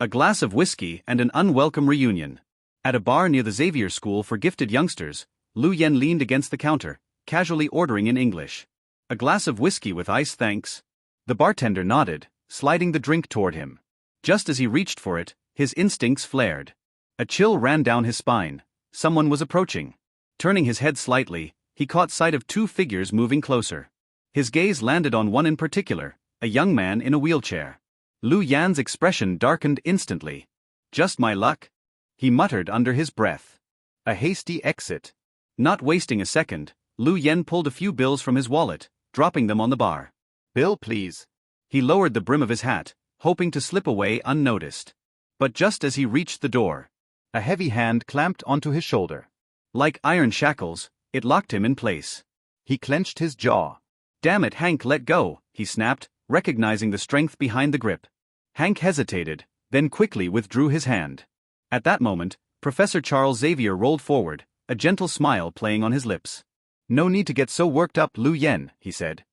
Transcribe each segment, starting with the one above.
A glass of whiskey and an unwelcome reunion. At a bar near the Xavier School for Gifted Youngsters, Lu Yen leaned against the counter, casually ordering in English. "A glass of whiskey with ice, thanks." The bartender nodded, sliding the drink toward him. Just as he reached for it, his instincts flared. A chill ran down his spine. Someone was approaching. Turning his head slightly, he caught sight of two figures moving closer. His gaze landed on one in particular, a young man in a wheelchair. Lu Yan's expression darkened instantly. "Just my luck?" he muttered under his breath. A hasty exit. Not wasting a second, Lu Yen pulled a few bills from his wallet, dropping them on the bar. "Bill, please." He lowered the brim of his hat, hoping to slip away unnoticed. But just as he reached the door, a heavy hand clamped onto his shoulder. Like iron shackles, it locked him in place. He clenched his jaw. "Damn it, Hank, let go," he snapped, recognizing the strength behind the grip. Hank hesitated, then quickly withdrew his hand. At that moment, Professor Charles Xavier rolled forward, a gentle smile playing on his lips. "No need to get so worked up, Lu Yen," he said.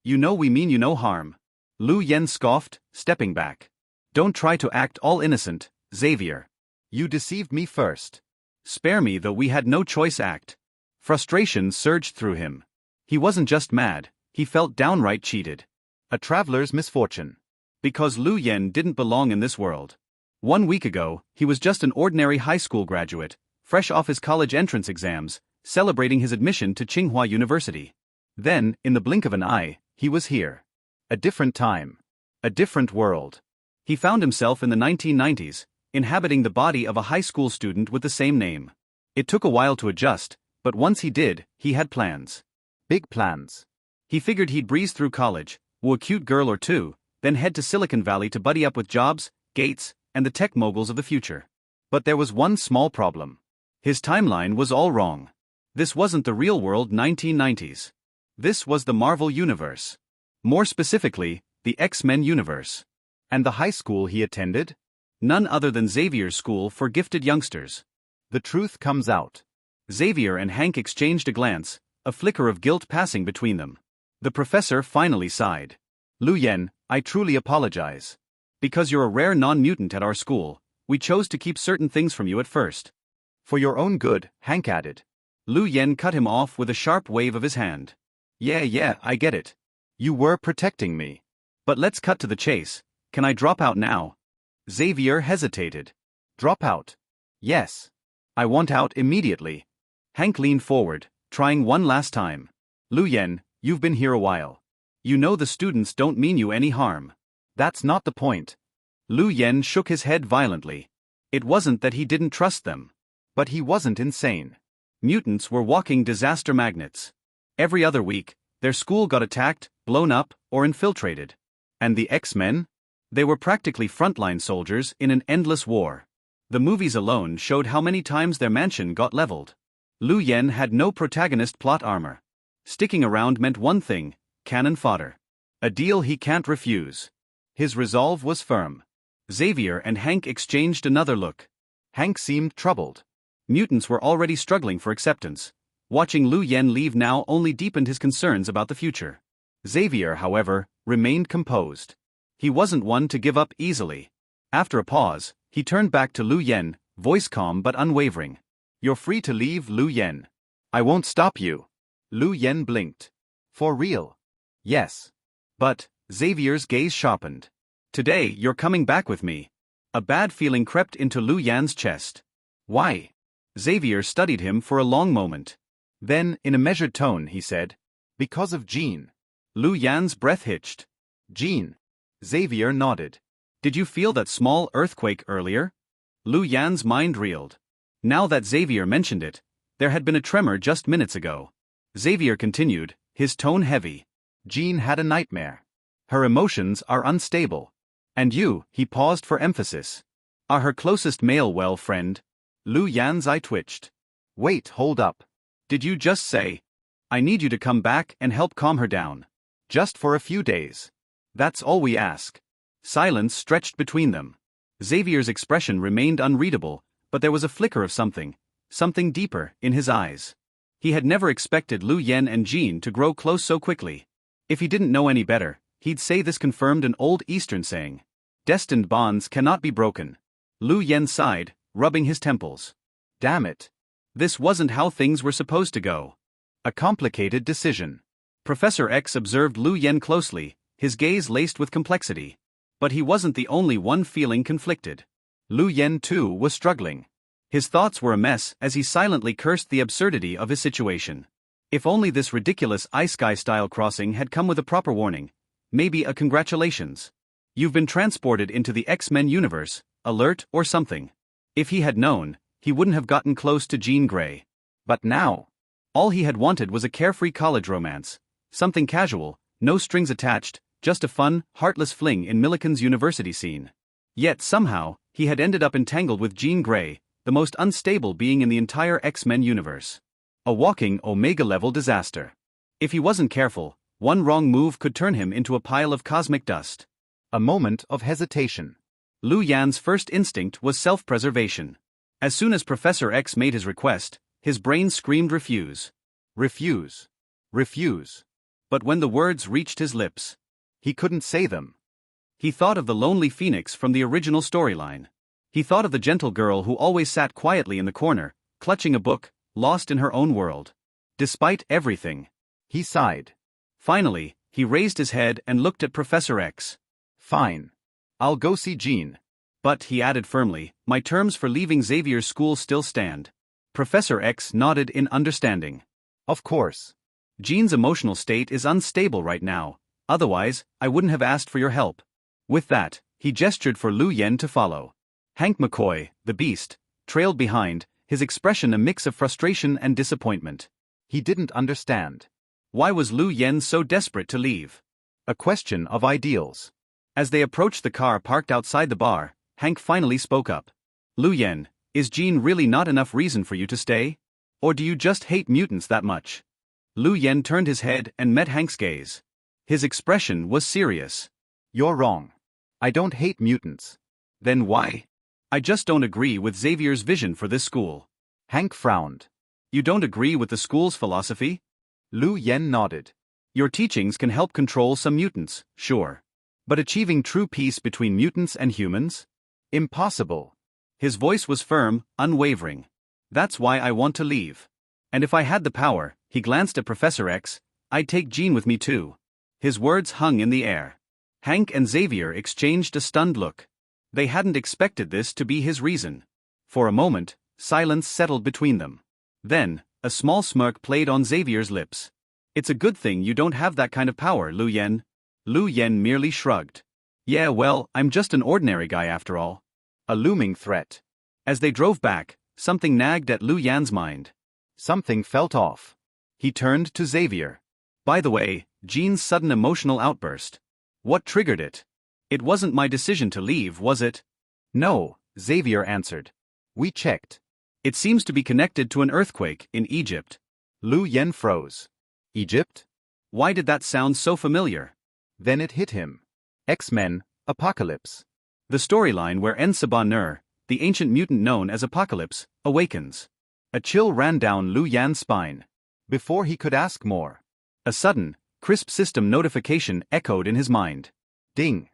"You know we mean you no harm." Lu Yen scoffed, stepping back. "Don't try to act all innocent, Xavier. You deceived me first." "Spare me, though we had no choice act." Frustration surged through him. He wasn't just mad, he felt downright cheated. A traveler's misfortune. Because Lu Yen didn't belong in this world. 1 week ago, he was just an ordinary high school graduate, fresh off his college entrance exams, celebrating his admission to Tsinghua University. Then, in the blink of an eye, he was here. A different time. A different world. He found himself in the 1990s, inhabiting the body of a high school student with the same name. It took a while to adjust, but once he did, he had plans. Big plans. He figured he'd breeze through college, woo a cute girl or two, then head to Silicon Valley to buddy up with Jobs, Gates, and the tech moguls of the future. But there was one small problem. His timeline was all wrong. This wasn't the real-world 1990s. This was the Marvel Universe. More specifically, the X-Men universe. And the high school he attended? None other than Xavier's School for Gifted Youngsters. The truth comes out. Xavier and Hank exchanged a glance, a flicker of guilt passing between them. The professor finally sighed. "Lu Yen, I truly apologize. Because you're a rare non-mutant at our school, we chose to keep certain things from you at first." "For your own good," Hank added. Lu Yen cut him off with a sharp wave of his hand. Yeah, I get it. You were protecting me. But let's cut to the chase. Can I drop out now?" Xavier hesitated. "Drop out?" "Yes. I want out immediately." Hank leaned forward, trying one last time. "Lu Yen, you've been here a while. You know the students don't mean you any harm." "That's not the point." Lu Yen shook his head violently. It wasn't that he didn't trust them. But he wasn't insane. Mutants were walking disaster magnets. Every other week, their school got attacked, blown up, or infiltrated. And the X-Men? They were practically frontline soldiers in an endless war. The movies alone showed how many times their mansion got leveled. Lu Yen had no protagonist plot armor. Sticking around meant one thing: cannon fodder. A deal he can't refuse. His resolve was firm. Xavier and Hank exchanged another look. Hank seemed troubled. Mutants were already struggling for acceptance. Watching Lu Yen leave now only deepened his concerns about the future. Xavier, however, remained composed. He wasn't one to give up easily. After a pause, he turned back to Lu Yen, voice calm but unwavering. "You're free to leave, Lu Yen. I won't stop you." Lu Yen blinked. "For real?" "Yes." "But," Xavier's gaze sharpened. "Today you're coming back with me." A bad feeling crept into Lu Yan's chest. "Why?" Xavier studied him for a long moment. Then, in a measured tone, he said, "Because of Jean." Lu Yan's breath hitched. "Jean?" Xavier nodded. "Did you feel that small earthquake earlier?" Lu Yan's mind reeled. Now that Xavier mentioned it, there had been a tremor just minutes ago. Xavier continued, his tone heavy. "Jean had a nightmare. Her emotions are unstable. And you," he paused for emphasis, "are her closest male friend." Lu Yan's eye twitched. "Wait, hold up. Did you just say, I need you to come back and help calm her down? Just for a few days. That's all we ask." Silence stretched between them. Xavier's expression remained unreadable, but there was a flicker of something deeper, in his eyes. He had never expected Lu Yen and Jean to grow close so quickly. If he didn't know any better, he'd say this confirmed an old Eastern saying. Destined bonds cannot be broken. Lu Yen sighed, rubbing his temples. Damn it. This wasn't how things were supposed to go. A complicated decision. Professor X observed Lu Yen closely, his gaze laced with complexity. But he wasn't the only one feeling conflicted. Lu Yen too was struggling. His thoughts were a mess as he silently cursed the absurdity of his situation. If only this ridiculous iSky-style crossing had come with a proper warning. Maybe a congratulations. You've been transported into the X-Men universe, alert or something. If he had known, he wouldn't have gotten close to Jean Grey. But now, all he had wanted was a carefree college romance. Something casual, no strings attached, just a fun, heartless fling in Milliken's university scene. Yet somehow, he had ended up entangled with Jean Grey, the most unstable being in the entire X-Men universe. A walking Omega-level disaster. If he wasn't careful, one wrong move could turn him into a pile of cosmic dust. A moment of hesitation. Lu Yan's first instinct was self-preservation. As soon as Professor X made his request, his brain screamed refuse. Refuse. Refuse. But when the words reached his lips, he couldn't say them. He thought of the lonely phoenix from the original storyline. He thought of the gentle girl who always sat quietly in the corner, clutching a book, lost in her own world. Despite everything, he sighed. Finally, he raised his head and looked at Professor X. Fine. I'll go see Jean. But, he added firmly, my terms for leaving Xavier's school still stand. Professor X nodded in understanding. Of course. Jean's emotional state is unstable right now, otherwise, I wouldn't have asked for your help. With that, he gestured for Lu Yen to follow. Hank McCoy, the beast, trailed behind, his expression a mix of frustration and disappointment. He didn't understand. Why was Lu Yen so desperate to leave? A question of ideals. As they approached the car parked outside the bar, Hank finally spoke up. Lu Yen, is Jean really not enough reason for you to stay? Or do you just hate mutants that much? Lu Yen turned his head and met Hank's gaze. His expression was serious. You're wrong. I don't hate mutants. Then why? I just don't agree with Xavier's vision for this school. Hank frowned. You don't agree with the school's philosophy? Lu Yen nodded. Your teachings can help control some mutants, sure. But achieving true peace between mutants and humans? Impossible. His voice was firm, unwavering. That's why I want to leave. And if I had the power, he glanced at Professor X, I'd take Jean with me too. His words hung in the air. Hank and Xavier exchanged a stunned look. They hadn't expected this to be his reason. For a moment, silence settled between them. Then, a small smirk played on Xavier's lips. It's a good thing you don't have that kind of power, Lu Yen. Lu Yen merely shrugged. Yeah, well, I'm just an ordinary guy after all. A looming threat. As they drove back, something nagged at Lu Yan's mind. Something felt off. He turned to Xavier. By the way, Jean's sudden emotional outburst. What triggered it? It wasn't my decision to leave, was it? No, Xavier answered. We checked. It seems to be connected to an earthquake in Egypt. Lu Yen froze. Egypt? Why did that sound so familiar? Then it hit him. X-Men, Apocalypse. The storyline where En-Sabah-Nur, the ancient mutant known as Apocalypse, awakens. A chill ran down Lu Yan's spine. Before he could ask more, a sudden, crisp system notification echoed in his mind. Ding.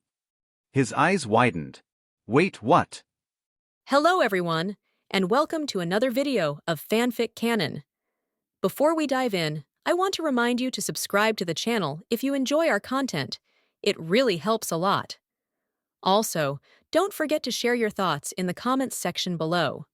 His eyes widened. Wait, what? Hello everyone, and welcome to another video of FanFic Canon. Before we dive in, I want to remind you to subscribe to the channel if you enjoy our content. It really helps a lot. Also, don't forget to share your thoughts in the comments section below.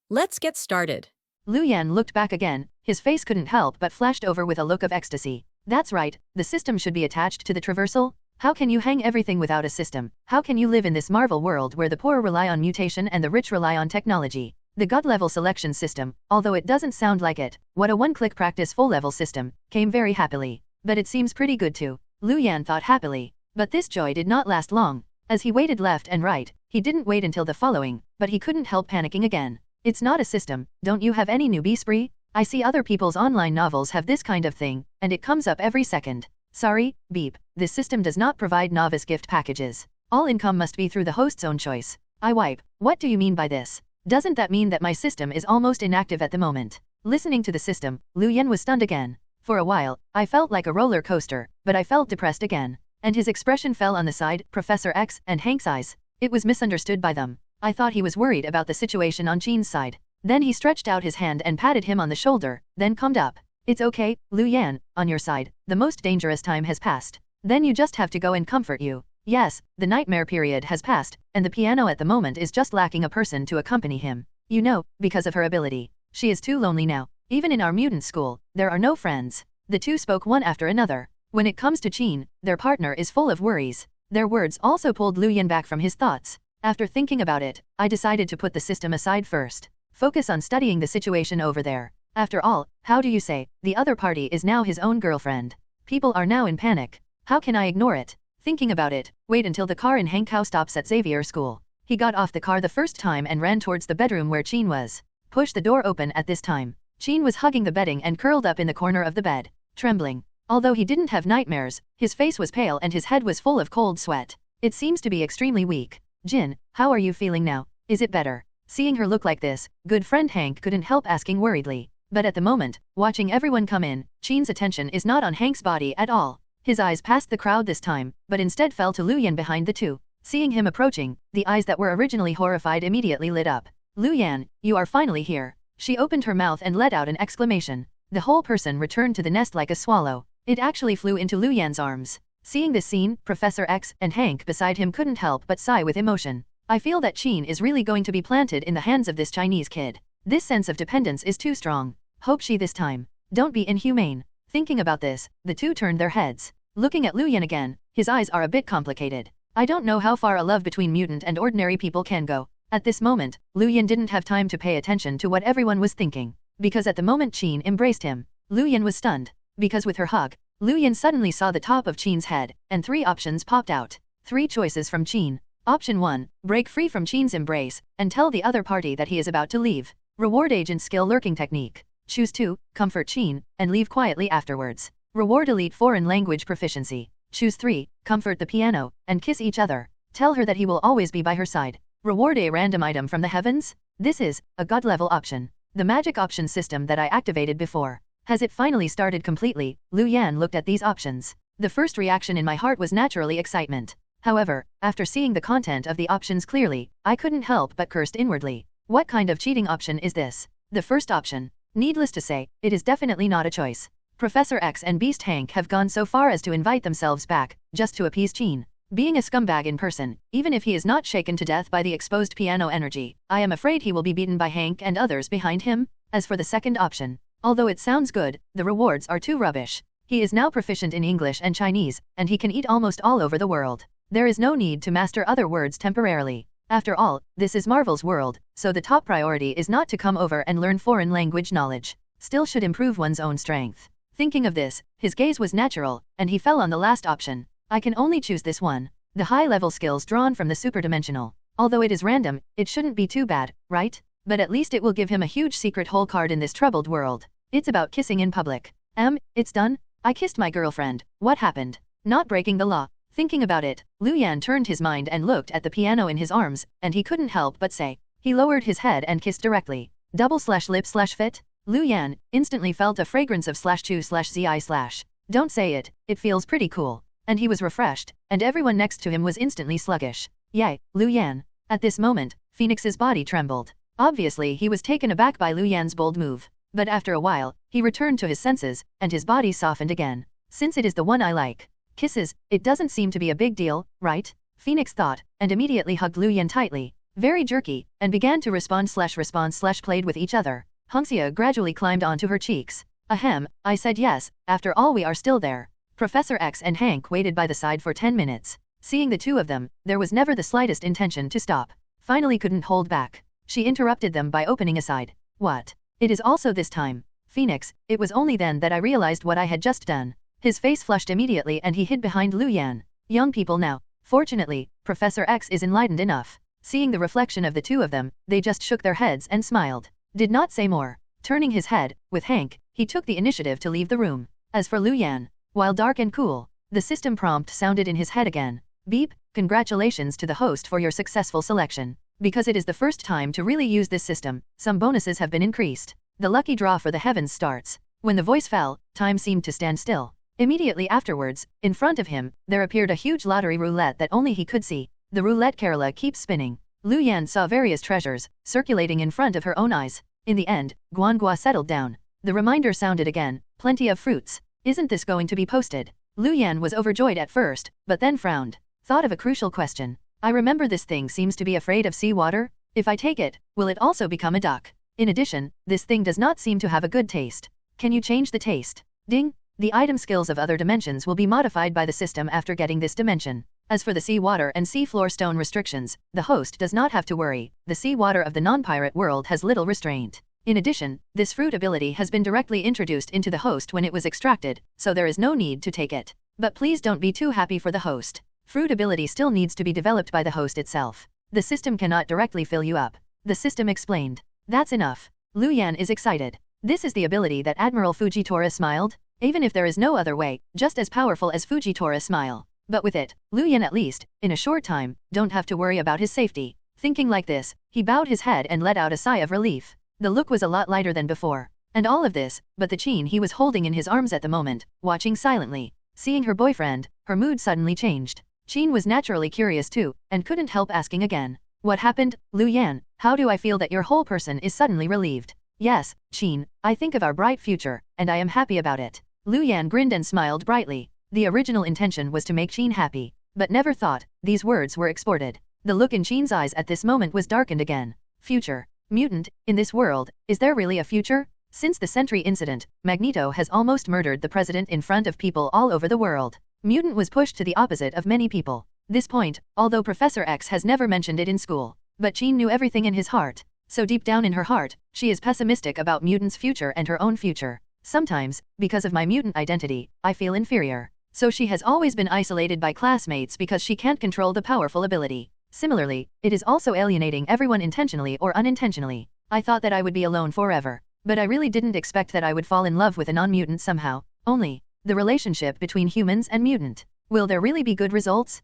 Let's get started. Lu Yen looked back again, his face couldn't help but flashed over with a look of ecstasy. That's right, the system should be attached to the traversal. How can you hang everything without a system? How can you live in this Marvel world where the poor rely on mutation and the rich rely on technology? The God-level selection system, although it doesn't sound like it, what a one-click practice full-level system, came very happily. But it seems pretty good too. Lu Yen thought happily. But this joy did not last long. As he waited left and right, he didn't wait until the following, but he couldn't help panicking again. It's not a system, don't you have any newbie spree? I see other people's online novels have this kind of thing, and it comes up every second. Sorry, beep, this system does not provide novice gift packages. All income must be through the host's own choice. I wipe, what do you mean by this? Doesn't that mean that my system is almost inactive at the moment? Listening to the system, Lu Yen was stunned again. For a while, I felt like a roller coaster, but I felt depressed again. and his expression fell on the side, Professor X and Hank's eyes. It was misunderstood by them. I thought he was worried about the situation on Qin's side. Then he stretched out his hand and patted him on the shoulder, then calmed up. It's okay, Lu Yan, on your side, the most dangerous time has passed. Then you just have to go and comfort you. Yes, the nightmare period has passed, and the piano at the moment is just lacking a person to accompany him. You know, because of her ability. She is too lonely now. Even in our mutant school, there are no friends. The two spoke one after another. When it comes to Qin, their partner is full of worries. Their words also pulled Lu Yan back from his thoughts. After thinking about it, I decided to put the system aside first. Focus on studying the situation over there. After all, how do you say, the other party is now his own girlfriend. People are now in panic. How can I ignore it? Thinking about it, wait until the car in Hangkou stops at Xavier school. He got off the car the first time and ran towards the bedroom where Qin was. Push the door open at this time. Qin was hugging the bedding and curled up in the corner of the bed, trembling. Although he didn't have nightmares, his face was pale and his head was full of cold sweat. It seems to be extremely weak. Jin, how are you feeling now? Is it better? Seeing her look like this, good friend Hank couldn't help asking worriedly. But at the moment, watching everyone come in, Qin's attention is not on Hank's body at all. His eyes passed the crowd this time, but instead fell to Lu Yan behind the two. Seeing him approaching, the eyes that were originally horrified immediately lit up. Lu Yan, you are finally here. She opened her mouth and let out an exclamation. The whole person returned to the nest like a swallow. It actually flew into Lu Yan's arms. Seeing this scene, Professor X and Hank beside him couldn't help but sigh with emotion. I feel that Qin is really going to be planted in the hands of this Chinese kid. This sense of dependence is too strong. Hope she this time. Don't be inhumane. Thinking about this, the two turned their heads. Looking at Lu Yan again, his eyes are a bit complicated. I don't know how far a love between mutant and ordinary people can go. At this moment, Lu Yan didn't have time to pay attention to what everyone was thinking. Because at the moment Qin embraced him, Lu Yan was stunned. Because with her hug, Lu Yan suddenly saw the top of Qin's head, and 3 options popped out. 3 choices from Qin. Option 1, break free from Qin's embrace, and tell the other party that he is about to leave. Reward agent skill lurking technique. Choose 2, comfort Qin, and leave quietly afterwards. Reward elite foreign language proficiency. Choose 3, comfort the piano, and kiss each other. Tell her that he will always be by her side. Reward a random item from the heavens? This is a god level option. The magic option system that I activated before. Has it finally started completely? Lu Yan looked at these options. The first reaction in my heart was naturally excitement. However, after seeing the content of the options clearly, I couldn't help but cursed inwardly. What kind of cheating option is this? The first option. Needless to say, it is definitely not a choice. Professor X and Beast Hank have gone so far as to invite themselves back, just to appease Qin. Being a scumbag in person, even if he is not shaken to death by the exposed piano energy, I am afraid he will be beaten by Hank and others behind him. As for the second option, although it sounds good, the rewards are too rubbish. He is now proficient in English and Chinese, and he can eat almost all over the world. There is no need to master other words temporarily. After all, this is Marvel's world, so the top priority is not to come over and learn foreign language knowledge. Still should improve one's own strength. Thinking of this, his gaze was natural, and he fell on the last option. I can only choose this one. The high-level skills drawn from the superdimensional. Although it is random, it shouldn't be too bad, right? But at least it will give him a huge secret hole card in this troubled world. It's about kissing in public. It's done? I kissed my girlfriend. What happened? Not breaking the law. Thinking about it, Lu Yan turned his mind and looked at the piano in his arms, and he couldn't help but say. He lowered his head and kissed directly. /lip/fit? Lu Yan instantly felt a fragrance of /chew/zi/. Don't say it, it feels pretty cool. And he was refreshed, and everyone next to him was instantly sluggish. Yay, Lu Yan. At this moment, Phoenix's body trembled. Obviously he was taken aback by Lu Yan's bold move. But after a while, he returned to his senses, and his body softened again. Since it is the one I like. Kisses, it doesn't seem to be a big deal, right? Phoenix thought, and immediately hugged Lu Yan tightly, very jerky, and began to respond/played with each other. Hongxia gradually climbed onto her cheeks. Ahem, I said yes, after all we are still there. Professor X and Hank waited by the side for 10 minutes. Seeing the two of them, there was never the slightest intention to stop. Finally couldn't hold back. She interrupted them by opening aside. What? It is also this time. Phoenix, it was only then that I realized what I had just done. His face flushed immediately and he hid behind Lu Yan. Young people now. Fortunately, Professor X is enlightened enough. Seeing the reflection of the two of them, they just shook their heads and smiled. Did not say more. Turning his head, with Hank, he took the initiative to leave the room. As for Lu Yan, while dark and cool, the system prompt sounded in his head again. Beep, congratulations to the host for your successful selection. Because it is the first time to really use this system, some bonuses have been increased. The lucky draw for the heavens starts. When the voice fell, time seemed to stand still. Immediately afterwards, in front of him, there appeared a huge lottery roulette that only he could see. The roulette carousel keeps spinning. Lu Yan saw various treasures, circulating in front of her own eyes. In the end, Guangua settled down. The reminder sounded again, plenty of fruits. Isn't this going to be posted? Lu Yan was overjoyed at first, but then frowned. Thought of a crucial question. I remember this thing seems to be afraid of sea water. If I take it, will it also become a duck? In addition, this thing does not seem to have a good taste. Can you change the taste? Ding! The item skills of other dimensions will be modified by the system after getting this dimension. As for the sea water and sea floor stone restrictions, the host does not have to worry. The sea water of the non-pirate world has little restraint. In addition, this fruit ability has been directly introduced into the host when it was extracted, so there is no need to take it. But please don't be too happy for the host. Fruit ability still needs to be developed by the host itself. The system cannot directly fill you up. The system explained. That's enough. Lu Yan is excited. This is the ability that Admiral Fujitora smiled? Even if there is no other way, just as powerful as Fujitora smile. But with it, Lu Yan at least, in a short time, don't have to worry about his safety. Thinking like this, he bowed his head and let out a sigh of relief. The look was a lot lighter than before. And all of this, but the Qin he was holding in his arms at the moment, watching silently. Seeing her boyfriend, her mood suddenly changed. Qin was naturally curious too, and couldn't help asking again. What happened, Lu Yan? How do I feel that your whole person is suddenly relieved? Yes, Qin, I think of our bright future, and I am happy about it. Lu Yan grinned and smiled brightly. The original intention was to make Qin happy, but never thought these words were exported. The look in Qin's eyes at this moment was darkened again. Future. Mutant, in this world, is there really a future? Since the Sentry incident, Magneto has almost murdered the president in front of people all over the world. Mutant was pushed to the opposite of many people. This point, although Professor X has never mentioned it in school, but Qin knew everything in his heart. So deep down in her heart, she is pessimistic about mutants' future and her own future. Sometimes, because of my mutant identity, I feel inferior. So she has always been isolated by classmates because she can't control the powerful ability. Similarly, it is also alienating everyone intentionally or unintentionally. I thought that I would be alone forever. But I really didn't expect that I would fall in love with a non-mutant somehow. Only, the relationship between humans and mutant. Will there really be good results?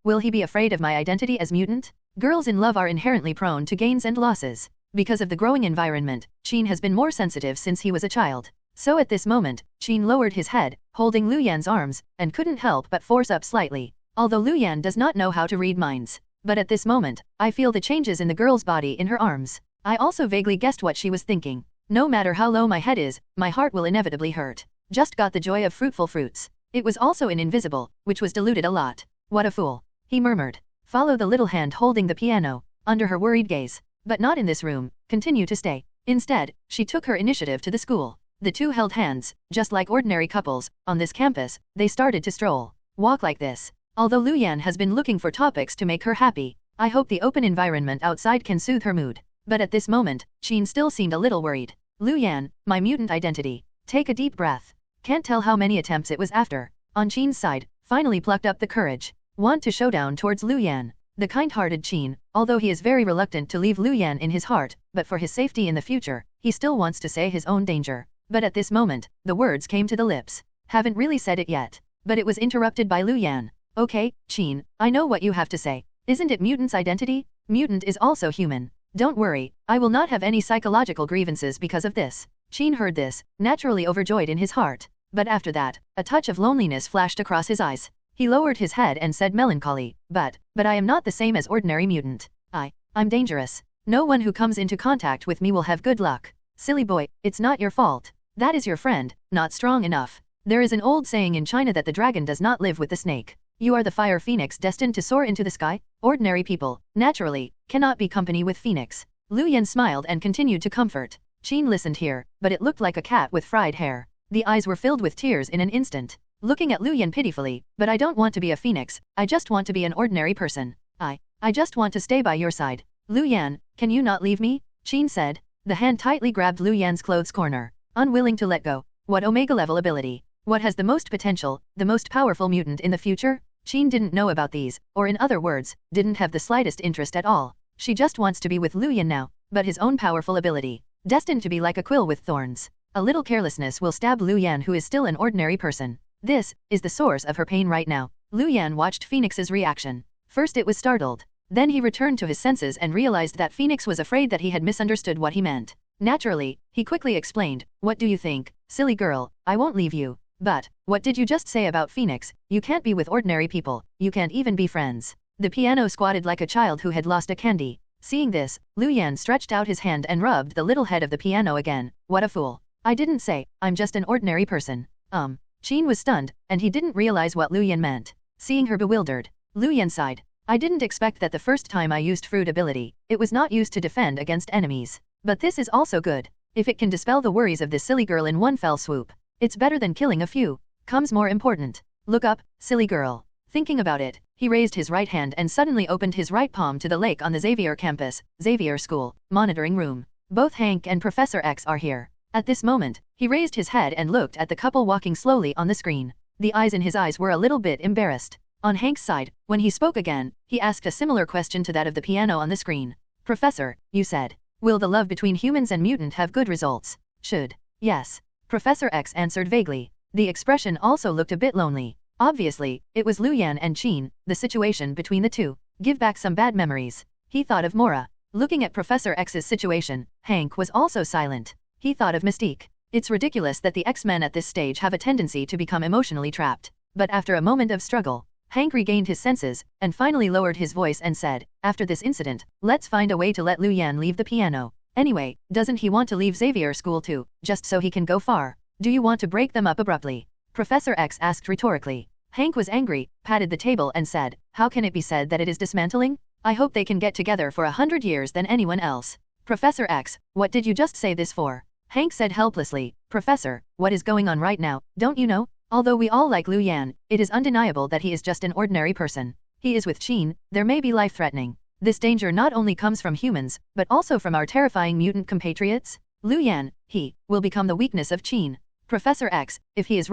Will he be afraid of my identity as mutant? Girls in love are inherently prone to gains and losses. Because of the growing environment, Qin has been more sensitive since he was a child. So at this moment, Qin lowered his head, holding Lu Yan's arms, and couldn't help but force up slightly. Although Lu Yan does not know how to read minds. But at this moment, I feel the changes in the girl's body in her arms. I also vaguely guessed what she was thinking. No matter how low my head is, my heart will inevitably hurt. Just got the joy of fruitful fruits. It was also in invisible, which was diluted a lot. What a fool. He murmured. Follow the little hand holding the piano, under her worried gaze. But not in this room, continue to stay. Instead, she took her initiative to the school. The two held hands, just like ordinary couples. On this campus, they started to stroll. Walk like this. Although Lu Yan has been looking for topics to make her happy, I hope the open environment outside can soothe her mood. But at this moment, Qin still seemed a little worried. Lu Yan, my mutant identity. Take a deep breath. Can't tell how many attempts it was after. On Qin's side, finally plucked up the courage. Want to showdown towards Lu Yan. The kind-hearted Qin, although he is very reluctant to leave Lu Yan in his heart, but for his safety in the future, he still wants to say his own danger. But at this moment, the words came to the lips. Haven't really said it yet. But it was interrupted by Lu Yan. Okay, Qin, I know what you have to say. Isn't it mutant's identity? Mutant is also human. Don't worry, I will not have any psychological grievances because of this. Qin heard this, naturally overjoyed in his heart. But after that, a touch of loneliness flashed across his eyes. He lowered his head and said melancholy, but I am not the same as ordinary mutant. I'm dangerous. No one who comes into contact with me will have good luck. Silly boy, it's not your fault. That is your friend, not strong enough. There is an old saying in China that the dragon does not live with the snake. You are the fire phoenix destined to soar into the sky. Ordinary people, naturally, cannot be company with Phoenix. Lu Yan smiled and continued to comfort. Qin listened here, but it looked like a cat with fried hair. The eyes were filled with tears in an instant. Looking at Lu Yan pitifully, but I don't want to be a phoenix, I just want to be an ordinary person. I just want to stay by your side. Lu Yan, can you not leave me? Qin said. The hand tightly grabbed Lu Yan's clothes corner, unwilling to let go. What Omega level ability? What has the most potential, the most powerful mutant in the future? Qin didn't know about these, or in other words, didn't have the slightest interest at all. She just wants to be with Lu Yan now, but his own powerful ability, destined to be like a quill with thorns. A little carelessness will stab Lu Yan, who is still an ordinary person. This is the source of her pain right now. Lu Yan watched Phoenix's reaction. First it was startled. Then he returned to his senses and realized that Phoenix was afraid that he had misunderstood what he meant. Naturally, he quickly explained, what do you think? Silly girl, I won't leave you. But, what did you just say about Phoenix? You can't be with ordinary people, you can't even be friends. The piano squatted like a child who had lost a candy. Seeing this, Lu Yan stretched out his hand and rubbed the little head of the piano again. What a fool. I didn't say, I'm just an ordinary person. Qin was stunned, and he didn't realize what Lu Yan meant. Seeing her bewildered, Lu Yan sighed. I didn't expect that the first time I used fruit ability, it was not used to defend against enemies. But this is also good. If it can dispel the worries of this silly girl in one fell swoop, it's better than killing a few. Comes more important. Look up, silly girl. Thinking about it, he raised his right hand and suddenly opened his right palm to the lake on the Xavier campus, Xavier School, monitoring room. Both Hank and Professor X are here. At this moment, he raised his head and looked at the couple walking slowly on the screen. The eyes in his eyes were a little bit embarrassed. On Hank's side, when he spoke again, he asked a similar question to that of the piano on the screen. Professor, you said, will the love between humans and mutant have good results? Should. Yes. Professor X answered vaguely. The expression also looked a bit lonely. Obviously, it was Lu Yan and Qin, the situation between the two. Give back some bad memories. He thought of Mora. Looking at Professor X's situation, Hank was also silent. He thought of Mystique. It's ridiculous that the X-Men at this stage have a tendency to become emotionally trapped. But after a moment of struggle, Hank regained his senses, and finally lowered his voice and said, after this incident, let's find a way to let Lu Yan leave the piano. Anyway, doesn't he want to leave Xavier School too, just so he can go far? Do you want to break them up abruptly? Professor X asked rhetorically. Hank was angry, patted the table and said, how can it be said that it is dismantling? I hope they can get together for 100 years than anyone else. Professor X, what did you just say this for? Hank said helplessly, Professor, what is going on right now, don't you know? Although we all like Lu Yan, it is undeniable that he is just an ordinary person. He is with Qin, there may be life-threatening. This danger not only comes from humans, but also from our terrifying mutant compatriots. Lu Yan, he, will become the weakness of Qin. Professor X, if he is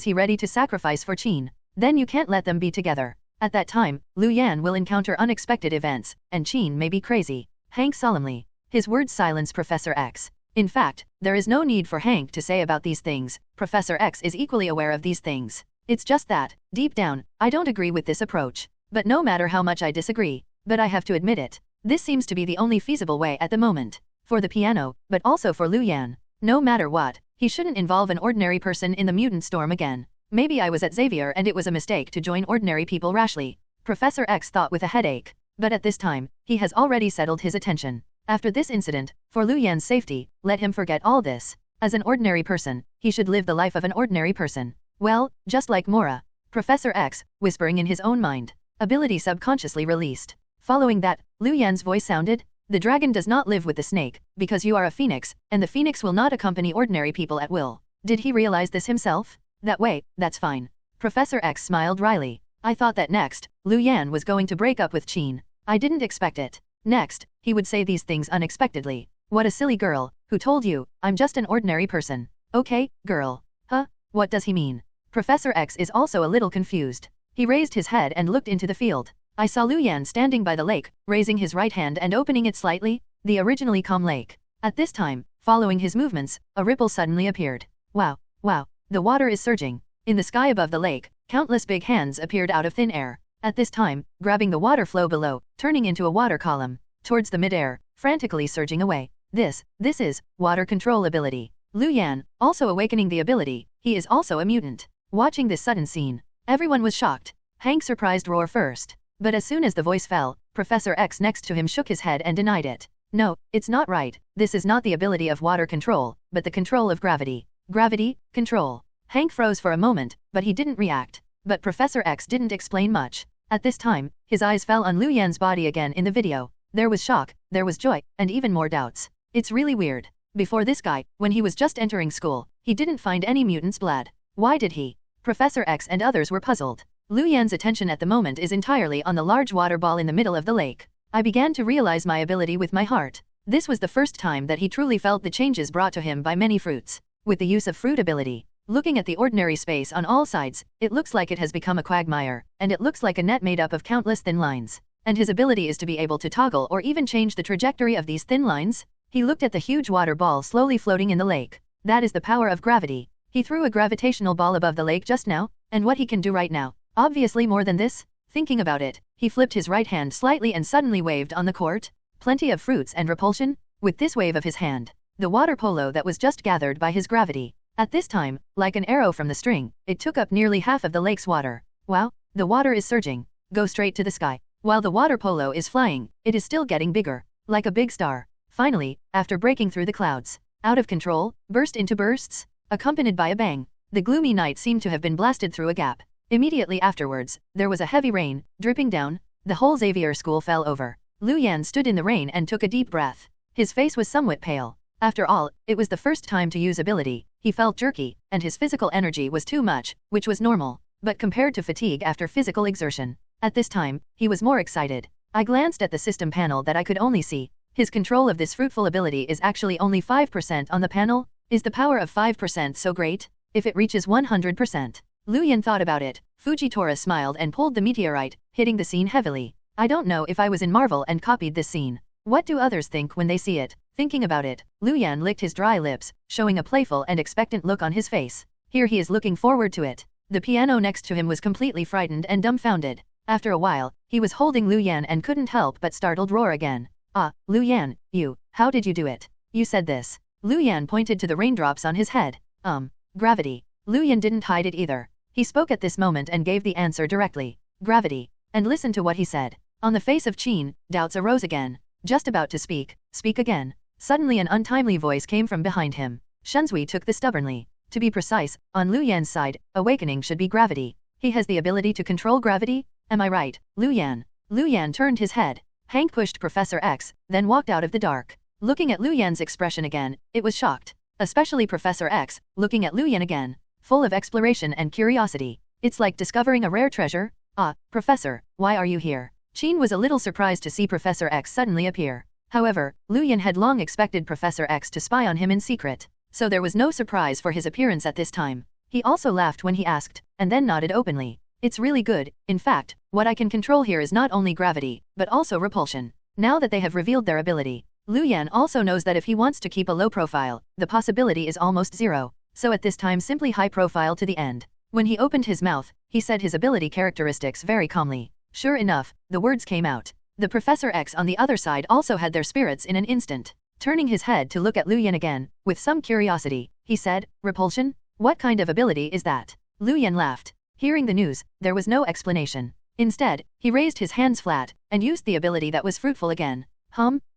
he ready to sacrifice for Qin? Then you can't let them be together. At that time, Lu Yan will encounter unexpected events, and Qin may be crazy. Hank solemnly. His words silenced Professor X. In fact, there is no need for Hank to say about these things. Professor X is equally aware of these things. It's just that, deep down, I don't agree with this approach. But no matter how much I disagree, but I have to admit it, this seems to be the only feasible way at the moment. For the piano, but also for Lu Yan. No matter what, he shouldn't involve an ordinary person in the mutant storm again. Maybe I was at Xavier and it was a mistake to join ordinary people rashly. Professor X thought with a headache. But at this time, he has already settled his attention. After this incident, for Lu Yan's safety, let him forget all this. As an ordinary person, he should live the life of an ordinary person. Well, just like Mora. Professor X, whispering in his own mind. Ability subconsciously released. Following that, Lu Yan's voice sounded, the dragon does not live with the snake, because you are a phoenix, and the phoenix will not accompany ordinary people at will. Did he realize this himself? That way, that's fine. Professor X smiled wryly. I thought that next, Lu Yan was going to break up with Qin. I didn't expect it. Next, he would say these things unexpectedly. What a silly girl, who told you, I'm just an ordinary person. Okay, girl. Huh? What does he mean? Professor X is also a little confused. He raised his head and looked into the field. I saw Lu Yan standing by the lake, raising his right hand and opening it slightly, the originally calm lake. At this time, following his movements, a ripple suddenly appeared. Wow, wow, the water is surging. In the sky above the lake, countless big hands appeared out of thin air. At this time, grabbing the water flow below, turning into a water column, towards the mid-air, frantically surging away. This is, water control ability. Lu Yan, also awakening the ability, he is also a mutant. Watching this sudden scene, everyone was shocked. Hank surprised roar first. But as soon as the voice fell, Professor X next to him shook his head and denied it. No, it's not right. This is not the ability of water control, but the control of gravity. Gravity, control. Hank froze for a moment, but he didn't react. But Professor X didn't explain much. At this time, his eyes fell on Lu Yan's body again in the video. There was shock, there was joy, and even more doubts. It's really weird. Before this guy, when he was just entering school, he didn't find any mutant's blood. Why did he? Professor X and others were puzzled. Lu Yan's attention at the moment is entirely on the large water ball in the middle of the lake. I began to realize my ability with my heart. This was the first time that he truly felt the changes brought to him by many fruits. With the use of fruit ability, looking at the ordinary space on all sides, it looks like it has become a quagmire, and it looks like a net made up of countless thin lines. And his ability is to be able to toggle or even change the trajectory of these thin lines. He looked at the huge water ball slowly floating in the lake. That is the power of gravity. He threw a gravitational ball above the lake just now, and what he can do right now. Obviously more than this. Thinking about it, he flipped his right hand slightly and suddenly waved on the court. Plenty of fruits and repulsion. With this wave of his hand, the water polo that was just gathered by his gravity, At this time, like an arrow from the string, it took up nearly half of the lake's water. Wow, the water is surging. Go straight to the sky. While the water polo is flying, it is still getting bigger, like a big star. Finally, after breaking through the clouds, out of control, burst into bursts, accompanied by a bang. The gloomy night seemed to have been blasted through a gap. Immediately afterwards, there was a heavy rain, dripping down. The whole Xavier school fell over. Lu Yan stood in the rain and took a deep breath. His face was somewhat pale. After all, it was the first time to use ability. He felt jerky, and his physical energy was too much, which was normal. But compared to fatigue after physical exertion, at this time, he was more excited. I glanced at the system panel that I could only see. His control of this fruitful ability is actually only 5% on the panel. Is the power of 5% so great? If it reaches 100%. Lu Yan thought about it. Fujitora smiled and pulled the meteorite, hitting the scene heavily. I don't know if I was in Marvel and copied this scene. What do others think when they see it? Thinking about it, Lu Yan licked his dry lips, showing a playful and expectant look on his face. Here he is looking forward to it. The piano next to him was completely frightened and dumbfounded. After a while, he was holding Lu Yan and couldn't help but startled roar again. Ah, Lu Yan, how did you do it? You said this. Lu Yan pointed to the raindrops on his head. Gravity. Lu Yan didn't hide it either. He spoke at this moment and gave the answer directly. Gravity. And listen to what he said. On the face of Qin, doubts arose again. Just about to speak again. Suddenly an untimely voice came from behind him. Shenzui took this stubbornly. To be precise, on Lu Yan's side, awakening should be gravity. He has the ability to control gravity? Am I right, Lu Yan? Lu Yan turned his head. Hank pushed Professor X, then walked out of the dark. Looking at Lu Yan's expression again, it was shocked. Especially Professor X, looking at Lu Yan again, full of exploration and curiosity. It's like discovering a rare treasure. Ah, Professor, why are you here? Qin was a little surprised to see Professor X suddenly appear. However, Lu Yan had long expected Professor X to spy on him in secret, so there was no surprise for his appearance at this time. He also laughed when he asked, and then nodded openly. It's really good. In fact, what I can control here is not only gravity, but also repulsion. Now that they have revealed their ability, Lu Yan also knows that if he wants to keep a low profile, the possibility is almost zero. So at this time simply high profile to the end. When he opened his mouth, he said his ability characteristics very calmly. Sure enough, the words came out. The Professor X on the other side also had their spirits in an instant. Turning his head to look at Lu Yan again, with some curiosity, he said, repulsion? What kind of ability is that? Lu Yan laughed. Hearing the news, there was no explanation. Instead, he raised his hands flat, and used the ability that was fruitful again.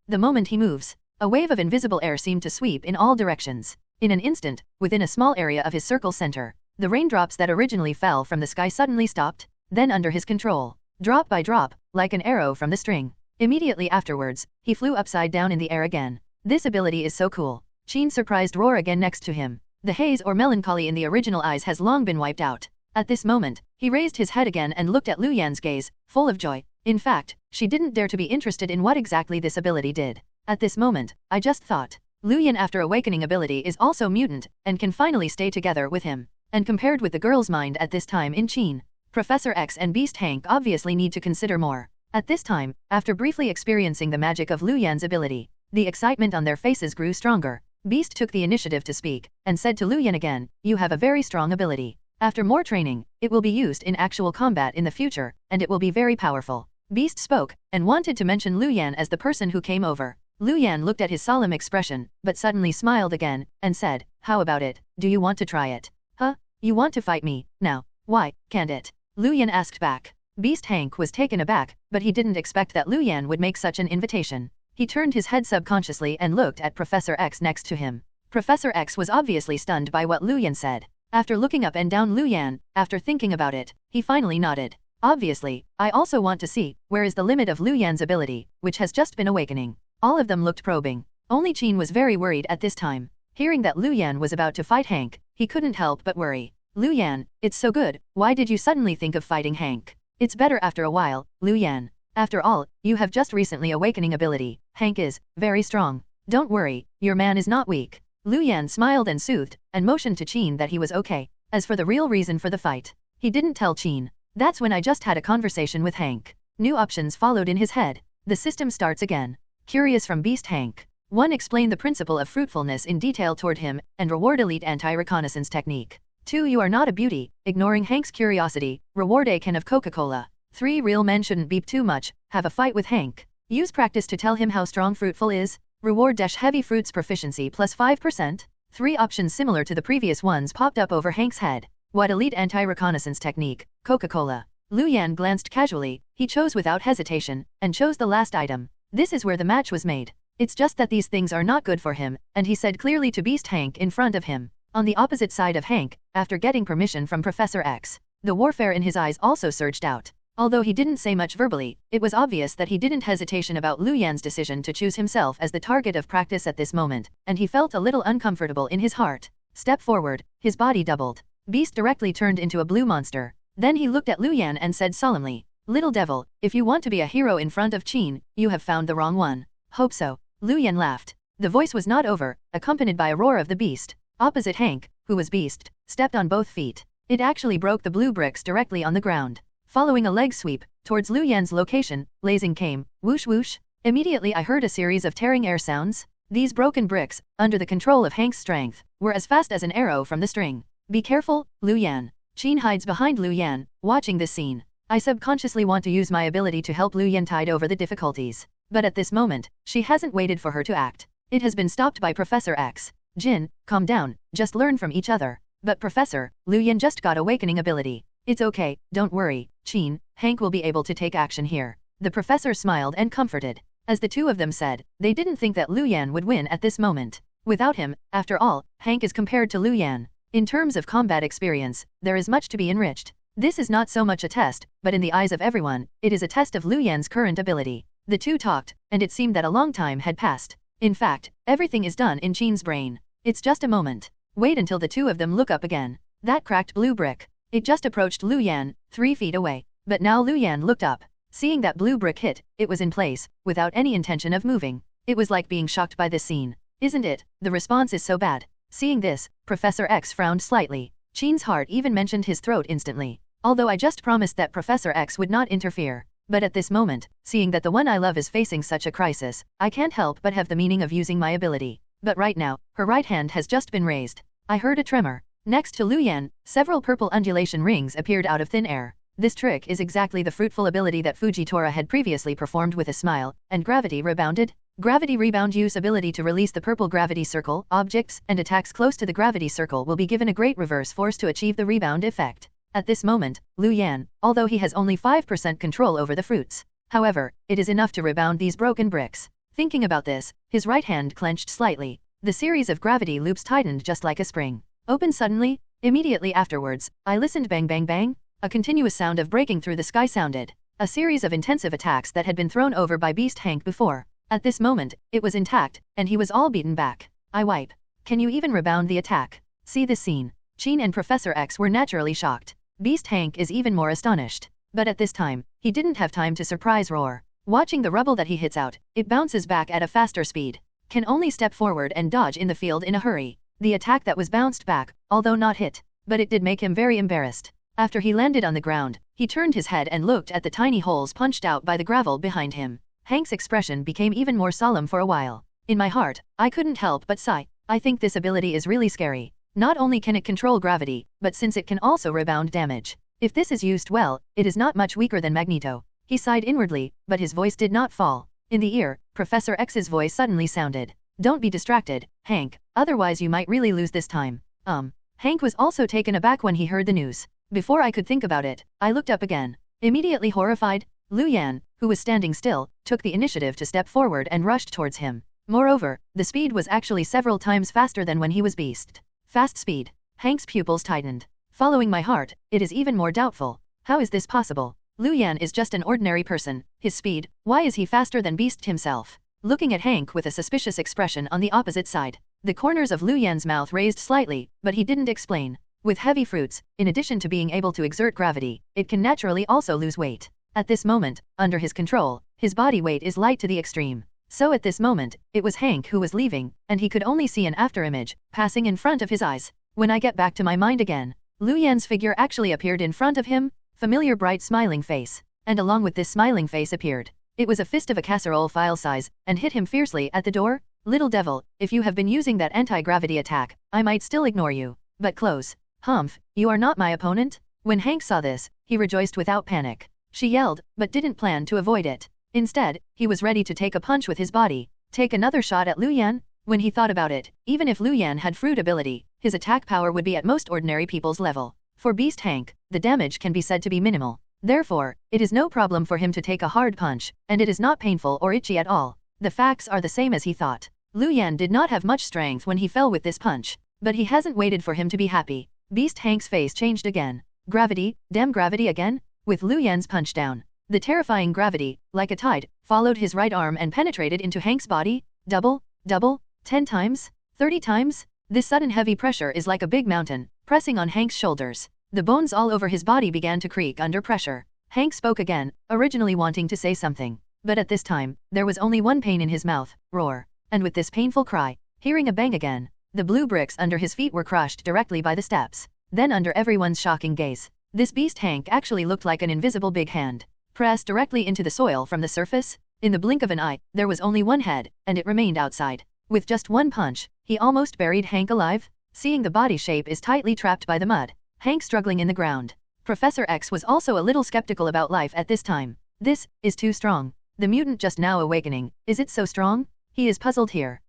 The moment he moves, a wave of invisible air seemed to sweep in all directions. In an instant, within a small area of his circle center, the raindrops that originally fell from the sky suddenly stopped, then under his control, drop by drop, like an arrow from the string. Immediately afterwards, he flew upside down in the air again. This ability is so cool. Qin surprised roar again next to him. The haze or melancholy in the original eyes has long been wiped out. At this moment, he raised his head again and looked at Lu Yan's gaze, full of joy. In fact, she didn't dare to be interested in what exactly this ability did. At this moment, I just thought, Lu Yan after awakening ability is also mutant, and can finally stay together with him. And compared with the girl's mind at this time in Qin, Professor X and Beast Hank obviously need to consider more. At this time, after briefly experiencing the magic of Lu Yan's ability, the excitement on their faces grew stronger. Beast took the initiative to speak, and said to Lu Yan again, you have a very strong ability. After more training, it will be used in actual combat in the future, and it will be very powerful. Beast spoke, and wanted to mention Lu Yan as the person who came over. Lu Yan looked at his solemn expression, but suddenly smiled again, and said, how about it, do you want to try it? You want to fight me, now? Why, can't it? Lu Yan asked back. Beast Hank was taken aback, but he didn't expect that Lu Yan would make such an invitation. He turned his head subconsciously and looked at Professor X next to him. Professor X was obviously stunned by what Lu Yan said. After looking up and down Lu Yan, after thinking about it, he finally nodded. Obviously, I also want to see, where is the limit of Lu Yan's ability, which has just been awakening. All of them looked probing. Only Qin was very worried at this time. Hearing that Lu Yan was about to fight Hank, he couldn't help but worry. Lu Yan, it's so good, why did you suddenly think of fighting Hank? It's better after a while, Lu Yan. After all, you have just recently awakening ability. Hank is very strong. Don't worry, your man is not weak. Lu Yan smiled and soothed, and motioned to Qin that he was okay. As for the real reason for the fight, he didn't tell Qin. That's when I just had a conversation with Hank. New options followed in his head. The system starts again. Curious from Beast Hank. 1. Explain the principle of fruitfulness in detail toward him, and reward elite anti-reconnaissance technique. 2. You are not a beauty, ignoring Hank's curiosity, reward a can of Coca-Cola. 3. Real men shouldn't beep too much, have a fight with Hank. Use practice to tell him how strong fruitful is, reward heavy fruits proficiency plus 5%. 3 options similar to the previous ones popped up over Hank's head. What elite anti-reconnaissance technique, Coca-Cola. Lu Yan glanced casually, he chose without hesitation, and chose the last item. This is where the match was made. It's just that these things are not good for him, and he said clearly to Beast Hank in front of him. On the opposite side of Hank, after getting permission from Professor X, the warfare in his eyes also surged out. Although he didn't say much verbally, it was obvious that he didn't hesitation about Lu Yan's decision to choose himself as the target of practice at this moment, and he felt a little uncomfortable in his heart. Step forward, his body doubled. Beast directly turned into a blue monster. Then he looked at Lu Yan and said solemnly, "Little devil, if you want to be a hero in front of Qin, you have found the wrong one." "Hope so." Lu Yan laughed. The voice was not over, accompanied by a roar of the beast. Opposite Hank, who was beast, stepped on both feet. It actually broke the blue bricks directly on the ground. Following a leg sweep, towards Lu Yan's location, blazing came, whoosh whoosh. Immediately I heard a series of tearing air sounds. These broken bricks, under the control of Hank's strength, were as fast as an arrow from the string. "Be careful, Lu Yan." Qin hides behind Lu Yan, watching this scene. I subconsciously want to use my ability to help Lu Yan tide over the difficulties. But at this moment, she hasn't waited for her to act. It has been stopped by Professor X. "Jin, calm down, just learn from each other." "But Professor, Lu Yan just got awakening ability." "It's okay, don't worry, Qin, Hank will be able to take action here." The professor smiled and comforted. As the two of them said, they didn't think that Lu Yan would win at this moment. Without him, after all, Hank is compared to Lu Yan. In terms of combat experience, there is much to be enriched. This is not so much a test, but in the eyes of everyone, it is a test of Lu Yan's current ability. The two talked, and it seemed that a long time had passed. In fact, everything is done in Qin's brain. It's just a moment. Wait until the two of them look up again. That cracked blue brick. It just approached Lu Yan, 3 feet away. But now Lu Yan looked up. Seeing that blue brick hit, it was in place, without any intention of moving. It was like being shocked by this scene. "Isn't it? The response is so bad." Seeing this, Professor X frowned slightly. Qin's heart even mentioned his throat instantly. Although I just promised that Professor X would not interfere. But at this moment, seeing that the one I love is facing such a crisis, I can't help but have the meaning of using my ability. But right now, her right hand has just been raised. I heard a tremor. Next to Lu Yan, several purple undulation rings appeared out of thin air. This trick is exactly the fruitful ability that Fujitora had previously performed with a smile, and gravity rebounded. Gravity rebound use ability to release the purple gravity circle, objects, and attacks close to the gravity circle will be given a great reverse force to achieve the rebound effect. At this moment, Lu Yan, although he has only 5% control over the fruits, however, it is enough to rebound these broken bricks. Thinking about this, his right hand clenched slightly. The series of gravity loops tightened just like a spring. Opened suddenly. Immediately afterwards, I listened bang bang bang. A continuous sound of breaking through the sky sounded. A series of intensive attacks that had been thrown over by Beast Hank before. At this moment, it was intact, and he was all beaten back. I wipe. Can you even rebound the attack? See this scene. Qin and Professor X were naturally shocked. Beast Hank is even more astonished. But at this time, he didn't have time to surprise roar. Watching the rubble that he hits out, it bounces back at a faster speed. Can only step forward and dodge in the field in a hurry. The attack that was bounced back, although not hit, but it did make him very embarrassed. After he landed on the ground, he turned his head and looked at the tiny holes punched out by the gravel behind him. Hank's expression became even more solemn for a while. In my heart, I couldn't help but sigh. I think this ability is really scary. Not only can it control gravity, but since it can also rebound damage. If this is used well, it is not much weaker than Magneto. He sighed inwardly, but his voice did not fall. In the ear, Professor X's voice suddenly sounded. "Don't be distracted, Hank, otherwise you might really lose this time." Hank was also taken aback when he heard the news. Before I could think about it, I looked up again. Immediately horrified, Lu Yan, who was standing still, took the initiative to step forward and rushed towards him. Moreover, the speed was actually several times faster than when he was beast. Fast speed. Hank's pupils tightened. Following my heart, it is even more doubtful. How is this possible? Lu Yan is just an ordinary person. His speed, why is he faster than Beast himself? Looking at Hank with a suspicious expression on the opposite side. The corners of Lu Yan's mouth raised slightly, but he didn't explain. With heavy fruits, in addition to being able to exert gravity, it can naturally also lose weight. At this moment, under his control, his body weight is light to the extreme. So at this moment, it was Hank who was leaving, and he could only see an afterimage, passing in front of his eyes. When I get back to my mind again, Lu Yan's figure actually appeared in front of him, familiar bright smiling face. And along with this smiling face appeared. It was a fist of a casserole file size, and hit him fiercely at the door. "Little devil, if you have been using that anti-gravity attack, I might still ignore you. But close. Humph, you are not my opponent?" When Hank saw this, he rejoiced without panic. She yelled, but didn't plan to avoid it. Instead, he was ready to take a punch with his body. "Take another shot at Lu Yan?" When he thought about it, even if Lu Yan had fruit ability, his attack power would be at most ordinary people's level. For Beast Hank, the damage can be said to be minimal. Therefore, it is no problem for him to take a hard punch, and it is not painful or itchy at all. The facts are the same as he thought. Lu Yan did not have much strength when he fell with this punch, but he hasn't waited for him to be happy. Beast Hank's face changed again. Gravity, damn gravity again? With Lu Yan's punch down, the terrifying gravity, like a tide, followed his right arm and penetrated into Hank's body. Double, 10 times, 30 times? This sudden heavy pressure is like a big mountain, pressing on Hank's shoulders. The bones all over his body began to creak under pressure. Hank spoke again, originally wanting to say something. But at this time, there was only one pain in his mouth, roar. And with this painful cry, hearing a bang again, the blue bricks under his feet were crushed directly by the steps. Then under everyone's shocking gaze, this Beast Hank actually looked like an invisible big hand, pressed directly into the soil from the surface. In the blink of an eye, there was only one head, and it remained outside. With just one punch, he almost buried Hank alive. Seeing the body shape is tightly trapped by the mud, Hank struggling in the ground. Professor X was also a little skeptical about life at this time. This is too strong. The mutant just now awakening, is it so strong? He is puzzled here.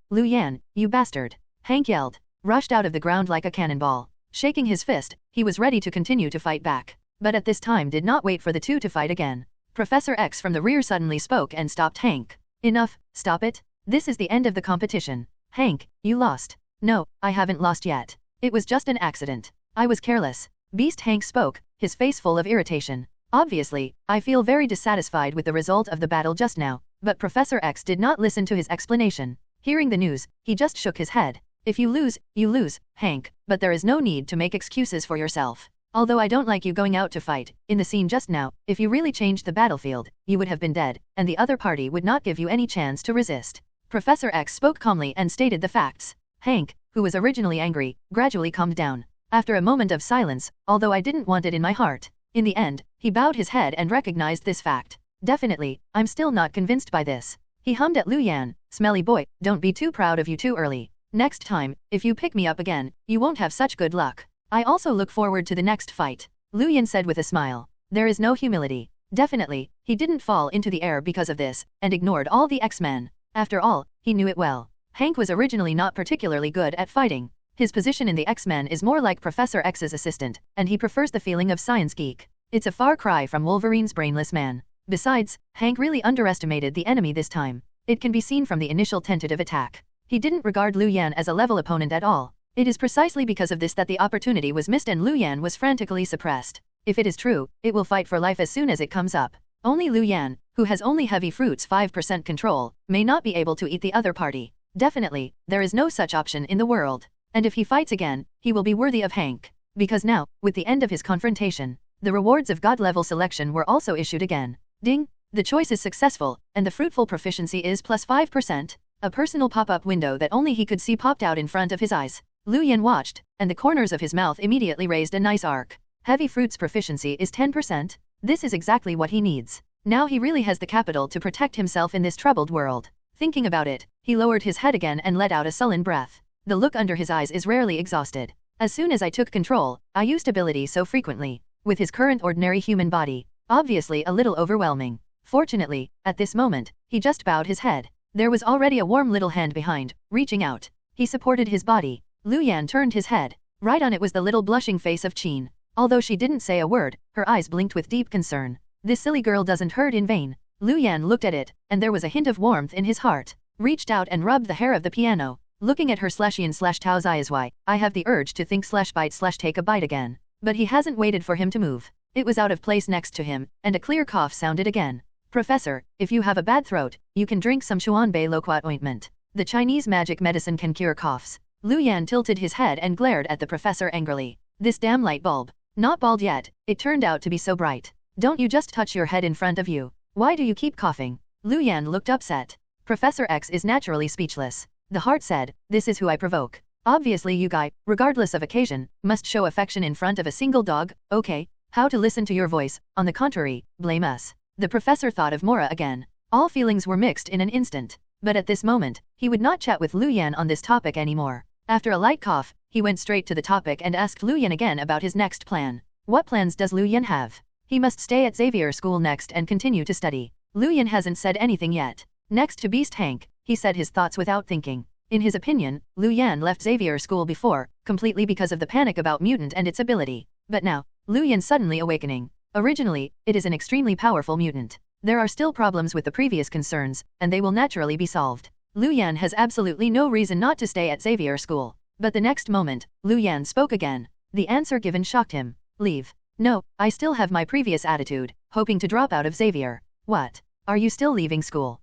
Lu Yan, you bastard. Hank yelled, rushed out of the ground like a cannonball. Shaking his fist, he was ready to continue to fight back. But at this time did not wait for the two to fight again. Professor X from the rear suddenly spoke and stopped Hank. Enough, stop it. This is the end of the competition. Hank, you lost. No, I haven't lost yet. It was just an accident. I was careless. Beast Hank spoke, his face full of irritation. Obviously, I feel very dissatisfied with the result of the battle just now, but Professor X did not listen to his explanation. Hearing the news, he just shook his head. If you lose, Hank, but there is no need to make excuses for yourself. Although I don't like you going out to fight, in the scene just now, if you really changed the battlefield, you would have been dead, and the other party would not give you any chance to resist. Professor X spoke calmly and stated the facts. Hank, who was originally angry, gradually calmed down. After a moment of silence, although I didn't want it in my heart, in the end, he bowed his head and recognized this fact. Definitely, I'm still not convinced by this. He hummed at Lu Yan, smelly boy, don't be too proud of you too early. Next time, if you pick me up again, you won't have such good luck. I also look forward to the next fight, Lu Yan said with a smile. There is no humility. Definitely, he didn't fall into the air because of this, and ignored all the X-Men. After all, he knew it well. Hank was originally not particularly good at fighting. His position in the X-Men is more like Professor X's assistant, and he prefers the feeling of science geek. It's a far cry from Wolverine's brainless man. Besides, Hank really underestimated the enemy this time. It can be seen from the initial tentative attack. He didn't regard Lu Yan as a level opponent at all. It is precisely because of this that the opportunity was missed and Lu Yan was frantically suppressed. If it is true, it will fight for life as soon as it comes up. Only Lu Yan, who has only heavy fruits 5% control, may not be able to eat the other party. Definitely, there is no such option in the world. And if he fights again, he will be worthy of Hank. Because now, with the end of his confrontation, the rewards of God-level selection were also issued again. Ding! The choice is successful, and the fruitful proficiency is plus 5%. A personal pop-up window that only he could see popped out in front of his eyes. Lu Yan watched, and the corners of his mouth immediately raised a nice arc. Heavy fruits proficiency is 10%. This is exactly what he needs. Now he really has the capital to protect himself in this troubled world. Thinking about it, he lowered his head again and let out a sullen breath. The look under his eyes is rarely exhausted. As soon as I took control, I used ability so frequently. With his current ordinary human body, obviously a little overwhelming. Fortunately, at this moment, he just bowed his head. There was already a warm little hand behind, reaching out. He supported his body. Lu Yan turned his head. Right on it was the little blushing face of Qin. Although she didn't say a word, her eyes blinked with deep concern. This silly girl doesn't hurt in vain. Lu Yan looked at it, and there was a hint of warmth in his heart. Reached out and rubbed the hair of the piano. Looking at her /Ian/Tao's eyes, why, I have the urge to think /bite/take a bite again. But he hasn't waited for him to move. It was out of place next to him, and a clear cough sounded again. Professor, if you have a bad throat, you can drink some Xuanbei Loquat ointment. The Chinese magic medicine can cure coughs. Lu Yan tilted his head and glared at the professor angrily. This damn light bulb. Not bald yet, it turned out to be so bright. Don't you just touch your head in front of you? Why do you keep coughing? Lu Yan looked upset. Professor X is naturally speechless. The heart said, this is who I provoke. Obviously you guy, regardless of occasion, must show affection in front of a single dog, okay? How to listen to your voice, on the contrary, blame us. The professor thought of Mora again. All feelings were mixed in an instant. But at this moment, he would not chat with Lu Yan on this topic anymore. After a light cough, he went straight to the topic and asked Lu Yan again about his next plan. What plans does Lu Yan have? He must stay at Xavier school next and continue to study. Lu Yan hasn't said anything yet. Next to Beast Hank, he said his thoughts without thinking. In his opinion, Lu Yan left Xavier school before, completely because of the panic about mutant and its ability. But now, Lu Yan suddenly awakening. Originally, it is an extremely powerful mutant. There are still problems with the previous concerns, and they will naturally be solved. Lu Yan has absolutely no reason not to stay at Xavier school. But the next moment, Lu Yan spoke again. The answer given shocked him. Leave. No, I still have my previous attitude, hoping to drop out of Xavier. What? Are you still leaving school?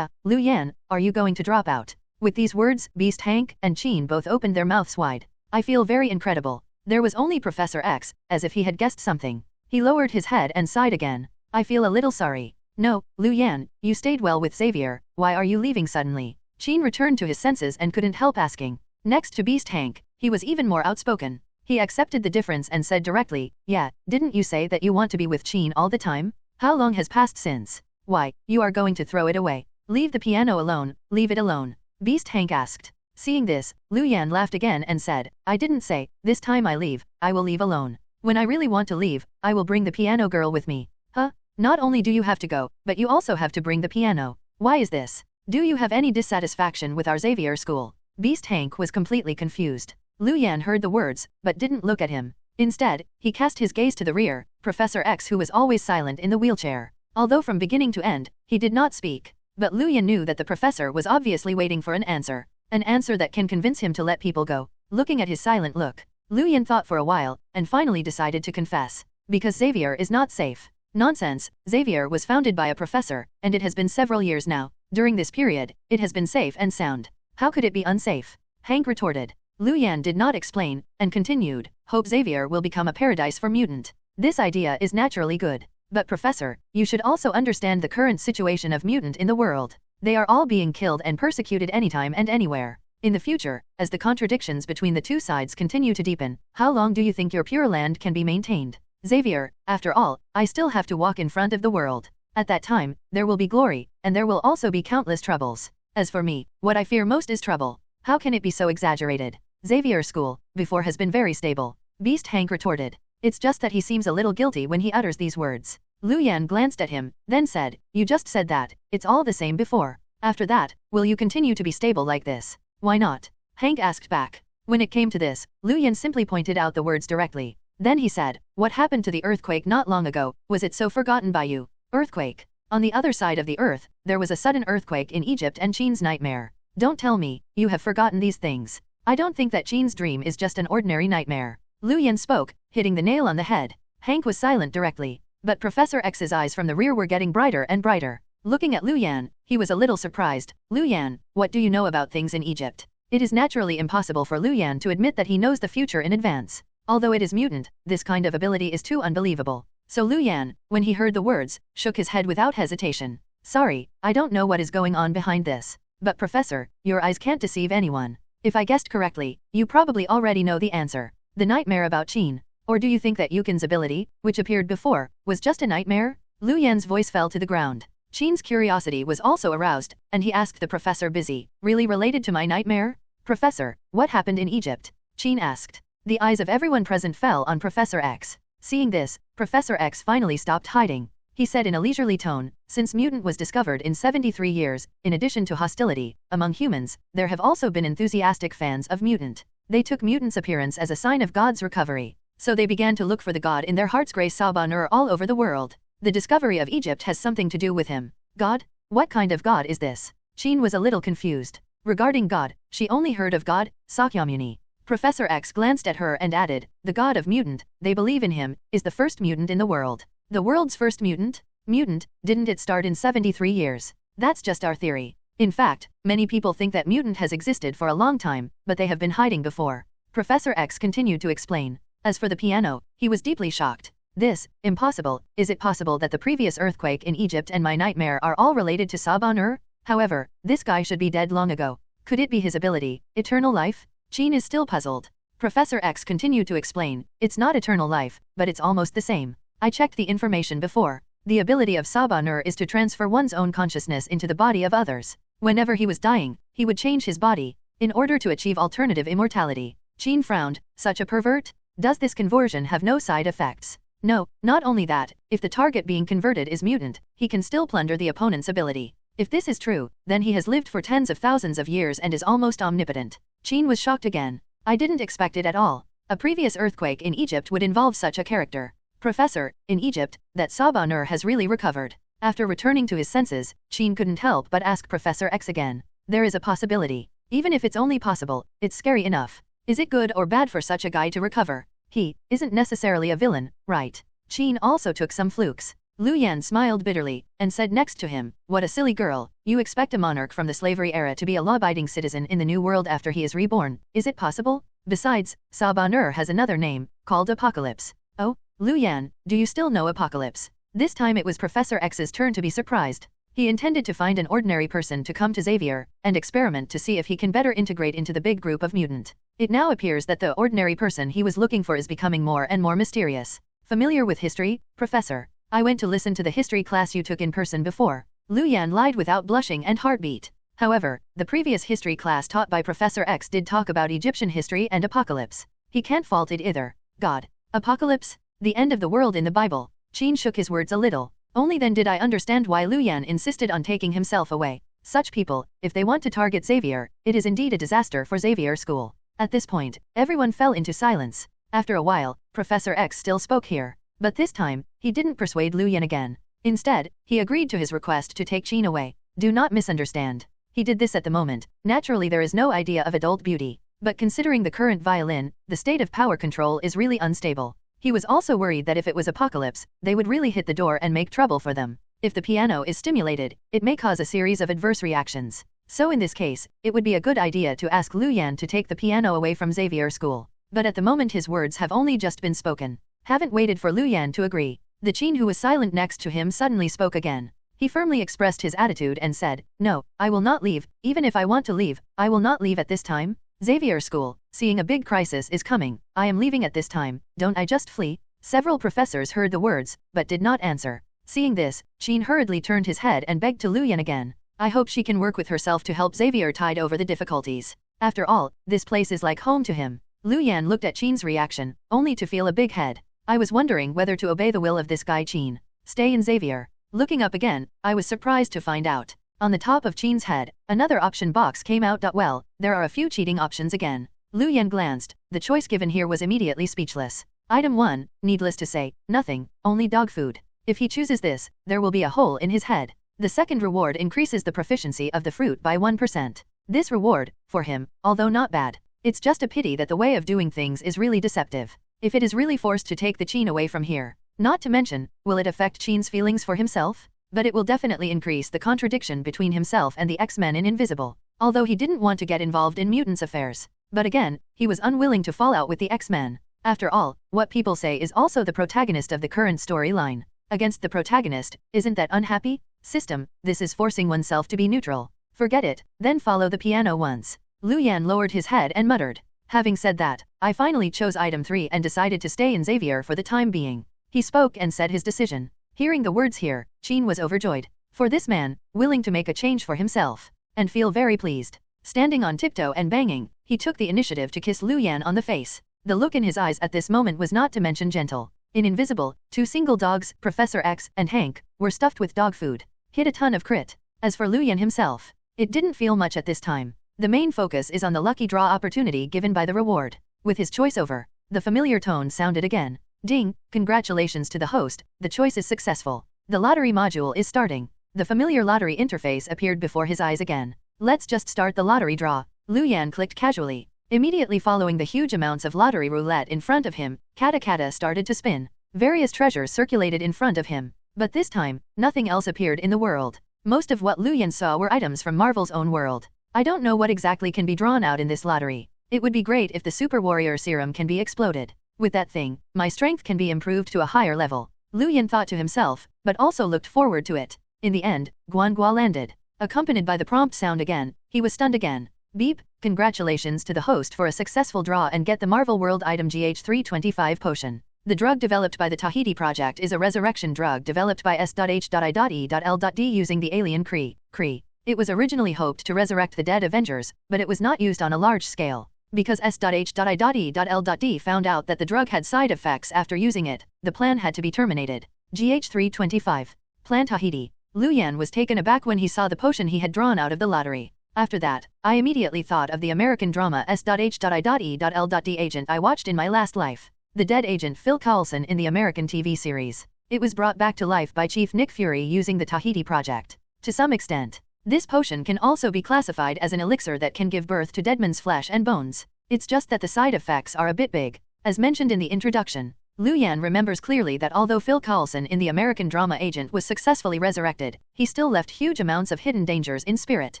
Lu Yan, are you going to drop out? With these words, Beast Hank and Qin both opened their mouths wide. I feel very incredible. There was only Professor X, as if he had guessed something. He lowered his head and sighed again. I feel a little sorry. No, Lu Yan, you stayed well with Xavier, why are you leaving suddenly? Qin returned to his senses and couldn't help asking. Next to Beast Hank, he was even more outspoken. He accepted the difference and said directly, yeah, didn't you say that you want to be with Qin all the time? How long has passed since? Why, you are going to throw it away. Leave the piano alone, leave it alone. Beast Hank asked. Seeing this, Lu Yan laughed again and said, I didn't say, this time I leave, I will leave alone. When I really want to leave, I will bring the piano girl with me. Huh? Not only do you have to go, but you also have to bring the piano. Why is this? Do you have any dissatisfaction with our Xavier school? Beast Hank was completely confused. Lu Yan heard the words, but didn't look at him. Instead, he cast his gaze to the rear, Professor X, who was always silent in the wheelchair. Although from beginning to end, he did not speak. But Lu Yan knew that the professor was obviously waiting for an answer that can convince him to let people go. Looking at his silent look, Lu Yan thought for a while, and finally decided to confess. Because Xavier is not safe. Nonsense, Xavier was founded by a professor, and it has been several years now. During this period, it has been safe and sound. How could it be unsafe? Hank retorted. Lu Yan did not explain, and continued, hope Xavier will become a paradise for mutant. This idea is naturally good. But Professor, you should also understand the current situation of mutant in the world. They are all being killed and persecuted anytime and anywhere. In the future, as the contradictions between the two sides continue to deepen, how long do you think your Pure Land can be maintained? Xavier, after all, I still have to walk in front of the world. At that time, there will be glory, and there will also be countless troubles. As for me, what I fear most is trouble. How can it be so exaggerated? Xavier school, before has been very stable. Beast Hank retorted. It's just that he seems a little guilty when he utters these words. Lu Yan glanced at him, then said, you just said that, it's all the same before. After that, will you continue to be stable like this? Why not? Hank asked back. When it came to this, Lu Yan simply pointed out the words directly. Then he said, what happened to the earthquake not long ago, was it so forgotten by you? Earthquake. On the other side of the earth, there was a sudden earthquake in Egypt and Qin's nightmare. Don't tell me, you have forgotten these things. I don't think that Qin's dream is just an ordinary nightmare. Lu Yan spoke, hitting the nail on the head. Hank was silent directly. But Professor X's eyes from the rear were getting brighter and brighter. Looking at Lu Yan, he was a little surprised. Lu Yan, what do you know about things in Egypt? It is naturally impossible for Lu Yan to admit that he knows the future in advance. Although it is mutant, this kind of ability is too unbelievable. So Lu Yan, when he heard the words, shook his head without hesitation. Sorry, I don't know what is going on behind this. But Professor, your eyes can't deceive anyone. If I guessed correctly, you probably already know the answer. The nightmare about Qin. Or do you think that Yukin's ability, which appeared before, was just a nightmare? Lu Yan's voice fell to the ground. Qin's curiosity was also aroused, and he asked the professor busy, really related to my nightmare? Professor, what happened in Egypt? Qin asked. The eyes of everyone present fell on Professor X. Seeing this, Professor X finally stopped hiding. He said in a leisurely tone, since mutant was discovered in 73 years, in addition to hostility among humans, there have also been enthusiastic fans of mutant. They took mutant's appearance as a sign of God's recovery. So they began to look for the god in their heart's Grace Sabanur all over the world. The discovery of Egypt has something to do with him. God? What kind of god is this? Qin was a little confused. Regarding God, she only heard of God, Sakyamuni. Professor X glanced at her and added, the god of mutant, they believe in him, is the first mutant in the world. The world's first mutant? Mutant, didn't it start in 73 years? That's just our theory. In fact, many people think that mutant has existed for a long time, but they have been hiding before. Professor X continued to explain. As for the piano, he was deeply shocked. This, impossible, is it possible that the previous earthquake in Egypt and my nightmare are all related to Sabanur? However, this guy should be dead long ago. Could it be his ability, eternal life? Qin is still puzzled. Professor X continued to explain, it's not eternal life, but it's almost the same. I checked the information before. The ability of Sabanur is to transfer one's own consciousness into the body of others. Whenever he was dying, he would change his body, in order to achieve alternative immortality. Qin frowned, such a pervert? Does this conversion have no side effects? No, not only that, if the target being converted is mutant, he can still plunder the opponent's ability. If this is true, then he has lived for tens of thousands of years and is almost omnipotent. Qin was shocked again. I didn't expect it at all. A previous earthquake in Egypt would involve such a character. Professor, in Egypt, that Sabanur has really recovered. After returning to his senses, Qin couldn't help but ask Professor X again. There is a possibility. Even if it's only possible, it's scary enough. Is it good or bad for such a guy to recover? He isn't necessarily a villain, right? Qin also took some flukes. Lu Yan smiled bitterly, and said next to him, what a silly girl, you expect a monarch from the slavery era to be a law-abiding citizen in the new world after he is reborn, is it possible? Besides, Sabanur has another name, called Apocalypse. Oh, Lu Yan, do you still know Apocalypse? This time it was Professor X's turn to be surprised. He intended to find an ordinary person to come to Xavier, and experiment to see if he can better integrate into the big group of mutant. It now appears that the ordinary person he was looking for is becoming more and more mysterious. Familiar with history, Professor? I went to listen to the history class you took in person before. Lu Yan lied without blushing and heartbeat. However, the previous history class taught by Professor X did talk about Egyptian history and apocalypse. He can't fault it either. God. Apocalypse? The end of the world in the Bible. Qin shook his words a little. Only then did I understand why Lu Yan insisted on taking himself away. Such people, if they want to target Xavier, it is indeed a disaster for Xavier School. At this point, everyone fell into silence. After a while, Professor X still spoke here. But this time, he didn't persuade Lu Yan again. Instead, he agreed to his request to take Qin away. Do not misunderstand. He did this at the moment. Naturally there is no idea of adult beauty. But considering the current violin, the state of power control is really unstable. He was also worried that if it was apocalypse, they would really hit the door and make trouble for them. If the piano is stimulated, it may cause a series of adverse reactions. So in this case, it would be a good idea to ask Lu Yan to take the piano away from Xavier School. But at the moment his words have only just been spoken. Haven't waited for Lu Yan to agree. The Qin who was silent next to him suddenly spoke again. He firmly expressed his attitude and said, no, I will not leave, even if I want to leave, I will not leave at this time. Xavier School, seeing a big crisis is coming, I am leaving at this time, don't I just flee? Several professors heard the words, but did not answer. Seeing this, Qin hurriedly turned his head and begged to Lu Yan again. I hope she can work with herself to help Xavier tide over the difficulties. After all, this place is like home to him. Lu Yan looked at Qin's reaction, only to feel a big head. I was wondering whether to obey the will of this guy Qin. Stay in Xavier. Looking up again, I was surprised to find out. On the top of Qin's head, another option box came out. Well, there are a few cheating options again. Lu Yan glanced. The choice given here was immediately speechless. Item 1, needless to say, nothing, only dog food. If he chooses this, there will be a hole in his head. The second reward increases the proficiency of the fruit by 1%. This reward, for him, although not bad. It's just a pity that the way of doing things is really deceptive. If it is really forced to take the Qin away from here. Not to mention, will it affect Qin's feelings for himself? But it will definitely increase the contradiction between himself and the X-Men in Invisible. Although he didn't want to get involved in mutants affairs. But again, he was unwilling to fall out with the X-Men. After all, what people say is also the protagonist of the current storyline. Against the protagonist, isn't that unhappy? System, this is forcing oneself to be neutral. Forget it, then follow the piano once. Lu Yan lowered his head and muttered. Having said that, I finally chose item 3 and decided to stay in Xavier for the time being. He spoke and said his decision. Hearing the words here, Qin was overjoyed. For this man, willing to make a change for himself. And feel very pleased. Standing on tiptoe and banging, he took the initiative to kiss Lu Yan on the face. The look in his eyes at this moment was not to mention gentle. In Invisible, 2 single dogs, Professor X and Hank, were stuffed with dog food. Hit a ton of crit. As for Lu Yan himself, it didn't feel much at this time. The main focus is on the lucky draw opportunity given by the reward. With his choice over, the familiar tone sounded again. Ding, congratulations to the host, the choice is successful. The lottery module is starting. The familiar lottery interface appeared before his eyes again. Let's just start the lottery draw. Lu Yan clicked casually. Immediately following the huge amounts of lottery roulette in front of him, Kata started to spin. Various treasures circulated in front of him. But this time, nothing else appeared in the world. Most of what Lu Yan saw were items from Marvel's own world. I don't know what exactly can be drawn out in this lottery. It would be great if the Super Warrior Serum can be exploded. With that thing, my strength can be improved to a higher level. Lu Yan thought to himself, but also looked forward to it. In the end, Guangua landed. Accompanied by the prompt sound again, he was stunned again. Beep, congratulations to the host for a successful draw and get the Marvel World item GH325 potion. The drug developed by the Tahiti project is a resurrection drug developed by S.H.I.E.L.D using the alien Kree. It was originally hoped to resurrect the dead Avengers, but it was not used on a large scale. Because S.H.I.E.L.D found out that the drug had side effects after using it, the plan had to be terminated. GH325. Plan Tahiti. Lu Yan was taken aback when he saw the potion he had drawn out of the lottery. After that, I immediately thought of the American drama S.H.I.E.L.D. agent I watched in my last life. The dead agent Phil Coulson in the American TV series. It was brought back to life by Chief Nick Fury using the Tahiti Project. To some extent, this potion can also be classified as an elixir that can give birth to deadman's flesh and bones. It's just that the side effects are a bit big. As mentioned in the introduction, Lu Yan remembers clearly that although Phil Coulson in the American drama agent was successfully resurrected, he still left huge amounts of hidden dangers in spirit.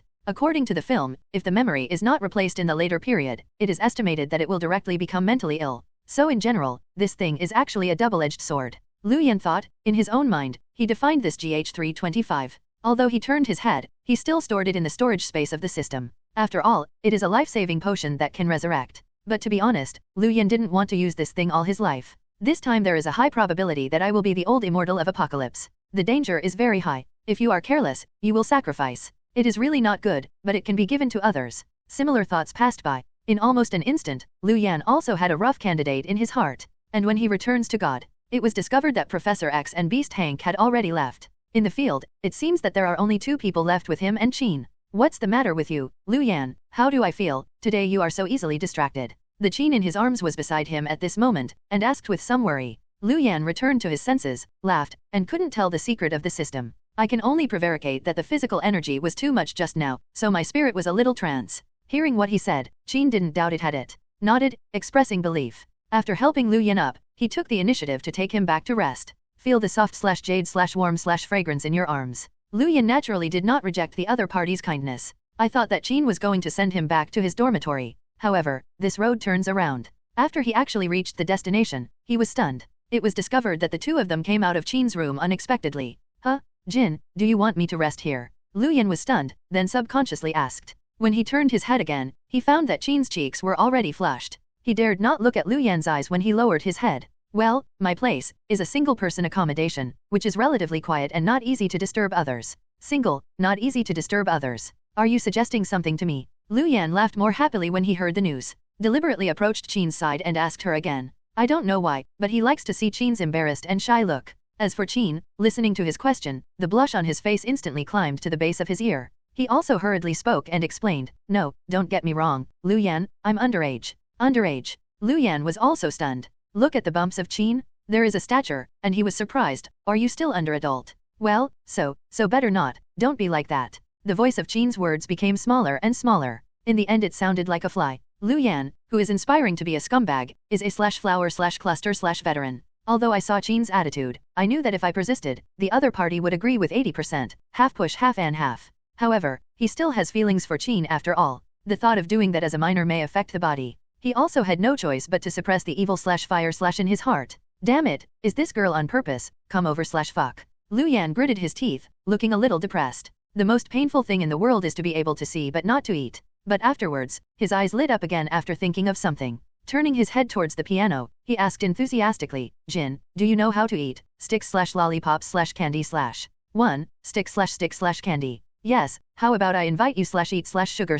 According to the film, if the memory is not replaced in the later period, it is estimated that it will directly become mentally ill. So in general, this thing is actually a double-edged sword. Lu Yan thought. In his own mind, he defined this GH325. Although he turned his head, he still stored it in the storage space of the system. After all, it is a life-saving potion that can resurrect. But to be honest, Lu Yan didn't want to use this thing all his life. This time there is a high probability that I will be the old immortal of apocalypse. The danger is very high. If you are careless, you will sacrifice. It is really not good, but it can be given to others. Similar thoughts passed by. In almost an instant, Lu Yan also had a rough candidate in his heart. And when he returns to God, it was discovered that Professor X and Beast Hank had already left. In the field, it seems that there are only 2 people left with him and Qin. What's the matter with you, Lu Yan? How do I feel? Today you are so easily distracted. The Qin in his arms was beside him at this moment, and asked with some worry. Lu Yan returned to his senses, laughed, and couldn't tell the secret of the system. I can only prevaricate that the physical energy was too much just now, so my spirit was a little trance. Hearing what he said, Qin didn't doubt it had it. Nodded, expressing belief. After helping Lu Yan up, he took the initiative to take him back to rest. Feel the soft/jade/warm/fragrance in your arms. Lu Yan naturally did not reject the other party's kindness. I thought that Qin was going to send him back to his dormitory. However, this road turns around. After he actually reached the destination, he was stunned. It was discovered that the 2 of them came out of Qin's room unexpectedly. Huh? Jin, do you want me to rest here? Lu Yan was stunned, then subconsciously asked. When he turned his head again, he found that Qin's cheeks were already flushed. He dared not look at Lu Yan's eyes when he lowered his head. Well, my place is a single-person accommodation, which is relatively quiet and not easy to disturb others. Single, not easy to disturb others. Are you suggesting something to me? Lu Yan laughed more happily when he heard the news. Deliberately approached Qin's side and asked her again. I don't know why, but he likes to see Qin's embarrassed and shy look. As for Qin, listening to his question, the blush on his face instantly climbed to the base of his ear. He also hurriedly spoke and explained, No, don't get me wrong, Lu Yan, I'm underage. Underage. Lu Yan was also stunned. Look at the bumps of Qin. There is a stature, and he was surprised. Are you still under adult? Well, so better not, don't be like that. The voice of Qin's words became smaller and smaller. In the end it sounded like a fly. Lu Yan, who is inspiring to be a scumbag, is a/flower/cluster/veteran. Although I saw Qin's attitude, I knew that if I persisted, the other party would agree with 80%, half push half and half. However, he still has feelings for Qin after all. The thought of doing that as a minor may affect the body. He also had no choice but to suppress the evil/fire/ in his heart. Damn it, is this girl on purpose, come over/fuck. Lu Yan gritted his teeth, looking a little depressed. The most painful thing in the world is to be able to see but not to eat. But afterwards, his eyes lit up again after thinking of something. Turning his head towards the piano, he asked enthusiastically, Jin, do you know how to eat? Sticks/lollipops/candy/. 1. Stick/stick/candy. Yes, how about I invite you/eat/sugar/.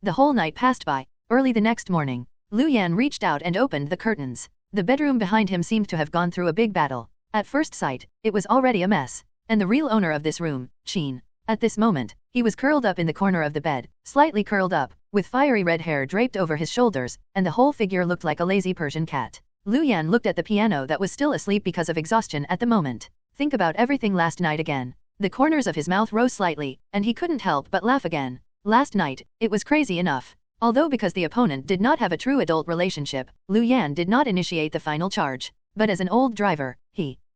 The whole night passed by. Early the next morning, Lu Yan reached out and opened the curtains. The bedroom behind him seemed to have gone through a big battle. At first sight, it was already a mess. And the real owner of this room, Qin. At this moment, he was curled up in the corner of the bed, slightly curled up, with fiery red hair draped over his shoulders, and the whole figure looked like a lazy Persian cat. Lu Yan looked at the piano that was still asleep because of exhaustion at the moment. Think about everything last night again. The corners of his mouth rose slightly, and he couldn't help but laugh again. Last night, it was crazy enough. Although because the opponent did not have a true adult relationship, Lu Yan did not initiate the final charge. But as an old driver,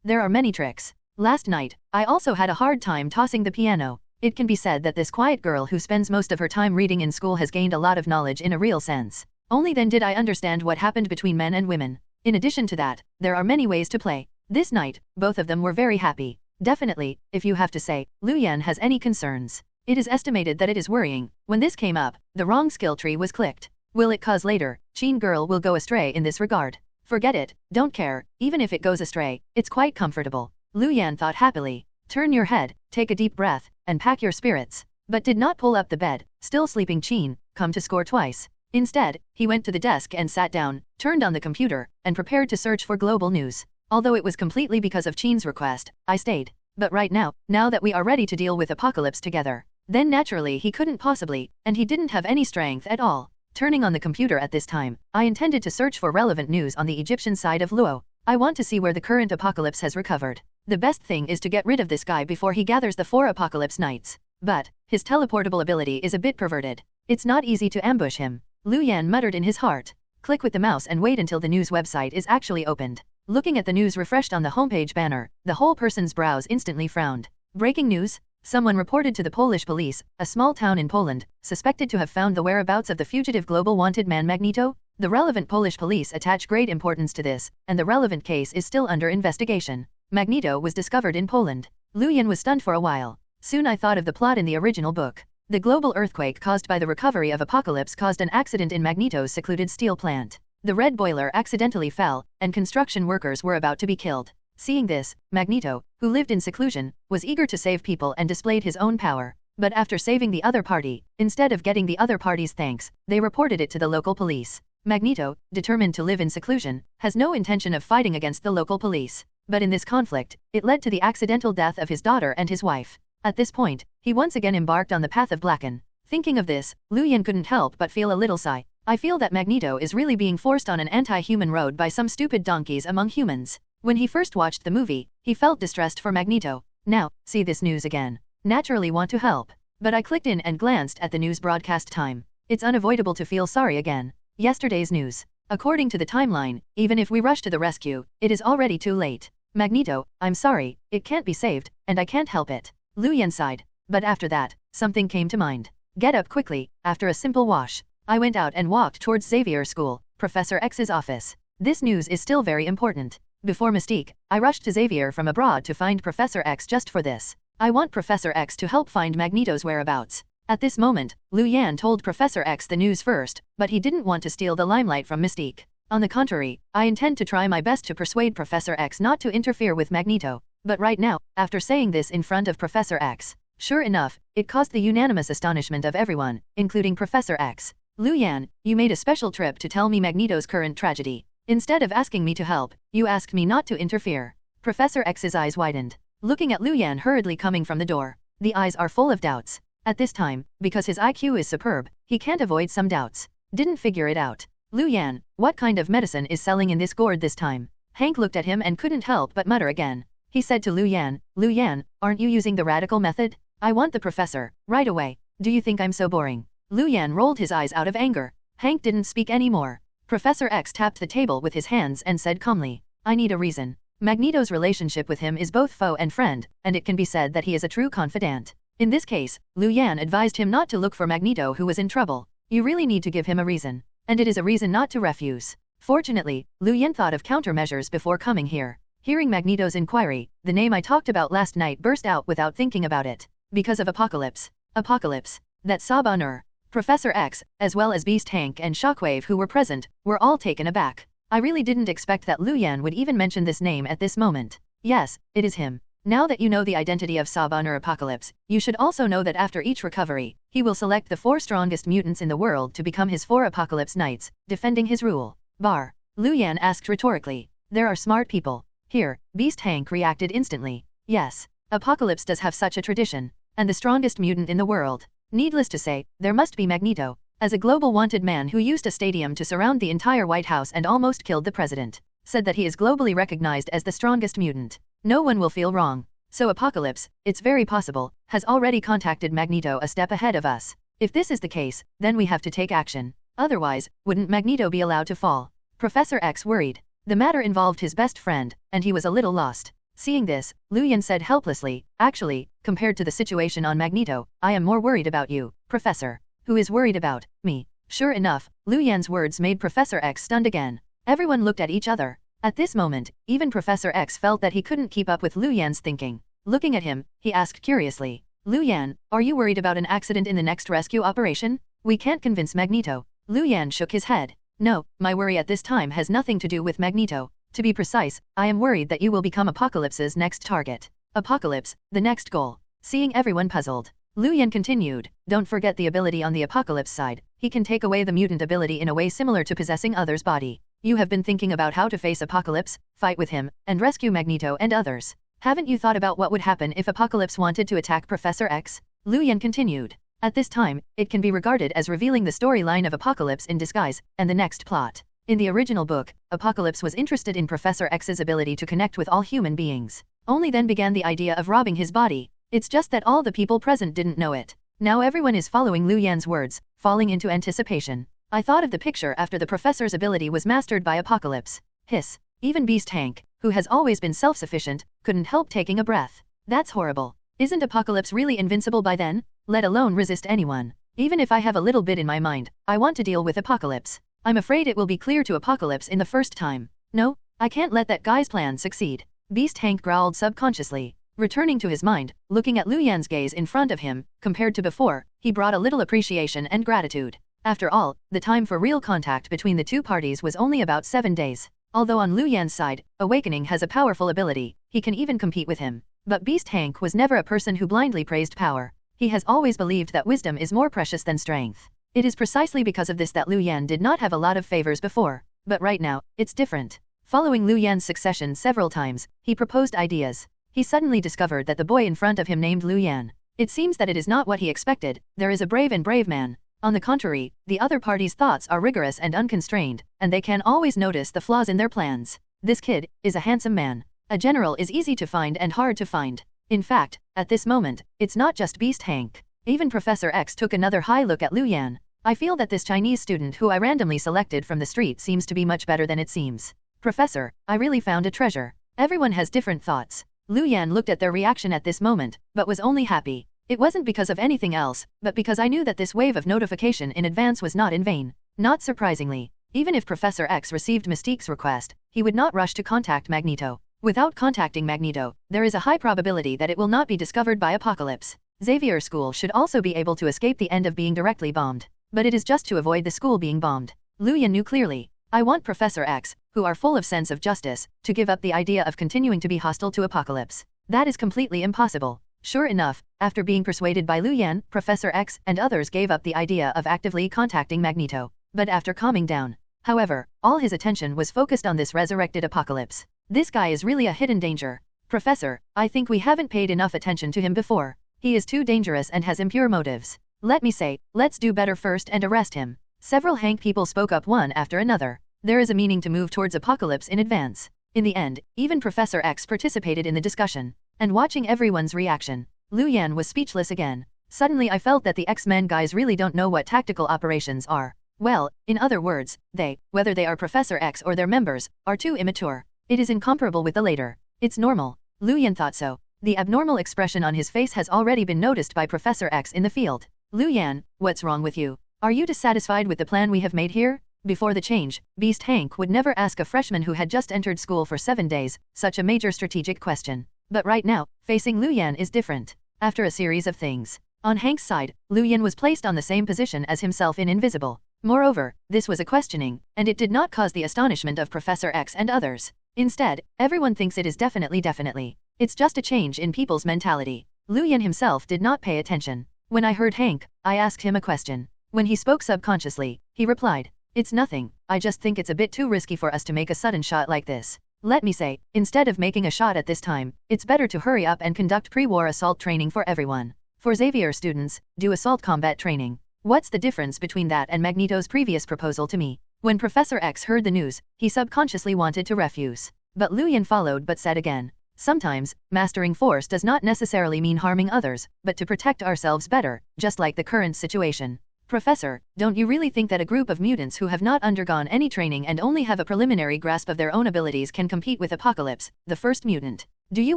there are many tricks. Last night, I also had a hard time tossing the piano. It can be said that this quiet girl who spends most of her time reading in school has gained a lot of knowledge in a real sense. Only then did I understand what happened between men and women. In addition to that, there are many ways to play. This night, both of them were very happy. Definitely, if you have to say, Lu Yan has any concerns. It is estimated that it is worrying. When this came up, the wrong skill tree was clicked. Will it cause later, Qin girl will go astray in this regard? Forget it, don't care, even if it goes astray, it's quite comfortable. Lu Yan thought happily. Turn your head, take a deep breath, and pack your spirits. But did not pull up the bed, still sleeping Qin, come to score twice. Instead, he went to the desk and sat down, turned on the computer, and prepared to search for global news. Although it was completely because of Qin's request, I stayed. But right now that we are ready to deal with Apocalypse together, then naturally he couldn't possibly, and he didn't have any strength at all. Turning on the computer at this time, I intended to search for relevant news on the Egyptian side of Luo. I want to see where the current Apocalypse has recovered. The best thing is to get rid of this guy before he gathers the 4 Apocalypse Knights. But his teleportable ability is a bit perverted. It's not easy to ambush him. Lu Yan muttered in his heart. Click with the mouse and wait until the news website is actually opened. Looking at the news refreshed on the homepage banner, the whole person's brows instantly frowned. Breaking news? Someone reported to the Polish police, a small town in Poland, suspected to have found the whereabouts of the fugitive global wanted man Magneto. The relevant Polish police attach great importance to this, and the relevant case is still under investigation. Magneto was discovered in Poland. Lu Yan was stunned for a while. Soon I thought of the plot in the original book. The global earthquake caused by the recovery of Apocalypse caused an accident in Magneto's secluded steel plant. The red boiler accidentally fell, and construction workers were about to be killed. Seeing this, Magneto, who lived in seclusion, was eager to save people and displayed his own power. But after saving the other party, instead of getting the other party's thanks, they reported it to the local police. Magneto, determined to live in seclusion, has no intention of fighting against the local police. But in this conflict, it led to the accidental death of his daughter and his wife. At this point, he once again embarked on the path of Blacken. Thinking of this, Lu Yan couldn't help but feel a little sigh. I feel that Magneto is really being forced on an anti-human road by some stupid donkeys among humans. When he first watched the movie, he felt distressed for Magneto. Now, see this news again. Naturally want to help. But I clicked in and glanced at the news broadcast time. It's unavoidable to feel sorry again. Yesterday's news. According to the timeline, even if we rush to the rescue, it is already too late. Magneto, I'm sorry, it can't be saved, and I can't help it. Lu Yan sighed. But after that, something came to mind. Get up quickly, after a simple wash. I went out and walked towards Xavier School, Professor X's office. This news is still very important. Before Mystique, I rushed to Xavier from abroad to find Professor X just for this. I want Professor X to help find Magneto's whereabouts. At this moment, Lu Yan told Professor X the news first, but he didn't want to steal the limelight from Mystique. On the contrary, I intend to try my best to persuade Professor X not to interfere with Magneto. But right now, after saying this in front of Professor X, sure enough, it caused the unanimous astonishment of everyone, including Professor X. Lu Yan, you made a special trip to tell me Magneto's current tragedy. Instead of asking me to help, you asked me not to interfere. Professor X's eyes widened, looking at Lu Yan hurriedly coming from the door. The eyes are full of doubts. At this time, because his IQ is superb, he can't avoid some doubts. Didn't figure it out. Lu Yan, what kind of medicine is selling in this gourd this time? Hank looked at him and couldn't help but mutter again. He said to Lu Yan, aren't you using the radical method? I want the professor, right away. Do you think I'm so boring? Lu Yan rolled his eyes out of anger. Hank didn't speak anymore. Professor X tapped the table with his hands and said calmly, I need a reason. Magneto's relationship with him is both foe and friend, and it can be said that he is a true confidant. In this case, Lu Yan advised him not to look for Magneto who was in trouble. You really need to give him a reason. And it is a reason not to refuse. Fortunately, Lu Yan thought of countermeasures before coming here. Hearing Magneto's inquiry, the name I talked about last night burst out without thinking about it. Because of Apocalypse. Apocalypse. That Sabanur. Professor X, as well as Beast Hank and Shockwave who were present, were all taken aback. I really didn't expect that Lu Yan would even mention this name at this moment. Yes, it is him. Now that you know the identity of Sabanur Apocalypse, you should also know that after each recovery, he will select the 4 strongest mutants in the world to become his 4 Apocalypse Knights, defending his rule. Bar. Lu Yan asked rhetorically. There are smart people. Here, Beast Hank reacted instantly. Yes, Apocalypse does have such a tradition. And the strongest mutant in the world. Needless to say, there must be Magneto. As a global wanted man who used a stadium to surround the entire White House and almost killed the president, said that he is globally recognized as the strongest mutant. No one will feel wrong. So Apocalypse, it's very possible, has already contacted Magneto a step ahead of us. If this is the case, then we have to take action. Otherwise, wouldn't Magneto be allowed to fall? Professor X worried. The matter involved his best friend, and he was a little lost. Seeing this, Lu Yan said helplessly, actually, compared to the situation on Magneto, I am more worried about you, Professor. Who is worried about me? Sure enough, Lu Yan's words made Professor X stunned again. Everyone looked at each other. At this moment, even Professor X felt that he couldn't keep up with Lu Yan's thinking. Looking at him, he asked curiously, Lu Yan, are you worried about an accident in the next rescue operation? We can't convince Magneto. Lu Yan shook his head. No, my worry at this time has nothing to do with Magneto. To be precise, I am worried that you will become Apocalypse's next target. Apocalypse, the next goal. Seeing everyone puzzled, Lu Yan continued, don't forget the ability on the Apocalypse side. He can take away the mutant ability in a way similar to possessing others' body. You have been thinking about how to face Apocalypse, fight with him, and rescue Magneto and others. Haven't you thought about what would happen if Apocalypse wanted to attack Professor X? Lu Yan continued. At this time, it can be regarded as revealing the storyline of Apocalypse in disguise, and the next plot. In the original book, Apocalypse was interested in Professor X's ability to connect with all human beings. Only then began the idea of robbing his body. It's just that all the people present didn't know it. Now everyone is following Lu Yan's words, falling into anticipation. I thought of the picture after the professor's ability was mastered by Apocalypse. Hiss. Even Beast Hank, who has always been self-sufficient, couldn't help taking a breath. That's horrible. Isn't Apocalypse really invincible by then? Let alone resist anyone. Even if I have a little bit in my mind, I want to deal with Apocalypse. I'm afraid it will be clear to Apocalypse in the first time. No, I can't let that guy's plan succeed. Beast Hank growled subconsciously. Returning to his mind, looking at Lu Yan's gaze in front of him, compared to before, he brought a little appreciation and gratitude. After all, the time for real contact between the two parties was only about 7 days. Although on Lu Yan's side, Awakening has a powerful ability, he can even compete with him. But Beast Hank was never a person who blindly praised power. He has always believed that wisdom is more precious than strength. It is precisely because of this that Lu Yan did not have a lot of favors before. But right now, it's different. Following Lu Yan's succession several times, he proposed ideas. He suddenly discovered that the boy in front of him named Lu Yan. It seems that it is not what he expected. There is a brave man. On the contrary, the other party's thoughts are rigorous and unconstrained, and they can always notice the flaws in their plans. This kid is a handsome man. A general is easy to find and hard to find. In fact, at this moment, it's not just Beast Hank. Even Professor X took another high look at Lu Yan. I feel that this Chinese student who I randomly selected from the street seems to be much better than it seems. Professor, I really found a treasure. Everyone has different thoughts. Lu Yan looked at their reaction at this moment, but was only happy. It wasn't because of anything else, but because I knew that this wave of notification in advance was not in vain. Not surprisingly, even if Professor X received Mystique's request, he would not rush to contact Magneto. Without contacting Magneto, there is a high probability that it will not be discovered by Apocalypse. Xavier School should also be able to escape the end of being directly bombed. But it is just to avoid the school being bombed. Lu Yan knew clearly. I want Professor X, who are full of sense of justice, to give up the idea of continuing to be hostile to Apocalypse. That is completely impossible. Sure enough, after being persuaded by Lu Yan, Professor X and others gave up the idea of actively contacting Magneto. But after calming down, however, all his attention was focused on this resurrected Apocalypse. This guy is really a hidden danger. Professor, I think we haven't paid enough attention to him before. He is too dangerous and has impure motives. Let me say, let's do better first and arrest him. Several Hank people spoke up one after another. There is a meaning to move towards Apocalypse in advance. In the end, even Professor X participated in the discussion. And watching everyone's reaction, Lu Yan was speechless again. Suddenly I felt that the X-Men guys really don't know what tactical operations are. Well, in other words, they, whether they are Professor X or their members, are too immature. It is incomparable with the later. It's normal. Lu Yan thought so. The abnormal expression on his face has already been noticed by Professor X in the field. Lu Yan, what's wrong with you? Are you dissatisfied with the plan we have made here? Before the change, Beast Hank would never ask a freshman who had just entered school for 7 days such a major strategic question. But right now, facing Lu Yan is different. After a series of things. On Hank's side, Lu Yan was placed on the same position as himself in Invisible. Moreover, this was a questioning, and it did not cause the astonishment of Professor X and others. Instead, everyone thinks it is definitely. It's just a change in people's mentality. Lu Yan himself did not pay attention. When I heard Hank, I asked him a question. When he spoke subconsciously, he replied, "It's nothing, I just think it's a bit too risky for us to make a sudden shot like this. Let me say, instead of making a shot at this time, it's better to hurry up and conduct pre-war assault training for everyone. For Xavier students, do assault combat training." What's the difference between that and Magneto's previous proposal to me? When Professor X heard the news, he subconsciously wanted to refuse. But Lu Yan followed but said again, "Sometimes, mastering force does not necessarily mean harming others, but to protect ourselves better, just like the current situation. Professor, don't you really think that a group of mutants who have not undergone any training and only have a preliminary grasp of their own abilities can compete with Apocalypse, the first mutant? Do you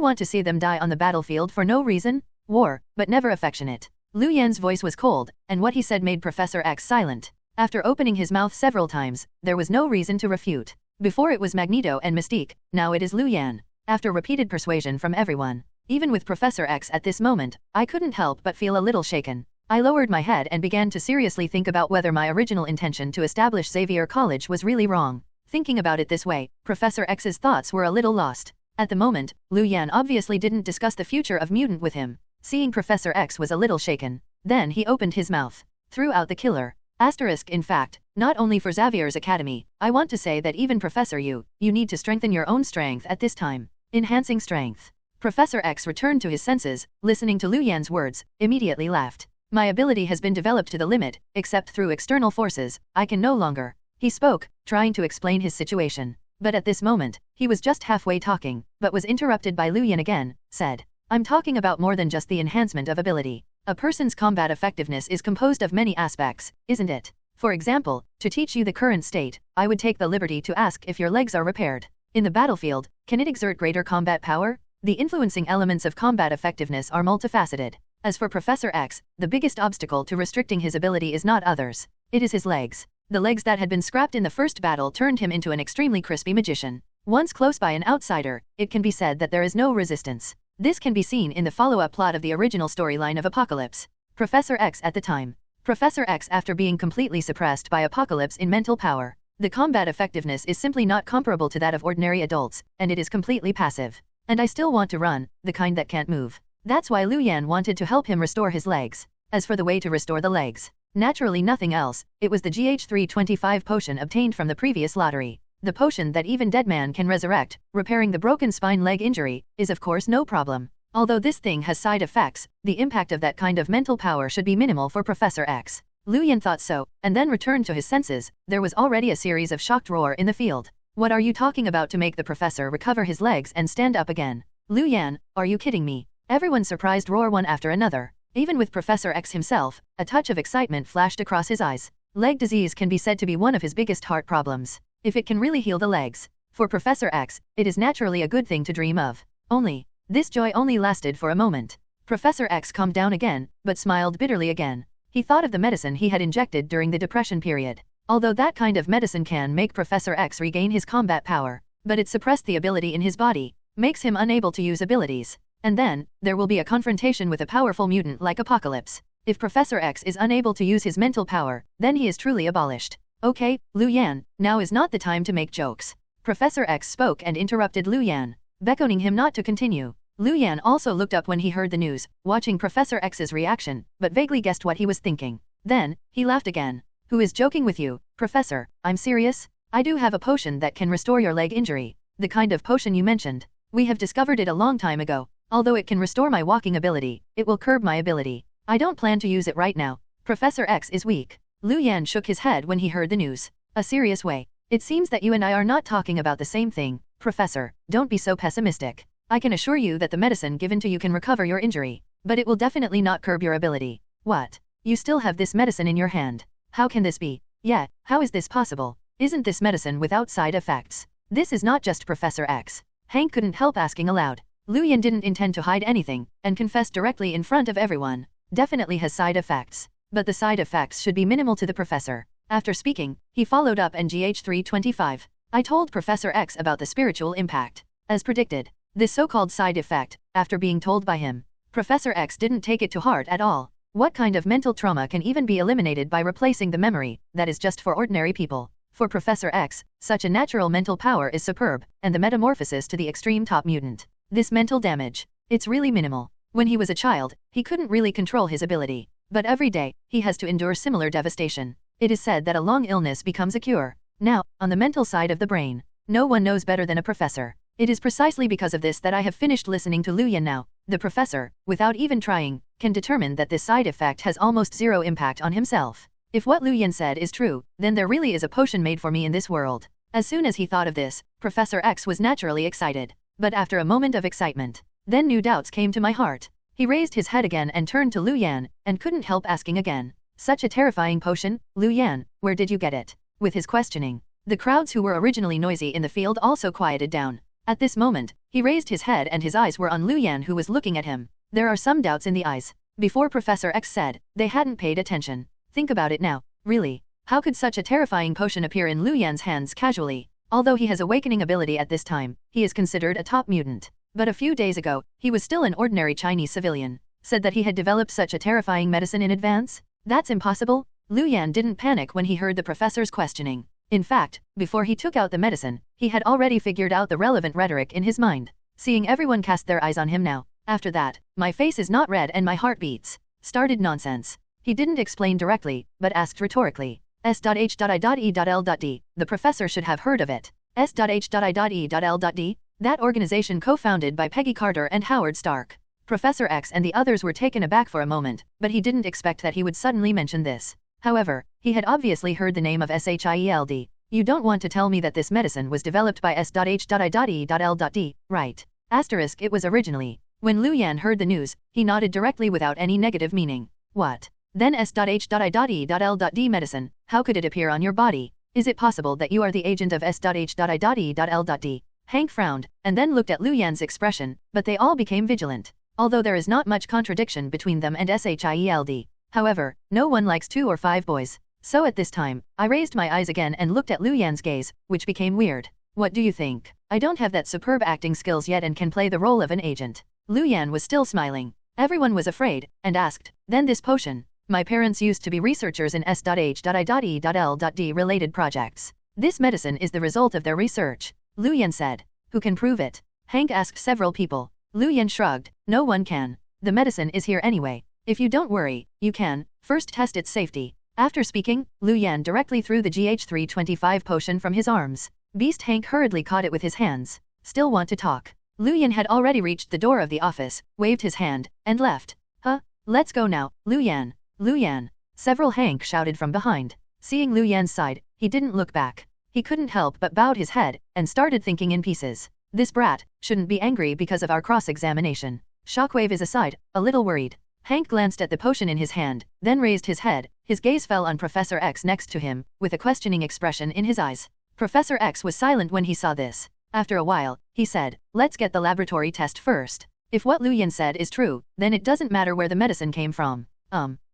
want to see them die on the battlefield for no reason? War, but never affectionate." Lu Yan's voice was cold, and what he said made Professor X silent. After opening his mouth several times, there was no reason to refute. Before it was Magneto and Mystique, now it is Lu Yan. After repeated persuasion from everyone, even with Professor X at this moment, I couldn't help but feel a little shaken. I lowered my head and began to seriously think about whether my original intention to establish Xavier College was really wrong. Thinking about it this way, Professor X's thoughts were a little lost. At the moment, Lu Yan obviously didn't discuss the future of mutant with him. Seeing Professor X was a little shaken. Then he opened his mouth. Threw out the killer. Asterisk in fact, not only for Xavier's Academy, I want to say that even Professor you need to strengthen your own strength at this time. Enhancing strength. Professor X returned to his senses, listening to Lu Yan's words, immediately laughed. My ability has been developed to the limit, except through external forces, I can no longer. He spoke, trying to explain his situation. But at this moment, he was just halfway talking, but was interrupted by Lu Yan again, said. I'm talking about more than just the enhancement of ability. A person's combat effectiveness is composed of many aspects, isn't it? For example, to teach you the current state, I would take the liberty to ask if your legs are repaired. In the battlefield, can it exert greater combat power? The influencing elements of combat effectiveness are multifaceted. As for Professor X, the biggest obstacle to restricting his ability is not others. It is his legs. The legs that had been scrapped in the first battle turned him into an extremely crispy magician. Once close by an outsider, it can be said that there is no resistance. This can be seen in the follow-up plot of the original storyline of Apocalypse. Professor X at the time. Professor X after being completely suppressed by Apocalypse in mental power. The combat effectiveness is simply not comparable to that of ordinary adults, and it is completely passive. And I still want to run, the kind that can't move. That's why Lu Yan wanted to help him restore his legs. As for the way to restore the legs, naturally nothing else, it was the GH325 potion obtained from the previous lottery. The potion that even dead man can resurrect, repairing the broken spine leg injury, is of course no problem. Although this thing has side effects, the impact of that kind of mental power should be minimal for Professor X. Lu Yan thought so, and then returned to his senses. There was already a series of shocked roar in the field. What are you talking about to make the professor recover his legs and stand up again? Lu Yan, are you kidding me? Everyone surprised roar one after another. Even with Professor X himself, a touch of excitement flashed across his eyes. Leg disease can be said to be one of his biggest heart problems. If it can really heal the legs, for Professor X, it is naturally a good thing to dream of. Only, this joy only lasted for a moment. Professor X calmed down again, but smiled bitterly again. He thought of the medicine he had injected during the depression period. Although that kind of medicine can make Professor X regain his combat power, but it suppressed the ability in his body, makes him unable to use abilities. And then, there will be a confrontation with a powerful mutant like Apocalypse. If Professor X is unable to use his mental power, then he is truly abolished. Okay, Lu Yan, now is not the time to make jokes. Professor X spoke and interrupted Lu Yan, beckoning him not to continue. Lu Yan also looked up when he heard the news, watching Professor X's reaction, but vaguely guessed what he was thinking. Then, he laughed again. Who is joking with you, Professor? I'm serious. I do have a potion that can restore your leg injury. The kind of potion you mentioned. We have discovered it a long time ago. Although it can restore my walking ability, it will curb my ability. I don't plan to use it right now. Professor X is weak. Lu Yan shook his head when he heard the news. A serious way. It seems that you and I are not talking about the same thing. Professor, don't be so pessimistic. I can assure you that the medicine given to you can recover your injury, but it will definitely not curb your ability. What? You still have this medicine in your hand. How can this be? Yeah, how is this possible? Isn't this medicine without side effects? This is not just Professor X. Hank couldn't help asking aloud. Lu Yan didn't intend to hide anything, and confessed directly in front of everyone. Definitely has side effects. But the side effects should be minimal to the professor. After speaking, he followed up and GH325. I told Professor X about the spiritual impact. As predicted, this so-called side effect, after being told by him, Professor X didn't take it to heart at all. What kind of mental trauma can even be eliminated by replacing the memory, that is just for ordinary people? For Professor X, such a natural mental power is superb, and the metamorphosis to the extreme top mutant. This mental damage, it's really minimal. When he was a child, he couldn't really control his ability. But every day, he has to endure similar devastation. It is said that a long illness becomes a cure. Now, on the mental side of the brain, no one knows better than a professor. It is precisely because of this that I have finished listening to Lu Yan now. The professor, without even trying, can determine that this side effect has almost zero impact on himself. If what Lu Yan said is true, then there really is a potion made for me in this world. As soon as he thought of this, Professor X was naturally excited. But after a moment of excitement, then new doubts came to my heart. He raised his head again and turned to Lu Yan, and couldn't help asking again. Such a terrifying potion, Lu Yan, where did you get it? With his questioning, the crowds who were originally noisy in the field also quieted down. At this moment, he raised his head and his eyes were on Lu Yan who was looking at him. There are some doubts in the eyes. Before Professor X said, they hadn't paid attention. Think about it now, really. How could such a terrifying potion appear in Lu Yan's hands casually? Although he has awakening ability at this time, he is considered a top mutant. But a few days ago, he was still an ordinary Chinese civilian. Said that he had developed such a terrifying medicine in advance? That's impossible. Lu Yan didn't panic when he heard the professor's questioning. In fact, before he took out the medicine, he had already figured out the relevant rhetoric in his mind. Seeing everyone cast their eyes on him now, after that, my face is not red and my heart beats. Started nonsense. He didn't explain directly, but asked rhetorically. S.H.I.E.L.D. The professor should have heard of it. S.H.I.E.L.D. That organization co-founded by Peggy Carter and Howard Stark. Professor X and the others were taken aback for a moment, but he didn't expect that he would suddenly mention this. However, he had obviously heard the name of SHIELD. You don't want to tell me that this medicine was developed by S.H.I.E.L.D, right? Asterisk it was originally. When Lu Yan heard the news, he nodded directly without any negative meaning. What? Then S.H.I.E.L.D medicine, how could it appear on your body? Is it possible that you are the agent of S.H.I.E.L.D? Hank frowned, and then looked at Lu Yan's expression, but they all became vigilant. Although there is not much contradiction between them and SHIELD. However, no one likes 2 or 5 boys. So at this time, I raised my eyes again and looked at Lu Yan's gaze, which became weird. What do you think? I don't have that superb acting skills yet and can play the role of an agent. Lu Yan was still smiling. Everyone was afraid, and asked, then this potion? My parents used to be researchers in S.H.I.E.L.D related projects. This medicine is the result of their research. Lu Yan said. Who can prove it? Hank asked several people. Lu Yan shrugged. No one can. The medicine is here anyway. If you don't worry, you can first test its safety. After speaking, Lu Yan directly threw the GH325 potion from his arms. Beast Hank hurriedly caught it with his hands. Still want to talk? Lu Yan had already reached the door of the office, waved his hand, and left. Huh? Let's go now, Lu Yan. Lu Yan. Several Hank shouted from behind. Seeing Lu Yan's side, he didn't look back. He couldn't help but bowed his head, and started thinking in pieces. This brat shouldn't be angry because of our cross-examination. Shockwave is aside, a little worried. Hank glanced at the potion in his hand, then raised his head. His gaze fell on Professor X next to him, with a questioning expression in his eyes. Professor X was silent when he saw this. After a while, he said, let's get the laboratory test first. If what Lu Yan said is true, then it doesn't matter where the medicine came from.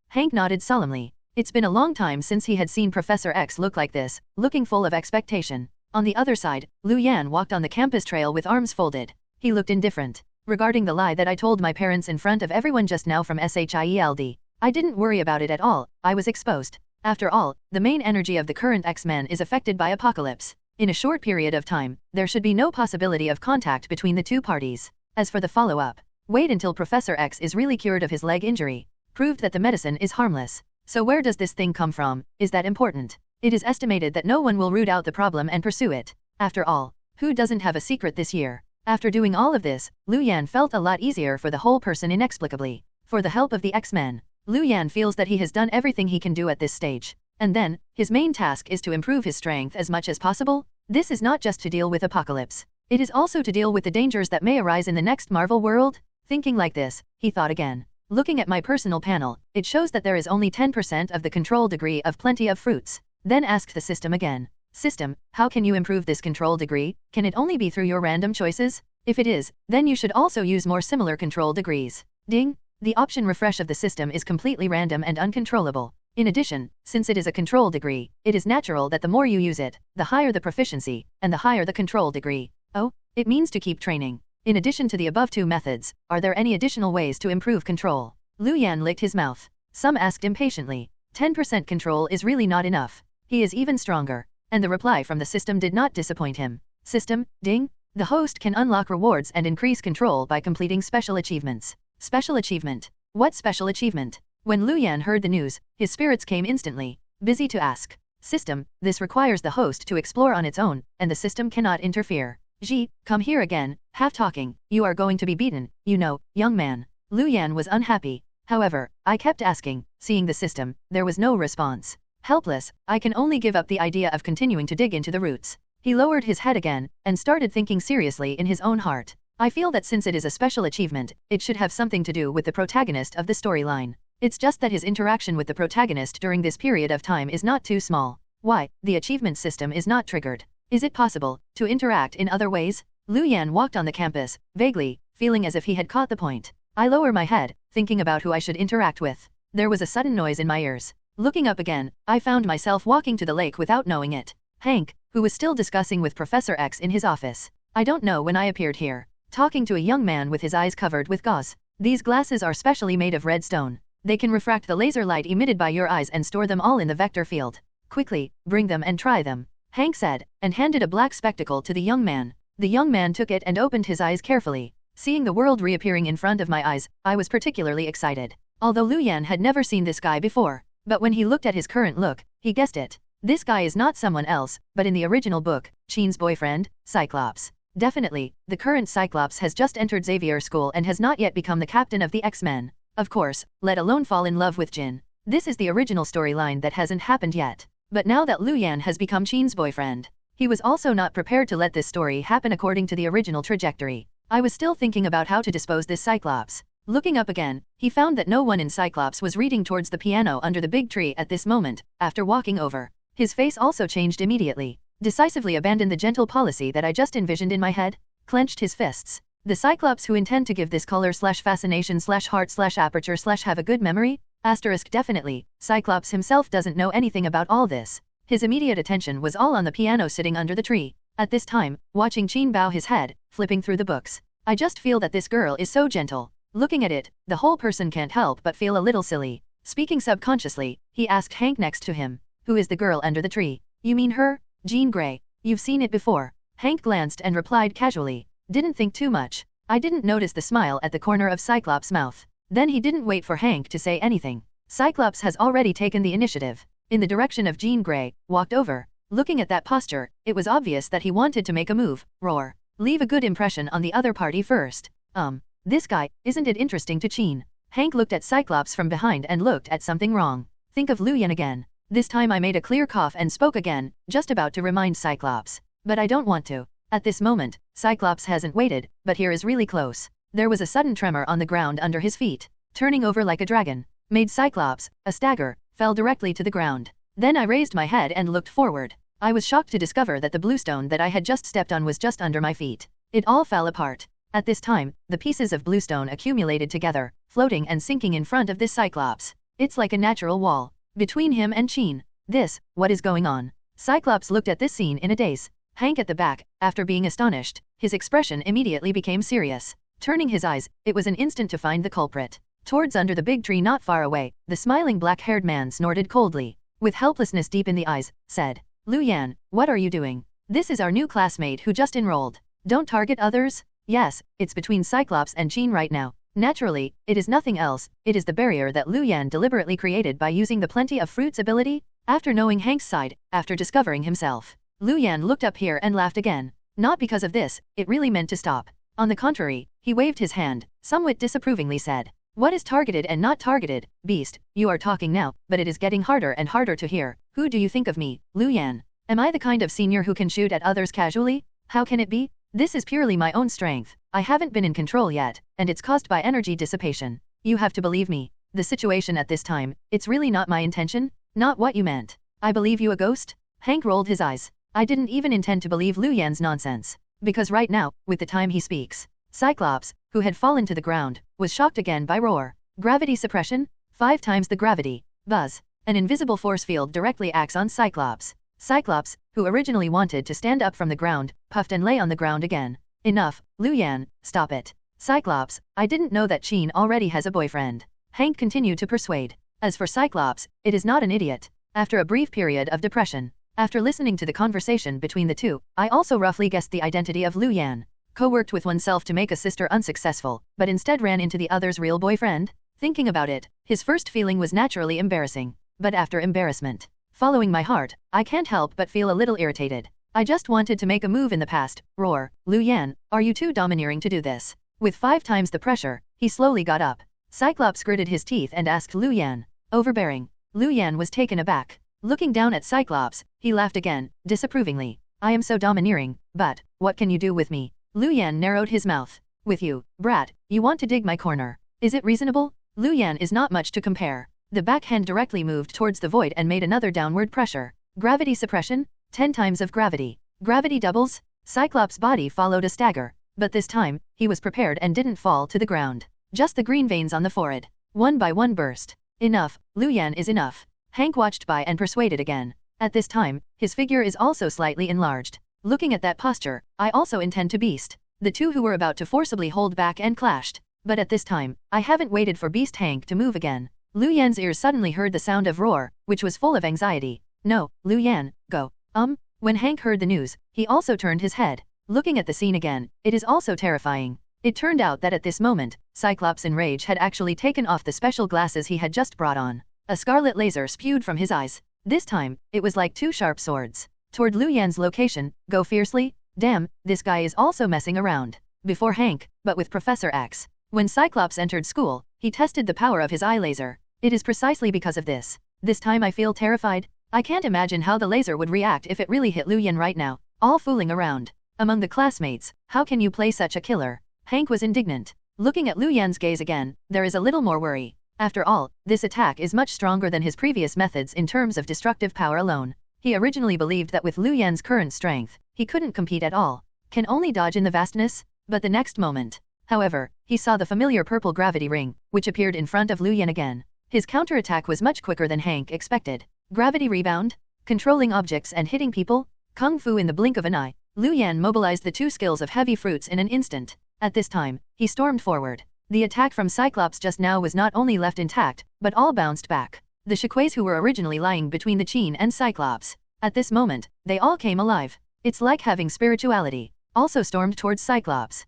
Hank nodded solemnly. It's been a long time since he had seen Professor X look like this, looking full of expectation. On the other side, Lu Yan walked on the campus trail with arms folded. He looked indifferent. Regarding the lie that I told my parents in front of everyone just now from SHIELD, I didn't worry about it at all. I was exposed. After all, the main energy of the current X-Men is affected by apocalypse. In a short period of time, there should be no possibility of contact between the two parties. As for the follow-up, wait until Professor X is really cured of his leg injury. Proved that the medicine is harmless. So where does this thing come from? Is that important? It is estimated that no one will root out the problem and pursue it. After all, who doesn't have a secret this year? After doing all of this, Lu Yan felt a lot easier for the whole person inexplicably. For the help of the X-Men, Lu Yan feels that he has done everything he can do at this stage. And then, his main task is to improve his strength as much as possible. This is not just to deal with apocalypse. It is also to deal with the dangers that may arise in the next Marvel world. Thinking like this, he thought again. Looking at my personal panel, it shows that there is only 10% of the control degree of plenty of fruits. Then asked the system again. System, how can you improve this control degree? Can it only be through your random choices? If it is, then you should also use more similar control degrees. Ding! The option refresh of the system is completely random and uncontrollable. In addition, since it is a control degree, it is natural that the more you use it, the higher the proficiency, and the higher the control degree. Oh, it means to keep training. In addition to the above two methods, are there any additional ways to improve control? Lu Yan licked his mouth. Some asked impatiently. 10% control is really not enough. He is even stronger. And the reply from the system did not disappoint him. System, ding. The host can unlock rewards and increase control by completing special achievements. Special achievement. What special achievement? When Lu Yan heard the news, his spirits came instantly. Busy to ask. System, this requires the host to explore on its own, and the system cannot interfere. Come here again, half talking, you are going to be beaten, you know, young man. Lu Yan was unhappy. However, I kept asking, seeing the system, there was no response. Helpless, I can only give up the idea of continuing to dig into the roots. He lowered his head again, and started thinking seriously in his own heart. I feel that since it is a special achievement, it should have something to do with the protagonist of the storyline. It's just that his interaction with the protagonist during this period of time is not too small. Why, the achievement system is not triggered. Is it possible to interact in other ways? Lu Yan walked on the campus, vaguely, feeling as if he had caught the point. I lower my head, thinking about who I should interact with. There was a sudden noise in my ears. Looking up again, I found myself walking to the lake without knowing it. Hank, who was still discussing with Professor X in his office. I don't know when I appeared here. Talking to a young man with his eyes covered with gauze. These glasses are specially made of red stone. They can refract the laser light emitted by your eyes and store them all in the vector field. Quickly, bring them and try them. Hank said, and handed a black spectacle to the young man. The young man took it and opened his eyes carefully. Seeing the world reappearing in front of my eyes, I was particularly excited. Although Lu Yan had never seen this guy before. But when he looked at his current look, he guessed it. This guy is not someone else, but in the original book, Chin's boyfriend, Cyclops. Definitely, the current Cyclops has just entered Xavier school and has not yet become the captain of the X-Men. Of course, let alone fall in love with Jin. This is the original storyline that hasn't happened yet. But now that Lu Yan has become Jin's boyfriend, he was also not prepared to let this story happen according to the original trajectory. I was still thinking about how to dispose this Cyclops. Looking up again, he found that no one in Cyclops was reading towards the piano under the big tree at this moment. After walking over, his face also changed immediately. Decisively abandoned the gentle policy that I just envisioned in my head, clenched his fists. The Cyclops who intend to give this color/fascination/heart/aperture/have a good memory? Asterisk definitely, Cyclops himself doesn't know anything about all this. His immediate attention was all on the piano sitting under the tree. At this time, watching Jin bow his head, flipping through the books. I just feel that this girl is so gentle. Looking at it, the whole person can't help but feel a little silly. Speaking subconsciously, he asked Hank next to him. Who is the girl under the tree? You mean her? Jean Grey. You've seen it before. Hank glanced and replied casually. Didn't think too much. I didn't notice the smile at the corner of Cyclops' mouth. Then he didn't wait for Hank to say anything. Cyclops has already taken the initiative. In the direction of Jean Grey, walked over. Looking at that posture, it was obvious that he wanted to make a move. Roar. Leave a good impression on the other party first. This guy, isn't it interesting to Jean? Hank looked at Cyclops from behind and looked at something wrong. Think of Lu Yan again. This time I made a clear cough and spoke again, just about to remind Cyclops. But I don't want to. At this moment, Cyclops hasn't waited, but here is really close. There was a sudden tremor on the ground under his feet. Turning over like a dragon, made Cyclops, a stagger, fell directly to the ground. Then I raised my head and looked forward. I was shocked to discover that the bluestone that I had just stepped on was just under my feet. It all fell apart. At this time, the pieces of bluestone accumulated together, floating and sinking in front of this Cyclops. It's like a natural wall between him and Jean. What is going on? Cyclops looked at this scene in a daze. Hank at the back, after being astonished, his expression immediately became serious. Turning his eyes, it was an instant to find the culprit. Towards under the big tree not far away, the smiling black-haired man snorted coldly. With helplessness deep in the eyes, said, Lu Yan, what are you doing? This is our new classmate who just enrolled. Don't target others? Yes, it's between Cyclops and Jean right now. Naturally, it is nothing else, it is the barrier that Lu Yan deliberately created by using the plenty of fruits ability. After knowing Hank's side, after discovering himself, Lu Yan looked up here and laughed again. Not because of this, it really meant to stop. On the contrary, he waved his hand, somewhat disapprovingly said, what is targeted and not targeted? Beast, you are talking now, but it is getting harder and harder to hear. Who do you think of me, Lu Yan? Am I the kind of senior who can shoot at others casually? How can it be? This is purely my own strength. I haven't been in control yet, and it's caused by energy dissipation. You have to believe me. The situation at this time, it's really not my intention, not what you meant. I believe you a ghost? Hank rolled his eyes. I didn't even intend to believe Lu Yan's nonsense. Because right now, with the time he speaks, Cyclops, who had fallen to the ground, was shocked again by roar. Gravity suppression? 5 times the gravity. Buzz. An invisible force field directly acts on Cyclops. Cyclops, who originally wanted to stand up from the ground, puffed and lay on the ground again. Enough, Lu Yan, stop it. Cyclops, I didn't know that Jean already has a boyfriend. Hank continued to persuade. As for Cyclops, it is not an idiot. After a brief period of depression, after listening to the conversation between the two, I also roughly guessed the identity of Lu Yan. Co-worked with oneself to make a sister unsuccessful, but instead ran into the other's real boyfriend? Thinking about it, his first feeling was naturally embarrassing. But after embarrassment, following my heart, I can't help but feel a little irritated. I just wanted to make a move in the past. Roar. Lu Yan, are you too domineering to do this? With 5 times the pressure, he slowly got up. Cyclops gritted his teeth and asked Lu Yan. Overbearing. Lu Yan was taken aback. Looking down at Cyclops, he laughed again, disapprovingly. I am so domineering, but, what can you do with me? Lu Yan narrowed his mouth. With you, brat, you want to dig my corner. Is it reasonable? Lu Yan is not much to compare. The backhand directly moved towards the void and made another downward pressure. Gravity suppression? 10 times of gravity. Gravity doubles? Cyclops' body followed a stagger, but this time, he was prepared and didn't fall to the ground. Just the green veins on the forehead, one by one burst. Enough, Lu Yan is enough. Hank watched by and persuaded again. At this time, his figure is also slightly enlarged. Looking at that posture, I also intend to beast. The two who were about to forcibly hold back and clashed. But at this time, I haven't waited for Beast Hank to move again. Lu Yan's ears suddenly heard the sound of roar, which was full of anxiety. No, Lu Yan, go. When Hank heard the news, he also turned his head. Looking at the scene again, it is also terrifying. It turned out that at this moment, Cyclops in rage had actually taken off the special glasses he had just brought on. A scarlet laser spewed from his eyes. This time, it was like 2 sharp swords. Toward Lu Yan's location, go fiercely. Damn, this guy is also messing around. Before Hank, but with Professor X. When Cyclops entered school, he tested the power of his eye laser. It is precisely because of this. This time I feel terrified. I can't imagine how the laser would react if it really hit Lu Yan right now. All fooling around. Among the classmates, how can you play such a killer? Hank was indignant. Looking at Lu Yan's gaze again, there is a little more worry. After all, this attack is much stronger than his previous methods in terms of destructive power alone. He originally believed that with Lu Yan's current strength, he couldn't compete at all. Can only dodge in the vastness? But the next moment. However, he saw the familiar purple gravity ring, which appeared in front of Lu Yan again. His counterattack was much quicker than Hank expected. Gravity rebound? Controlling objects and hitting people? Kung Fu in the blink of an eye. Lu Yan mobilized the two skills of heavy fruits in an instant. At this time, he stormed forward. The attack from Cyclops just now was not only left intact, but all bounced back. The Shaquays who were originally lying between the Chin and Cyclops. At this moment, they all came alive. It's like having spirituality. Also stormed towards Cyclops.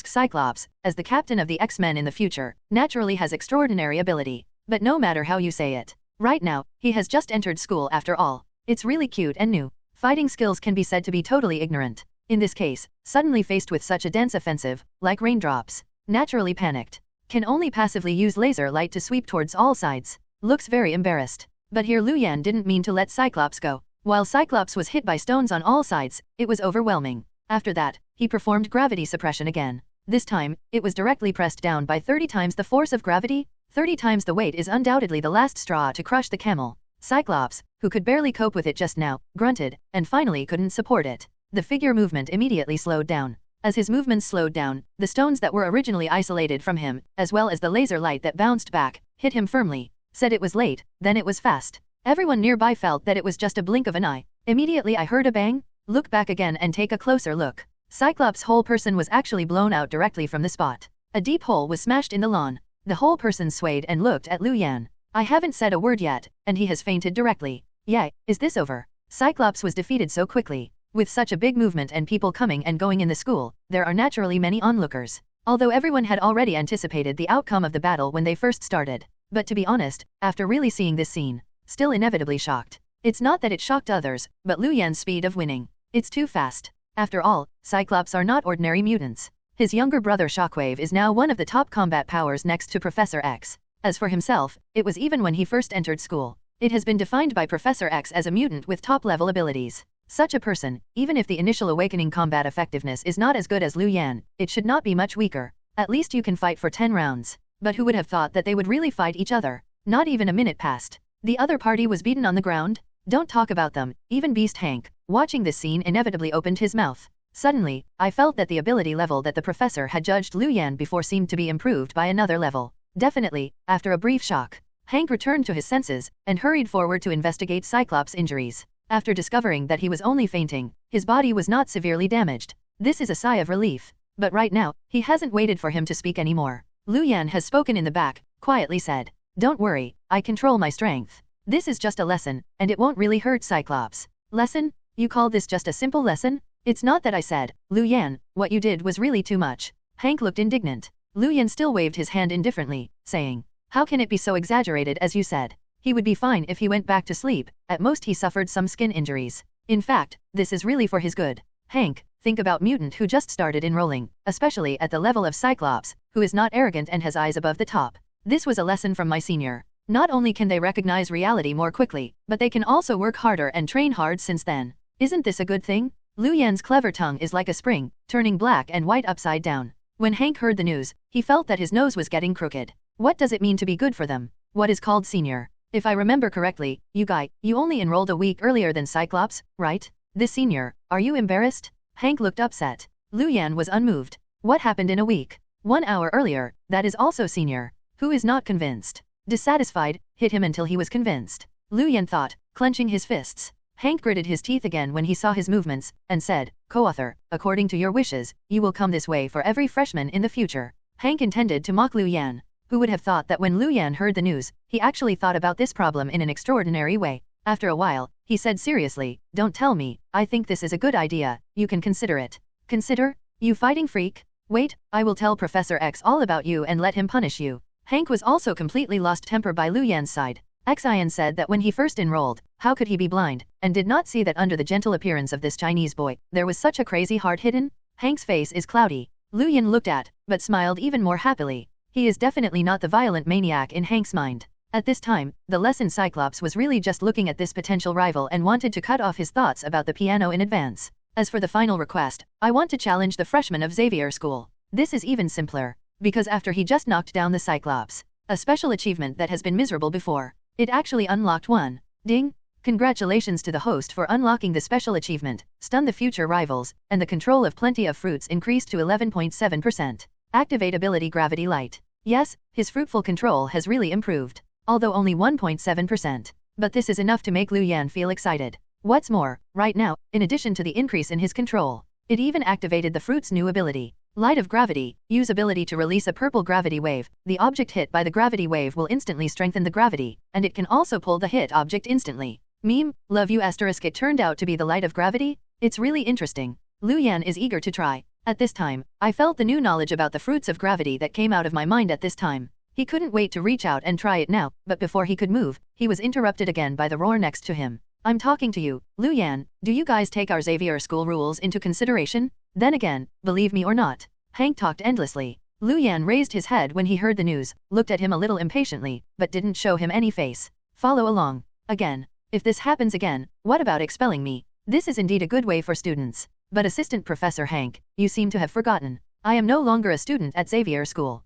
Cyclops, as the captain of the X-Men in the future, naturally has extraordinary ability. But no matter how you say it. Right now, he has just entered school after all. It's really cute and new. Fighting skills can be said to be totally ignorant. In this case, suddenly faced with such a dense offensive, like raindrops. Naturally panicked. Can only passively use laser light to sweep towards all sides. Looks very embarrassed. But here Lu Yan didn't mean to let Cyclops go. While Cyclops was hit by stones on all sides, it was overwhelming. After that, he performed gravity suppression again. This time, it was directly pressed down by 30 times the force of gravity. 30 times the weight is undoubtedly the last straw to crush the camel. Cyclops, who could barely cope with it just now, grunted, and finally couldn't support it. The figure movement immediately slowed down. As his movements slowed down, the stones that were originally isolated from him, as well as the laser light that bounced back, hit him firmly. Said it was late, then it was fast. Everyone nearby felt that it was just a blink of an eye. Immediately I heard a bang. Look back again and take a closer look. Cyclops' whole person was actually blown out directly from the spot. A deep hole was smashed in the lawn. The whole person swayed and looked at Lu Yan. I haven't said a word yet, and he has fainted directly. Yay, is this over? Cyclops was defeated so quickly. With such a big movement and people coming and going in the school, there are naturally many onlookers. Although everyone had already anticipated the outcome of the battle when they first started. But to be honest, after really seeing this scene, still inevitably shocked. It's not that it shocked others, but Lu Yan's speed of winning. It's too fast. After all, Cyclops are not ordinary mutants. His younger brother Shockwave is now one of the top combat powers next to Professor X. As for himself, it was even when he first entered school. It has been defined by Professor X as a mutant with top-level abilities. Such a person, even if the initial awakening combat effectiveness is not as good as Lu Yan, it should not be much weaker. At least you can fight for 10 rounds. But who would have thought that they would really fight each other? Not even a minute passed. The other party was beaten on the ground? Don't talk about them. Even Beast Hank, watching this scene, inevitably opened his mouth. Suddenly, I felt that the ability level that the professor had judged Lu Yan before seemed to be improved by another level. Definitely, after a brief shock, Hank returned to his senses and hurried forward to investigate Cyclops' injuries. After discovering that he was only fainting, his body was not severely damaged. This is a sigh of relief. But right now, he hasn't waited for him to speak anymore. Lu Yan has spoken in the back, quietly said. Don't worry, I control my strength. This is just a lesson, and it won't really hurt Cyclops. Lesson? You call this just a simple lesson? It's not that I said, Lu Yan, what you did was really too much. Hank looked indignant. Lu Yan still waved his hand indifferently, saying, how can it be so exaggerated as you said? He would be fine if he went back to sleep, at most he suffered some skin injuries. In fact, this is really for his good. Hank, think about mutant who just started enrolling, especially at the level of Cyclops, who is not arrogant and has eyes above the top. This was a lesson from my senior. Not only can they recognize reality more quickly, but they can also work harder and train hard since then. Isn't this a good thing? Lu Yan's clever tongue is like a spring, turning black and white upside down. When Hank heard the news, he felt that his nose was getting crooked. What does it mean to be good for them? What is called senior? If I remember correctly, you only enrolled a week earlier than Cyclops, right? This senior, are you embarrassed? Hank looked upset. Lu Yan was unmoved. What happened in a week? 1 hour earlier, that is also senior. Who is not convinced? Dissatisfied, hit him until he was convinced. Lu Yan thought, clenching his fists. Hank gritted his teeth again when he saw his movements, and said, co-author, according to your wishes, you will come this way for every freshman in the future. Hank intended to mock Lu Yan. Who would have thought that when Lu Yan heard the news, he actually thought about this problem in an extraordinary way. After a while, he said seriously, don't tell me, I think this is a good idea, you can consider it. Consider? You fighting freak? Wait, I will tell Professor X all about you and let him punish you. Hank was also completely lost temper by Lu Yan's side. Xian said that when he first enrolled, how could he be blind, and did not see that under the gentle appearance of this Chinese boy, there was such a crazy heart hidden? Hank's face is cloudy. Lu Yan looked at, but smiled even more happily. He is definitely not the violent maniac in Hank's mind. At this time, the lesson Cyclops was really just looking at this potential rival and wanted to cut off his thoughts about the piano in advance. As for the final request, I want to challenge the freshmen of Xavier School. This is even simpler, because after he just knocked down the Cyclops, a special achievement that has been miserable before, it actually unlocked one. Ding! Congratulations to the host for unlocking the special achievement, stun the future rivals, and the control of plenty of fruits increased to 11.7%. Activate ability Gravity Light. Yes, his fruitful control has really improved, although only 1.7%. But this is enough to make Lu Yan feel excited. What's more, right now, in addition to the increase in his control, it even activated the fruit's new ability. Light of Gravity, use ability to release a purple gravity wave. The object hit by the gravity wave will instantly strengthen the gravity, and it can also pull the hit object instantly. Meme, love you asterisk. It turned out to be the light of gravity? It's really interesting. Lu Yan is eager to try. At this time, I felt the new knowledge about the fruits of gravity that came out of my mind at this time. He couldn't wait to reach out and try it now, but before he could move, he was interrupted again by the roar next to him. I'm talking to you, Lu Yan. Do you guys take our Xavier School rules into consideration? Then again, believe me or not, Hank talked endlessly. Lu Yan raised his head when he heard the news, looked at him a little impatiently, but didn't show him any face. Follow along. Again. If this happens again, what about expelling me? This is indeed a good way for students. But Assistant Professor Hank, you seem to have forgotten. I am no longer a student at Xavier School.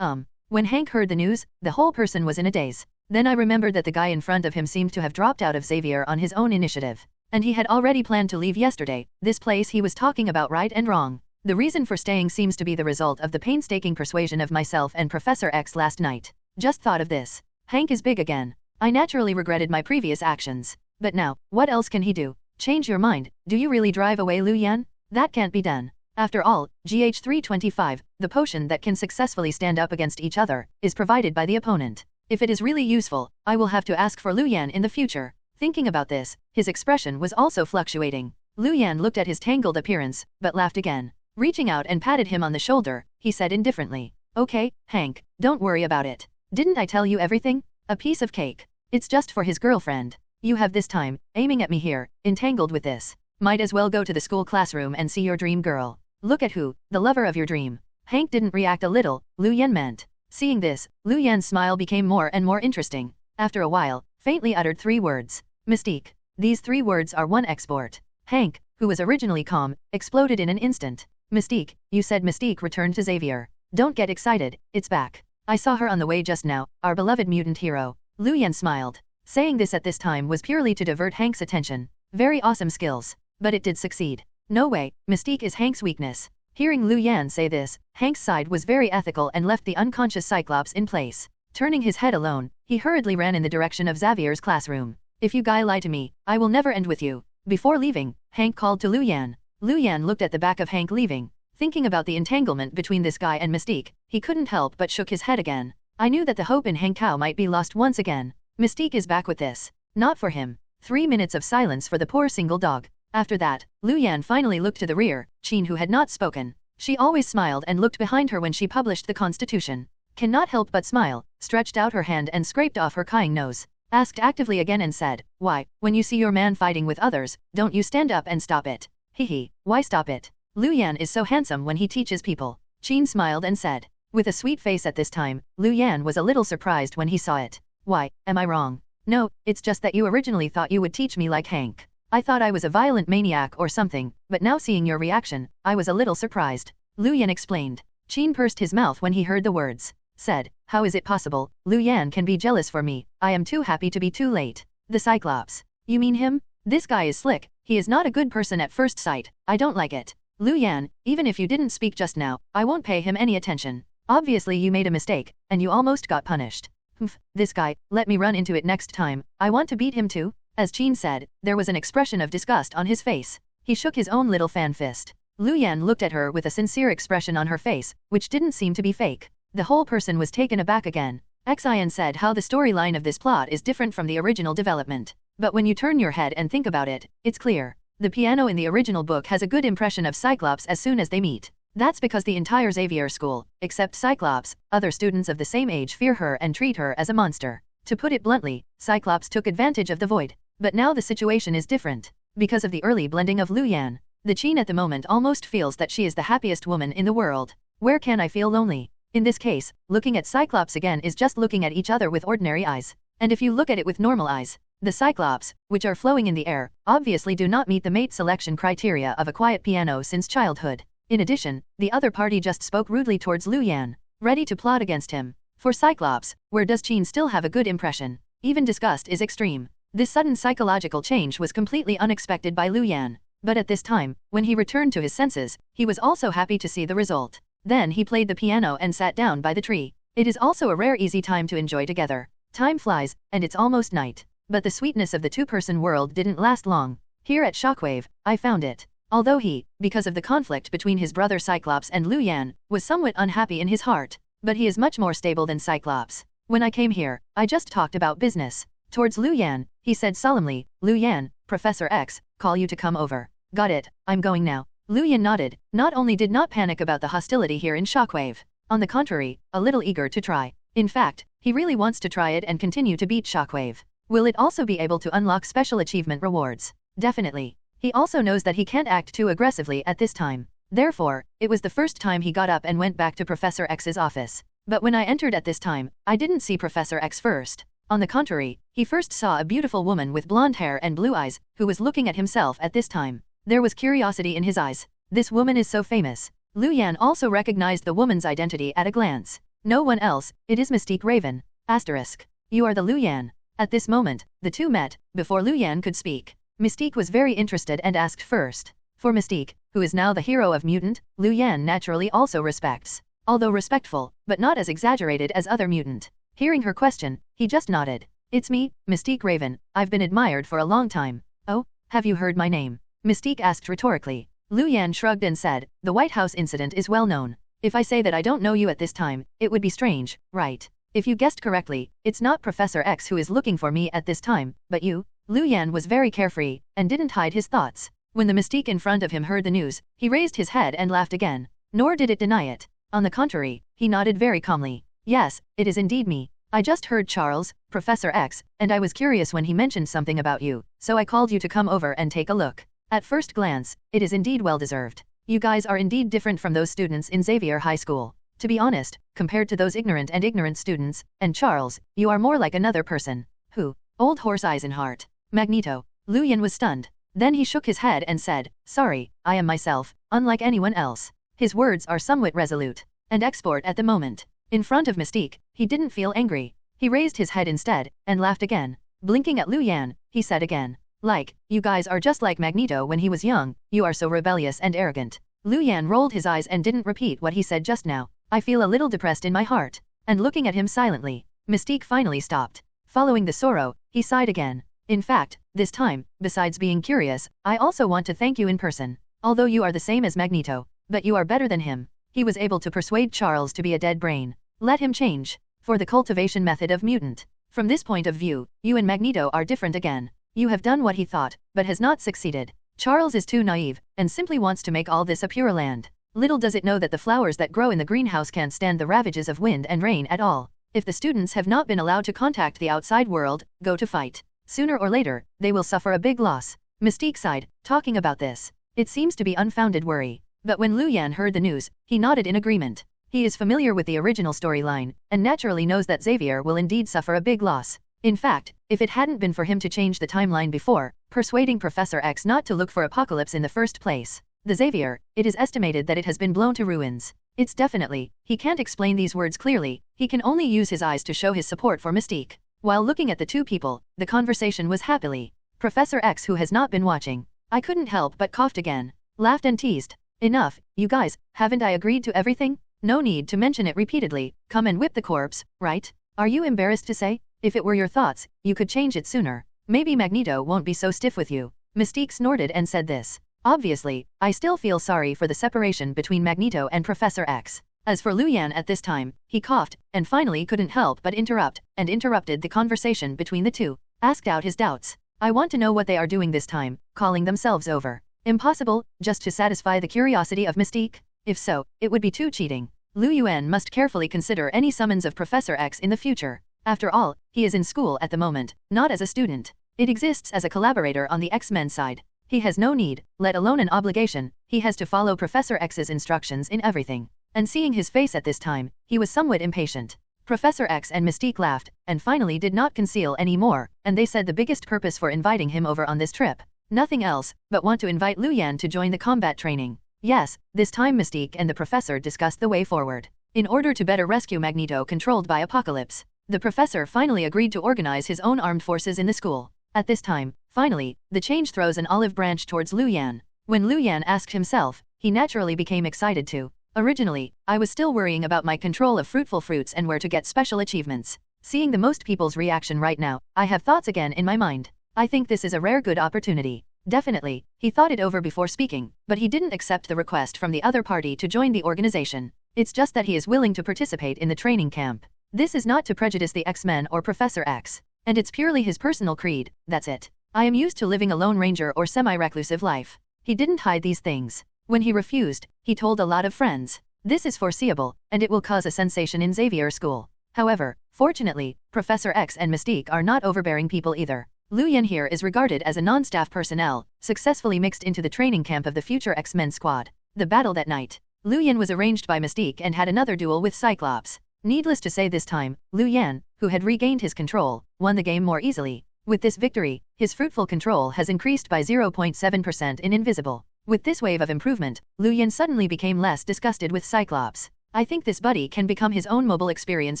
When Hank heard the news, the whole person was in a daze. Then I remembered that the guy in front of him seemed to have dropped out of Xavier on his own initiative. And he had already planned to leave yesterday, this place he was talking about right and wrong. The reason for staying seems to be the result of the painstaking persuasion of myself and Professor X last night. Just thought of this. Hank is big again. I naturally regretted my previous actions. But now, what else can he do? Change your mind, do you really drive away Lu Yan? That can't be done. After all, GH325, the potion that can successfully stand up against each other, is provided by the opponent. If it is really useful, I will have to ask for Lu Yan in the future. Thinking about this, his expression was also fluctuating. Lu Yan looked at his tangled appearance, but laughed again. Reaching out and patted him on the shoulder, he said indifferently, "Okay, Hank, don't worry about it. Didn't I tell you everything? A piece of cake. It's just for his girlfriend. You have this time, aiming at me here, entangled with this. Might as well go to the school classroom and see your dream girl. Look at who, the lover of your dream." Hank didn't react a little, Lu Yan meant. Seeing this, Lu Yan's smile became more and more interesting. After a while, faintly uttered 3 words. Mystique. These 3 words are one export. Hank, who was originally calm, exploded in an instant. Mystique, you said Mystique returned to Xavier. Don't get excited, it's back. I saw her on the way just now, our beloved mutant hero. Lu Yan smiled. Saying this at this time was purely to divert Hank's attention. Very awesome skills. But it did succeed. No way, Mystique is Hank's weakness. Hearing Lu Yan say this, Hank's side was very ethical and left the unconscious Cyclops in place. Turning his head alone, he hurriedly ran in the direction of Xavier's classroom. If you guys lie to me, I will never end with you. Before leaving, Hank called to Lu Yan. Lu Yan looked at the back of Hank leaving. Thinking about the entanglement between this guy and Mystique, he couldn't help but shook his head again. I knew that the hope in Hank Kao might be lost once again. Mystique is back with this. Not for him. 3 minutes of silence for the poor single dog. After that, Lu Yan finally looked to the rear, Qin who had not spoken. She always smiled and looked behind her when she published the Constitution. Cannot help but smile, stretched out her hand and scraped off her crying nose. Asked actively again and said, "Why, when you see your man fighting with others, don't you stand up and stop it?" Hehe, why stop it? Lu Yan is so handsome when he teaches people. Qin smiled and said. With a sweet face at this time, Lu Yan was a little surprised when he saw it. Why, am I wrong? No, it's just that you originally thought you would teach me like Hank. I thought I was a violent maniac or something, but now seeing your reaction, I was a little surprised. Lu Yan explained. Qin pursed his mouth when he heard the words. Said, how is it possible, Lu Yan can be jealous for me, I am too happy to be too late. The Cyclops. You mean him? This guy is slick, he is not a good person at first sight, I don't like it. Lu Yan, even if you didn't speak just now, I won't pay him any attention. Obviously you made a mistake, and you almost got punished. Humph, this guy, let me run into it next time, I want to beat him too. As Qin said, there was an expression of disgust on his face. He shook his own little fan fist. Lu Yan looked at her with a sincere expression on her face, which didn't seem to be fake. The whole person was taken aback again. Xian said how the storyline of this plot is different from the original development. But when you turn your head and think about it, it's clear. The piano in the original book has a good impression of Cyclops as soon as they meet. That's because the entire Xavier school, except Cyclops, other students of the same age fear her and treat her as a monster. To put it bluntly, Cyclops took advantage of the void. But now the situation is different. Because of the early blending of Lu Yan, the Qin at the moment almost feels that she is the happiest woman in the world. Where can I feel lonely? In this case, looking at Cyclops again is just looking at each other with ordinary eyes. And if you look at it with normal eyes, the Cyclops, which are flowing in the air, obviously do not meet the mate selection criteria of a quiet piano since childhood. In addition, the other party just spoke rudely towards Lu Yan, ready to plot against him. For Cyclops, where does Qin still have a good impression? Even disgust is extreme. This sudden psychological change was completely unexpected by Lu Yan. But at this time, when he returned to his senses, he was also happy to see the result. Then he played the piano and sat down by the tree. It is also a rare easy time to enjoy together. Time flies, and it's almost night. But the sweetness of the two-person world didn't last long. Here at Shockwave, I found it. Although he, because of the conflict between his brother Cyclops and Lu Yan, was somewhat unhappy in his heart. But he is much more stable than Cyclops. When I came here, I just talked about business. Towards Lu Yan, he said solemnly, Lu Yan, Professor X, call you to come over. Got it, I'm going now. Lu Yan nodded, not only did not panic about the hostility here in Shockwave. On the contrary, a little eager to try. In fact, he really wants to try it and continue to beat Shockwave. Will it also be able to unlock special achievement rewards? Definitely. He also knows that he can't act too aggressively at this time. Therefore, it was the first time he got up and went back to Professor X's office. But when I entered at this time, I didn't see Professor X first. On the contrary, he first saw a beautiful woman with blonde hair and blue eyes, who was looking at himself at this time. There was curiosity in his eyes. This woman is so famous. Lu Yan also recognized the woman's identity at a glance. No one else, it is Mystique Raven. Asterisk. You are the Lu Yan. At this moment, the two met, before Lu Yan could speak. Mystique was very interested and asked first. For Mystique, who is now the hero of Mutant, Lu Yan naturally also respects. Although respectful, but not as exaggerated as other mutant. Hearing her question, he just nodded. It's me, Mystique Raven, I've been admired for a long time. Oh, have you heard my name? Mystique asked rhetorically. Lu Yan shrugged and said, the White House incident is well known. If I say that I don't know you at this time, it would be strange, right? If you guessed correctly, it's not Professor X who is looking for me at this time, but you. Lu Yan was very carefree, and didn't hide his thoughts. When the Mystique in front of him heard the news, he raised his head and laughed again. Nor did it deny it. On the contrary, he nodded very calmly. Yes, it is indeed me. I just heard Charles, Professor X, and I was curious when he mentioned something about you, so I called you to come over and take a look. At first glance, it is indeed well deserved. You guys are indeed different from those students in Xavier High School. To be honest, compared to those ignorant students, and Charles, you are more like another person. Who? Old Horse Eyes and Heart. Magneto. Lu Yan was stunned. Then he shook his head and said, sorry, I am myself, unlike anyone else. His words are somewhat resolute. And export at the moment. In front of Mystique, he didn't feel angry. He raised his head instead, and laughed again. Blinking at Lu Yan, he said again. Like, you guys are just like Magneto when he was young, you are so rebellious and arrogant. Lu Yan rolled his eyes and didn't repeat what he said just now. I feel a little depressed in my heart. And looking at him silently, Mystique finally stopped. Following the sorrow, he sighed again. In fact, this time, besides being curious, I also want to thank you in person. Although you are the same as Magneto, but you are better than him. He was able to persuade Charles to be a dead brain. Let him change. For the cultivation method of mutant. From this point of view, you and Magneto are different again. You have done what he thought, but has not succeeded. Charles is too naive, and simply wants to make all this a pure land. Little does it know that the flowers that grow in the greenhouse can't stand the ravages of wind and rain at all. If the students have not been allowed to contact the outside world, go to fight. Sooner or later, they will suffer a big loss. Mystique sighed, talking about this. It seems to be unfounded worry. But when Lu Yan heard the news, he nodded in agreement. He is familiar with the original storyline, and naturally knows that Xavier will indeed suffer a big loss. In fact, if it hadn't been for him to change the timeline before, persuading Professor X not to look for apocalypse in the first place, the Xavier, it is estimated that it has been blown to ruins. It's definitely, he can't explain these words clearly, he can only use his eyes to show his support for Mystique. While looking at the two people, the conversation was happily. Professor X, who has not been watching, I couldn't help but coughed again, laughed and teased. Enough, you guys, haven't I agreed to everything? No need to mention it repeatedly, come and whip the corpse, right? Are you embarrassed to say? If it were your thoughts, you could change it sooner. Maybe Magneto won't be so stiff with you. Mystique snorted and said this. Obviously, I still feel sorry for the separation between Magneto and Professor X. As for Lu Yan at this time, he coughed, and finally couldn't help but interrupted the conversation between the two, asked out his doubts. I want to know what they are doing this time, calling themselves over. Impossible, just to satisfy the curiosity of Mystique? If so, it would be too cheating. Lu Yuan must carefully consider any summons of Professor X in the future. After all, he is in school at the moment, not as a student. It exists as a collaborator on the X-Men side. He has no need, let alone an obligation, he has to follow Professor X's instructions in everything. And seeing his face at this time, he was somewhat impatient. Professor X and Mystique laughed, and finally did not conceal any more, and they said the biggest purpose for inviting him over on this trip. Nothing else, but want to invite Lu Yan to join the combat training. Yes, this time Mystique and the professor discussed the way forward. In order to better rescue Magneto controlled by Apocalypse, the professor finally agreed to organize his own armed forces in the school. At this time, finally, the change throws an olive branch towards Lu Yan. When Lu Yan asked himself, he naturally became excited too. Originally, I was still worrying about my control of fruitful fruits and where to get special achievements. Seeing the most people's reaction right now, I have thoughts again in my mind. I think this is a rare good opportunity. Definitely, he thought it over before speaking, but he didn't accept the request from the other party to join the organization. It's just that he is willing to participate in the training camp. This is not to prejudice the X-Men or Professor X, and it's purely his personal creed, that's it. I am used to living a lone ranger or semi-reclusive life. He didn't hide these things. When he refused, he told a lot of friends. This is foreseeable, and it will cause a sensation in Xavier school. However, fortunately, Professor X and Mystique are not overbearing people either. Lu Yan here is regarded as a non-staff personnel, successfully mixed into the training camp of the future X-Men squad. The battle that night. Lu Yan was arranged by Mystique and had another duel with Cyclops. Needless to say this time, Lu Yan, who had regained his control, won the game more easily. With this victory, his fruitful control has increased by 0.7% in Invisible. With this wave of improvement, Lu Yan suddenly became less disgusted with Cyclops. I think this buddy can become his own mobile experience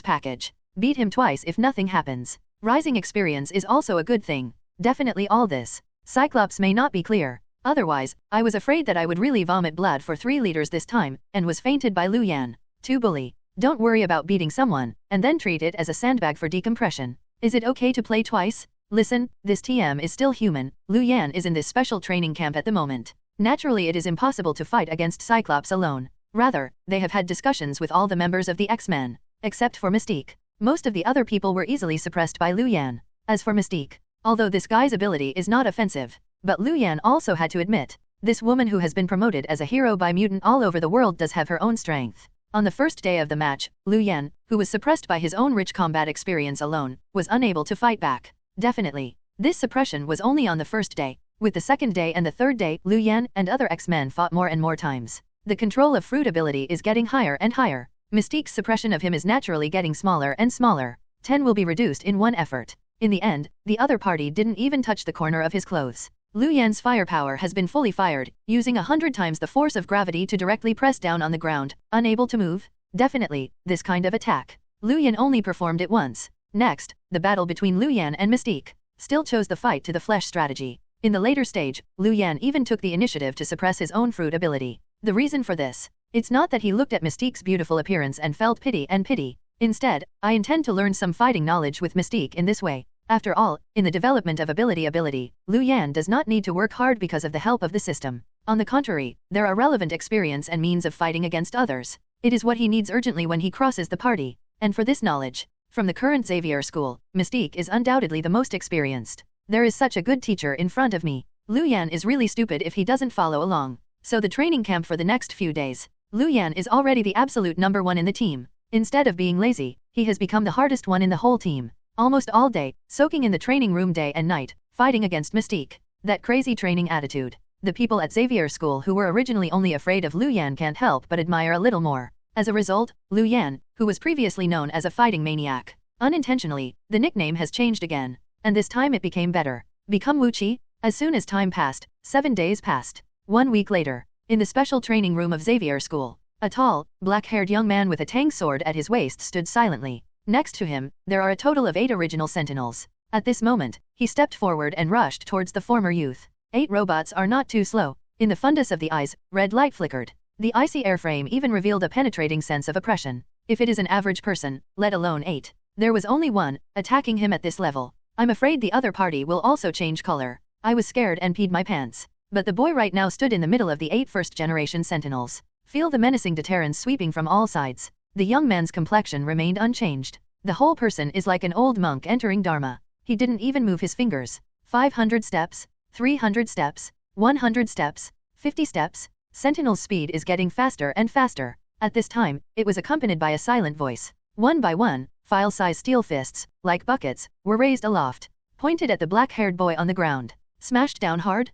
package. Beat him twice if nothing happens. Rising experience is also a good thing. Definitely all this. Cyclops may not be clear. Otherwise, I was afraid that I would really vomit blood for 3 liters this time, and was fainted by Lu Yan. Too bully. Don't worry about beating someone, and then treat it as a sandbag for decompression. Is it okay to play twice? Listen, this TM is still human. Lu Yan is in this special training camp at the moment. Naturally it is impossible to fight against Cyclops alone. Rather, they have had discussions with all the members of the X-Men. Except for Mystique. Most of the other people were easily suppressed by Lu Yan. As for Mystique, although this guy's ability is not offensive, but Lu Yan also had to admit, this woman who has been promoted as a hero by mutant all over the world does have her own strength. On the first day of the match, Lu Yan, who was suppressed by his own rich combat experience alone, was unable to fight back. Definitely. This suppression was only on the first day. With the second day and the third day, Lu Yan and other X-Men fought more and more times. The control of fruit ability is getting higher and higher. Mystique's suppression of him is naturally getting smaller and smaller. 10 will be reduced in one effort. In the end, the other party didn't even touch the corner of his clothes. Lu Yan's firepower has been fully fired, using 100 times the force of gravity to directly press down on the ground, unable to move. Definitely, this kind of attack. Lu Yan only performed it once. Next, the battle between Lu Yan and Mystique. Still chose the fight to the flesh strategy. In the later stage, Lu Yan even took the initiative to suppress his own fruit ability. The reason for this? It's not that he looked at Mystique's beautiful appearance and felt pity. Instead, I intend to learn some fighting knowledge with Mystique in this way. After all, in the development of ability, Lu Yan does not need to work hard because of the help of the system. On the contrary, there are relevant experience and means of fighting against others. It is what he needs urgently when he crosses the party. And for this knowledge, from the current Xavier school, Mystique is undoubtedly the most experienced. There is such a good teacher in front of me. Lu Yan is really stupid if he doesn't follow along. So the training camp for the next few days. Lu Yan is already the absolute number 1 in the team. Instead of being lazy, he has become the hardest one in the whole team. Almost all day, soaking in the training room day and night, fighting against Mystique. That crazy training attitude. The people at Xavier school who were originally only afraid of Lu Yan can't help but admire a little more. As a result, Lu Yan, who was previously known as a fighting maniac, unintentionally, the nickname has changed again. And this time it became better. Become Wuchi? As soon as time passed, 7 days passed. 1 week later, in the special training room of Xavier school, a tall, black-haired young man with a tang sword at his waist stood silently. Next to him, there are a total of 8 original sentinels. At this moment, he stepped forward and rushed towards the former youth. 8 robots are not too slow. In the fundus of the eyes, red light flickered. The icy airframe even revealed a penetrating sense of oppression. If it is an average person, let alone 8, there was only one, attacking him at this level. I'm afraid the other party will also change color. I was scared and peed my pants. But the boy right now stood in the middle of the 8 first-generation sentinels. Feel the menacing deterrence sweeping from all sides. The young man's complexion remained unchanged. The whole person is like an old monk entering Dharma. He didn't even move his fingers. 500 steps, 300 steps, 100 steps, 50 steps. Sentinel's speed is getting faster and faster. At this time, it was accompanied by a silent voice. 1 by 1, file-size steel fists, like buckets, were raised aloft, pointed at the black-haired boy on the ground. Smashed down hard?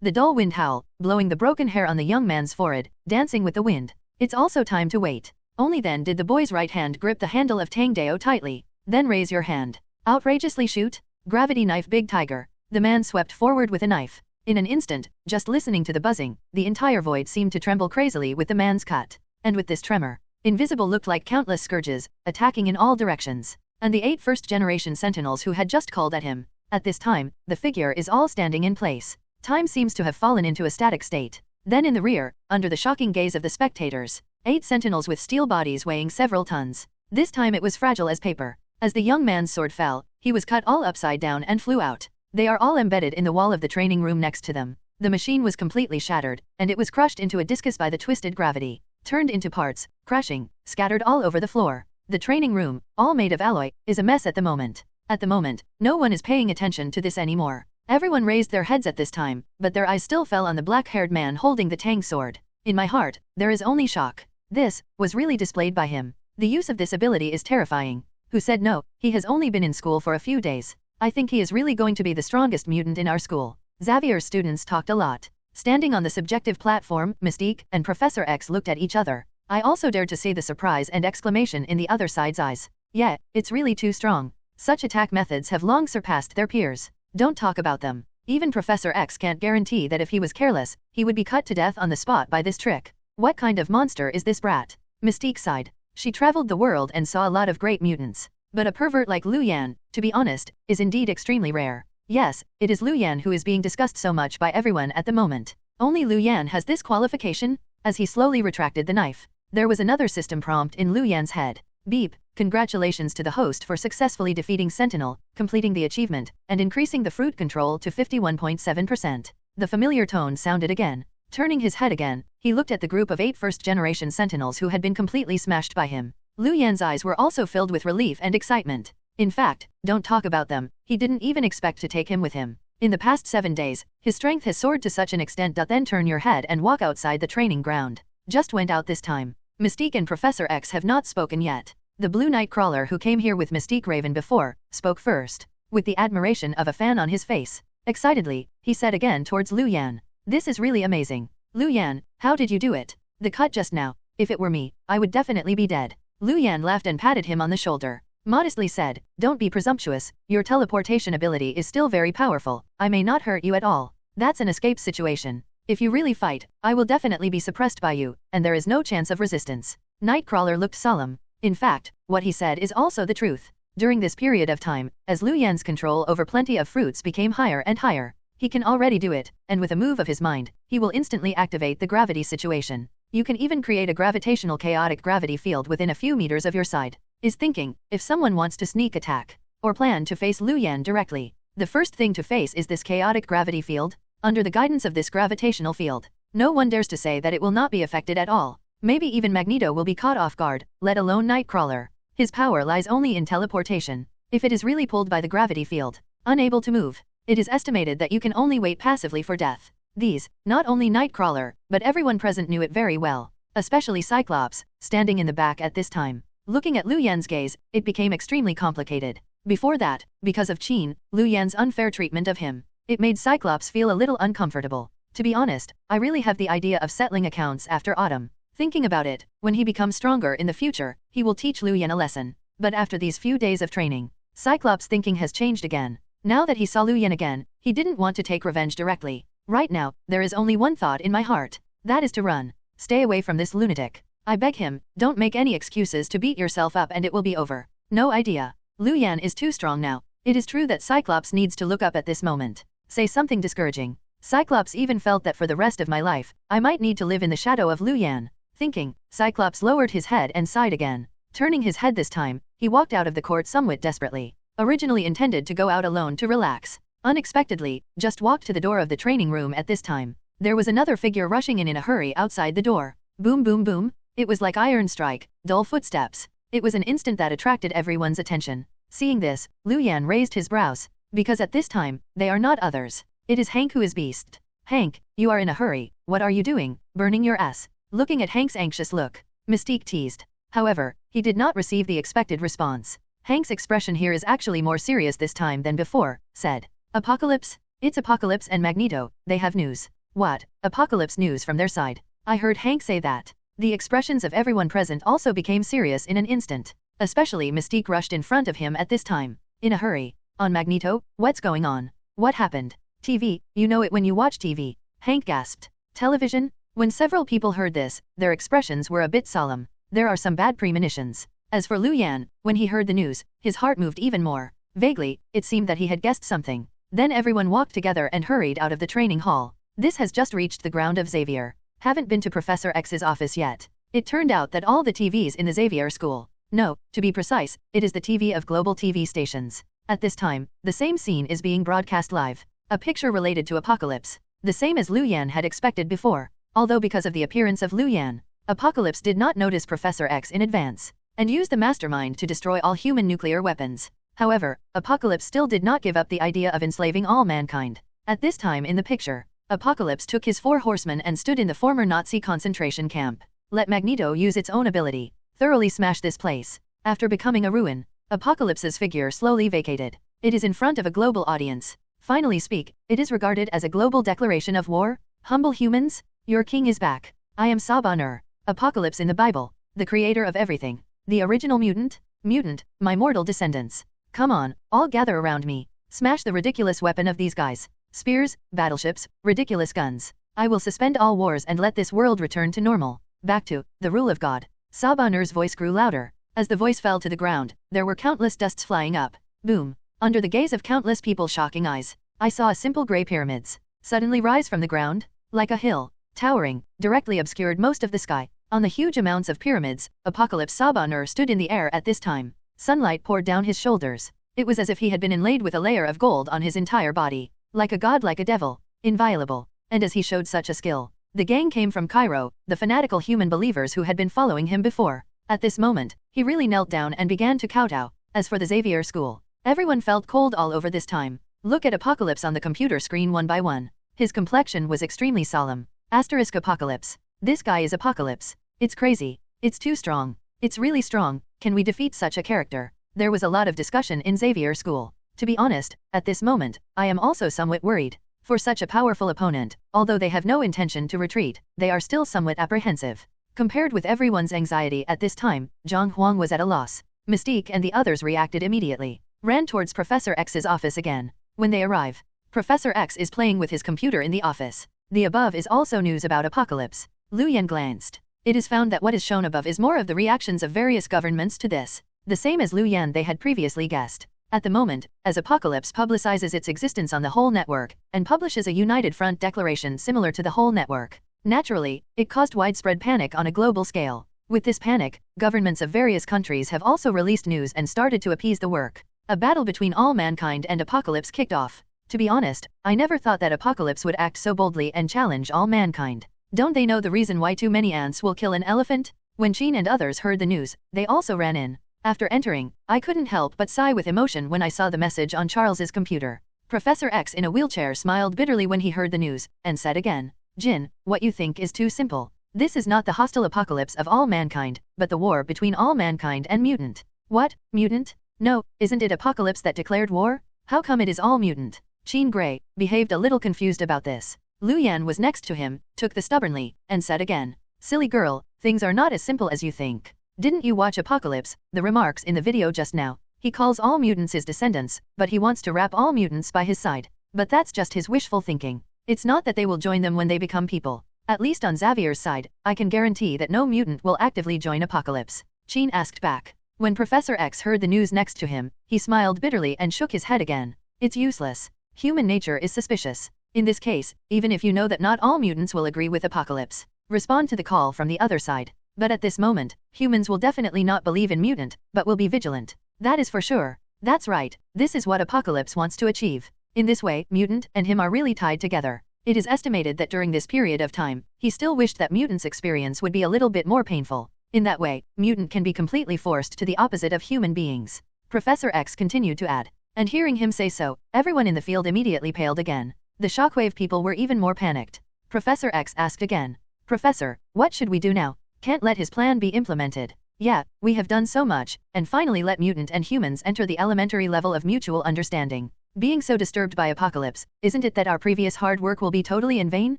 The dull wind howl, blowing the broken hair on the young man's forehead, dancing with the wind. It's also time to wait. Only then did the boy's right hand grip the handle of Tang Dao tightly. Then raise your hand. Outrageously shoot. Gravity knife big tiger. The man swept forward with a knife. In an instant, just listening to the buzzing, the entire void seemed to tremble crazily with the man's cut. And with this tremor, Invisible looked like countless scourges, attacking in all directions. And the 8 first-generation sentinels who had just called at him. At this time, the figure is all standing in place. Time seems to have fallen into a static state. Then in the rear, under the shocking gaze of the spectators, 8 sentinels with steel bodies weighing several tons. This time it was fragile as paper. As the young man's sword fell, he was cut all upside down and flew out. They are all embedded in the wall of the training room next to them. The machine was completely shattered, and it was crushed into a discus by the twisted gravity. Turned into parts, crashing, scattered all over the floor. The training room, all made of alloy, is a mess at the moment. At the moment, no one is paying attention to this anymore. Everyone raised their heads at this time, but their eyes still fell on the black-haired man holding the Tang sword. In my heart, there is only shock. This was really displayed by him. The use of this ability is terrifying. Who said no? He has only been in school for a few days. I think he is really going to be the strongest mutant in our school. Xavier's students talked a lot. Standing on the subjective platform, Mystique and Professor X looked at each other. I also dared to see the surprise and exclamation in the other side's eyes. Yeah, it's really too strong. Such attack methods have long surpassed their peers. Don't talk about them. Even Professor X can't guarantee that if he was careless, he would be cut to death on the spot by this trick. What kind of monster is this brat? Mystique sighed. She traveled the world and saw a lot of great mutants. But a pervert like Lu Yan, to be honest, is indeed extremely rare. Yes, it is Lu Yan who is being discussed so much by everyone at the moment. Only Lu Yan has this qualification? As he slowly retracted the knife, there was another system prompt in Lu Yan's head. Beep, congratulations to the host for successfully defeating Sentinel, completing the achievement, and increasing the fruit control to 51.7%. The familiar tone sounded again. Turning his head again, he looked at the group of 8 first-generation Sentinels who had been completely smashed by him. Lu Yan's eyes were also filled with relief and excitement. In fact, don't talk about them, he didn't even expect to take him with him. In the past 7 days, his strength has soared to such an extent that then turn your head and walk outside the training ground. Just went out this time. Mystique and Professor X have not spoken yet. The Blue Nightcrawler who came here with Mystique Raven before, spoke first. With the admiration of a fan on his face. Excitedly, he said again towards Lu Yan. This is really amazing. Lu Yan, how did you do it? The cut just now. If it were me, I would definitely be dead. Lu Yan laughed and patted him on the shoulder. Modestly said, don't be presumptuous, your teleportation ability is still very powerful, I may not hurt you at all. That's an escape situation. If you really fight, I will definitely be suppressed by you, and there is no chance of resistance. Nightcrawler looked solemn. In fact, what he said is also the truth. During this period of time, as Lu Yan's control over plenty of fruits became higher and higher, he can already do it, and with a move of his mind, he will instantly activate the gravity situation. You can even create a gravitational chaotic gravity field within a few meters of your side. Is thinking, if someone wants to sneak attack, or plan to face Lu Yan directly, the first thing to face is this chaotic gravity field. Under the guidance of this gravitational field, no one dares to say that it will not be affected at all. Maybe even Magneto will be caught off guard, let alone Nightcrawler. His power lies only in teleportation. If it is really pulled by the gravity field, unable to move, it is estimated that you can only wait passively for death. These, not only Nightcrawler, but everyone present knew it very well, especially Cyclops, standing in the back at this time. Looking at Lu Yan's gaze, it became extremely complicated. Before that, because of Qin, Lu Yan's unfair treatment of him, it made Cyclops feel a little uncomfortable. To be honest, I really have the idea of settling accounts after autumn. Thinking about it, when he becomes stronger in the future, he will teach Lu Yan a lesson. But after these few days of training, Cyclops' thinking has changed again. Now that he saw Lu Yan again, he didn't want to take revenge directly. Right now, there is only one thought in my heart. That is to run. Stay away from this lunatic. I beg him, don't make any excuses to beat yourself up and it will be over. No idea. Lu Yan is too strong now. It is true that Cyclops needs to look up at this moment. Say something discouraging. Cyclops even felt that for the rest of my life, I might need to live in the shadow of Lu Yan. Thinking, Cyclops lowered his head and sighed again. Turning his head this time, he walked out of the court somewhat desperately. Originally intended to go out alone to relax. Unexpectedly, just walked to the door of the training room at this time. There was another figure rushing in a hurry outside the door. Boom boom boom. It was like iron strike, dull footsteps. It was an instant that attracted everyone's attention. Seeing this, Lu Yan raised his brows. Because at this time, they are not others. It is Hank who is beast. Hank, you are in a hurry, what are you doing, burning your ass? Looking at Hank's anxious look, Mystique teased. However, he did not receive the expected response. Hank's expression here is actually more serious this time than before, said. Apocalypse? It's Apocalypse and Magneto, they have news. What? Apocalypse news from their side? I heard Hank say that. The expressions of everyone present also became serious in an instant. Especially Mystique rushed in front of him at this time. In a hurry. On Magneto, what's going on? What happened? TV, you know it when you watch TV. Hank gasped. Television? When several people heard this, their expressions were a bit solemn. There are some bad premonitions. As for Lu Yan, when he heard the news, his heart moved even more. Vaguely, it seemed that he had guessed something. Then everyone walked together and hurried out of the training hall. This has just reached the ground of Xavier. Haven't been to Professor X's office yet. It turned out that all the TVs in the Xavier school. No, to be precise, it is the TV of global TV stations. At this time, the same scene is being broadcast live. A picture related to Apocalypse. The same as Lu Yan had expected before. Although because of the appearance of Lu Yan, Apocalypse did not notice Professor X in advance, and used the mastermind to destroy all human nuclear weapons. However, Apocalypse still did not give up the idea of enslaving all mankind. At this time in the picture, Apocalypse took his 4 horsemen and stood in the former Nazi concentration camp. Let Magneto use its own ability, thoroughly smash this place. After becoming a ruin, Apocalypse's figure slowly vacated. It is in front of a global audience. Finally speak, it is regarded as a global declaration of war. Humble humans, your king is back. I am Sabanur, Apocalypse in the Bible, the creator of everything. The original mutant, my mortal descendants. Come on, all gather around me. Smash the ridiculous weapon of these guys. Spears, battleships, ridiculous guns. I will suspend all wars and let this world return to normal. Back to the rule of God. Sabanur's voice grew louder. As the voice fell to the ground, there were countless dusts flying up. Boom. Under the gaze of countless people's shocking eyes, I saw a simple grey pyramids suddenly rise from the ground, like a hill, towering, directly obscured most of the sky. On the huge amounts of pyramids, Apocalypse Sabanur stood in the air at this time. Sunlight poured down his shoulders. It was as if he had been inlaid with a layer of gold on his entire body. Like a god, like a devil. Inviolable. And as he showed such a skill, the gang came from Cairo, the fanatical human believers who had been following him before. At this moment, he really knelt down and began to kowtow. As for the Xavier school, everyone felt cold all over this time. Look at Apocalypse on the computer screen one by one. His complexion was extremely solemn. Asterisk Apocalypse. This guy is Apocalypse. It's crazy. It's too strong. It's really strong. Can we defeat such a character? There was a lot of discussion in Xavier school. To be honest, at this moment, I am also somewhat worried. For such a powerful opponent, although they have no intention to retreat, they are still somewhat apprehensive. Compared with everyone's anxiety at this time, Zhang Huang was at a loss. Mystique and the others reacted immediately. Ran towards Professor X's office again. When they arrive, Professor X is playing with his computer in the office. The above is also news about Apocalypse. Lu Yan glanced. It is found that what is shown above is more of the reactions of various governments to this. The same as Lu Yan they had previously guessed. At the moment, as Apocalypse publicizes its existence on the whole network, and publishes a united front declaration similar to the whole network, naturally, it caused widespread panic on a global scale. With this panic, governments of various countries have also released news and started to appease the work. A battle between all mankind and Apocalypse kicked off. To be honest, I never thought that Apocalypse would act so boldly and challenge all mankind. Don't they know the reason why too many ants will kill an elephant? When Sheen and others heard the news, they also ran in. After entering, I couldn't help but sigh with emotion when I saw the message on Charles's computer. Professor X in a wheelchair smiled bitterly when he heard the news, and said again, Jin, what you think is too simple. This is not the hostile apocalypse of all mankind, but the war between all mankind and mutant. What, mutant? No, isn't it Apocalypse that declared war? How come it is all mutant? Jean Grey behaved a little confused about this. Lu Yan was next to him, took the stubbornly, and said again, silly girl, things are not as simple as you think. Didn't you watch Apocalypse, the remarks in the video just now? He calls all mutants his descendants, but he wants to wrap all mutants by his side. But that's just his wishful thinking. It's not that they will join them when they become people. At least on Xavier's side, I can guarantee that no mutant will actively join Apocalypse. Jean asked back. When Professor X heard the news next to him, he smiled bitterly and shook his head again. It's useless. Human nature is suspicious. In this case, even if you know that not all mutants will agree with Apocalypse, respond to the call from the other side. But at this moment, humans will definitely not believe in mutant, but will be vigilant. That is for sure. That's right, this is what Apocalypse wants to achieve. In this way, mutant and him are really tied together. It is estimated that during this period of time, he still wished that mutant's experience would be a little bit more painful. In that way, mutant can be completely forced to the opposite of human beings. Professor X continued to add. And hearing him say so, everyone in the field immediately paled again. The Shockwave people were even more panicked. Professor X asked again. Professor, what should we do now? Can't let his plan be implemented. Yeah, we have done so much, and finally let mutant and humans enter the elementary level of mutual understanding. Being so disturbed by apocalypse, isn't it that our previous hard work will be totally in vain?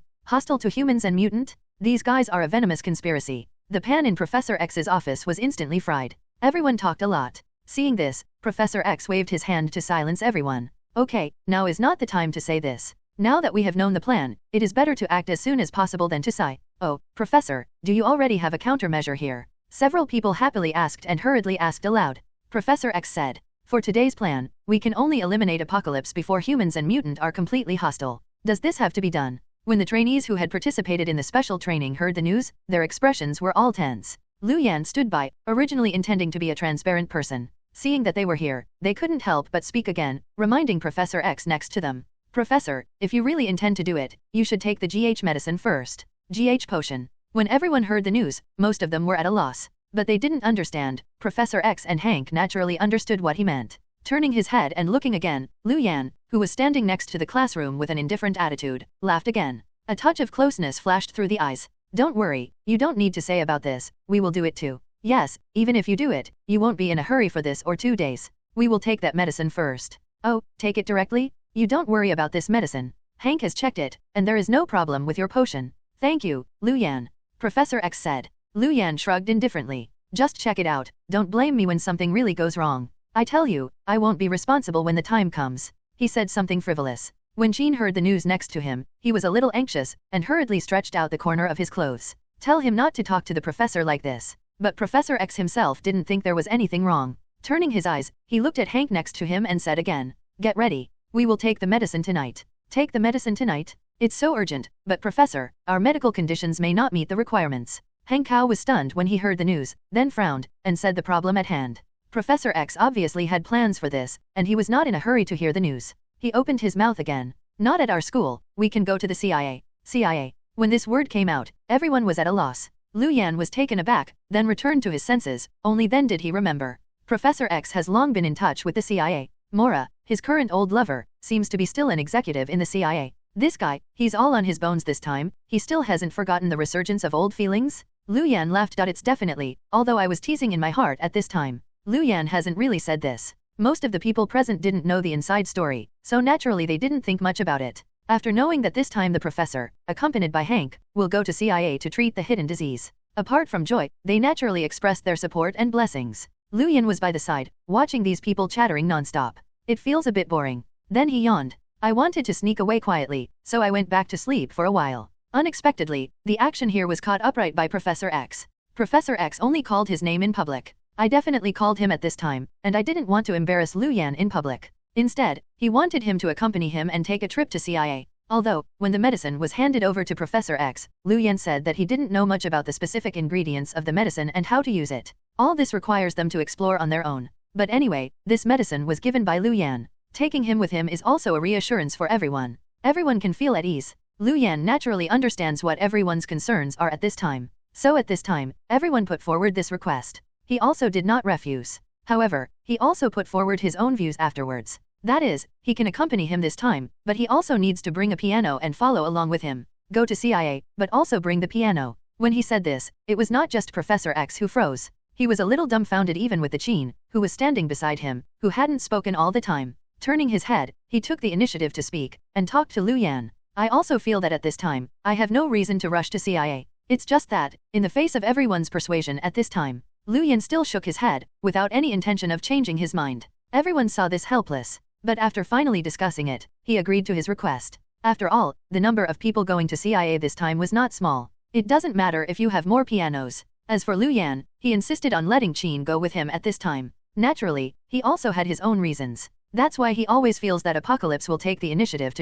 Hostile to humans and mutant? These guys are a venomous conspiracy. The pan in Professor X's office was instantly fried. Everyone talked a lot. Seeing this, Professor X waved his hand to silence everyone. Okay, now is not the time to say this. Now that we have known the plan, it is better to act as soon as possible than to sigh. Oh, Professor, do you already have a countermeasure here? Several people happily asked and hurriedly asked aloud. Professor X said, for today's plan, we can only eliminate apocalypse before humans and mutant are completely hostile. Does this have to be done? When the trainees who had participated in the special training heard the news, their expressions were all tense. Lu Yan stood by, originally intending to be a transparent person. Seeing that they were here, they couldn't help but speak again, reminding Professor X next to them. Professor, if you really intend to do it, you should take the GH medicine first. GH potion. When everyone heard the news, most of them were at a loss. But they didn't understand. Professor X and Hank naturally understood what he meant. Turning his head and looking again, Lu Yan, who was standing next to the classroom with an indifferent attitude, laughed again. A touch of closeness flashed through the eyes. Don't worry, you don't need to say about this, we will do it too. Yes, even if you do it, you won't be in a hurry for this or 2 days. We will take that medicine first. Oh, take it directly? You don't worry about this medicine. Hank has checked it, and there is no problem with your potion. Thank you, Lu Yan. Professor X said. Lu Yan shrugged indifferently. Just check it out, don't blame me when something really goes wrong. I tell you, I won't be responsible when the time comes. He said something frivolous. When Jean heard the news next to him, he was a little anxious, and hurriedly stretched out the corner of his clothes. Tell him not to talk to the professor like this. But Professor X himself didn't think there was anything wrong. Turning his eyes, he looked at Hank next to him and said again, get ready. We will take the medicine tonight. Take the medicine tonight? It's so urgent, but Professor, our medical conditions may not meet the requirements. Hank Kao was stunned when he heard the news, then frowned, and said the problem at hand. Professor X obviously had plans for this, and he was not in a hurry to hear the news. He opened his mouth again. Not at our school, we can go to the CIA. CIA. When this word came out, everyone was at a loss. Lu Yan was taken aback, then returned to his senses, only then did he remember. Professor X has long been in touch with the CIA. Mora, his current old lover, seems to be still an executive in the CIA. This guy, he's all on his bones this time, he still hasn't forgotten the resurgence of old feelings? Lu Yan laughed. It's definitely, although I was teasing in my heart at this time. Lu Yan hasn't really said this. Most of the people present didn't know the inside story, so naturally they didn't think much about it. After knowing that this time the professor, accompanied by Hank, will go to CIA to treat the hidden disease. Apart from joy, they naturally expressed their support and blessings. Lu Yan was by the side, watching these people chattering non-stop. It feels a bit boring. Then he yawned. I wanted to sneak away quietly, so I went back to sleep for a while. Unexpectedly, the action here was caught upright by Professor X. Professor X only called his name in public. I definitely called him at this time, and I didn't want to embarrass Lu Yan in public. Instead, he wanted him to accompany him and take a trip to CIA. Although, when the medicine was handed over to Professor X, Lu Yan said that he didn't know much about the specific ingredients of the medicine and how to use it. All this requires them to explore on their own. But anyway, this medicine was given by Lu Yan. Taking him with him is also a reassurance for everyone. Everyone can feel at ease. Lu Yan naturally understands what everyone's concerns are at this time. So at this time, everyone put forward this request. He also did not refuse. However, he also put forward his own views afterwards. That is, he can accompany him this time, but he also needs to bring a piano and follow along with him. Go to CIA, but also bring the piano. When he said this, it was not just Professor X who froze. He was a little dumbfounded even with the Chin, who was standing beside him, who hadn't spoken all the time. Turning his head, he took the initiative to speak, and talked to Lu Yan. I also feel that at this time, I have no reason to rush to CIA. It's just that, in the face of everyone's persuasion at this time, Lu Yan still shook his head, without any intention of changing his mind. Everyone saw this helpless. But after finally discussing it, he agreed to his request. After all, the number of people going to CIA this time was not small. It doesn't matter if you have more pianos. As for Lu Yan, he insisted on letting Chin go with him at this time. Naturally, he also had his own reasons. That's why he always feels that Apocalypse will take the initiative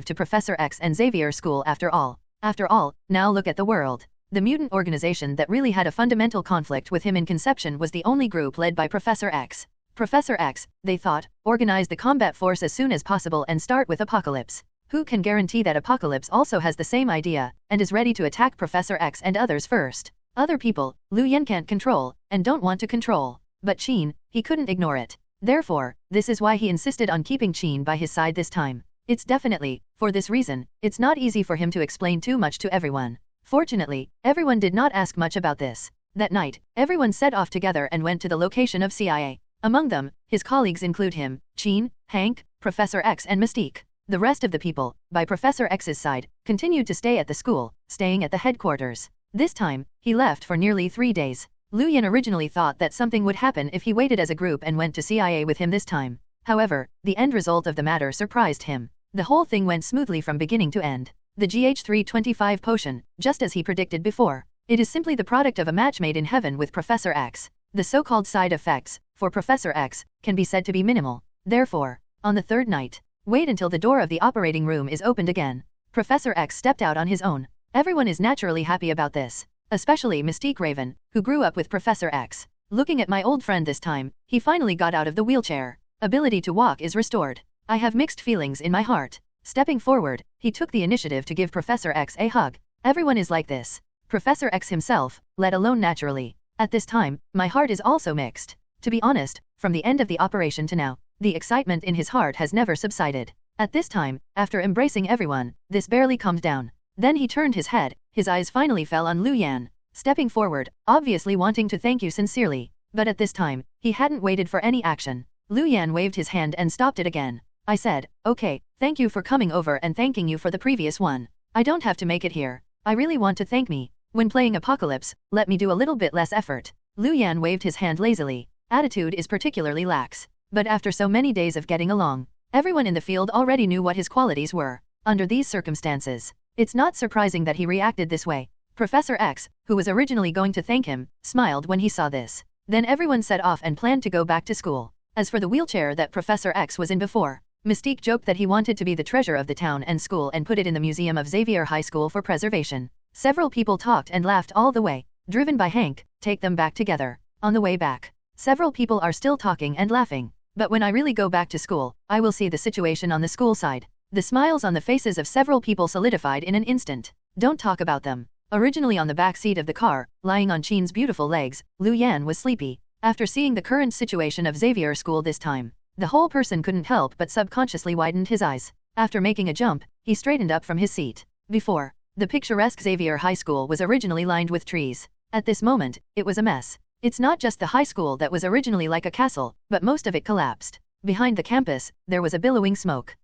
to Professor X and Xavier school after all. After all, now look at the world. The mutant organization that really had a fundamental conflict with him in conception was the only group led by Professor X. Professor X, they thought, organize the combat force as soon as possible and start with Apocalypse. Who can guarantee that Apocalypse also has the same idea, and is ready to attack Professor X and others first? Other people, Lu Yan can't control, and don't want to control. But Chin, he couldn't ignore it. Therefore, this is why he insisted on keeping Chin by his side this time. It's definitely, for this reason, it's not easy for him to explain too much to everyone. Fortunately, everyone did not ask much about this. That night, everyone set off together and went to the location of CIA. Among them, his colleagues include him, Jean, Hank, Professor X and Mystique. The rest of the people, by Professor X's side, continued to stay at the school, staying at the headquarters. This time, he left for nearly 3 days. Lu Yan originally thought that something would happen if he waited as a group and went to CIA with him this time. However, the end result of the matter surprised him. The whole thing went smoothly from beginning to end. The GH325 potion, just as he predicted before. It is simply the product of a match made in heaven with Professor X. The so-called side effects, for Professor X, can be said to be minimal. Therefore, on the third night, wait until the door of the operating room is opened again. Professor X stepped out on his own. Everyone is naturally happy about this. Especially Mystique Raven, who grew up with Professor X. Looking at my old friend this time, he finally got out of the wheelchair. Ability to walk is restored. I have mixed feelings in my heart. Stepping forward, he took the initiative to give Professor X a hug. Everyone is like this. Professor X himself, let alone naturally. At this time, my heart is also mixed. To be honest, from the end of the operation to now, the excitement in his heart has never subsided. At this time, after embracing everyone, this barely calmed down. Then he turned his head, his eyes finally fell on Lu Yan. Stepping forward, obviously wanting to thank you sincerely. But at this time, he hadn't waited for any action. Lu Yan waved his hand and stopped it again. I said, okay, thank you for coming over and thanking you for the previous one. I don't have to make it here. I really want to thank me. When playing Apocalypse, let me do a little bit less effort. Lu Yan waved his hand lazily. Attitude is particularly lax. But after so many days of getting along, everyone in the field already knew what his qualities were. Under these circumstances, it's not surprising that he reacted this way. Professor X, who was originally going to thank him, smiled when he saw this. Then everyone set off and planned to go back to school. As for the wheelchair that Professor X was in before, Mystique joked that he wanted to be the treasure of the town and school and put it in the museum of Xavier High School for preservation. Several people talked and laughed all the way. Driven by Hank, take them back together. On the way back, several people are still talking and laughing. But when I really go back to school, I will see the situation on the school side. The smiles on the faces of several people solidified in an instant. Don't talk about them. Originally on the back seat of the car, lying on Chin's beautiful legs, Lu Yan was sleepy. After seeing the current situation of Xavier School this time, the whole person couldn't help but subconsciously widened his eyes. After making a jump, he straightened up from his seat. Before, the picturesque Xavier High School was originally lined with trees. At this moment, it was a mess. It's not just the high school that was originally like a castle, but most of it collapsed. Behind the campus, there was a billowing smoke.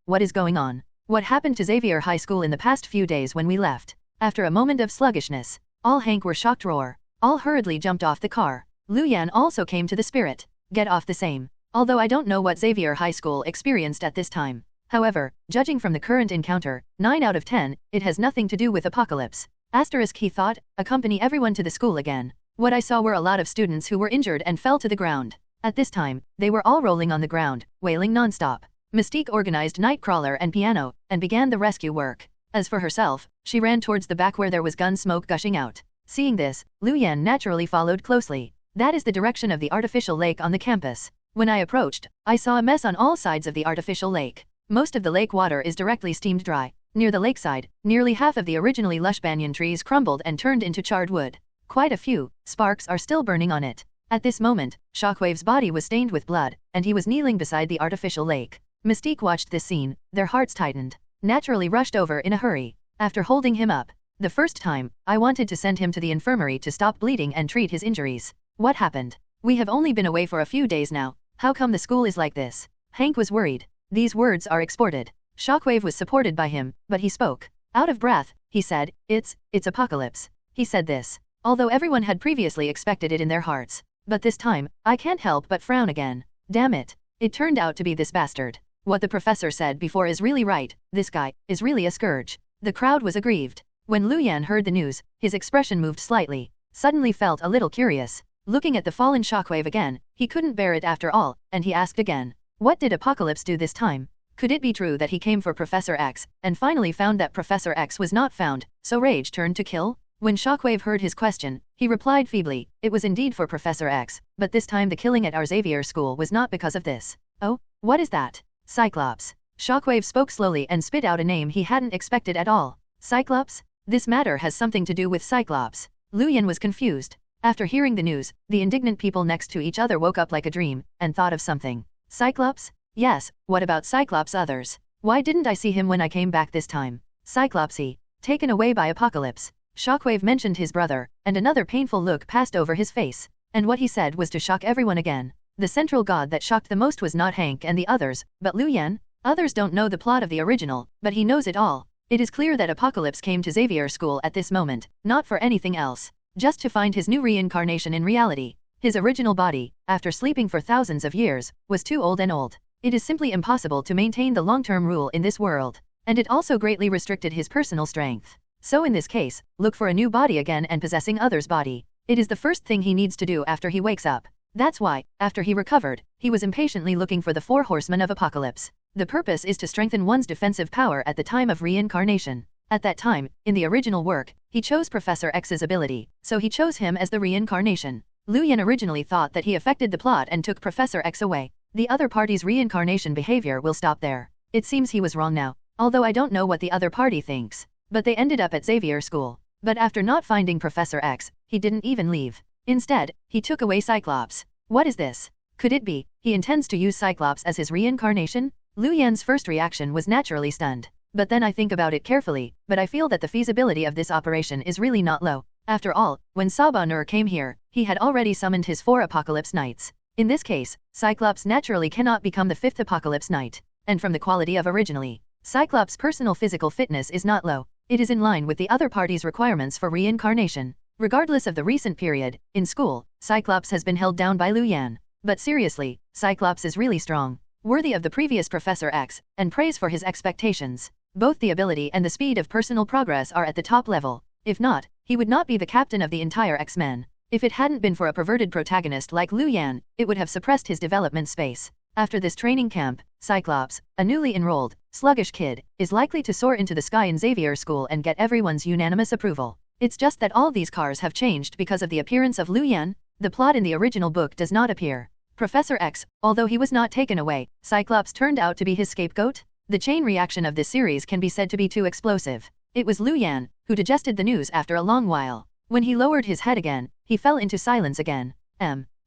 What is going on? What happened to Xavier High School in the past few days when we left? After a moment of sluggishness, all Hank were shocked roar. All hurriedly jumped off the car. Lu Yan also came to the spirit. Get off the same. Although I don't know what Xavier High School experienced at this time. However, judging from the current encounter, 9 out of 10, it has nothing to do with Apocalypse. Asterisk he thought, accompany everyone to the school again. What I saw were a lot of students who were injured and fell to the ground. At this time, they were all rolling on the ground, wailing non-stop. Mystique organized Nightcrawler and Piano, and began the rescue work. As for herself, she ran towards the back where there was gun smoke gushing out. Seeing this, Lu Yan naturally followed closely. That is the direction of the artificial lake on the campus. When I approached, I saw a mess on all sides of the artificial lake. Most of the lake water is directly steamed dry. Near the lakeside, nearly half of the originally lush banyan trees crumbled and turned into charred wood. Quite a few sparks are still burning on it. At this moment, Shockwave's body was stained with blood, and he was kneeling beside the artificial lake. Mystique watched this scene, their hearts tightened. Naturally rushed over in a hurry. After holding him up, the first time, I wanted to send him to the infirmary to stop bleeding and treat his injuries. What happened? We have only been away for a few days now. How come the school is like this? Hank was worried. These words are exported. Shockwave was supported by him, but he spoke. Out of breath, he said, It's Apocalypse. He said this, although everyone had previously expected it in their hearts. But this time, I can't help but frown again. Damn it. It turned out to be this bastard. What the professor said before is really right. This guy is really a scourge. The crowd was aggrieved. When Lu Yan heard the news, his expression moved slightly. Suddenly felt a little curious. Looking at the fallen Shockwave again, he couldn't bear it after all, and he asked again. What did Apocalypse do this time? Could it be true that he came for Professor X, and finally found that Professor X was not found, so rage turned to kill? When Shockwave heard his question, he replied feebly, it was indeed for Professor X, but this time the killing at our Xavier school was not because of this. Oh, what is that? Cyclops. Shockwave spoke slowly and spit out a name he hadn't expected at all. Cyclops? This matter has something to do with Cyclops. Lu Yan was confused. After hearing the news, the indignant people next to each other woke up like a dream, and thought of something. Cyclops? Yes, what about Cyclops others? Why didn't I see him when I came back this time? Cyclopsy. Taken away by Apocalypse. Shockwave mentioned his brother, and another painful look passed over his face. And what he said was to shock everyone again. The central god that shocked the most was not Hank and the others, but Lu Yan. Others don't know the plot of the original, but he knows it all. It is clear that Apocalypse came to Xavier School at this moment, not for anything else. Just to find his new reincarnation in reality. His original body, after sleeping for thousands of years, was too old and old. It is simply impossible to maintain the long-term rule in this world. And it also greatly restricted his personal strength. So in this case, look for a new body again and possessing others' body. It is the first thing he needs to do after he wakes up. That's why, after he recovered, he was impatiently looking for the 4 horsemen of Apocalypse. The purpose is to strengthen one's defensive power at the time of reincarnation. At that time, in the original work, he chose Professor X's ability, so he chose him as the reincarnation. Lu Yan originally thought that he affected the plot and took Professor X away. The other party's reincarnation behavior will stop there. It seems he was wrong now, although I don't know what the other party thinks. But they ended up at Xavier School. But after not finding Professor X, he didn't even leave. Instead, he took away Cyclops. What is this? Could it be, he intends to use Cyclops as his reincarnation? Lu Yan's first reaction was naturally stunned. But then I think about it carefully, but I feel that the feasibility of this operation is really not low. After all, when Saba Nur came here, he had already summoned his 4 Apocalypse Knights. In this case, Cyclops naturally cannot become the 5th Apocalypse Knight. And from the quality of originally, Cyclops' personal physical fitness is not low. It is in line with the other party's requirements for reincarnation. Regardless of the recent period, in school, Cyclops has been held down by Lu Yan. But seriously, Cyclops is really strong. Worthy of the previous Professor X, and praise for his expectations. Both the ability and the speed of personal progress are at the top level. If not, he would not be the captain of the entire X-Men. If it hadn't been for a perverted protagonist like Lu Yan, it would have suppressed his development space. After this training camp, Cyclops, a newly enrolled, sluggish kid, is likely to soar into the sky in Xavier School and get everyone's unanimous approval. It's just that all these cars have changed because of the appearance of Lu Yan. The plot in the original book does not appear. Professor X, although he was not taken away, Cyclops turned out to be his scapegoat. The chain reaction of this series can be said to be too explosive. It was Lu Yan who digested the news after a long while. When he lowered his head again, he fell into silence again.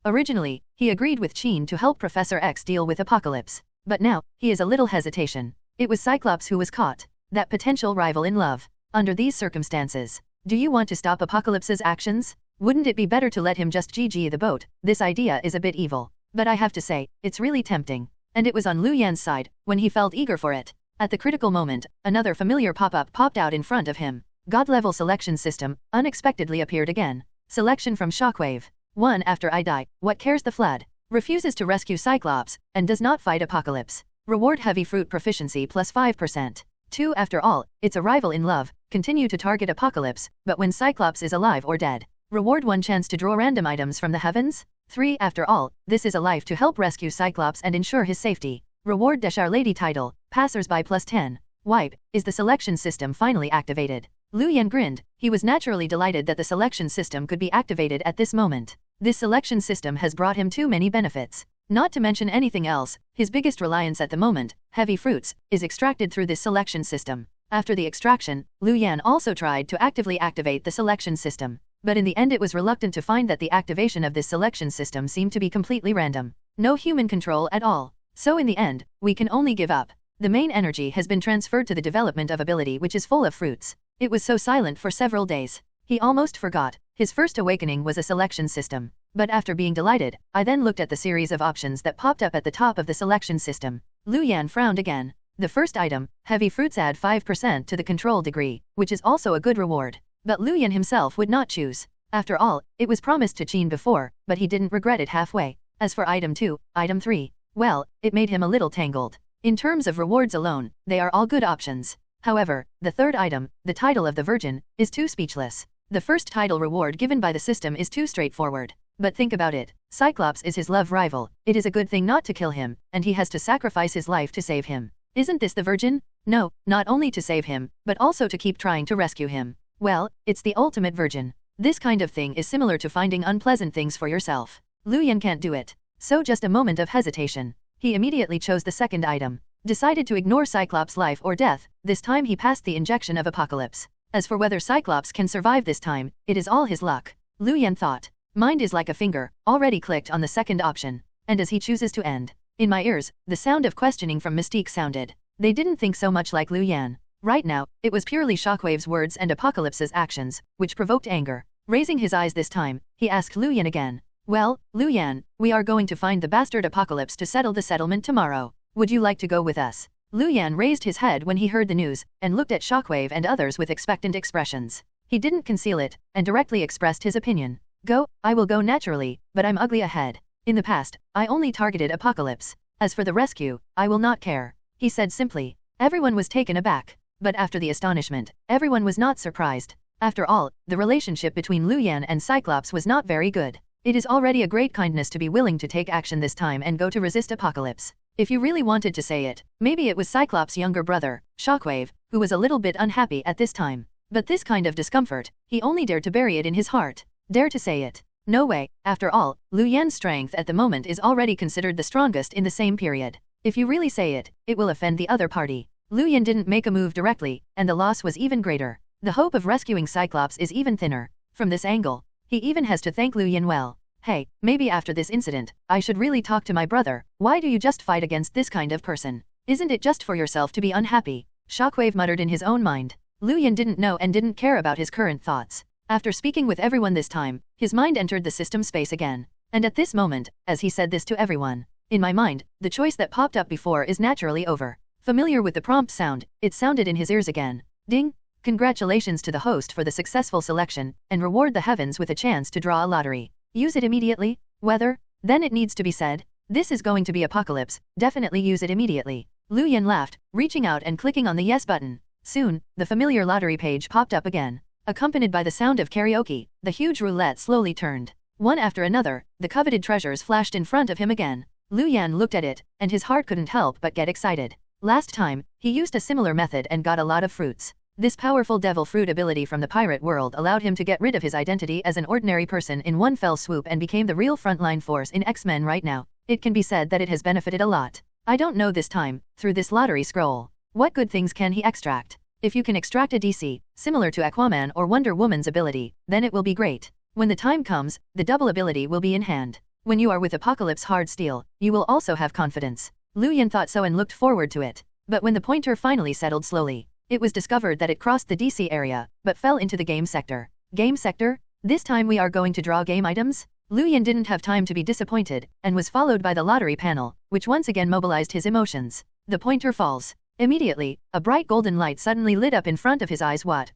Originally, he agreed with Chin to help Professor X deal with Apocalypse. But now, he is a little hesitation. It was Cyclops who was caught. That potential rival in love. Under these circumstances, do you want to stop Apocalypse's actions? Wouldn't it be better to let him just GG the boat? This idea is a bit evil. But I have to say, it's really tempting. And it was on Lu Yan's side, when he felt eager for it. At the critical moment, another familiar pop-up popped out in front of him. God-level selection system, unexpectedly appeared again. Selection from Shockwave. 1. After I die, what cares the flood? Refuses to rescue Cyclops, and does not fight Apocalypse. Reward heavy fruit proficiency plus 5%. 2. After all, it's a rival in love, continue to target Apocalypse, but when Cyclops is alive or dead. Reward 1 chance to draw random items from the heavens. 3. After all, this is a life to help rescue Cyclops and ensure his safety. Reward Our Lady title, passers-by plus 10. Wipe, is the selection system finally activated? Lu Yan grinned. He was naturally delighted that the selection system could be activated at this moment. This selection system has brought him too many benefits. Not to mention anything else, his biggest reliance at the moment, heavy fruits, is extracted through this selection system. After the extraction, Lu Yan also tried to actively activate the selection system. But in the end it was reluctant to find that the activation of this selection system seemed to be completely random. No human control at all. So in the end, we can only give up. The main energy has been transferred to the development of ability which is full of fruits. It was so silent for several days. He almost forgot. His first awakening was a selection system. But after being delighted, I then looked at the series of options that popped up at the top of the selection system. Lu Yan frowned again. The first item, heavy fruits, add 5% to the control degree, which is also a good reward. But Lu Yan himself would not choose. After all, it was promised to Chin before, but he didn't regret it halfway. As for item 2, item 3, well, it made him a little tangled. In terms of rewards alone, they are all good options. However, the third item, the title of the Virgin, is too speechless. The first title reward given by the system is too straightforward. But think about it. Cyclops is his love rival. It is a good thing not to kill him, and he has to sacrifice his life to save him. Isn't this the Virgin? No, not only to save him, but also to keep trying to rescue him. Well, it's the ultimate Virgin. This kind of thing is similar to finding unpleasant things for yourself. Lu Yan can't do it. So just a moment of hesitation. He immediately chose the second item. Decided to ignore Cyclops' life or death. This time he passed the injection of Apocalypse. As for whether Cyclops can survive this time, it is all his luck. Lu Yan thought. Mind is like a finger, already clicked on the second option. And as he chooses to end. In my ears, the sound of questioning from Mystique sounded. They didn't think so much like Lu Yan. Right now, it was purely Shockwave's words and Apocalypse's actions, which provoked anger. Raising his eyes this time, he asked Lu Yan again. Well, Lu Yan, we are going to find the bastard Apocalypse to settle the settlement tomorrow. Would you like to go with us? Lu Yan raised his head when he heard the news, and looked at Shockwave and others with expectant expressions. He didn't conceal it, and directly expressed his opinion. Go, I will go naturally, but I'm ugly ahead. In the past, I only targeted Apocalypse. As for the rescue, I will not care. He said simply. Everyone was taken aback. But after the astonishment, everyone was not surprised. After all, the relationship between Lu Yan and Cyclops was not very good. It is already a great kindness to be willing to take action this time and go to resist Apocalypse. If you really wanted to say it, maybe it was Cyclops' younger brother, Shockwave, who was a little bit unhappy at this time. But this kind of discomfort, he only dared to bury it in his heart. Dare to say it. No way, after all, Lu Yan's strength at the moment is already considered the strongest in the same period. If you really say it, it will offend the other party. Lu Yan didn't make a move directly, and the loss was even greater. The hope of rescuing Cyclops is even thinner. From this angle, he even has to thank Lu Yan well. Hey, maybe after this incident, I should really talk to my brother. Why do you just fight against this kind of person? Isn't it just for yourself to be unhappy? Shockwave muttered in his own mind. Lu Yan didn't know and didn't care about his current thoughts. After speaking with everyone this time, his mind entered the system space again. And at this moment, as he said this to everyone, in my mind, the choice that popped up before is naturally over. Familiar with the prompt sound, it sounded in his ears again. Ding! Congratulations to the host for the successful selection, and reward the heavens with a chance to draw a lottery. Use it immediately? Whether? Then it needs to be said. This is going to be Apocalypse, definitely use it immediately. Lu Yan laughed, reaching out and clicking on the yes button. Soon, the familiar lottery page popped up again. Accompanied by the sound of karaoke, the huge roulette slowly turned. One after another, the coveted treasures flashed in front of him again. Lu Yan looked at it, and his heart couldn't help but get excited. Last time, he used a similar method and got a lot of fruits. This powerful devil fruit ability from the pirate world allowed him to get rid of his identity as an ordinary person in one fell swoop and became the real frontline force in X-Men right now. It can be said that it has benefited a lot. I don't know this time, through this lottery scroll. What good things can he extract? If you can extract a DC, similar to Aquaman or Wonder Woman's ability, then it will be great. When the time comes, the double ability will be in hand. When you are with Apocalypse Hard Steel, you will also have confidence. Lu Yan thought so and looked forward to it. But when the pointer finally settled slowly, it was discovered that it crossed the DC area, but fell into the game sector. Game sector? This time we are going to draw game items? Lu Yan didn't have time to be disappointed, and was followed by the lottery panel, which once again mobilized his emotions. The pointer falls. Immediately, a bright golden light suddenly lit up in front of his eyes. What?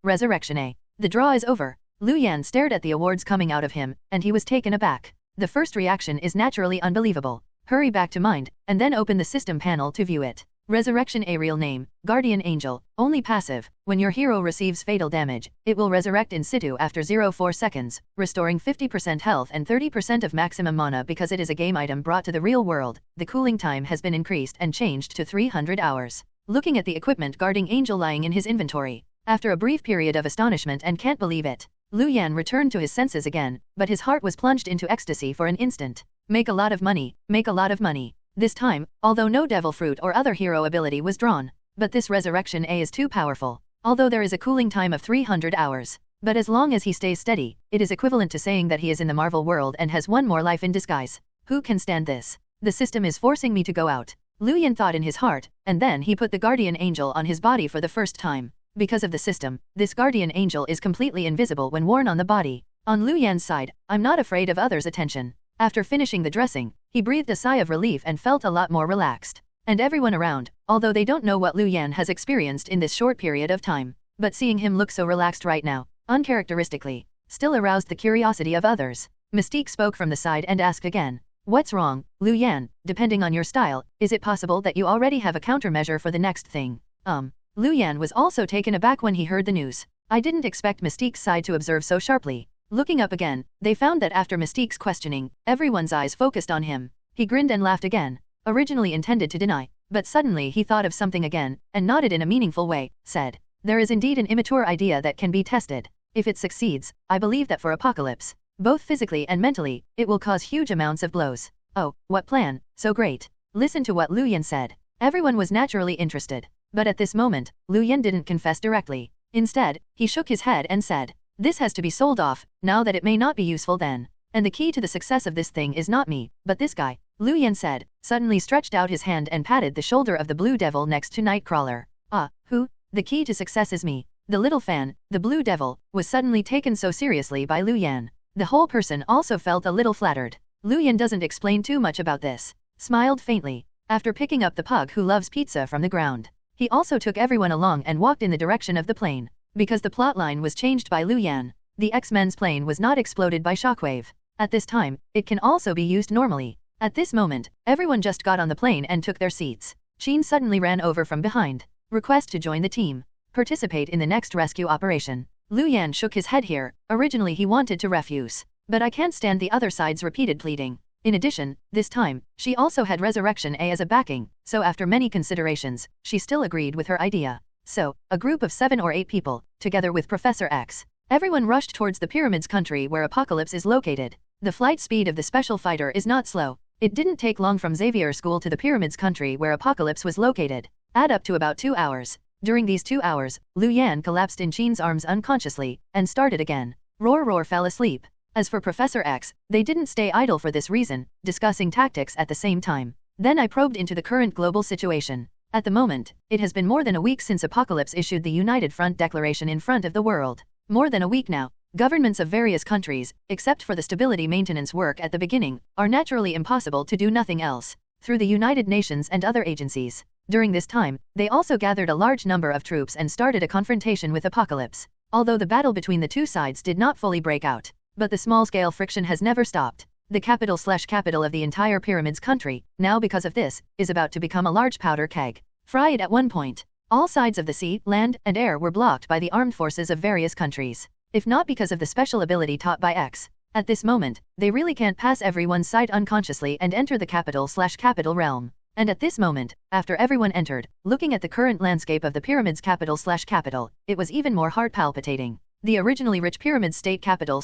Resurrection A. The draw is over. Lu Yan stared at the awards coming out of him, and he was taken aback. The first reaction is naturally unbelievable. Hurry back to mind, and then open the system panel to view it. Resurrection A. Real name, Guardian Angel, only passive. When your hero receives fatal damage, it will resurrect in situ after 0.4 seconds, restoring 50% health and 30% of maximum mana. Because it is a game item brought to the real world, the cooling time has been increased and changed to 300 hours. Looking at the equipment Guardian Angel lying in his inventory, after a brief period of astonishment and can't believe it, Lu Yan returned to his senses again, but his heart was plunged into ecstasy for an instant. Make a lot of money, make a lot of money. This time, although no devil fruit or other hero ability was drawn, but this Resurrection A is too powerful. Although there is a cooling time of 300 hours, but as long as he stays steady, it is equivalent to saying that he is in the Marvel world and has one more life in disguise. Who can stand this? The system is forcing me to go out. Lu Yan thought in his heart, and then he put the Guardian Angel on his body for the first time. Because of the system, this Guardian Angel is completely invisible when worn on the body. On Lu Yan's side, I'm not afraid of others' attention. After finishing the dressing, he breathed a sigh of relief and felt a lot more relaxed. And everyone around, although they don't know what Lu Yan has experienced in this short period of time, but seeing him look so relaxed right now, uncharacteristically, still aroused the curiosity of others. Mystique spoke from the side and asked again. What's wrong, Lu Yan? Depending on your style, is it possible that you already have a countermeasure for the next thing? Lu Yan was also taken aback when he heard the news. I didn't expect Mystique's side to observe so sharply. Looking up again, they found that after Mystique's questioning, everyone's eyes focused on him. He grinned and laughed again, originally intended to deny, but suddenly he thought of something again, and nodded in a meaningful way, said, there is indeed an immature idea that can be tested. If it succeeds, I believe that for Apocalypse, both physically and mentally, it will cause huge amounts of blows. Oh, what plan, so great. Listen to what Lu Yan said. Everyone was naturally interested, but at this moment, Lu Yan didn't confess directly. Instead, he shook his head and said, this has to be sold off, now that it may not be useful then. And the key to the success of this thing is not me, but this guy, Lu Yan said, suddenly stretched out his hand and patted the shoulder of the Blue Devil next to Nightcrawler. Ah, who? The key to success is me. The little fan, the blue devil, was suddenly taken so seriously by Lu Yan. The whole person also felt a little flattered. Lu Yan doesn't explain too much about this. Smiled faintly. After picking up the pug who loves pizza from the ground, he also took everyone along and walked in the direction of the plane. Because the plotline was changed by Lu Yan, the X-Men's plane was not exploded by shockwave. At this time, it can also be used normally. At this moment, everyone just got on the plane and took their seats. Qin suddenly ran over from behind. Request to join the team. Participate in the next rescue operation. Lu Yan shook his head here. Originally he wanted to refuse. But I can't stand the other side's repeated pleading. In addition, this time, she also had Resurrection A as a backing, so after many considerations, she still agreed with her idea. So, a group of 7 or 8 people, together with Professor X. Everyone rushed towards the Pyramids country where Apocalypse is located. The flight speed of the special fighter is not slow. It didn't take long from Xavier school to the Pyramids country where Apocalypse was located. Add up to about 2 hours. During these 2 hours, Lu Yan collapsed in Qin's arms unconsciously, and started again. Roar fell asleep. As for Professor X, they didn't stay idle for this reason, discussing tactics at the same time. Then I probed into the current global situation. At the moment, it has been more than a week since Apocalypse issued the United Front Declaration in front of the world. More than a week now. Governments of various countries, except for the stability maintenance work at the beginning, are naturally impossible to do nothing else. Through the United Nations and other agencies. During this time, they also gathered a large number of troops and started a confrontation with Apocalypse. Although the battle between the two sides did not fully break out, but the small-scale friction has never stopped. The capital of the entire Pyramids country, now because of this, is about to become a large powder keg. Fried at one point. All sides of the sea, land, and air were blocked by the armed forces of various countries. If not because of the special ability taught by X. At this moment, they really can't pass everyone's side unconsciously and enter the capital realm. And at this moment, after everyone entered, looking at the current landscape of the Pyramids capital, it was even more heart palpitating. The originally rich Pyramid state capital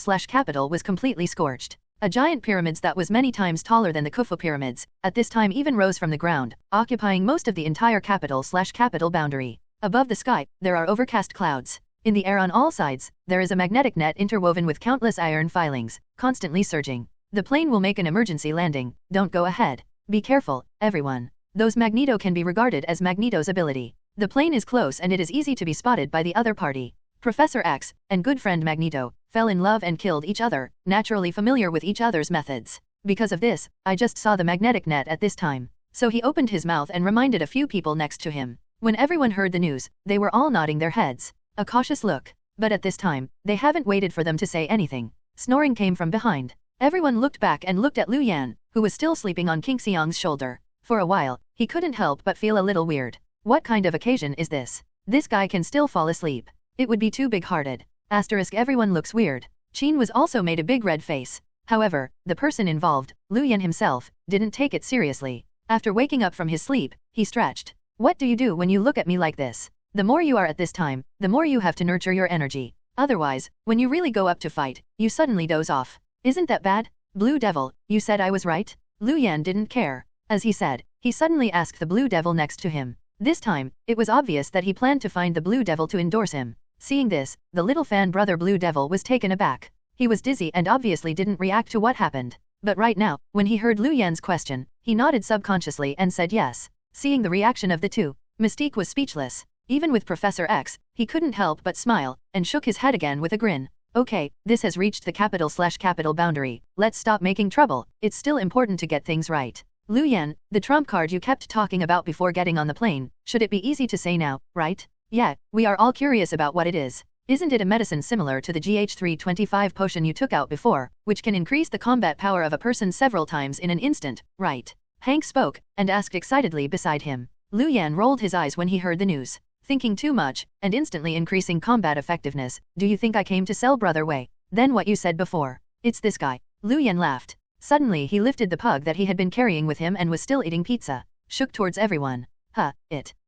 was completely scorched. A giant pyramids that was many times taller than the Khufu pyramids, at this time even rose from the ground, occupying most of the entire capital boundary. Above the sky, there are overcast clouds. In the air on all sides, there is a magnetic net interwoven with countless iron filings, constantly surging. The plane will make an emergency landing, don't go ahead. Be careful, everyone. Those Magneto can be regarded as Magneto's ability. The plane is close and it is easy to be spotted by the other party. Professor X, and good friend Magneto, fell in love and killed each other, naturally familiar with each other's methods. Because of this, I just saw the magnetic net at this time. So he opened his mouth and reminded a few people next to him. When everyone heard the news, they were all nodding their heads. A cautious look. But at this time, they haven't waited for them to say anything. Snoring came from behind. Everyone looked back and looked at Lu Yan, who was still sleeping on King Xiang's shoulder. For a while, he couldn't help but feel a little weird. What kind of occasion is this? This guy can still fall asleep. It would be too big-hearted. Everyone looks weird. Qin was also made a big red face. However, the person involved, Lu Yan himself, didn't take it seriously. After waking up from his sleep, he stretched. What do you do when you look at me like this? The more you are at this time, the more you have to nurture your energy. Otherwise, when you really go up to fight, you suddenly doze off. Isn't that bad? Blue Devil, you said I was right? Lu Yan didn't care. As he said, he suddenly asked the Blue Devil next to him. This time, it was obvious that he planned to find the Blue Devil to endorse him. Seeing this, the little fan brother Blue Devil was taken aback. He was dizzy and obviously didn't react to what happened. But right now, when he heard Lu Yan's question, he nodded subconsciously and said yes. Seeing the reaction of the two, Mystique was speechless. Even with Professor X, he couldn't help but smile, and shook his head again with a grin. Okay, this has reached the capital boundary. Let's stop making trouble. It's still important to get things right. Lu Yan, the trump card you kept talking about before getting on the plane, should it be easy to say now, right? Yeah, we are all curious about what it is. Isn't it a medicine similar to the GH325 potion you took out before, which can increase the combat power of a person several times in an instant, right? Hank spoke, and asked excitedly beside him. Lu Yan rolled his eyes when he heard the news. Thinking too much, and instantly increasing combat effectiveness, do you think I came to sell Brother Wei? Then what you said before. It's this guy. Lu Yan laughed. Suddenly he lifted the pug that he had been carrying with him and was still eating pizza. Shook towards everyone.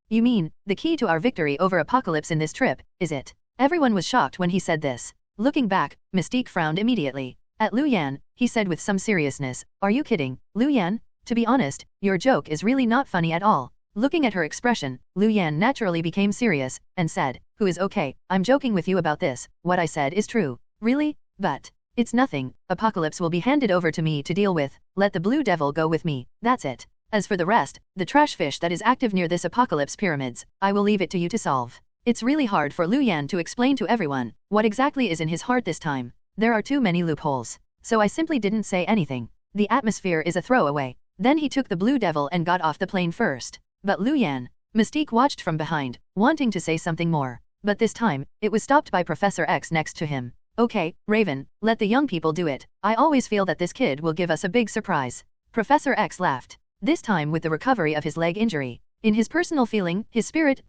You mean, the key to our victory over Apocalypse in this trip, is it? Everyone was shocked when he said this. Looking back, Mystique frowned immediately. At Lu Yan, he said with some seriousness, are you kidding, Lu Yan? To be honest, your joke is really not funny at all. Looking at her expression, Lu Yan naturally became serious, and said, who is okay, I'm joking with you about this, what I said is true. Really? But, it's nothing, Apocalypse will be handed over to me to deal with, let the Blue Devil go with me, that's it. As for the rest, the trash fish that is active near this Apocalypse pyramids, I will leave it to you to solve. It's really hard for Lu Yan to explain to everyone what exactly is in his heart this time. There are too many loopholes. So I simply didn't say anything. The atmosphere is a throwaway. Then he took the Blue Devil and got off the plane first. But Lu Yan, Mystique watched from behind, wanting to say something more. But this time, it was stopped by Professor X next to him. Okay, Raven, let the young people do it. I always feel that this kid will give us a big surprise. Professor X laughed. This time with the recovery of his leg injury. In his personal feeling, his spirit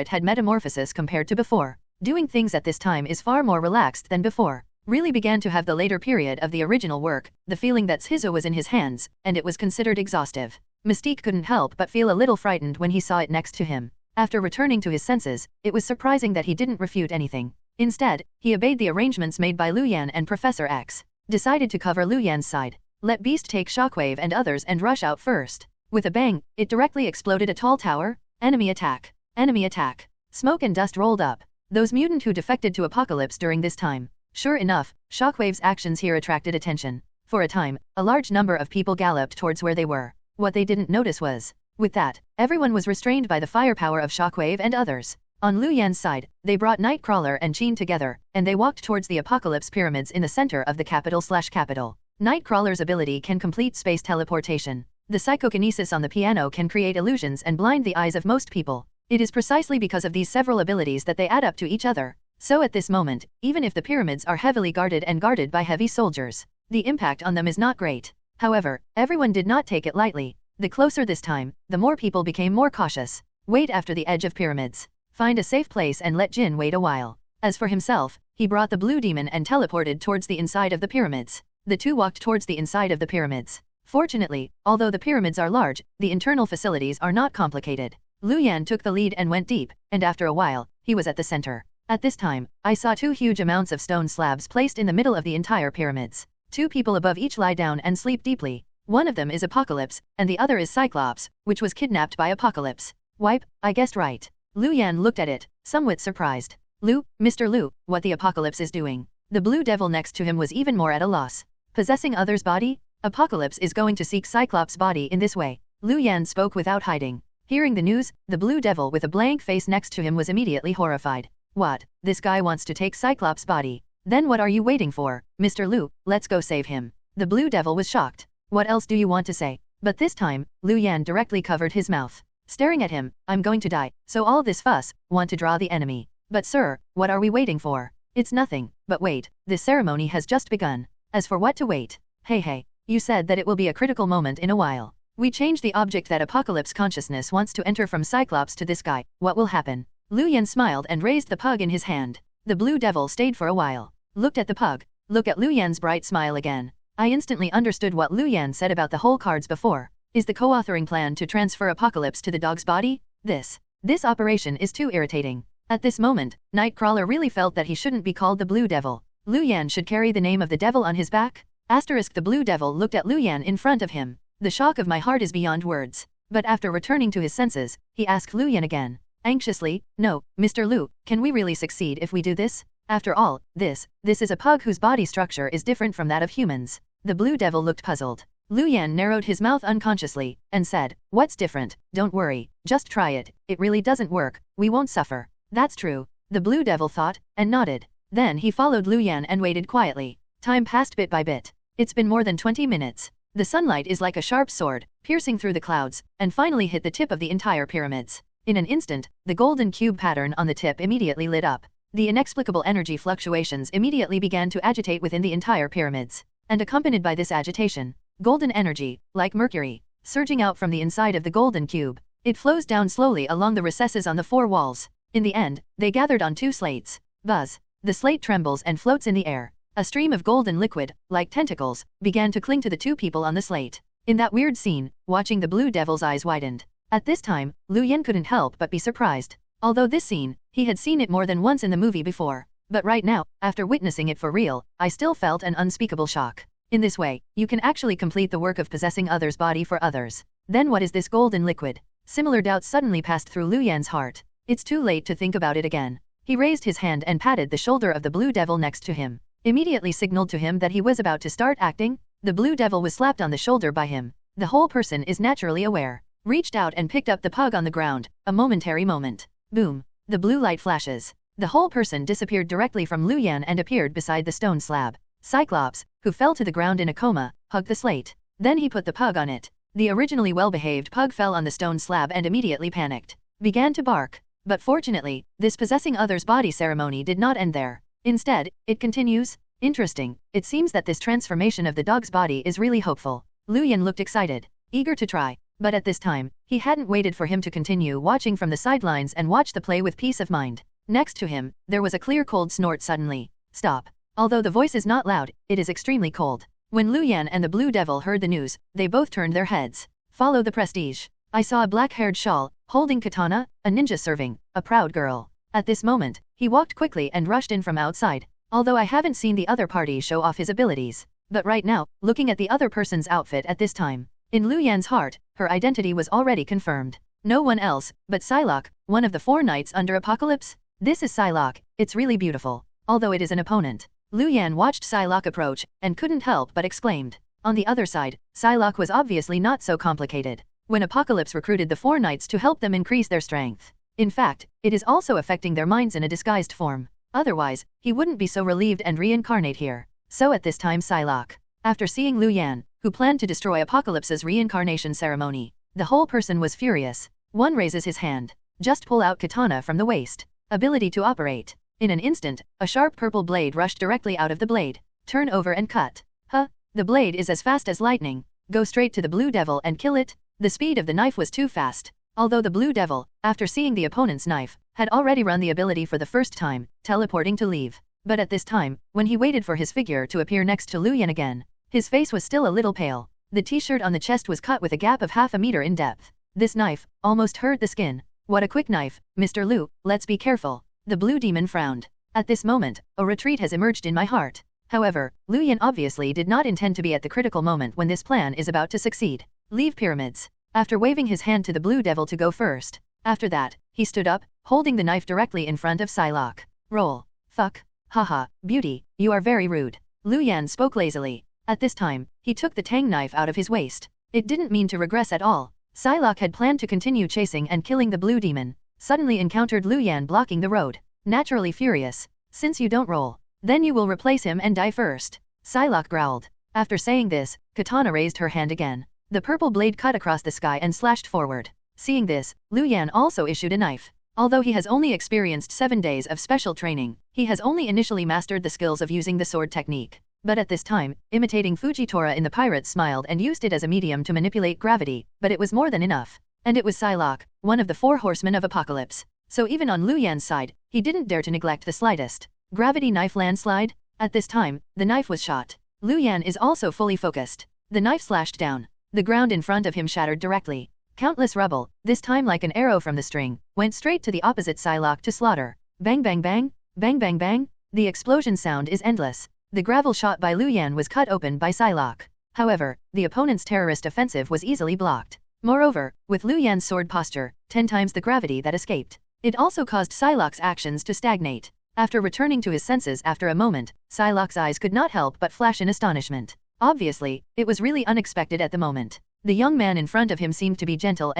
had metamorphosis compared to before. Doing things at this time is far more relaxed than before. Really began to have the later period of the original work, the feeling that Shizu was in his hands, and it was considered exhaustive. Mystique couldn't help but feel a little frightened when he saw it next to him. After returning to his senses, it was surprising that he didn't refute anything. Instead, he obeyed the arrangements made by Lu Yan and Professor X. Decided to cover Lu Yan's side. Let Beast take Shockwave and others and rush out first. With a bang, it directly exploded a tall tower. Enemy attack. Enemy attack. Smoke and dust rolled up. Those mutant who defected to Apocalypse during this time. Sure enough, Shockwave's actions here attracted attention. For a time, a large number of people galloped towards where they were. What they didn't notice was, with that, everyone was restrained by the firepower of Shockwave and others. On Lu Yan's side, they brought Nightcrawler and Qin together, and they walked towards the Apocalypse pyramids in the center of the capital. Nightcrawler's ability can complete space teleportation. The psychokinesis on the piano can create illusions and blind the eyes of most people. It is precisely because of these several abilities that they add up to each other. So at this moment, even if the pyramids are heavily guarded and guarded by heavy soldiers, the impact on them is not great. However, everyone did not take it lightly. The closer this time, the more people became more cautious. Wait after the edge of pyramids. Find a safe place and let Jin wait a while. As for himself, he brought the blue demon and teleported towards the inside of the pyramids. The two walked towards the inside of the pyramids. Fortunately, although the pyramids are large, the internal facilities are not complicated. Lu Yan took the lead and went deep, and after a while, he was at the center. At this time, I saw two huge amounts of stone slabs placed in the middle of the entire pyramids. Two people above each lie down and sleep deeply. One of them is Apocalypse, and the other is Cyclops, which was kidnapped by Apocalypse. Wipe, I guessed right. Lu Yan looked at it, somewhat surprised. Mr. Lu, what the Apocalypse is doing. The Blue Devil next to him was even more at a loss. Possessing others' body? Apocalypse is going to seek Cyclops' body in this way. Lu Yan spoke without hiding. Hearing the news, the Blue Devil with a blank face next to him was immediately horrified. What? This guy wants to take Cyclops' body. Then what are you waiting for, Mr. Lu? Let's go save him. The Blue Devil was shocked. What else do you want to say? But this time, Lu Yan directly covered his mouth. Staring at him, I'm going to die, so all this fuss, want to draw the enemy. But sir, what are we waiting for? It's nothing, but wait, this ceremony has just begun. As for what to wait? Hey, you said that it will be a critical moment in a while. We change the object that Apocalypse consciousness wants to enter from Cyclops to this guy, what will happen? Lu Yan smiled and raised the pug in his hand. The Blue Devil stayed for a while. Looked at the pug. Look at Lu Yan's bright smile again. I instantly understood what Lu Yan said about the whole cards before. Is the co-authoring plan to transfer Apocalypse to the dog's body? This operation is too irritating. At this moment, Nightcrawler really felt that he shouldn't be called the Blue Devil. Lu Yan should carry the name of the devil on his back? The Blue Devil looked at Lu Yan in front of him. The shock of my heart is beyond words. But after returning to his senses, he asked Lu Yan again. Anxiously, no, Mr. Lu, can we really succeed if we do this? After all, this is a pug whose body structure is different from that of humans. The Blue Devil looked puzzled. Lu Yan narrowed his mouth unconsciously, and said, what's different? Don't worry, just try it, it really doesn't work, we won't suffer. That's true. The Blue Devil thought, and nodded. Then he followed Lu Yan and waited quietly. Time passed bit by bit. It's been more than 20 minutes. The sunlight is like a sharp sword, piercing through the clouds, and finally hit the tip of the entire pyramids. In an instant, the golden cube pattern on the tip immediately lit up. The inexplicable energy fluctuations immediately began to agitate within the entire pyramids. And accompanied by this agitation, golden energy, like mercury, surging out from the inside of the golden cube. It flows down slowly along the recesses on the four walls. In the end, they gathered on two slates. Buzz. The slate trembles and floats in the air. A stream of golden liquid, like tentacles, began to cling to the two people on the slate. In that weird scene, watching the Blue Devil's eyes widened. At this time, Lu Yan couldn't help but be surprised. Although this scene, he had seen it more than once in the movie before. But right now, after witnessing it for real, I still felt an unspeakable shock. In this way, you can actually complete the work of possessing others' body for others. Then what is this golden liquid? Similar doubts suddenly passed through Lu Yan's heart. It's too late to think about it again. He raised his hand and patted the shoulder of the Blue Devil next to him. Immediately signaled to him that he was about to start acting. The Blue Devil was slapped on the shoulder by him. The whole person is naturally aware. Reached out and picked up the pug on the ground. A momentary moment. Boom. The blue light flashes. The whole person disappeared directly from Lu Yan and appeared beside the stone slab. Cyclops, who fell to the ground in a coma, hugged the slate. Then he put the pug on it. The originally well-behaved pug fell on the stone slab and immediately panicked. Began to bark. But fortunately, this possessing others' body ceremony did not end there. Instead, it continues. Interesting, it seems that this transformation of the dog's body is really hopeful. Lu Yan looked excited, eager to try, but at this time, he hadn't waited for him to continue watching from the sidelines and watch the play with peace of mind. Next to him, there was a clear cold snort suddenly. Stop. Although the voice is not loud, it is extremely cold. When Lu Yan and the Blue Devil heard the news, they both turned their heads. Follow the prestige. I saw a black-haired shawl, holding katana, a ninja serving, a proud girl. At this moment, he walked quickly and rushed in from outside. Although I haven't seen the other party show off his abilities. But right now, looking at the other person's outfit at this time, in Lu Yan's heart, her identity was already confirmed. No one else, but Psylocke, one of the 4 knights under Apocalypse. This is Psylocke, it's really beautiful. Although it is an opponent. Lu Yan watched Psylocke approach, and couldn't help but exclaimed. On the other side, Psylocke was obviously not so complicated. When Apocalypse recruited the 4 knights to help them increase their strength. In fact, it is also affecting their minds in a disguised form. Otherwise, he wouldn't be so relieved and reincarnate here. So at this time Psylocke, after seeing Lu Yan, who planned to destroy Apocalypse's reincarnation ceremony, the whole person was furious. One raises his hand. Just pull out katana from the waist. Ability to operate. In an instant, a sharp purple blade rushed directly out of the blade. Turn over and cut. Huh? The blade is as fast as lightning. Go straight to the Blue Devil and kill it. The speed of the knife was too fast. Although the Blue Devil, after seeing the opponent's knife, had already run the ability for the first time, teleporting to leave. But at this time, when he waited for his figure to appear next to Lu Yan again, his face was still a little pale. The t-shirt on the chest was cut with a gap of half a meter in depth. This knife almost hurt the skin. What a quick knife, Mr. Lu, let's be careful. The blue demon frowned. At this moment, a retreat has emerged in my heart. However, Lu Yan obviously did not intend to be at the critical moment when this plan is about to succeed. Leave pyramids. After waving his hand to the Blue Devil to go first. After that, he stood up, holding the knife directly in front of Psylocke. Roll. Fuck. Haha, beauty, you are very rude. Lu Yan spoke lazily. At this time, he took the tang knife out of his waist. It didn't mean to regress at all. Psylocke had planned to continue chasing and killing the blue demon. Suddenly encountered Lu Yan blocking the road. Naturally furious. Since you don't roll, then you will replace him and die first. Psylocke growled. After saying this, Katana raised her hand again. The purple blade cut across the sky and slashed forward. Seeing this, Lu Yan also issued a knife. Although he has only experienced 7 days of special training, he has only initially mastered the skills of using the sword technique. But at this time, imitating Fujitora in the Pirates smiled and used it as a medium to manipulate gravity, but it was more than enough. And it was Psylocke, one of the 4 horsemen of Apocalypse. So even on Lu Yan's side, he didn't dare to neglect the slightest. Gravity knife landslide? At this time, the knife was shot. Lu Yan is also fully focused. The knife slashed down. The ground in front of him shattered directly. Countless rubble, this time like an arrow from the string, went straight to the opposite Psylocke to slaughter. Bang bang bang, bang bang bang, the explosion sound is endless. The gravel shot by Lu Yan was cut open by Psylocke. However, the opponent's terrorist offensive was easily blocked. Moreover, with Lu Yan's sword posture, 10 times the gravity that escaped. It also caused Psylocke's actions to stagnate. After returning to his senses after a moment, Psylocke's eyes could not help but flash in astonishment. Obviously, it was really unexpected at the moment. The young man in front of him seemed to be gentle,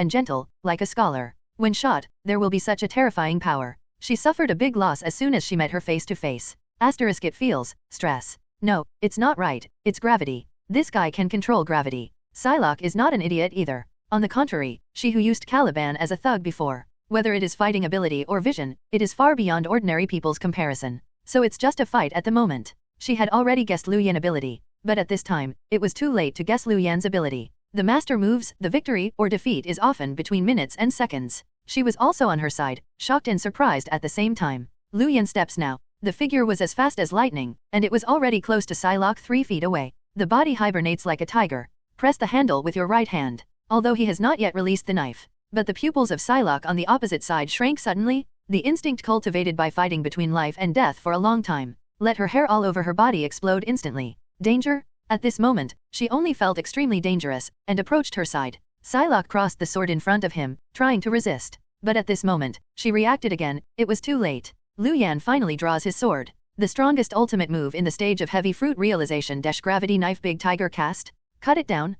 like a scholar. When shot, there will be such a terrifying power. She suffered a big loss as soon as she met her face to face. Asterisk it feels, stress. No, it's not right, it's gravity. This guy can control gravity. Psylocke is not an idiot either. On the contrary, she who used Caliban as a thug before. Whether it is fighting ability or vision, it is far beyond ordinary people's comparison. So it's just a fight at the moment. She had already guessed Lu Yan's ability. But at this time, it was too late to guess Lu Yan's ability. The master moves, the victory or defeat is often between minutes and seconds. She was also on her side, shocked and surprised at the same time. Lu Yan steps now. The figure was as fast as lightning, and it was already close to Psylocke 3 feet away. The body hibernates like a tiger. Press the handle with your right hand. Although he has not yet released the knife. But the pupils of Psylocke on the opposite side shrank suddenly, the instinct cultivated by fighting between life and death for a long time. Let her hair all over her body explode instantly. Danger? At this moment, she only felt extremely dangerous, and approached her side. Psylocke crossed the sword in front of him, trying to resist. But at this moment, she reacted again, it was too late. Lu Yan finally draws his sword. The strongest ultimate move in the stage of heavy fruit realization - gravity knife big tiger cast. Cut it down.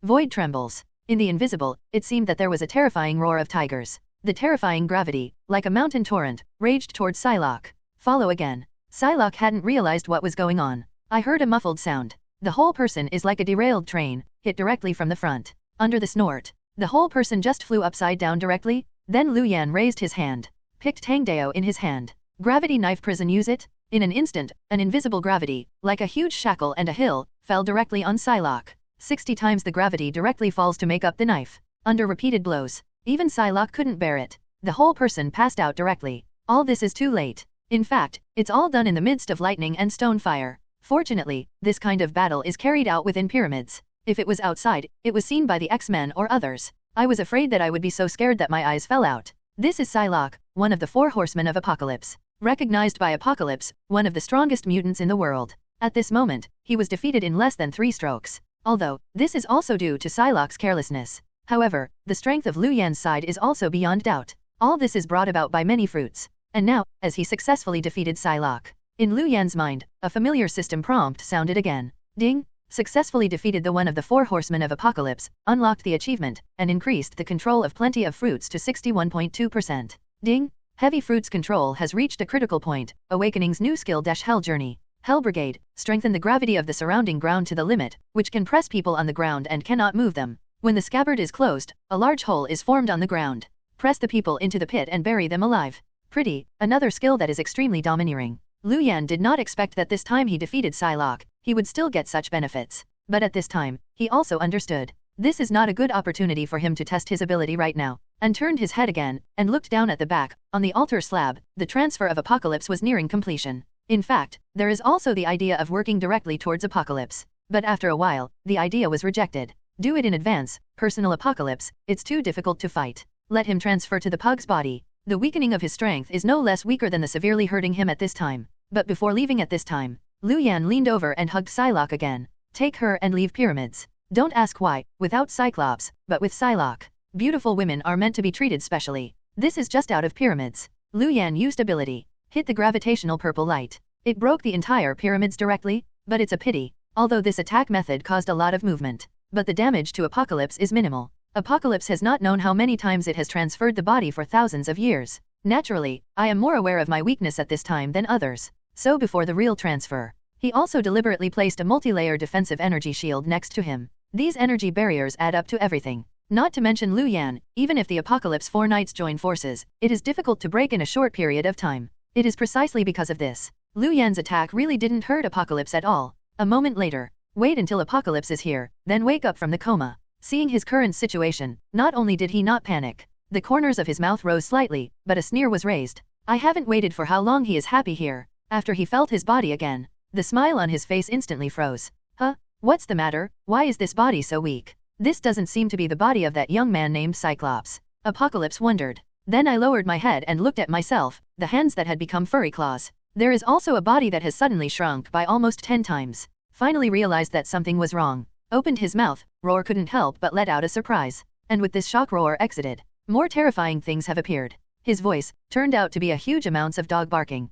Void trembles. In the invisible, it seemed that there was a terrifying roar of tigers. The terrifying gravity, like a mountain torrent, raged towards Psylocke. Follow again. Psylocke hadn't realized what was going on. I heard a muffled sound. The whole person is like a derailed train, hit directly from the front. Under the snort, the whole person just flew upside down directly. Then Lu Yan raised his hand, picked Tangdao in his hand. Gravity knife prison, use it? In an instant, an invisible gravity, like a huge shackle and a hill, fell directly on Psylocke. 60 times the gravity directly falls to make up the knife. Under repeated blows, even Psylocke couldn't bear it. The whole person passed out directly. All this is too late. In fact, it's all done in the midst of lightning and stone fire. Fortunately, this kind of battle is carried out within pyramids. If it was outside, it was seen by the X-Men or others. I was afraid that I would be so scared that my eyes fell out. This is Psylocke, one of the 4 horsemen of Apocalypse. Recognized by Apocalypse, one of the strongest mutants in the world. At this moment, he was defeated in less than 3 strokes. Although, this is also due to Psylocke's carelessness. However, the strength of Lu Yan's side is also beyond doubt. All this is brought about by many fruits. And now, as he successfully defeated Psylocke, in Lu Yan's mind, a familiar system prompt sounded again. Ding! Successfully defeated the one of the 4 horsemen of Apocalypse, unlocked the achievement, and increased the control of plenty of fruits to 61.2%. Ding! Heavy fruits control has reached a critical point. Awakening's new skill Hell Journey. Hell Brigade, strengthen the gravity of the surrounding ground to the limit, which can press people on the ground and cannot move them. When the scabbard is closed, a large hole is formed on the ground. Press the people into the pit and bury them alive. Pretty, another skill that is extremely domineering. Lu Yan did not expect that this time he defeated Psylocke, he would still get such benefits. But at this time, he also understood. This is not a good opportunity for him to test his ability right now, and turned his head again, and looked down at the back. On the altar slab, the transfer of Apocalypse was nearing completion. In fact, there is also the idea of working directly towards Apocalypse. But after a while, the idea was rejected. Do it in advance, personal Apocalypse, it's too difficult to fight. Let him transfer to the pug's body. The weakening of his strength is no less weaker than the severely hurting him at this time. But before leaving at this time, Lu Yan leaned over and hugged Psylocke again. Take her and leave pyramids. Don't ask why, without Cyclops, but with Psylocke. Beautiful women are meant to be treated specially. This is just out of pyramids. Lu Yan used ability. Hit the gravitational purple light. It broke the entire pyramids directly, but it's a pity. Although this attack method caused a lot of movement. But the damage to Apocalypse is minimal. Apocalypse has not known how many times it has transferred the body for thousands of years. Naturally, I am more aware of my weakness at this time than others. So before the real transfer, he also deliberately placed a multi-layer defensive energy shield next to him. These energy barriers add up to everything. Not to mention Lu Yan, even if the Apocalypse 4 Knights join forces, it is difficult to break in a short period of time. It is precisely because of this. Lu Yan's attack really didn't hurt Apocalypse at all. A moment later, wait until Apocalypse is here, then wake up from the coma. Seeing his current situation, not only did he not panic, the corners of his mouth rose slightly, but a sneer was raised. I haven't waited for how long he is happy here. After he felt his body again, the smile on his face instantly froze. Huh? What's the matter? Why is this body so weak? This doesn't seem to be the body of that young man named Cyclops. Apocalypse wondered. Then I lowered my head and looked at myself, the hands that had become furry claws. There is also a body that has suddenly shrunk by almost 10 times. Finally realized that something was wrong. Opened his mouth, roar couldn't help but let out a surprise. And with this shock roar exited. More terrifying things have appeared. His voice turned out to be a huge amounts of dog barking.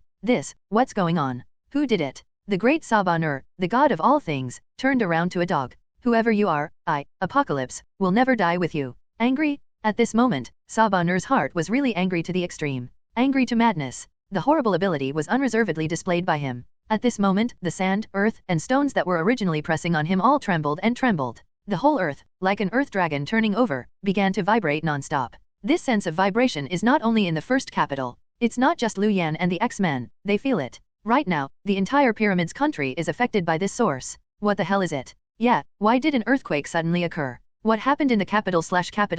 What's going on? Who did it? The great Sabanur, the god of all things, turned around to a dog. Whoever you are, Apocalypse, will never die with you. Angry? At this moment, Sabanur's heart was really angry to the extreme. Angry to madness. The horrible ability was unreservedly displayed by him. At this moment, the sand, earth, and stones that were originally pressing on him all trembled and trembled. The whole earth, like an earth dragon turning over, began to vibrate non-stop. This sense of vibration is not only in the first capital. It's not just Lu Yan and the X-Men, they feel it. Right now, the entire Pyramids country is affected by this source. What the hell is it? Yeah, why did an earthquake suddenly occur? What happened in the capital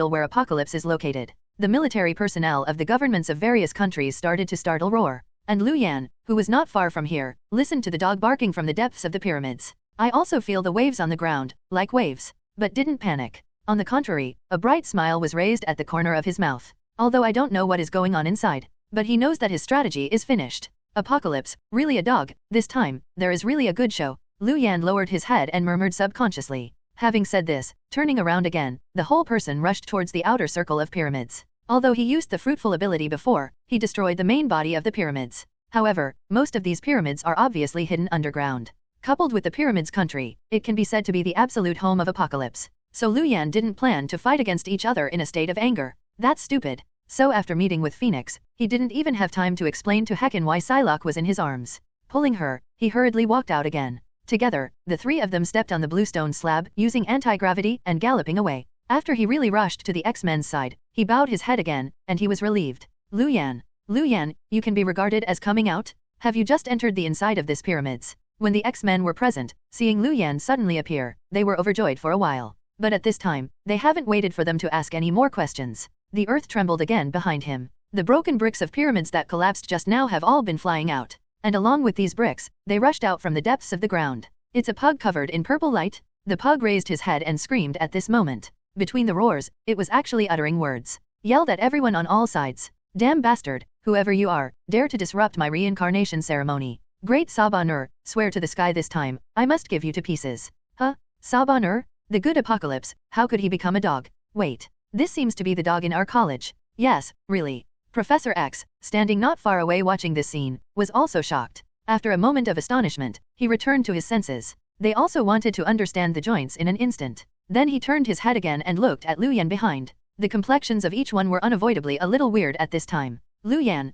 where Apocalypse is located? The military personnel of the governments of various countries started to startle roar. And Lu Yan, who was not far from here, listened to the dog barking from the depths of the pyramids. I also feel the waves on the ground, like waves, but didn't panic. On the contrary, a bright smile was raised at the corner of his mouth. Although I don't know what is going on inside, but he knows that his strategy is finished. Apocalypse, really a dog, this time, there is really a good show. Lu Yan lowered his head and murmured subconsciously. Having said this, turning around again, the whole person rushed towards the outer circle of pyramids. Although he used the fruitful ability before, he destroyed the main body of the pyramids. However, most of these pyramids are obviously hidden underground. Coupled with the pyramids country, it can be said to be the absolute home of Apocalypse. So Lu Yan didn't plan to fight against each other in a state of anger. That's stupid. So after meeting with Phoenix, he didn't even have time to explain to Hecken why Psylocke was in his arms. Pulling her, he hurriedly walked out again. Together, the three of them stepped on the bluestone slab, using anti-gravity and galloping away. After he really rushed to the X-Men's side, he bowed his head again, and he was relieved. Lu Yan, you can be regarded as coming out? Have you just entered the inside of this pyramids? When the X-Men were present, seeing Lu Yan suddenly appear, they were overjoyed for a while. But at this time, they haven't waited for them to ask any more questions. The earth trembled again behind him. The broken bricks of pyramids that collapsed just now have all been flying out. And along with these bricks, they rushed out from the depths of the ground. It's a pug covered in purple light? The pug raised his head and screamed at this moment. Between the roars, it was actually uttering words. Yelled at everyone on all sides. Damn bastard, whoever you are, dare to disrupt my reincarnation ceremony. Great Sabanur, swear to the sky this time, I must give you to pieces. Huh? Sabanur? The good Apocalypse, how could he become a dog? Wait, this seems to be the dog in our college. Yes, really. Professor X, standing not far away watching this scene, was also shocked. After a moment of astonishment, he returned to his senses. They also wanted to understand the joints in an instant. Then he turned his head again and looked at Lu Yan behind. The complexions of each one were unavoidably a little weird at this time. Lu Yan,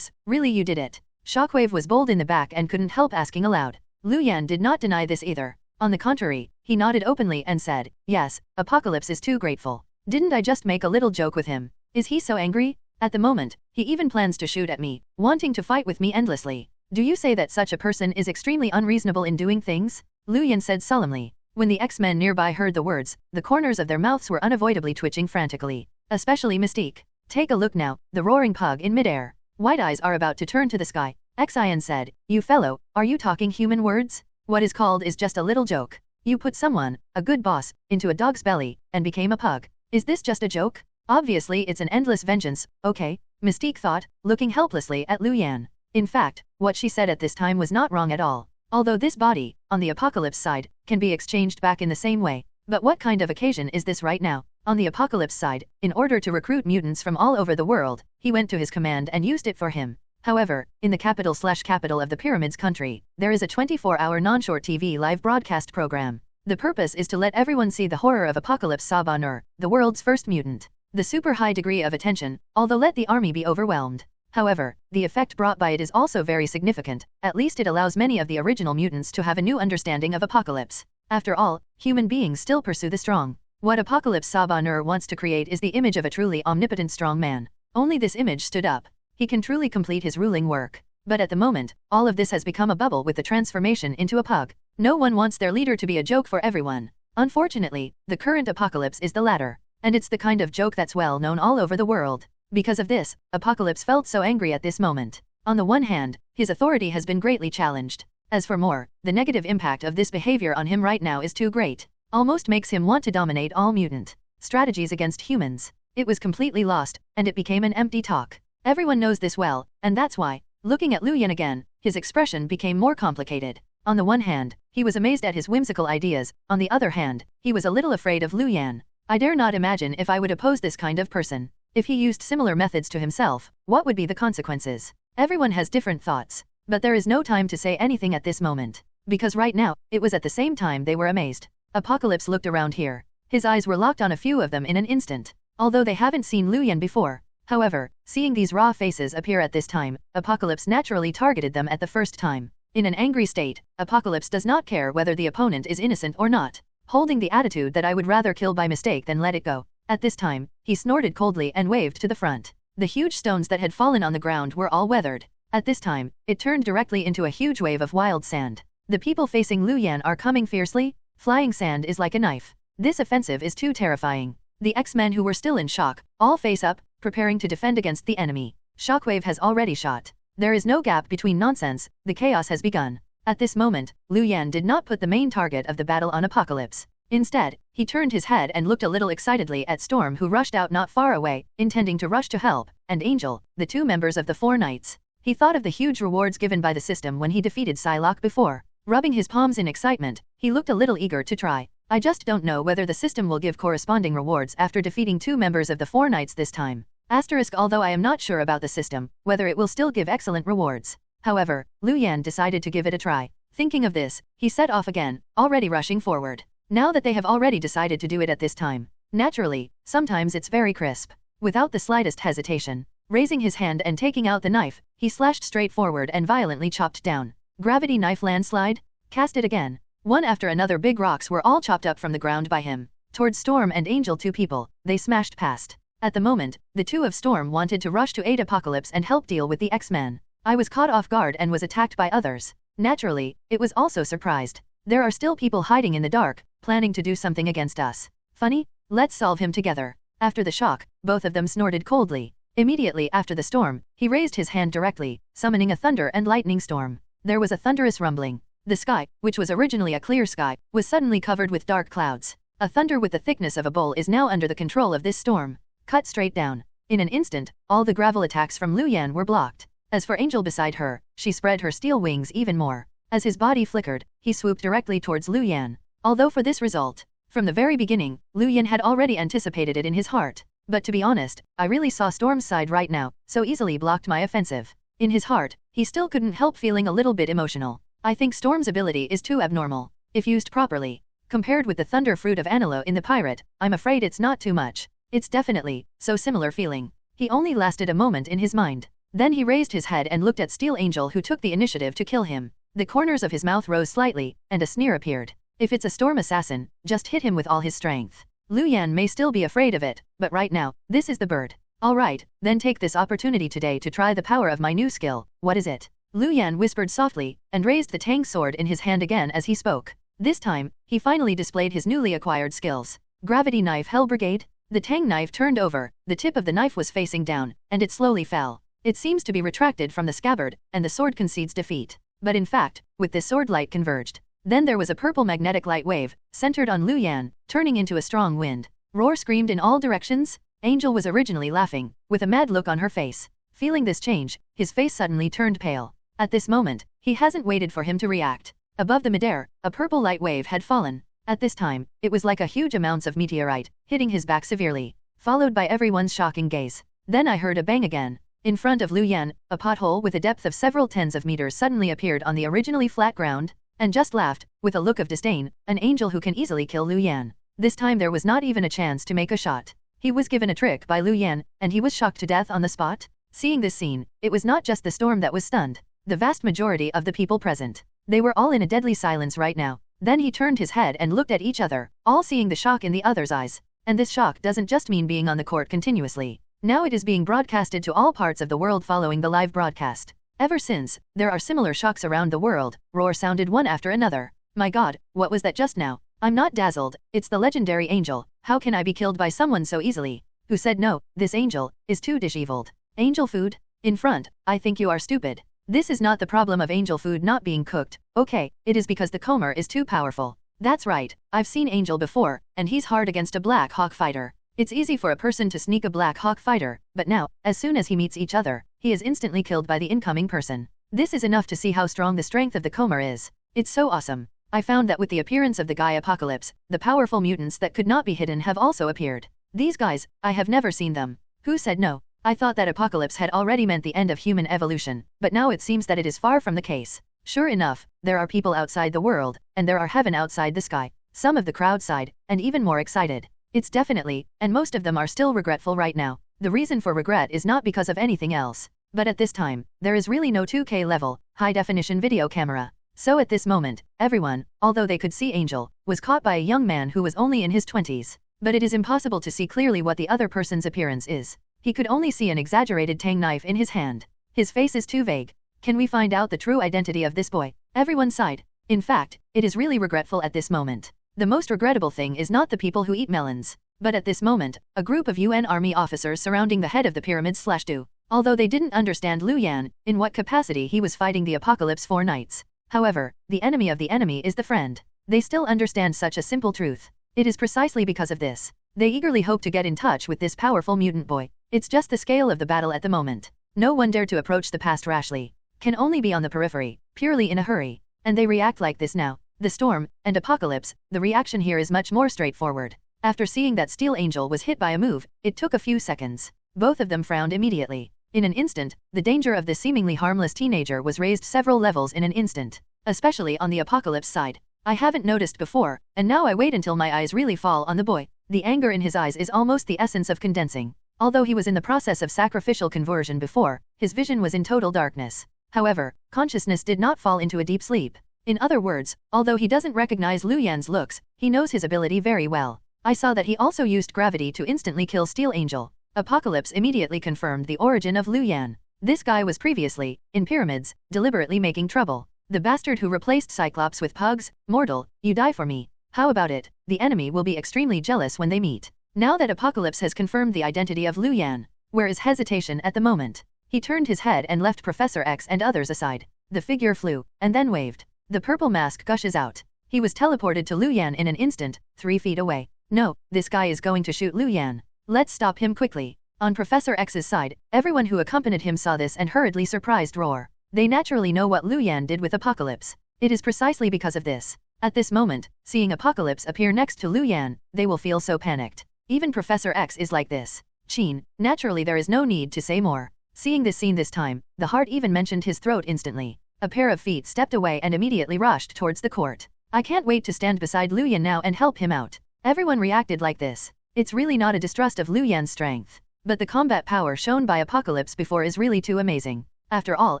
really you did it. Shockwave was bold in the back and couldn't help asking aloud. Lu Yan did not deny this either. On the contrary, he nodded openly and said, yes, Apocalypse is too grateful. Didn't I just make a little joke with him? Is he so angry? At the moment, he even plans to shoot at me, wanting to fight with me endlessly. Do you say that such a person is extremely unreasonable in doing things? Lu Yan said solemnly. When the X-Men nearby heard the words, the corners of their mouths were unavoidably twitching frantically. Especially Mystique. Take a look now, the roaring pug in midair. White eyes are about to turn to the sky. Xian said, you fellow, are you talking human words? What is called is just a little joke. You put someone, a good boss, into a dog's belly, and became a pug. Is this just a joke? Obviously it's an endless vengeance, okay? Mystique thought, looking helplessly at Lu Yan. In fact, what she said at this time was not wrong at all. Although this body, on the Apocalypse side, can be exchanged back in the same way. But what kind of occasion is this right now? On the Apocalypse side, in order to recruit mutants from all over the world, he went to his command and used it for him. However, in the capital of the Pyramids country, there is a 24-hour non-short TV live broadcast program. The purpose is to let everyone see the horror of Apocalypse Sabanur, the world's first mutant. The super high degree of attention, although let the army be overwhelmed. However, the effect brought by it is also very significant, at least it allows many of the original mutants to have a new understanding of Apocalypse. After all, human beings still pursue the strong. What Apocalypse Sabanur wants to create is the image of a truly omnipotent strong man. Only this image stood up. He can truly complete his ruling work. But at the moment, all of this has become a bubble with the transformation into a pug. No one wants their leader to be a joke for everyone. Unfortunately, the current Apocalypse is the latter. And it's the kind of joke that's well known all over the world. Because of this, Apocalypse felt so angry at this moment. On the one hand, his authority has been greatly challenged. As for more, the negative impact of this behavior on him right now is too great. Almost makes him want to dominate all mutant strategies against humans. It was completely lost, and it became an empty talk. Everyone knows this well, and that's why, looking at Lu Yan again, his expression became more complicated. On the one hand, he was amazed at his whimsical ideas, on the other hand, he was a little afraid of Lu Yan. I dare not imagine if I would oppose this kind of person. If he used similar methods to himself, what would be the consequences? Everyone has different thoughts, but there is no time to say anything at this moment. Because right now, it was at the same time they were amazed. Apocalypse looked around here. His eyes were locked on a few of them in an instant. Although they haven't seen Lu Yan before. However, seeing these raw faces appear at this time, Apocalypse naturally targeted them at the first time. In an angry state, Apocalypse does not care whether the opponent is innocent or not. Holding the attitude that I would rather kill by mistake than let it go. At this time, he snorted coldly and waved to the front. The huge stones that had fallen on the ground were all weathered. At this time, it turned directly into a huge wave of wild sand. The people facing Lu Yan are coming fiercely. Flying sand is like a knife. This offensive is too terrifying. The X-Men who were still in shock, all face up, preparing to defend against the enemy. Shockwave has already shot. There is no gap between nonsense, the chaos has begun. At this moment, Lu Yan did not put the main target of the battle on Apocalypse. Instead, he turned his head and looked a little excitedly at Storm who rushed out not far away, intending to rush to help, and Angel, the two members of the Four Knights. He thought of the huge rewards given by the system when he defeated Psylocke before. Rubbing his palms in excitement, he looked a little eager to try. I just don't know whether the system will give corresponding rewards after defeating two members of the Four Knights this time. Although I am not sure about the system, whether it will still give excellent rewards. However, Lu Yan decided to give it a try. Thinking of this, he set off again, already rushing forward. Now that they have already decided to do it at this time. Naturally, sometimes it's very crisp. Without the slightest hesitation, raising his hand and taking out the knife, he slashed straight forward and violently chopped down. Gravity knife landslide? Cast it again. One after another big rocks were all chopped up from the ground by him. Towards Storm and Angel, two people, they smashed past. At the moment, the two of Storm wanted to rush to aid Apocalypse and help deal with the X-Men. I was caught off guard and was attacked by others. Naturally, it was also surprised. There are still people hiding in the dark, planning to do something against us. Funny? Let's solve him together. After the shock, both of them snorted coldly. Immediately after the storm, he raised his hand directly, summoning a thunder and lightning storm. There was a thunderous rumbling. The sky, which was originally a clear sky, was suddenly covered with dark clouds. A thunder with the thickness of a bowl is now under the control of this storm. Cut straight down. In an instant, all the gravel attacks from Lu Yan were blocked. As for Angel beside her, she spread her steel wings even more. As his body flickered, he swooped directly towards Lu Yan. Although for this result, from the very beginning, Lu Yan had already anticipated it in his heart. But to be honest, I really saw Storm's side right now, so easily blocked my offensive. In his heart, he still couldn't help feeling a little bit emotional. I think Storm's ability is too abnormal, if used properly. Compared with the thunder fruit of Anilo in the pirate, I'm afraid it's not too much. It's definitely so similar feeling. He only lasted a moment in his mind. Then he raised his head and looked at Steel Angel, who took the initiative to kill him. The corners of his mouth rose slightly, and a sneer appeared. If it's a Storm assassin, just hit him with all his strength. Lu Yan may still be afraid of it, but right now, this is the bird. Alright, then take this opportunity today to try the power of my new skill. What is it? Lu Yan whispered softly, and raised the Tang sword in his hand again as he spoke. This time, he finally displayed his newly acquired skills. Gravity Knife Hell Brigade? The Tang knife turned over, the tip of the knife was facing down, and it slowly fell. It seems to be retracted from the scabbard, and the sword concedes defeat. But in fact, with this sword light converged. Then there was a purple magnetic light wave, centered on Lu Yan, turning into a strong wind. Roar screamed in all directions. Angel was originally laughing, with a mad look on her face. Feeling this change, his face suddenly turned pale. At this moment, he hasn't waited for him to react. Above the midair, a purple light wave had fallen. At this time, it was like a huge amounts of meteorite, hitting his back severely, followed by everyone's shocking gaze. Then I heard a bang again. In front of Lu Yan, a pothole with a depth of several tens of meters suddenly appeared on the originally flat ground, and just laughed, with a look of disdain, an angel who can easily kill Lu Yan. This time there was not even a chance to make a shot. He was given a trick by Lu Yan, and he was shocked to death on the spot. Seeing this scene, it was not just the storm that was stunned. The vast majority of the people present. They were all in a deadly silence right now. Then he turned his head and looked at each other, all seeing the shock in the other's eyes. And this shock doesn't just mean being on the court continuously. Now it is being broadcasted to all parts of the world following the live broadcast. Ever since, there are similar shocks around the world. Roar sounded one after another. My god, what was that just now? I'm not dazzled, it's the legendary angel. How can I be killed by someone so easily? Who said no? This angel is too dish-eviled. Angel food? In front, I think you are stupid. This is not the problem of angel food not being cooked. Okay, it is because the Comer is too powerful. That's right, I've seen Angel before, and he's hard against a Black Hawk fighter. It's easy for a person to sneak a Black Hawk fighter, but now, as soon as he meets each other, he is instantly killed by the incoming person. This is enough to see how strong the strength of the Comer is. It's so awesome. I found that with the appearance of the guy Apocalypse, the powerful mutants that could not be hidden have also appeared. These guys, I have never seen them. Who said no? I thought that Apocalypse had already meant the end of human evolution, but now it seems that it is far from the case. Sure enough, there are people outside the world, and there are heaven outside the sky. Some of the crowd side, and even more excited. It's definitely, and most of them are still regretful right now. The reason for regret is not because of anything else. But at this time, there is really no 2K level, high-definition video camera. So at this moment, everyone, although they could see Angel, was caught by a young man who was only in his 20s. But it is impossible to see clearly what the other person's appearance is. He could only see an exaggerated tang knife in his hand. His face is too vague. Can we find out the true identity of this boy? Everyone sighed. In fact, it is really regretful at this moment. The most regrettable thing is not the people who eat melons. But at this moment, a group of UN army officers surrounding the head of the pyramid/do. Although they didn't understand Lu Yan, in what capacity he was fighting the Apocalypse 4 Knights. However, the enemy of the enemy is the friend. They still understand such a simple truth. It is precisely because of this. They eagerly hope to get in touch with this powerful mutant boy. It's just the scale of the battle at the moment. No one dared to approach the past rashly. Can only be on the periphery, purely in a hurry. And they react like this now. The storm, and Apocalypse, the reaction here is much more straightforward. After seeing that Steel Angel was hit by a move, it took a few seconds. Both of them frowned immediately. In an instant, the danger of this seemingly harmless teenager was raised several levels in an instant. Especially on the Apocalypse side. I haven't noticed before, and now I wait until my eyes really fall on the boy. The anger in his eyes is almost the essence of condensing. Although he was in the process of sacrificial conversion before, his vision was in total darkness. However, consciousness did not fall into a deep sleep. In other words, although he doesn't recognize Lu Yan's looks, he knows his ability very well. I saw that he also used gravity to instantly kill Steel Angel. Apocalypse immediately confirmed the origin of Lu Yan. This guy was previously, in pyramids, deliberately making trouble. The bastard who replaced Cyclops with pugs. Mortal, you die for me. How about it? The enemy will be extremely jealous when they meet. Now that Apocalypse has confirmed the identity of Lu Yan, where is hesitation at the moment? He turned his head and left Professor X and others aside. The figure flew, and then waved. The purple mask gushes out. He was teleported to Lu Yan in an instant, 3 feet away. No, this guy is going to shoot Lu Yan. Let's stop him quickly. On Professor X's side, everyone who accompanied him saw this and hurriedly surprised roar. They naturally know what Lu Yan did with Apocalypse. It is precisely because of this. At this moment, seeing Apocalypse appear next to Lu Yan, they will feel so panicked. Even Professor X is like this. Chin, naturally there is no need to say more. Seeing this scene this time, the heart even mentioned his throat instantly. A pair of feet stepped away and immediately rushed towards the court. I can't wait to stand beside Lu Yan now and help him out. Everyone reacted like this. It's really not a distrust of Lu Yan's strength. But the combat power shown by Apocalypse before is really too amazing. After all,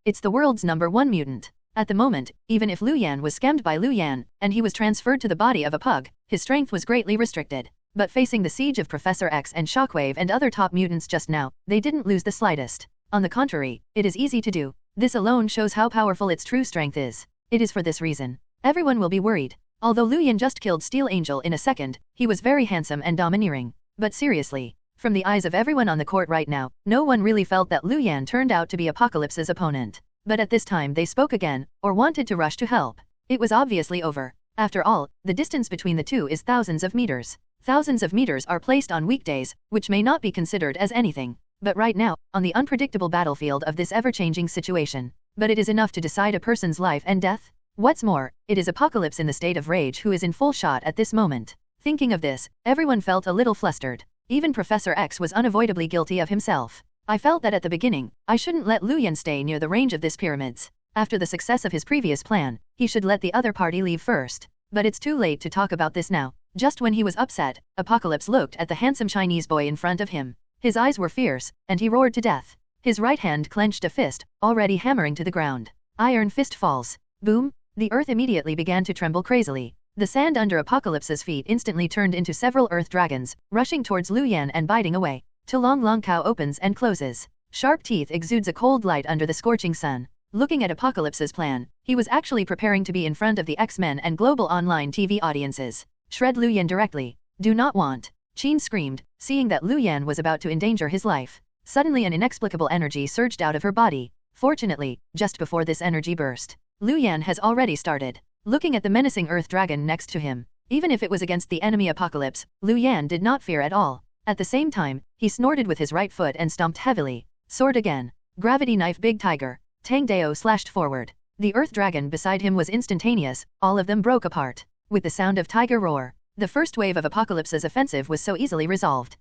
it's the world's #1 mutant. At the moment, even if Lu Yan was scammed by Lu Yan, and he was transferred to the body of a pug, his strength was greatly restricted. But facing the siege of Professor X and Shockwave and other top mutants just now, they didn't lose the slightest. On the contrary, it is easy to do. This alone shows how powerful its true strength is. It is for this reason. Everyone will be worried. Although Lu Yan just killed Steel Angel in a second, he was very handsome and domineering. But seriously, from the eyes of everyone on the court right now, no one really felt that Lu Yan turned out to be Apocalypse's opponent. But at this time they spoke again, or wanted to rush to help. It was obviously over. After all, the distance between the two is thousands of meters. Thousands of meters are placed on weekdays, which may not be considered as anything. But right now, on the unpredictable battlefield of this ever-changing situation. But it is enough to decide a person's life and death. What's more, it is Apocalypse in the state of rage who is in full shot at this moment. Thinking of this, everyone felt a little flustered. Even Professor X was unavoidably guilty of himself. I felt that at the beginning, I shouldn't let Lu Yan stay near the range of this pyramids. After the success of his previous plan, he should let the other party leave first. But it's too late to talk about this now. Just when he was upset, Apocalypse looked at the handsome Chinese boy in front of him. His eyes were fierce, and he roared to death. His right hand clenched a fist, already hammering to the ground. Iron fist falls. Boom! The earth immediately began to tremble crazily. The sand under Apocalypse's feet instantly turned into several earth dragons, rushing towards Lu Yan and biting away. Long Cow opens and closes. Sharp teeth exudes a cold light under the scorching sun. Looking at Apocalypse's plan, he was actually preparing to be in front of the X-Men and global online TV audiences. Shred Lu Yan directly. Do not want. Chin screamed, seeing that Lu Yan was about to endanger his life. Suddenly an inexplicable energy surged out of her body. Fortunately, just before this energy burst, Lu Yan has already started. Looking at the menacing earth dragon next to him, even if it was against the enemy Apocalypse, Lu Yan did not fear at all. At the same time, he snorted with his right foot and stomped heavily. Sword again. Gravity knife big tiger. Tang Dao slashed forward. The earth dragon beside him was instantaneous, all of them broke apart. With the sound of tiger roar, the first wave of Apocalypse's offensive was so easily resolved.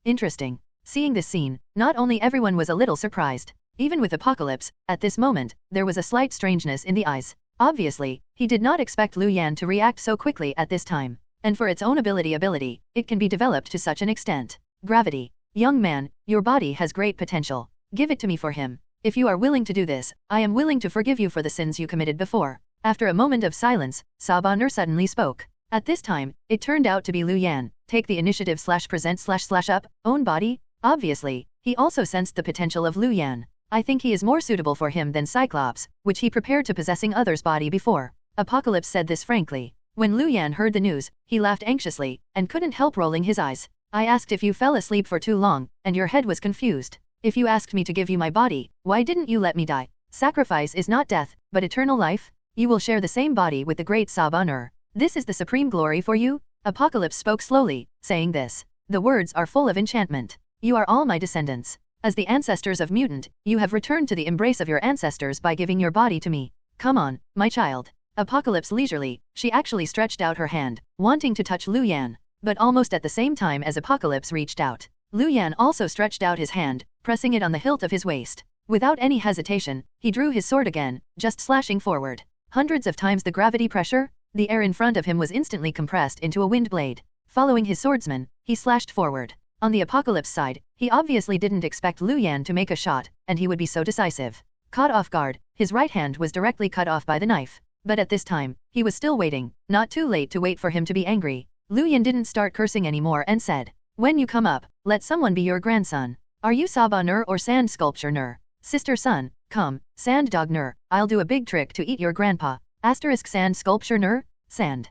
Interesting. Seeing this scene, not only everyone was a little surprised. Even with Apocalypse, at this moment, there was a slight strangeness in the eyes. Obviously, he did not expect Lu Yan to react so quickly at this time. And for its own ability, it can be developed to such an extent. Gravity. Young man, your body has great potential. Give it to me for him. If you are willing to do this, I am willing to forgive you for the sins you committed before. After a moment of silence, Sabanur suddenly spoke. At this time, it turned out to be Lu Yan. Take the initiative /present /up, own body. Obviously, he also sensed the potential of Lu Yan. I think he is more suitable for him than Cyclops, which he prepared to possessing others' body before. Apocalypse said this frankly. When Lu Yan heard the news, he laughed anxiously, and couldn't help rolling his eyes. I asked if you fell asleep for too long, and your head was confused. If you asked me to give you my body, why didn't you let me die? Sacrifice is not death, but eternal life. You will share the same body with the great Sabanur. This is the supreme glory for you? Apocalypse spoke slowly, saying this. The words are full of enchantment. You are all my descendants. As the ancestors of mutant, you have returned to the embrace of your ancestors by giving your body to me. Come on, my child. Apocalypse leisurely, she actually stretched out her hand, wanting to touch Lu Yan. But almost at the same time as Apocalypse reached out, Lu Yan also stretched out his hand, pressing it on the hilt of his waist. Without any hesitation, he drew his sword again, just slashing forward. Hundreds of times the gravity pressure, the air in front of him was instantly compressed into a wind blade. Following his swordsman, he slashed forward. On the Apocalypse side, he obviously didn't expect Lu Yan to make a shot, and he would be so decisive. Caught off guard, his right hand was directly cut off by the knife. But at this time, he was still waiting, not too late to wait for him to be angry. Lu Yan didn't start cursing anymore and said, "When you come up, let someone be your grandson. Are you Saba Nur or Sand Sculpture Nur? Sister son, come, Sand Dog Nur, I'll do a big trick to eat your grandpa. Sand Sculpture Nur? Sand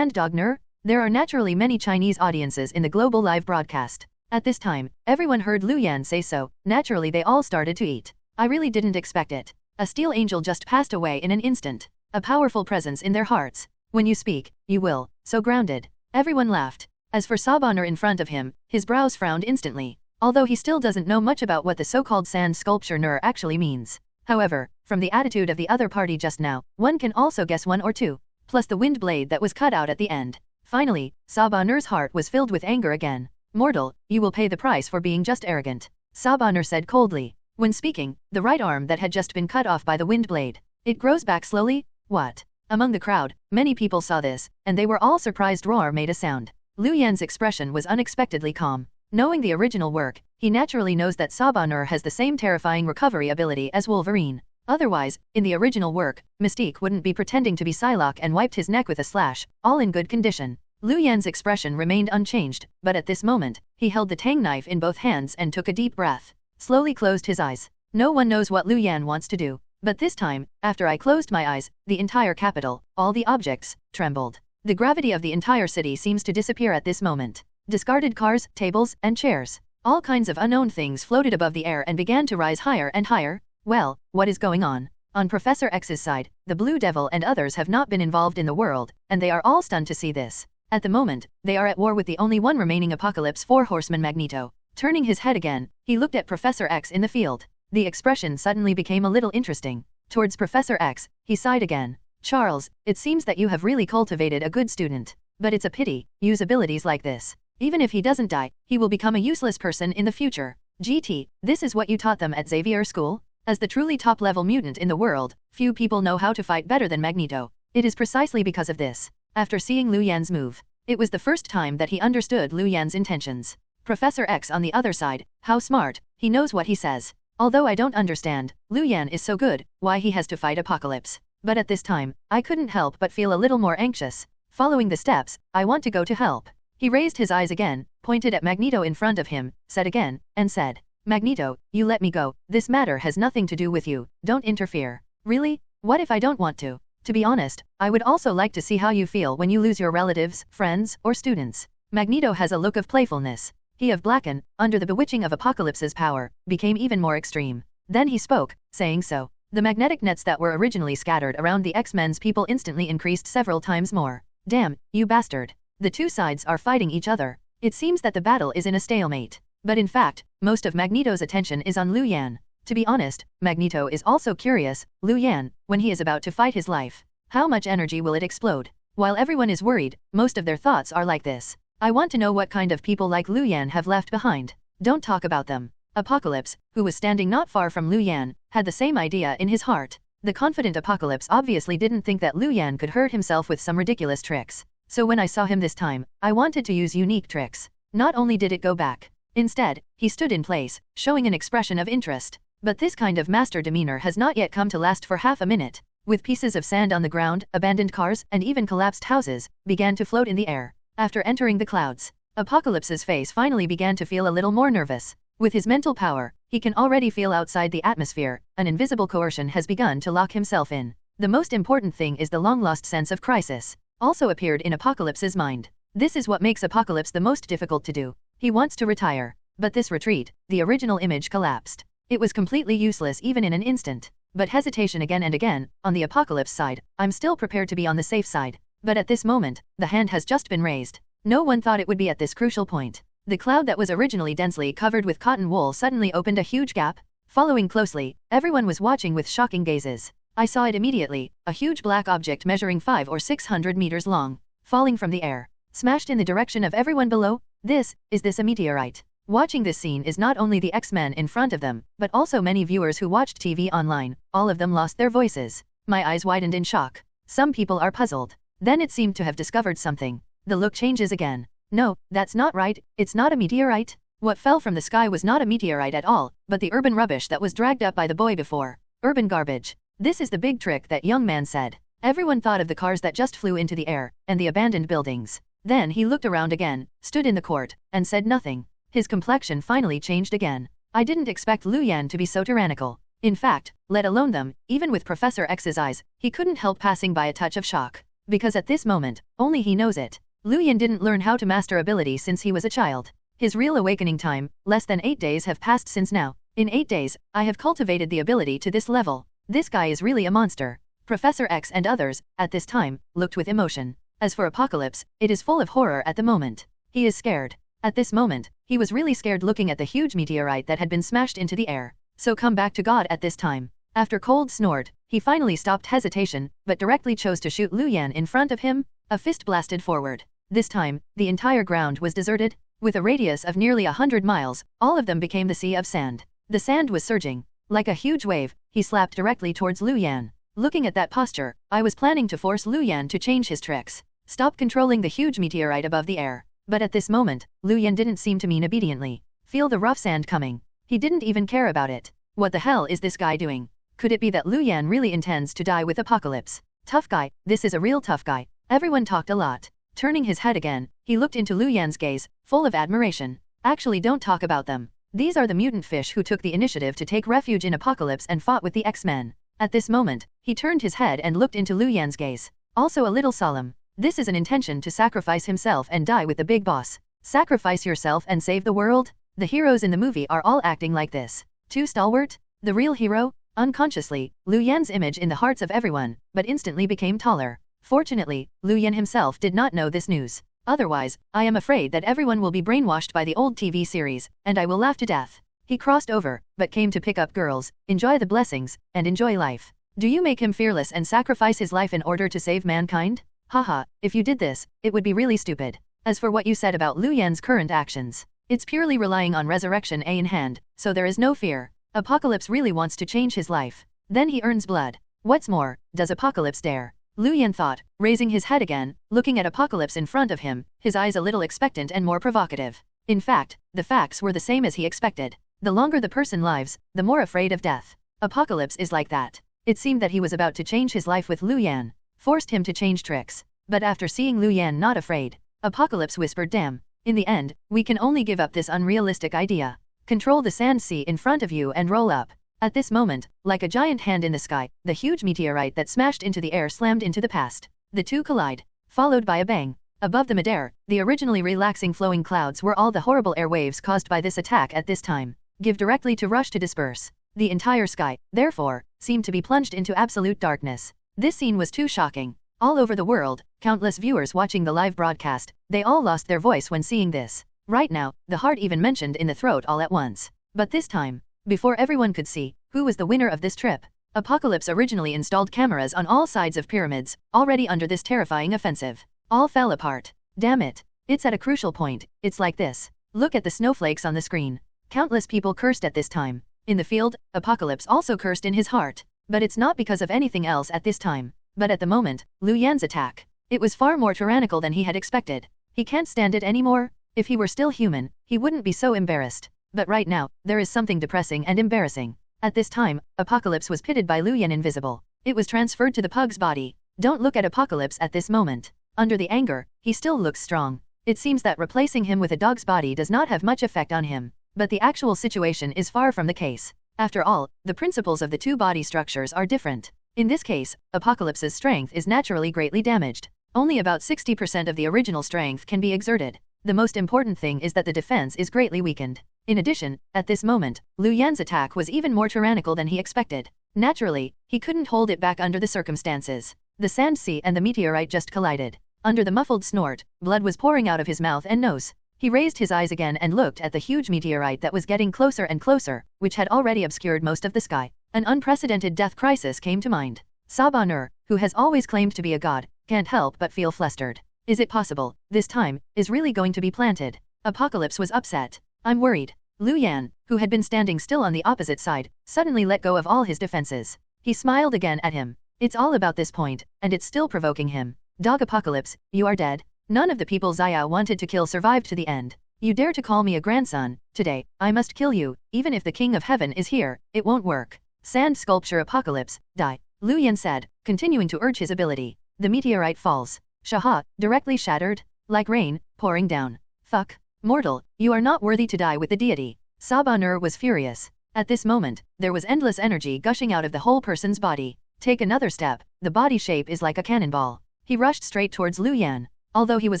Dog Nur?" There are naturally many Chinese audiences in the global live broadcast. At this time, everyone heard Lu Yan say so, naturally they all started to eat. I really didn't expect it. A steel angel just passed away in an instant. A powerful presence in their hearts. When you speak, you will, so grounded. Everyone laughed. As for Saba Nur in front of him, his brows frowned instantly, although he still doesn't know much about what the so-called Sand Sculpture Nur actually means. However, from the attitude of the other party just now, one can also guess one or two, plus the wind blade that was cut out at the end. Finally, Saba Nur's heart was filled with anger again. "Mortal, you will pay the price for being just arrogant," Saba Nur said coldly. When speaking, the right arm that had just been cut off by the wind blade, it grows back slowly. What? Among the crowd, many people saw this, and they were all surprised. Roar made a sound. Lu Yan's expression was unexpectedly calm. Knowing the original work, he naturally knows that Saba Nur has the same terrifying recovery ability as Wolverine. Otherwise, in the original work, Mystique wouldn't be pretending to be Psylocke and wiped his neck with a slash, all in good condition. Lu Yan's expression remained unchanged, but at this moment, he held the tang knife in both hands and took a deep breath. Slowly closed his eyes. No one knows what Lu Yan wants to do, but this time, after I closed my eyes, the entire capital, all the objects, trembled. The gravity of the entire city seems to disappear at this moment. Discarded cars, tables, and chairs. All kinds of unknown things floated above the air and began to rise higher and higher. Well, what is going on? On Professor X's side, the Blue Devil and others have not been involved in the world, and they are all stunned to see this. At the moment, they are at war with the only one remaining Apocalypse 4 horseman Magneto. Turning his head again, he looked at Professor X in the field. The expression suddenly became a little interesting. Towards Professor X, he sighed again. "Charles, it seems that you have really cultivated a good student. But it's a pity, use abilities like this. Even if he doesn't die, he will become a useless person in the future. GT, this is what you taught them at Xavier school? As the truly top-level mutant in the world, few people know how to fight better than Magneto. It is precisely because of this." After seeing Lu Yan's move, it was the first time that he understood Lu Yan's intentions. Professor X on the other side, how smart, he knows what he says. Although I don't understand, Lu Yan is so good, why he has to fight Apocalypse. But at this time, I couldn't help but feel a little more anxious. Following the steps, I want to go to help. He raised his eyes again, pointed at Magneto in front of him, said again, and said, "Magneto, you let me go, this matter has nothing to do with you, don't interfere." "Really? What if I don't want to? To be honest, I would also like to see how you feel when you lose your relatives, friends, or students." Magneto has a look of playfulness. He of Blacken, under the bewitching of Apocalypse's power, became even more extreme. Then he spoke, saying so. The magnetic nets that were originally scattered around the X-Men's people instantly increased several times more. "Damn, you bastard. The two sides are fighting each other. It seems that the battle is in a stalemate. But in fact, most of Magneto's attention is on Lu Yan. To be honest, Magneto is also curious, Lu Yan, when he is about to fight his life. How much energy will it explode? While everyone is worried, most of their thoughts are like this. I want to know what kind of people like Lu Yan have left behind. Don't talk about them. Apocalypse, who was standing not far from Lu Yan, had the same idea in his heart. The confident Apocalypse obviously didn't think that Lu Yan could hurt himself with some ridiculous tricks. So when I saw him this time, I wanted to use unique tricks. Not only did it go back. Instead, he stood in place, showing an expression of interest. But this kind of master demeanor has not yet come to last for half a minute. With pieces of sand on the ground, abandoned cars, and even collapsed houses, began to float in the air. After entering the clouds, Apocalypse's face finally began to feel a little more nervous. With his mental power, he can already feel outside the atmosphere, an invisible coercion has begun to lock himself in. The most important thing is the long-lost sense of crisis, also appeared in Apocalypse's mind. This is what makes Apocalypse the most difficult to do. He wants to retire. But this retreat, the original image collapsed. It was completely useless even in an instant. But hesitation again and again, on the Apocalypse side, I'm still prepared to be on the safe side. But at this moment, the hand has just been raised. No one thought it would be at this crucial point. The cloud that was originally densely covered with cotton wool suddenly opened a huge gap. Following closely, everyone was watching with shocking gazes. I saw it immediately, a huge black object measuring 500 or 600 meters long, falling from the air, smashed in the direction of everyone below. Is this a meteorite? Watching this scene is not only the X-Men in front of them, but also many viewers who watched TV online. All of them lost their voices. My eyes widened in shock. Some people are puzzled. Then it seemed to have discovered something. The look changes again. No, that's not right, it's not a meteorite. What fell from the sky was not a meteorite at all, but the urban rubbish that was dragged up by the boy before. Urban garbage. This is the big trick, that young man said. Everyone thought of the cars that just flew into the air, and the abandoned buildings. Then he looked around again, stood in the court, and said nothing. His complexion finally changed again. I didn't expect Lu Yan to be so tyrannical. In fact, let alone them, even with Professor X's eyes, he couldn't help passing by a touch of shock. Because at this moment, only he knows it. Lu Yan didn't learn how to master ability since he was a child. His real awakening time, less than 8 days have passed since now. In 8 days, I have cultivated the ability to this level. This guy is really a monster. Professor X and others, at this time, looked with emotion. As for Apocalypse, it is full of horror at the moment. He is scared. At this moment, he was really scared looking at the huge meteorite that had been smashed into the air. So come back to God at this time. After cold snort, he finally stopped hesitation, but directly chose to shoot Lu Yan in front of him. A fist blasted forward. This time, the entire ground was deserted. With a radius of nearly 100 miles, all of them became the sea of sand. The sand was surging. Like a huge wave, he slapped directly towards Lu Yan. Looking at that posture, I was planning to force Lu Yan to change his tricks. Stop controlling the huge meteorite above the air. But at this moment, Lu Yan didn't seem to mean obediently. Feel the rough sand coming. He didn't even care about it. What the hell is this guy doing? Could it be that Lu Yan really intends to die with Apocalypse? Tough guy, this is a real tough guy. Everyone talked a lot. Turning his head again, he looked into Lu Yan's gaze, full of admiration. Actually, don't talk about them. These are the mutant fish who took the initiative to take refuge in Apocalypse and fought with the X-Men. At this moment, he turned his head and looked into Lu Yan's gaze. Also a little solemn. This is an intention to sacrifice himself and die with the big boss. Sacrifice yourself and save the world? The heroes in the movie are all acting like this. Too stalwart? The real hero? Unconsciously, Lu Yan's image in the hearts of everyone, but instantly became taller. Fortunately, Lu Yan himself did not know this news. Otherwise, I am afraid that everyone will be brainwashed by the old TV series, and I will laugh to death. He crossed over, but came to pick up girls, enjoy the blessings, and enjoy life. Do you make him fearless and sacrifice his life in order to save mankind? Haha, if you did this, it would be really stupid. As for what you said about Lu Yan's current actions, it's purely relying on resurrection A in hand, so there is no fear. Apocalypse really wants to change his life. Then he earns blood. What's more, does Apocalypse dare? Lu Yan thought, raising his head again, looking at Apocalypse in front of him, his eyes a little expectant and more provocative. In fact, the facts were the same as he expected. The longer the person lives, the more afraid of death. Apocalypse is like that. It seemed that he was about to change his life with Lu Yan, forced him to change tricks. But after seeing Lu Yan not afraid, Apocalypse whispered, damn. In the end, we can only give up this unrealistic idea. Control the sand sea in front of you and roll up. At this moment, like a giant hand in the sky, the huge meteorite that smashed into the air slammed into the past. The two collide, followed by a bang. Above the midair, the originally relaxing flowing clouds were all the horrible air waves caused by this attack at this time. Give directly to rush to disperse. The entire sky, therefore, seemed to be plunged into absolute darkness. This scene was too shocking. All over the world, countless viewers watching the live broadcast, they all lost their voice when seeing this. Right now, the heart even mentioned in the throat all at once. But this time, before everyone could see, who was the winner of this trip? Apocalypse originally installed cameras on all sides of pyramids, already under this terrifying offensive. All fell apart. Damn it. It's at a crucial point, it's like this. Look at the snowflakes on the screen. Countless people cursed at this time. In the field, Apocalypse also cursed in his heart. But it's not because of anything else at this time. But at the moment, Lu Yan's attack. It was far more tyrannical than he had expected. He can't stand it anymore. If he were still human, he wouldn't be so embarrassed. But right now, there is something depressing and embarrassing. At this time, Apocalypse was pitted by Lu Yan invisible. It was transferred to the pug's body. Don't look at Apocalypse at this moment. Under the anger, he still looks strong. It seems that replacing him with a dog's body does not have much effect on him. But the actual situation is far from the case. After all, the principles of the two body structures are different. In this case, Apocalypse's strength is naturally greatly damaged. Only about 60% of the original strength can be exerted. The most important thing is that the defense is greatly weakened. In addition, at this moment, Lu Yan's attack was even more tyrannical than he expected. Naturally, he couldn't hold it back under the circumstances. The sand sea and the meteorite just collided. Under the muffled snort, blood was pouring out of his mouth and nose. He raised his eyes again and looked at the huge meteorite that was getting closer and closer, which had already obscured most of the sky. An unprecedented death crisis came to mind. Saba-Nur, who has always claimed to be a god, can't help but feel flustered. Is it possible, this time, is really going to be planted? Apocalypse was upset. I'm worried. Lu Yan, who had been standing still on the opposite side, suddenly let go of all his defenses. He smiled again at him. It's all about this point, and it's still provoking him. Dog Apocalypse, you are dead. None of the people Xia wanted to kill survived to the end. You dare to call me a grandson? Today, I must kill you, even if the King of Heaven is here, it won't work. Sand sculpture apocalypse, die. Lu Yan said, continuing to urge his ability. The meteorite falls. Shaha, directly shattered, like rain, pouring down. Fuck. Mortal, you are not worthy to die with the deity. Saba-Nur was furious. At this moment, there was endless energy gushing out of the whole person's body. Take another step, the body shape is like a cannonball. He rushed straight towards Lu Yan. Although he was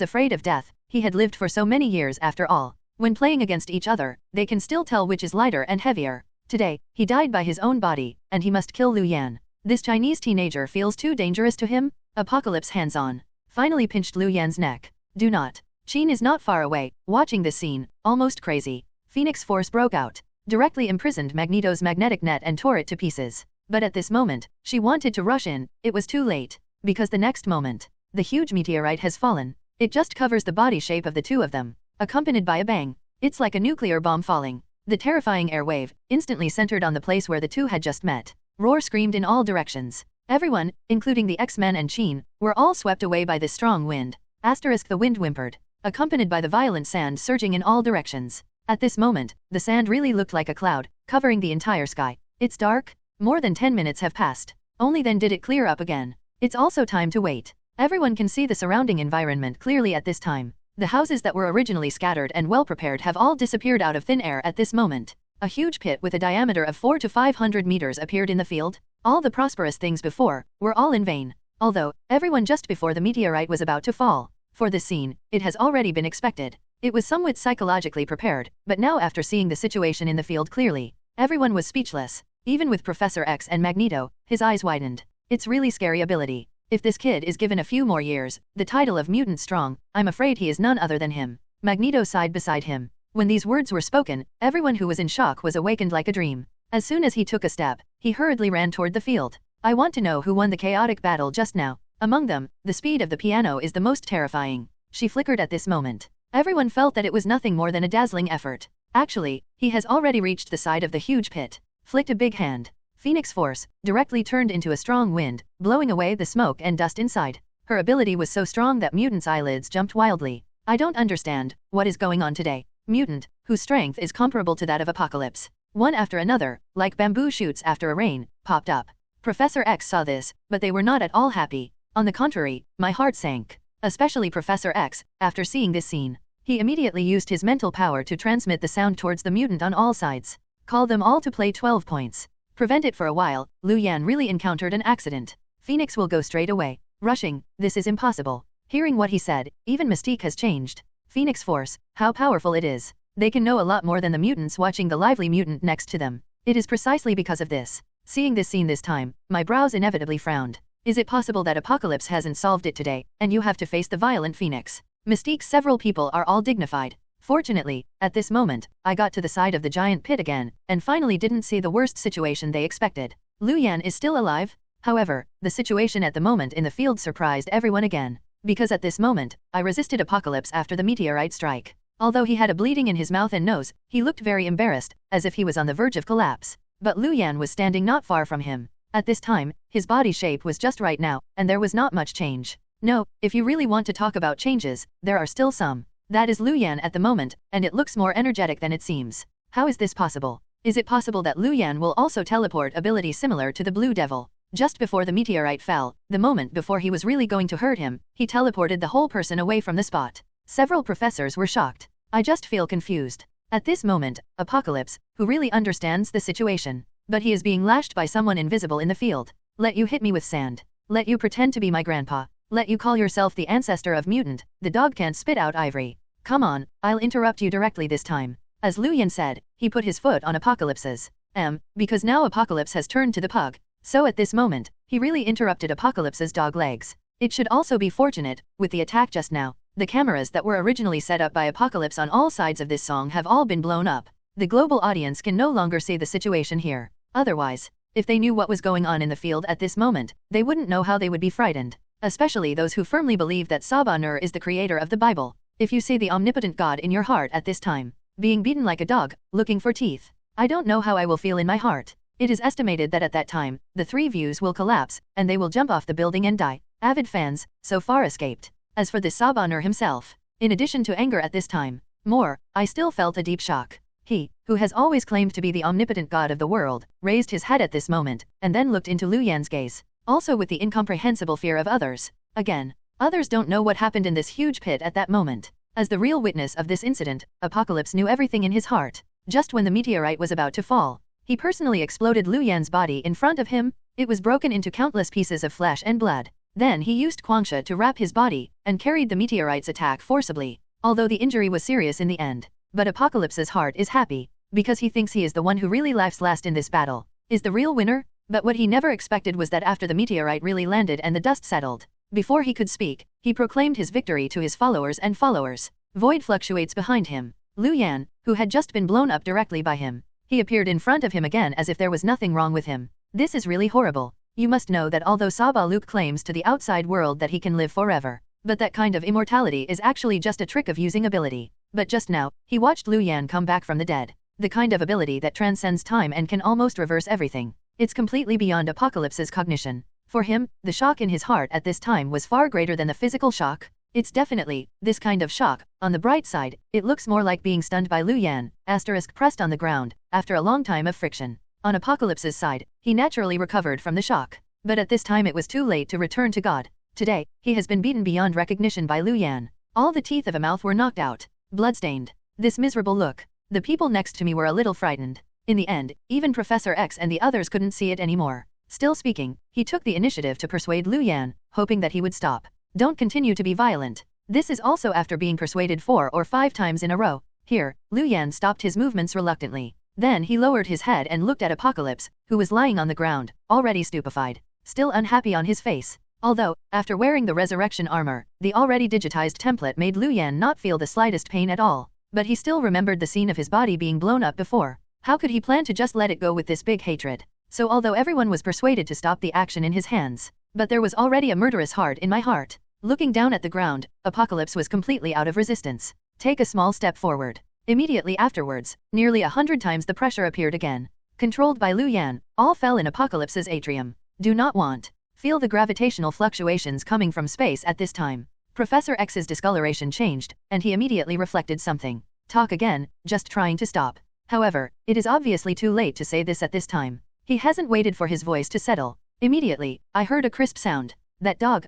afraid of death, he had lived for so many years after all. When playing against each other, they can still tell which is lighter and heavier. Today, he died by his own body, and he must kill Lu Yan. This Chinese teenager feels too dangerous to him? Apocalypse hands-on. Finally pinched Lu Yan's neck. Do not. Qin is not far away, watching this scene, almost crazy. Phoenix Force broke out. Directly imprisoned Magneto's magnetic net and tore it to pieces. But at this moment, she wanted to rush in, it was too late. Because the next moment, the huge meteorite has fallen. It just covers the body shape of the two of them, accompanied by a bang. It's like a nuclear bomb falling. The terrifying air wave, instantly centered on the place where the two had just met. Roar screamed in all directions. Everyone, including the X-Men and Qin, were all swept away by this strong wind. Asterisk the wind whimpered, accompanied by the violent sand surging in all directions. At this moment, the sand really looked like a cloud, covering the entire sky. It's dark? More than 10 minutes have passed. Only then did it clear up again. It's also time to wait. Everyone can see the surrounding environment clearly at this time. The houses that were originally scattered and well prepared have all disappeared out of thin air at this moment. A huge pit with a diameter of 400 to 500 meters appeared in the field. All the prosperous things before were all in vain. Although, everyone just before the meteorite was about to fall. For this scene, it has already been expected. It was somewhat psychologically prepared, but now after seeing the situation in the field clearly, everyone was speechless. Even with Professor X and Magneto, his eyes widened. It's really scary ability. If this kid is given a few more years, the title of Mutant Strong, I'm afraid he is none other than him. Magneto sighed beside him. When these words were spoken, everyone who was in shock was awakened like a dream. As soon as he took a step, he hurriedly ran toward the field. I want to know who won the chaotic battle just now. Among them, the speed of the piano is the most terrifying. She flickered at this moment. Everyone felt that it was nothing more than a dazzling effort. Actually, he has already reached the side of the huge pit. Flicked a big hand. Phoenix Force, directly turned into a strong wind, blowing away the smoke and dust inside. Her ability was so strong that Mutant's eyelids jumped wildly. I don't understand, what is going on today? Mutant, whose strength is comparable to that of Apocalypse. One after another, like bamboo shoots after a rain, popped up. Professor X saw this, but they were not at all happy. On the contrary, my heart sank. Especially Professor X, after seeing this scene. He immediately used his mental power to transmit the sound towards the mutant on all sides. Call them all to play 12 points. Prevent it for a while, Lu Yan really encountered an accident. Phoenix will go straight away. Rushing, this is impossible. Hearing what he said, even Mystique has changed. Phoenix Force, how powerful it is. They can know a lot more than the mutants watching the lively mutant next to them. It is precisely because of this. Seeing this scene this time, my brows inevitably frowned. Is it possible that Apocalypse hasn't solved it today, and you have to face the violent Phoenix? Mystique's several people are all dignified. Fortunately, at this moment, I got to the side of the giant pit again, and finally didn't see the worst situation they expected. Lu Yan is still alive? However, the situation at the moment in the field surprised everyone again. Because at this moment, I resisted Apocalypse after the meteorite strike. Although he had a bleeding in his mouth and nose, he looked very embarrassed, as if he was on the verge of collapse. But Lu Yan was standing not far from him. At this time, his body shape was just right now, and there was not much change. No, if you really want to talk about changes, there are still some. That is Lu Yan at the moment, and it looks more energetic than it seems. How is this possible? Is it possible that Lu Yan will also teleport ability similar to the Blue Devil? Just before the meteorite fell, the moment before he was really going to hurt him, he teleported the whole person away from the spot. Several professors were shocked. I just feel confused. At this moment, Apocalypse, who really understands the situation. But he is being lashed by someone invisible in the field. Let you hit me with sand. Let you pretend to be my grandpa. Let you call yourself the ancestor of mutant. The dog can't spit out ivory. Come on, I'll interrupt you directly this time. As Lu Yan said, he put his foot on Apocalypse's. Because now Apocalypse has turned to the pug. So at this moment, he really interrupted Apocalypse's dog legs. It should also be fortunate, with the attack just now, the cameras that were originally set up by Apocalypse on all sides of this song have all been blown up. The global audience can no longer see the situation here. Otherwise, if they knew what was going on in the field at this moment, they wouldn't know how they would be frightened. Especially those who firmly believe that Saba-Nur is the creator of the Bible. If you see the omnipotent God in your heart at this time, being beaten like a dog, looking for teeth, I don't know how I will feel in my heart. It is estimated that at that time, the three views will collapse, and they will jump off the building and die. Avid fans, so far escaped. As for the Saba-Nur himself, in addition to anger at this time, More, I still felt a deep shock. He, who has always claimed to be the omnipotent god of the world, raised his head at this moment, and then looked into Lu Yan's gaze, also with the incomprehensible fear of others. Again, others don't know what happened in this huge pit at that moment. As the real witness of this incident, Apocalypse knew everything in his heart. Just when the meteorite was about to fall, he personally exploded Lu Yan's body in front of him. It was broken into countless pieces of flesh and blood. Then he used Quangsha to wrap his body, and carried the meteorite's attack forcibly, although the injury was serious in the end. But Apocalypse's heart is happy, because he thinks he is the one who really laughs last in this battle, is the real winner. But what he never expected was that after the meteorite really landed and the dust settled, before he could speak, he proclaimed his victory to his followers and followers. Void fluctuates behind him. Lu Yan, who had just been blown up directly by him, he appeared in front of him again as if there was nothing wrong with him. This is really horrible. You must know that although Saba Luke claims to the outside world that he can live forever, but that kind of immortality is actually just a trick of using ability. But just now, he watched Lu Yan come back from the dead. The kind of ability that transcends time and can almost reverse everything. It's completely beyond Apocalypse's cognition. For him, the shock in his heart at this time was far greater than the physical shock. It's definitely this kind of shock. On the bright side, it looks more like being stunned by Lu Yan, * pressed on the ground, after a long time of friction. On Apocalypse's side, he naturally recovered from the shock. But at this time it was too late to return to God. Today, he has been beaten beyond recognition by Lu Yan. All the teeth of a mouth were knocked out. Bloodstained. This miserable look. The people next to me were a little frightened. In the end, even Professor X and the others couldn't see it anymore. Still speaking, he took the initiative to persuade Lu Yan, hoping that he would stop. Don't continue to be violent. This is also after being persuaded 4 or 5 times in a row. Here, Lu Yan stopped his movements reluctantly. Then he lowered his head and looked at Apocalypse, who was lying on the ground, already stupefied, still unhappy on his face. Although, after wearing the resurrection armor, the already digitized template made Lu Yan not feel the slightest pain at all. But he still remembered the scene of his body being blown up before. How could he plan to just let it go with this big hatred? So although everyone was persuaded to stop the action in his hands, but there was already a murderous heart in my heart. Looking down at the ground, Apocalypse was completely out of resistance. Take a small step forward. Immediately afterwards, nearly 100 times the pressure appeared again. Controlled by Lu Yan, all fell in Apocalypse's atrium. Do not want. Feel the gravitational fluctuations coming from space at this time. Professor X's discoloration changed, and he immediately reflected something. Talk again, just trying to stop. However, it is obviously too late to say this at this time. He hasn't waited for his voice to settle. Immediately, I heard a crisp sound. That dog,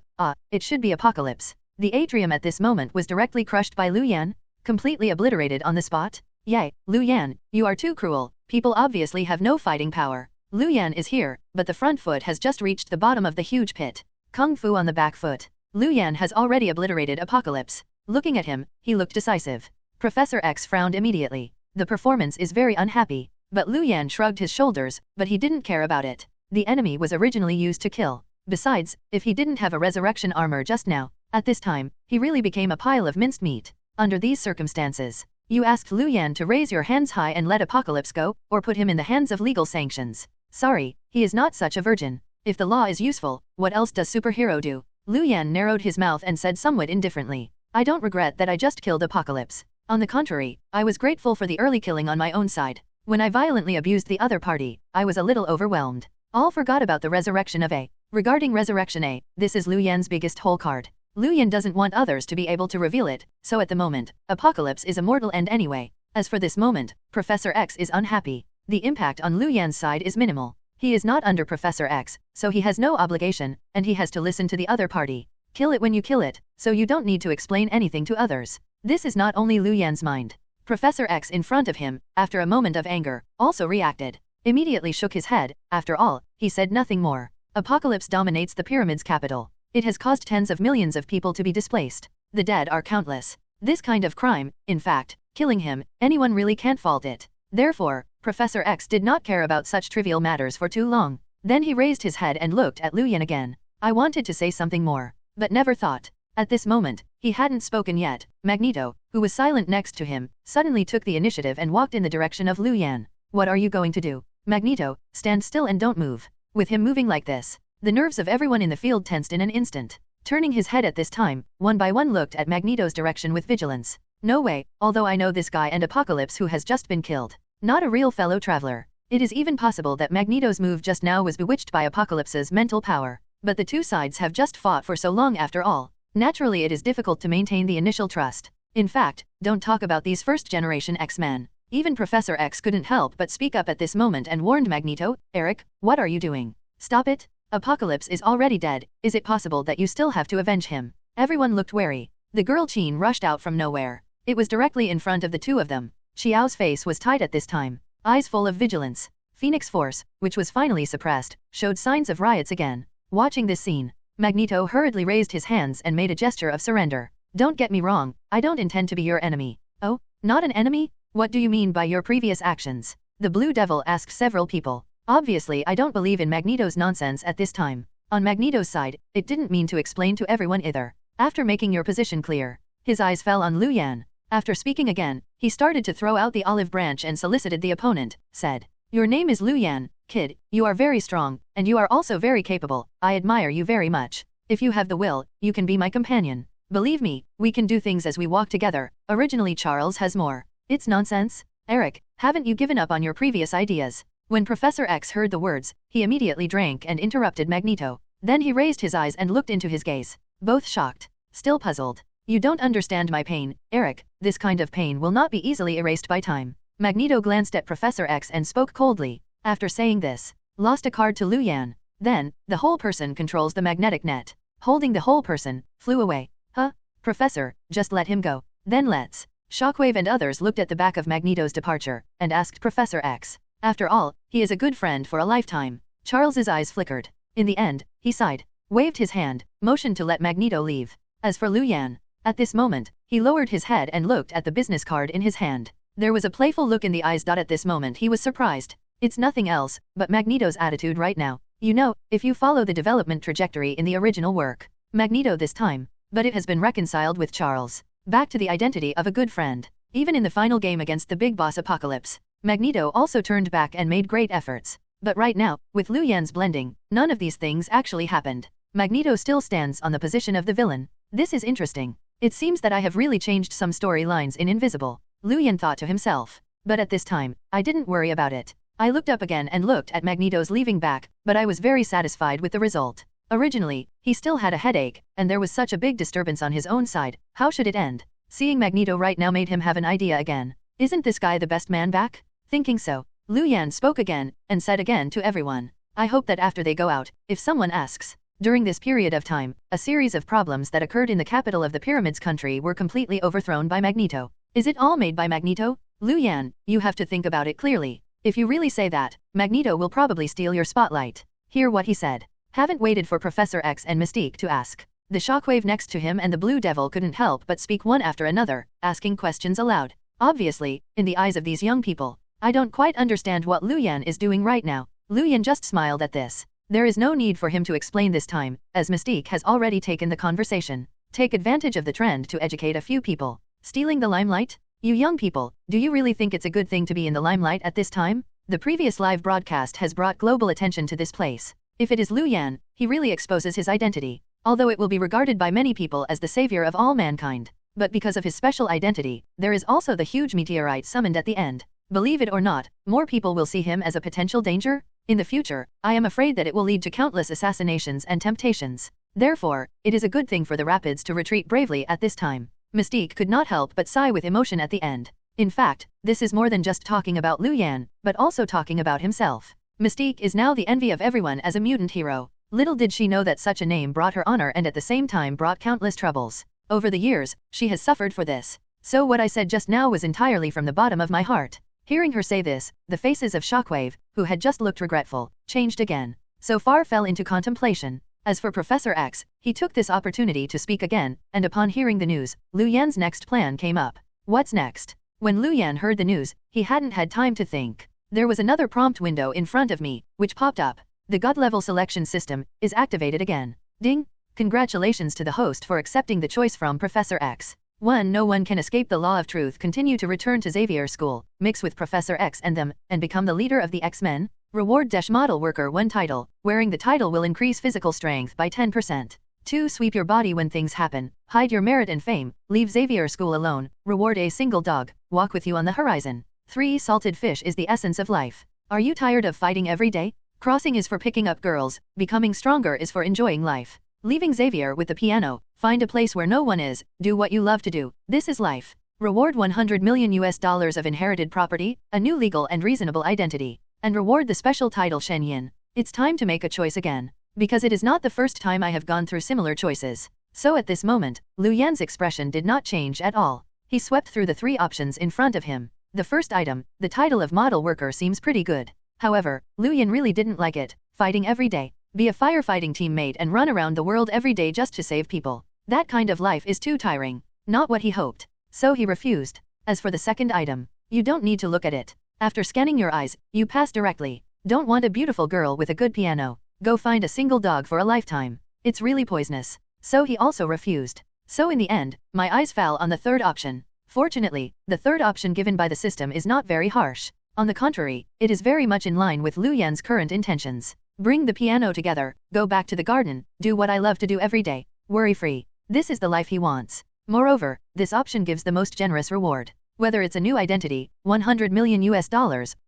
it should be Apocalypse. The atrium at this moment was directly crushed by Lu Yan, completely obliterated on the spot. Yay, Lu Yan, you are too cruel. People obviously have no fighting power. Lu Yan is here, but the front foot has just reached the bottom of the huge pit. Kung Fu on the back foot. Lu Yan has already obliterated Apocalypse. Looking at him, he looked decisive. Professor X frowned immediately. The performance is very unhappy. But Lu Yan shrugged his shoulders, but he didn't care about it. The enemy was originally used to kill. Besides, if he didn't have a resurrection armor just now, at this time, he really became a pile of minced meat. Under these circumstances, you asked Lu Yan to raise your hands high and let Apocalypse go, or put him in the hands of legal sanctions. Sorry, he is not such a virgin. If the law is useful, what else does superhero do? Lu Yan narrowed his mouth and said somewhat indifferently, I don't regret that I just killed Apocalypse. On the contrary, I was grateful for the early killing on my own side. When I violently abused the other party, I was a little overwhelmed. All forgot about the resurrection of A. Regarding Resurrection A, this is Lu Yan's biggest hole card. Lu Yan doesn't want others to be able to reveal it, so at the moment, Apocalypse is a mortal end anyway. As for this moment, Professor X is unhappy. The impact on Lu Yan's side is minimal. He is not under Professor X, so he has no obligation, and he has to listen to the other party. Kill it when you kill it, so you don't need to explain anything to others. This is not only Lu Yan's mind. Professor X in front of him, after a moment of anger, also reacted. Immediately shook his head. After all, he said nothing more. Apocalypse dominates the pyramid's capital. It has caused tens of millions of people to be displaced. The dead are countless. This kind of crime, in fact, killing him, anyone really can't fault it. Therefore, Professor X did not care about such trivial matters for too long. Then he raised his head and looked at Lu Yan again. I wanted to say something more, but never thought. At this moment, he hadn't spoken yet. Magneto, who was silent next to him, suddenly took the initiative and walked in the direction of Lu Yan. What are you going to do? Magneto, stand still and don't move. With him moving like this, the nerves of everyone in the field tensed in an instant. Turning his head at this time, one by one looked at Magneto's direction with vigilance. No way, although I know this guy and Apocalypse who has just been killed. Not a real fellow traveler. It is even possible that Magneto's move just now was bewitched by Apocalypse's mental power. But the two sides have just fought for so long after all. Naturally it is difficult to maintain the initial trust. In fact, don't talk about these first-generation X-Men. Even Professor X couldn't help but speak up at this moment and warned Magneto, Eric, what are you doing? Stop it. Apocalypse is already dead, is it possible that you still have to avenge him? Everyone looked wary. The girl Qin rushed out from nowhere. It was directly in front of the two of them. Xiao's face was tight at this time, eyes full of vigilance. Phoenix Force, which was finally suppressed, showed signs of riots again. Watching this scene, Magneto hurriedly raised his hands and made a gesture of surrender. Don't get me wrong, I don't intend to be your enemy. Oh, not an enemy? What do you mean by your previous actions? The Blue Devil asked several people. Obviously I don't believe in Magneto's nonsense at this time. On Magneto's side, it didn't mean to explain to everyone either. After making your position clear, his eyes fell on Lu Yan. After speaking again, he started to throw out the olive branch and solicited the opponent, said, Your name is Lu Yan, kid, you are very strong, and you are also very capable, I admire you very much. If you have the will, you can be my companion. Believe me, we can do things as we walk together. Originally Charles has more. It's nonsense. Eric, haven't you given up on your previous ideas? When Professor X heard the words, he immediately drank and interrupted Magneto. Then he raised his eyes and looked into his gaze. Both shocked. Still puzzled. You don't understand my pain, Eric, this kind of pain will not be easily erased by time. Magneto glanced at Professor X and spoke coldly. After saying this, lost a card to Lu Yan. Then, the whole person controls the magnetic net. Holding the whole person, flew away. Huh? Professor, just let him go. Then let's. Shockwave and others looked at the back of Magneto's departure, and asked Professor X. After all, he is a good friend for a lifetime. Charles's eyes flickered. In the end, he sighed, waved his hand, motioned to let Magneto leave. As for Lu Yan, at this moment, he lowered his head and looked at the business card in his hand. There was a playful look in the eyes. At this moment he was surprised. It's nothing else, but Magneto's attitude right now. You know, if you follow the development trajectory in the original work, Magneto this time, but it has been reconciled with Charles. Back to the identity of a good friend. Even in the final game against the big boss Apocalypse, Magneto also turned back and made great efforts. But right now, with Lu Yan's blending, none of these things actually happened. Magneto still stands on the position of the villain. This is interesting. It seems that I have really changed some storylines in Invisible. Lu Yan thought to himself. But at this time, I didn't worry about it. I looked up again and looked at Magneto's leaving back, but I was very satisfied with the result. Originally, he still had a headache, and there was such a big disturbance on his own side. How should it end? Seeing Magneto right now made him have an idea again. Isn't this guy the best man back? Thinking so, Lu Yan spoke again, and said again to everyone. I hope that after they go out, if someone asks, during this period of time, a series of problems that occurred in the capital of the Pyramids country were completely overthrown by Magneto. Is it all made by Magneto? Lu Yan, you have to think about it clearly. If you really say that, Magneto will probably steal your spotlight. Hear what he said. Haven't waited for Professor X and Mystique to ask. The Shockwave next to him and the Blue Devil couldn't help but speak one after another, asking questions aloud. Obviously, in the eyes of these young people, I don't quite understand what Lu Yan is doing right now. Lu Yan just smiled at this. There is no need for him to explain this time, as Mystique has already taken the conversation. Take advantage of the trend to educate a few people. Stealing the limelight? You young people, do you really think it's a good thing to be in the limelight at this time? The previous live broadcast has brought global attention to this place. If it is Lu Yan, he really exposes his identity. Although it will be regarded by many people as the savior of all mankind. But because of his special identity, there is also the huge meteorite summoned at the end. Believe it or not, more people will see him as a potential danger. In the future, I am afraid that it will lead to countless assassinations and temptations. Therefore, it is a good thing for the Rapids to retreat bravely at this time. Mystique could not help but sigh with emotion at the end. In fact, this is more than just talking about Lu Yan, but also talking about himself. Mystique is now the envy of everyone as a mutant hero. Little did she know that such a name brought her honor and at the same time brought countless troubles. Over the years, she has suffered for this. So what I said just now was entirely from the bottom of my heart. Hearing her say this, the faces of Shockwave, who had just looked regretful, changed again. So far fell into contemplation. As for Professor X, he took this opportunity to speak again, and upon hearing the news, Lu Yan's next plan came up. What's next? When Lu Yan heard the news, he hadn't had time to think. There was another prompt window in front of me, which popped up. The God-level selection system is activated again. Ding! Congratulations to the host for accepting the choice from Professor X. 1. No one can escape the law of truth. Continue to return to Xavier School, mix with Professor X and them, and become the leader of the X-Men. Reward Model Worker 1 title. Wearing the title will increase physical strength by 10%. 2. Sweep your body when things happen. Hide your merit and fame. Leave Xavier School alone. Reward a single dog. Walk with you on the horizon. 3. Salted fish is the essence of life. Are you tired of fighting every day? Crossing is for picking up girls. Becoming stronger is for enjoying life. Leaving Xavier with the piano. Find a place where no one is, do what you love to do. This is life. Reward $100 million of inherited property, a new legal and reasonable identity, and reward the special title Shen Yin. It's time to make a choice again. Because it is not the first time I have gone through similar choices. So at this moment, Lu Yan's expression did not change at all. He swept through the 3 options in front of him. The first item, the title of model worker, seems pretty good. However, Lu Yan really didn't like it. Fighting every day, be a firefighting teammate and run around the world every day just to save people. That kind of life is too tiring. Not what he hoped. So he refused. As for the second item, you don't need to look at it. After scanning your eyes, you pass directly. Don't want a beautiful girl with a good piano. Go find a single dog for a lifetime. It's really poisonous. So he also refused. So in the end, my eyes fell on the third option. Fortunately, the third option given by the system is not very harsh. On the contrary, it is very much in line with Lu Yan's current intentions. Bring the piano together, go back to the garden, do what I love to do every day, worry-free. This is the life he wants. Moreover, this option gives the most generous reward. Whether it's a new identity, $100 million,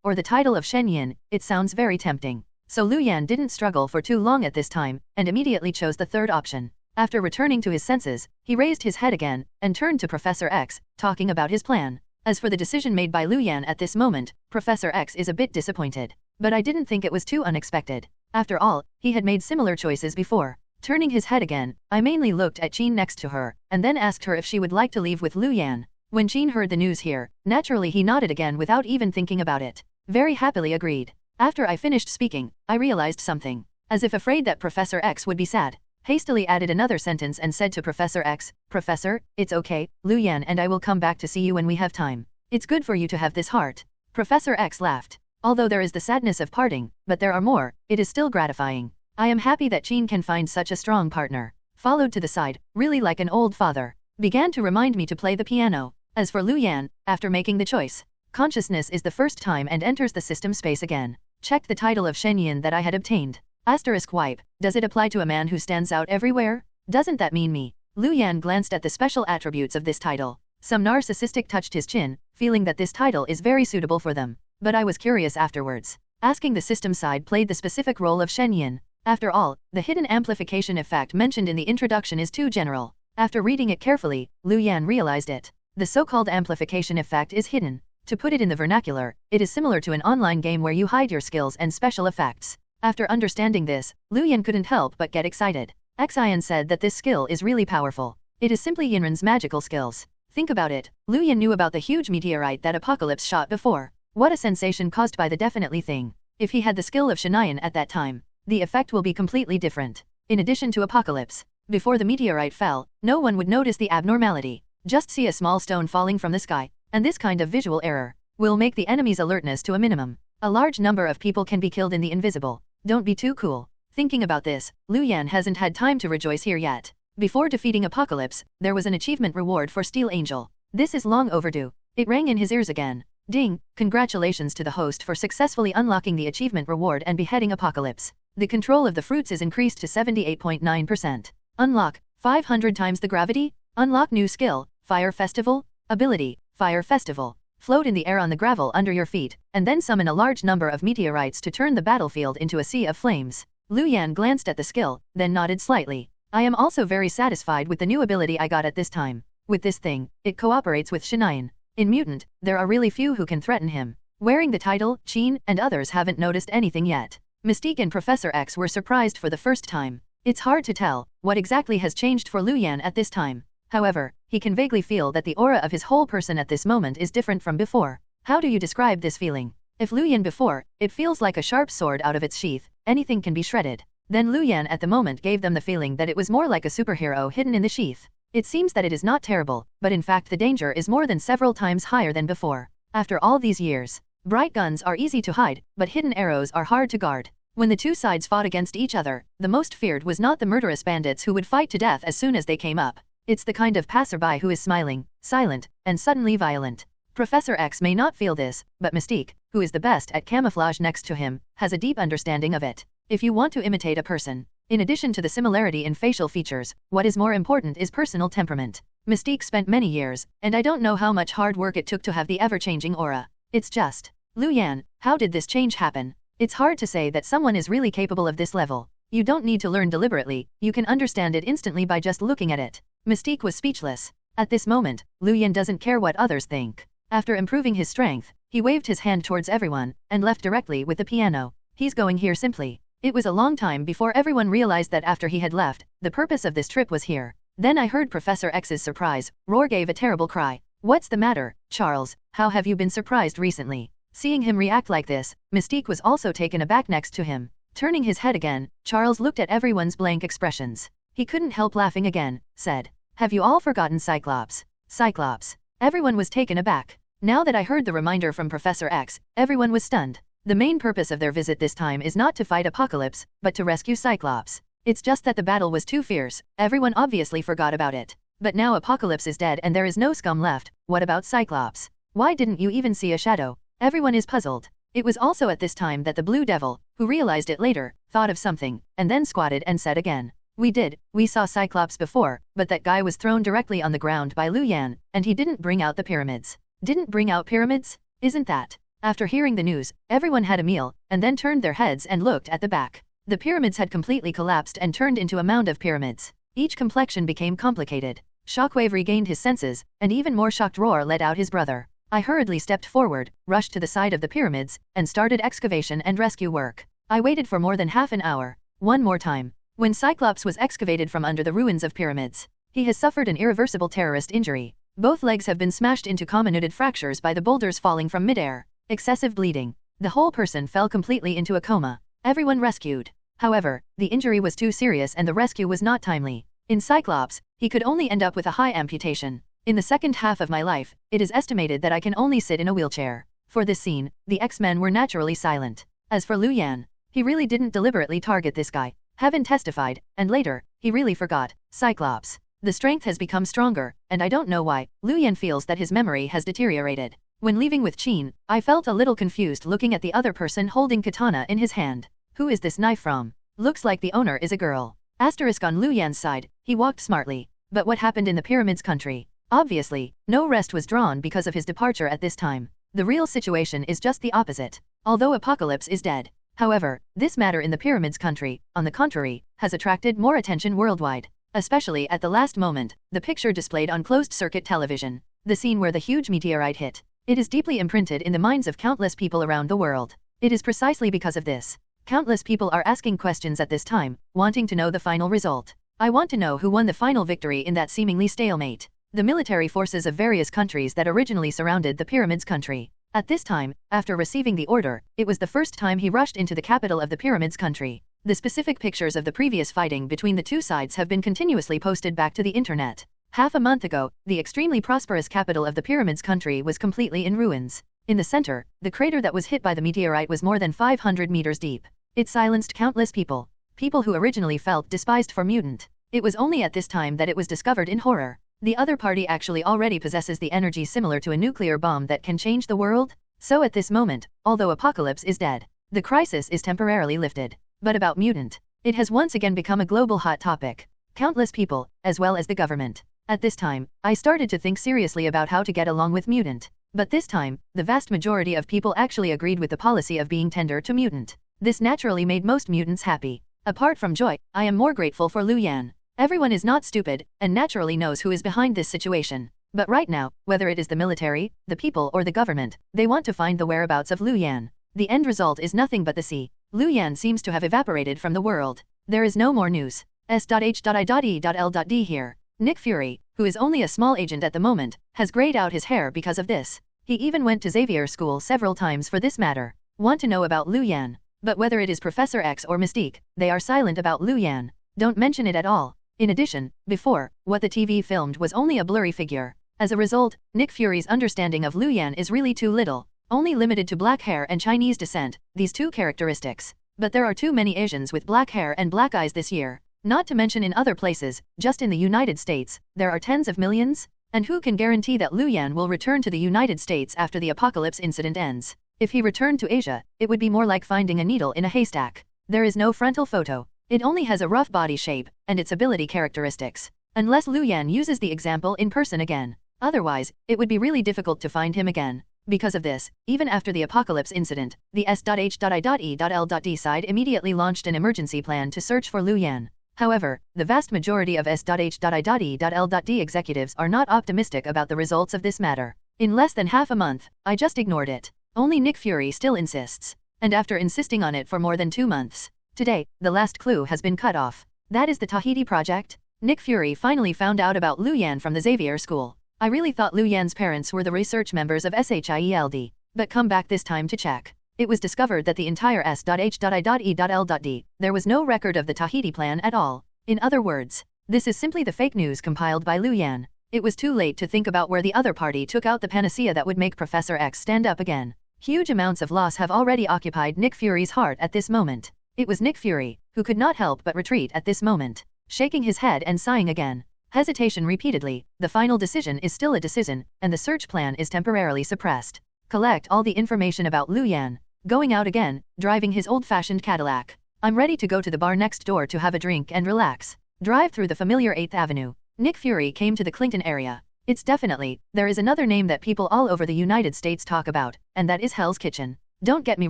or the title of Shen Yin, it sounds very tempting. So Lu Yan didn't struggle for too long at this time, and immediately chose the third option. After returning to his senses, he raised his head again, and turned to Professor X, talking about his plan. As for the decision made by Lu Yan at this moment, Professor X is a bit disappointed. But I didn't think it was too unexpected. After all, he had made similar choices before. Turning his head again, I mainly looked at Qin next to her, and then asked her if she would like to leave with Lu Yan. When Qin heard the news here, naturally he nodded again without even thinking about it. Very happily agreed. After I finished speaking, I realized something. As if afraid that Professor X would be sad, hastily added another sentence and said to Professor X, "Professor, it's okay, Lu Yan and I will come back to see you when we have time. It's good for you to have this heart." Professor X laughed. Although there is the sadness of parting, but there are more, it is still gratifying. I am happy that Qin can find such a strong partner. Followed to the side, really like an old father. Began to remind me to play the piano. As for Lu Yan, after making the choice, consciousness is the first time and enters the system space again. Checked the title of Shen Yin that I had obtained. Asterisk wipe, does it apply to a man who stands out everywhere? Doesn't that mean me? Lu Yan glanced at the special attributes of this title. Some narcissistic touched his chin, feeling that this title is very suitable for them. But I was curious afterwards. Asking the system side played the specific role of Shen Yin. After all, the hidden amplification effect mentioned in the introduction is too general. After reading it carefully, Lu Yan realized it. The so-called amplification effect is hidden. To put it in the vernacular, it is similar to an online game where you hide your skills and special effects. After understanding this, Lu Yan couldn't help but get excited. Xian said that this skill is really powerful. It is simply Yinran's magical skills. Think about it, Lu Yan knew about the huge meteorite that Apocalypse shot before. What a sensation caused by the definitely thing. If he had the skill of Shanayan at that time, the effect will be completely different. In addition to Apocalypse, before the meteorite fell, no one would notice the abnormality. Just see a small stone falling from the sky, and this kind of visual error will make the enemy's alertness to a minimum. A large number of people can be killed in the invisible. Don't be too cool. Thinking about this, Lu Yan hasn't had time to rejoice here yet. Before defeating Apocalypse, there was an achievement reward for Steel Angel. This is long overdue. It rang in his ears again. Ding, congratulations to the host for successfully unlocking the achievement reward and beheading Apocalypse. The control of the fruits is increased to 78.9%. Unlock, 500 times the gravity. Unlock new skill, Fire Festival. Ability, Fire Festival. Float in the air on the gravel under your feet, and then summon a large number of meteorites to turn the battlefield into a sea of flames. Lu Yan glanced at the skill, then nodded slightly. I am also very satisfied with the new ability I got at this time. With this thing, it cooperates with Shanayan. In Mutant, there are really few who can threaten him. Wearing the title, Qin and others haven't noticed anything yet. Mystique and Professor X were surprised for the first time. It's hard to tell what exactly has changed for Lu Yan at this time. However, he can vaguely feel that the aura of his whole person at this moment is different from before. How do you describe this feeling? If Lu Yan before, it feels like a sharp sword out of its sheath, anything can be shredded. Then Lu Yan at the moment gave them the feeling that it was more like a superhero hidden in the sheath. It seems that it is not terrible, but in fact the danger is more than several times higher than before. After all these years, bright guns are easy to hide, but hidden arrows are hard to guard. When the two sides fought against each other, the most feared was not the murderous bandits who would fight to death as soon as they came up. It's the kind of passerby who is smiling, silent, and suddenly violent. Professor X may not feel this, but Mystique, who is the best at camouflage next to him, has a deep understanding of it. If you want to imitate a person, in addition to the similarity in facial features, what is more important is personal temperament. Mystique spent many years, and I don't know how much hard work it took to have the ever-changing aura. It's just, Lu Yan, how did this change happen? It's hard to say that someone is really capable of this level. You don't need to learn deliberately, you can understand it instantly by just looking at it. Mystique was speechless. At this moment, Lu Yan doesn't care what others think. After improving his strength, he waved his hand towards everyone, and left directly with the piano. He's going here simply. It was a long time before everyone realized that after he had left, the purpose of this trip was here. Then I heard Professor X's surprise. Roar gave a terrible cry. What's the matter, Charles? How have you been surprised recently? Seeing him react like this, Mystique was also taken aback next to him. Turning his head again, Charles looked at everyone's blank expressions. He couldn't help laughing again, said, "Have you all forgotten Cyclops?" Cyclops. Everyone was taken aback. Now that I heard the reminder from Professor X, everyone was stunned. The main purpose of their visit this time is not to fight Apocalypse, but to rescue Cyclops. It's just that the battle was too fierce, everyone obviously forgot about it. But now Apocalypse is dead and there is no scum left. What about Cyclops? Why didn't you even see a shadow? Everyone is puzzled. It was also at this time that the Blue Devil, who realized it later, thought of something, and then squatted and said again. We saw Cyclops before, but that guy was thrown directly on the ground by Lu Yan, and he didn't bring out the pyramids. Didn't bring out pyramids? Isn't that? After hearing the news, everyone had a meal, and then turned their heads and looked at the back. The pyramids had completely collapsed and turned into a mound of pyramids. Each complexion became complicated. Shockwave regained his senses, and even more shocked Roar let out his brother. I hurriedly stepped forward, rushed to the side of the pyramids, and started excavation and rescue work. I waited for more than half an hour. One more time. When Cyclops was excavated from under the ruins of pyramids, he has suffered an irreversible terrorist injury. Both legs have been smashed into comminuted fractures by the boulders falling from midair. Excessive bleeding. The whole person fell completely into a coma. Everyone rescued. However, the injury was too serious and the rescue was not timely. In Cyclops, he could only end up with a high amputation. In the second half of my life, it is estimated that I can only sit in a wheelchair. For this scene, the X-Men were naturally silent. As for Lu Yan, he really didn't deliberately target this guy. Haven testified, and later, he really forgot. Cyclops. The strength has become stronger, and I don't know why. Lu Yan feels that his memory has deteriorated. When leaving with Qin, I felt a little confused looking at the other person holding katana in his hand. Who is this knife from? Looks like the owner is a girl. Asterisk on Lu Yan's side, he walked smartly. But what happened in the pyramids country? Obviously, no rest was drawn because of his departure at this time. The real situation is just the opposite. Although Apocalypse is dead. However, this matter in the pyramids country, on the contrary, has attracted more attention worldwide. Especially at the last moment, the picture displayed on closed-circuit television. The scene where the huge meteorite hit. It is deeply imprinted in the minds of countless people around the world. It is precisely because of this. Countless people are asking questions at this time, wanting to know the final result. I want to know who won the final victory in that seemingly stalemate. The military forces of various countries that originally surrounded the pyramids country. At this time, after receiving the order, it was the first time he rushed into the capital of the pyramids country. The specific pictures of the previous fighting between the two sides have been continuously posted back to the internet. Half a month ago, the extremely prosperous capital of the pyramids country was completely in ruins. In the center, the crater that was hit by the meteorite was more than 500 meters deep. It silenced countless people. People who originally felt despised for mutant. It was only at this time that it was discovered in horror. The other party actually already possesses the energy similar to a nuclear bomb that can change the world. So at this moment, although Apocalypse is dead, the crisis is temporarily lifted. But about mutant, it has once again become a global hot topic. Countless people, as well as the government. At this time, I started to think seriously about how to get along with mutant. But this time, the vast majority of people actually agreed with the policy of being tender to mutant. This naturally made most mutants happy. Apart from joy, I am more grateful for Lu Yan. Everyone is not stupid, and naturally knows who is behind this situation. But right now, whether it is the military, the people or the government, they want to find the whereabouts of Lu Yan. The end result is nothing but the sea. Lu Yan seems to have evaporated from the world. There is no more news. S.H.I.E.L.D. here. Nick Fury, who is only a small agent at the moment, has grayed out his hair because of this. He even went to Xavier school several times for this matter. Want to know about Lu Yan. But whether it is Professor X or Mystique, they are silent about Lu Yan. Don't mention it at all. In addition, before, what the TV filmed was only a blurry figure. As a result, Nick Fury's understanding of Lu Yan is really too little. Only limited to black hair and Chinese descent, these two characteristics. But there are too many Asians with black hair and black eyes this year. Not to mention in other places, just in the United States, there are tens of millions. And who can guarantee that Lu Yan will return to the United States after the apocalypse incident ends? If he returned to Asia, it would be more like finding a needle in a haystack. There is no frontal photo. It only has a rough body shape, and its ability characteristics. Unless Lu Yan uses the example in person again. Otherwise, it would be really difficult to find him again. Because of this, even after the apocalypse incident, the S.H.I.E.L.D. side immediately launched an emergency plan to search for Lu Yan. However, the vast majority of S.H.I.E.L.D. executives are not optimistic about the results of this matter. In less than half a month, I just ignored it. Only Nick Fury still insists. And after insisting on it for more than 2 months, today, the last clue has been cut off. That is the Tahiti project? Nick Fury finally found out about Lu Yan from the Xavier school. I really thought Lu Yan's parents were the research members of SHIELD, but come back this time to check. It was discovered that the entire S.H.I.E.L.D. there was no record of the Tahiti plan at all. In other words, this is simply the fake news compiled by Lu Yan. It was too late to think about where the other party took out the panacea that would make Professor X stand up again. Huge amounts of loss have already occupied Nick Fury's heart at this moment. It was Nick Fury, who could not help but retreat at this moment, shaking his head and sighing again. Hesitation repeatedly, the final decision is still a decision, and the search plan is temporarily suppressed. Collect all the information about Lu Yan. Going out again, driving his old-fashioned Cadillac. I'm ready to go to the bar next door to have a drink and relax. Drive through the familiar 8th Avenue. Nick Fury came to the Clinton area. It's definitely, there is another name that people all over the United States talk about, and that is Hell's Kitchen. Don't get me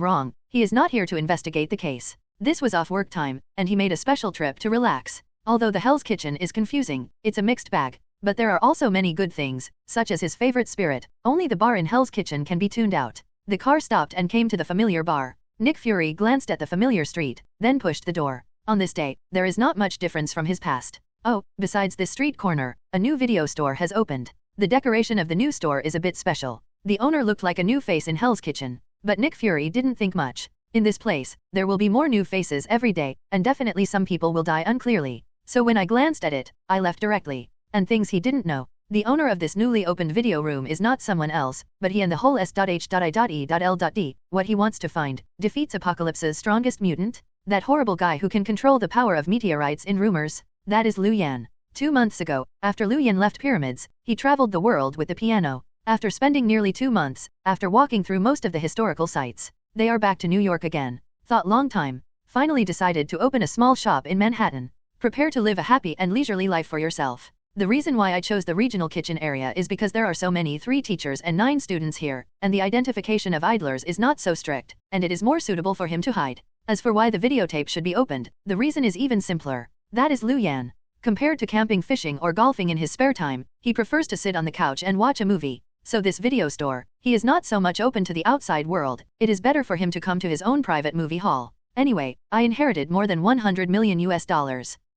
wrong, he is not here to investigate the case. This was off work time, and he made a special trip to relax. Although the Hell's Kitchen is confusing, it's a mixed bag. But there are also many good things, such as his favorite spirit. Only the bar in Hell's Kitchen can be tuned out. The car stopped and came to the familiar bar. Nick Fury glanced at the familiar street, then pushed the door. On this day, there is not much difference from his past. Oh, besides this street corner, a new video store has opened. The decoration of the new store is a bit special. The owner looked like a new face in Hell's Kitchen. But Nick Fury didn't think much. In this place, there will be more new faces every day, and definitely some people will die unclearly. So when I glanced at it, I left directly. And things he didn't know. The owner of this newly opened video room is not someone else, but he and the whole S.H.I.E.L.D. What he wants to find, defeats Apocalypse's strongest mutant? That horrible guy who can control the power of meteorites in rumors? That is Lu Yan. 2 months ago, after Lu Yan left Pyramids, he traveled the world with the piano. After spending nearly 2 months, after walking through most of the historical sites, they are back to New York again. Thought long time. Finally decided to open a small shop in Manhattan. Prepare to live a happy and leisurely life for yourself. The reason why I chose the regional kitchen area is because there are so many 3 teachers and 9 students here, and the identification of idlers is not so strict, and it is more suitable for him to hide. As for why the videotape should be opened, the reason is even simpler. That is Lu Yan. Compared to camping, fishing or golfing in his spare time, he prefers to sit on the couch and watch a movie. So this video store, he is not so much open to the outside world. It is better for him to come to his own private movie hall. Anyway, I inherited more than $100 million.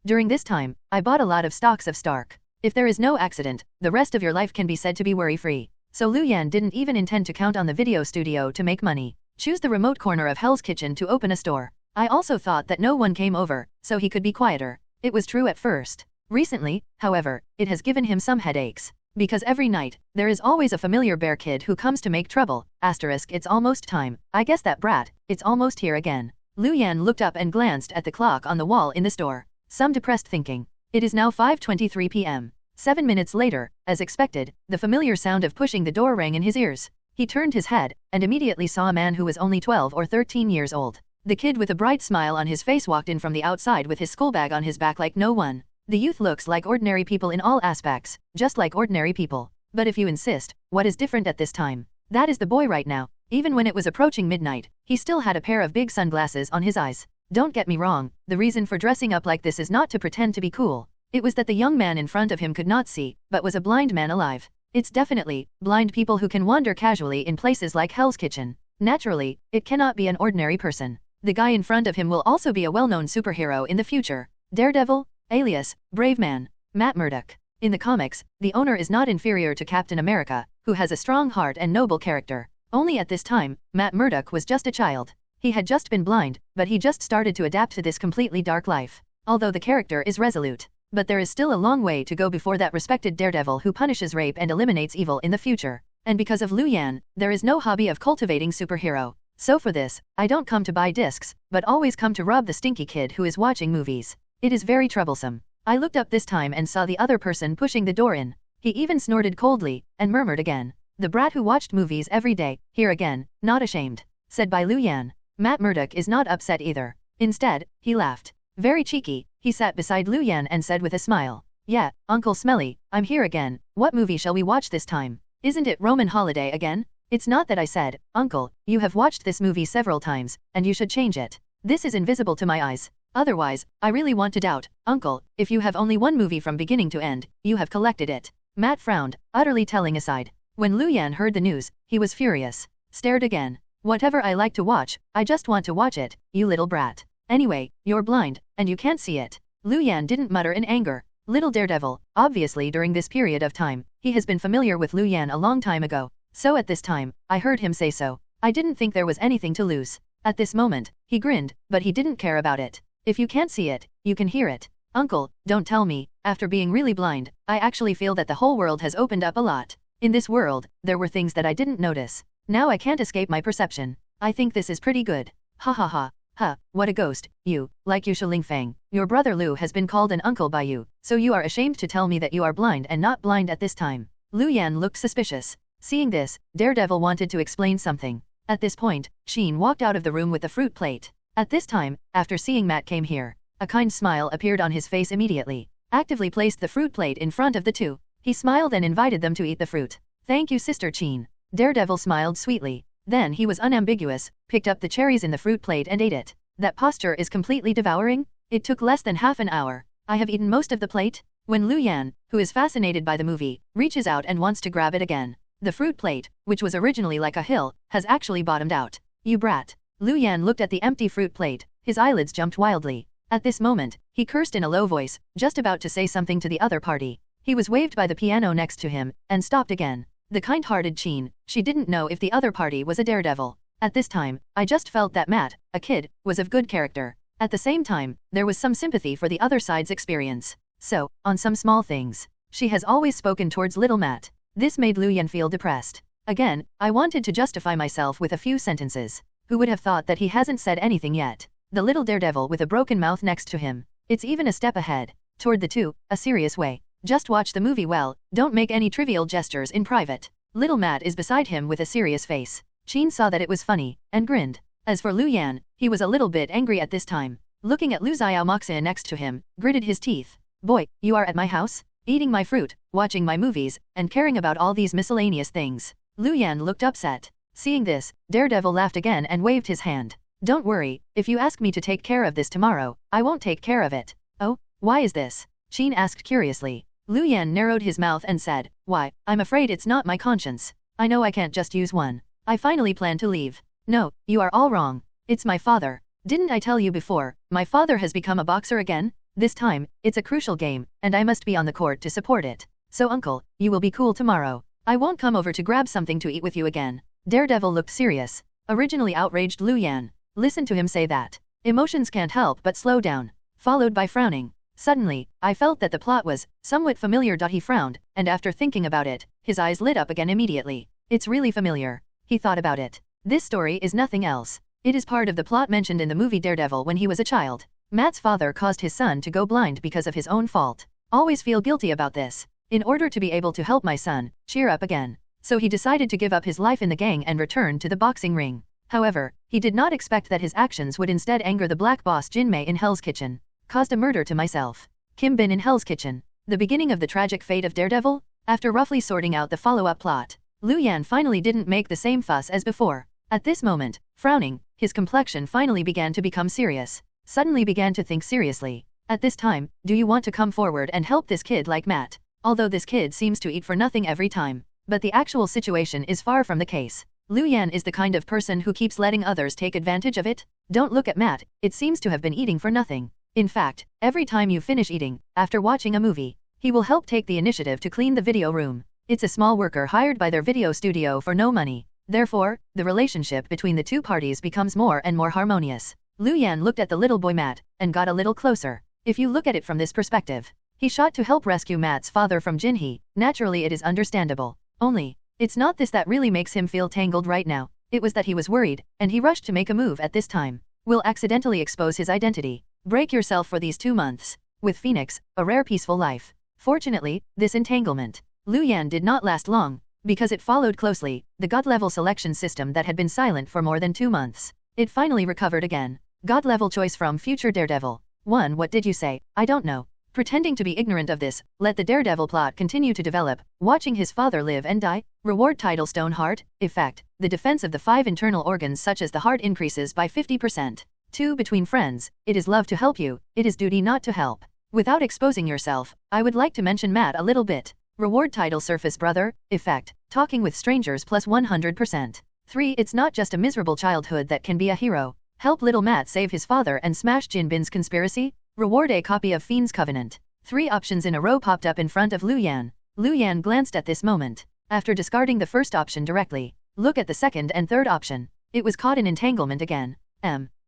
During this time, I bought a lot of stocks of Stark. If there is no accident, the rest of your life can be said to be worry-free. So Lu Yan didn't even intend to count on the video studio to make money. Choose the remote corner of Hell's Kitchen to open a store. I also thought that no one came over, so he could be quieter. It was true at first. Recently, however, it has given him some headaches. Because every night, there is always a familiar bear kid who comes to make trouble. Asterisk, it's almost time. I guess that brat, it's almost here again. Lu Yan looked up and glanced at the clock on the wall in the store. Some depressed thinking. It is now 5:23 p.m. 7 minutes later, as expected, the familiar sound of pushing the door rang in his ears. He turned his head, and immediately saw a man who was only 12 or 13 years old. The kid with a bright smile on his face walked in from the outside with his school bag on his back like no one. The youth looks like ordinary people in all aspects, just like ordinary people. But if you insist, what is different at this time? That is the boy right now. Even when it was approaching midnight, he still had a pair of big sunglasses on his eyes. Don't get me wrong, the reason for dressing up like this is not to pretend to be cool. It was that the young man in front of him could not see, but was a blind man alive. It's definitely blind people who can wander casually in places like Hell's Kitchen. Naturally, it cannot be an ordinary person. The guy in front of him will also be a well-known superhero in the future. Daredevil, alias Brave Man, Matt Murdock. In the comics, the owner is not inferior to Captain America, who has a strong heart and noble character. Only at this time, Matt Murdock was just a child. He had just been blind, but he just started to adapt to this completely dark life. Although the character is resolute. But there is still a long way to go before that respected daredevil who punishes rape and eliminates evil in the future. And because of Lu Yan, there is no hobby of cultivating superhero. So for this, I don't come to buy discs, but always come to rob the stinky kid who is watching movies. It is very troublesome. I looked up this time and saw the other person pushing the door in. He even snorted coldly, and murmured again. The brat who watched movies every day, here again, not ashamed. Said by Lu Yan. Matt Murdock is not upset either. Instead, he laughed. Very cheeky, he sat beside Lu Yan and said with a smile. Yeah, Uncle Smelly, I'm here again. What movie shall we watch this time? Isn't it Roman Holiday again? It's not that I said, Uncle, you have watched this movie several times, and you should change it. This is invisible to my eyes. Otherwise, I really want to doubt, Uncle, if you have only one movie from beginning to end, you have collected it. Matt frowned, utterly telling aside. When Lu Yan heard the news, he was furious. Stared again. Whatever I like to watch, I just want to watch it, you little brat. Anyway, you're blind, and you can't see it. Lu Yan didn't mutter in anger. Little daredevil, obviously during this period of time, he has been familiar with Lu Yan a long time ago. So at this time, I heard him say so. I didn't think there was anything to lose. At this moment, he grinned, but he didn't care about it. If you can't see it, you can hear it. Uncle, don't tell me, after being really blind, I actually feel that the whole world has opened up a lot. In this world, there were things that I didn't notice. Now I can't escape my perception. I think this is pretty good. Ha ha ha. Ha, what a ghost, you, like you Lingfang. Your brother Lu has been called an uncle by you, so you are ashamed to tell me that you are blind and not blind at this time. Lu Yan looked suspicious. Seeing this, Daredevil wanted to explain something. At this point, Sheen walked out of the room with the fruit plate. At this time, after seeing Matt came here, a kind smile appeared on his face immediately. Actively placed the fruit plate in front of the two. He smiled and invited them to eat the fruit. Thank you, Sister Sheen. Daredevil smiled sweetly. Then he was unambiguous, picked up the cherries in the fruit plate and ate it. That posture is completely devouring? It took less than half an hour. I have eaten most of the plate. When Lu Yan, who is fascinated by the movie, reaches out and wants to grab it again. The fruit plate, which was originally like a hill, has actually bottomed out. You brat. Lu Yan looked at the empty fruit plate. His eyelids jumped wildly. At this moment, he cursed in a low voice, just about to say something to the other party. He was waved by the piano next to him, and stopped again. The kind-hearted Sheen, she didn't know if the other party was a daredevil. At this time, I just felt that Matt, a kid, was of good character. At the same time, there was some sympathy for the other side's experience. So, on some small things, she has always spoken towards little Matt. This made Lu Yan feel depressed. Again, I wanted to justify myself with a few sentences. Who would have thought that he hasn't said anything yet? The little daredevil with a broken mouth next to him. It's even a step ahead. Toward the two, a serious way. Just watch the movie well, don't make any trivial gestures in private. Little Matt is beside him with a serious face. Sheen saw that it was funny, and grinned. As for Lu Yan, he was a little bit angry at this time. Looking at Lu Xiaomoxia next to him, gritted his teeth. Boy, you are at my house? Eating my fruit, watching my movies, and caring about all these miscellaneous things. Lu Yan looked upset. Seeing this, Daredevil laughed again and waved his hand. Don't worry, if you ask me to take care of this tomorrow, I won't take care of it. Oh, why is this? Sheen asked curiously. Lu Yan narrowed his mouth and said, why, I'm afraid it's not my conscience. I know I can't just use one. I finally plan to leave. No, you are all wrong. It's my father. Didn't I tell you before, my father has become a boxer again? This time, it's a crucial game, and I must be on the court to support it. So uncle, you will be cool tomorrow. I won't come over to grab something to eat with you again. Daredevil looked serious. Originally outraged Lu Yan. Listen to him say that. Emotions can't help but slow down. Followed by frowning. Suddenly, I felt that the plot was somewhat familiar. He frowned, and after thinking about it, his eyes lit up again immediately. It's really familiar. He thought about it. This story is nothing else. It is part of the plot mentioned in the movie Daredevil when he was a child. Matt's father caused his son to go blind because of his own fault. Always feel guilty about this. In order to be able to help my son cheer up again. So he decided to give up his life in the gang and return to the boxing ring. However, he did not expect that his actions would instead anger the black boss Jin Mei in Hell's Kitchen. Caused a murder to myself. Kim Bin in Hell's Kitchen. The beginning of the tragic fate of Daredevil? After roughly sorting out the follow-up plot, Lu Yan finally didn't make the same fuss as before. At this moment, frowning, his complexion finally began to become serious. Suddenly began to think seriously. At this time, do you want to come forward and help this kid like Matt? Although this kid seems to eat for nothing every time. But the actual situation is far from the case. Lu Yan is the kind of person who keeps letting others take advantage of it. Don't look at Matt, it seems to have been eating for nothing. In fact, every time you finish eating, after watching a movie, he will help take the initiative to clean the video room. It's a small worker hired by their video studio for no money. Therefore, the relationship between the two parties becomes more and more harmonious. Lu Yan looked at the little boy Matt, and got a little closer. If you look at it from this perspective, he shot to help rescue Matt's father from Jinhee. Naturally it is understandable. Only, it's not this that really makes him feel tangled right now. It was that he was worried, and he rushed to make a move at this time. Will accidentally expose his identity. Break yourself for these 2 months. With Phoenix, a rare peaceful life. Fortunately, this entanglement, Lu Yan did not last long, because it followed closely, the God-level selection system that had been silent for more than 2 months. It finally recovered again. God-level choice from future Daredevil. 1. What did you say? I don't know. Pretending to be ignorant of this, let the daredevil plot continue to develop, watching his father live and die. Reward title Stone Heart, effect, the defense of the 5 internal organs such as the heart increases by 50%. 2. Between friends, it is love to help you, it is duty not to help. Without exposing yourself, I would like to mention Matt a little bit. Reward title Surface Brother, effect, talking with strangers plus 100%. 3. It's not just a miserable childhood that can be a hero. Help little Matt save his father and smash Jin Bin's conspiracy. Reward a copy of Fiend's Covenant. 3 options in a row popped up in front of Lu Yan. Lu Yan glanced at this moment. After discarding the first option directly, look at the second and third option. It was caught in entanglement again.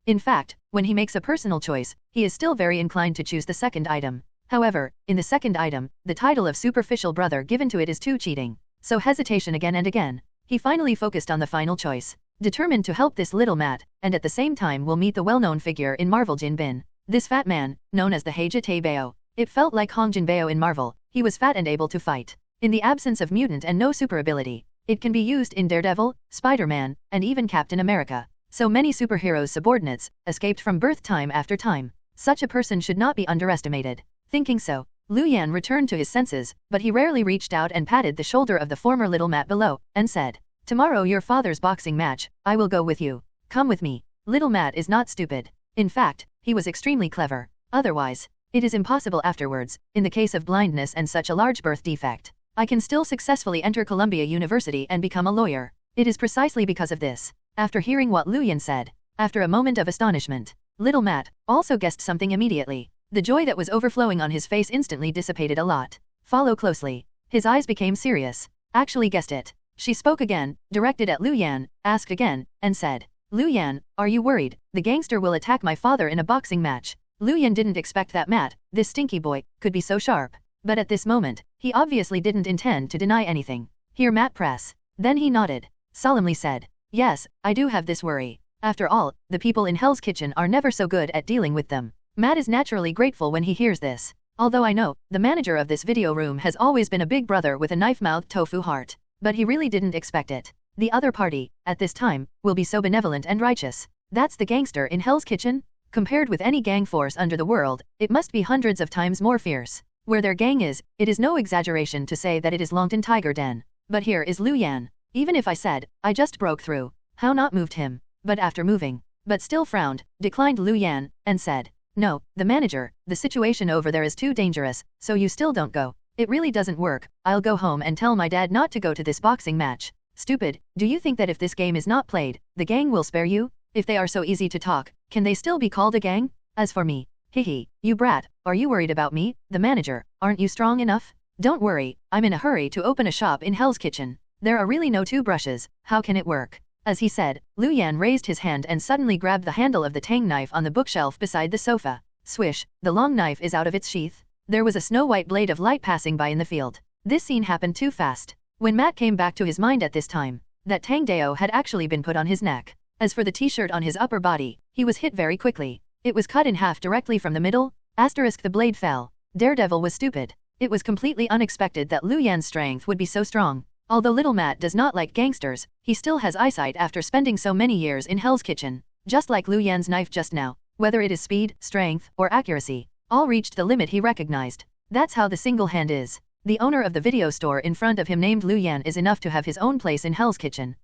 In fact, when he makes a personal choice, he is still very inclined to choose the second item. However, in the second item, the title of superficial brother given to it is too cheating. So hesitation again and again. He finally focused on the final choice. Determined to help this little Matt, and at the same time will meet the well-known figure in Marvel Jin Bin. This fat man, known as the Heija Taebao. It felt like Hong Jinbao in Marvel, he was fat and able to fight. In the absence of mutant and no super ability, it can be used in Daredevil, Spider-Man, and even Captain America. So many superheroes' subordinates, escaped from birth time after time. Such a person should not be underestimated. Thinking so, Lu Yan returned to his senses, but he rarely reached out and patted the shoulder of the former little Matt below, and said, "Tomorrow your father's boxing match, I will go with you. Come with me." Little Matt is not stupid. In fact, he was extremely clever. Otherwise, it is impossible afterwards, in the case of blindness and such a large birth defect. I can still successfully enter Columbia University and become a lawyer. It is precisely because of this. After hearing what Lu Yan said, after a moment of astonishment, little Matt also guessed something immediately. The joy that was overflowing on his face instantly dissipated a lot. Follow closely. His eyes became serious. Actually guessed it. She spoke again, directed at Lu Yan, asked again, and said, "Lu Yan, are you worried? The gangster will attack my father in a boxing match." Lu Yan didn't expect that Matt, this stinky boy, could be so sharp. But at this moment, he obviously didn't intend to deny anything. "Here Matt press." Then he nodded. Solemnly said, "Yes, I do have this worry. After all, the people in Hell's Kitchen are never so good at dealing with them." Matt is naturally grateful when he hears this. Although I know, the manager of this video room has always been a big brother with a knife-mouthed tofu heart. But he really didn't expect it. The other party, at this time, will be so benevolent and righteous. That's the gangster in Hell's Kitchen? Compared with any gang force under the world, it must be hundreds of times more fierce. Where their gang is, it is no exaggeration to say that it is Longton Tiger Den. But here is Lu Yan. Even if I said, I just broke through, how not moved him? But after moving, but still frowned, declined Lu Yan, and said, "No, the manager, the situation over there is too dangerous, so you still don't go." "It really doesn't work. I'll go home and tell my dad not to go to this boxing match." "Stupid, do you think that if this game is not played, the gang will spare you? If they are so easy to talk, can they still be called a gang? As for me, hihi, you brat, are you worried about me, the manager? Aren't you strong enough? Don't worry, I'm in a hurry to open a shop in Hell's Kitchen. There are really no two brushes, how can it work?" As he said, Lu Yan raised his hand and suddenly grabbed the handle of the tang knife on the bookshelf beside the sofa. Swish, the long knife is out of its sheath. There was a snow-white blade of light passing by in the field. This scene happened too fast. When Matt came back to his mind at this time, that Tang Dao had actually been put on his neck. As for the t-shirt on his upper body, he was hit very quickly. It was cut in half directly from the middle. Asterisk the blade fell. Daredevil was stupid. It was completely unexpected that Lu Yan's strength would be so strong. Although little Matt does not like gangsters, he still has eyesight after spending so many years in Hell's Kitchen. Just like Lu Yan's knife just now, whether it is speed, strength, or accuracy, all reached the limit he recognized. That's how the single hand is. The owner of the video store in front of him named Lu Yan is enough to have his own place in Hell's Kitchen.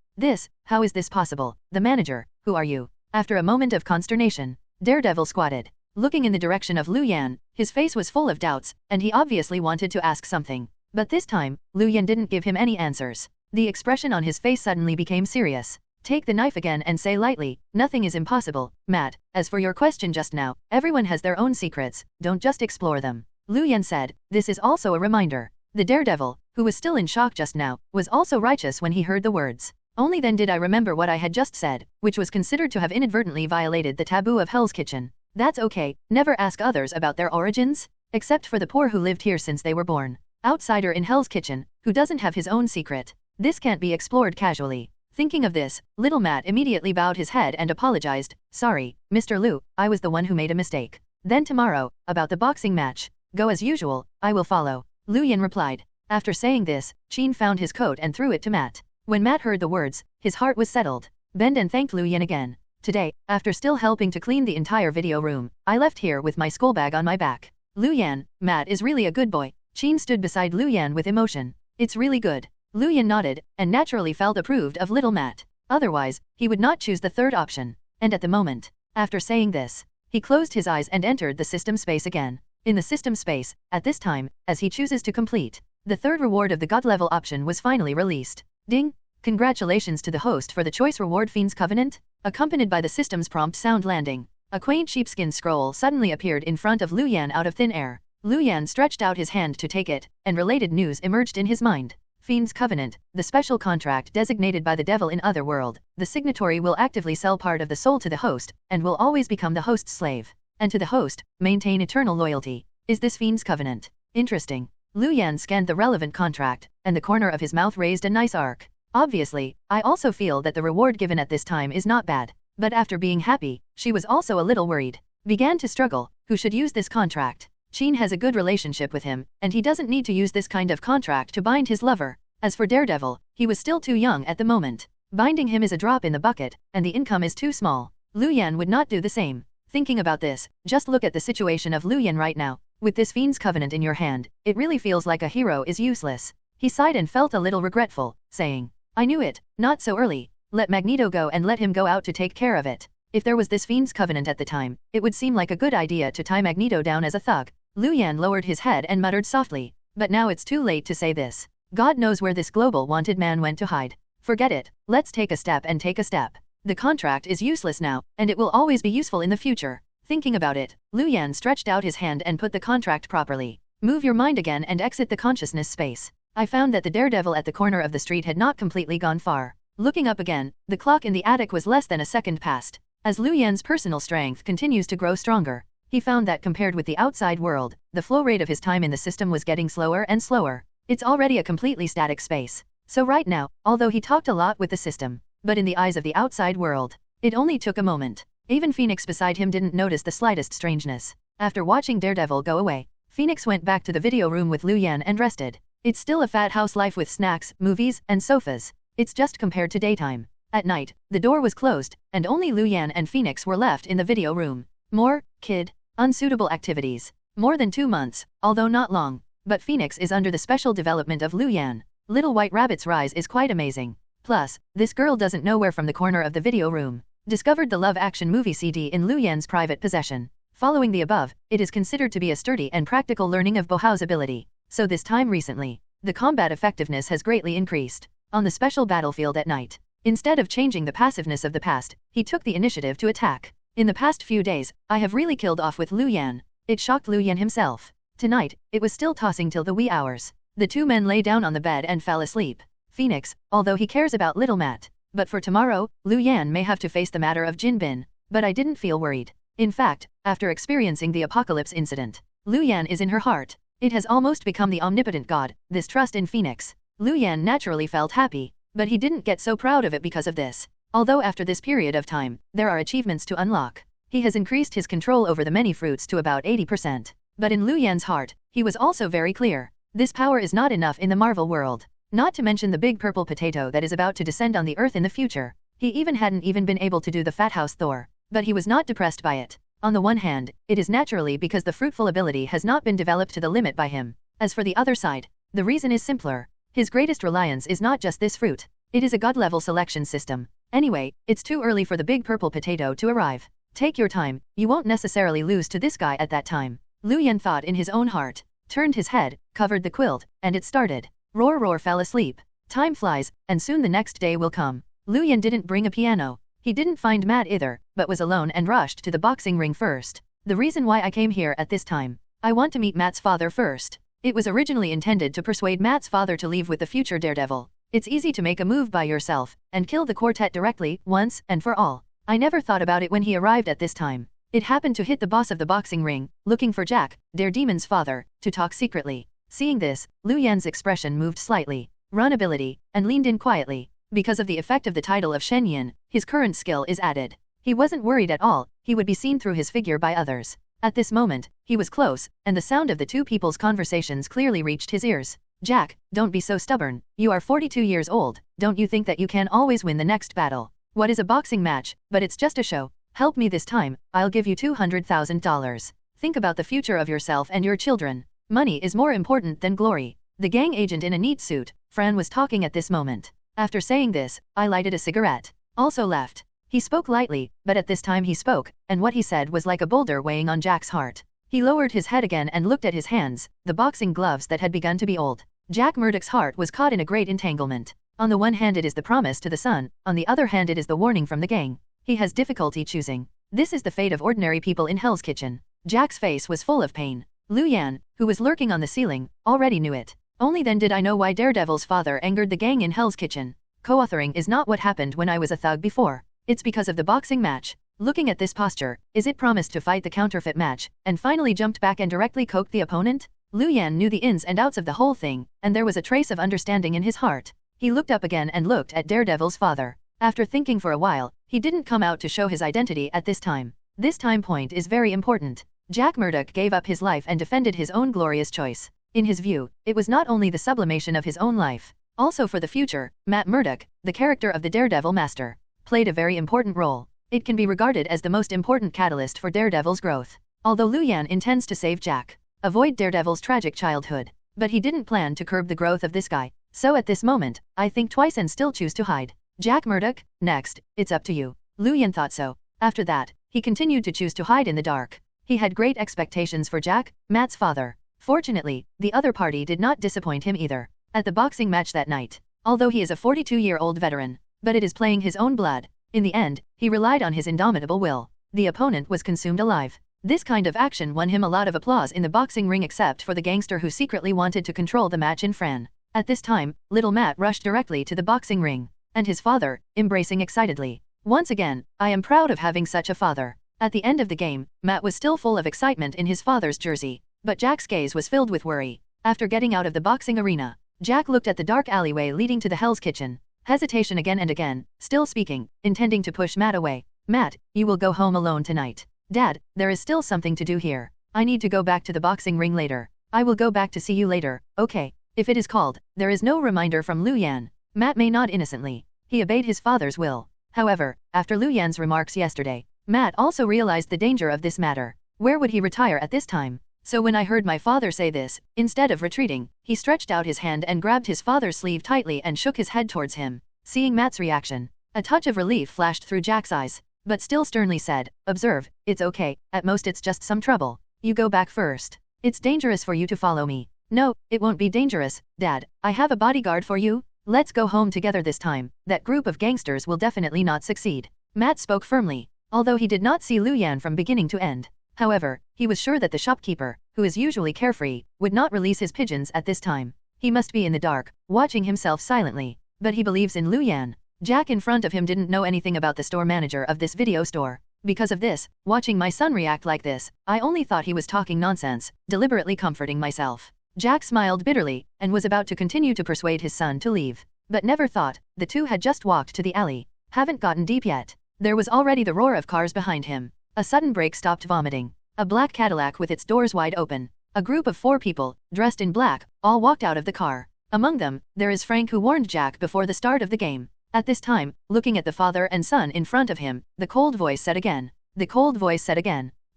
How is this possible? The manager, who are you? After a moment of consternation, Daredevil squatted. Looking in the direction of Lu Yan, his face was full of doubts, and he obviously wanted to ask something. But this time, Lu Yan didn't give him any answers. The expression on his face suddenly became serious. Take the knife again and say lightly, "Nothing is impossible, Matt. As for your question just now, everyone has their own secrets, don't just explore them." Lu Yan said, "This is also a reminder." The Daredevil, who was still in shock just now, was also righteous when he heard the words. Only then did I remember what I had just said, which was considered to have inadvertently violated the taboo of Hell's Kitchen. That's okay, never ask others about their origins, except for the poor who lived here since they were born. Outsider in Hell's Kitchen, who doesn't have his own secret. This can't be explored casually. Thinking of this, little Matt immediately bowed his head and apologized. "Sorry, Mr. Lu, I was the one who made a mistake." Then tomorrow, about the boxing match, go as usual, I will follow. Lu Yan replied. After saying this, Chin found his coat and threw it to Matt. When Matt heard the words, his heart was settled. Bend and thanked Lu Yan again. Today, after still helping to clean the entire video room, I left here with my school bag on my back. Lu Yan, Matt is really a good boy. Qin stood beside Lu Yan with emotion. It's really good. Lu Yan nodded, and naturally felt approved of little Matt. Otherwise, he would not choose the third option. And at the moment, after saying this, he closed his eyes and entered the system space again. In the system space, at this time, as he chooses to complete, the third reward of the God level option was finally released. Ding! Congratulations to the host for the choice reward Fiend's Covenant, accompanied by the system's prompt sound landing. A quaint sheepskin scroll suddenly appeared in front of Lu Yan out of thin air. Lu Yan stretched out his hand to take it, and related news emerged in his mind. Fiend's Covenant, the special contract designated by the devil in Otherworld. The signatory will actively sell part of the soul to the host, and will always become the host's slave. And to the host, maintain eternal loyalty. Is this Fiend's Covenant? Interesting. Lu Yan scanned the relevant contract, and the corner of his mouth raised a nice arc. Obviously, I also feel that the reward given at this time is not bad. But after being happy, she was also a little worried. Began to struggle, who should use this contract? Qin has a good relationship with him, and he doesn't need to use this kind of contract to bind his lover. As for Daredevil, he was still too young at the moment. Binding him is a drop in the bucket, and the income is too small. Lu Yan would not do the same. Thinking about this, just look at the situation of Lu Yan right now. With this Fiend's Covenant in your hand, it really feels like a hero is useless. He sighed and felt a little regretful, saying, I knew it, not so early. Let Magneto go and let him go out to take care of it. If there was this Fiend's Covenant at the time, it would seem like a good idea to tie Magneto down as a thug. Lu Yan lowered his head and muttered softly, but now it's too late to say this. God knows where this global wanted man went to hide. Forget it, let's take a step and take a step. The contract is useless now, and it will always be useful in the future. Thinking about it, Lu Yan stretched out his hand and put the contract properly. Move your mind again and exit the consciousness space. I found that the Daredevil at the corner of the street had not completely gone far. Looking up again, the clock in the attic was less than a second past. As Lu Yan's personal strength continues to grow stronger, he found that compared with the outside world, the flow rate of his time in the system was getting slower and slower. It's already a completely static space. So right now, although he talked a lot with the system, but in the eyes of the outside world, it only took a moment. Even Phoenix beside him didn't notice the slightest strangeness. After watching Daredevil go away, Phoenix went back to the video room with Lu Yan and rested. It's still a fat house life with snacks, movies, and sofas. It's just compared to daytime. At night, the door was closed, and only Lu Yan and Phoenix were left in the video room. More, kid, unsuitable activities. More than 2 months, although not long. But Phoenix is under the special development of Lu Yan. Little White Rabbit's rise is quite amazing. Plus, this girl doesn't know where from the corner of the video room. Discovered the Love Action movie CD in Lu Yan's private possession. Following the above, it is considered to be a sturdy and practical learning of Bohao's ability. So this time recently, the combat effectiveness has greatly increased. On the special battlefield at night, instead of changing the passiveness of the past, he took the initiative to attack. In the past few days, I have really killed off with Lu Yan. It shocked Lu Yan himself. Tonight, it was still tossing till the wee hours. The two men lay down on the bed and fell asleep. Phoenix, although he cares about little Matt, but for tomorrow, Lu Yan may have to face the matter of Jin Bin. But I didn't feel worried. In fact, after experiencing the apocalypse incident, Lu Yan is in her heart. It has almost become the omnipotent god, this trust in Phoenix. Lu Yan naturally felt happy, but he didn't get so proud of it because of this. Although after this period of time, there are achievements to unlock. He has increased his control over the many fruits to about 80%. But in Lu Yan's heart, he was also very clear. This power is not enough in the Marvel world. Not to mention the big purple potato that is about to descend on the Earth in the future. He even hadn't been able to do the Fat House Thor. But he was not depressed by it. On the one hand, it is naturally because the fruitful ability has not been developed to the limit by him. As for the other side, the reason is simpler. His greatest reliance is not just this fruit. It is a god-level selection system. Anyway, it's too early for the big purple potato to arrive. Take your time, you won't necessarily lose to this guy at that time. Lu Yan thought in his own heart, turned his head, covered the quilt, and it started. Roar fell asleep. Time flies, and soon the next day will come. Lu Yan didn't bring a piano. He didn't find Matt either, but was alone and rushed to the boxing ring first. The reason why I came here at this time. I want to meet Matt's father first. It was originally intended to persuade Matt's father to leave with the future Daredevil. It's easy to make a move by yourself, and kill the quartet directly, once and for all. I never thought about it when he arrived at this time. It happened to hit the boss of the boxing ring, looking for Jack, Daredemon's father, to talk secretly. Seeing this, Lu Yan's expression moved slightly. Run ability, and leaned in quietly. Because of the effect of the title of Shen Yin, his current skill is added. He wasn't worried at all, he would be seen through his figure by others. At this moment, he was close, and the sound of the two people's conversations clearly reached his ears. Jack, don't be so stubborn. You are 42 years old, don't you think that you can always win the next battle? What is a boxing match, but it's just a show. Help me this time, I'll give you $200,000. Think about the future of yourself and your children. Money is more important than glory. The gang agent in a neat suit, Fran, was talking at this moment. After saying this, I lighted a cigarette. Also left. He spoke lightly, but at this time he spoke, and what he said was like a boulder weighing on Jack's heart. He lowered his head again and looked at his hands, the boxing gloves that had begun to be old. Jack Murdoch's heart was caught in a great entanglement. On the one hand it is the promise to the son, on the other hand it is the warning from the gang. He has difficulty choosing. This is the fate of ordinary people in Hell's Kitchen. Jack's face was full of pain. Lu Yan, who was lurking on the ceiling, already knew it. Only then did I know why Daredevil's father angered the gang in Hell's Kitchen. Co-authoring is not what happened when I was a thug before. It's because of the boxing match. Looking at this posture, is it promised to fight the counterfeit match, and finally jumped back and directly coked the opponent? Lu Yan knew the ins and outs of the whole thing, and there was a trace of understanding in his heart. He looked up again and looked at Daredevil's father. After thinking for a while, he didn't come out to show his identity at this time. This time point is very important. Jack Murdoch gave up his life and defended his own glorious choice. In his view, it was not only the sublimation of his own life. Also for the future, Matt Murdoch, the character of the Daredevil Master, played a very important role. It can be regarded as the most important catalyst for Daredevil's growth. Although Lu Yan intends to save Jack, avoid Daredevil's tragic childhood, but he didn't plan to curb the growth of this guy. So at this moment, I think twice and still choose to hide. Jack Murdoch, next, it's up to you. Lu Yan thought so. After that, he continued to choose to hide in the dark. He had great expectations for Jack, Matt's father. Fortunately, the other party did not disappoint him either. At the boxing match that night, although he is a 42-year-old veteran, but it is playing his own blood. In the end, he relied on his indomitable will. The opponent was consumed alive. This kind of action won him a lot of applause in the boxing ring except for the gangster who secretly wanted to control the match in Fran. At this time, little Matt rushed directly to the boxing ring, and his father, embracing excitedly. Once again, I am proud of having such a father. At the end of the game, Matt was still full of excitement in his father's jersey, but Jack's gaze was filled with worry. After getting out of the boxing arena, Jack looked at the dark alleyway leading to the Hell's Kitchen. Hesitation again and again, still speaking, intending to push Matt away. Matt, you will go home alone tonight. Dad, there is still something to do here. I need to go back to the boxing ring later. I will go back to see you later, okay? If it is called, there is no reminder from Lu Yan. Matt may nod innocently. He obeyed his father's will. However, after Lu Yan's remarks yesterday, Matt also realized the danger of this matter. Where would he retire at this time? So when I heard my father say this, instead of retreating, he stretched out his hand and grabbed his father's sleeve tightly and shook his head towards him. Seeing Matt's reaction, a touch of relief flashed through Jack's eyes, but still sternly said, "Observe, it's okay, at most it's just some trouble. You go back first. It's dangerous for you to follow me." "No, it won't be dangerous, Dad. I have a bodyguard for you. Let's go home together this time. That group of gangsters will definitely not succeed." Matt spoke firmly, although he did not see Lu Yan from beginning to end. However, he was sure that the shopkeeper, who is usually carefree, would not release his pigeons at this time. He must be in the dark, watching himself silently. But he believes in Lu Yan. Jack in front of him didn't know anything about the store manager of this video store. Because of this, watching my son react like this, I only thought he was talking nonsense, deliberately comforting myself. Jack smiled bitterly, and was about to continue to persuade his son to leave. But never thought, the two had just walked to the alley. Haven't gotten deep yet. There was already the roar of cars behind him. A sudden brake stopped vomiting. A black Cadillac with its doors wide open. A group of 4 people, dressed in black, all walked out of the car. Among them, there is Frank, who warned Jack before the start of the game. At this time, looking at the father and son in front of him, the cold voice said again.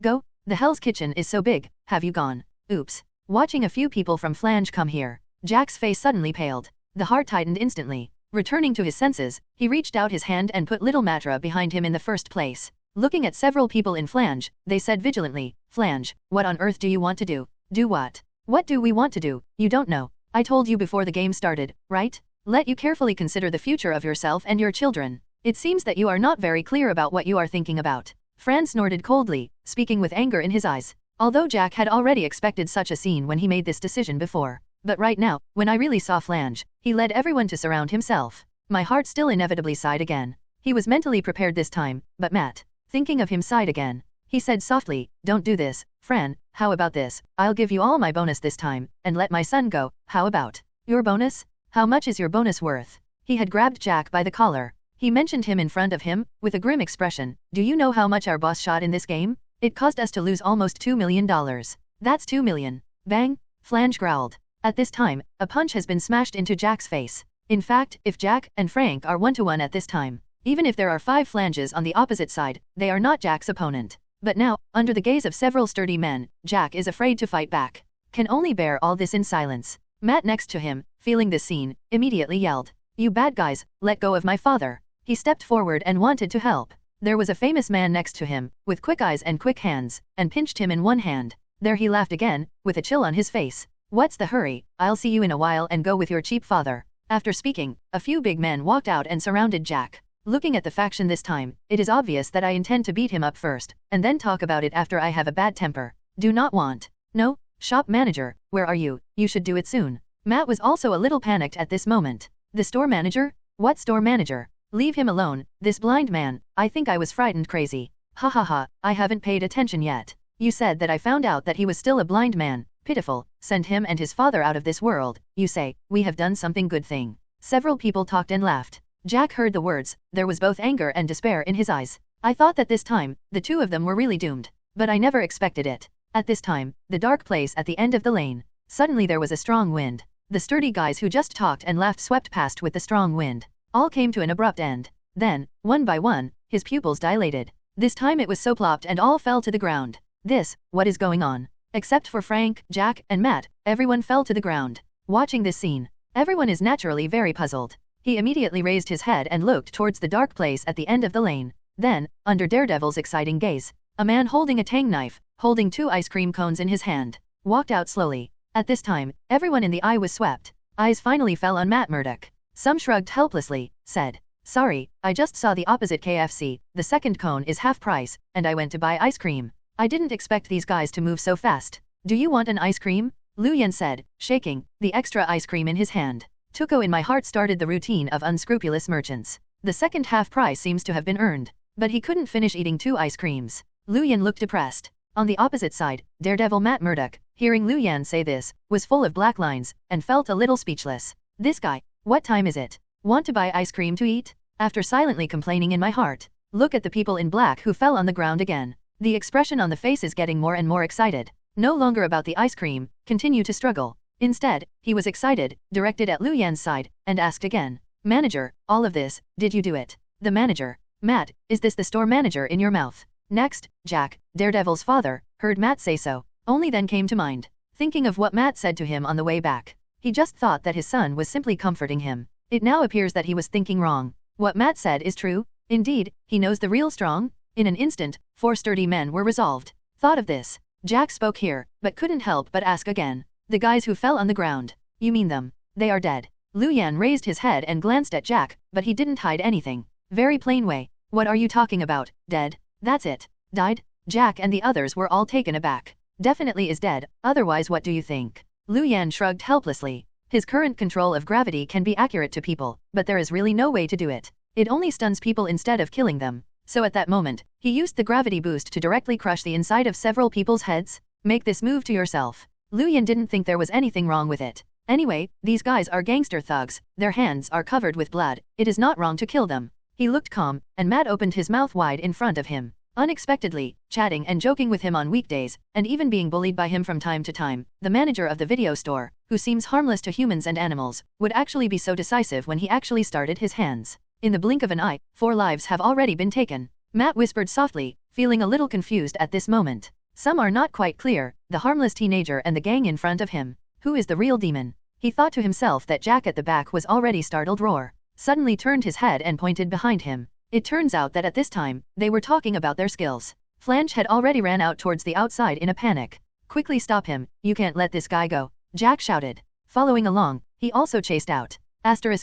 "Go? The Hell's Kitchen is so big, have you gone? Oops." Watching a few people from Flange come here, Jack's face suddenly paled. The heart tightened instantly. Returning to his senses, he reached out his hand and put little Matra behind him in the first place. Looking at several people in Flange, they said vigilantly, "Flange, what on earth do you want to do?" "Do what? What do we want to do? You don't know. I told you before the game started, right? Let you carefully consider the future of yourself and your children. It seems that you are not very clear about what you are thinking about." Fran snorted coldly, speaking with anger in his eyes. Although Jack had already expected such a scene when he made this decision before. But right now, when I really saw Flange, he led everyone to surround himself. My heart still inevitably sighed again. He was mentally prepared this time, but Matt, thinking of him, sighed again. He said softly, "Don't do this, Fran. How about this? I'll give you all my bonus this time, and let my son go. How about?" "Your bonus? How much is your bonus worth?" He had grabbed Jack by the collar. He mentioned him in front of him, with a grim expression. "Do you know how much our boss shot in this game? It caused us to lose almost $2 million. That's 2 million. Bang! Flange growled. At this time, a punch has been smashed into Jack's face. In fact, if Jack and Frank are 1-to-1 at this time, even if there are 5 Flanges on the opposite side, they are not Jack's opponent. But now, under the gaze of several sturdy men, Jack is afraid to fight back. Can only bear all this in silence. Matt next to him, feeling this scene, immediately yelled, "You bad guys, let go of my father." He stepped forward and wanted to help. There was a famous man next to him, with quick eyes and quick hands, and pinched him in one hand. There he laughed again, with a chill on his face. "What's the hurry? I'll see you in a while and go with your cheap father." After speaking, a few big men walked out and surrounded Jack. Looking at the faction this time, it is obvious that I intend to beat him up first, and then talk about it after I have a bad temper. Do not want. No? Shop manager, where are you? You should do it soon. Matt was also a little panicked at this moment. The store manager? What store manager? Leave him alone, this blind man. I think I was frightened crazy. Ha ha ha, I haven't paid attention yet. You said that I found out that he was still a blind man. Pitiful, send him and his father out of this world. You say, we have done something good thing. Several people talked and laughed. Jack heard the words, there was both anger and despair in his eyes. I thought that this time, the two of them were really doomed. But I never expected it. At this time, the dark place at the end of the lane. Suddenly there was a strong wind. The sturdy guys who just talked and laughed swept past with the strong wind. All came to an abrupt end. Then, one by one, his pupils dilated. This time it was so plopped and all fell to the ground. What is going on? Except for Frank, Jack, and Matt, everyone fell to the ground. Watching this scene, everyone is naturally very puzzled. He immediately raised his head and looked towards the dark place at the end of the lane. Then, under Daredevil's exciting gaze, a man holding a tang knife, holding 2 ice cream cones in his hand, walked out slowly. At this time, everyone in the eye was swept. Eyes finally fell on Matt Murdock. Some shrugged helplessly, said, "Sorry, I just saw the opposite KFC, the second cone is half price, and I went to buy ice cream. I didn't expect these guys to move so fast. Do you want an ice cream?" Lu Yan said, shaking the extra ice cream in his hand. Tuko in my heart started the routine of unscrupulous merchants. The second half price seems to have been earned. But he couldn't finish eating 2 ice creams. Lu Yan looked depressed. On the opposite side, Daredevil Matt Murdock, hearing Lu Yan say this, was full of black lines, and felt a little speechless. This guy, what time is it? Want to buy ice cream to eat? After silently complaining in my heart. Look at the people in black who fell on the ground again. The expression on the face is getting more and more excited. No longer about the ice cream, continue to struggle. Instead, he was excited, directed at Lu Yan's side, and asked again. "Manager, all of this, did you do it?" The manager. "Matt, is this the store manager in your mouth?" Next, Jack, Daredevil's father, heard Matt say so. Only then came to mind. Thinking of what Matt said to him on the way back. He just thought that his son was simply comforting him. It now appears that he was thinking wrong. What Matt said is true. Indeed, he knows the real strong. In an instant, 4 sturdy men were resolved. Thought of this. Jack spoke here, but couldn't help but ask again. "The guys who fell on the ground. You mean them? They are dead." Lu Yan raised his head and glanced at Jack, but he didn't hide anything. Very plain way. "What are you talking about? Dead? That's it. Died?" Jack and the others were all taken aback. "Definitely is dead, otherwise what do you think?" Lu Yan shrugged helplessly. His current control of gravity can be accurate to people, but there is really no way to do it. It only stuns people instead of killing them. So at that moment, he used the gravity boost to directly crush the inside of several people's heads. Make this move to yourself. Lu Yan didn't think there was anything wrong with it. Anyway, these guys are gangster thugs, their hands are covered with blood, it is not wrong to kill them. He looked calm, and Matt opened his mouth wide in front of him. Unexpectedly, chatting and joking with him on weekdays, and even being bullied by him from time to time, the manager of the video store, who seems harmless to humans and animals, would actually be so decisive when he actually started his hands. In the blink of an eye, 4 lives have already been taken. Matt whispered softly, feeling a little confused at this moment. Some are not quite clear, the harmless teenager and the gang in front of him. Who is the real demon? He thought to himself that Jack at the back was already startled roar. Suddenly turned his head and pointed behind him. It turns out that at this time, they were talking about their skills. Flange had already ran out towards the outside in a panic. "Quickly stop him, you can't let this guy go," Jack shouted. Following along, he also chased out.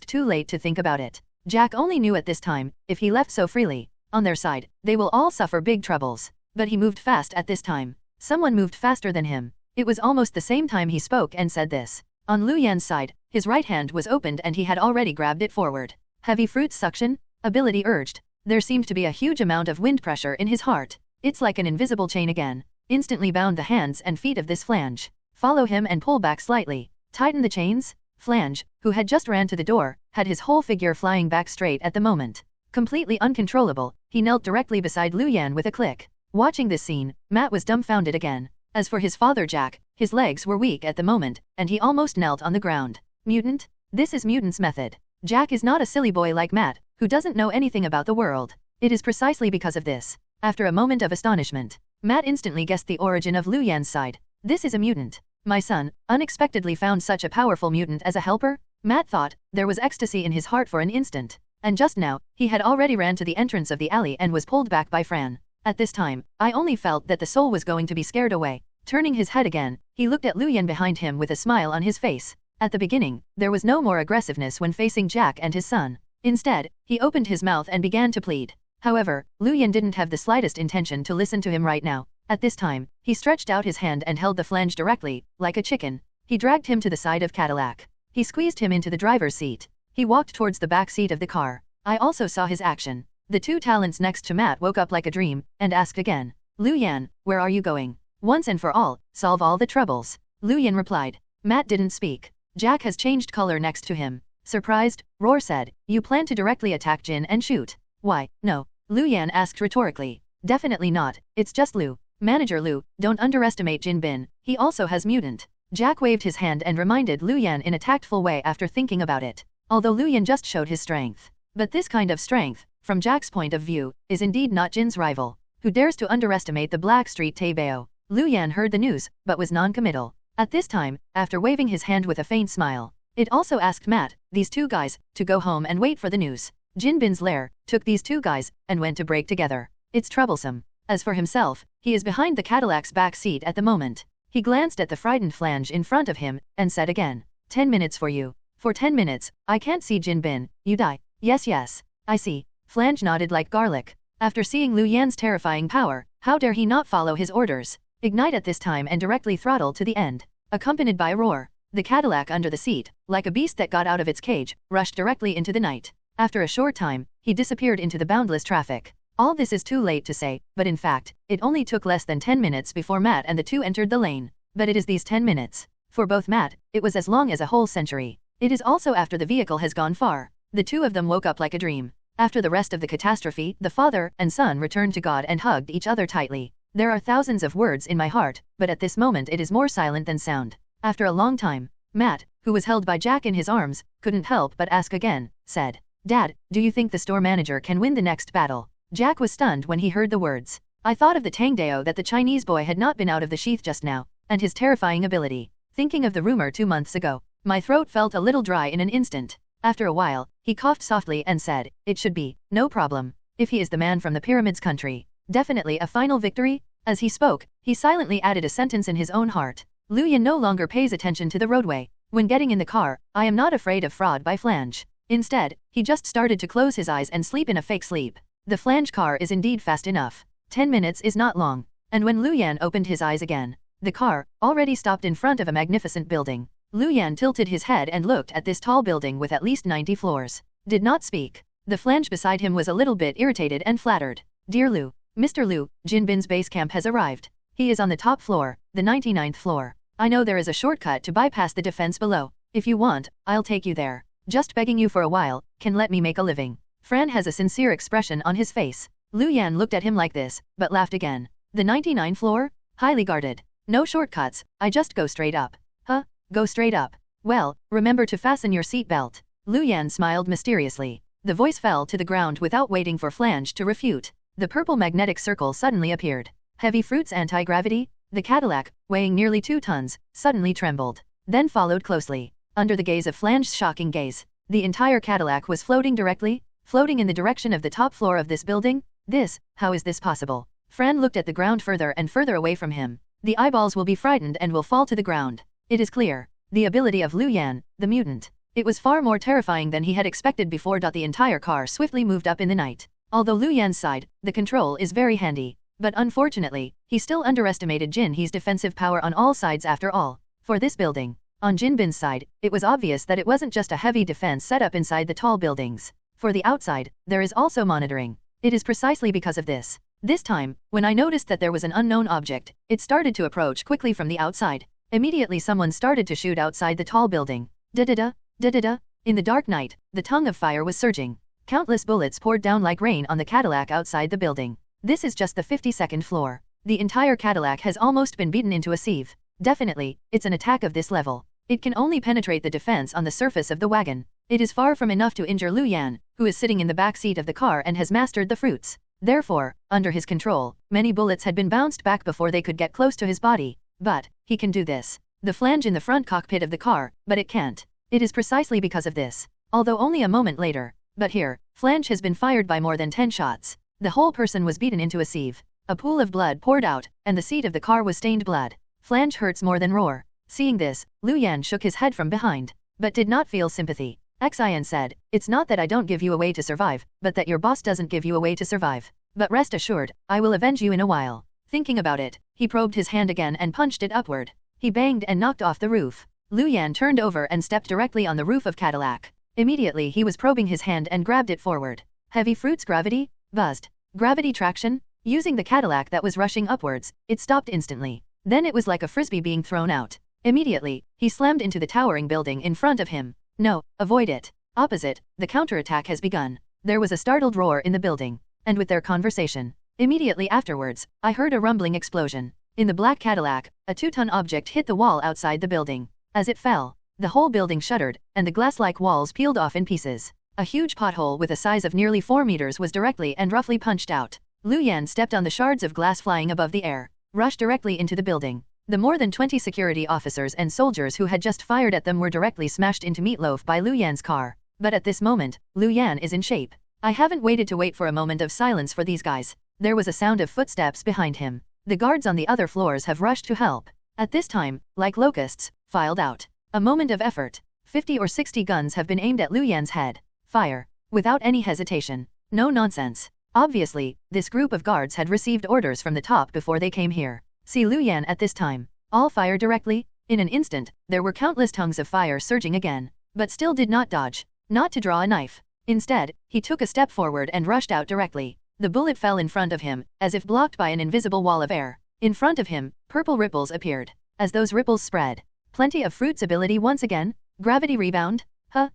Too late to think about it. Jack only knew at this time, if he left so freely, on their side, they will all suffer big troubles. But he moved fast at this time. Someone moved faster than him. It was almost the same time he spoke and said this. On Lu Yan's side, his right hand was opened and he had already grabbed it forward. Heavy fruit suction? Ability urged. There seemed to be a huge amount of wind pressure in his heart. It's like an invisible chain again. Instantly bound the hands and feet of this Flange. Follow him and pull back slightly. Tighten the chains? Flange, who had just ran to the door, had his whole figure flying back straight at the moment. Completely uncontrollable, he knelt directly beside Lu Yan with a click. Watching this scene, Matt was dumbfounded again. As for his father Jack, his legs were weak at the moment, and he almost knelt on the ground. Mutant? This is Mutant's method. Jack is not a silly boy like Matt, who doesn't know anything about the world. It is precisely because of this. After a moment of astonishment, Matt instantly guessed the origin of Lu Yan's side. This is a mutant. My son unexpectedly found such a powerful mutant as a helper? Matt thought. There was ecstasy in his heart for an instant. And just now, he had already ran to the entrance of the alley and was pulled back by Fran. At this time, I only felt that the soul was going to be scared away. Turning his head again, he looked at Lu Yan behind him with a smile on his face. At the beginning, there was no more aggressiveness when facing Jack and his son. Instead, he opened his mouth and began to plead. However, Lu Yan didn't have the slightest intention to listen to him right now. At this time, he stretched out his hand and held the flange directly, like a chicken. He dragged him to the side of Cadillac. He squeezed him into the driver's seat. He walked towards the back seat of the car. I also saw his action. The two talents next to Matt woke up like a dream, and asked again. Lu Yan, where are you going? Once and for all, solve all the troubles. Lu Yan replied. Matt didn't speak. Jack has changed color next to him. Surprised, Roar said. You plan to directly attack Jin and shoot? Why, no. Lu Yan asked rhetorically. Definitely not, it's just Lu. Manager Lu, don't underestimate Jin Bin, he also has mutant. Jack waved his hand and reminded Lu Yan in a tactful way after thinking about it. Although Lu Yan just showed his strength. But this kind of strength, from Jack's point of view, is indeed not Jin's rival. Who dares to underestimate the Black Street Taibao? Lu Yan heard the news, but was non-committal. At this time, after waving his hand with a faint smile, it also asked Matt, these two guys, to go home and wait for the news. Jin Bin's lair took these two guys and went to break together. It's troublesome. As for himself, he is behind the Cadillac's back seat at the moment. He glanced at the frightened flange in front of him and said again, 10 minutes for you. For 10 minutes, I can't see Jin Bin, you die. Yes, I see. Flange nodded like garlic. After seeing Lu Yan's terrifying power, how dare he not follow his orders? Ignite at this time and directly throttle to the end. Accompanied by a roar, the Cadillac under the seat, like a beast that got out of its cage, rushed directly into the night. After a short time, he disappeared into the boundless traffic. All this is too late to say, but in fact, it only took less than 10 minutes before Matt and the two entered the lane. But it is these 10 minutes. For both Matt, it was as long as a whole century. It is also after the vehicle has gone far. The two of them woke up like a dream. After the rest of the catastrophe, the father and son returned to God and hugged each other tightly. There are thousands of words in my heart, but at this moment it is more silent than sound. After a long time, Matt, who was held by Jack in his arms, couldn't help but ask again, said, Dad, do you think the store manager can win the next battle? Jack was stunned when he heard the words. I thought of the Tangdao that the Chinese boy had not been out of the sheath just now, and his terrifying ability. Thinking of the rumor 2 months ago, my throat felt a little dry in an instant. After a while, he coughed softly and said, it should be, no problem. If he is the man from the pyramids country, definitely a final victory? As he spoke, he silently added a sentence in his own heart. Lu Yan no longer pays attention to the roadway. When getting in the car, I am not afraid of fraud by flange. Instead, he just started to close his eyes and sleep in a fake sleep. The flange car is indeed fast enough. 10 minutes is not long. And when Lu Yan opened his eyes again, the car already stopped in front of a magnificent building. Lu Yan tilted his head and looked at this tall building with at least 90 floors. Did not speak. The flange beside him was a little bit irritated and flattered. Dear Lu, Mr. Lu, Jin Bin's base camp has arrived. He is on the top floor, the 99th floor. I know there is a shortcut to bypass the defense below. If you want, I'll take you there. Just begging you for a while, can let me make a living. Fran has a sincere expression on his face. Lu Yan looked at him like this, but laughed again. The 99th floor? Highly guarded. No shortcuts, I just go straight up. Huh? Go straight up. Well, remember to fasten your seatbelt. Lu Yan smiled mysteriously. The voice fell to the ground without waiting for Flange to refute. The purple magnetic circle suddenly appeared. Heavy fruits anti-gravity? The Cadillac, weighing nearly 2 tons, suddenly trembled. Then followed closely. Under the gaze of Flange's shocking gaze, the entire Cadillac was floating in the direction of the top floor of this building? How is this possible? Fran looked at the ground further and further away from him. The eyeballs will be frightened and will fall to the ground. It is clear. The ability of Lu Yan, the mutant. It was far more terrifying than he had expected before. The entire car swiftly moved up in the night. Although Lu Yan's side, the control is very handy. But unfortunately, he still underestimated Jin He's defensive power on all sides after all. For this building, on Jin Bin's side, it was obvious that it wasn't just a heavy defense set up inside the tall buildings. For the outside, there is also monitoring. It is precisely because of this. This time, when I noticed that there was an unknown object, it started to approach quickly from the outside. Immediately someone started to shoot outside the tall building. Da-da-da, da-da-da. In the dark night, the tongue of fire was surging. Countless bullets poured down like rain on the Cadillac outside the building. This is just the 52nd floor. The entire Cadillac has almost been beaten into a sieve. Definitely, it's an attack of this level. It can only penetrate the defense on the surface of the wagon. It is far from enough to injure Lu Yan, who is sitting in the back seat of the car and has mastered the fruits. Therefore, under his control, many bullets had been bounced back before they could get close to his body. But, he can do this. The flange in the front cockpit of the car, but it can't. It is precisely because of this. Although only a moment later. But here, flange has been fired by more than 10 shots. The whole person was beaten into a sieve. A pool of blood poured out, and the seat of the car was stained blood. Flange hurts more than roar. Seeing this, Lu Yan shook his head from behind, but did not feel sympathy. Xian said, "It's not that I don't give you a way to survive, but that your boss doesn't give you a way to survive. But rest assured, I will avenge you in a while." Thinking about it, he probed his hand again and punched it upward. He banged and knocked off the roof. Lu Yan turned over and stepped directly on the roof of Cadillac. Immediately he was probing his hand and grabbed it forward. Heavy fruits gravity? Buzzed. Gravity traction? Using the Cadillac that was rushing upwards, it stopped instantly. Then it was like a frisbee being thrown out. Immediately, he slammed into the towering building in front of him. No, avoid it. Opposite, the counterattack has begun. There was a startled roar in the building. And with their conversation. Immediately afterwards, I heard a rumbling explosion. In the black Cadillac, a 2-ton object hit the wall outside the building. As it fell, the whole building shuddered, and the glass-like walls peeled off in pieces. A huge pothole with a size of nearly 4 meters was directly and roughly punched out. Lu Yan stepped on the shards of glass flying above the air, rushed directly into the building. The more than 20 security officers and soldiers who had just fired at them were directly smashed into meatloaf by Lu Yan's car. But at this moment, Lu Yan is in shape. I haven't waited to wait for a moment of silence for these guys. There was a sound of footsteps behind him. The guards on the other floors have rushed to help. At this time, like locusts, filed out. A moment of effort. 50 or 60 guns have been aimed at Lu Yan's head. Fire. Without any hesitation. No nonsense. Obviously, this group of guards had received orders from the top before they came here. See Lu Yan at this time. All fire directly. In an instant, there were countless tongues of fire surging again, but still did not dodge. Not to draw a knife. Instead, he took a step forward and rushed out directly. The bullet fell in front of him, as if blocked by an invisible wall of air. In front of him, purple ripples appeared. As those ripples spread, plenty of fruits ability once again. Gravity rebound. Huh.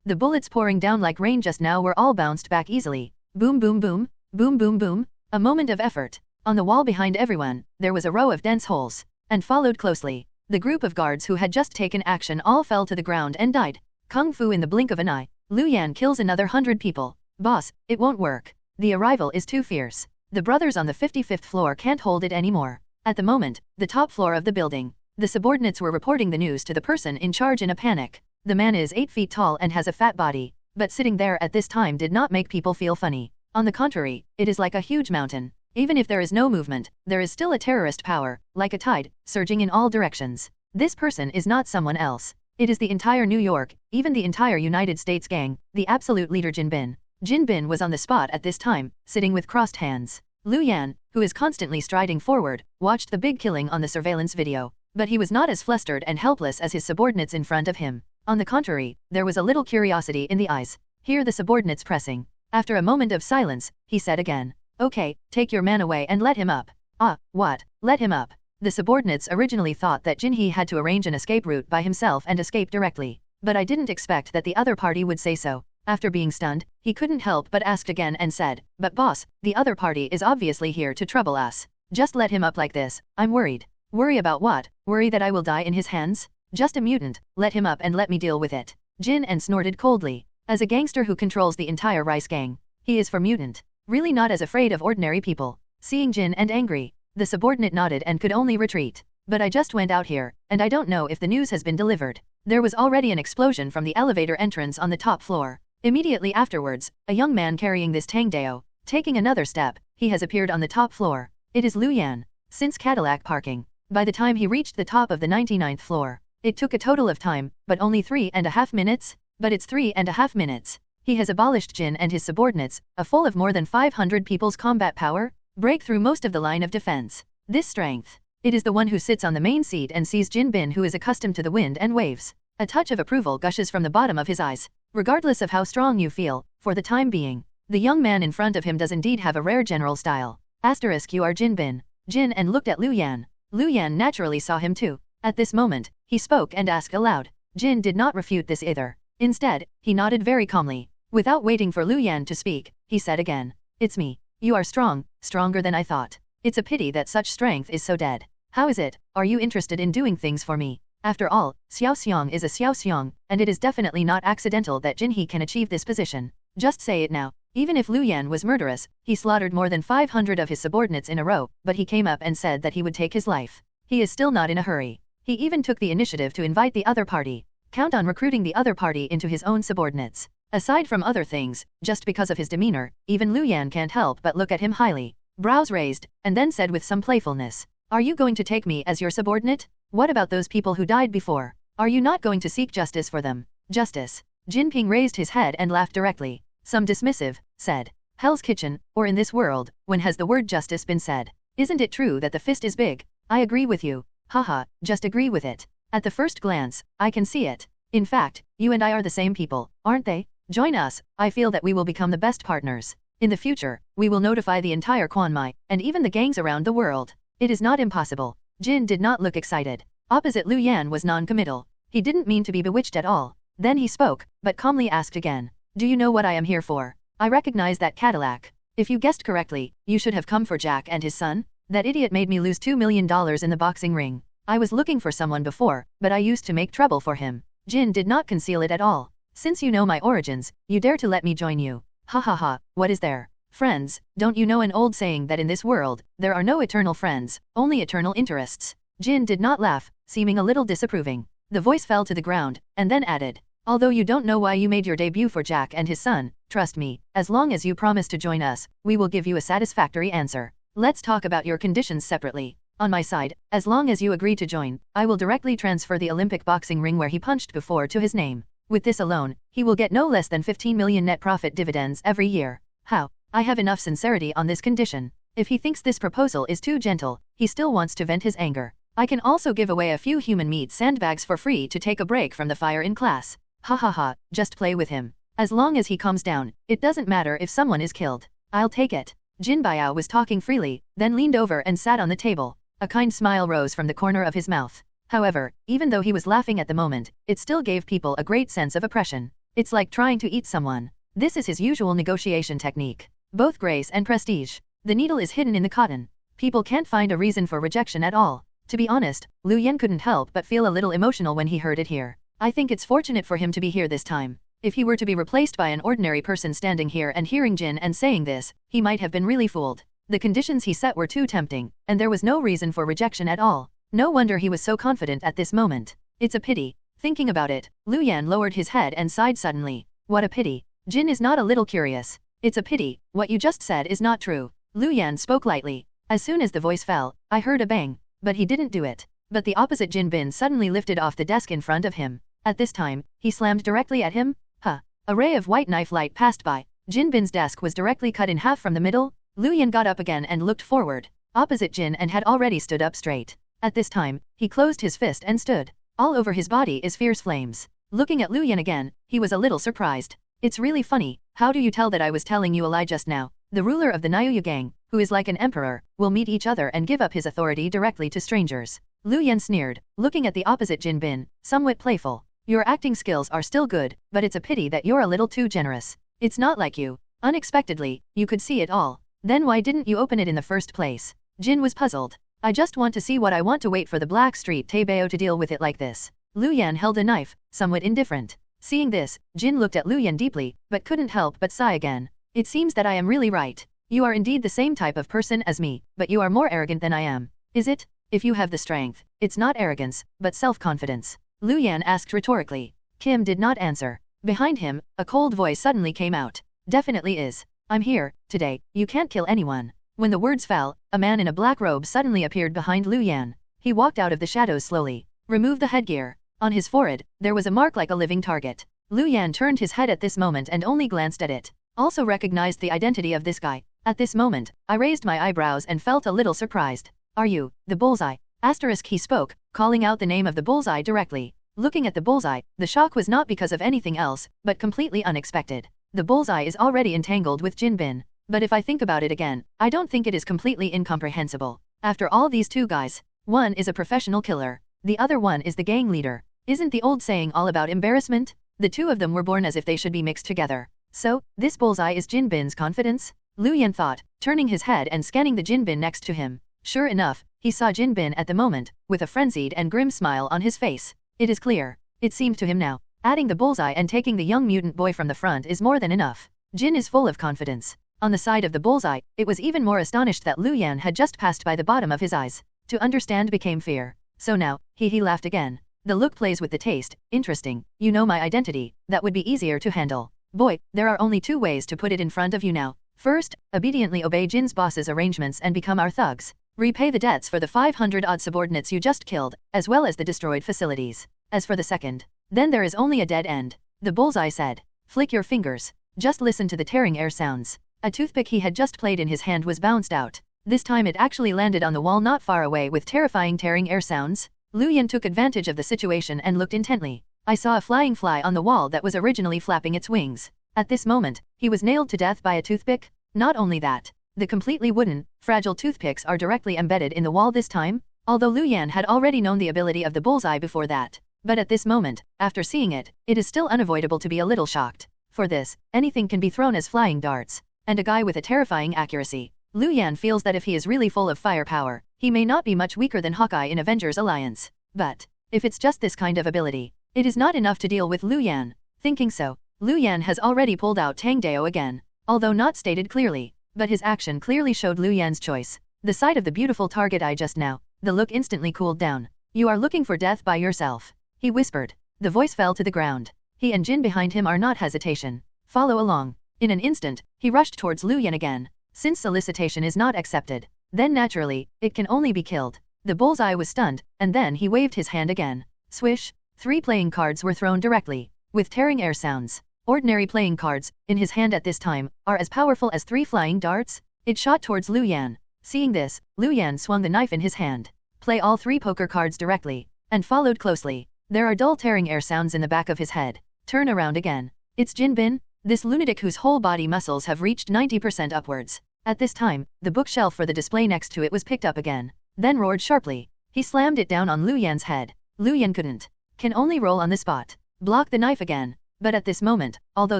The bullets pouring down like rain just now were all bounced back easily. Boom boom boom, boom boom boom. A moment of effort. On the wall behind everyone, there was a row of dense holes. And followed closely, the group of guards who had just taken action all fell to the ground and died. Kung fu in the blink of an eye. Lu Yan kills another 100 people. Boss, it won't work. The arrival is too fierce. The brothers on the 55th floor can't hold it anymore. At the moment, the top floor of the building. The subordinates were reporting the news to the person in charge in a panic. The man is 8 feet tall and has a fat body, but sitting there at this time did not make people feel funny. On the contrary, it is like a huge mountain. Even if there is no movement, there is still a terrorist power, like a tide, surging in all directions. This person is not someone else. It is the entire New York, even the entire United States gang, the absolute leader Jin Bin. Jin Bin was on the spot at this time, sitting with crossed hands. Lu Yan, who is constantly striding forward, watched the big killing on the surveillance video, but he was not as flustered and helpless as his subordinates in front of him. On the contrary, there was a little curiosity in the eyes. Here the subordinates pressing. After a moment of silence, he said again, "Okay, take your man away and let him up." "Ah, what? Let him up?" The subordinates originally thought that Jin He had to arrange an escape route by himself and escape directly. But I didn't expect that the other party would say so. After being stunned, he couldn't help but asked again and said, "But boss, the other party is obviously here to trouble us. Just let him up like this, I'm worried." "Worry about what? Worry that I will die in his hands? Just a mutant, let him up and let me deal with it." Jin and snorted coldly. As a gangster who controls the entire Rice gang, he is for mutant. Really not as afraid of ordinary people. Seeing Jin and angry, the subordinate nodded and could only retreat. "But I just went out here, and I don't know if the news has been delivered." There was already an explosion from the elevator entrance on the top floor. Immediately afterwards, a young man carrying this Tangdeo, taking another step, he has appeared on the top floor. It is Lu Yan. Since Cadillac parking. By the time he reached the top of the 99th floor, it took a total of time, but only 3.5 minutes? But it's 3.5 minutes. He has abolished Jin and his subordinates, a full of more than 500 people's combat power, break through most of the line of defense. This strength. It is the one who sits on the main seat and sees Jin Bin who is accustomed to the wind and waves. A touch of approval gushes from the bottom of his eyes. Regardless of how strong you feel, for the time being, the young man in front of him does indeed have a rare general style. Asterisk you are Jin Bin. Jin and looked at Lu Yan. Lu Yan naturally saw him too. At this moment, he spoke and asked aloud. Jin did not refute this either. Instead, he nodded very calmly. Without waiting for Lu Yan to speak, he said again. "It's me. You are strong, stronger than I thought. It's a pity that such strength is so dead. How is it, are you interested in doing things for me? After all, Xiao Xiang is a Xiao Xiang, and it is definitely not accidental that Jin He can achieve this position. Just say it now." Even if Lu Yan was murderous, he slaughtered more than 500 of his subordinates in a row, but he came up and said that he would take his life. He is still not in a hurry. He even took the initiative to invite the other party. Count on recruiting the other party into his own subordinates. Aside from other things, just because of his demeanor, even Lu Yan can't help but look at him highly. Brows raised, and then said with some playfulness, "Are you going to take me as your subordinate? What about those people who died before? Are you not going to seek justice for them?" "Justice?" Jinping raised his head and laughed directly. Some dismissive, said. "Hell's Kitchen, or in this world, when has the word justice been said? Isn't it true that the fist is big? I agree with you. Haha, just agree with it. At the first glance, I can see it. In fact, you and I are the same people, aren't they? Join us, I feel that we will become the best partners. In the future, we will notify the entire Quanmai, and even the gangs around the world. It is not impossible." Jin did not look excited. Opposite Lu Yan was non-committal. He didn't mean to be bewitched at all. Then he spoke, but calmly asked again. "Do you know what I am here for? I recognize that Cadillac. If you guessed correctly, you should have come for Jack and his son. That idiot made me lose $2 million in the boxing ring. I was looking for someone before, but I used to make trouble for him." Jin did not conceal it at all. "Since you know my origins, you dare to let me join you. Ha ha ha, what is there? Friends, don't you know an old saying that in this world, there are no eternal friends, only eternal interests?" Jin did not laugh, seeming a little disapproving. The voice fell to the ground, and then added, "Although you don't know why you made your debut for Jack and his son, trust me, as long as you promise to join us, we will give you a satisfactory answer. Let's talk about your conditions separately. On my side, as long as you agree to join, I will directly transfer the Olympic boxing ring where he punched before to his name. With this alone, he will get no less than 15 million net profit dividends every year. How? I have enough sincerity on this condition. If he thinks this proposal is too gentle, he still wants to vent his anger. I can also give away a few human meat sandbags for free to take a break from the fire in class. Ha ha ha, just play with him. As long as he calms down, it doesn't matter if someone is killed. I'll take it." Jin Biao was talking freely, then leaned over and sat on the table. A kind smile rose from the corner of his mouth. However, even though he was laughing at the moment, it still gave people a great sense of oppression. It's like trying to eat someone. This is his usual negotiation technique. Both grace and prestige. The needle is hidden in the cotton. People can't find a reason for rejection at all. To be honest, Lu Yan couldn't help but feel a little emotional when he heard it here. I think it's fortunate for him to be here this time. If he were to be replaced by an ordinary person standing here and hearing Jin and saying this, he might have been really fooled. The conditions he set were too tempting, and there was no reason for rejection at all. No wonder he was so confident at this moment. It's a pity. Thinking about it, Lu Yan lowered his head and sighed suddenly. What a pity. Jin is not a little curious. It's a pity, what you just said is not true. Lu Yan spoke lightly. As soon as the voice fell, I heard a bang, but he didn't do it. But the opposite Jin Bin suddenly lifted off the desk in front of him. At this time, he slammed directly at him. Huh. A ray of white knife light passed by. Jin Bin's desk was directly cut in half from the middle. Lu Yan got up again and looked forward. Opposite Jin and had already stood up straight. At this time, he closed his fist and stood. All over his body is fierce flames. Looking at Lu Yan again, he was a little surprised. It's really funny, how do you tell that I was telling you a lie just now? The ruler of the Niuya gang, who is like an emperor, will meet each other and give up his authority directly to strangers. Lu Yan sneered, looking at the opposite Jin Bin, somewhat playful. Your acting skills are still good, but it's a pity that you're a little too generous. It's not like you. Unexpectedly, you could see it all. Then why didn't you open it in the first place? Jin was puzzled. I just want to see what I want to wait for the Black Street Taibao to deal with it like this. Lu Yan held a knife, somewhat indifferent. Seeing this, Jin looked at Lu Yan deeply, but couldn't help but sigh again. It seems that I am really right. You are indeed the same type of person as me, but you are more arrogant than I am. Is it? If you have the strength, it's not arrogance, but self-confidence. Lu Yan asked rhetorically. Kim did not answer. Behind him, a cold voice suddenly came out. Definitely is. I'm here, today, you can't kill anyone. When the words fell, a man in a black robe suddenly appeared behind Lu Yan. He walked out of the shadows slowly. Remove the headgear. On his forehead, there was a mark like a living target. Lu Yan turned his head at this moment and only glanced at it. Also recognized the identity of this guy. At this moment, I raised my eyebrows and felt a little surprised. Are you, the bullseye? Asterisk he spoke, calling out the name of the bullseye directly. Looking at the bullseye, the shock was not because of anything else, but completely unexpected. The bullseye is already entangled with Jin Bin. But if I think about it again, I don't think it is completely incomprehensible. After all these two guys, one is a professional killer, the other one is the gang leader. Isn't the old saying all about embarrassment? The two of them were born as if they should be mixed together. So, this bullseye is Jin Bin's confidence? Lu Yan thought, turning his head and scanning the Jin Bin next to him. Sure enough, he saw Jin Bin at the moment, with a frenzied and grim smile on his face. It is clear. It seemed to him now. Adding the bullseye and taking the young mutant boy from the front is more than enough. Jin is full of confidence. On the side of the bullseye, it was even more astonished that Lu Yan had just passed by the bottom of his eyes. To understand became fear. So now, he laughed again. The look plays with the taste. Interesting, you know my identity, that would be easier to handle. Boy, there are only two ways to put it in front of you now. First, obediently obey Jin's boss's arrangements and become our thugs. Repay the debts for the 500-odd subordinates you just killed, as well as the destroyed facilities. As for the second, then there is only a dead end. The bullseye said. Flick your fingers. Just listen to the tearing air sounds. A toothpick he had just played in his hand was bounced out. This time it actually landed on the wall not far away with terrifying tearing air sounds. Lu Yan took advantage of the situation and looked intently. I saw a flying fly on the wall that was originally flapping its wings. At this moment, he was nailed to death by a toothpick. Not only that, the completely wooden, fragile toothpicks are directly embedded in the wall this time, although Lu Yan had already known the ability of the bullseye before that. But at this moment, after seeing it, it is still unavoidable to be a little shocked. For this, anything can be thrown as flying darts. And a guy with a terrifying accuracy. Lu Yan feels that if he is really full of firepower, he may not be much weaker than Hawkeye in Avengers Alliance. But, if it's just this kind of ability, it is not enough to deal with Lu Yan. Thinking so, Lu Yan has already pulled out Tang Dao again, although not stated clearly, but his action clearly showed Lu Yan's choice. The sight of the beautiful target eye just now, the look instantly cooled down. You are looking for death by yourself, he whispered. The voice fell to the ground. He and Jin behind him are not hesitation. Follow along. In an instant, he rushed towards Lu Yan again. Since solicitation is not accepted, then naturally, it can only be killed. The bullseye was stunned, and then he waved his hand again. Swish! 3 playing cards were thrown directly, with tearing air sounds. Ordinary playing cards, in his hand at this time, are as powerful as 3 flying darts. It shot towards Lu Yan. Seeing this, Lu Yan swung the knife in his hand. Play all 3 poker cards directly, and followed closely. There are dull tearing air sounds in the back of his head. Turn around again. It's Jin Bin? This lunatic whose whole body muscles have reached 90% upwards. At this time, the bookshelf for the display next to it was picked up again, then roared sharply. He slammed it down on Lu Yan's head. Lu Yan couldn't. Can only roll on the spot. Block the knife again. But at this moment, although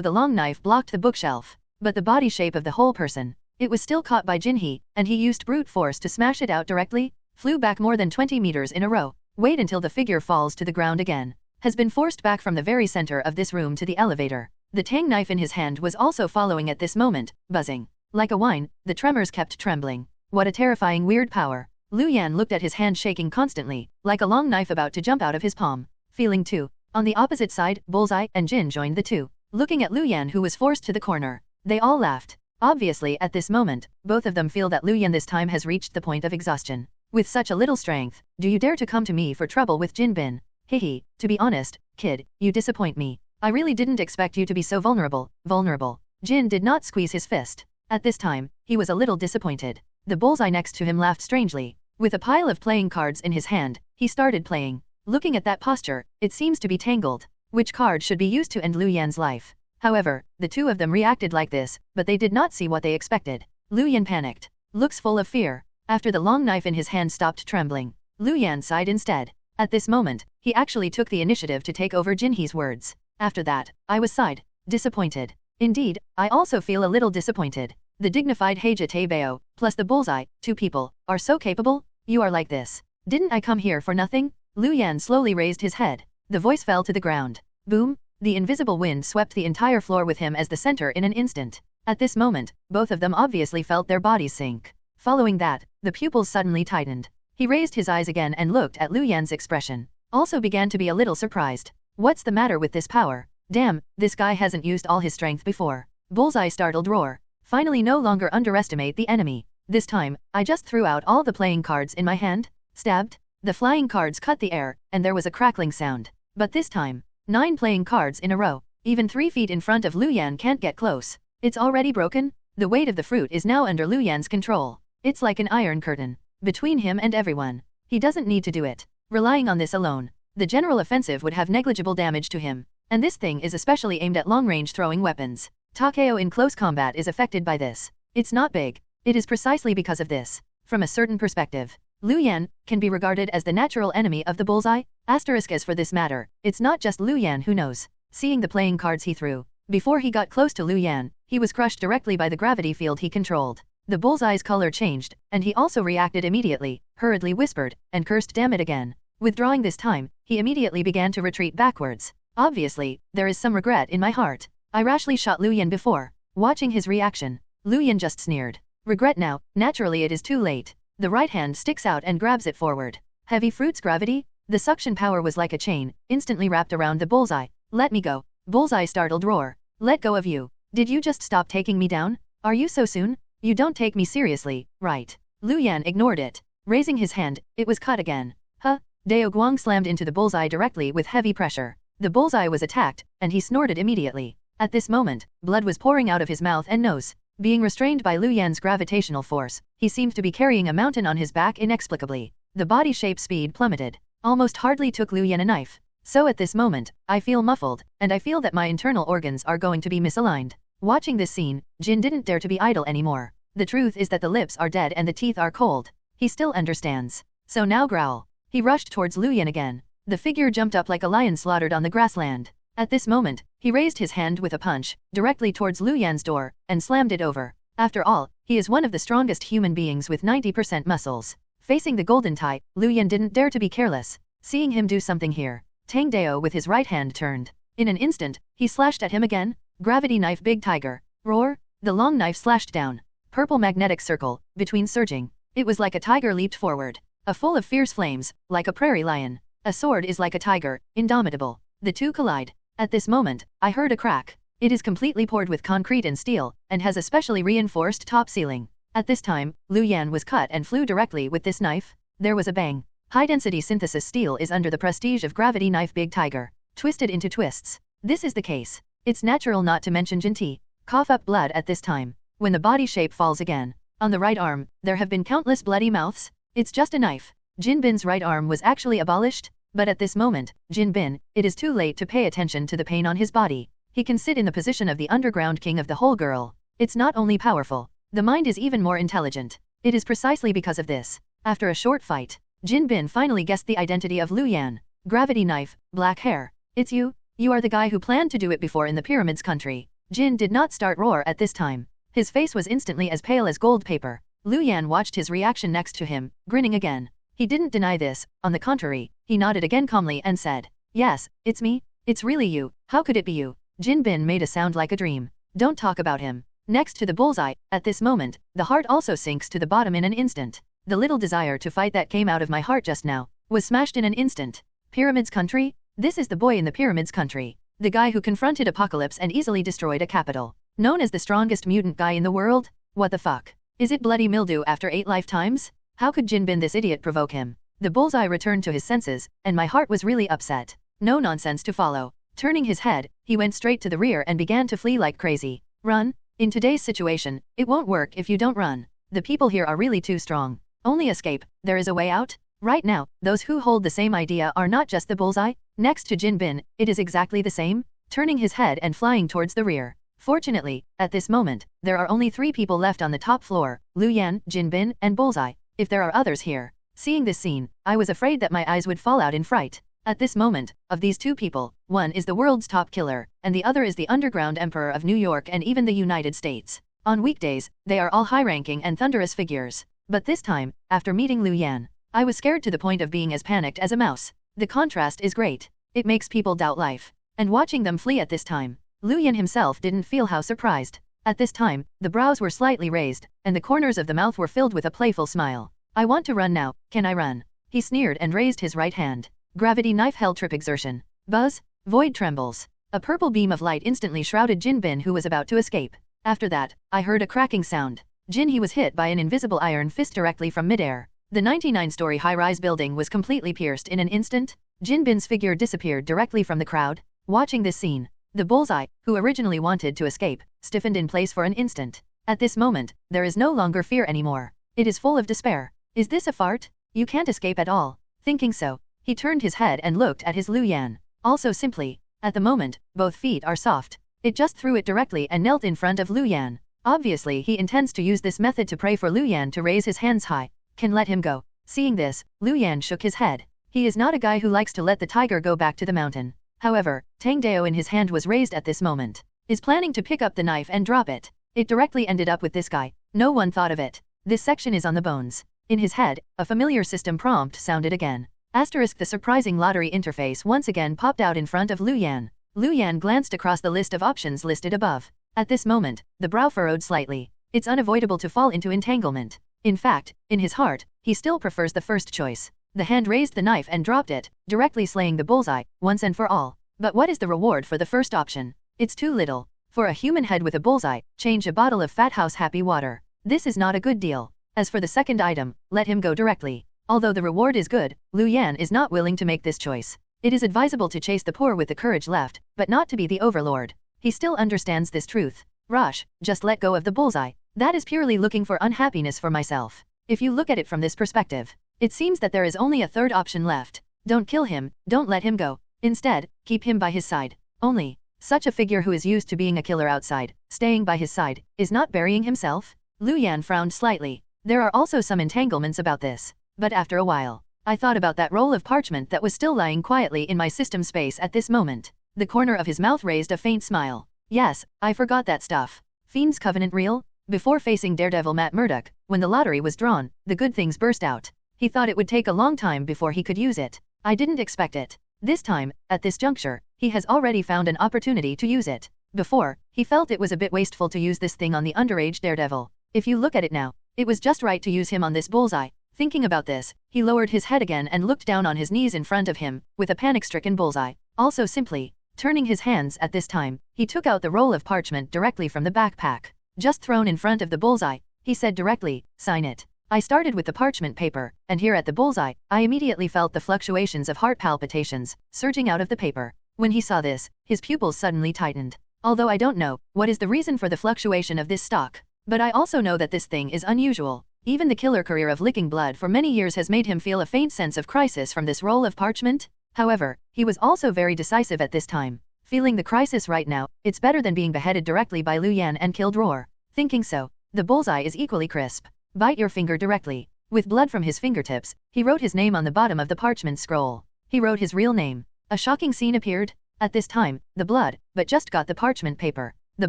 the long knife blocked the bookshelf, but the body shape of the whole person, it was still caught by Jinhee, and he used brute force to smash it out directly, flew back more than 20 meters in a row, wait until the figure falls to the ground again, has been forced back from the very center of this room to the elevator. The tang knife in his hand was also following at this moment, buzzing. Like a whine, the tremors kept trembling. What a terrifying weird power. Lu Yan looked at his hand shaking constantly, like a long knife about to jump out of his palm. Feeling too. On the opposite side, Bullseye and Jin joined the two, looking at Lu Yan who was forced to the corner. They all laughed. Obviously at this moment, both of them feel that Lu Yan this time has reached the point of exhaustion. With such a little strength, do you dare to come to me for trouble with Jin Bin? Hehe, to be honest, kid, you disappoint me. I really didn't expect you to be so vulnerable. Jin did not squeeze his fist. At this time, he was a little disappointed. The bullseye next to him laughed strangely. With a pile of playing cards in his hand, he started playing. Looking at that posture, it seems to be tangled. Which card should be used to end Lu Yan's life? However, the two of them reacted like this, but they did not see what they expected. Lu Yan panicked. Looks full of fear. After the long knife in his hand stopped trembling, Lu Yan sighed instead. At this moment, he actually took the initiative to take over Jinhee's words. After that, I was sighed. Disappointed. Indeed, I also feel a little disappointed. The dignified Heija Taebao, plus the bullseye, 2 people, are so capable. You are like this. Didn't I come here for nothing? Lu Yan slowly raised his head. The voice fell to the ground. Boom! The invisible wind swept the entire floor with him as the center in an instant. At this moment, both of them obviously felt their bodies sink. Following that, the pupils suddenly tightened. He raised his eyes again and looked at Lu Yan's expression. Also began to be a little surprised. What's the matter with this power? Damn, this guy hasn't used all his strength before. Bullseye startled roar. Finally no longer underestimate the enemy. This time, I just threw out all the playing cards in my hand. Stabbed. The flying cards cut the air, and there was a crackling sound. But this time, 9 playing cards in a row. Even 3 feet in front of Lu Yan can't get close. It's already broken. The weight of the fruit is now under Lu Yan's control. It's like an iron curtain between him and everyone. He doesn't need to do it. Relying on this alone, the general offensive would have negligible damage to him. And this thing is especially aimed at long-range throwing weapons. Takeo in close combat is affected by this. It's not big. It is precisely because of this. From a certain perspective, Lu Yan can be regarded as the natural enemy of the bullseye. Asterisk as for this matter, it's not just Lu Yan who knows. Seeing the playing cards he threw, before he got close to Lu Yan, he was crushed directly by the gravity field he controlled. The bullseye's color changed, and he also reacted immediately, hurriedly whispered, and cursed damn it again. Withdrawing this time, he immediately began to retreat backwards. Obviously, there is some regret in my heart. I rashly shot Lu Yan before. Watching his reaction, Lu Yan just sneered. Regret now, naturally it is too late. The right hand sticks out and grabs it forward. Heavy fruits gravity? The suction power was like a chain, instantly wrapped around the bullseye. Let me go. Bullseye startled roar. Let go of you. Did you just stop taking me down? Are you so soon? You don't take me seriously, right? Lu Yan ignored it. Raising his hand, it was cut again. Huh? Dao Guang slammed into the bullseye directly with heavy pressure. The bullseye was attacked, and he snorted immediately. At this moment, blood was pouring out of his mouth and nose. Being restrained by Lu Yan's gravitational force, he seemed to be carrying a mountain on his back inexplicably. The body shape speed plummeted. Almost hardly took Lu Yan a knife. So at this moment, I feel muffled, and I feel that my internal organs are going to be misaligned. Watching this scene, Jin didn't dare to be idle anymore. The truth is that the lips are dead and the teeth are cold. He still understands. So now growl. He rushed towards Lu Yan again. The figure jumped up like a lion slaughtered on the grassland. At this moment, he raised his hand with a punch, directly towards Lu Yan's door, and slammed it over. After all, he is one of the strongest human beings with 90% muscles. Facing the golden tie, Lu Yan didn't dare to be careless. Seeing him do something here, Tang Dao with his right hand turned. In an instant, he slashed at him again. Gravity knife big tiger. Roar! The long knife slashed down. Purple magnetic circle, between surging. It was like a tiger leaped forward. A full of fierce flames, like a prairie lion. A sword is like a tiger, indomitable. The two collide. At this moment, I heard a crack. It is completely poured with concrete and steel, and has a specially reinforced top ceiling. At this time, Lu Yan was cut and flew directly with this knife. There was a bang. High-density synthesis steel is under the prestige of gravity knife big tiger. Twisted into twists. This is the case. It's natural not to mention Jinti. Cough up blood at this time. When the body shape falls again. On the right arm, there have been countless bloody mouths. It's just a knife. Jin Bin's right arm was actually abolished. But at this moment, Jin Bin, it is too late to pay attention to the pain on his body. He can sit in the position of the underground king of the whole girl. It's not only powerful. The mind is even more intelligent. It is precisely because of this. After a short fight, Jin Bin finally guessed the identity of Lu Yan. Gravity knife, black hair. It's you? You are the guy who planned to do it before in the pyramids country. Jin did not start roar at this time. His face was instantly as pale as gold paper. Lu Yan watched his reaction next to him, grinning again. He didn't deny this, on the contrary, he nodded again calmly and said, "Yes, it's me. It's really you. How could it be you?" Jin Bin made a sound like a dream. Don't talk about him. Next to the bullseye, at this moment, the heart also sinks to the bottom in an instant. The little desire to fight that came out of my heart just now, was smashed in an instant. Pyramids country? This is the boy in the pyramids country. The guy who confronted Apocalypse and easily destroyed a capital. Known as the strongest mutant guy in the world? What the fuck? Is it bloody mildew after 8 lifetimes? How could Jin Bin this idiot provoke him? The bullseye returned to his senses, and my heart was really upset. No nonsense to follow. Turning his head, he went straight to the rear and began to flee like crazy. Run? In today's situation, it won't work if you don't run. The people here are really too strong. Only escape. There is a way out? Right now, those who hold the same idea are not just the bullseye. Next to Jin Bin, it is exactly the same, turning his head and flying towards the rear. Fortunately, at this moment, there are only 3 people left on the top floor, Lu Yan, Jin Bin, and Bullseye. If there are others here. Seeing this scene, I was afraid that my eyes would fall out in fright. At this moment, of these 2 people, one is the world's top killer, and the other is the underground emperor of New York and even the United States. On weekdays, they are all high-ranking and thunderous figures. But this time, after meeting Lu Yan, I was scared to the point of being as panicked as a mouse. The contrast is great. It makes people doubt life. And watching them flee at this time, Lu Yan himself didn't feel how surprised. At this time, the brows were slightly raised, and the corners of the mouth were filled with a playful smile. I want to run now, can I run? He sneered and raised his right hand. Gravity knife held trip exertion. Buzz, void trembles. A purple beam of light instantly shrouded Jin Bin who was about to escape. After that, I heard a cracking sound. Jin he was hit by an invisible iron fist directly from midair. The 99-story high-rise building was completely pierced in an instant. Jin Bin's figure disappeared directly from the crowd. Watching this scene, the bullseye, who originally wanted to escape, stiffened in place for an instant. At this moment, there is no longer fear anymore. It is full of despair. Is this a fart? You can't escape at all. Thinking so, he turned his head and looked at his Lu Yan. Also simply, at the moment, both feet are soft. It just threw it directly and knelt in front of Lu Yan. Obviously he intends to use this method to pray for Lu Yan to raise his hands high. Can let him go. Seeing this, Lu Yan shook his head. He is not a guy who likes to let the tiger go back to the mountain. However, Tang Dao in his hand was raised at this moment. Is planning to pick up the knife and drop it. It directly ended up with this guy. No one thought of it. This section is on the bones. In his head, a familiar system prompt sounded again. Asterisk the surprising lottery interface once again popped out in front of Lu Yan. Lu Yan glanced across the list of options listed above. At this moment, the brow furrowed slightly. It's unavoidable to fall into entanglement. In fact, in his heart, he still prefers the first choice. The hand raised the knife and dropped it, directly slaying the bullseye, once and for all. But what is the reward for the first option? It's too little. For a human head with a bullseye, change a bottle of Fat House Happy Water. This is not a good deal. As for the second item, let him go directly. Although the reward is good, Lu Yan is not willing to make this choice. It is advisable to chase the poor with the courage left, but not to be the overlord. He still understands this truth. Rosh, just let go of the bullseye. That is purely looking for unhappiness for myself. If you look at it from this perspective, it seems that there is only a third option left. Don't kill him, don't let him go. Instead, keep him by his side. Only, such a figure who is used to being a killer outside, staying by his side, is not burying himself? Lu Yan frowned slightly. There are also some entanglements about this. But after a while, I thought about that roll of parchment that was still lying quietly in my system space at this moment. The corner of his mouth raised a faint smile. Yes, I forgot that stuff. Fiend's Covenant real? Before facing Daredevil Matt Murdock, when the lottery was drawn, the good things burst out. He thought it would take a long time before he could use it. I didn't expect it. This time, at this juncture, he has already found an opportunity to use it. Before, he felt it was a bit wasteful to use this thing on the underage Daredevil. If you look at it now, it was just right to use him on this bullseye. Thinking about this, he lowered his head again and looked down on his knees in front of him, with a panic-stricken bullseye. Also simply, turning his hands at this time, he took out the roll of parchment directly from the backpack. Just thrown in front of the bullseye, he said directly, "Sign it." I started with the parchment paper, and here at the bullseye, I immediately felt the fluctuations of heart palpitations, surging out of the paper. When he saw this, his pupils suddenly tightened. Although I don't know what is the reason for the fluctuation of this stock, but I also know that this thing is unusual. Even the killer career of licking blood for many years has made him feel a faint sense of crisis from this roll of parchment. However, he was also very decisive at this time. Feeling the crisis right now, it's better than being beheaded directly by Lu Yan and killed Roar. Thinking so, the bullseye is equally crisp. Bite your finger directly. With blood from his fingertips, he wrote his name on the bottom of the parchment scroll. He wrote his real name. A shocking scene appeared. At this time, the blood, but just got the parchment paper. The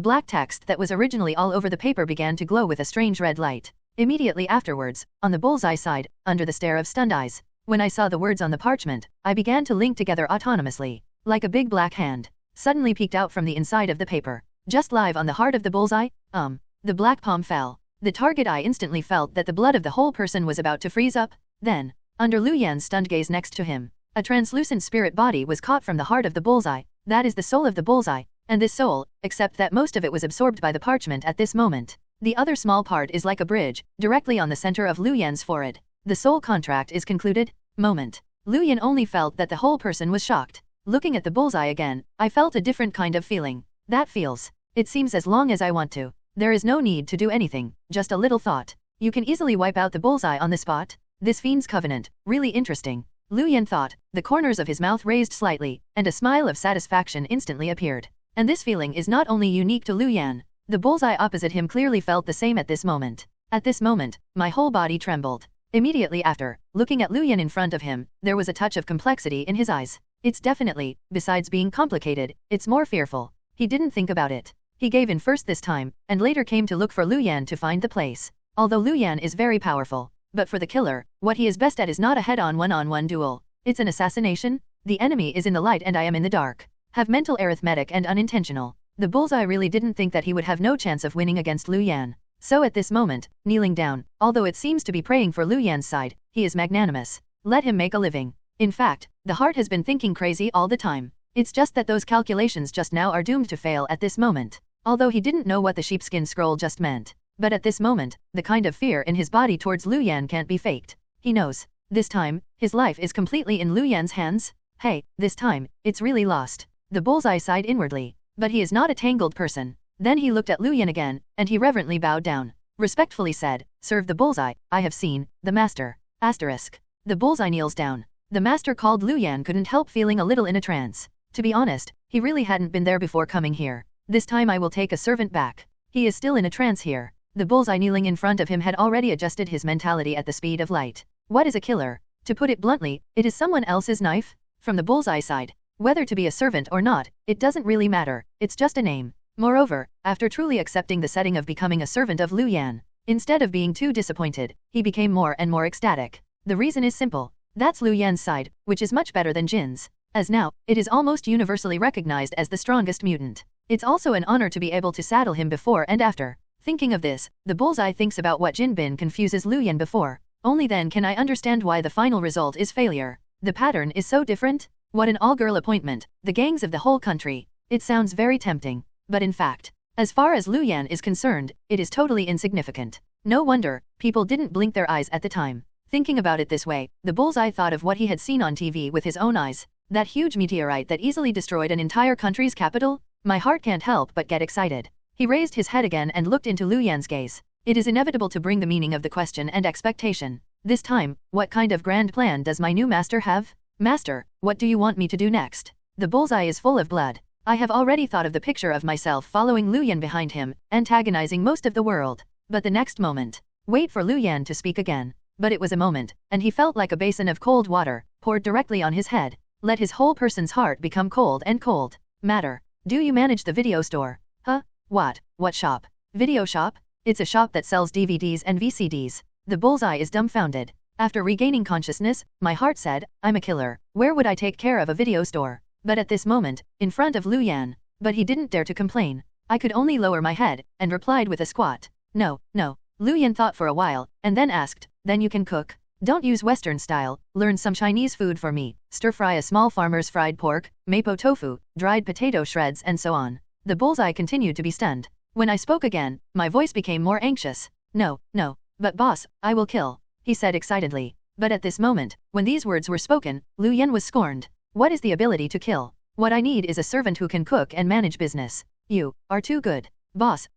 black text that was originally all over the paper began to glow with a strange red light. Immediately afterwards, on the bullseye side, under the stare of stunned eyes, when I saw the words on the parchment, I began to link together autonomously, like a big black hand, suddenly peeked out from the inside of the paper. Just live on the heart of the bullseye? The black palm fell. The target eye instantly felt that the blood of the whole person was about to freeze up. Then, under Lu Yan's stunned gaze next to him, a translucent spirit body was caught from the heart of the bullseye. That is the soul of the bullseye, and this soul, except that most of it was absorbed by the parchment at this moment. The other small part is like a bridge, directly on the center of Lu Yan's forehead. The soul contract is concluded. Moment. Lu Yan only felt that the whole person was shocked. Looking at the bullseye again, I felt a different kind of feeling. That feels. It seems as long as I want to. There is no need to do anything, just a little thought. You can easily wipe out the bullseye on the spot. This Fiend's Covenant, really interesting. Lu Yan thought, the corners of his mouth raised slightly, and a smile of satisfaction instantly appeared. And this feeling is not only unique to Lu Yan. The bullseye opposite him clearly felt the same at this moment. At this moment, my whole body trembled. Immediately after, looking at Lu Yan in front of him, there was a touch of complexity in his eyes. It's definitely, besides being complicated, it's more fearful. He didn't think about it. He gave in first this time, and later came to look for Lu Yan to find the place. Although Lu Yan is very powerful, but for the killer, what he is best at is not a head-on one-on-one duel. It's an assassination. The enemy is in the light and I am in the dark. Have mental arithmetic and unintentional. The bullseye really didn't think that he would have no chance of winning against Lu Yan. So at this moment, kneeling down, although it seems to be praying for Lu Yan's side, he is magnanimous. Let him make a living. In fact, the heart has been thinking crazy all the time. It's just that those calculations just now are doomed to fail at this moment. Although he didn't know what the sheepskin scroll just meant. But at this moment, the kind of fear in his body towards Lu Yan can't be faked. He knows. This time, his life is completely in Lu Yan's hands. Hey, this time, it's really lost. The bullseye sighed inwardly. But he is not a tangled person. Then he looked at Lu Yan again, and he reverently bowed down. Respectfully said, "Serve the bullseye, I have seen, the master." Asterisk. The bullseye kneels down. The master called Lu Yan couldn't help feeling a little in a trance. To be honest, he really hadn't been there before coming here. This time I will take a servant back. He is still in a trance here. The bullseye kneeling in front of him had already adjusted his mentality at the speed of light. What is a killer? To put it bluntly, it is someone else's knife. From the bullseye side, whether to be a servant or not, it doesn't really matter, it's just a name. Moreover, after truly accepting the setting of becoming a servant of Lu Yan, instead of being too disappointed, he became more and more ecstatic. The reason is simple. That's Lu Yan's side, which is much better than Jin's. As now, it is almost universally recognized as the strongest mutant. It's also an honor to be able to saddle him before and after. Thinking of this, the bullseye thinks about what Jinbin confuses Lu Yan before. Only then can I understand why the final result is failure. The pattern is so different. What an all-girl appointment, the gangs of the whole country. It sounds very tempting. But in fact, as far as Lu Yan is concerned, it is totally insignificant. No wonder, people didn't blink their eyes at the time. Thinking about it this way, the bullseye thought of what he had seen on TV with his own eyes. That huge meteorite that easily destroyed an entire country's capital? My heart can't help but get excited. He raised his head again and looked into Lu Yan's gaze. It is inevitable to bring the meaning of the question and expectation. This time, what kind of grand plan does my new master have? Master, what do you want me to do next? The bullseye is full of blood. I have already thought of the picture of myself following Lu Yan behind him, antagonizing most of the world. But the next moment, wait for Lu Yan to speak again. But it was a moment, and he felt like a basin of cold water, poured directly on his head. Let his whole person's heart become cold and cold. Matter, do you manage the video store? Huh? What? What shop? Video shop? It's a shop that sells DVDs and VCDs. The bullseye is dumbfounded. After regaining consciousness, my heart said, I'm a killer. Where would I take care of a video store? But at this moment, in front of Lu Yan. But he didn't dare to complain. I could only lower my head, and replied with a squat. No, no. Lu Yan thought for a while, and then asked, then you can cook? Don't use Western style, learn some Chinese food for me. Stir-fry a small farmer's fried pork, mapo tofu, dried potato shreds and so on. The bullseye continued to be stunned. When I spoke again, my voice became more anxious. No, no. But boss, I will kill, he said excitedly. But at this moment, when these words were spoken, Lu Yan was scorned. What is the ability to kill? What I need is a servant who can cook and manage business. You are too good. Boss,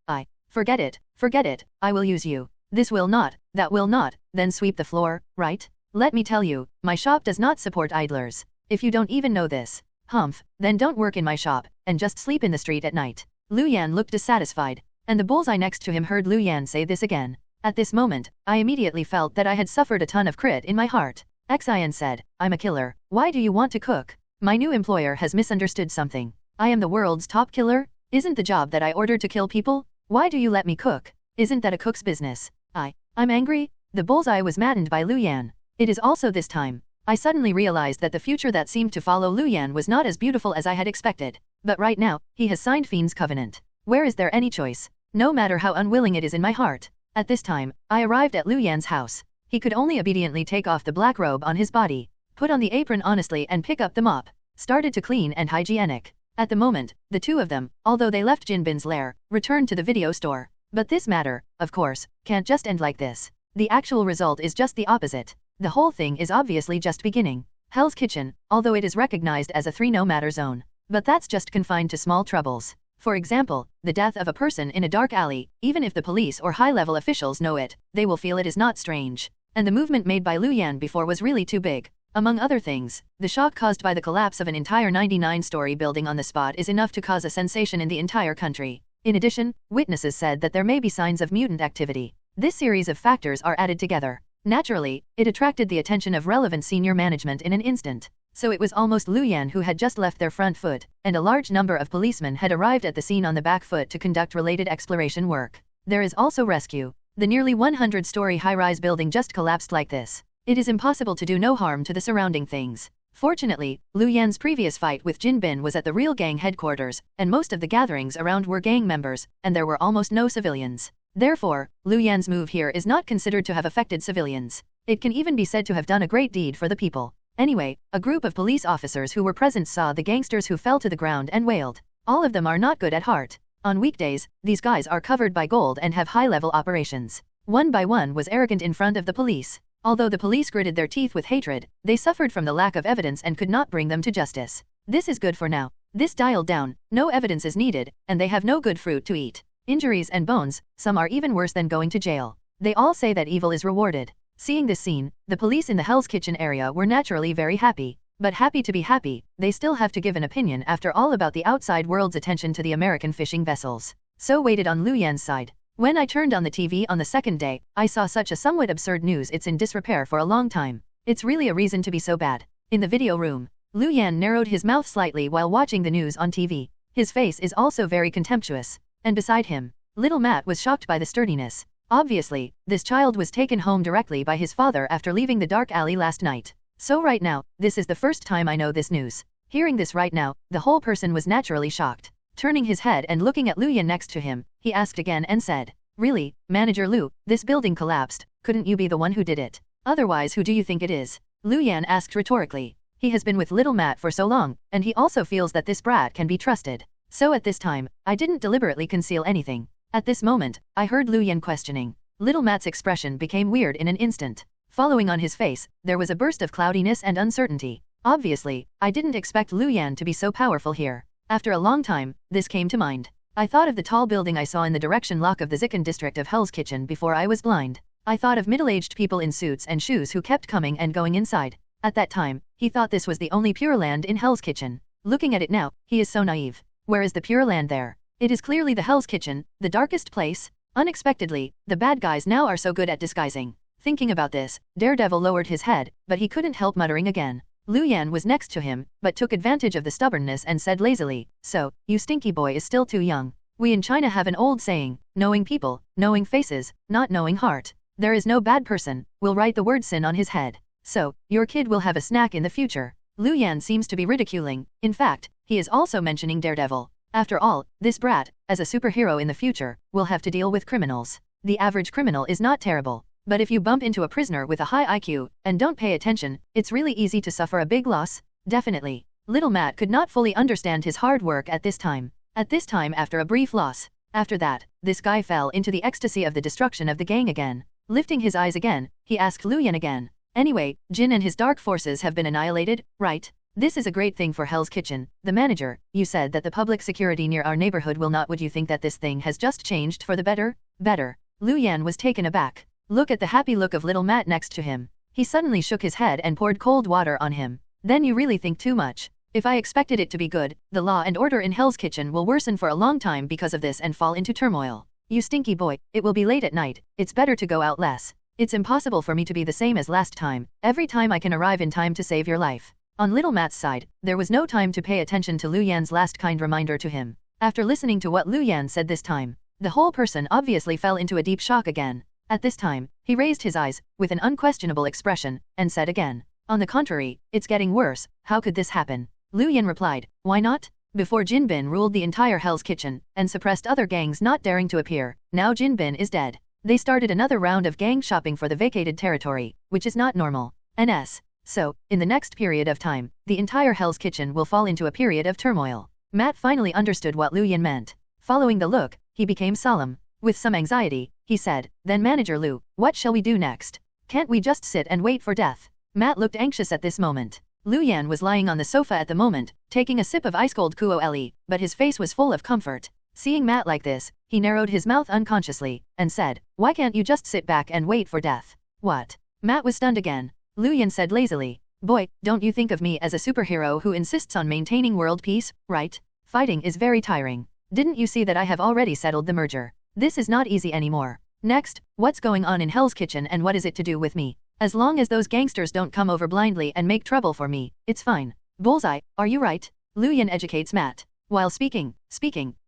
forget it, I will use you. This will not, that will not, then sweep the floor, right? Let me tell you, my shop does not support idlers. If you don't even know this, humph, then don't work in my shop, and just sleep in the street at night. Lu Yan looked dissatisfied, and the bullseye next to him heard Lu Yan say this again. At this moment, I immediately felt that I had suffered a ton of crit in my heart. Xian said, I'm a killer, why do you want to cook? My new employer has misunderstood something. I am the world's top killer? Isn't the job that I ordered to kill people? Why do you let me cook? Isn't that a cook's business? I'm angry? The bullseye was maddened by Lu Yan. It is also this time. I suddenly realized that the future that seemed to follow Lu Yan was not as beautiful as I had expected. But right now, he has signed Fiend's Covenant. Where is there any choice? No matter how unwilling it is in my heart. At this time, I arrived at Lu Yan's house. He could only obediently take off the black robe on his body, put on the apron honestly and pick up the mop, started to clean and hygienic. At the moment, the two of them, although they left Jinbin's lair, returned to the video store. But this matter, of course, can't just end like this. The actual result is just the opposite. The whole thing is obviously just beginning. Hell's Kitchen, although it is recognized as a 3-no-matter zone. But that's just confined to small troubles. For example, the death of a person in a dark alley, even if the police or high-level officials know it, they will feel it is not strange. And the movement made by Lu Yan before was really too big. Among other things, the shock caused by the collapse of an entire 99-story building on the spot is enough to cause a sensation in the entire country. In addition, witnesses said that there may be signs of mutant activity. This series of factors are added together. Naturally, it attracted the attention of relevant senior management in an instant. So it was almost Lu Yan who had just left their front foot, and a large number of policemen had arrived at the scene on the back foot to conduct related exploration work. There is also rescue. The nearly 100-story high-rise building just collapsed like this. It is impossible to do no harm to the surrounding things. Fortunately, Lu Yan's previous fight with Jinbin was at the real gang headquarters, and most of the gatherings around were gang members, and there were almost no civilians. Therefore, Lu Yan's move here is not considered to have affected civilians. It can even be said to have done a great deed for the people. Anyway, a group of police officers who were present saw the gangsters who fell to the ground and wailed. All of them are not good at heart. On weekdays, these guys are covered by gold and have high-level operations. One by one was arrogant in front of the police. Although the police gritted their teeth with hatred, they suffered from the lack of evidence and could not bring them to justice. This is good for now. This dialed down, no evidence is needed, and they have no good fruit to eat. Injuries and bones, some are even worse than going to jail. They all say that evil is rewarded. Seeing this scene, the police in the Hell's Kitchen area were naturally very happy. But happy to be happy, they still have to give an opinion after all about the outside world's attention to the American fishing vessels. So waited on Lu Yan's side. When I turned on the TV on the second day, I saw such a somewhat absurd news. It's in disrepair for a long time. It's really a reason to be so bad. In the video room, Lu Yan narrowed his mouth slightly while watching the news on TV. His face is also very contemptuous. And beside him, little Matt was shocked by the sturdiness. Obviously, this child was taken home directly by his father after leaving the dark alley last night. So right now, this is the first time I know this news. Hearing this right now, the whole person was naturally shocked. Turning his head and looking at Lu Yan next to him, he asked again and said, "Really, Manager Lu, this building collapsed, couldn't you be the one who did it? Otherwise who do you think it is?" Lu Yan asked rhetorically. He has been with little Matt for so long, and he also feels that this brat can be trusted. So at this time, I didn't deliberately conceal anything. At this moment, I heard Lu Yan questioning. Little Matt's expression became weird in an instant. Following on his face, there was a burst of cloudiness and uncertainty. Obviously, I didn't expect Lu Yan to be so powerful here. After a long time, this came to mind. I thought of the tall building I saw in the direction lock of the Zikan district of Hell's Kitchen before I was blind. I thought of middle-aged people in suits and shoes who kept coming and going inside. At that time, he thought this was the only Pure Land in Hell's Kitchen. Looking at it now, he is so naive. Where is the Pure Land there? It is clearly the Hell's Kitchen, the darkest place. Unexpectedly, the bad guys now are so good at disguising. Thinking about this, Daredevil lowered his head, but he couldn't help muttering again. Lu Yan was next to him, but took advantage of the stubbornness and said lazily, "So, you stinky boy is still too young. We in China have an old saying, knowing people, knowing faces, not knowing heart. There is no bad person, will write the word sin on his head. So, your kid will have a snack in the future." Lu Yan seems to be ridiculing. In fact, he is also mentioning Daredevil. After all, this brat, as a superhero in the future, will have to deal with criminals. The average criminal is not terrible. But if you bump into a prisoner with a high IQ, and don't pay attention, it's really easy to suffer a big loss. Definitely. Little Matt could not fully understand his hard work at this time. At this time after a brief loss. After that, this guy fell into the ecstasy of the destruction of the gang again. Lifting his eyes again, he asked Lu Yan again. "Anyway, Jin and his dark forces have been annihilated, right? This is a great thing for Hell's Kitchen. The manager, you said that the public security near our neighborhood will not. Would you think that this thing has just changed for the better?" "Better." Lu Yan was taken aback. Look at the happy look of little Matt next to him. He suddenly shook his head and poured cold water on him. "Then you really think too much. If I expected it to be good, the law and order in Hell's Kitchen will worsen for a long time because of this and fall into turmoil. You stinky boy, it will be late at night, it's better to go out less. It's impossible for me to be the same as last time. Every time I can arrive in time to save your life." On little Matt's side, there was no time to pay attention to Lu Yan's last kind reminder to him. After listening to what Lu Yan said this time, the whole person obviously fell into a deep shock again. At this time, he raised his eyes, with an unquestionable expression, and said again, "On the contrary, it's getting worse. How could this happen?" Lu Yan replied, "Why not? Before Jin Bin ruled the entire Hell's Kitchen, and suppressed other gangs not daring to appear, now Jin Bin is dead. They started another round of gang shopping for the vacated territory, which is not normal. NS. So, in the next period of time, the entire Hell's Kitchen will fall into a period of turmoil." Matt finally understood what Lu Yan meant. Following the look, he became solemn. With some anxiety, he said, "Then Manager Lu, what shall we do next? Can't we just sit and wait for death?" Matt looked anxious at this moment. Lu Yan was lying on the sofa at the moment, taking a sip of ice-cold Kuo-le, but his face was full of comfort. Seeing Matt like this, he narrowed his mouth unconsciously, and said, "Why can't you just sit back and wait for death?" "What?" Matt was stunned again. Lu Yan said lazily, "Boy, don't you think of me as a superhero who insists on maintaining world peace, right? Fighting is very tiring. Didn't you see that I have already settled the merger? This is not easy anymore. Next, what's going on in Hell's Kitchen and what is it to do with me? As long as those gangsters don't come over blindly and make trouble for me, it's fine." "Bullseye, are you right?" Lu Yan educates Matt. While speaking,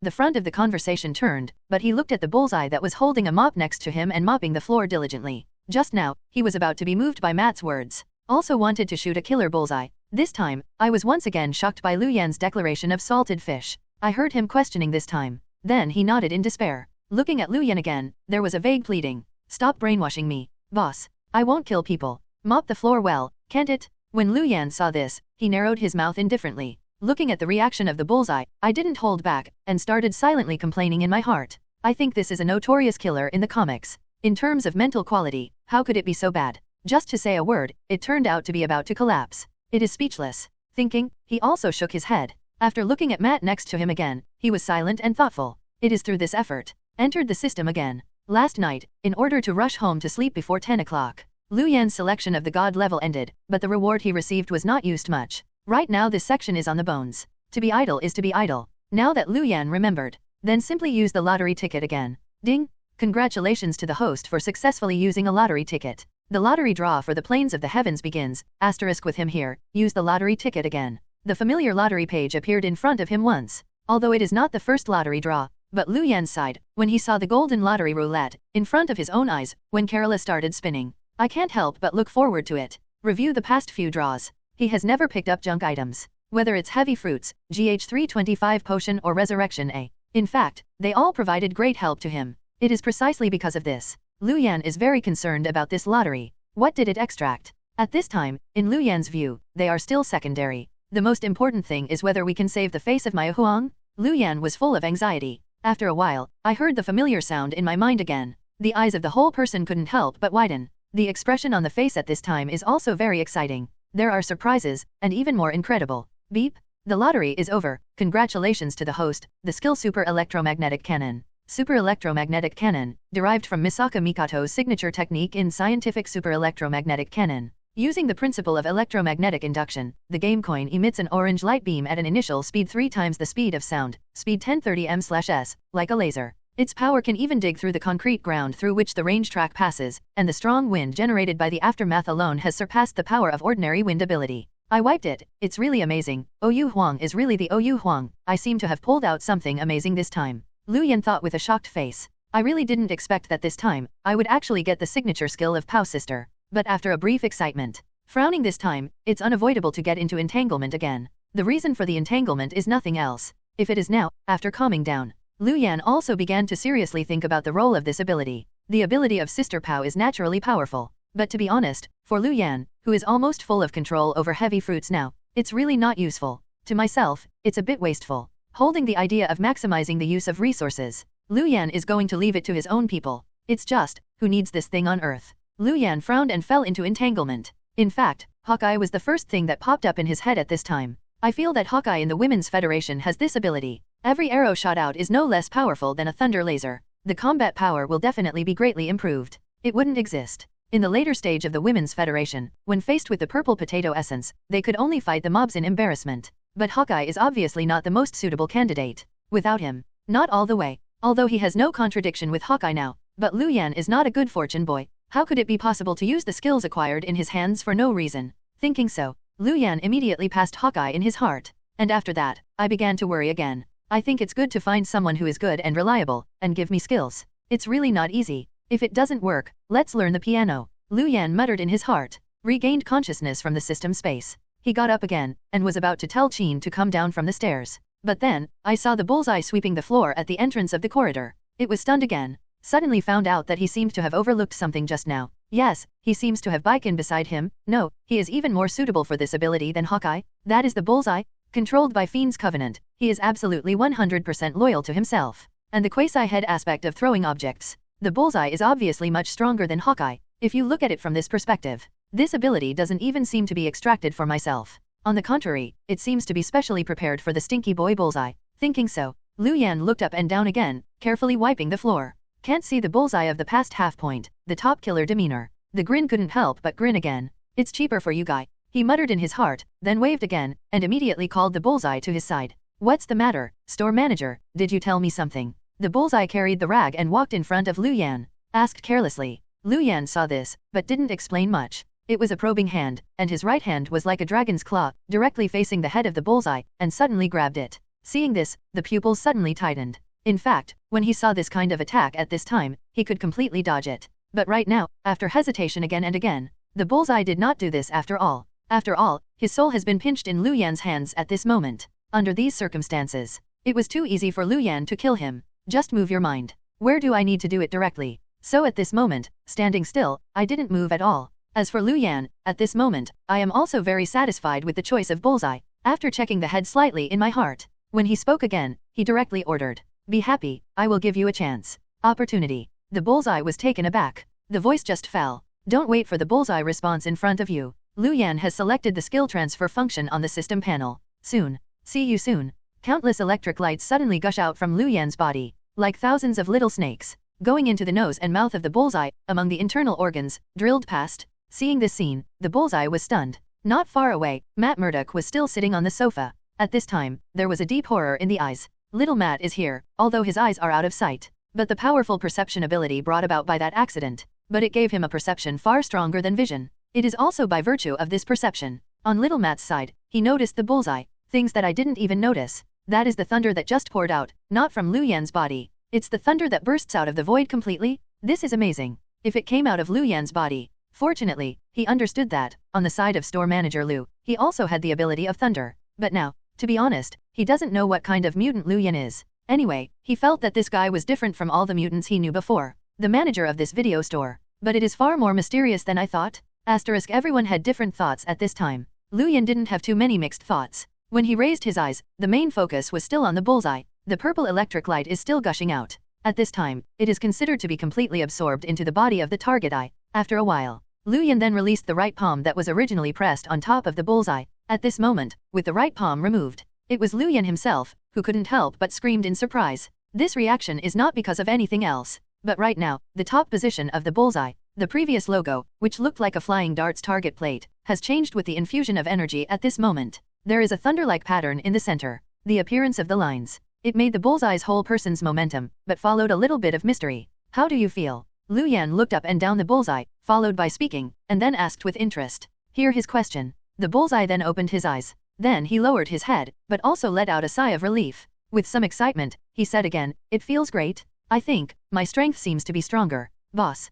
the front of the conversation turned, but he looked at the bullseye that was holding a mop next to him and mopping the floor diligently. Just now, he was about to be moved by Matt's words. Also wanted to shoot a killer bullseye. This time, I was once again shocked by Lu Yan's declaration of salted fish. I heard him questioning this time. Then he nodded in despair. Looking at Lu Yan again, there was a vague pleading. "Stop brainwashing me, boss. I won't kill people. Mop the floor well, can't it?" When Lu Yan saw this, he narrowed his mouth indifferently. Looking at the reaction of the bullseye, I didn't hold back, and started silently complaining in my heart. I think this is a notorious killer in the comics. In terms of mental quality, how could it be so bad? Just to say a word, it turned out to be about to collapse. It is speechless. Thinking, he also shook his head. After looking at Matt next to him again, he was silent and thoughtful. It is through this effort. Entered the system again. Last night, in order to rush home to sleep before 10 o'clock, Lu Yan's selection of the god level ended, but the reward he received was not used much. Right now this section is on the bones. To be idle is to be idle. Now that Lu Yan remembered, then simply use the lottery ticket again. Ding! Congratulations to the host for successfully using a lottery ticket. The lottery draw for the planes of the heavens begins, asterisk with him here, use the lottery ticket again. The familiar lottery page appeared in front of him once. Although it is not the first lottery draw, but Lu Yan sighed, when he saw the golden lottery roulette, in front of his own eyes, when Kerala started spinning. I can't help but look forward to it. Review the past few draws. He has never picked up junk items. whether it's heavy fruits, GH325 potion or resurrection A. In fact, they all provided great help to him. It is precisely because of this. Lu Yan is very concerned about this lottery. What did it extract? At this time, in Lu Yan's view, they are still secondary. The most important thing is whether we can save the face of Maya Huang. Lu Yan was full of anxiety. After a while, I heard the familiar sound in my mind again. The eyes of the whole person couldn't help but widen. The expression on the face at this time is also very exciting. There are surprises, and even more incredible. Beep. The lottery is over. Congratulations to the host, the skill Super Electromagnetic Cannon. Super Electromagnetic Cannon, derived from Misaka Mikoto's signature technique in scientific Super Electromagnetic Cannon. Using the principle of electromagnetic induction, the game coin emits an orange light beam at an initial speed 3 times the speed of sound, speed 1030 m/s, like a laser. Its power can even dig through the concrete ground through which the range track passes, and the strong wind generated by the aftermath alone has surpassed the power of ordinary wind ability. I wiped it. It's really amazing. Oyu Huang is really the Oyu Huang. I seem to have pulled out something amazing this time. Lu Yan thought with a shocked face. I really didn't expect that this time, I would actually get the signature skill of Pao Sister. But after a brief excitement, frowning this time, it's unavoidable to get into entanglement again. The reason for the entanglement is nothing else. If it is now, after calming down, Lu Yan also began to seriously think about the role of this ability. The ability of Sister Pao is naturally powerful. But to be honest, for Lu Yan, who is almost full of control over heavy fruits now, it's really not useful. To myself, it's a bit wasteful. Holding the idea of maximizing the use of resources, Lu Yan is going to leave it to his own people. It's just, who needs this thing on Earth? Lu Yan frowned and fell into entanglement. In fact, Hawkeye was the first thing that popped up in his head at this time. I feel that Hawkeye in the Women's Federation has this ability. Every arrow shot out is no less powerful than a thunder laser. The combat power will definitely be greatly improved. It wouldn't exist. In the later stage of the Women's Federation, when faced with the purple potato essence, they could only fight the mobs in embarrassment. But Hawkeye is obviously not the most suitable candidate. Without him, not all the way. Although he has no contradiction with Hawkeye now, but Lu Yan is not a good fortune boy. How could it be possible to use the skills acquired in his hands for no reason? Thinking so, Lu Yan immediately passed Hawkeye in his heart. And after that, I began to worry again. I think it's good to find someone who is good and reliable, and give me skills. It's really not easy. If it doesn't work, let's learn the piano. Lu Yan muttered in his heart, regained consciousness from the system space. He got up again, and was about to tell Qin to come down from the stairs. But then, I saw the bullseye sweeping the floor at the entrance of the corridor. It was stunned again. Suddenly found out that he seemed to have overlooked something just now. Yes, he seems to have Baiken beside him. No, he is even more suitable for this ability than Hawkeye. That is the bullseye. Controlled by Fiend's Covenant, he is absolutely 100% loyal to himself. And the quasi-head aspect of throwing objects. The bullseye is obviously much stronger than Hawkeye, if you look at it from this perspective. This ability doesn't even seem to be extracted for myself. On the contrary, it seems to be specially prepared for the stinky boy bullseye. Thinking so, Lu Yan looked up and down again, carefully wiping the floor. Can't see the bullseye of the past half point, the top killer demeanor. The grin couldn't help but grin again. It's cheaper for you guy. He muttered in his heart, then waved again, and immediately called the bullseye to his side. What's the matter, store manager, did you tell me something? The bullseye carried the rag and walked in front of Lu Yan, asked carelessly. Lu Yan saw this, but didn't explain much. It was a probing hand, and his right hand was like a dragon's claw, directly facing the head of the bullseye, and suddenly grabbed it. Seeing this, the pupils suddenly tightened. In fact, when he saw this kind of attack at this time, he could completely dodge it. But right now, after hesitation again and again, the bullseye did not do this after all. After all, his soul has been pinched in Lu Yan's hands at this moment. Under these circumstances, it was too easy for Lu Yan to kill him. Just move your mind. Where do I need to do it directly? So at this moment, standing still, I didn't move at all. As for Lu Yan, at this moment, I am also very satisfied with the choice of bullseye. After checking the head slightly in my heart, when he spoke again, he directly ordered, "Be happy, I will give you a chance. Opportunity." The bullseye was taken aback. The voice just fell. Don't wait for the bullseye response in front of you. Lu Yan has selected the skill transfer function on the system panel. Soon. See you soon. Countless electric lights suddenly gush out from Lu Yan's body, like thousands of little snakes, going into the nose and mouth of the bullseye, among the internal organs, drilled past. Seeing this scene, the bullseye was stunned. Not far away, Matt Murdock was still sitting on the sofa. At this time, there was a deep horror in the eyes. Little Matt is here, although his eyes are out of sight. But the powerful perception ability brought about by that accident, but it gave him a perception far stronger than vision. It is also by virtue of this perception. On Little Matt's side, he noticed the bullseye, things that I didn't even notice. That is the thunder that just poured out, not from Lu Yan's body. It's the thunder that bursts out of the void completely. This is amazing. If it came out of Lu Yan's body. Fortunately, he understood that, on the side of store manager Lu, he also had the ability of thunder. But now, to be honest, he doesn't know what kind of mutant Lu Yan is. Anyway, he felt that this guy was different from all the mutants he knew before. The manager of this video store. But it is far more mysterious than I thought. Asterisk, everyone had different thoughts at this time. Lu Yan didn't have too many mixed thoughts. When he raised his eyes, the main focus was still on the bullseye. The purple electric light is still gushing out. At this time, it is considered to be completely absorbed into the body of the target eye. After a while, Lu Yan then released the right palm that was originally pressed on top of the bullseye. At this moment, with the right palm removed, it was Lu Yan himself, who couldn't help but screamed in surprise. This reaction is not because of anything else. But right now, the top position of the bullseye, the previous logo, which looked like a flying dart's target plate, has changed with the infusion of energy at this moment. There is a thunder-like pattern in the center. The appearance of the lines. It made the bullseye's whole person's momentum, but followed a little bit of mystery. How do you feel? Lu Yan looked up and down the bullseye, followed by speaking, and then asked with interest. Hear his question. The bullseye then opened his eyes. Then he lowered his head, but also let out a sigh of relief. With some excitement, he said again, "It feels great. I think, my strength seems to be stronger. Boss."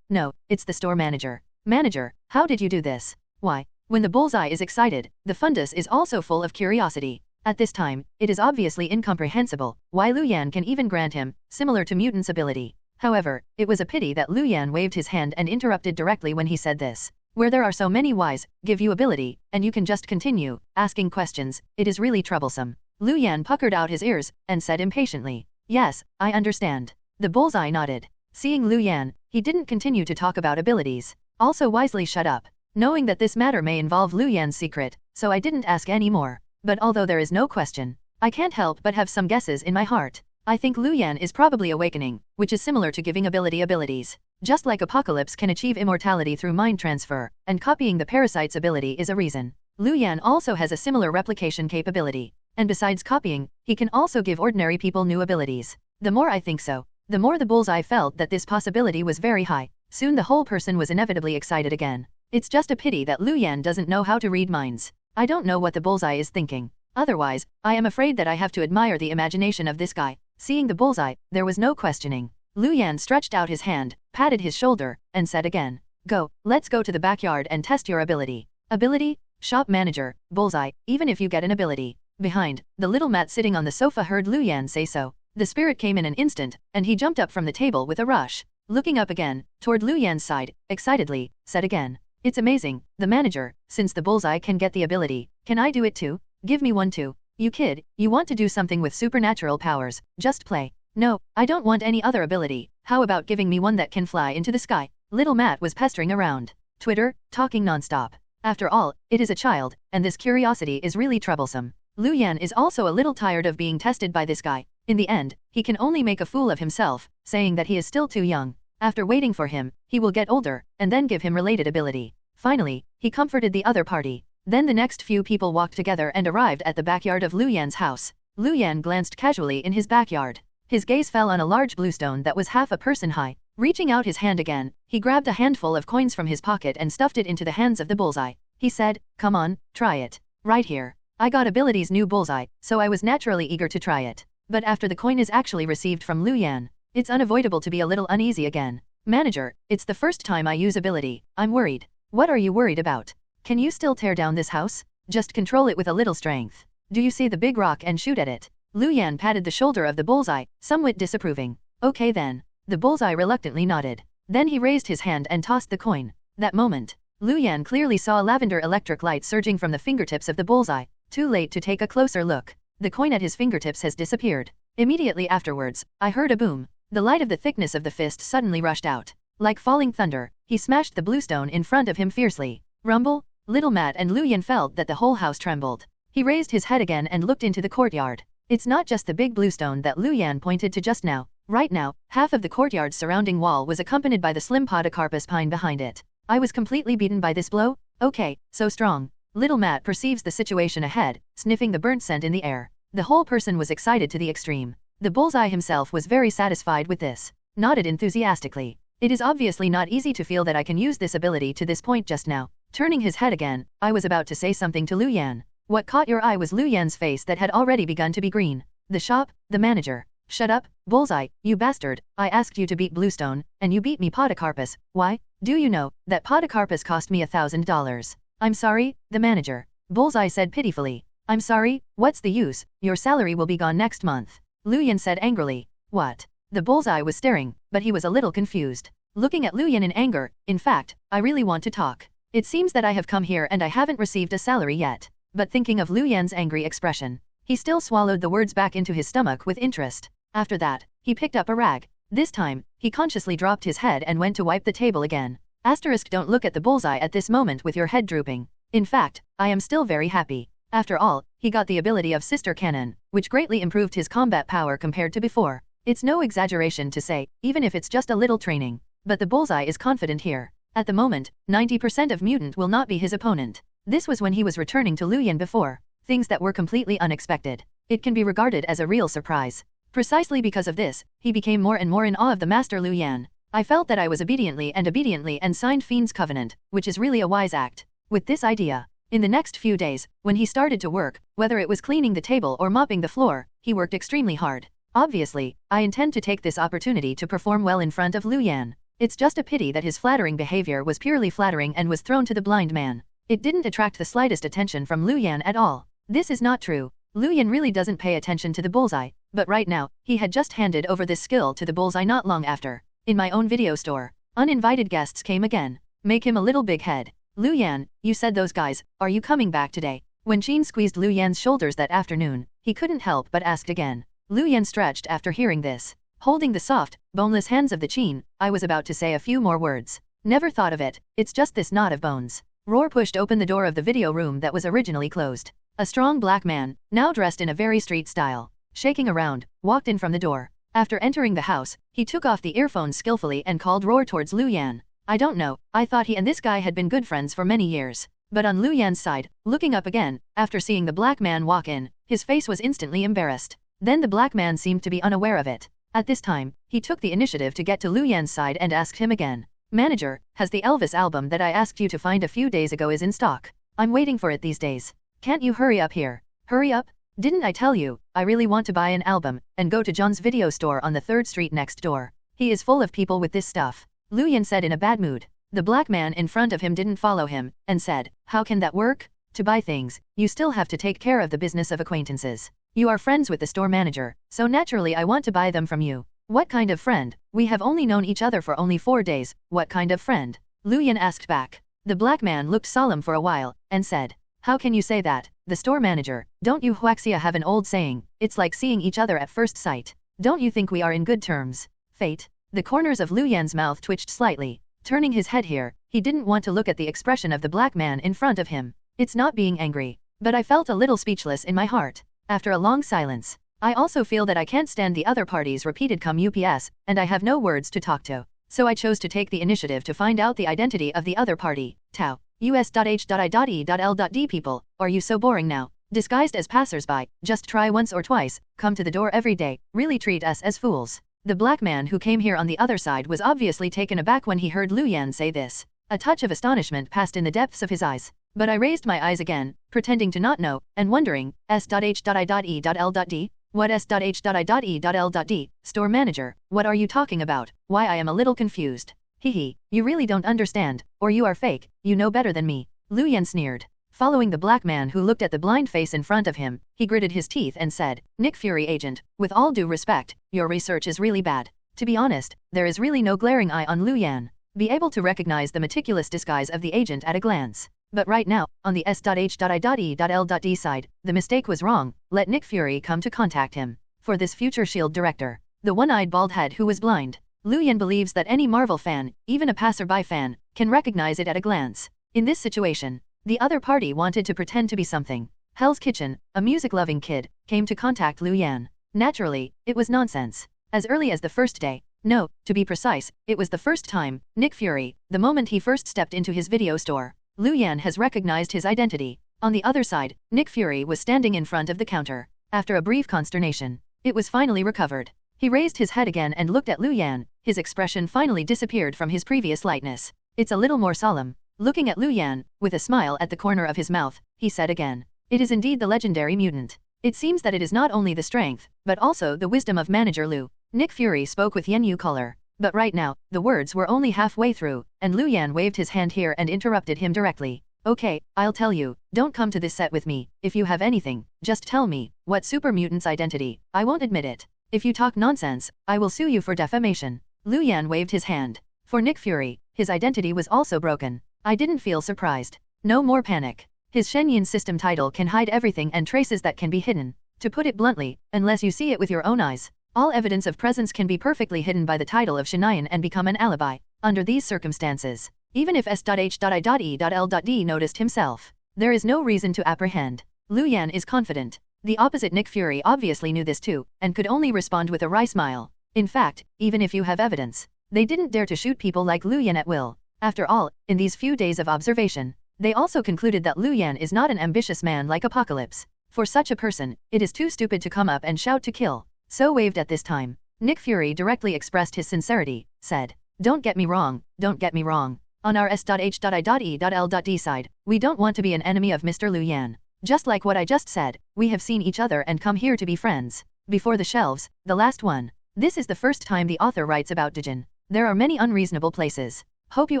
No, it's the store manager. Manager, how did you do this? Why? When the bullseye is excited, the fundus is also full of curiosity. At this time, it is obviously incomprehensible why Lu Yan can even grant him, similar to mutant's ability. However, it was a pity that Lu Yan waved his hand and interrupted directly when he said this. Where there are so many whys, give you ability, and you can just continue asking questions, it is really troublesome. Lu Yan puckered out his ears, and said impatiently, "Yes, I understand." The bullseye nodded. Seeing Lu Yan, he didn't continue to talk about abilities. Also wisely shut up. Knowing that this matter may involve Lu Yan's secret, so I didn't ask any more. But although there is no question, I can't help but have some guesses in my heart. I think Lu Yan is probably awakening, which is similar to giving abilities. Just like Apocalypse can achieve immortality through mind transfer, and copying the parasite's ability is a reason. Lu Yan also has a similar replication capability. And besides copying, he can also give ordinary people new abilities. The more I think so, the more the bullseye felt that this possibility was very high. Soon the whole person was inevitably excited again. It's just a pity that Lu Yan doesn't know how to read minds. I don't know what the bullseye is thinking. Otherwise, I am afraid that I have to admire the imagination of this guy. Seeing the bullseye, there was no questioning. Lu Yan stretched out his hand, patted his shoulder, and said again, "Go, let's go to the backyard and test your ability." Ability? Shop manager, bullseye, even if you get an ability. Behind, the little Matt sitting on the sofa heard Lu Yan say so. The spirit came in an instant, and he jumped up from the table with a rush. Looking up again, toward Lu Yan's side, excitedly, said again, "It's amazing, the manager, since the bullseye can get the ability, can I do it too? Give me one too. You kid, you want to do something with supernatural powers, just play." "No, I don't want any other ability, how about giving me one that can fly into the sky?" Little Matt was pestering around Twitter, talking nonstop. After all, it is a child, and this curiosity is really troublesome. Lu Yan is also a little tired of being tested by this guy. In the end, he can only make a fool of himself, saying that he is still too young. After waiting for him, he will get older, and then give him related ability. Finally, he comforted the other party. Then the next few people walked together and arrived at the backyard of Lu Yan's house. Lu Yan glanced casually in his backyard. His gaze fell on a large blue stone that was half a person high. Reaching out his hand again, he grabbed a handful of coins from his pocket and stuffed it into the hands of the bullseye. He said, "Come on, try it. Right here." I got ability's new bullseye, so I was naturally eager to try it. But after the coin is actually received from Lu Yan, it's unavoidable to be a little uneasy again. "Manager, it's the first time I use ability. I'm worried." "What are you worried about? Can you still tear down this house? Just control it with a little strength. Do you see the big rock and shoot at it?" Lu Yan patted the shoulder of the bullseye, somewhat disapproving. "Okay then." The bullseye reluctantly nodded. Then he raised his hand and tossed the coin. That moment, Lu Yan clearly saw a lavender electric light surging from the fingertips of the bullseye. Too late to take a closer look. The coin at his fingertips has disappeared. Immediately afterwards, I heard a boom. The light of the thickness of the fist suddenly rushed out. Like falling thunder, he smashed the blue stone in front of him fiercely. Rumble? Little Matt and Lu Yan felt that the whole house trembled. He raised his head again and looked into the courtyard. It's not just the big blue stone that Lu Yan pointed to just now. Right now, half of the courtyard's surrounding wall was accompanied by the slim podocarpus pine behind it. I was completely beaten by this blow? Okay, so strong. Little Matt perceives the situation ahead, sniffing the burnt scent in the air. The whole person was excited to the extreme. The bullseye himself was very satisfied with this. Nodded enthusiastically. It is obviously not easy to feel that I can use this ability to this point just now. Turning his head again, I was about to say something to Lu Yan. What caught your eye was Lu Yan's face that had already begun to be green. The shop, the manager. "Shut up, bullseye, you bastard. I asked you to beat Bluestone, and you beat me Podocarpus. Why? Do you know that Podocarpus cost me $1,000? I'm sorry, the manager." Bullseye said pitifully. I'm sorry, what's the use, your salary will be gone next month. Lu Yan said angrily. What? The bullseye was staring, but he was a little confused. Looking at Lu Yan in anger, in fact, I really want to talk. It seems that I have come here and I haven't received a salary yet. But thinking of Lu Yan's angry expression, he still swallowed the words back into his stomach with interest. After that, he picked up a rag. This time, he consciously dropped his head and went to wipe the table again. Asterisk, don't look at the bullseye at this moment with your head drooping. In fact, I am still very happy. After all, he got the ability of Sister Cannon, which greatly improved his combat power compared to before. It's no exaggeration to say, even if it's just a little training. But the bullseye is confident here. At the moment, 90% of mutant will not be his opponent. This was when he was returning to Lu Yan before. Things that were completely unexpected. It can be regarded as a real surprise. Precisely because of this, he became more and more in awe of the Master Lu Yan. I felt that I was obediently and signed Fiend's Covenant, which is really a wise act. With this idea, in the next few days, when he started to work, whether it was cleaning the table or mopping the floor, he worked extremely hard. Obviously, I intend to take this opportunity to perform well in front of Lu Yan. It's just a pity that his flattering behavior was purely flattering and was thrown to the blind man. It didn't attract the slightest attention from Lu Yan at all. This is not true. Lu Yan really doesn't pay attention to the bullseye, but right now, he had just handed over this skill to the bullseye not long after. In my own video store, uninvited guests came again. Make him a little big head. Lu Yan, you said those guys, are you coming back today? When Qin squeezed Lu Yan's shoulders that afternoon, he couldn't help but asked again. Lu Yan stretched after hearing this. Holding the soft, boneless hands of the Qin, I was about to say a few more words. Never thought of it, it's just this knot of bones. Roar pushed open the door of the video room that was originally closed. A strong black man, now dressed in a very street style, shaking around, walked in from the door. After entering the house, he took off the earphones skillfully and called Roar towards Lu Yan. I don't know, I thought he and this guy had been good friends for many years. But on Lu Yan's side, looking up again, after seeing the black man walk in, his face was instantly embarrassed. Then the black man seemed to be unaware of it. At this time, he took the initiative to get to Lu Yan's side and asked him again. Manager, has the Elvis album that I asked you to find a few days ago is in stock? I'm waiting for it these days. Can't you hurry up here? Hurry up? Didn't I tell you, I really want to buy an album, and go to John's video store on the 3rd street next door. He is full of people with this stuff. Lu Yan said in a bad mood. The black man in front of him didn't follow him, and said, how can that work? To buy things, you still have to take care of the business of acquaintances. You are friends with the store manager, so naturally I want to buy them from you. What kind of friend? We have only known each other for only 4 days, what kind of friend? Lu Yan asked back. The black man looked solemn for a while, and said, how can you say that, the store manager? Don't you Huaxia have an old saying, it's like seeing each other at first sight. Don't you think we are in good terms? Fate? The corners of Lu Yan's mouth twitched slightly. Turning his head here, he didn't want to look at the expression of the black man in front of him. It's not being angry. But I felt a little speechless in my heart. After a long silence, I also feel that I can't stand the other party's repeated come UPS, and I have no words to talk to. So I chose to take the initiative to find out the identity of the other party. Tau. US.H.I.E.L.D. People, are you so boring now? Disguised as passersby, just try once or twice, come to the door every day, really treat us as fools. The black man who came here on the other side was obviously taken aback when he heard Lu Yan say this. A touch of astonishment passed in the depths of his eyes. But I raised my eyes again, pretending to not know, and wondering, S.H.I.E.L.D? What S.H.I.E.L.D? Store manager, what are you talking about? Why I am a little confused. Hehe, you really don't understand, or you are fake, you know better than me. Lu Yan sneered. Following the black man who looked at the blind face in front of him, he gritted his teeth and said, Nick Fury agent, with all due respect, your research is really bad. To be honest, there is really no glaring eye on Lu Yan. Be able to recognize the meticulous disguise of the agent at a glance. But right now, on the S.H.I.E.L.D. side, the mistake was wrong, let Nick Fury come to contact him. For this future S.H.I.E.L.D. director, the one-eyed bald head who was blind, Lu Yan believes that any Marvel fan, even a passerby fan, can recognize it at a glance. In this situation, the other party wanted to pretend to be something. Hell's Kitchen, a music-loving kid, came to contact Lu Yan. Naturally, it was nonsense. As early as the first day, no, to be precise, it was the first time, Nick Fury, the moment he first stepped into his video store, Lu Yan has recognized his identity. On the other side, Nick Fury was standing in front of the counter. After a brief consternation, it was finally recovered. He raised his head again and looked at Lu Yan. His expression finally disappeared from his previous lightness. It's a little more solemn. Looking at Lu Yan, with a smile at the corner of his mouth, he said again, it is indeed the legendary mutant. It seems that it is not only the strength, but also the wisdom of Manager Lu. Nick Fury spoke with Yenyu color. But right now, the words were only halfway through, and Lu Yan waved his hand here and interrupted him directly. Okay, I'll tell you, don't come to this set with me, if you have anything, just tell me, what super mutant's identity, I won't admit it. If you talk nonsense, I will sue you for defamation. Lu Yan waved his hand. For Nick Fury, his identity was also broken. I didn't feel surprised. No more panic. His Shenyan system title can hide everything and traces that can be hidden. To put it bluntly, unless you see it with your own eyes, all evidence of presence can be perfectly hidden by the title of Shanayan and become an alibi. Under these circumstances, even if S.H.I.E.L.D noticed himself, there is no reason to apprehend. Lu Yan is confident. The opposite Nick Fury obviously knew this too, and could only respond with a wry smile. In fact, even if you have evidence, they didn't dare to shoot people like Lu Yan at will. After all, in these few days of observation, they also concluded that Lu Yan is not an ambitious man like Apocalypse. For such a person, it is too stupid to come up and shout to kill. So waved at this time. Nick Fury directly expressed his sincerity, said, "Don't get me wrong, don't get me wrong. On our S.H.I.E.L.D side, we don't want to be an enemy of Mr. Lu Yan. Just like what I just said, we have seen each other and come here to be friends." Before the shelves, the last one. This is the first time the author writes about Dijin. There are many unreasonable places. Hope you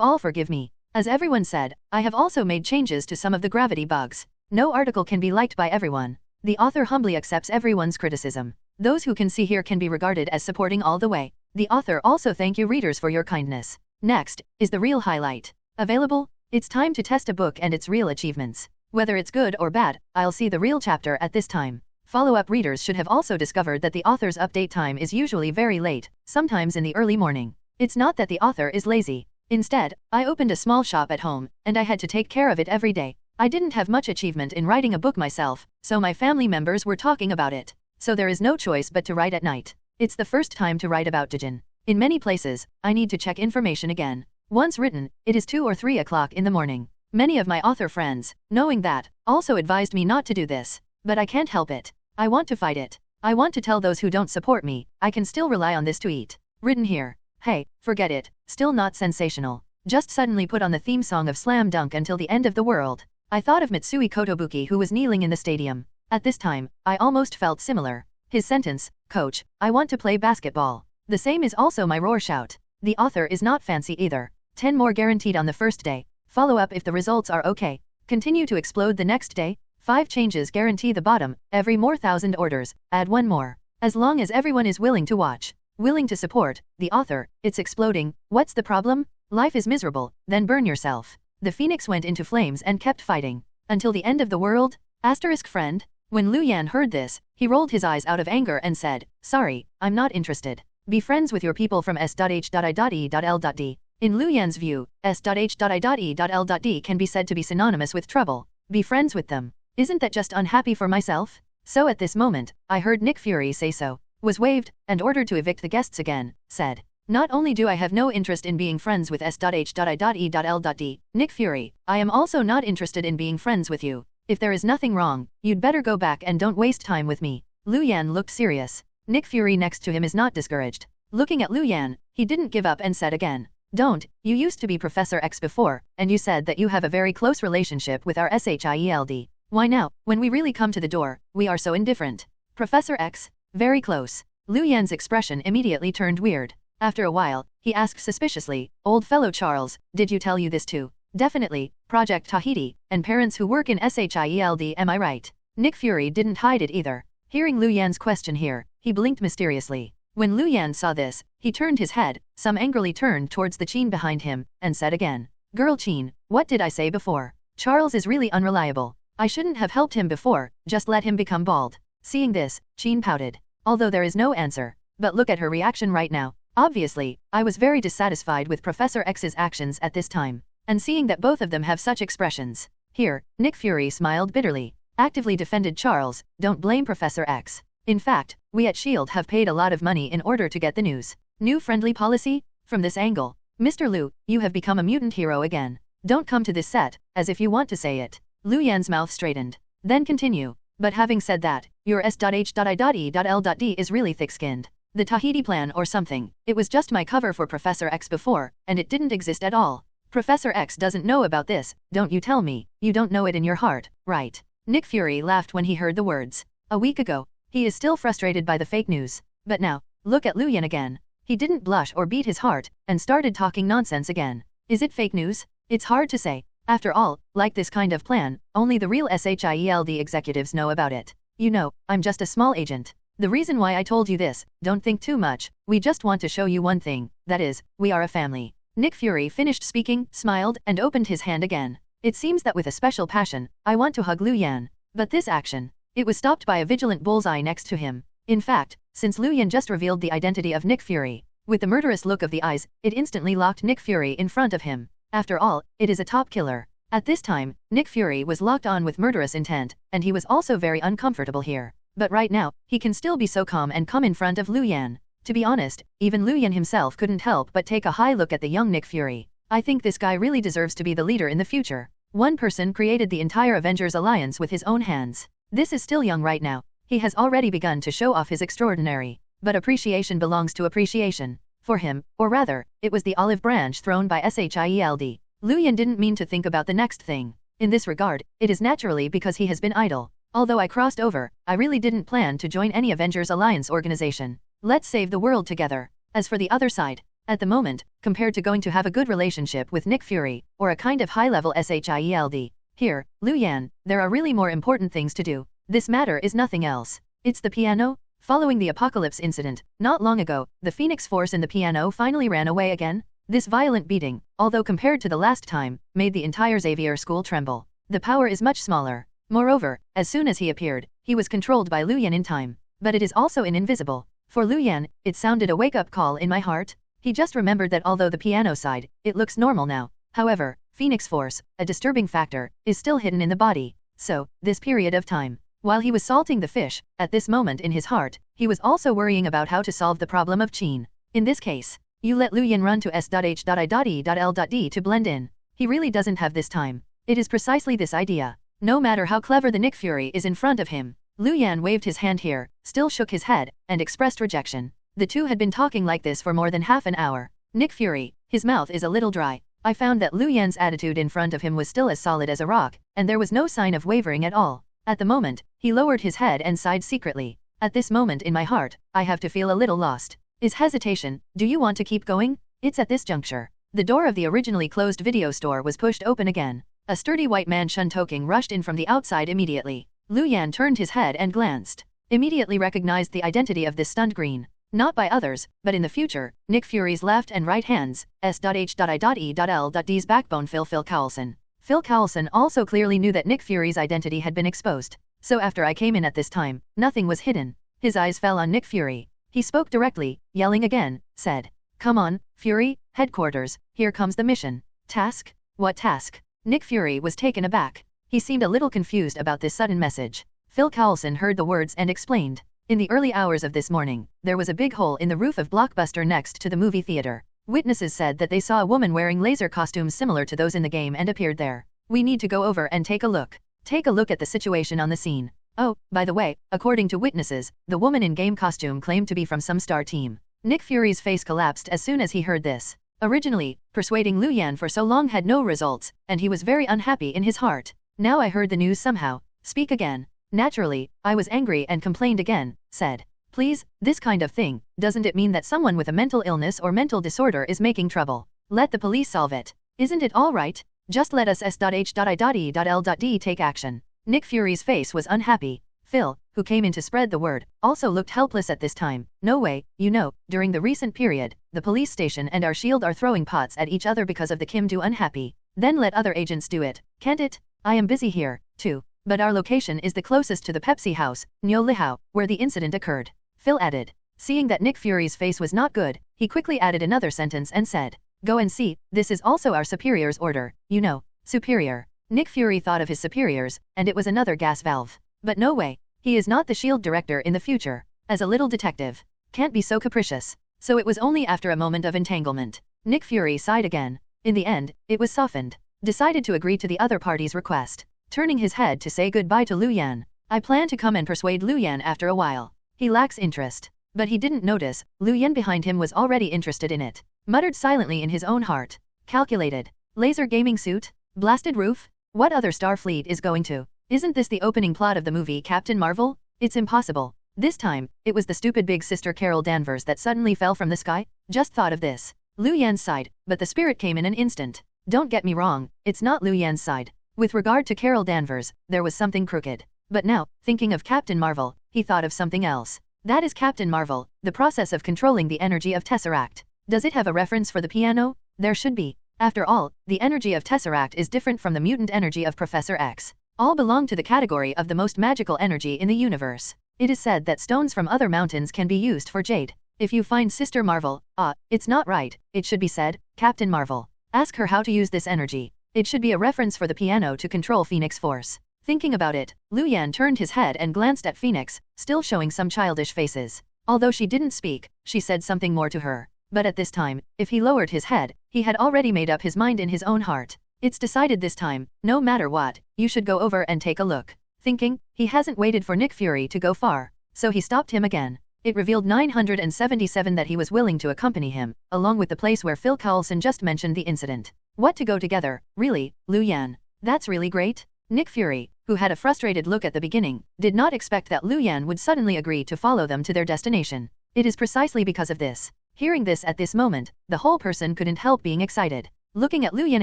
all forgive me. As everyone said, I have also made changes to some of the gravity bugs. No article can be liked by everyone. The author humbly accepts everyone's criticism. Those who can see here can be regarded as supporting all the way. The author also thank you readers for your kindness. Next, is the real highlight. Available? It's time to test a book and its real achievements. Whether it's good or bad, I'll see the real chapter at this time. Follow-up readers should have also discovered that the author's update time is usually very late, sometimes in the early morning. It's not that the author is lazy. Instead, I opened a small shop at home, and I had to take care of it every day. I didn't have much achievement in writing a book myself, so my family members were talking about it. So there is no choice but to write at night. It's the first time to write about Dijin. In many places, I need to check information again. Once written, it is 2 or 3 o'clock in the morning. Many of my author friends, knowing that, also advised me not to do this. But I can't help it. I want to fight it. I want to tell those who don't support me, I can still rely on this to eat. Written here. Hey, forget it. Still not sensational. Just suddenly put on the theme song of Slam Dunk until the end of the world. I thought of Mitsui Kotobuki who was kneeling in the stadium. At this time, I almost felt similar. His sentence, "Coach, I want to play basketball." The same is also my roar shout. The author is not fancy either. 10 more guaranteed on the first day. Follow up if the results are okay. Continue to explode the next day. 5 changes guarantee the bottom, every more 1,000 orders, add 1 more. As long as everyone is willing to watch, willing to support, the author, it's exploding. What's the problem? Life is miserable, then burn yourself. The phoenix went into flames and kept fighting. Until the end of the world? Asterisk friend? When Lu Yan heard this, he rolled his eyes out of anger and said, "Sorry, I'm not interested. Be friends with your people from S.H.I.E.L.D. In Lu Yan's view, S.H.I.E.L.D can be said to be synonymous with trouble. Be friends with them. Isn't that just unhappy for myself? So at this moment, I heard Nick Fury say so, was waved, and ordered to evict the guests again, said, "Not only do I have no interest in being friends with S.H.I.E.L.D, Nick Fury, I am also not interested in being friends with you. If there is nothing wrong, you'd better go back and don't waste time with me." Lu Yan looked serious. Nick Fury next to him is not discouraged. Looking at Lu Yan, he didn't give up and said again, "Don't, you used to be Professor X before, and you said that you have a very close relationship with our SHIELD. Why now, when we really come to the door, we are so indifferent? Professor X? Very close." Lu Yan's expression immediately turned weird. After a while, he asked suspiciously, "Old fellow Charles, did you tell you this too?" "Definitely, Project Tahiti, and parents who work in SHIELD, am I right?" Nick Fury didn't hide it either. Hearing Lu Yan's question here, he blinked mysteriously. When Lu Yan saw this, he turned his head, some angrily turned towards the Qin behind him, and said again, "Girl Qin, what did I say before? Charles is really unreliable. I shouldn't have helped him before, just let him become bald." Seeing this, Qin pouted. Although there is no answer. But look at her reaction right now. Obviously, I was very dissatisfied with Professor X's actions at this time. And seeing that both of them have such expressions. Here, Nick Fury smiled bitterly. Actively defended Charles, "Don't blame Professor X. In fact, we at S.H.I.E.L.D. have paid a lot of money in order to get the news. New friendly policy? From this angle, Mr. Lu, you have become a mutant hero again. Don't come to this set, as if you want to say it." Lu Yan's mouth straightened. Then continue. "But having said that, your S.H.I.E.L.D is really thick-skinned. The Tahiti plan or something, it was just my cover for Professor X before, and it didn't exist at all. Professor X doesn't know about this, don't you tell me, you don't know it in your heart, right?" Nick Fury laughed when he heard the words. A week ago, he is still frustrated by the fake news. But now, look at Lu Yan again. He didn't blush or beat his heart, and started talking nonsense again. Is it fake news? It's hard to say. After all, like this kind of plan, only the real SHIELD executives know about it. You know, I'm just a small agent. The reason why I told you this, don't think too much, we just want to show you one thing, that is, we are a family. Nick Fury finished speaking, smiled, and opened his hand again. It seems that with a special passion, I want to hug Lu Yan. But this action, it was stopped by a vigilant bullseye next to him. In fact, since Lu Yan just revealed the identity of Nick Fury, with the murderous look of the eyes, it instantly locked Nick Fury in front of him. After all, it is a top killer. At this time, Nick Fury was locked on with murderous intent, and he was also very uncomfortable here. But right now, he can still be so calm and come in front of Lu Yan. To be honest, even Lu Yan himself couldn't help but take a high look at the young Nick Fury. I think this guy really deserves to be the leader in the future. One person created the entire Avengers Alliance with his own hands. This is still young right now. He has already begun to show off his extraordinary. But appreciation belongs to appreciation. For him, or rather, it was the olive branch thrown by SHIELD. Lu Yan didn't mean to think about the next thing. In this regard, it is naturally because he has been idle. Although I crossed over, I really didn't plan to join any Avengers Alliance organization. Let's save the world together. As for the other side, at the moment, compared to going to have a good relationship with Nick Fury, or a kind of high-level SHIELD, here, Lu Yan, there are really more important things to do. This matter is nothing else. It's the piano. Following the Apocalypse incident, not long ago, the Phoenix Force in the piano finally ran away again. This violent beating, although compared to the last time, made the entire Xavier school tremble. The power is much smaller. Moreover, as soon as he appeared, he was controlled by Lu Yan in time. But it is also invisible. For Lu Yan, it sounded a wake-up call in my heart. He just remembered that although the piano side, it looks normal now. However, Phoenix Force, a disturbing factor, is still hidden in the body. So, this period of time, while he was salting the fish, at this moment in his heart, he was also worrying about how to solve the problem of Qin. In this case, you let Lu Yan run to S.H.I.E.L.D. to blend in. He really doesn't have this time. It is precisely this idea. No matter how clever the Nick Fury is in front of him, Lu Yan waved his hand here, still shook his head, and expressed rejection. The two had been talking like this for more than half an hour. Nick Fury, his mouth is a little dry. I found that Lu Yan's attitude in front of him was still as solid as a rock, and there was no sign of wavering at all. At the moment, he lowered his head and sighed secretly. At this moment in my heart, I have to feel a little lost. Is hesitation, do you want to keep going? It's at this juncture. The door of the originally closed video store was pushed open again. A sturdy white man Shuntoking rushed in from the outside immediately. Lu Yan turned his head and glanced. Immediately recognized the identity of this stunned green. Not by others, but in the future, Nick Fury's left and right hands, S.H.I.E.L.D's backbone Phil Coulson. Phil Coulson also clearly knew that Nick Fury's identity had been exposed. So after I came in at this time, nothing was hidden. His eyes fell on Nick Fury. He spoke directly, yelling again, said, "Come on, Fury, headquarters, here comes the mission. Task? What task?" Nick Fury was taken aback. He seemed a little confused about this sudden message. Phil Coulson heard the words and explained. In the early hours of this morning, there was a big hole in the roof of Blockbuster next to the movie theater. Witnesses said that they saw a woman wearing laser costumes similar to those in the game and appeared there. We need to go over and take a look. Take a look at the situation on the scene. Oh, by the way, according to witnesses, the woman in game costume claimed to be from some star team. Nick Fury's face collapsed as soon as he heard this. Originally, persuading Lu Yan for so long had no results, and he was very unhappy in his heart. Now I heard the news somehow. Speak again. Naturally, I was angry and complained again, said, "Please, this kind of thing, doesn't it mean that someone with a mental illness or mental disorder is making trouble? Let the police solve it. Isn't it all right? Just let us S.H.I.E.L.D. take action." Nick Fury's face was unhappy. Phil, who came in to spread the word, also looked helpless at this time. No way, you know, during the recent period, the police station and our shield are throwing pots at each other because of the Kim Do unhappy. Then let other agents do it, can't it? I am busy here, too. But our location is the closest to the Pepsi house, Nyo Lihao, where the incident occurred. Phil added. Seeing that Nick Fury's face was not good, he quickly added another sentence and said, "Go and see, this is also our superior's order, you know, superior." Nick Fury thought of his superiors, and it was another gas valve. But no way. He is not the SHIELD director in the future. As a little detective. Can't be so capricious. So it was only after a moment of entanglement. Nick Fury sighed again. In the end, it was softened. Decided to agree to the other party's request. Turning his head to say goodbye to Lu Yan. I plan to come and persuade Lu Yan after a while. He lacks interest. But he didn't notice, Lu Yan behind him was already interested in it. Muttered silently in his own heart. Calculated. Laser gaming suit? Blasted roof? What other Starfleet is going to? Isn't this the opening plot of the movie Captain Marvel? It's impossible. This time, it was the stupid big sister Carol Danvers that suddenly fell from the sky? Just thought of this. Lu Yan sighed, but the spirit came in an instant. Don't get me wrong, it's not Lu Yan's side. With regard to Carol Danvers, there was something crooked. But now, thinking of Captain Marvel, he thought of something else. That is Captain Marvel, the process of controlling the energy of Tesseract. Does it have a reference for the piano? There should be. After all, the energy of Tesseract is different from the mutant energy of Professor X. All belong to the category of the most magical energy in the universe. It is said that stones from other mountains can be used for jade. If you find Sister Marvel, it's not right, it should be said, Captain Marvel. Ask her how to use this energy. It should be a reference for the piano to control Phoenix Force. Thinking about it, Lu Yan turned his head and glanced at Phoenix, still showing some childish faces. Although she didn't speak, she said something more to her. But at this time, if he lowered his head, he had already made up his mind in his own heart. It's decided this time, no matter what, you should go over and take a look. Thinking, he hasn't waited for Nick Fury to go far, so he stopped him again. It revealed 977 that he was willing to accompany him, along with the place where Phil Coulson just mentioned the incident. What to go together, really, Lu Yan? That's really great. Nick Fury, who had a frustrated look at the beginning, did not expect that Lu Yan would suddenly agree to follow them to their destination. It is precisely because of this. Hearing this at this moment, the whole person couldn't help being excited. Looking at Lu Yan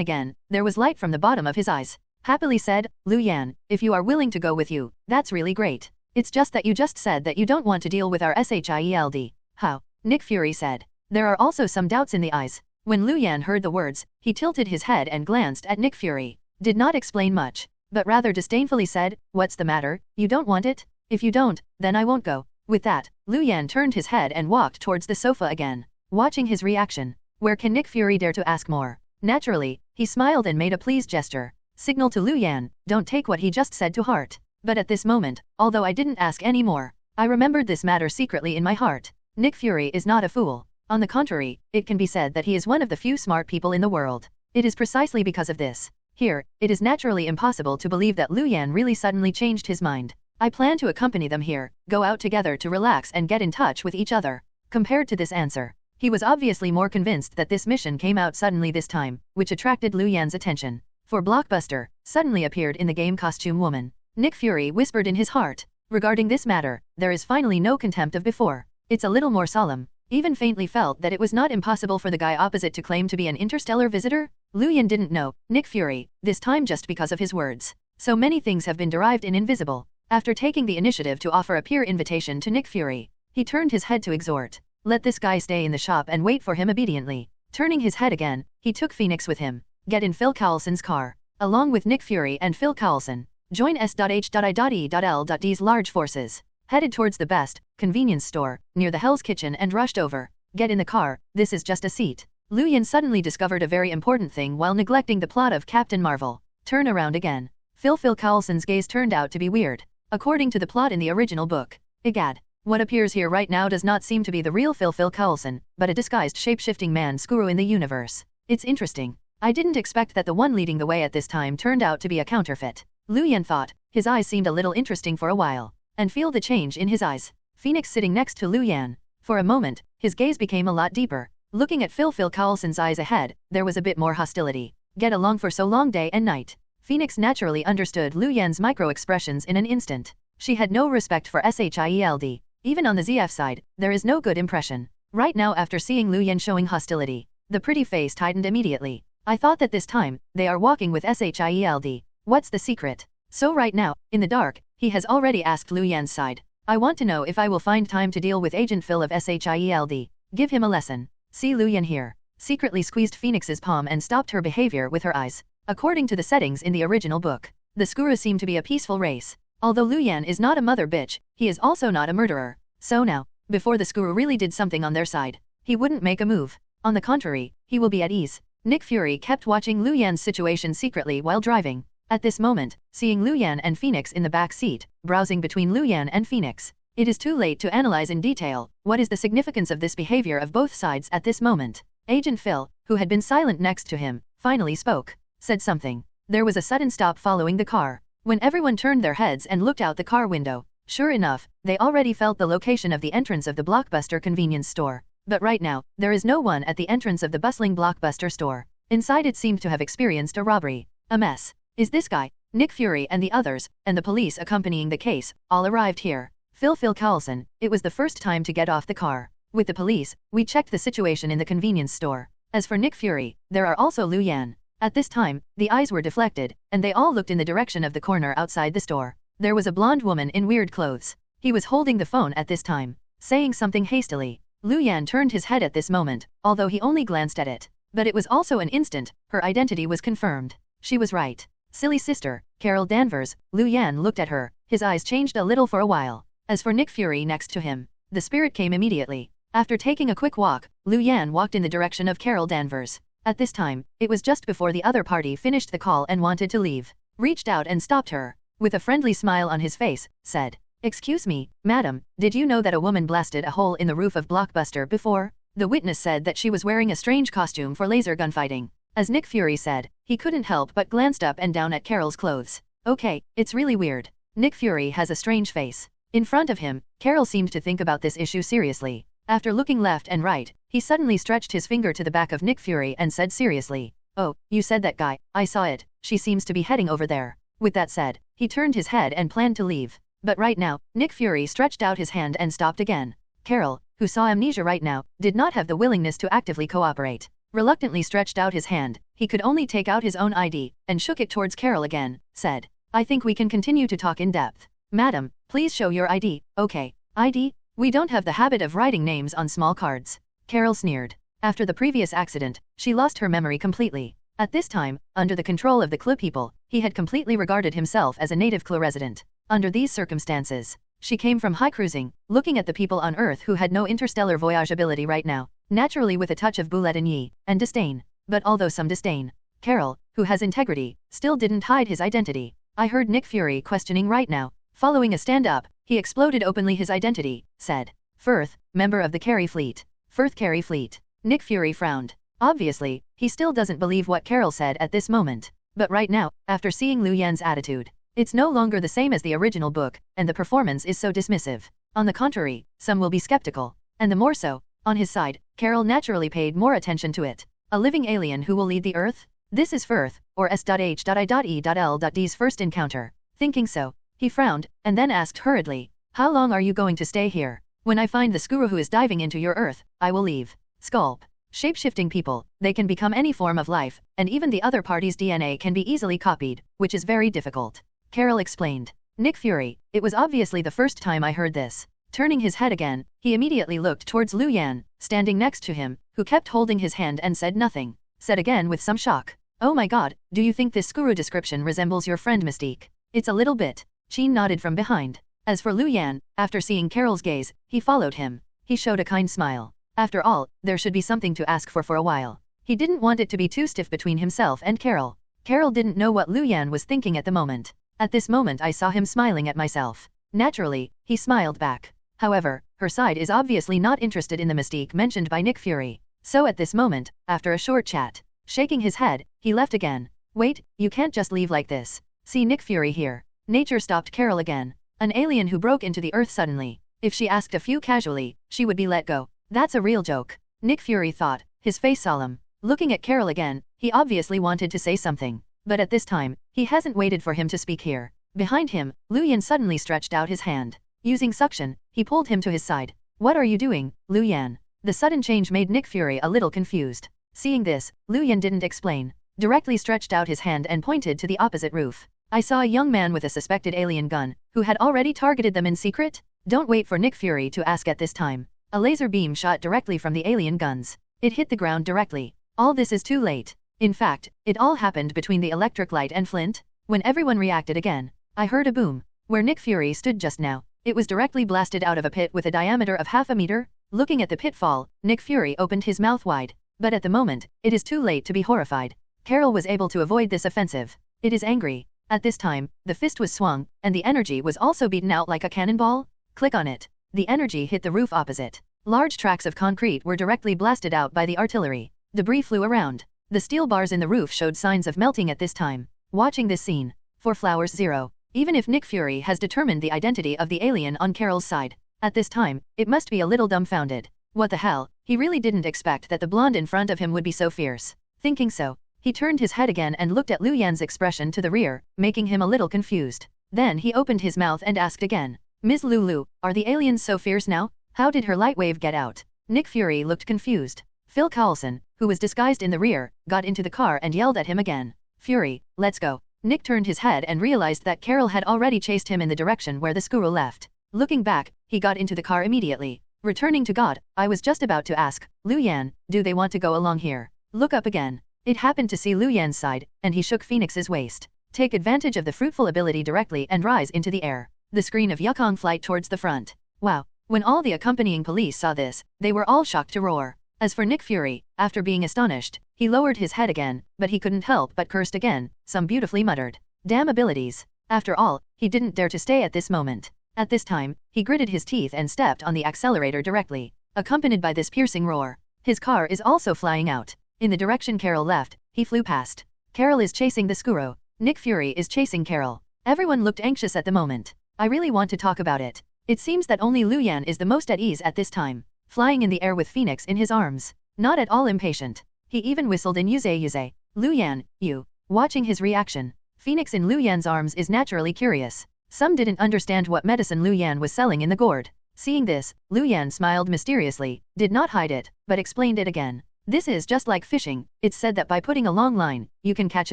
again, there was light from the bottom of his eyes. Happily said, Lu Yan, if you are willing to go with you, that's really great. It's just that you just said that you don't want to deal with our SHIELD. How? Nick Fury said. There are also some doubts in the eyes. When Lu Yan heard the words, he tilted his head and glanced at Nick Fury. Did not explain much, but rather disdainfully said, what's the matter, you don't want it? If you don't, then I won't go. With that, Lu Yan turned his head and walked towards the sofa again. Watching his reaction, where can Nick Fury dare to ask more? Naturally, he smiled and made a pleased gesture. Signal to Lu Yan, don't take what he just said to heart. But at this moment, although I didn't ask any more, I remembered this matter secretly in my heart. Nick Fury is not a fool. On the contrary, it can be said that he is one of the few smart people in the world. It is precisely because of this. Here, it is naturally impossible to believe that Lu Yan really suddenly changed his mind. I plan to accompany them here, go out together to relax and get in touch with each other. Compared to this answer, he was obviously more convinced that this mission came out suddenly this time, which attracted Lu Yan's attention. For Blockbuster, suddenly appeared in the game costume woman. Nick Fury whispered in his heart. Regarding this matter, there is finally no contempt of before. It's a little more solemn. Even faintly felt that it was not impossible for the guy opposite to claim to be an interstellar visitor. Lu Yan didn't know Nick Fury, this time just because of his words. So many things have been derived in invisible. After taking the initiative to offer a peer invitation to Nick Fury, he turned his head to exhort. Let this guy stay in the shop and wait for him obediently. Turning his head again, he took Phoenix with him. Get in Phil Coulson's car. Along with Nick Fury and Phil Coulson, join S.H.I.E.D's large forces. Headed towards the best convenience store near the Hell's Kitchen and rushed over. Get in the car, this is just a seat. Lu Yan suddenly discovered a very important thing while neglecting the plot of Captain Marvel. Turn around again. Phil Coulson's gaze turned out to be weird. According to the plot in the original book, egad, what appears here right now does not seem to be the real Phil Coulson, but a disguised shape-shifting man Skuru in the universe. It's interesting. I didn't expect that the one leading the way at this time turned out to be a counterfeit. Lu Yan thought. His eyes seemed a little interesting for a while. And feel the change in his eyes. Phoenix sitting next to Lu Yan. For a moment, his gaze became a lot deeper. Looking at Phil Coulson's eyes ahead, there was a bit more hostility. Get along for so long day and night. Phoenix naturally understood Lu Yan's micro-expressions in an instant. She had no respect for SHIELD. Even on the ZF side, there is no good impression. Right now after seeing Lu Yan showing hostility, the pretty face tightened immediately. I thought that this time, they are walking with SHIELD. What's the secret? So right now, in the dark, he has already asked Lu Yan's side. I want to know if I will find time to deal with Agent Phil of SHIELD. Give him a lesson. See Lu Yan here. Secretly squeezed Phoenix's palm and stopped her behavior with her eyes. According to the settings in the original book, the Skuru seem to be a peaceful race. Although Lu Yan is not a mother bitch, he is also not a murderer. So now, before the Skuru really did something on their side, he wouldn't make a move. On the contrary, he will be at ease. Nick Fury kept watching Lu Yan's situation secretly while driving. At this moment, seeing Lu Yan and Phoenix in the back seat, browsing between Lu Yan and Phoenix, it is too late to analyze in detail what is the significance of this behavior of both sides at this moment. Agent Phil, who had been silent next to him, finally spoke, said something. There was a sudden stop following the car. When everyone turned their heads and looked out the car window, sure enough, they already felt the location of the entrance of the Blockbuster convenience store. But right now, there is no one at the entrance of the bustling Blockbuster store. Inside it seemed to have experienced a robbery. A mess. Is this guy, Nick Fury and the others, and the police accompanying the case, all arrived here. Phil Coulson, it was the first time to get off the car. With the police, we checked the situation in the convenience store. As for Nick Fury, there are also Lu Yan. At this time, the eyes were deflected, and they all looked in the direction of the corner outside the store. There was a blonde woman in weird clothes. He was holding the phone at this time, saying something hastily. Lu Yan turned his head at this moment, although he only glanced at it. But it was also an instant, her identity was confirmed. She was right. Silly sister, Carol Danvers. Lu Yan looked at her, his eyes changed a little for a while. As for Nick Fury next to him, the spirit came immediately. After taking a quick walk, Lu Yan walked in the direction of Carol Danvers. At this time, it was just before the other party finished the call and wanted to leave. Reached out and stopped her. With a friendly smile on his face, said, "Excuse me, madam, did you know that a woman blasted a hole in the roof of Blockbuster before?" The witness said that she was wearing a strange costume for laser gunfighting. As Nick Fury said, he couldn't help but glanced up and down at Carol's clothes. Okay, it's really weird. Nick Fury has a strange face. In front of him, Carol seemed to think about this issue seriously. After looking left and right, he suddenly stretched his finger to the back of Nick Fury and said seriously, "Oh, you said that guy, I saw it, she seems to be heading over there." With that said, he turned his head and planned to leave. But right now, Nick Fury stretched out his hand and stopped again. Carol, who saw amnesia right now, did not have the willingness to actively cooperate. Reluctantly stretched out his hand, he could only take out his own ID, and shook it towards Carol again, said, "I think we can continue to talk in depth. Madam, please show your ID, okay? ID? We don't have the habit of writing names on small cards." Carol sneered. After the previous accident, she lost her memory completely. At this time, under the control of the Clu people, he had completely regarded himself as a native Clu resident. Under these circumstances, she came from high cruising, looking at the people on Earth who had no interstellar voyage ability right now, naturally with a touch of bouletigny and disdain. But although some disdain, Carol, who has integrity, still didn't hide his identity. "I heard Nick Fury questioning right now." Following a stand-up, he exploded openly his identity, said, "Firth, member of the Carey Fleet. Firth Carey Fleet." Nick Fury frowned. Obviously, he still doesn't believe what Carol said at this moment. But right now, after seeing Lu Yan's attitude, it's no longer the same as the original book, and the performance is so dismissive. On the contrary, some will be skeptical. And the more so, on his side, Carol naturally paid more attention to it. A living alien who will lead the Earth? This is Firth, or S.H.I.E.L.D's first encounter. Thinking so, he frowned, and then asked hurriedly, "How long are you going to stay here? When I find the Skuru who is diving into your Earth, I will leave." Sculp. Shape-shifting people, they can become any form of life, and even the other party's DNA can be easily copied, which is very difficult. Carol explained. Nick Fury, it was obviously the first time I heard this. Turning his head again, he immediately looked towards Lu Yan, standing next to him, who kept holding his hand and said nothing. Said again with some shock, "Oh my god, do you think this Skuru description resembles your friend Mystique?" "It's a little bit." Chin nodded from behind. As for Lu Yan, after seeing Carol's gaze, he followed him. He showed a kind smile. After all, there should be something to ask for a while. He didn't want it to be too stiff between himself and Carol. Carol didn't know what Lu Yan was thinking at the moment. At this moment I saw him smiling at myself. Naturally, he smiled back. However, her side is obviously not interested in the mystique mentioned by Nick Fury. So at this moment, after a short chat, shaking his head, he left again. "Wait, you can't just leave like this. See Nick Fury here." Nature stopped Carol again. An alien who broke into the Earth suddenly. If she asked a few casually, she would be let go. That's a real joke. Nick Fury thought, his face solemn. Looking at Carol again, he obviously wanted to say something. But at this time, he hasn't waited for him to speak here. Behind him, Lu Yan suddenly stretched out his hand. Using suction, he pulled him to his side. "What are you doing, Lu Yan?" The sudden change made Nick Fury a little confused. Seeing this, Lu Yan didn't explain. Directly stretched out his hand and pointed to the opposite roof. "I saw a young man with a suspected alien gun, who had already targeted them in secret?" Don't wait for Nick Fury to ask at this time. A laser beam shot directly from the alien guns. It hit the ground directly. All this is too late. In fact, it all happened between the electric light and flint. When everyone reacted again, I heard a boom. Where Nick Fury stood just now, it was directly blasted out of a pit with a diameter of half a meter. Looking at the pitfall, Nick Fury opened his mouth wide. But at the moment, it is too late to be horrified. Carol was able to avoid this offensive. It is angry. At this time, the fist was swung, and the energy was also beaten out like a cannonball. Click on it. The energy hit the roof opposite. Large tracts of concrete were directly blasted out by the artillery. Debris flew around. The steel bars in the roof showed signs of melting at this time. Watching this scene. For Flowers 0. Even if Nick Fury has determined the identity of the alien on Carol's side, at this time, it must be a little dumbfounded. What the hell, he really didn't expect that the blonde in front of him would be so fierce. Thinking so, he turned his head again and looked at Lu Yan's expression to the rear, making him a little confused. Then he opened his mouth and asked again, "Ms. Lulu, are the aliens so fierce now? How did her light wave get out?" Nick Fury looked confused. Phil Coulson, who was disguised in the rear, got into the car and yelled at him again. Fury, let's go. Nick turned his head and realized that Carol had already chased him in the direction where the squirrel left. Looking back, he got into the car immediately. Returning to God, I was just about to ask, Lu Yan, do they want to go along here? Look up again. It happened to see Lu Yan's side, and he shook Phoenix's waist. Take advantage of the fruitful ability directly and rise into the air. The screen of Yukong flight towards the front. Wow. When all the accompanying police saw this, they were all shocked to roar. As for Nick Fury, after being astonished, he lowered his head again, but he couldn't help but cursed again, some beautifully muttered. Damn abilities. After all, he didn't dare to stay at this moment. At this time, he gritted his teeth and stepped on the accelerator directly, accompanied by this piercing roar. His car is also flying out. In the direction Carol left, he flew past. Carol is chasing the squirrel. Nick Fury is chasing Carol. Everyone looked anxious at the moment. I really want to talk about it. It seems that only Lu Yan is the most at ease at this time, flying in the air with Phoenix in his arms. Not at all impatient. He even whistled in Yuze. Lu Yan, you. Watching his reaction, Phoenix in Lu Yan's arms is naturally curious. Some didn't understand what medicine Lu Yan was selling in the gourd. Seeing this, Lu Yan smiled mysteriously, did not hide it, but explained it again. This is just like fishing. It's said that by putting a long line, you can catch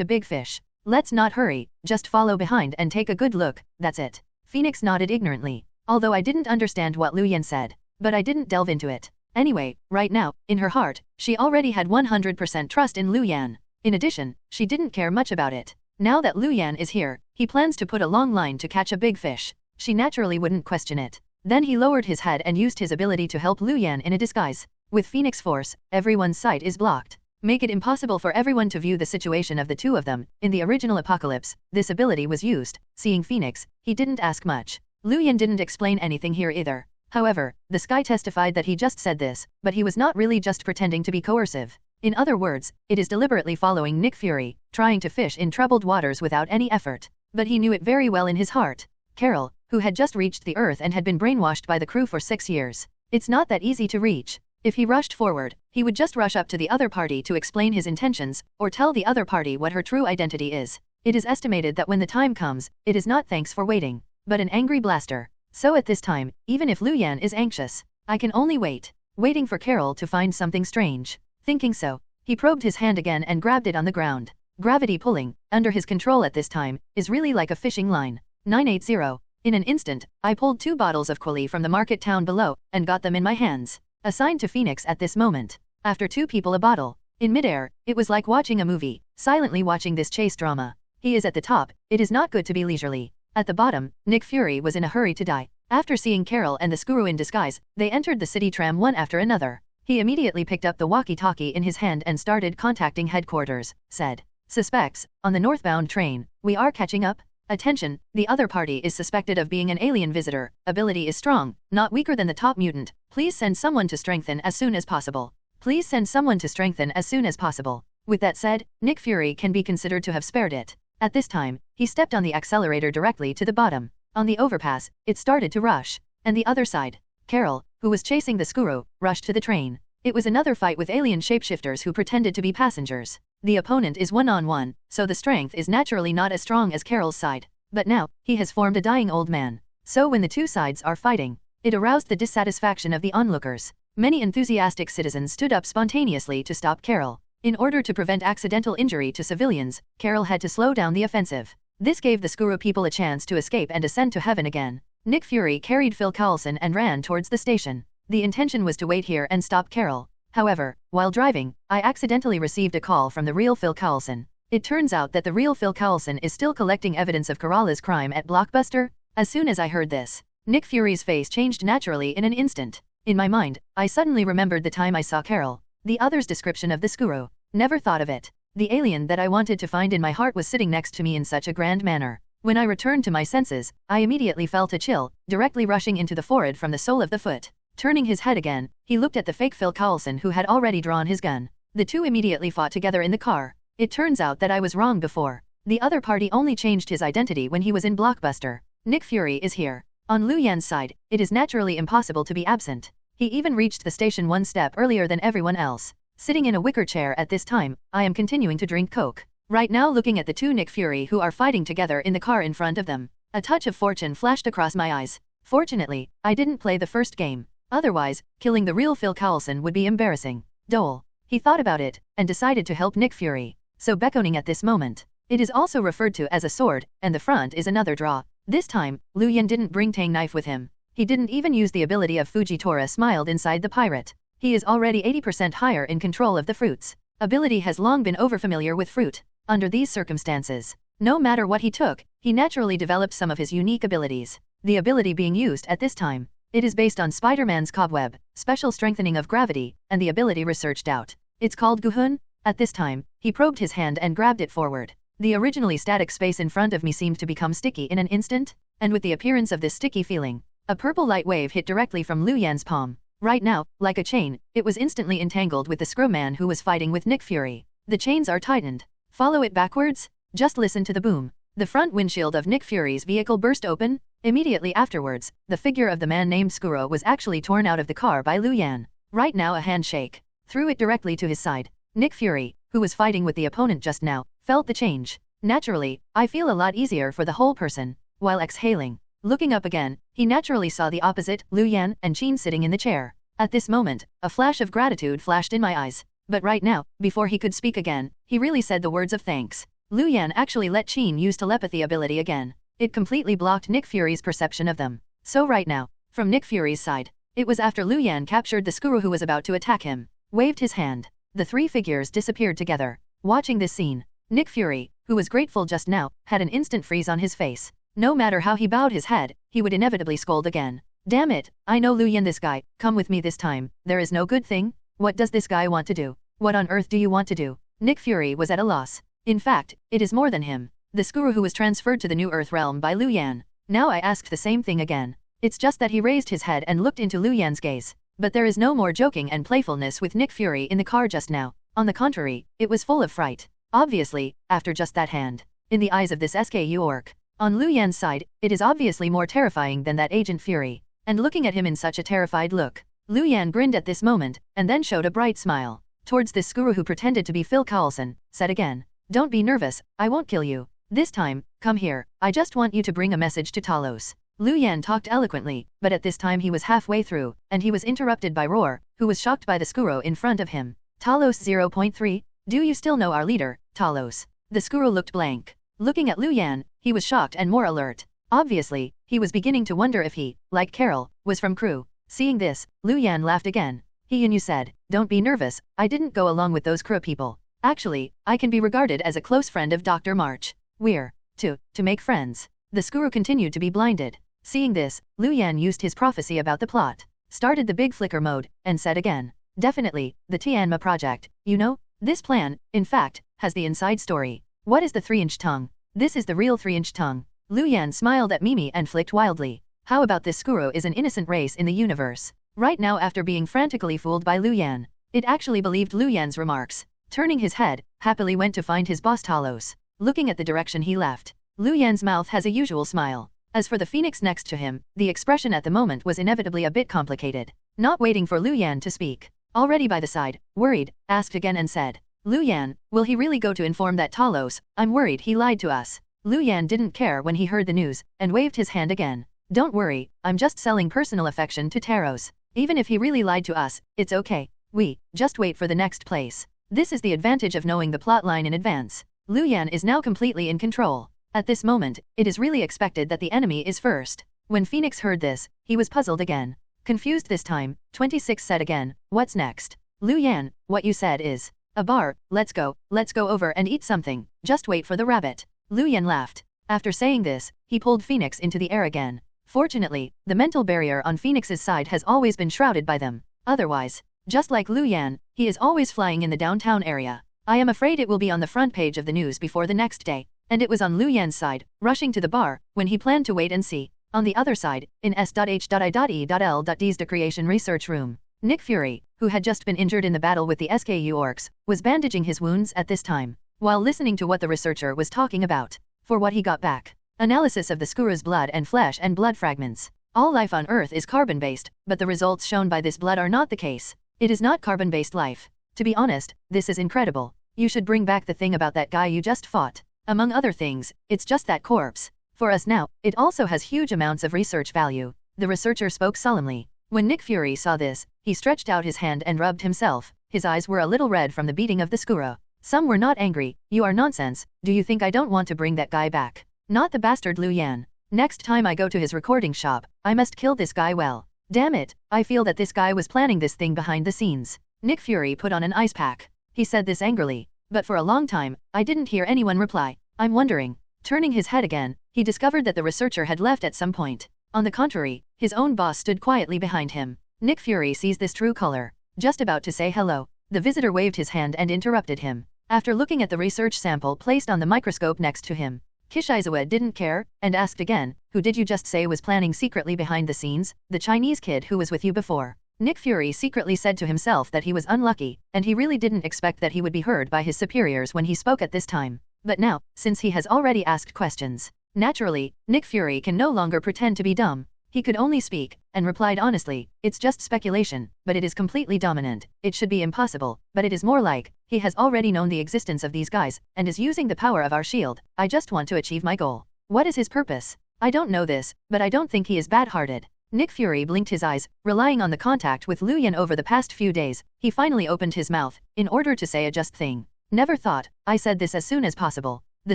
a big fish. Let's not hurry, just follow behind and take a good look, that's it. Phoenix nodded ignorantly, although I didn't understand what Lu Yan said, but I didn't delve into it. Anyway, right now, in her heart, she already had 100% trust in Lu Yan. In addition, she didn't care much about it. Now that Lu Yan is here, he plans to put a long line to catch a big fish. She naturally wouldn't question it. Then he lowered his head and used his ability to help Lu Yan in a disguise. With Phoenix Force, everyone's sight is blocked. Make it impossible for everyone to view the situation of the two of them. In the original Apocalypse, this ability was used. Seeing Phoenix, he didn't ask much. Lu Yan didn't explain anything here either. However, the sky testified that he just said this, but he was not really just pretending to be coercive. In other words, it is deliberately following Nick Fury, trying to fish in troubled waters without any effort. But he knew it very well in his heart. Carol, who had just reached the Earth and had been brainwashed by the crew for 6 years. It's not that easy to reach. If he rushed forward, he would just rush up to the other party to explain his intentions, or tell the other party what her true identity is. It is estimated that when the time comes, it is not thanks for waiting, but an angry blaster. So at this time, even if Lu Yan is anxious, I can only wait. Waiting for Carol to find something strange. Thinking so, he probed his hand again and grabbed it on the ground. Gravity pulling, under his control at this time, is really like a fishing line. 980. In an instant, I pulled 2 bottles of Quali from the market town below, and got them in my hands. Assigned to Phoenix at this moment. After 2 people a bottle. In midair, it was like watching a movie, silently watching this chase drama. He is at the top, it is not good to be leisurely. At the bottom, Nick Fury was in a hurry to die. After seeing Carol and the Skuru in disguise, they entered the city tram one after another. He immediately picked up the walkie-talkie in his hand and started contacting headquarters, said, "Suspects, on the northbound train, we are catching up. Attention, the other party is suspected of being an alien visitor, ability is strong, not weaker than the top mutant, please send someone to strengthen as soon as possible. Please send someone to strengthen as soon as possible." With that said, Nick Fury can be considered to have spared it. At this time, he stepped on the accelerator directly to the bottom. On the overpass, it started to rush. And the other side, Carol, who was chasing the Skuru, rushed to the train. It was another fight with alien shapeshifters who pretended to be passengers. The opponent is one-on-one, so the strength is naturally not as strong as Carol's side. But now, he has formed a dying old man. So when the two sides are fighting, it aroused the dissatisfaction of the onlookers. Many enthusiastic citizens stood up spontaneously to stop Carol. In order to prevent accidental injury to civilians, Carol had to slow down the offensive. This gave the Skuru people a chance to escape and ascend to heaven again. Nick Fury carried Phil Coulson and ran towards the station. The intention was to wait here and stop Carol. However, while driving, I accidentally received a call from the real Phil Coulson. It turns out that the real Phil Coulson is still collecting evidence of Kerala's crime at Blockbuster. As soon as I heard this, Nick Fury's face changed naturally in an instant. In my mind, I suddenly remembered the time I saw Carol. The other's description of the Skuru. Never thought of it. The alien that I wanted to find in my heart was sitting next to me in such a grand manner. When I returned to my senses, I immediately felt a chill, directly rushing into the forehead from the sole of the foot. Turning his head again, he looked at the fake Phil Coulson who had already drawn his gun. The two immediately fought together in the car. It turns out that I was wrong before. The other party only changed his identity when he was in Blockbuster. Nick Fury is here. On Lu Yan's side, it is naturally impossible to be absent. He even reached the station one step earlier than everyone else. Sitting in a wicker chair at this time, I am continuing to drink Coke. Right now looking at the two Nick Fury who are fighting together in the car in front of them. A touch of fortune flashed across my eyes. Fortunately, I didn't play the first game. Otherwise, killing the real Phil Coulson would be embarrassing. Dole. He thought about it, and decided to help Nick Fury. So beckoning at this moment. It is also referred to as a sword, and the front is another draw. This time, Lu Yan didn't bring Tang knife with him. He didn't even use the ability of Fujitora smiled inside the pirate. He is already 80% higher in control of the fruits. Ability has long been overfamiliar with fruit. Under these circumstances, no matter what he took, he naturally developed some of his unique abilities. The ability being used at this time. It is based on Spider-Man's cobweb, special strengthening of gravity, and the ability researched out. It's called Guhun. At this time, he probed his hand and grabbed it forward. The originally static space in front of me seemed to become sticky in an instant, and with the appearance of this sticky feeling, a purple light wave hit directly from Lu Yan's palm. Right now, like a chain, it was instantly entangled with the Screwman who was fighting with Nick Fury. The chains are tightened. Follow it backwards? Just listen to the boom. The front windshield of Nick Fury's vehicle burst open. Immediately afterwards, the figure of the man named Skuro was actually torn out of the car by Lu Yan. Right now a handshake threw it directly to his side. Nick Fury, who was fighting with the opponent just now, felt the change. Naturally, I feel a lot easier for the whole person. While exhaling, looking up again, he naturally saw the opposite, Lu Yan and Qin sitting in the chair. At this moment, a flash of gratitude flashed in my eyes. But right now, before he could speak again, he really said the words of thanks. Lu Yan actually let Qin use telepathy ability again. It completely blocked Nick Fury's perception of them. So right now, from Nick Fury's side, it was after Lu Yan captured the Skuru who was about to attack him, waved his hand. The three figures disappeared together. Watching this scene, Nick Fury, who was grateful just now, had an instant freeze on his face. No matter how he bowed his head, he would inevitably scold again. Damn it, I know Lu Yan, this guy, come with me this time. There is no good thing. What does this guy want to do? What on earth do you want to do? Nick Fury was at a loss. In fact, it is more than him. The Skuru who was transferred to the New Earth realm by Lu Yan. Now I asked the same thing again. It's just that he raised his head and looked into Lu Yan's gaze. But there is no more joking and playfulness with Nick Fury in the car just now. On the contrary, it was full of fright. Obviously, after just that hand. In the eyes of this SKU orc. On Lu Yan's side, it is obviously more terrifying than that Agent Fury. And looking at him in such a terrified look, Lu Yan grinned at this moment, and then showed a bright smile. Towards this Skuru who pretended to be Phil Coulson, said again, "Don't be nervous, I won't kill you. This time, come here, I just want you to bring a message to Talos." Lu Yan talked eloquently, but at this time he was halfway through, and he was interrupted by Roar, who was shocked by the Skuru in front of him. Talos 0.3, do you still know our leader, Talos? The Skuru looked blank. Looking at Lu Yan, he was shocked and more alert. Obviously, he was beginning to wonder if he, like Carol, was from crew. Seeing this, Lu Yan laughed again. You said, don't be nervous, I didn't go along with those crew people. Actually, I can be regarded as a close friend of Dr. March. We're, to make friends. The Skuru continued to be blinded. Seeing this, Lu Yan used his prophecy about the plot, started the big flicker mode, and said again, definitely, the Tianma project, you know? This plan, in fact, has the inside story. What is the 3-inch tongue? This is the real 3-inch tongue. Lu Yan smiled at Mimi and flicked wildly. How about this Skuru is an innocent race in the universe? Right now after being frantically fooled by Lu Yan, it actually believed Lu Yan's remarks. Turning his head, happily went to find his boss Talos. Looking at the direction he left, Lu Yan's mouth has a usual smile. As for the phoenix next to him, the expression at the moment was inevitably a bit complicated. Not waiting for Lu Yan to speak, already by the side, worried, asked again and said, Lu Yan, will he really go to inform that Talos? I'm worried he lied to us. Lu Yan didn't care when he heard the news, and waved his hand again. Don't worry, I'm just selling personal affection to Taros. Even if he really lied to us, it's okay. We just wait for the next place. This is the advantage of knowing the plotline in advance. Lu Yan is now completely in control. At this moment, it is really expected that the enemy is first. When Phoenix heard this, he was puzzled again. Confused this time, 26 said again, what's next? Lu Yan, what you said is a bar, let's go over and eat something, just wait for the rabbit. Lu Yan laughed. After saying this, he pulled Phoenix into the air again. Fortunately, the mental barrier on Phoenix's side has always been shrouded by them. Otherwise, just like Lu Yan, he is always flying in the downtown area. I am afraid it will be on the front page of the news before the next day. And it was on Lu Yan's side, rushing to the bar, when he planned to wait and see. On the other side, in S.H.I.E.L.D's Decreation Research Room, Nick Fury, who had just been injured in the battle with the SKU orcs, was bandaging his wounds at this time, while listening to what the researcher was talking about. For what he got back. Analysis of the Skuru's blood and flesh and blood fragments. All life on Earth is carbon-based, but the results shown by this blood are not the case. It is not carbon-based life. To be honest, this is incredible. You should bring back the thing about that guy you just fought. Among other things, it's just that corpse. For us now, it also has huge amounts of research value. The researcher spoke solemnly. When Nick Fury saw this, he stretched out his hand and rubbed himself. His eyes were a little red from the beating of the skuro. Some were not angry. You are nonsense. Do you think I don't want to bring that guy back? Not the bastard Lu Yan. Next time I go to his recording shop, I must kill this guy well. Damn it, I feel that this guy was planning this thing behind the scenes. Nick Fury put on an ice pack. He said this angrily. But for a long time, I didn't hear anyone reply. I'm wondering. Turning his head again, he discovered that the researcher had left at some point. On the contrary, his own boss stood quietly behind him. Nick Fury sees this true color. Just about to say hello, the visitor waved his hand and interrupted him. After looking at the research sample placed on the microscope next to him, Kishizawa didn't care, and asked again, who did you just say was planning secretly behind the scenes? The Chinese kid who was with you before. Nick Fury secretly said to himself that he was unlucky, and he really didn't expect that he would be heard by his superiors when he spoke at this time. But now, since he has already asked questions, naturally, Nick Fury can no longer pretend to be dumb. He could only speak, and replied honestly, it's just speculation, but it is completely dominant. It should be impossible, but it is more like, he has already known the existence of these guys, and is using the power of our shield. I just want to achieve my goal. What is his purpose? I don't know this, but I don't think he is bad-hearted. Nick Fury blinked his eyes, relying on the contact with Lu Yan over the past few days. He finally opened his mouth, in order to say a just thing. Never thought. I said this as soon as possible. The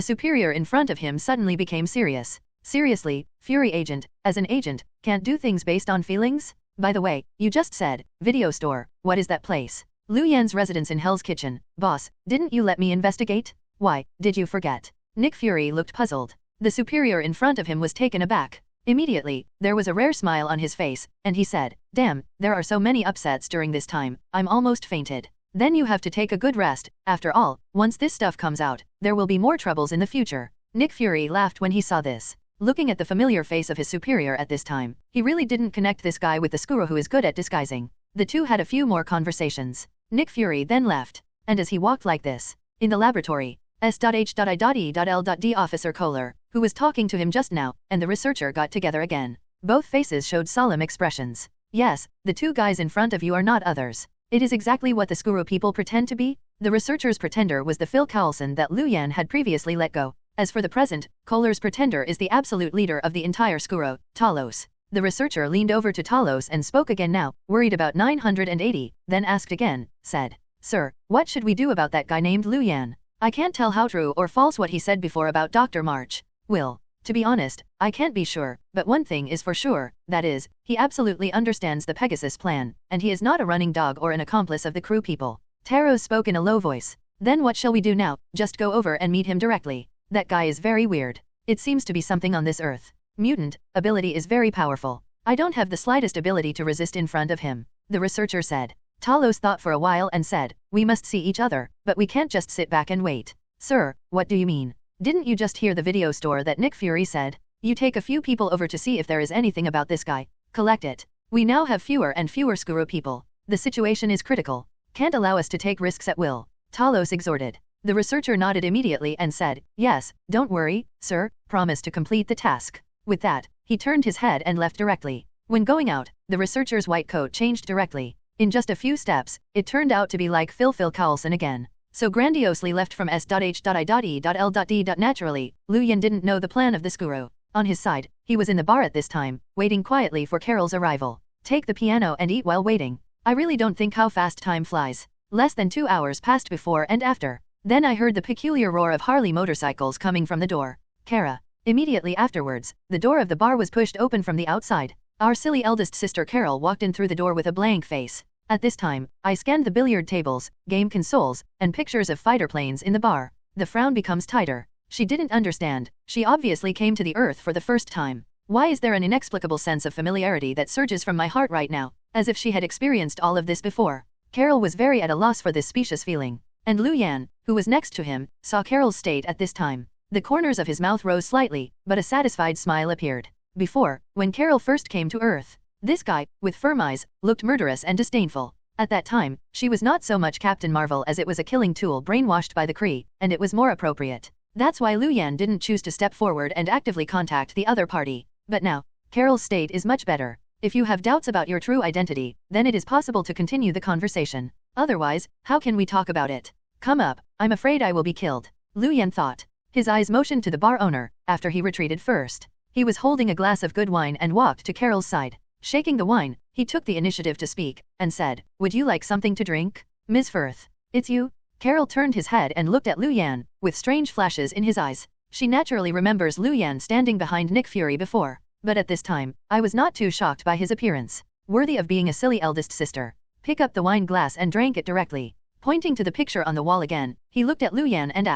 superior in front of him suddenly became serious. Seriously, Fury agent, as an agent, can't do things based on feelings? By the way, you just said, video store, what is that place? Lu Yan's residence in Hell's Kitchen. Boss, didn't you let me investigate? Why, did you forget? Nick Fury looked puzzled. The superior in front of him was taken aback. Immediately, there was a rare smile on his face, and he said, damn, there are so many upsets during this time, I'm almost fainted. Then you have to take a good rest. After all, once this stuff comes out, there will be more troubles in the future. Nick Fury laughed when he saw this. Looking at the familiar face of his superior at this time, he really didn't connect this guy with the Skuro who is good at disguising. The two had a few more conversations. Nick Fury then left. And as he walked like this, in the laboratory, S.H.I.D.L.D Officer Kohler, who was talking to him just now, and the researcher got together again. Both faces showed solemn expressions. Yes, the two guys in front of you are not others. It is exactly what the Skuro people pretend to be. The researcher's pretender was the Phil Coulson that Lu Yan had previously let go. As for the present, Kohler's pretender is the absolute leader of the entire Skuro, Talos. The researcher leaned over to Talos and spoke again now, worried about 980, then asked again, said, Sir, what should we do about that guy named Lu Yan? I can't tell how true or false what he said before about Dr. March. Will. To be honest, I can't be sure, but one thing is for sure, that is, he absolutely understands the Pegasus plan, and he is not a running dog or an accomplice of the crew people. Taros spoke in a low voice. Then what shall we do now? Just go over and meet him directly. That guy is very weird. It seems to be something on this earth. Mutant ability is very powerful. I don't have the slightest ability to resist in front of him, the researcher said. Talos thought for a while and said, we must see each other, but we can't just sit back and wait. Sir, what do you mean? Didn't you just hear the video store that Nick Fury said? You take a few people over to see if there is anything about this guy. Collect it. We now have fewer and fewer Skuro people. The situation is critical. Can't allow us to take risks at will. Talos exhorted. The researcher nodded immediately and said, yes, don't worry, sir, promise to complete the task. With that, he turned his head and left directly. When going out, the researcher's white coat changed directly. In just a few steps, it turned out to be like Phil Coulson again. So grandiosely left from S.H.I.D.L.D. Naturally, Lu Yan didn't know the plan of the Skuro. On his side, he was in the bar at this time, waiting quietly for Carol's arrival. Take the piano and eat while waiting. I really don't think how fast time flies. Less than 2 hours passed before and after. Then I heard the peculiar roar of Harley motorcycles coming from the door. Kara. Immediately afterwards, the door of the bar was pushed open from the outside. Our silly eldest sister Carol walked in through the door with a blank face. At this time, I scanned the billiard tables, game consoles, and pictures of fighter planes in the bar. The frown becomes tighter. She didn't understand. She obviously came to the earth for the first time. Why is there an inexplicable sense of familiarity that surges from my heart right now, as if she had experienced all of this before? Carol was very at a loss for this specious feeling. And Lu Yan, who was next to him, saw Carol's state at this time. The corners of his mouth rose slightly, but a satisfied smile appeared. Before, when Carol first came to Earth, this guy, with firm eyes, looked murderous and disdainful. At that time, she was not so much Captain Marvel as it was a killing tool brainwashed by the Kree, and it was more appropriate. That's why Lu Yan didn't choose to step forward and actively contact the other party. But now, Carol's state is much better. If you have doubts about your true identity, then it is possible to continue the conversation. Otherwise, how can we talk about it? Come up, I'm afraid I will be killed, Lu Yan thought. His eyes motioned to the bar owner, after he retreated first. He was holding a glass of good wine and walked to Carol's side. Shaking the wine, he took the initiative to speak, and said, would you like something to drink? Ms. Firth. It's you? Carol turned his head and looked at Lu Yan, with strange flashes in his eyes. She naturally remembers Lu Yan standing behind Nick Fury before, but at this time, I was not too shocked by his appearance. Worthy of being a silly eldest sister. Pick up the wine glass and drank it directly. Pointing to the picture on the wall again, he looked at Lu Yan and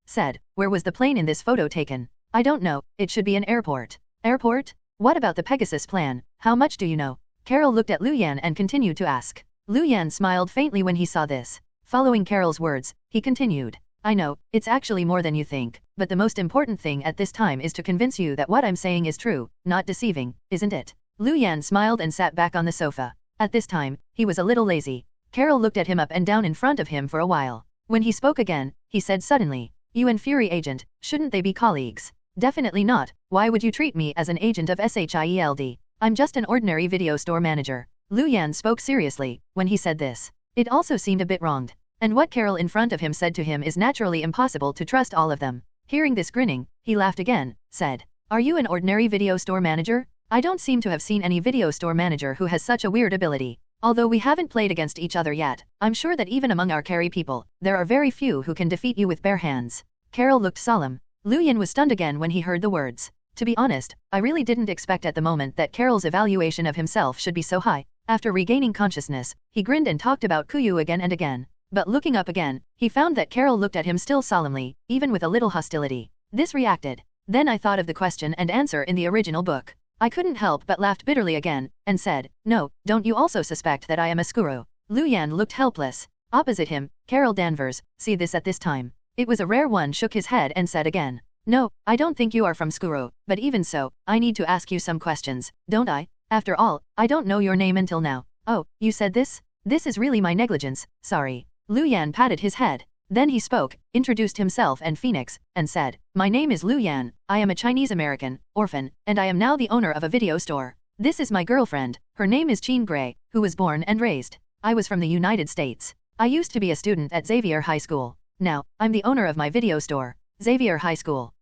said, where was the plane in this photo taken? I don't know, it should be an airport. Airport? What about the Pegasus plan? How much do you know? Carol looked at Lu Yan and continued to ask. Lu Yan smiled faintly when he saw this. Following Carol's words, he continued. I know, it's actually more than you think, but the most important thing at this time is to convince you that what I'm saying is true, not deceiving, isn't it? Lu Yan smiled and sat back on the sofa. At this time, he was a little lazy. Carol looked at him up and down in front of him for a while. When he spoke again, he said suddenly, you and Fury agent, shouldn't they be colleagues? Definitely not, why would you treat me as an agent of SHIELD? I'm just an ordinary video store manager. Lu Yan spoke seriously, when he said this. It also seemed a bit wronged. And what Carol in front of him said to him is naturally impossible to trust all of them. Hearing this grinning, he laughed again, said, are you an ordinary video store manager? I don't seem to have seen any video store manager who has such a weird ability. Although we haven't played against each other yet, I'm sure that even among our carry people, there are very few who can defeat you with bare hands. Carol looked solemn. Lu Yan was stunned again when he heard the words. To be honest, I really didn't expect at the moment that Carol's evaluation of himself should be so high. After regaining consciousness, he grinned and talked about Kuyu again and again. But looking up again, he found that Carol looked at him still solemnly, even with a little hostility. This reacted. Then I thought of the question and answer in the original book. I couldn't help but laughed bitterly again, and said, no, don't you also suspect that I am a Skuru? Lu Yan looked helpless. Opposite him, Carol Danvers, see this at this time. It was a rare one, shook his head and said again. No, I don't think you are from Skuru, but even so, I need to ask you some questions, don't I? After all, I don't know your name until now. Oh, you said this? This is really my negligence, sorry. Lu Yan patted his head. Then he spoke, introduced himself and Phoenix, and said, my name is Lu Yan, I am a Chinese-American, orphan, and I am now the owner of a video store. This is my girlfriend, her name is Jean Grey, who was born and raised. I was from the United States. I used to be a student at Xavier High School. Now, I'm the owner of my video store, Xavier High School.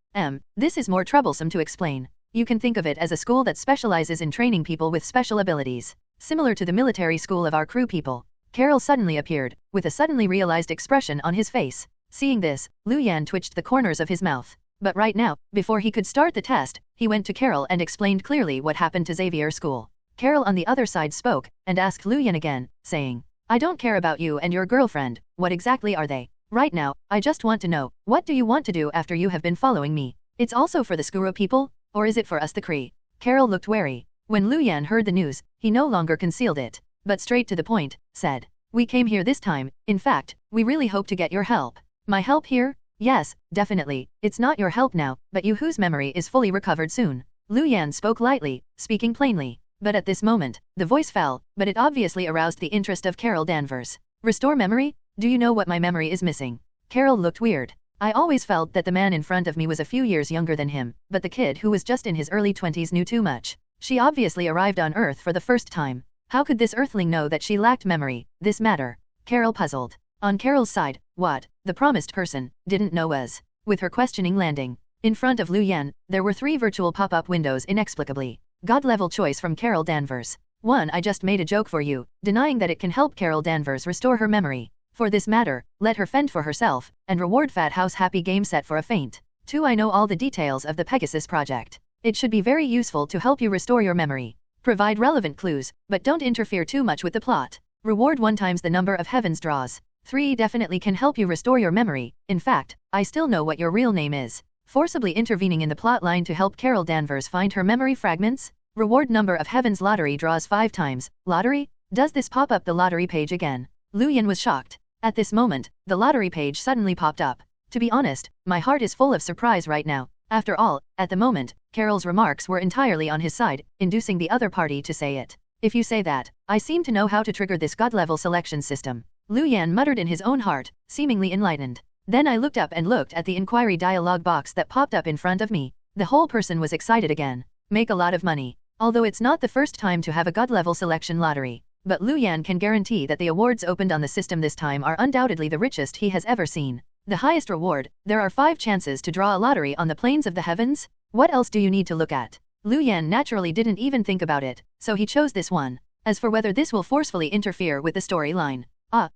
This is more troublesome to explain. You can think of it as a school that specializes in training people with special abilities, similar to the military school of our crew people. Carol suddenly appeared, with a suddenly realized expression on his face. Seeing this, Lu Yan twitched the corners of his mouth. But right now, before he could start the test, he went to Carol and explained clearly what happened to Xavier School. Carol on the other side spoke, and asked Lu Yan again, saying, I don't care about you and your girlfriend, what exactly are they? Right now, I just want to know, what do you want to do after you have been following me? It's also for the Skuru people, or is it for us the Kree? Carol looked wary. When Lu Yan heard the news, he no longer concealed it, but straight to the point, said, we came here this time, in fact, we really hope to get your help. My help here? Yes, definitely, it's not your help now, but you whose memory is fully recovered soon. Lu Yan spoke lightly, speaking plainly, but at this moment, the voice fell, but it obviously aroused the interest of Carol Danvers. Restore memory? Do you know what my memory is missing? Carol looked weird. I always felt that the man in front of me was a few years younger than him, but the kid who was just in his early 20s knew too much. She obviously arrived on Earth for the first time. How could this Earthling know that she lacked memory, this matter? Carol puzzled. On Carol's side, what, the promised person, didn't know was, with her questioning landing. In front of Lu Yan, there were 3 virtual pop-up windows inexplicably. God-level choice from Carol Danvers. 1. I just made a joke for you, denying that it can help Carol Danvers restore her memory. For this matter, let her fend for herself, and reward Fat House Happy Game Set for a feint. 2. I know all the details of the Pegasus project. It should be very useful to help you restore your memory. Provide relevant clues, but don't interfere too much with the plot. Reward 1 times the number of heaven's draws. 3. Definitely can help you restore your memory. In fact, I still know what your real name is. Forcibly intervening in the plot line to help Carol Danvers find her memory fragments. Reward number of heaven's lottery draws 5 times. Lottery? Does this pop up the lottery page again? Lu Yan was shocked. At this moment, the lottery page suddenly popped up. To be honest, my heart is full of surprise right now. After all, at the moment, Carol's remarks were entirely on his side, inducing the other party to say it. If you say that, I seem to know how to trigger this god-level selection system. Lu Yan muttered in his own heart, seemingly enlightened. Then I looked up and looked at the inquiry dialog box that popped up in front of me. The whole person was excited again. Make a lot of money. Although it's not the first time to have a god-level selection lottery, but Lu Yan can guarantee that the awards opened on the system this time are undoubtedly the richest he has ever seen. The highest reward, there are 5 chances to draw a lottery on the plains of the heavens? What else do you need to look at? Lu Yan naturally didn't even think about it, so he chose this one. As for whether this will forcefully interfere with the storyline,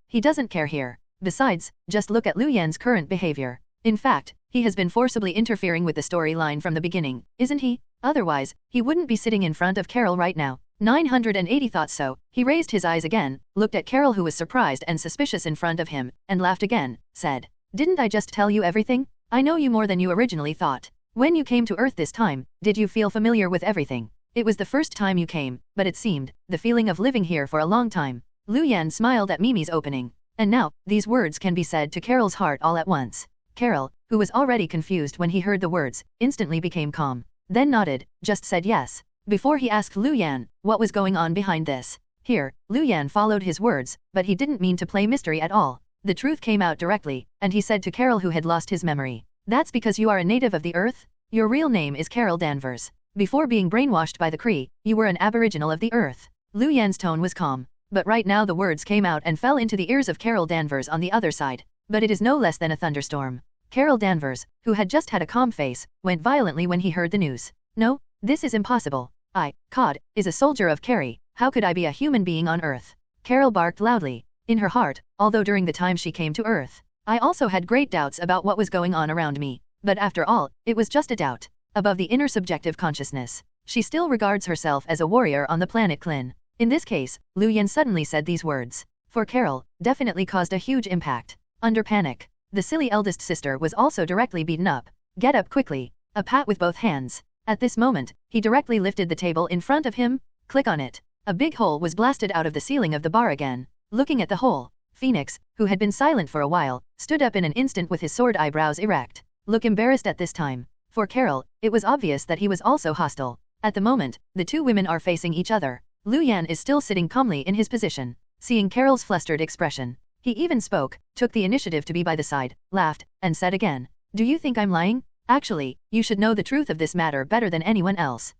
He doesn't care here. Besides, just look at Lu Yan's current behavior. In fact, he has been forcibly interfering with the storyline from the beginning, isn't he? Otherwise, he wouldn't be sitting in front of Carol right now. 980 thought so. He raised his eyes again, looked at Carol who was surprised and suspicious in front of him, and laughed again, said, "Didn't I just tell you everything? I know you more than you originally thought. When you came to Earth this time, did you feel familiar with everything? It was the first time you came, but it seemed, the feeling of living here for a long time." Lu Yan smiled at Mimi's opening. And now, these words can be said to Carol's heart all at once. Carol, who was already confused when he heard the words, instantly became calm. Then nodded, just said yes. Before he asked Lu Yan what was going on behind this. Here, Lu Yan followed his words, but he didn't mean to play mystery at all. The truth came out directly, and he said to Carol who had lost his memory. "That's because you are a native of the Earth? Your real name is Carol Danvers. Before being brainwashed by the Kree, you were an aboriginal of the Earth." Lu Yan's tone was calm. But right now the words came out and fell into the ears of Carol Danvers on the other side. But it is no less than a thunderstorm. Carol Danvers, who had just had a calm face, went violently when he heard the news. "No, this is impossible. Cod, is a soldier of Carrie. How could I be a human being on Earth?" Carol barked loudly. In her heart, although during the time she came to Earth, I also had great doubts about what was going on around me. But after all, it was just a doubt. Above the inner subjective consciousness, she still regards herself as a warrior on the planet Klin. In this case, Lu Yan suddenly said these words. For Carol, definitely caused a huge impact. Under panic, the silly eldest sister was also directly beaten up. "Get up quickly." A pat with both hands. At this moment, he directly lifted the table in front of him. Click on it. A big hole was blasted out of the ceiling of the bar again. Looking at the hole, Phoenix, who had been silent for a while, stood up in an instant with his sword eyebrows erect. Look embarrassed at this time. For Carol, it was obvious that he was also hostile. At the moment, the two women are facing each other. Lu Yan is still sitting calmly in his position. Seeing Carol's flustered expression, he even spoke, took the initiative to be by the side, laughed, and said again, "Do you think I'm lying? Actually, you should know the truth of this matter better than anyone else."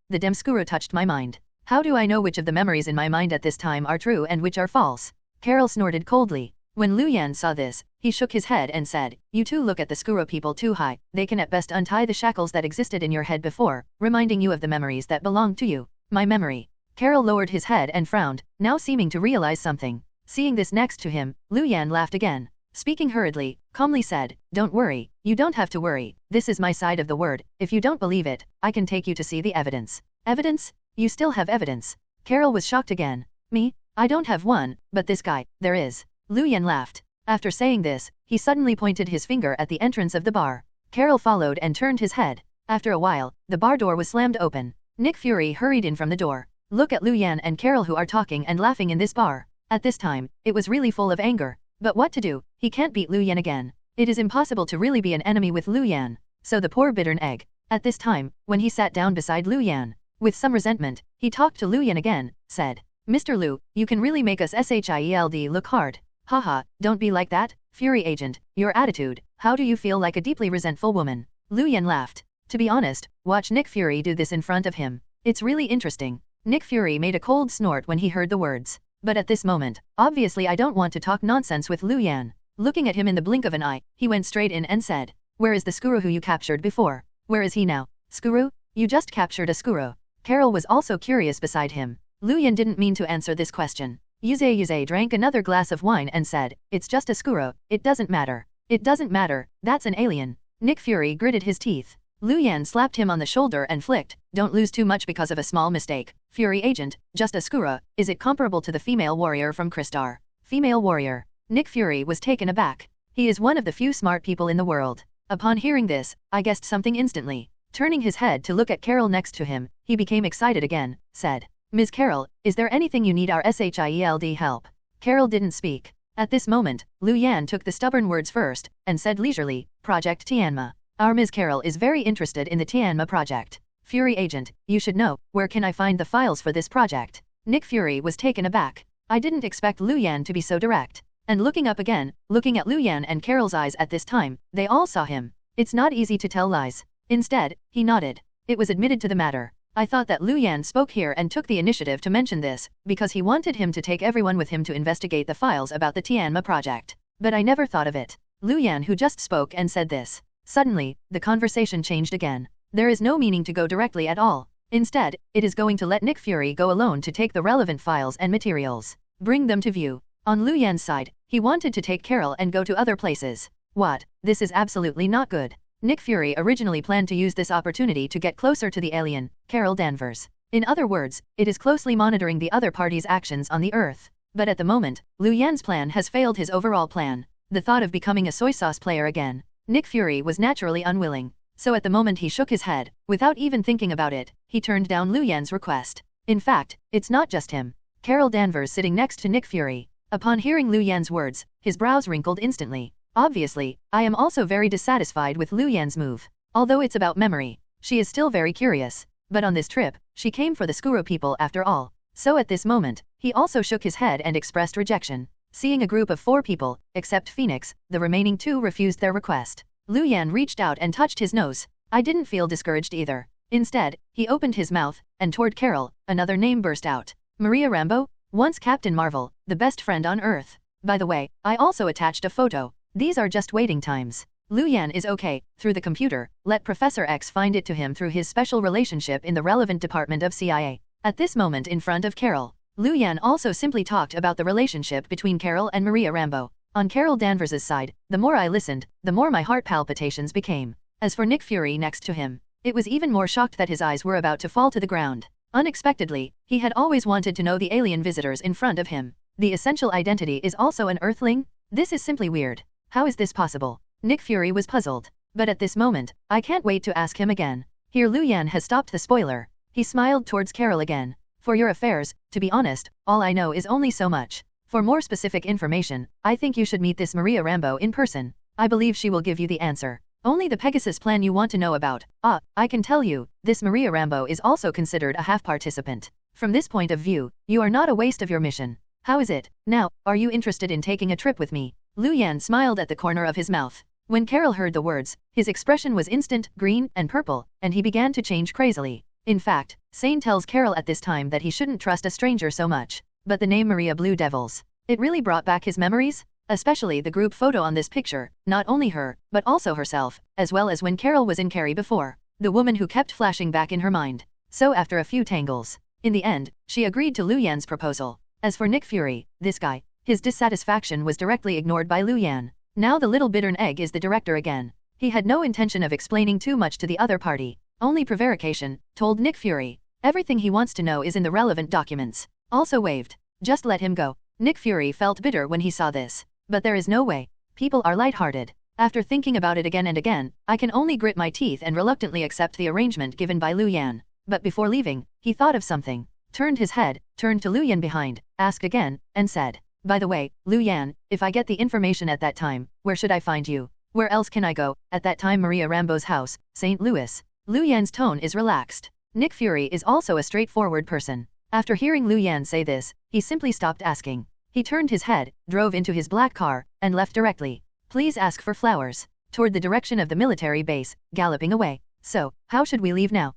The Demskura touched my mind. How do I know which of the memories in my mind at this time are true and which are false? Carol snorted coldly. When Lu Yan saw this, he shook his head and said, "You two look at the Skura people too high. They can at best untie the shackles that existed in your head before, reminding you of the memories that belonged to you." "My memory." Carol lowered his head and frowned, now seeming to realize something. Seeing this next to him, Lu Yan laughed again. Speaking hurriedly, calmly said, "Don't worry, you don't have to worry. This is my side of the word. If you don't believe it, I can take you to see the evidence." "Evidence? You still have evidence?" Carol was shocked again. "Me? I don't have one, but this guy, there is." Lu Yan laughed. After saying this, he suddenly pointed his finger at the entrance of the bar. Carol followed and turned his head. After a while, the bar door was slammed open. Nick Fury hurried in from the door. Look at Lu Yan and Carol who are talking and laughing in this bar. At this time, it was really full of anger. But what to do? He can't beat Lu Yan again. It is impossible to really be an enemy with Lu Yan. So the poor bittern egg. At this time, when he sat down beside Lu Yan, with some resentment, he talked to Lu Yan again, said, "Mr. Lu, you can really make us SHIELD look hard. Haha, don't be like that, Fury Agent, your attitude, how do you feel like a deeply resentful woman?" Lu Yan laughed. To be honest, watch Nick Fury do this in front of him. It's really interesting. Nick Fury made a cold snort when he heard the words. But at this moment, obviously I don't want to talk nonsense with Lu Yan. Looking at him in the blink of an eye, he went straight in and said, "Where is the Skuru who you captured before? Where is he now?" "Skuru? You just captured a Skuru." Carol was also curious beside him. Lu Yan didn't mean to answer this question. Yuze drank another glass of wine and said, "It's just a Skuru, it doesn't matter." "It doesn't matter, that's an alien." Nick Fury gritted his teeth. Lu Yan slapped him on the shoulder and flicked, "Don't lose too much because of a small mistake. Fury Agent, just a Skura, is it comparable to the female warrior from Crystar?" "Female warrior?" Nick Fury was taken aback. He is one of the few smart people in the world. Upon hearing this, I guessed something instantly. Turning his head to look at Carol next to him, he became excited again, said, "Ms. Carol, is there anything you need our SHIELD help?" Carol didn't speak. At this moment, Lu Yan took the stubborn words first, and said leisurely, "Project Tianma. Our Ms. Carol is very interested in the Tianma project. Fury Agent, you should know, where can I find the files for this project?" Nick Fury was taken aback. I didn't expect Lu Yan to be so direct. And looking up again, looking at Lu Yan and Carol's eyes at this time, they all saw him. It's not easy to tell lies. Instead, he nodded. It was admitted to the matter. I thought that Lu Yan spoke here and took the initiative to mention this, because he wanted him to take everyone with him to investigate the files about the Tianma project. But I never thought of it. Lu Yan who just spoke and said this. Suddenly, the conversation changed again. There is no meaning to go directly at all. Instead, it is going to let Nick Fury go alone to take the relevant files and materials. Bring them to view. On Lu Yan's side, he wanted to take Carol and go to other places. What? This is absolutely not good. Nick Fury originally planned to use this opportunity to get closer to the alien, Carol Danvers. In other words, it is closely monitoring the other party's actions on the Earth. But at the moment, Lu Yan's plan has failed his overall plan. The thought of becoming a soy sauce player again. Nick Fury was naturally unwilling. So at the moment he shook his head, without even thinking about it, he turned down Lu Yan's request. In fact, it's not just him. Carol Danvers sitting next to Nick Fury. Upon hearing Lu Yan's words, his brows wrinkled instantly. Obviously, I am also very dissatisfied with Lu Yan's move. Although it's about memory, she is still very curious. But on this trip, she came for the Skuro people after all. So at this moment, he also shook his head and expressed rejection. Seeing a group of 4 people, except Phoenix, the remaining 2 refused their request. Lu Yan reached out and touched his nose. I didn't feel discouraged either. Instead, he opened his mouth, and toward Carol, another name burst out. Maria Rambeau? Once Captain Marvel, the best friend on Earth. By the way, I also attached a photo. These are just waiting times. Lu Yan is okay, through the computer, let Professor X find it to him through his special relationship in the relevant department of CIA. At this moment in front of Carol, Lu Yan also simply talked about the relationship between Carol and Maria Rambeau. On Carol Danvers' side, the more I listened, the more my heart palpitations became. As for Nick Fury next to him, it was even more shocked that his eyes were about to fall to the ground. Unexpectedly, he had always wanted to know the alien visitors in front of him. The essential identity is also an Earthling? This is simply weird. How is this possible? Nick Fury was puzzled. But at this moment, I can't wait to ask him again. Here Lu Yan has stopped the spoiler. He smiled towards Carol again. For your affairs, to be honest, all I know is only so much. For more specific information, I think you should meet this Maria Rambeau in person. I believe she will give you the answer. Only the Pegasus plan you want to know about. I can tell you, this Maria Rambeau is also considered a half-participant. From this point of view, you are not a waste of your mission. How is it? Now, are you interested in taking a trip with me? Lu Yan smiled at the corner of his mouth. When Carol heard the words, his expression was instant, green, and purple, and he began to change crazily. In fact, Sane tells Carol at this time that he shouldn't trust a stranger so much. But the name Maria Blue Devils. It really brought back his memories? Especially the group photo on this picture, not only her, but also herself, as well as when Carol was in Carrie before. The woman who kept flashing back in her mind. So after a few tangles, in the end, she agreed to Lu Yan's proposal. As for Nick Fury, this guy, his dissatisfaction was directly ignored by Lu Yan. Now the little bittern egg is the director again. He had no intention of explaining too much to the other party. Only prevarication, told Nick Fury. Everything he wants to know is in the relevant documents. Also waved. Just let him go. Nick Fury felt bitter when he saw this. But there is no way. People are lighthearted. After thinking about it again and again, I can only grit my teeth and reluctantly accept the arrangement given by Lu Yan. But before leaving, he thought of something. Turned his head, turned to Lu Yan behind, asked again, and said, by the way, Lu Yan, if I get the information at that time, where should I find you? Where else can I go? At that time Maria Rambeau's house, St. Louis. Lu Yan's tone is relaxed. Nick Fury is also a straightforward person. After hearing Lu Yan say this, he simply stopped asking. He turned his head, drove into his black car, and left directly. Please ask for flowers. Toward the direction of the military base, galloping away. So, how should we leave now?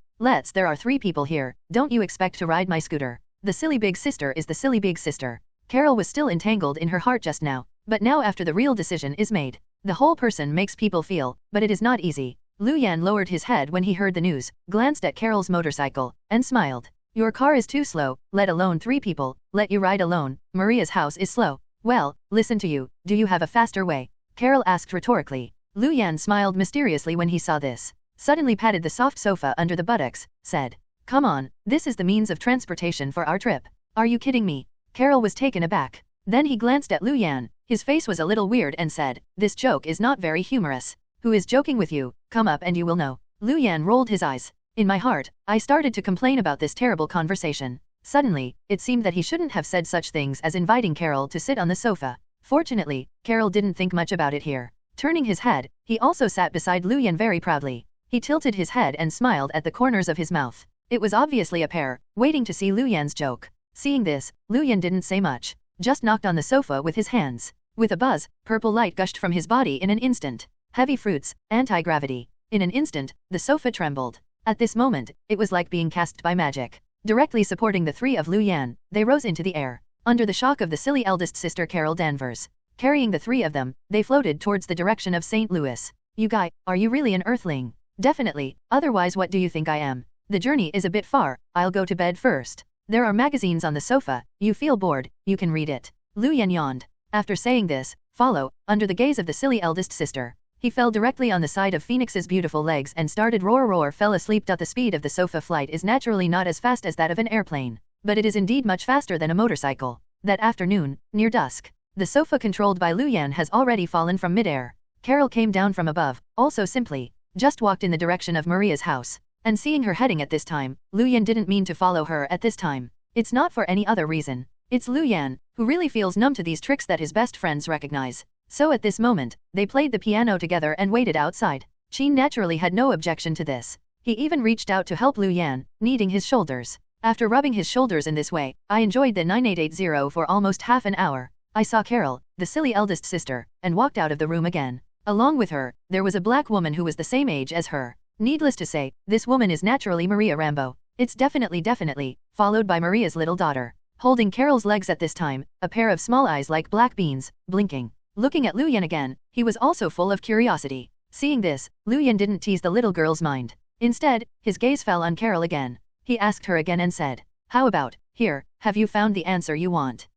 There are 3 people here, don't you expect to ride my scooter? The silly big sister is the silly big sister. Carol was still entangled in her heart just now, but now after the real decision is made. The whole person makes people feel, but it is not easy. Lu Yan lowered his head when he heard the news, glanced at Carol's motorcycle, and smiled. Your car is too slow, let alone 3 people, let you ride alone, Maria's house is slow. Well, listen to you, do you have a faster way? Carol asked rhetorically. Lu Yan smiled mysteriously when he saw this. Suddenly patted the soft sofa under the buttocks, said, come on, this is the means of transportation for our trip. Are you kidding me? Carol was taken aback. Then he glanced at Lu Yan, his face was a little weird and said, this joke is not very humorous. Who is joking with you? Come up and you will know. Lu Yan rolled his eyes. In my heart, I started to complain about this terrible conversation. Suddenly, it seemed that he shouldn't have said such things as inviting Carol to sit on the sofa. Fortunately, Carol didn't think much about it here. Turning his head, he also sat beside Lu Yan very proudly. He tilted his head and smiled at the corners of his mouth. It was obviously a pair, waiting to see Lu Yan's joke. Seeing this, Lu Yan didn't say much, just knocked on the sofa with his hands. With a buzz, purple light gushed from his body in an instant. Heavy fruits, anti-gravity. In an instant, the sofa trembled. At this moment, it was like being cast by magic. Directly supporting the 3 of Lu Yan, they rose into the air. Under the shock of the silly eldest sister Carol Danvers. Carrying the 3 of them, they floated towards the direction of St. Louis. You guy, are you really an Earthling? Definitely, otherwise what do you think I am? The journey is a bit far, I'll go to bed first. There are magazines on the sofa, you feel bored, you can read it. Lu Yan yawned. After saying this, follow, under the gaze of the silly eldest sister. He fell directly on the side of Phoenix's beautiful legs and started roar fell asleep. The speed of the sofa flight is naturally not as fast as that of an airplane, but it is indeed much faster than a motorcycle. That afternoon, near dusk, the sofa controlled by Lu Yan has already fallen from midair. Carol came down from above, also simply, just walked in the direction of Maria's house. And seeing her heading at this time, Lu Yan didn't mean to follow her at this time. It's not for any other reason. It's Lu Yan, who really feels numb to these tricks that his best friends recognize. So at this moment, they played the piano together and waited outside. Qin naturally had no objection to this. He even reached out to help Lu Yan, kneading his shoulders. After rubbing his shoulders in this way, I enjoyed the 9880 for almost half an hour. I saw Carol, the silly eldest sister, and walked out of the room again. Along with her, there was a black woman who was the same age as her. Needless to say, this woman is naturally Maria Rambo. It's definitely, followed by Maria's little daughter, holding Carol's legs at this time, a pair of small eyes like black beans, blinking. Looking at Lu Yan again, he was also full of curiosity. Seeing this, Lu Yan didn't tease the little girl's mind. Instead, his gaze fell on Carol again. He asked her again and said, "How about, here, have you found the answer you want?"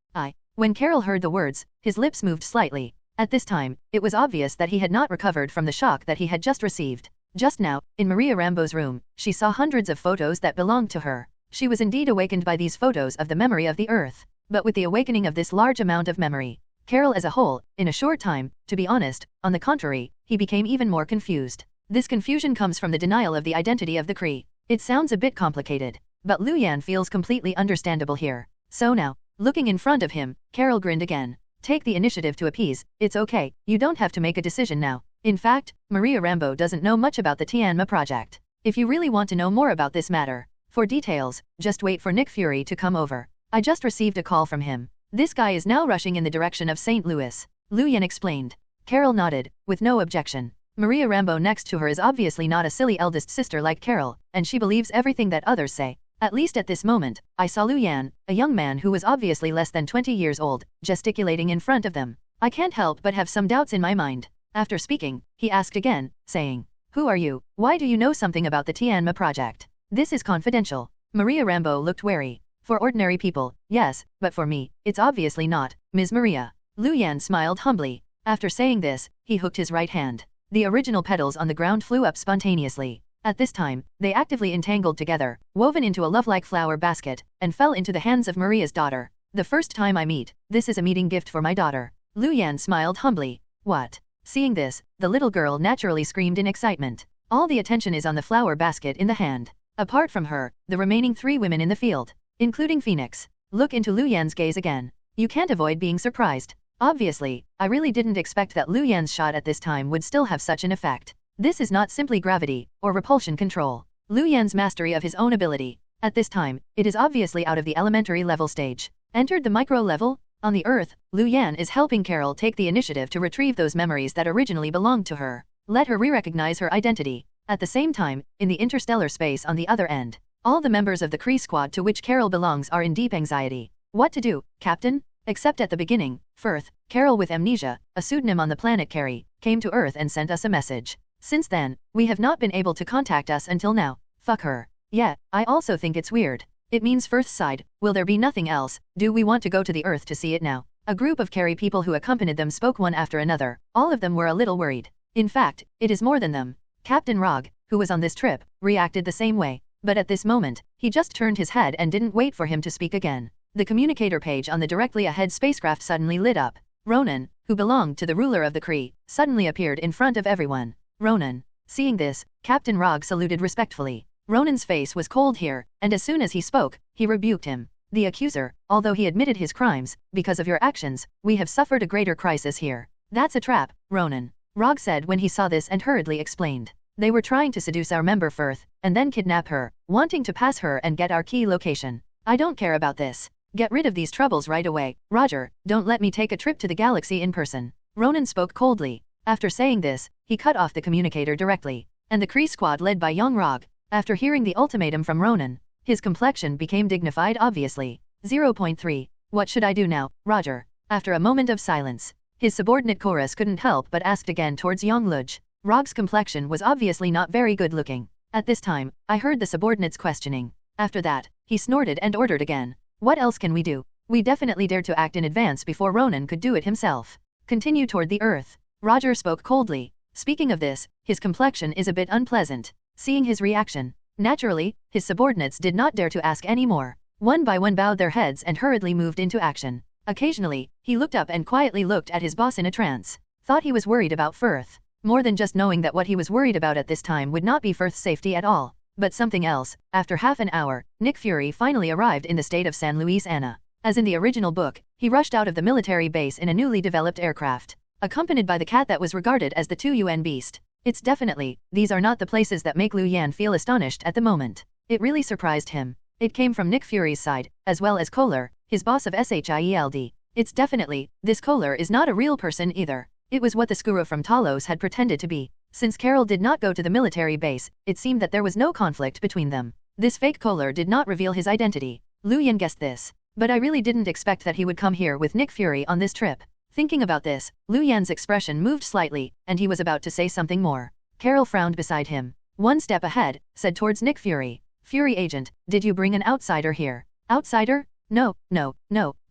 When Carol heard the words, his lips moved slightly. At this time, it was obvious that he had not recovered from the shock that he had just received. Just now, in Maria Rambo's room, she saw hundreds of photos that belonged to her. She was indeed awakened by these photos of the memory of the Earth. But with the awakening of this large amount of memory, Carol as a whole, in a short time, to be honest, on the contrary, he became even more confused. This confusion comes from the denial of the identity of the Kree. It sounds a bit complicated, but Lu Yan feels completely understandable here. So now, looking in front of him, Carol grinned again. Take the initiative to appease, it's okay, you don't have to make a decision now. In fact, Maria Rambo doesn't know much about the Tianma project. If you really want to know more about this matter, for details, just wait for Nick Fury to come over. I just received a call from him. This guy is now rushing in the direction of St. Louis. Lu Yan explained. Carol nodded, with no objection. Maria Rambo next to her is obviously not a silly eldest sister like Carol, and she believes everything that others say. At least at this moment, I saw Lu Yan, a young man who was obviously less than 20 years old, gesticulating in front of them. I can't help but have some doubts in my mind. After speaking, he asked again, saying, "Who are you? Why do you know something about the Tianma project? This is confidential." Maria Rambo looked wary. For ordinary people, yes, but for me, it's obviously not, Ms. Maria. Lu Yan smiled humbly. After saying this, he hooked his right hand. The original petals on the ground flew up spontaneously. At this time, they actively entangled together, woven into a love-like flower basket, and fell into the hands of Maria's daughter. The first time I meet, this is a meeting gift for my daughter. Lu Yan smiled humbly. What? Seeing this, the little girl naturally screamed in excitement. All the attention is on the flower basket in the hand. Apart from her, the remaining 3 women in the field, including Phoenix, look into Lu Yan's gaze again. You can't avoid being surprised. Obviously, I really didn't expect that Lu Yan's shot at this time would still have such an effect. This is not simply gravity, or repulsion control. Lu Yan's mastery of his own ability. At this time, it is obviously out of the elementary level stage. Entered the micro level? On the Earth, Lu Yan is helping Carol take the initiative to retrieve those memories that originally belonged to her. Let her re-recognize her identity. At the same time, in the interstellar space on the other end, all the members of the Kree squad to which Carol belongs are in deep anxiety. What to do, Captain? Except at the beginning, Firth, Carol with amnesia, a pseudonym on the planet Carrie, came to Earth and sent us a message. Since then, we have not been able to contact us until now. Fuck her. Yeah, I also think it's weird. It means Firth sighed. Will there be nothing else? Do we want to go to the Earth to see it now? A group of Carrie people who accompanied them spoke one after another. All of them were a little worried. In fact, it is more than them. Captain Rog, who was on this trip, reacted the same way. But at this moment, he just turned his head and didn't wait for him to speak again. The communicator page on the directly ahead spacecraft suddenly lit up. Ronan, who belonged to the ruler of the Kree, suddenly appeared in front of everyone. Ronan. Seeing this, Captain Rog saluted respectfully. Ronan's face was cold here, and as soon as he spoke, he rebuked him. The accuser, although he admitted his crimes, because of your actions, we have suffered a greater crisis here. That's a trap, Ronan. Rog said when he saw this and hurriedly explained. They were trying to seduce our member Firth, and then kidnap her, wanting to pass her and get our key location. I don't care about this. Get rid of these troubles right away. Roger, don't let me take a trip to the galaxy in person. Ronan spoke coldly. After saying this, he cut off the communicator directly. And the Kree squad led by young Rog, after hearing the ultimatum from Ronan, his complexion became dignified obviously. 0.3. What should I do now, Roger? After a moment of silence, his subordinate chorus couldn't help but asked again towards Young Luj. Rog's complexion was obviously not very good looking. At this time, I heard the subordinates questioning. After that, he snorted and ordered again. What else can we do? We definitely dared to act in advance before Ronan could do it himself. Continue toward the earth. Roger spoke coldly. Speaking of this, his complexion is a bit unpleasant. Seeing his reaction, naturally, his subordinates did not dare to ask any more. One by one bowed their heads and hurriedly moved into action. Occasionally, he looked up and quietly looked at his boss in a trance. Thought he was worried about Firth. More than just knowing that what he was worried about at this time would not be Firth's safety at all, but something else. After half an hour, Nick Fury finally arrived in the state of San Luis Ana. As in the original book, he rushed out of the military base in a newly developed aircraft, accompanied by the cat that was regarded as the 2UN beast. It's definitely, these are not the places that make Lu Yan feel astonished at the moment. It really surprised him. It came from Nick Fury's side, as well as Kohler, his boss of SHIELD. It's definitely, this Kohler is not a real person either. It was what the Skura from Talos had pretended to be. Since Carol did not go to the military base, it seemed that there was no conflict between them. This fake Kohler did not reveal his identity. Lu Yan guessed this. But I really didn't expect that he would come here with Nick Fury on this trip. Thinking about this, Lu Yan's expression moved slightly, and he was about to say something more. Carol frowned beside him. One step ahead, said towards Nick Fury. Fury agent, did you bring an outsider here? Outsider? No,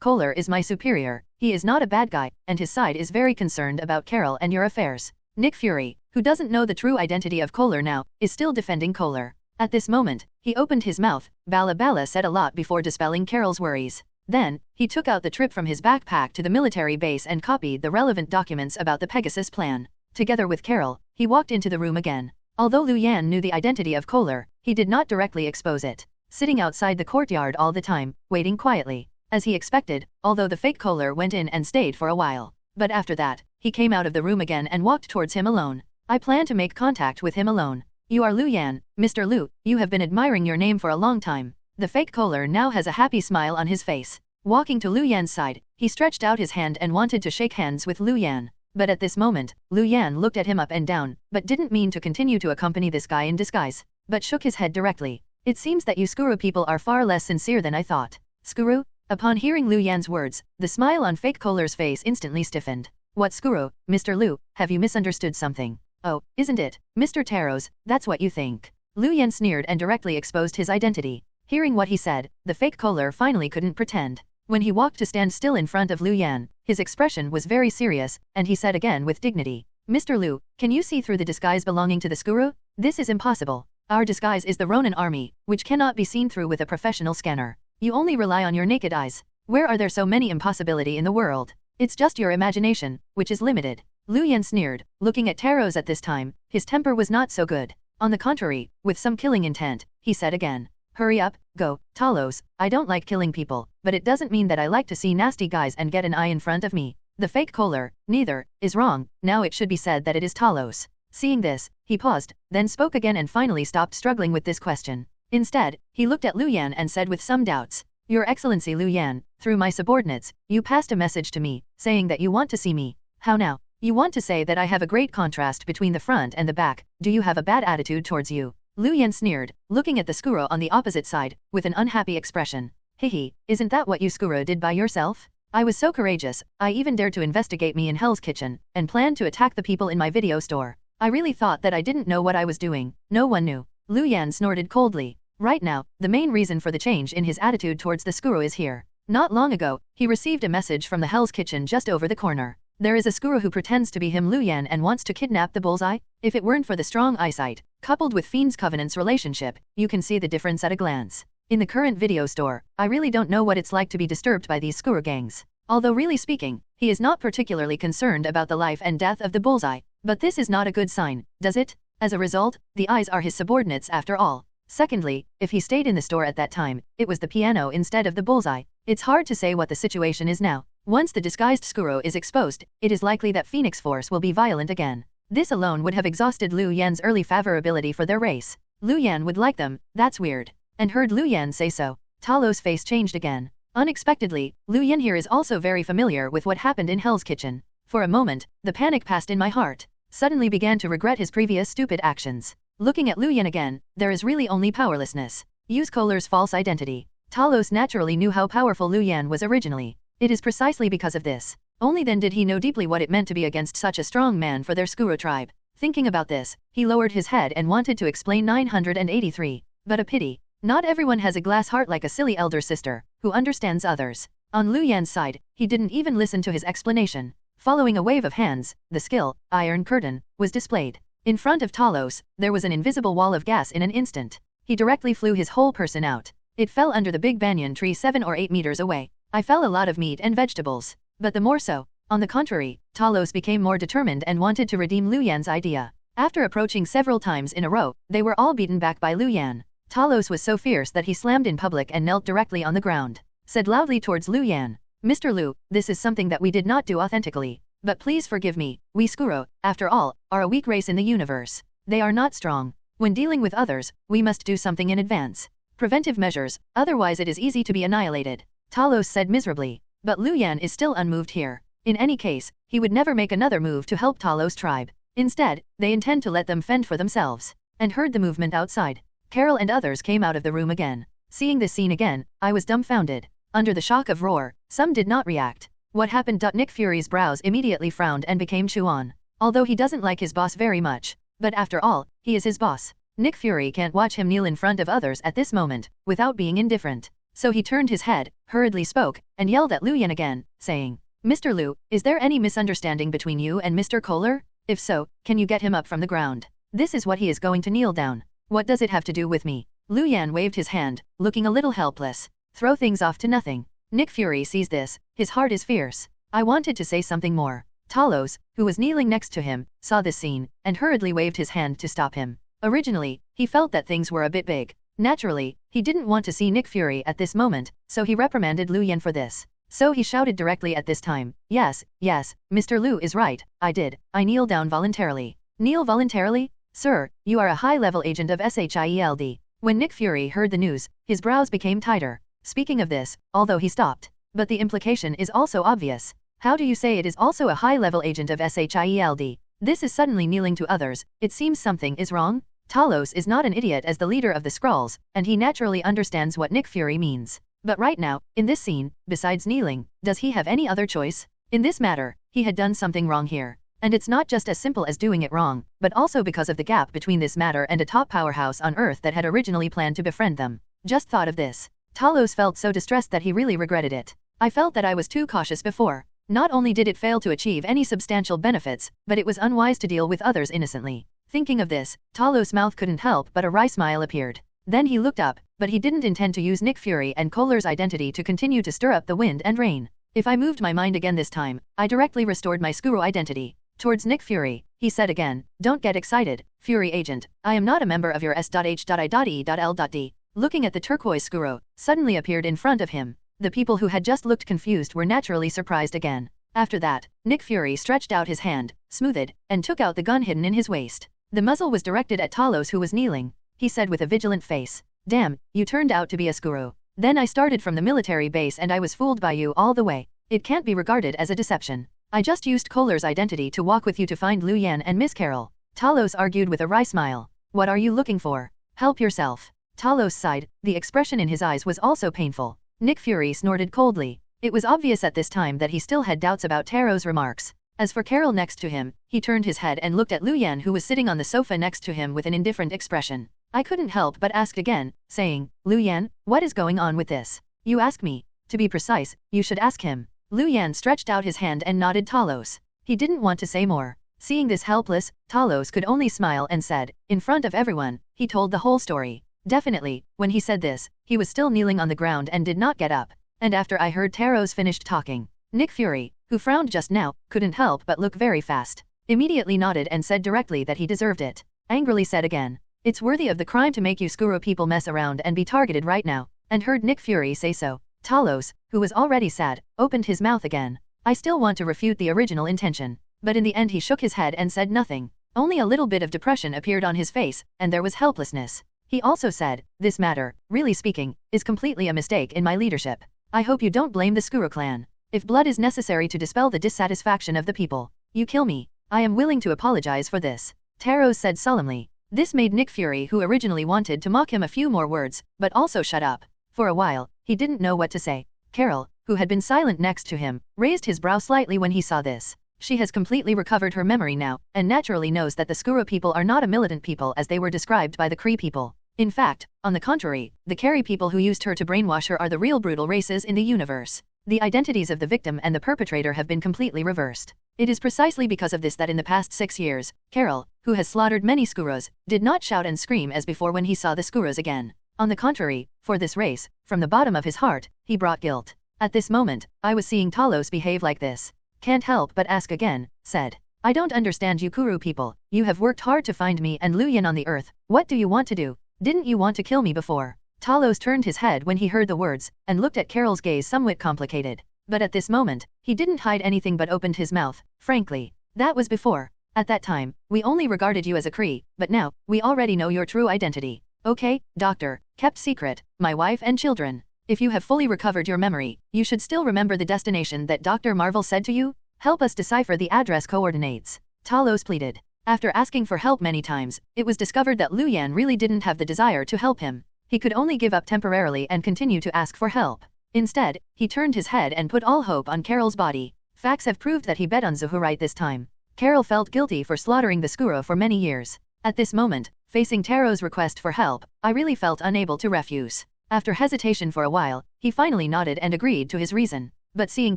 Kohler is my superior. He is not a bad guy, and his side is very concerned about Carol and your affairs. Nick Fury, who doesn't know the true identity of Kohler now, is still defending Kohler. At this moment, he opened his mouth. Bala said a lot before dispelling Carol's worries. Then, he took out the trip from his backpack to the military base and copied the relevant documents about the Pegasus plan. Together with Carol, he walked into the room again. Although Lu Yan knew the identity of Kohler, he did not directly expose it. Sitting outside the courtyard all the time, waiting quietly. As he expected, although the fake Kohler went in and stayed for a while. But after that, he came out of the room again and walked towards him alone. I plan to make contact with him alone. You are Lu Yan, Mr. Lu, you have been admiring your name for a long time. The fake Kohler now has a happy smile on his face. Walking to Lu Yan's side, he stretched out his hand and wanted to shake hands with Lu Yan. But at this moment, Lu Yan looked at him up and down, but didn't mean to continue to accompany this guy in disguise, but shook his head directly. It seems that you Skuru people are far less sincere than I thought. Skuru? Upon hearing Lu Yan's words, the smile on fake Kohler's face instantly stiffened. What Skuru, Mr. Lu, have you misunderstood something? Oh, isn't it, Mr. Taros, that's what you think. Lu Yan sneered and directly exposed his identity. Hearing what he said, the fake Kohler finally couldn't pretend. When he walked to stand still in front of Lu Yan, his expression was very serious, and he said again with dignity, Mr. Lu, can you see through the disguise belonging to the Skuru? This is impossible. Our disguise is the Ronin army, which cannot be seen through with a professional scanner. You only rely on your naked eyes. Where are there so many impossibility in the world? It's just your imagination, which is limited. Lu Yan sneered, looking at Taros at this time. His temper was not so good. On the contrary, with some killing intent, he said again, hurry up, go, Talos, I don't like killing people, but it doesn't mean that I like to see nasty guys and get an eye in front of me. The fake Kohler, neither, is wrong. Now it should be said that it is Talos. Seeing this, he paused, then spoke again and finally stopped struggling with this question. Instead, he looked at Lu Yan and said with some doubts, Your Excellency Lu Yan, through my subordinates, you passed a message to me, saying that you want to see me. How now? You want to say that I have a great contrast between the front and the back. Do you have a bad attitude towards you? Lu Yan sneered, looking at the Skura on the opposite side, with an unhappy expression. Hihi, isn't that what you Skura did by yourself? I was so courageous, I even dared to investigate me in Hell's Kitchen, and planned to attack the people in my video store. I really thought that I didn't know what I was doing. No one knew. Lu Yan snorted coldly. Right now, the main reason for the change in his attitude towards the Skuru is here. Not long ago, he received a message from the Hell's Kitchen just over the corner. There is a Skuru who pretends to be him Lu Yan and wants to kidnap the bullseye. If it weren't for the strong eyesight, coupled with Fiend's Covenant's relationship, you can see the difference at a glance. In the current video store, I really don't know what it's like to be disturbed by these Skuru gangs. Although really speaking, he is not particularly concerned about the life and death of the bullseye. But this is not a good sign, does it? As a result, the eyes are his subordinates after all. Secondly, if he stayed in the store at that time, it was the piano instead of the bullseye. It's hard to say what the situation is now. Once the disguised Skuro is exposed, it is likely that Phoenix Force will be violent again. This alone would have exhausted Lu Yan's early favorability for their race. Lu Yan would like them, that's weird. And heard Lu Yan say so. Talos' face changed again. Unexpectedly, Lu Yan here is also very familiar with what happened in Hell's Kitchen. For a moment, the panic passed in my heart. Suddenly began to regret his previous stupid actions. Looking at Lu Yan again, there is really only powerlessness. Use Kohler's false identity. Talos naturally knew how powerful Lu Yan was originally. It is precisely because of this. Only then did he know deeply what it meant to be against such a strong man for their Skuru tribe. Thinking about this, he lowered his head and wanted to explain 983. But a pity. Not everyone has a glass heart like a silly elder sister, who understands others. On Lu Yan's side, he didn't even listen to his explanation. Following a wave of hands, the skill, Iron Curtain, was displayed. In front of Talos, there was an invisible wall of gas in an instant. He directly flew his whole person out. It fell under the big banyan tree 7 or 8 meters away. I fell a lot of meat and vegetables. But the more so. On the contrary, Talos became more determined and wanted to redeem Lu Yan's idea. After approaching several times in a row, they were all beaten back by Lu Yan. Talos was so fierce that he slammed in public and knelt directly on the ground. Said loudly towards Lu Yan, "Mr. Lu, this is something that we did not do authentically. But please forgive me, we Skuro, after all, are a weak race in the universe. They are not strong. When dealing with others, we must do something in advance. Preventive measures, otherwise it is easy to be annihilated," Talos said miserably. But Lu Yan is still unmoved here. In any case, he would never make another move to help Talos' tribe. Instead, they intend to let them fend for themselves. And heard the movement outside. Carol and others came out of the room again. Seeing this scene again, I was dumbfounded. Under the shock of roar, some did not react. What happened? Nick Fury's brows immediately frowned and became Chuan. Although he doesn't like his boss very much. But after all, he is his boss. Nick Fury can't watch him kneel in front of others at this moment, without being indifferent. So he turned his head, hurriedly spoke, and yelled at Lu Yan again, saying, "Mr. Lu, is there any misunderstanding between you and Mr. Kohler? If so, can you get him up from the ground? This is what he is going to kneel down. What does it have to do with me?" Lu Yan waved his hand, looking a little helpless. Throw things off to nothing. Nick Fury sees this, his heart is fierce. I wanted to say something more. Talos, who was kneeling next to him, saw this scene, and hurriedly waved his hand to stop him. Originally, he felt that things were a bit big. Naturally, he didn't want to see Nick Fury at this moment, so he reprimanded Lu Yan for this. So he shouted directly at this time, "Yes, yes, Mr. Lu is right, I did. I kneel down voluntarily." "Kneel voluntarily? Sir, you are a high-level agent of SHIELD. When Nick Fury heard the news, his brows became tighter. Speaking of this, although he stopped. But the implication is also obvious. How do you say it is also a high-level agent of SHIELD? This is suddenly kneeling to others, it seems something is wrong? Talos is not an idiot as the leader of the Skrulls, and he naturally understands what Nick Fury means. But right now, in this scene, besides kneeling, does he have any other choice? In this matter, he had done something wrong here. And it's not just as simple as doing it wrong, but also because of the gap between this matter and a top powerhouse on Earth that had originally planned to befriend them. Just thought of this. Talos felt so distressed that he really regretted it. I felt that I was too cautious before. Not only did it fail to achieve any substantial benefits, but it was unwise to deal with others innocently. Thinking of this, Talos' mouth couldn't help but a wry smile appeared. Then he looked up, but he didn't intend to use Nick Fury and Kohler's identity to continue to stir up the wind and rain. If I moved my mind again this time, I directly restored my Skuro identity. Towards Nick Fury, he said again, "Don't get excited, Fury Agent, I am not a member of your S.H.I.E.L.D. Looking at the turquoise Skuro, suddenly appeared in front of him. The people who had just looked confused were naturally surprised again. After that, Nick Fury stretched out his hand, smoothed, and took out the gun hidden in his waist. The muzzle was directed at Talos who was kneeling. He said with a vigilant face, "Damn, you turned out to be a Skuro. Then I started from the military base and I was fooled by you all the way. It can't be regarded as a deception. I just used Kohler's identity to walk with you to find Lu Yan and Miss Carol." Talos argued with a wry smile. "What are you looking for? Help yourself." Talos sighed, the expression in his eyes was also painful. Nick Fury snorted coldly. It was obvious at this time that he still had doubts about Taro's remarks. As for Carol next to him, he turned his head and looked at Lu Yan who was sitting on the sofa next to him with an indifferent expression. I couldn't help but ask again, saying, "Lu Yan, what is going on with this? You ask me. To be precise, you should ask him." Lu Yan stretched out his hand and nodded Talos. He didn't want to say more. Seeing this helpless, Talos could only smile and said, in front of everyone, he told the whole story. Definitely, when he said this, he was still kneeling on the ground and did not get up. And after I heard Taros finished talking, Nick Fury, who frowned just now, couldn't help but look very fast. Immediately nodded and said directly that he deserved it. Angrily said again, "It's worthy of the crime to make you Skuro people mess around and be targeted right now," and heard Nick Fury say so. Talos, who was already sad, opened his mouth again. I still want to refute the original intention. But in the end he shook his head and said nothing. Only a little bit of depression appeared on his face, and there was helplessness. He also said, "This matter, really speaking, is completely a mistake in my leadership. I hope you don't blame the Skuro clan. If blood is necessary to dispel the dissatisfaction of the people, you kill me. I am willing to apologize for this," Taros said solemnly. This made Nick Fury, who originally wanted to mock him, a few more words, but also shut up. For a while, he didn't know what to say. Carol, who had been silent next to him, raised his brow slightly when he saw this. She has completely recovered her memory now, and naturally knows that the Skuro people are not a militant people as they were described by the Kree people. In fact, on the contrary, the Carry people who used her to brainwash her are the real brutal races in the universe. The identities of the victim and the perpetrator have been completely reversed. It is precisely because of this that in the past 6 years, Carol, who has slaughtered many Skuras, did not shout and scream as before when he saw the Skuras again. On the contrary, for this race, from the bottom of his heart, he brought guilt. At this moment, I was seeing Talos behave like this. Can't help but ask again, said. I don't understand you Kuru people, you have worked hard to find me and Lu Yan on the earth, what do you want to do? Didn't you want to kill me before? Talos turned his head when he heard the words, and looked at Carol's gaze somewhat complicated. But at this moment, he didn't hide anything but opened his mouth, frankly. That was before. At that time, we only regarded you as a Cree, but now, we already know your true identity. Okay, doctor, kept secret, my wife and children. If you have fully recovered your memory, you should still remember the destination that Dr. Marvel said to you? Help us decipher the address coordinates. Talos pleaded. After asking for help many times, it was discovered that Lu Yan really didn't have the desire to help him. He could only give up temporarily and continue to ask for help. Instead, he turned his head and put all hope on Carol's body. Facts have proved that he bet on Zuhu right this time. Carol felt guilty for slaughtering the Skura for many years. At this moment, facing Taro's request for help, I really felt unable to refuse. After hesitation for a while, he finally nodded and agreed to his reason. But seeing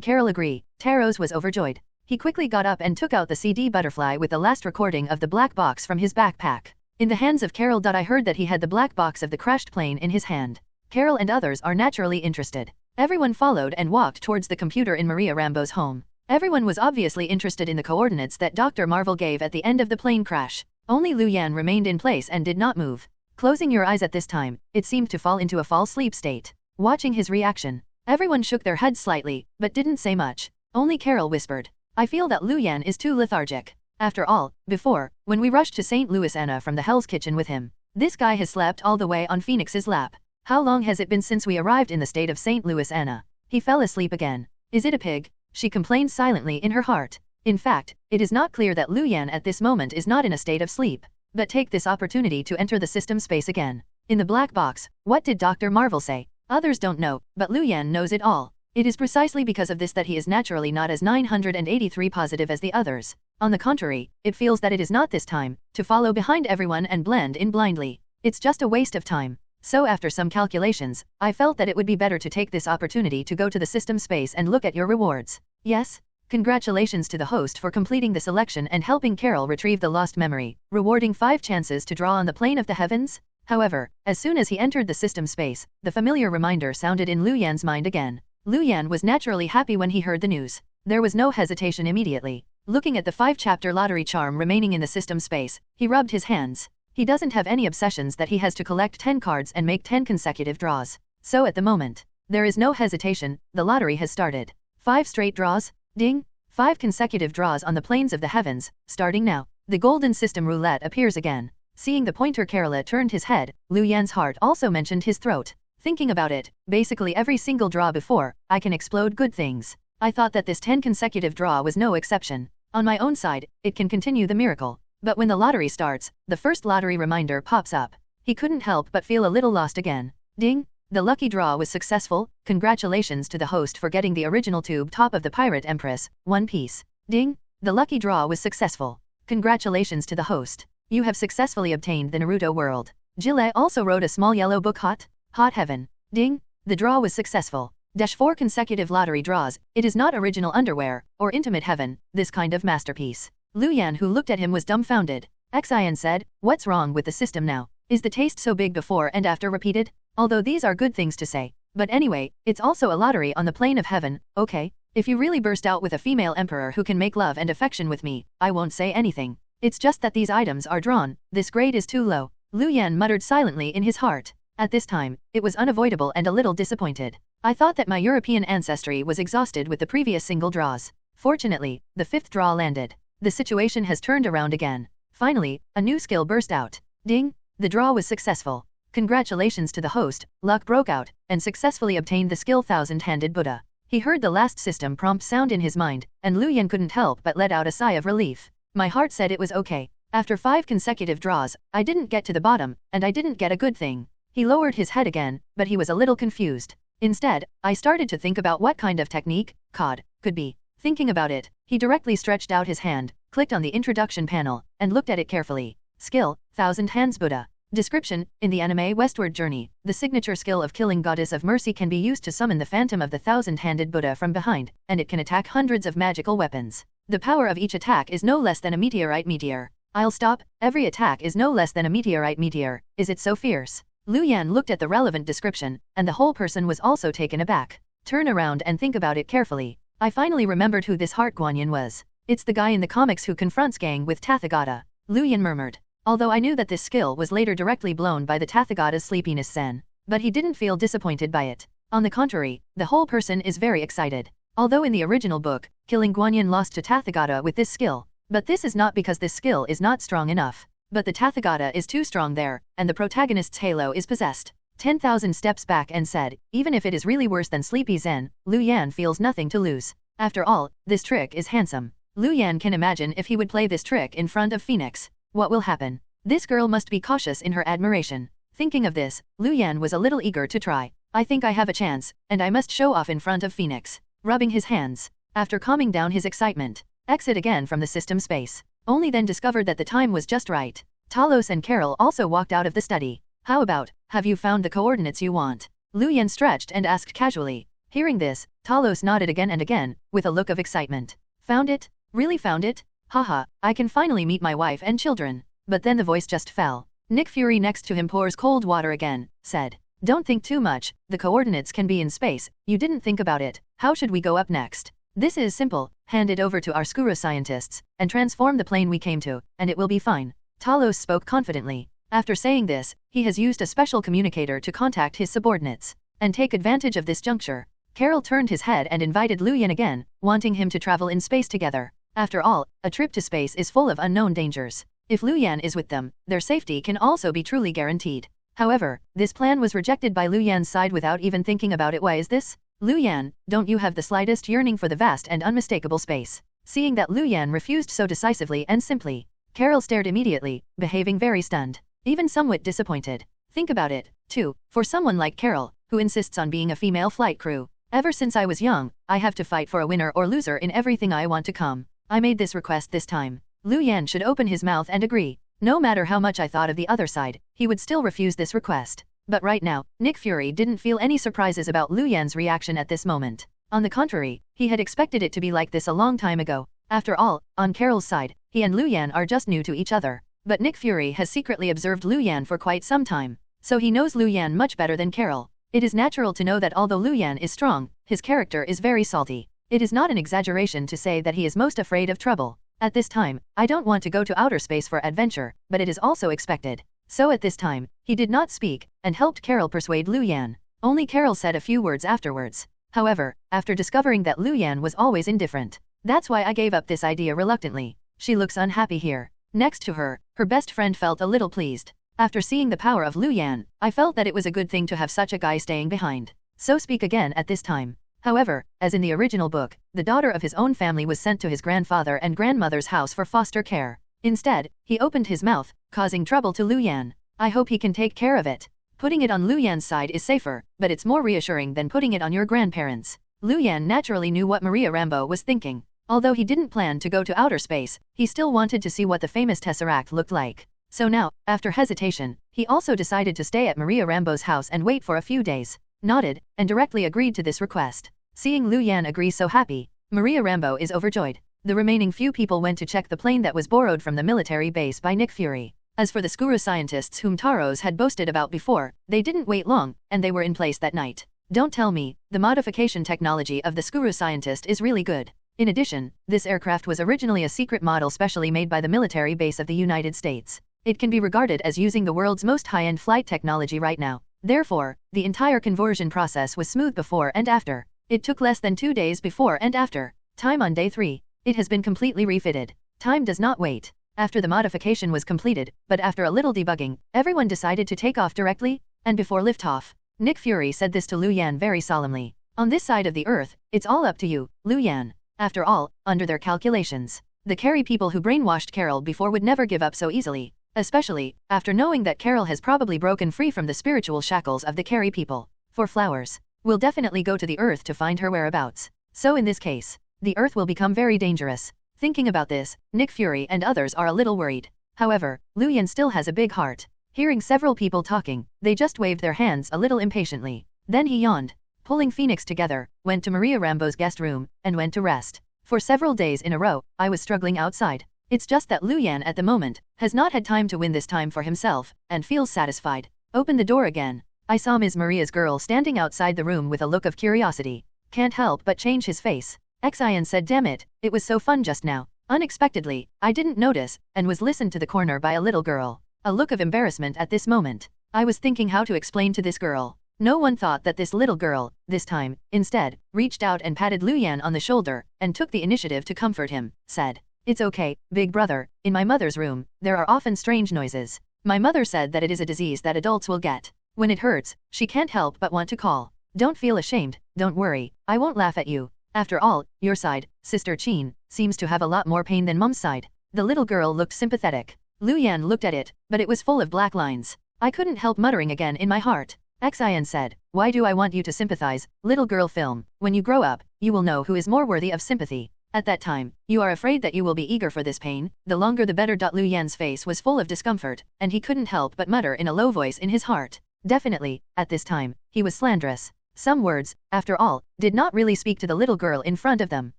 Carol agree, Taros was overjoyed. He quickly got up and took out the CD butterfly with the last recording of the black box from his backpack. In the hands of Carol. I heard that he had the black box of the crashed plane in his hand. Carol and others are naturally interested. Everyone followed and walked towards the computer in Maria Rambo's home. Everyone was obviously interested in the coordinates that Dr. Marvel gave at the end of the plane crash. Only Lu Yan remained in place and did not move. Closing your eyes at this time, it seemed to fall into a false sleep state. Watching his reaction, everyone shook their heads slightly, but didn't say much. Only Carol whispered, I feel that Lu Yan is too lethargic. After all, before, when we rushed to St. Louis Anna from the Hell's Kitchen with him, this guy has slept all the way on Phoenix's lap. How long has it been since we arrived in the state of St. Louis Anna? He fell asleep again. Is it a pig? She complained silently in her heart. In fact, it is not clear that Lu Yan at this moment is not in a state of sleep. But take this opportunity to enter the system space again. In the black box, what did Dr. Marvel say? Others don't know, but Lu Yan knows it all. It is precisely because of this that he is naturally not as 983 positive as the others. On the contrary, it feels that it is not this time, to follow behind everyone and blend in blindly. It's just a waste of time. So after some calculations, I felt that it would be better to take this opportunity to go to the system space and look at your rewards. Yes? Congratulations to the host for completing the selection and helping Carol retrieve the lost memory, rewarding 5 chances to draw on the plane of the heavens. However, as soon as he entered the system space, the familiar reminder sounded in Lu Yan's mind again. Lu Yan was naturally happy when he heard the news. There was no hesitation immediately. Looking at the 5-chapter lottery charm remaining in the system space, he rubbed his hands. He doesn't have any obsessions that he has to collect 10 cards and make 10 consecutive draws. So at the moment, there is no hesitation, the lottery has started. 5 straight draws? Ding! 5 consecutive draws on the planes of the heavens, starting now. The golden system roulette appears again. Seeing the pointer, Kerala turned his head. Lu Yan's heart also mentioned his throat. Thinking about it, basically every single draw before, I can explode good things. I thought that this 10 consecutive draw was no exception. On my own side, it can continue the miracle. But when the lottery starts, the first lottery reminder pops up. He couldn't help but feel a little lost again. Ding! The lucky draw was successful. Congratulations to the host for getting the original tube top of the Pirate Empress, One Piece. Ding! The lucky draw was successful. Congratulations to the host. You have successfully obtained the Naruto world. Jille also wrote a small yellow book. Hot heaven. Ding! The draw was successful. 4 consecutive lottery draws. It is not original underwear, or intimate heaven, this kind of masterpiece. Lu Yan, who looked at him, was dumbfounded. Xian said, what's wrong with the system now? Is the taste so big before and after repeated? Although these are good things to say. But anyway, it's also a lottery on the plane of heaven, okay? If you really burst out with a female emperor who can make love and affection with me, I won't say anything. It's just that these items are drawn, this grade is too low. Lu Yan muttered silently in his heart. At this time, it was unavoidable and a little disappointed. I thought that my European ancestry was exhausted with the previous single draws. Fortunately, the 5th draw landed. The situation has turned around again. Finally, a new skill burst out. Ding! The draw was successful. Congratulations to the host, luck broke out, and successfully obtained the skill Thousand-Handed Buddha. He heard the last system prompt sound in his mind, and Lu Yan couldn't help but let out a sigh of relief. My heart said it was okay. After 5 consecutive draws, I didn't get to the bottom, and I didn't get a good thing. He lowered his head again, but he was a little confused. Instead, I started to think about what kind of technique COD could be. Thinking about it, he directly stretched out his hand, clicked on the introduction panel, and looked at it carefully. Skill, Thousand Hands Buddha. Description: in the anime Westward Journey, the signature skill of killing Goddess of Mercy can be used to summon the Phantom of the Thousand-Handed Buddha from behind, and it can attack hundreds of magical weapons. The power of each attack is no less than a meteorite meteor. I'll stop, every attack is no less than a meteorite meteor, is it so fierce? Lu Yan looked at the relevant description, and the whole person was also taken aback. Turn around and think about it carefully. I finally remembered who this Heart Guanyin was. It's the guy in the comics who confronts Gang with Tathagata. Lu Yan murmured. Although I knew that this skill was later directly blown by the Tathagata's sleepiness sen. But he didn't feel disappointed by it. On the contrary, the whole person is very excited. Although in the original book, killing Guanyin lost to Tathagata with this skill. But this is not because this skill is not strong enough. But the Tathagata is too strong there, and the protagonist's halo is possessed. 10,000 steps back and said, even if it is really worse than Sleepy Zen, Lu Yan feels nothing to lose. After all, this trick is handsome. Lu Yan can imagine if he would play this trick in front of Phoenix. What will happen? This girl must be cautious in her admiration. Thinking of this, Lu Yan was a little eager to try. I think I have a chance, and I must show off in front of Phoenix. Rubbing his hands. After calming down his excitement, exit again from the system space. Only then discovered that the time was just right. Talos and Carol also walked out of the study. How about, have you found the coordinates you want? Lu Yan stretched and asked casually. Hearing this, Talos nodded again and again, with a look of excitement. Found it? Really found it? Haha, I can finally meet my wife and children. But then the voice just fell. Nick Fury next to him pours cold water again, said. Don't think too much, the coordinates can be in space, you didn't think about it, how should we go up next? This is simple, hand it over to our Skura scientists, and transform the plane we came to, and it will be fine. Talos spoke confidently. After saying this, he has used a special communicator to contact his subordinates, and take advantage of this juncture. Carol turned his head and invited Lu Yan again, wanting him to travel in space together. After all, a trip to space is full of unknown dangers. If Lu Yan is with them, their safety can also be truly guaranteed. However, this plan was rejected by Lu Yan's side without even thinking about it. Why is this? Lu Yan, don't you have the slightest yearning for the vast and unmistakable space? Seeing that Lu Yan refused so decisively and simply, Carol stared immediately, behaving very stunned, even somewhat disappointed. Think about it, too, for someone like Carol, who insists on being a female flight crew. Ever since I was young, I have to fight for a winner or loser in everything I want to come. I made this request this time. Lu Yan should open his mouth and agree. No matter how much I thought of the other side, he would still refuse this request. But right now, Nick Fury didn't feel any surprises about Lu Yan's reaction at this moment. On the contrary, he had expected it to be like this a long time ago. After all, on Carol's side, he and Lu Yan are just new to each other. But Nick Fury has secretly observed Lu Yan for quite some time, so he knows Lu Yan much better than Carol. It is natural to know that although Lu Yan is strong, his character is very salty. It is not an exaggeration to say that he is most afraid of trouble. At this time, I don't want to go to outer space for adventure, but it is also expected. So at this time, he did not speak, and helped Carol persuade Lu Yan. Only Carol said a few words afterwards. However, after discovering that Lu Yan was always indifferent, that's why I gave up this idea reluctantly. She looks unhappy here. Next to her, her best friend felt a little pleased. After seeing the power of Lu Yan, I felt that it was a good thing to have such a guy staying behind. So speak again at this time. However, as in the original book, the daughter of his own family was sent to his grandfather and grandmother's house for foster care. Instead, he opened his mouth, causing trouble to Lu Yan. I hope he can take care of it. Putting it on Lu Yan's side is safer, but it's more reassuring than putting it on your grandparents. Lu Yan naturally knew what Maria Rambeau was thinking. Although he didn't plan to go to outer space, he still wanted to see what the famous Tesseract looked like. So now, after hesitation, he also decided to stay at Maria Rambeau's house and wait for a few days. Nodded, and directly agreed to this request. Seeing Lu Yan agree so happy, Maria Rambeau is overjoyed. The remaining few people went to check the plane that was borrowed from the military base by Nick Fury. As for the Skura scientists whom Taros had boasted about before, they didn't wait long, and they were in place that night. Don't tell me, the modification technology of the Skura scientist is really good. In addition, this aircraft was originally a secret model specially made by the military base of the United States. It can be regarded as using the world's most high-end flight technology right now. Therefore, the entire conversion process was smooth before and after. It took less than 2 days before and after. Time on day 3. It has been completely refitted. Time does not wait. After the modification was completed, but after a little debugging, everyone decided to take off directly, and before liftoff. Nick Fury said this to Lu Yan very solemnly. On this side of the Earth, it's all up to you, Lu Yan. After all, under their calculations, the Carey people who brainwashed Carol before would never give up so easily. Especially, after knowing that Carol has probably broken free from the spiritual shackles of the Carey people. For flowers, we'll definitely go to the Earth to find her whereabouts. So in this case, the Earth will become very dangerous. Thinking about this, Nick Fury and others are a little worried. However, Lu Yan still has a big heart. Hearing several people talking, they just waved their hands a little impatiently. Then he yawned. Pulling Phoenix together, went to Maria Rambo's guest room, and went to rest. For several days in a row, I was struggling outside. It's just that Lu Yan at the moment has not had time to win this time for himself, and feels satisfied. Open the door again. I saw Ms. Maria's girl standing outside the room with a look of curiosity. Can't help but change his face. Xian said, damn it, it was so fun just now. Unexpectedly, I didn't notice, and was listened to the corner by a little girl. A look of embarrassment at this moment. I was thinking how to explain to this girl. No one thought that this little girl, this time, instead, reached out and patted Lu Yan on the shoulder, and took the initiative to comfort him, said, it's okay, big brother, in my mother's room, there are often strange noises. My mother said that it is a disease that adults will get. When it hurts, she can't help but want to call. Don't feel ashamed, don't worry, I won't laugh at you. After all, your side, Sister Qin, seems to have a lot more pain than Mom's side. The little girl looked sympathetic. Lu Yan looked at it, but it was full of black lines. I couldn't help muttering again in my heart. Xian said, why do I want you to sympathize, little girl film, when you grow up, you will know who is more worthy of sympathy. At that time, you are afraid that you will be eager for this pain, the longer the better. Lu Yan's face was full of discomfort, and he couldn't help but mutter in a low voice in his heart. Definitely, at this time, he was slanderous. Some words, after all, did not really speak to the little girl in front of them.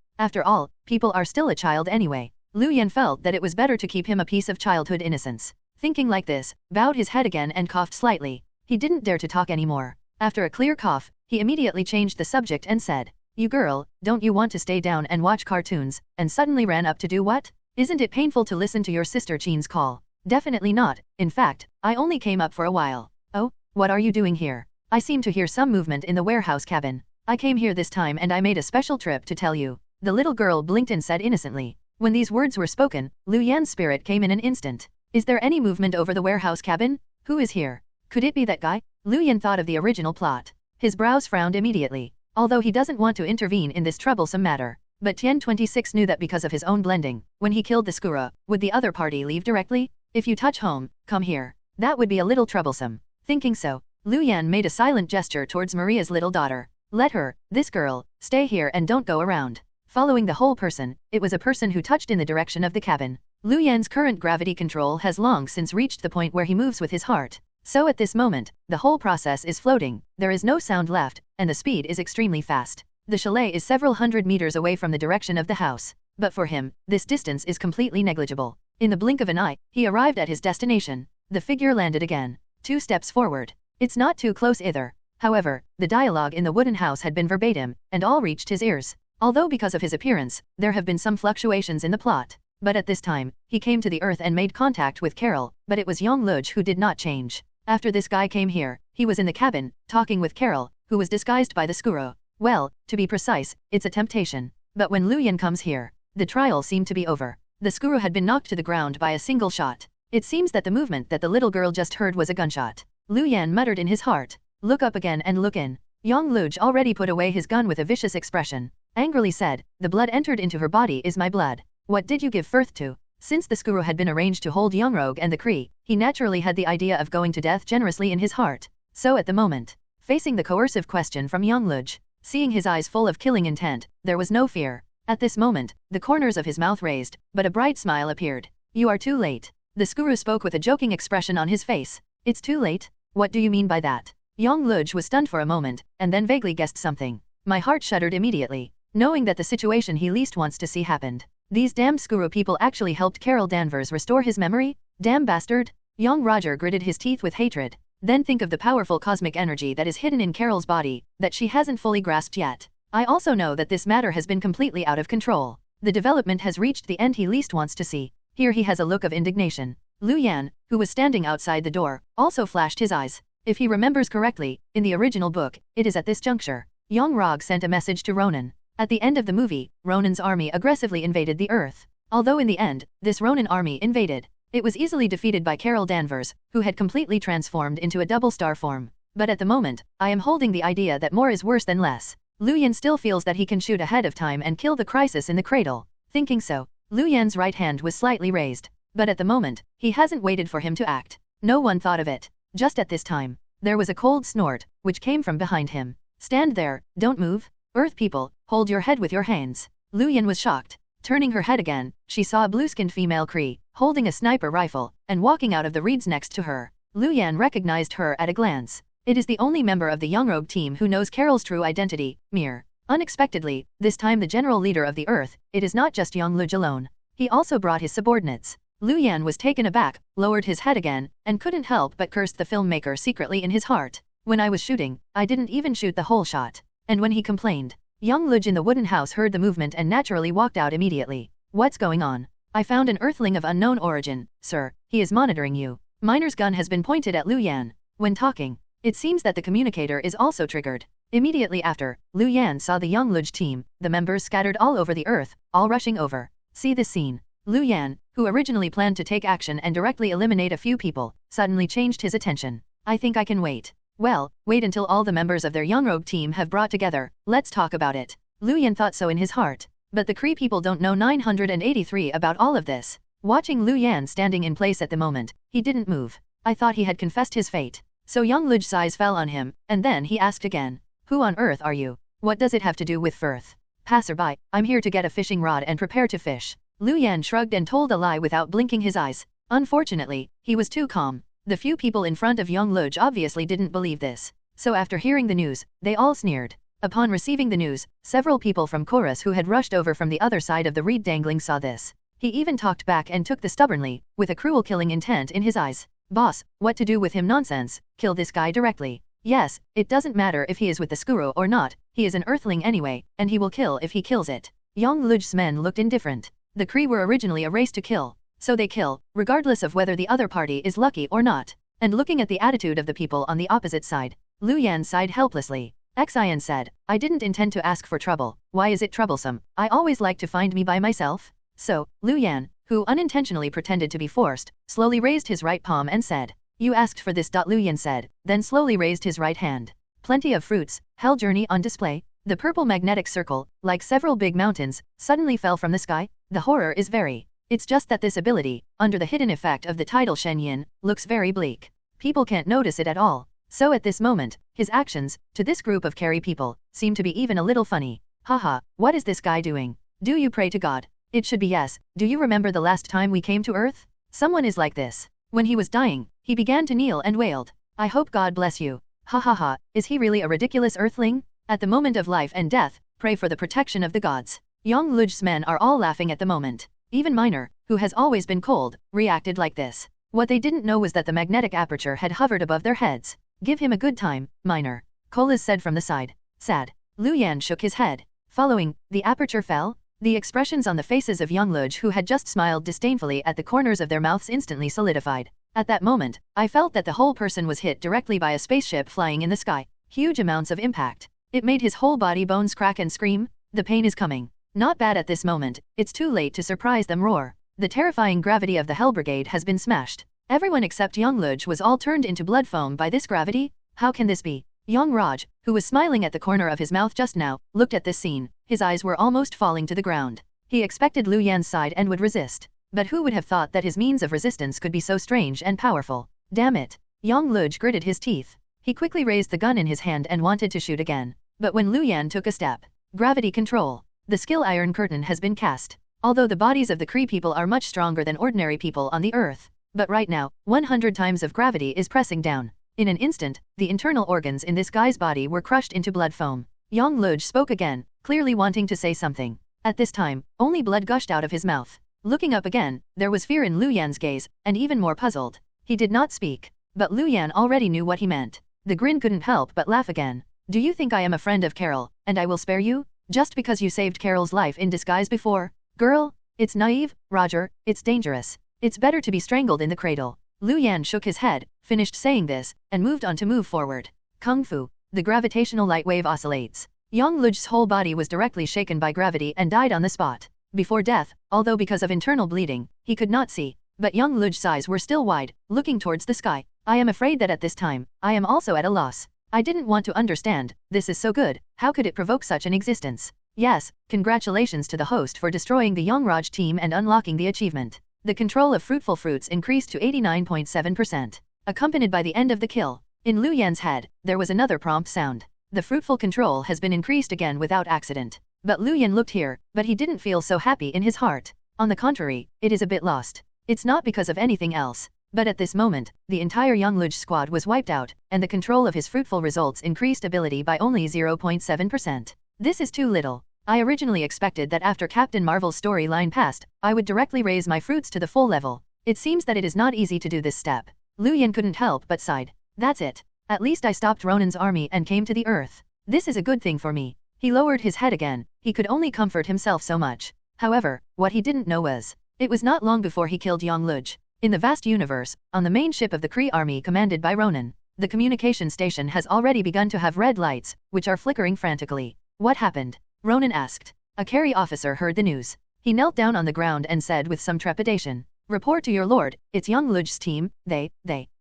After all, people are still a child anyway. Lu Yan felt that it was better to keep him a piece of childhood innocence. Thinking like this, bowed his head again and coughed slightly. He didn't dare to talk anymore. After a clear cough, he immediately changed the subject and said, you girl, don't you want to stay down and watch cartoons, and suddenly ran up to do what? Isn't it painful to listen to your sister Qin's call? Definitely not, in fact, I only came up for a while. Oh, what are you doing here? I seem to hear some movement in the warehouse cabin. I came here this time and I made a special trip to tell you. The little girl blinked and said innocently. When these words were spoken, Lu Yan's spirit came in an instant. Is there any movement over the warehouse cabin? Who is here? Could it be that guy? Lu Yan thought of the original plot. His brows frowned immediately. Although he doesn't want to intervene in this troublesome matter. But Tian 26 knew that because of his own blending, when he killed the Skura, would the other party leave directly? If you touch home, come here. That would be a little troublesome. Thinking so, Lu Yan made a silent gesture towards Maria's little daughter. Let her, this girl, stay here and don't go around. Following the whole person, it was a person who touched in the direction of the cabin. Lu Yan's current gravity control has long since reached the point where he moves with his heart. So at this moment, the whole process is floating, there is no sound left, and the speed is extremely fast. The chalet is several hundred meters away from the direction of the house. But for him, this distance is completely negligible. In the blink of an eye, he arrived at his destination. The figure landed again. 2 steps forward. It's not too close either. However, the dialogue in the wooden house had been verbatim, and all reached his ears. Although because of his appearance, there have been some fluctuations in the plot. But at this time, he came to the earth and made contact with Carol, but it was Yongluj who did not change. After this guy came here, he was in the cabin, talking with Carol, who was disguised by the Skuro. Well, to be precise, it's a temptation. But when Lu Yan comes here, the trial seemed to be over. The Skuro had been knocked to the ground by a single shot. It seems that the movement that the little girl just heard was a gunshot. Lu Yan muttered in his heart. Look up again and look in. Yongluj already put away his gun with a vicious expression. Angrily said, the blood entered into her body is my blood. What did you give birth to? Since the Skuro had been arranged to hold Yongrog and the Kree, he naturally had the idea of going to death generously in his heart. So at the moment, facing the coercive question from Yongluj, seeing his eyes full of killing intent, there was no fear. At this moment, the corners of his mouth raised, but a bright smile appeared. You are too late. The Skuro spoke with a joking expression on his face. It's too late? What do you mean by that? Yongluj was stunned for a moment, and then vaguely guessed something. My heart shuddered immediately, knowing that the situation he least wants to see happened. These damned Skuro people actually helped Carol Danvers restore his memory? Damn bastard! Young Roger gritted his teeth with hatred. Then think of the powerful cosmic energy that is hidden in Carol's body, that she hasn't fully grasped yet. I also know that this matter has been completely out of control. The development has reached the end he least wants to see. Here he has a look of indignation. Lu Yan, who was standing outside the door, also flashed his eyes. If he remembers correctly, in the original book, it is at this juncture. Young Rog sent a message to Ronan. At the end of the movie, Ronan's army aggressively invaded the Earth. Although in the end, this Ronan army invaded. It was easily defeated by Carol Danvers, who had completely transformed into a double star form. But at the moment, I am holding the idea that more is worse than less. Lu Yan still feels that he can shoot ahead of time and kill the crisis in the cradle. Thinking so, Lu Yan's right hand was slightly raised. But at the moment, he hasn't waited for him to act. No one thought of it. Just at this time, there was a cold snort, which came from behind him. Stand there, don't move. Earth people, hold your head with your hands. Lu Yan was shocked. Turning her head again, she saw a blue-skinned female Kree, holding a sniper rifle, and walking out of the reeds next to her. Lu Yan recognized her at a glance. It is the only member of the Youngrobe team who knows Carol's true identity, Mir. Unexpectedly, this time the general leader of the Earth, it is not just Yongluj alone. He also brought his subordinates. Lu Yan was taken aback, lowered his head again, and couldn't help but cursed the filmmaker secretly in his heart. When I was shooting, I didn't even shoot the whole shot. And when he complained, Yongluj in the wooden house heard the movement and naturally walked out immediately. What's going on? I found an earthling of unknown origin, sir. He is monitoring you. Miner's gun has been pointed at Lu Yan. When talking, it seems that the communicator is also triggered. Immediately after, Lu Yan saw the Yongluj team, the members scattered all over the earth, all rushing over. See this scene. Lu Yan, who originally planned to take action and directly eliminate a few people, suddenly changed his attention. I think I can wait. Well, wait until all the members of their Youngrobe team have brought together, let's talk about it. Lu Yan thought so in his heart. But the Kree people don't know 983 about all of this. Watching Lu Yan standing in place at the moment, he didn't move. I thought he had confessed his fate. So Yongluj's eyes fell on him, and then he asked again. Who on earth are you? What does it have to do with Firth? Passerby, I'm here to get a fishing rod and prepare to fish. Lu Yan shrugged and told a lie without blinking his eyes. Unfortunately, he was too calm. The few people in front of Yongluj obviously didn't believe this. So after hearing the news, they all sneered. Upon receiving the news, several people from Chorus who had rushed over from the other side of the reed dangling saw this. He even talked back and took the stubbornly, with a cruel killing intent in his eyes. Boss, what to do with him nonsense, kill this guy directly. Yes, it doesn't matter if he is with the Skuro or not, he is an earthling anyway, and he will kill if he kills it. Yongluj's men looked indifferent. The Kree were originally a race to kill. So they kill, regardless of whether the other party is lucky or not. And looking at the attitude of the people on the opposite side, Lu Yan sighed helplessly. Xian said, I didn't intend to ask for trouble. Why is it troublesome? I always like to find me by myself. So, Lu Yan, who unintentionally pretended to be forced, slowly raised his right palm and said, You asked for this. Lu Yan said, then slowly raised his right hand. Plenty of fruits, Hell Journey on display. The purple magnetic circle, like several big mountains, suddenly fell from the sky. The horror is very. It's just that this ability, under the hidden effect of the tidal Shen Yin, looks very bleak. People can't notice it at all. So at this moment, his actions, to this group of carry people, seem to be even a little funny. Haha, what is this guy doing? Do you pray to God? It should be yes. Do you remember the last time we came to Earth? Someone is like this. When he was dying, he began to kneel and wailed. I hope God bless you. Ha ha ha, is he really a ridiculous earthling? At the moment of life and death, pray for the protection of the gods. Yongluj's men are all laughing at the moment. Even Miner, who has always been cold, reacted like this. What they didn't know was that the magnetic aperture had hovered above their heads. Give him a good time, Miner. Kolas said from the side. Sad. Lu Yan shook his head. Following, the aperture fell. The expressions on the faces of Yongluj who had just smiled disdainfully at the corners of their mouths instantly solidified. At that moment, I felt that the whole person was hit directly by a spaceship flying in the sky. Huge amounts of impact. It made his whole body bones crack and scream. The pain is coming. Not bad at this moment, it's too late to surprise them roar. The terrifying gravity of the Hell Brigade has been smashed. Everyone except Yongluj was all turned into blood foam by this gravity? How can this be? Yongraj, who was smiling at the corner of his mouth just now, looked at this scene. His eyes were almost falling to the ground. He expected Lu Yan's side and would resist. But who would have thought that his means of resistance could be so strange and powerful? Damn it. Yongluj gritted his teeth. He quickly raised the gun in his hand and wanted to shoot again. But when Lu Yan took a step, gravity control. The skill iron curtain has been cast. Although the bodies of the Kree people are much stronger than ordinary people on the Earth. But right now, 100 times of gravity is pressing down. In an instant, the internal organs in this guy's body were crushed into blood foam. Yongluj spoke again, clearly wanting to say something. At this time, only blood gushed out of his mouth. Looking up again, there was fear in Lu Yan's gaze, and even more puzzled. He did not speak. But Lu Yan already knew what he meant. The grin couldn't help but laugh again. Do you think I am a friend of Carol, and I will spare you? Just because you saved Carol's life in disguise before? Girl, it's naive, Roger, it's dangerous. It's better to be strangled in the cradle. Lu Yan shook his head, finished saying this, and moved on to move forward. Kung Fu. The gravitational light wave oscillates. Yongluj's whole body was directly shaken by gravity and died on the spot. Before death, although because of internal bleeding, he could not see. But Yongluj's eyes were still wide, looking towards the sky. I am afraid that at this time, I am also at a loss. I didn't want to understand. This is so good. How could it provoke such an existence? Yes, congratulations to the host for destroying the Yongraj team and unlocking the achievement. The control of fruitful fruits increased to 89.7%, accompanied by the end of the kill. In Lu Yan's head, there was another prompt sound. The fruitful control has been increased again without accident. But Lu Yan looked here, but he didn't feel so happy in his heart. On the contrary, it is a bit lost. It's not because of anything else, But at this moment, the entire Youngluj squad was wiped out, and the control of his fruitful results increased ability by only 0.7%. This is too little. I originally expected that after Captain Marvel's storyline passed, I would directly raise my fruits to the full level. It seems that it is not easy to do this step. Lu Yan couldn't help but sighed. That's it. At least I stopped Ronan's army and came to the earth. This is a good thing for me. He lowered his head again. He could only comfort himself so much. However, what he didn't know was, it was not long before he killed Yongluj. In the vast universe, on the main ship of the Kree army commanded by Ronan, the communication station has already begun to have red lights, which are flickering frantically. What happened? Ronan asked. A Carey officer heard the news. He knelt down on the ground and said with some trepidation, "Report to your lord, it's Yongluj's team, they.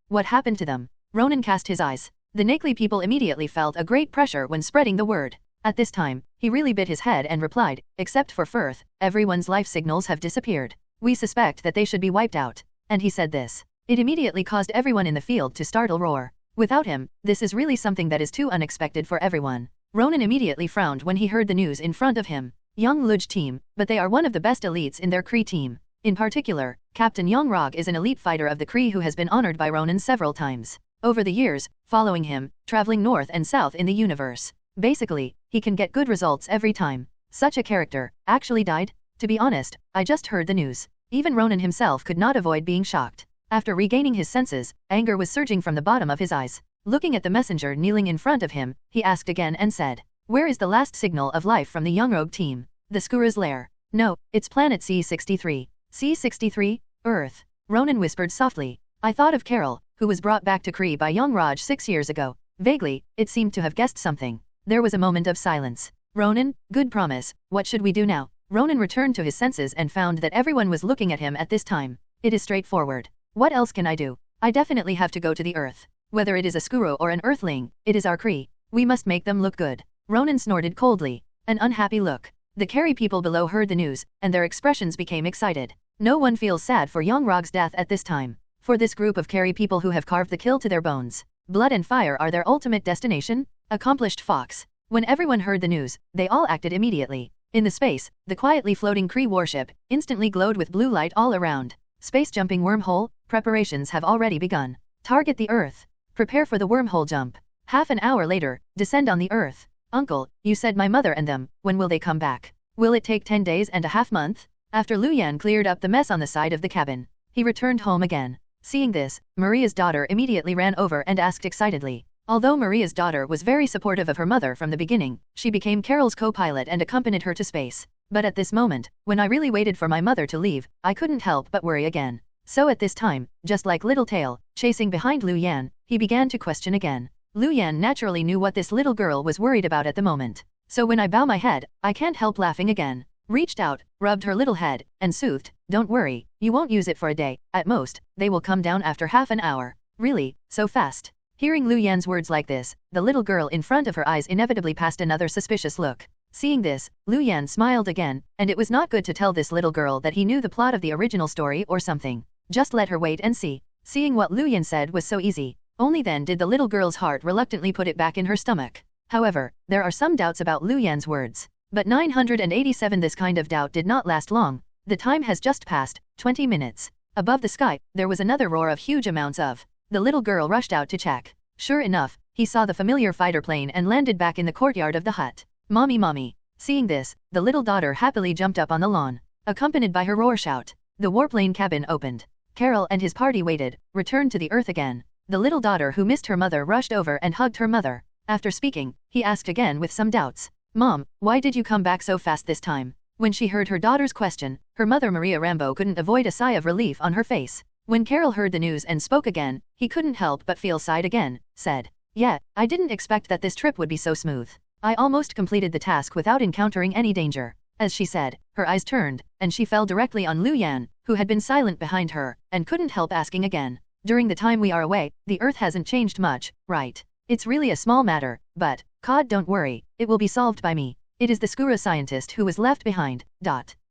What happened to them?" Ronan cast his eyes. The Nakely people immediately felt a great pressure when spreading the word. At this time, he really bit his head and replied, "Except for Firth, everyone's life signals have disappeared. We suspect that they should be wiped out." And he said this. It immediately caused everyone in the field to startle roar. Without him, this is really something that is too unexpected for everyone. Ronan immediately frowned when he heard the news in front of him. Yongluj team, but they are one of the best elites in their Kree team. In particular, Captain Yongrog is an elite fighter of the Kree who has been honored by Ronan several times over the years, following him, traveling north and south in the universe. Basically, he can get good results every time. Such a character actually died? To be honest, I just heard the news. Even Ronan himself could not avoid being shocked. After regaining his senses, anger was surging from the bottom of his eyes. Looking at the messenger kneeling in front of him, he asked again and said, "Where is the last signal of life from the Youngrogue team?" "The Skura's lair." "No, it's planet C63. C63? Earth." Ronan whispered softly. "I thought of Carol, who was brought back to Kree by Yongraj 6 years ago." Vaguely, it seemed to have guessed something. There was a moment of silence. "Ronan, good promise, what should we do now?" Ronan returned to his senses and found that everyone was looking at him at this time. "It is straightforward. What else can I do? I definitely have to go to the Earth. Whether it is a Skuro or an Earthling, it is our Kree. We must make them look good." Ronan snorted coldly. An unhappy look. The Carey people below heard the news, and their expressions became excited. No one feels sad for Yongrog's death at this time. For this group of Carey people who have carved the kill to their bones, blood and fire are their ultimate destination? Accomplished fox. When everyone heard the news, they all acted immediately. In the space, the quietly floating Kree warship instantly glowed with blue light all around. Space jumping wormhole, preparations have already begun. Target the Earth. Prepare for the wormhole jump. Half an hour later, descend on the Earth. "Uncle, you said my mother and them, when will they come back? Will it take 10 days and a half month?" After Lu Yan cleared up the mess on the side of the cabin, he returned home again. Seeing this, Maria's daughter immediately ran over and asked excitedly. Although Maria's daughter was very supportive of her mother from the beginning, she became Carol's co-pilot and accompanied her to space. But at this moment, when I really waited for my mother to leave, I couldn't help but worry again. So at this time, just like Little Tail, chasing behind Lu Yan, he began to question again. Lu Yan naturally knew what this little girl was worried about at the moment. So when I bow my head, I can't help laughing again. Reached out, rubbed her little head, and soothed, "Don't worry, you won't use it for a day, at most, they will come down after half an hour." "Really, so fast?" Hearing Lu Yan's words like this, the little girl in front of her eyes inevitably passed another suspicious look. Seeing this, Lu Yan smiled again, and it was not good to tell this little girl that he knew the plot of the original story or something. Just let her wait and see. Seeing what Lu Yan said was so easy, only then did the little girl's heart reluctantly put it back in her stomach. However, there are some doubts about Lu Yan's words. But 987 this kind of doubt did not last long. The time has just passed, 20 minutes. Above the sky, there was another roar of huge amounts of. The little girl rushed out to check. Sure enough, he saw the familiar fighter plane and landed back in the courtyard of the hut. "Mommy, mommy." Seeing this, the little daughter happily jumped up on the lawn, accompanied by her roar shout. The warplane cabin opened. Carol and his party waited, returned to the Earth again. The little daughter who missed her mother rushed over and hugged her mother. After speaking, he asked again with some doubts. "Mom, why did you come back so fast this time?" When she heard her daughter's question, her mother Maria Rambo couldn't avoid a sigh of relief on her face. When Carol heard the news and spoke again, he couldn't help but feel sighed again, said, "Yeah, I didn't expect that this trip would be so smooth. I almost completed the task without encountering any danger." As she said, her eyes turned, and she fell directly on Lu Yan, who had been silent behind her, and couldn't help asking again. "During the time we are away, the Earth hasn't changed much, right? It's really a small matter, but, Cod, don't worry, it will be solved by me. It is the Skuro scientist who was left behind.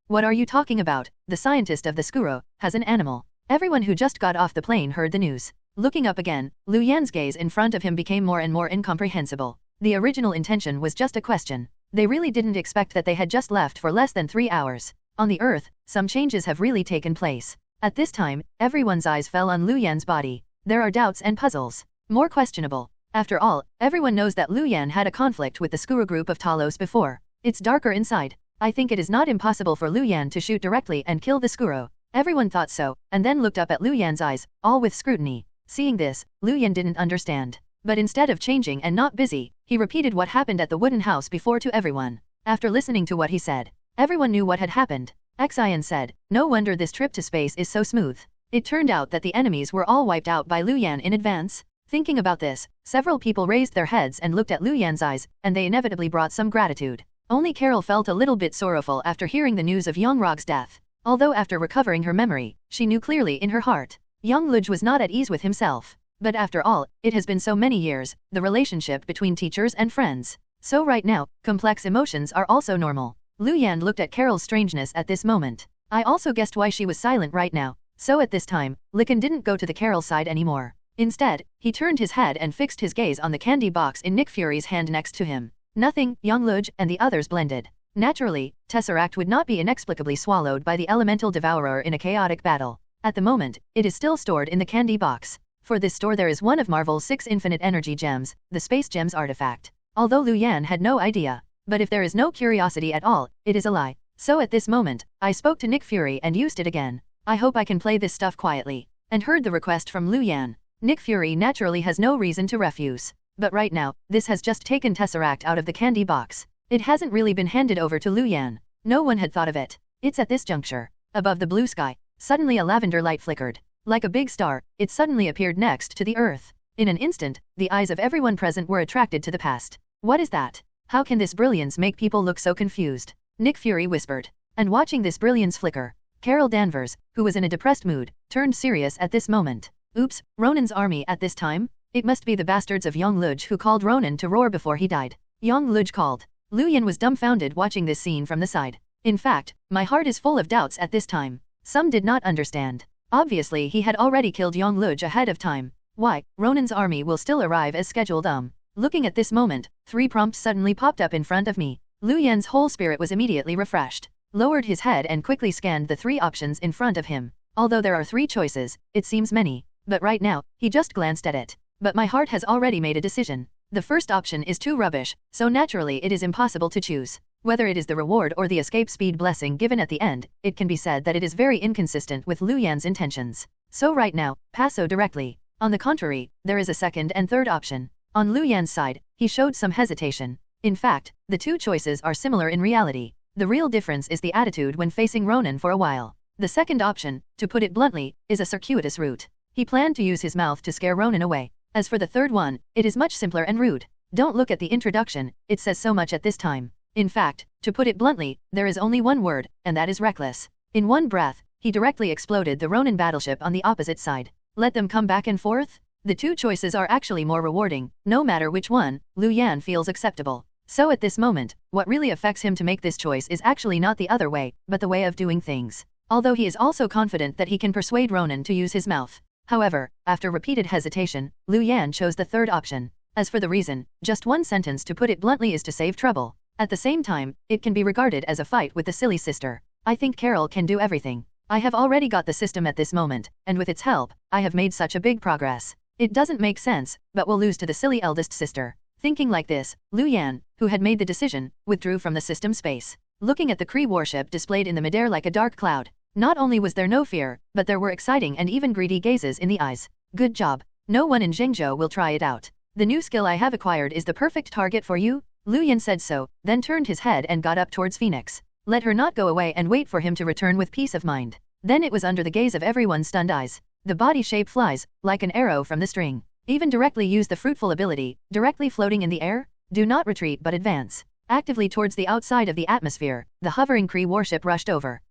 What are you talking about? The scientist of the Skuro has an animal." Everyone who just got off the plane heard the news. Looking up again, Lu Yan's gaze in front of him became more and more incomprehensible. The original intention was just a question. They really didn't expect that they had just left for less than 3 hours. On the Earth, some changes have really taken place. At this time, everyone's eyes fell on Lu Yan's body. There are doubts and puzzles. More questionable. After all, everyone knows that Lu Yan had a conflict with the Skura group of Talos before. It's darker inside. I think it is not impossible for Lu Yan to shoot directly and kill the Skuro. Everyone thought so, and then looked up at Lu Yan's eyes, all with scrutiny. Seeing this, Lu Yan didn't understand. But instead of changing and not busy, he repeated what happened at the wooden house before to everyone. After listening to what he said, everyone knew what had happened. Xian said, no wonder this trip to space is so smooth. It turned out that the enemies were all wiped out by Lu Yan in advance. Thinking about this, several people raised their heads and looked at Lu Yan's eyes, and they inevitably brought some gratitude. Only Carol felt a little bit sorrowful after hearing the news of Yongrog's death. Although after recovering her memory, she knew clearly in her heart, Yongluj was not at ease with himself. But after all, it has been so many years, the relationship between teachers and friends. So right now, complex emotions are also normal. Lu Yan looked at Carol's strangeness at this moment. I also guessed why she was silent right now. So at this time, Licken didn't go to the Carol side anymore. Instead, he turned his head and fixed his gaze on the candy box in Nick Fury's hand next to him. Nothing, Yongluj and the others blended. Naturally, Tesseract would not be inexplicably swallowed by the elemental devourer in a chaotic battle. At the moment, it is still stored in the candy box. For this store there is one of Marvel's 6 infinite energy gems, the Space Gems artifact. Although Lu Yan had no idea. But if there is no curiosity at all, it is a lie. So at this moment, I spoke to Nick Fury and used it again. I hope I can play this stuff quietly. And heard the request from Lu Yan. Nick Fury naturally has no reason to refuse. But right now, this has just taken Tesseract out of the candy box. It hasn't really been handed over to Lu Yan. No one had thought of it. It's at this juncture. Above the blue sky, suddenly a lavender light flickered. Like a big star, it suddenly appeared next to the earth. In an instant, the eyes of everyone present were attracted to the past. What is that? How can this brilliance make people look so confused? Nick Fury whispered. And watching this brilliance flicker, Carol Danvers, who was in a depressed mood, turned serious at this moment. Oops, Ronan's army at this time? It must be the bastards of Yongluj who called Ronan to roar before he died. Yongluj called. Lu Yan was dumbfounded watching this scene from the side. In fact, my heart is full of doubts at this time. Some did not understand. Obviously he had already killed Yongluj ahead of time. Why, Ronan's army will still arrive as scheduled. Looking at this moment, 3 prompts suddenly popped up in front of me. Lu Yan's whole spirit was immediately refreshed. Lowered his head and quickly scanned the 3 options in front of him. Although there are 3 choices, it seems many. But right now, he just glanced at it. But my heart has already made a decision. The first option is too rubbish, so naturally it is impossible to choose. Whether it is the reward or the escape speed blessing given at the end, it can be said that it is very inconsistent with Lu Yan's intentions. So right now, passo directly. On the contrary, there is a second and third option. On Lu Yan's side, he showed some hesitation. In fact, the 2 choices are similar in reality. The real difference is the attitude when facing Ronan for a while. The second option, to put it bluntly, is a circuitous route. He planned to use his mouth to scare Ronan away. As for the third one, it is much simpler and rude. Don't look at the introduction, it says so much at this time. In fact, to put it bluntly, there is only one word, and that is reckless. In one breath, he directly exploded the Ronan battleship on the opposite side. Let them come back and forth? The 2 choices are actually more rewarding, no matter which one, Lu Yan feels acceptable. So at this moment, what really affects him to make this choice is actually not the other way, but the way of doing things. Although he is also confident that he can persuade Ronan to use his mouth. However, after repeated hesitation, Lu Yan chose the third option. As for the reason, just one sentence to put it bluntly is to save trouble. At the same time, it can be regarded as a fight with the silly sister. I think Carol can do everything. I have already got the system at this moment, and with its help, I have made such a big progress. It doesn't make sense, but will lose to the silly eldest sister. Thinking like this, Lu Yan, who had made the decision, withdrew from the system space. Looking at the Kree warship displayed in the midair like a dark cloud. Not only was there no fear, but there were exciting and even greedy gazes in the eyes. Good job. No one in Zhengzhou will try it out. The new skill I have acquired is the perfect target for you? Lu Yan said so, then turned his head and got up towards Phoenix. Let her not go away and wait for him to return with peace of mind. Then it was under the gaze of everyone's stunned eyes. The body shape flies, like an arrow from the string. Even directly use the fruitful ability, directly floating in the air? Do not retreat but advance. Actively towards the outside of the atmosphere, the hovering Kree warship rushed over.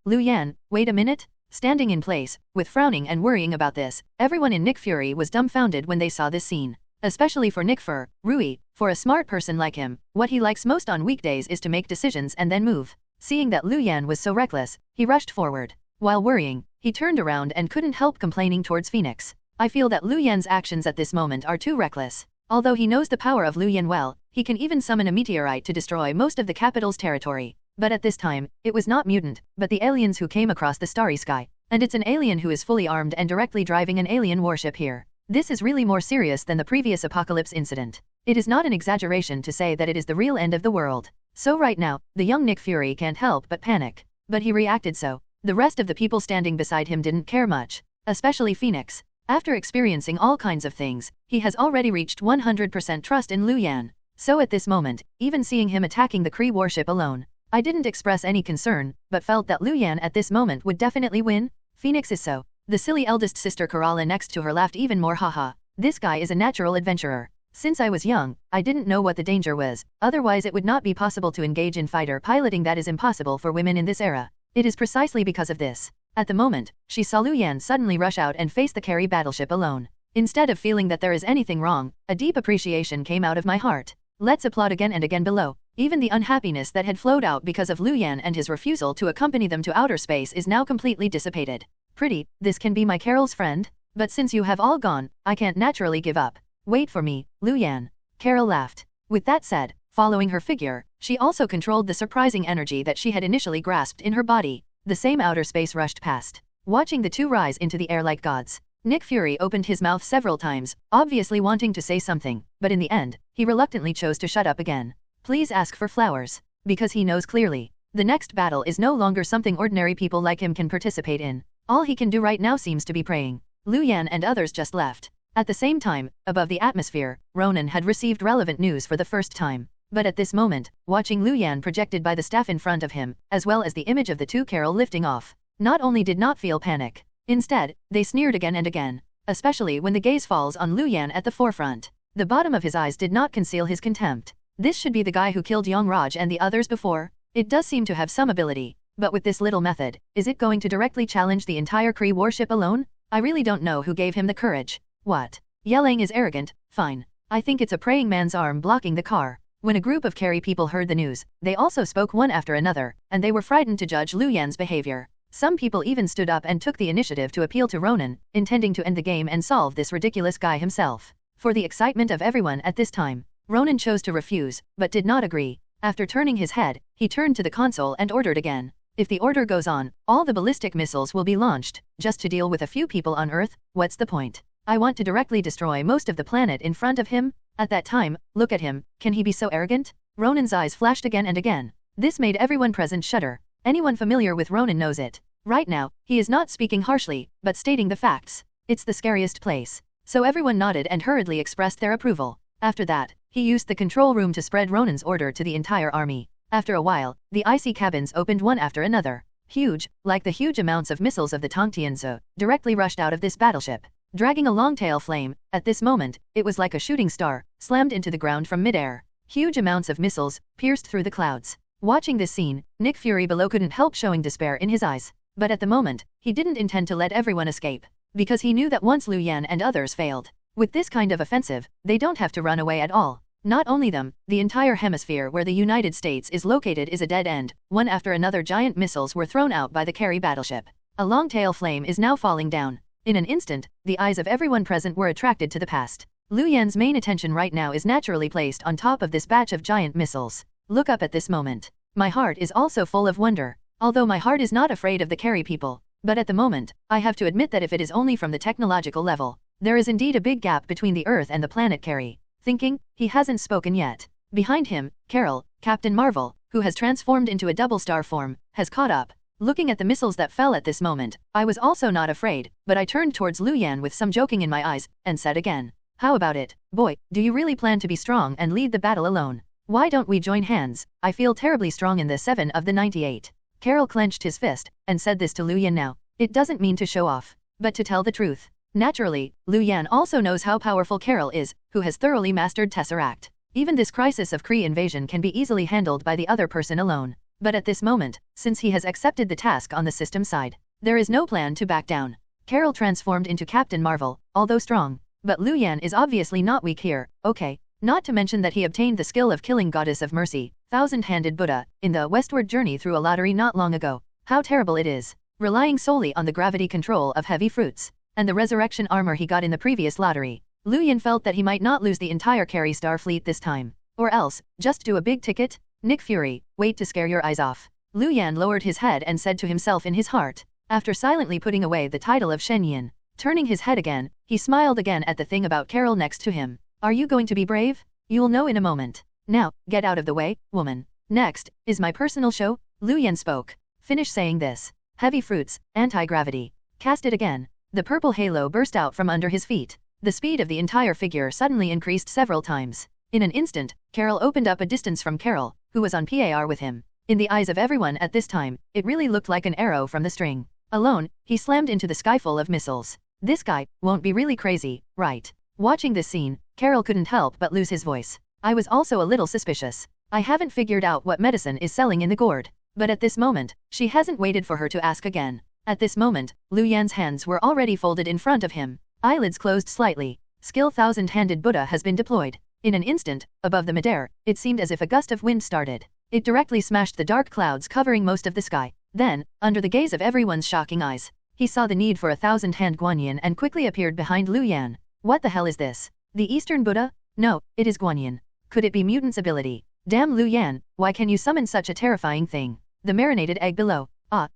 Lu Yan, wait a minute? Standing in place, with frowning and worrying about this, everyone in Nick Fury was dumbfounded when they saw this scene. Especially for Nick Rui, for a smart person like him, what he likes most on weekdays is to make decisions and then move. Seeing that Lu Yan was so reckless, he rushed forward. While worrying, he turned around and couldn't help complaining towards Phoenix. I feel that Lu Yan's actions at this moment are too reckless. Although he knows the power of Lu Yan well, he can even summon a meteorite to destroy most of the capital's territory. But at this time, it was not mutant, but the aliens who came across the starry sky. And it's an alien who is fully armed and directly driving an alien warship here. This is really more serious than the previous apocalypse incident. It is not an exaggeration to say that it is the real end of the world. So right now, the young Nick Fury can't help but panic. But he reacted so. The rest of the people standing beside him didn't care much. Especially Phoenix. After experiencing all kinds of things, he has already reached 100% trust in Lu Yan. So at this moment, even seeing him attacking the Kree warship alone, I didn't express any concern, but felt that Lu Yan at this moment would definitely win. Phoenix is so. The silly eldest sister Kerala next to her laughed even more. Haha. This guy is a natural adventurer. Since I was young, I didn't know what the danger was, otherwise it would not be possible to engage in fighter piloting. That is impossible for women in this era. It is precisely because of this. At the moment, she saw Lu Yan suddenly rush out and face the Carey battleship alone. Instead of feeling that there is anything wrong, a deep appreciation came out of my heart. Let's applaud again and again below. Even the unhappiness that had flowed out because of Lu Yan and his refusal to accompany them to outer space is now completely dissipated. Pretty, this can be my Carol's friend? But since you have all gone, I can't naturally give up. Wait for me, Lu Yan. Carol laughed. With that said, following her figure, she also controlled the surprising energy that she had initially grasped in her body. The same outer space rushed past. Watching the two rise into the air like gods, Nick Fury opened his mouth several times, obviously wanting to say something, but in the end, he reluctantly chose to shut up again. Please ask for flowers. Because he knows clearly. The next battle is no longer something ordinary people like him can participate in. All he can do right now seems to be praying. Lu Yan and others just left. At the same time, above the atmosphere, Ronan had received relevant news for the first time. But at this moment, watching Lu Yan projected by the staff in front of him, as well as the image of the two Carol lifting off, not only did not feel panic. Instead, they sneered again and again. Especially when the gaze falls on Lu Yan at the forefront. The bottom of his eyes did not conceal his contempt. This should be the guy who killed Young Raj and the others before. It does seem to have some ability. But with this little method, is it going to directly challenge the entire Kree warship alone? I really don't know who gave him the courage. What? Yelling is arrogant, fine. I think it's a praying man's arm blocking the car. When a group of Carey people heard the news, they also spoke one after another, and they were frightened to judge Lu Yan's behavior. Some people even stood up and took the initiative to appeal to Ronan, intending to end the game and solve this ridiculous guy himself. For the excitement of everyone at this time, Ronan chose to refuse, but did not agree. After turning his head, he turned to the console and ordered again. If the order goes on, all the ballistic missiles will be launched, just to deal with a few people on Earth. What's the point? I want to directly destroy most of the planet in front of him? At that time, look at him, can he be so arrogant? Ronan's eyes flashed again and again. This made everyone present shudder. Anyone familiar with Ronan knows it. Right now, he is not speaking harshly, but stating the facts. It's the scariest place. So everyone nodded and hurriedly expressed their approval. After that, he used the control room to spread Ronan's order to the entire army. After a while, the IC cabins opened one after another. Huge, like the huge amounts of missiles of the Tongtianzi, directly rushed out of this battleship. Dragging a long tail flame, at this moment, it was like a shooting star, slammed into the ground from midair. Huge amounts of missiles pierced through the clouds. Watching this scene, Nick Fury below couldn't help showing despair in his eyes. But at the moment, he didn't intend to let everyone escape. Because he knew that once Lu Yan and others failed, with this kind of offensive, they don't have to run away at all. Not only them, the entire hemisphere where the United States is located is a dead end. One after another giant missiles were thrown out by the Carey battleship. A long tail flame is now falling down. In an instant, the eyes of everyone present were attracted to the past. Lu Yan's main attention right now is naturally placed on top of this batch of giant missiles. Look up at this moment. My heart is also full of wonder. Although my heart is not afraid of the Carey people. But at the moment, I have to admit that if it is only from the technological level, there is indeed a big gap between the Earth and the planet Carey. Thinking, he hasn't spoken yet. Behind him, Carol, Captain Marvel, who has transformed into a double star form, has caught up. Looking at the missiles that fell at this moment, I was also not afraid, but I turned towards Lu Yan with some joking in my eyes, and said again, how about it, boy, do you really plan to be strong and lead the battle alone? Why don't we join hands? I feel terribly strong in the 7 of the 98. Carol clenched his fist, and said this to Lu Yan now. It doesn't mean to show off, but to tell the truth. Naturally, Lu Yan also knows how powerful Carol is, who has thoroughly mastered Tesseract. Even this crisis of Kree invasion can be easily handled by the other person alone. But at this moment, since he has accepted the task on the system side, there is no plan to back down. Carol transformed into Captain Marvel, although strong. But Lu Yan is obviously not weak here, okay? Not to mention that he obtained the skill of killing Goddess of Mercy, Thousand-Handed Buddha, in the westward journey through a lottery not long ago. How terrible it is. Relying solely on the gravity control of heavy fruits, and the resurrection armor he got in the previous lottery. Lu Yan felt that he might not lose the entire Carey Star fleet this time. Or else, just do a big ticket? Nick Fury, wait to scare your eyes off. Lu Yan lowered his head and said to himself in his heart, After silently putting away the title of Shenyin, turning his head again, he smiled again at the thing about Carol next to him. Are you going to be brave? You'll know in a moment. Now, get out of the way, woman. Next, is my personal show? Lu Yan spoke. Finish saying this. Heavy fruits, anti-gravity. Cast it again. The purple halo burst out from under his feet. The speed of the entire figure suddenly increased several times. In an instant, Carol opened up a distance from Carol, who was on par with him. In the eyes of everyone at this time, it really looked like an arrow from the string. Alone, he slammed into the sky full of missiles. This guy won't be really crazy, right? Watching this scene, Carol couldn't help but lose his voice. I was also a little suspicious. I haven't figured out what medicine is selling in the gourd. But at this moment, she hasn't waited for her to ask again. At this moment, Lu Yan's hands were already folded in front of him. Eyelids closed slightly. Skill thousand-handed Buddha has been deployed. In an instant, above the midair, it seemed as if a gust of wind started. It directly smashed the dark clouds covering most of the sky. Then, under the gaze of everyone's shocking eyes, he saw the need for a thousand-hand Guanyin and quickly appeared behind Lu Yan. What the hell is this? The Eastern Buddha? No, it is Guanyin. Could it be mutant's ability? Damn Lu Yan, why can you summon such a terrifying thing? The marinated egg below.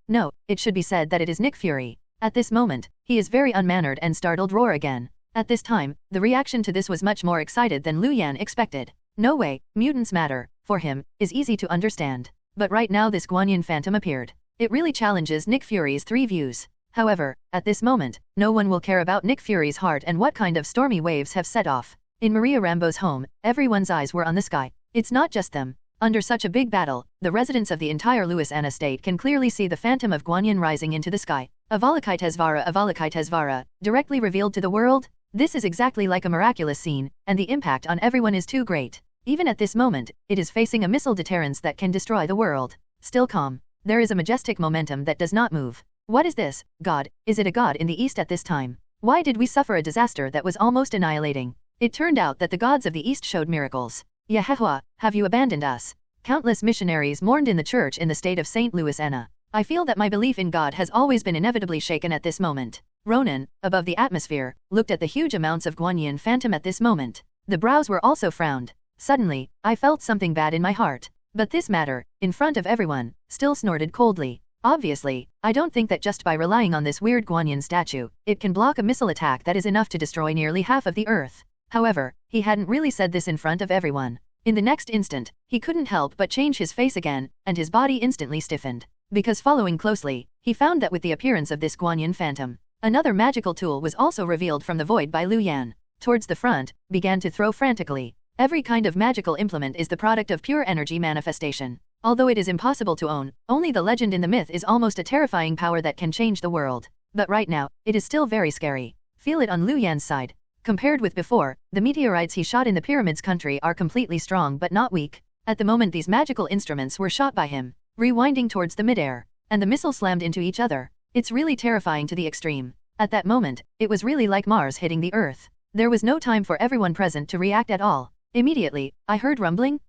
No, it should be said that it is Nick Fury. At this moment, he is very unmannered and startled roar again. At this time, the reaction to this was much more excited than Lu Yan expected. No way, mutants matter, for him, is easy to understand. But right now this Guanyin phantom appeared. It really challenges Nick Fury's 3 views. However, at this moment, no one will care about Nick Fury's heart and what kind of stormy waves have set off. In Maria Rambeau's home, everyone's eyes were on the sky. It's not just them. Under such a big battle, the residents of the entire Louisiana state can clearly see the phantom of Guanyin rising into the sky. Avalokitesvara, directly revealed to the world? This is exactly like a miraculous scene, and the impact on everyone is too great. Even at this moment, it is facing a missile deterrence that can destroy the world. Still calm. There is a majestic momentum that does not move. What is this? God? Is it a god in the east at this time? Why did we suffer a disaster that was almost annihilating? It turned out that the gods of the east showed miracles. Yahweh, have you abandoned us? Countless missionaries mourned in the church in the state of St. Louisiana. I feel that my belief in God has always been inevitably shaken at this moment. Ronan, above the atmosphere, looked at the huge amounts of Guanyin phantom at this moment. The brows were also frowned. Suddenly, I felt something bad in my heart. But this matter, in front of everyone, still snorted coldly. Obviously, I don't think that just by relying on this weird Guanyin statue, it can block a missile attack that is enough to destroy nearly half of the Earth. However, he hadn't really said this in front of everyone. In the next instant, he couldn't help but change his face again, and his body instantly stiffened. Because following closely, he found that with the appearance of this Guanyin phantom, another magical tool was also revealed from the void by Lu Yan. Towards the front, began to throw frantically. Every kind of magical implement is the product of pure energy manifestation. Although it is impossible to own, only the legend in the myth is almost a terrifying power that can change the world. But right now, it is still very scary. Feel it on Lu Yan's side. Compared with before, the meteorites he shot in the pyramids country are completely strong but not weak. At the moment these magical instruments were shot by him, rewinding towards the midair, and the missile slammed into each other. It's really terrifying to the extreme. At that moment, it was really like Mars hitting the Earth. There was no time for everyone present to react at all. Immediately, I heard rumbling.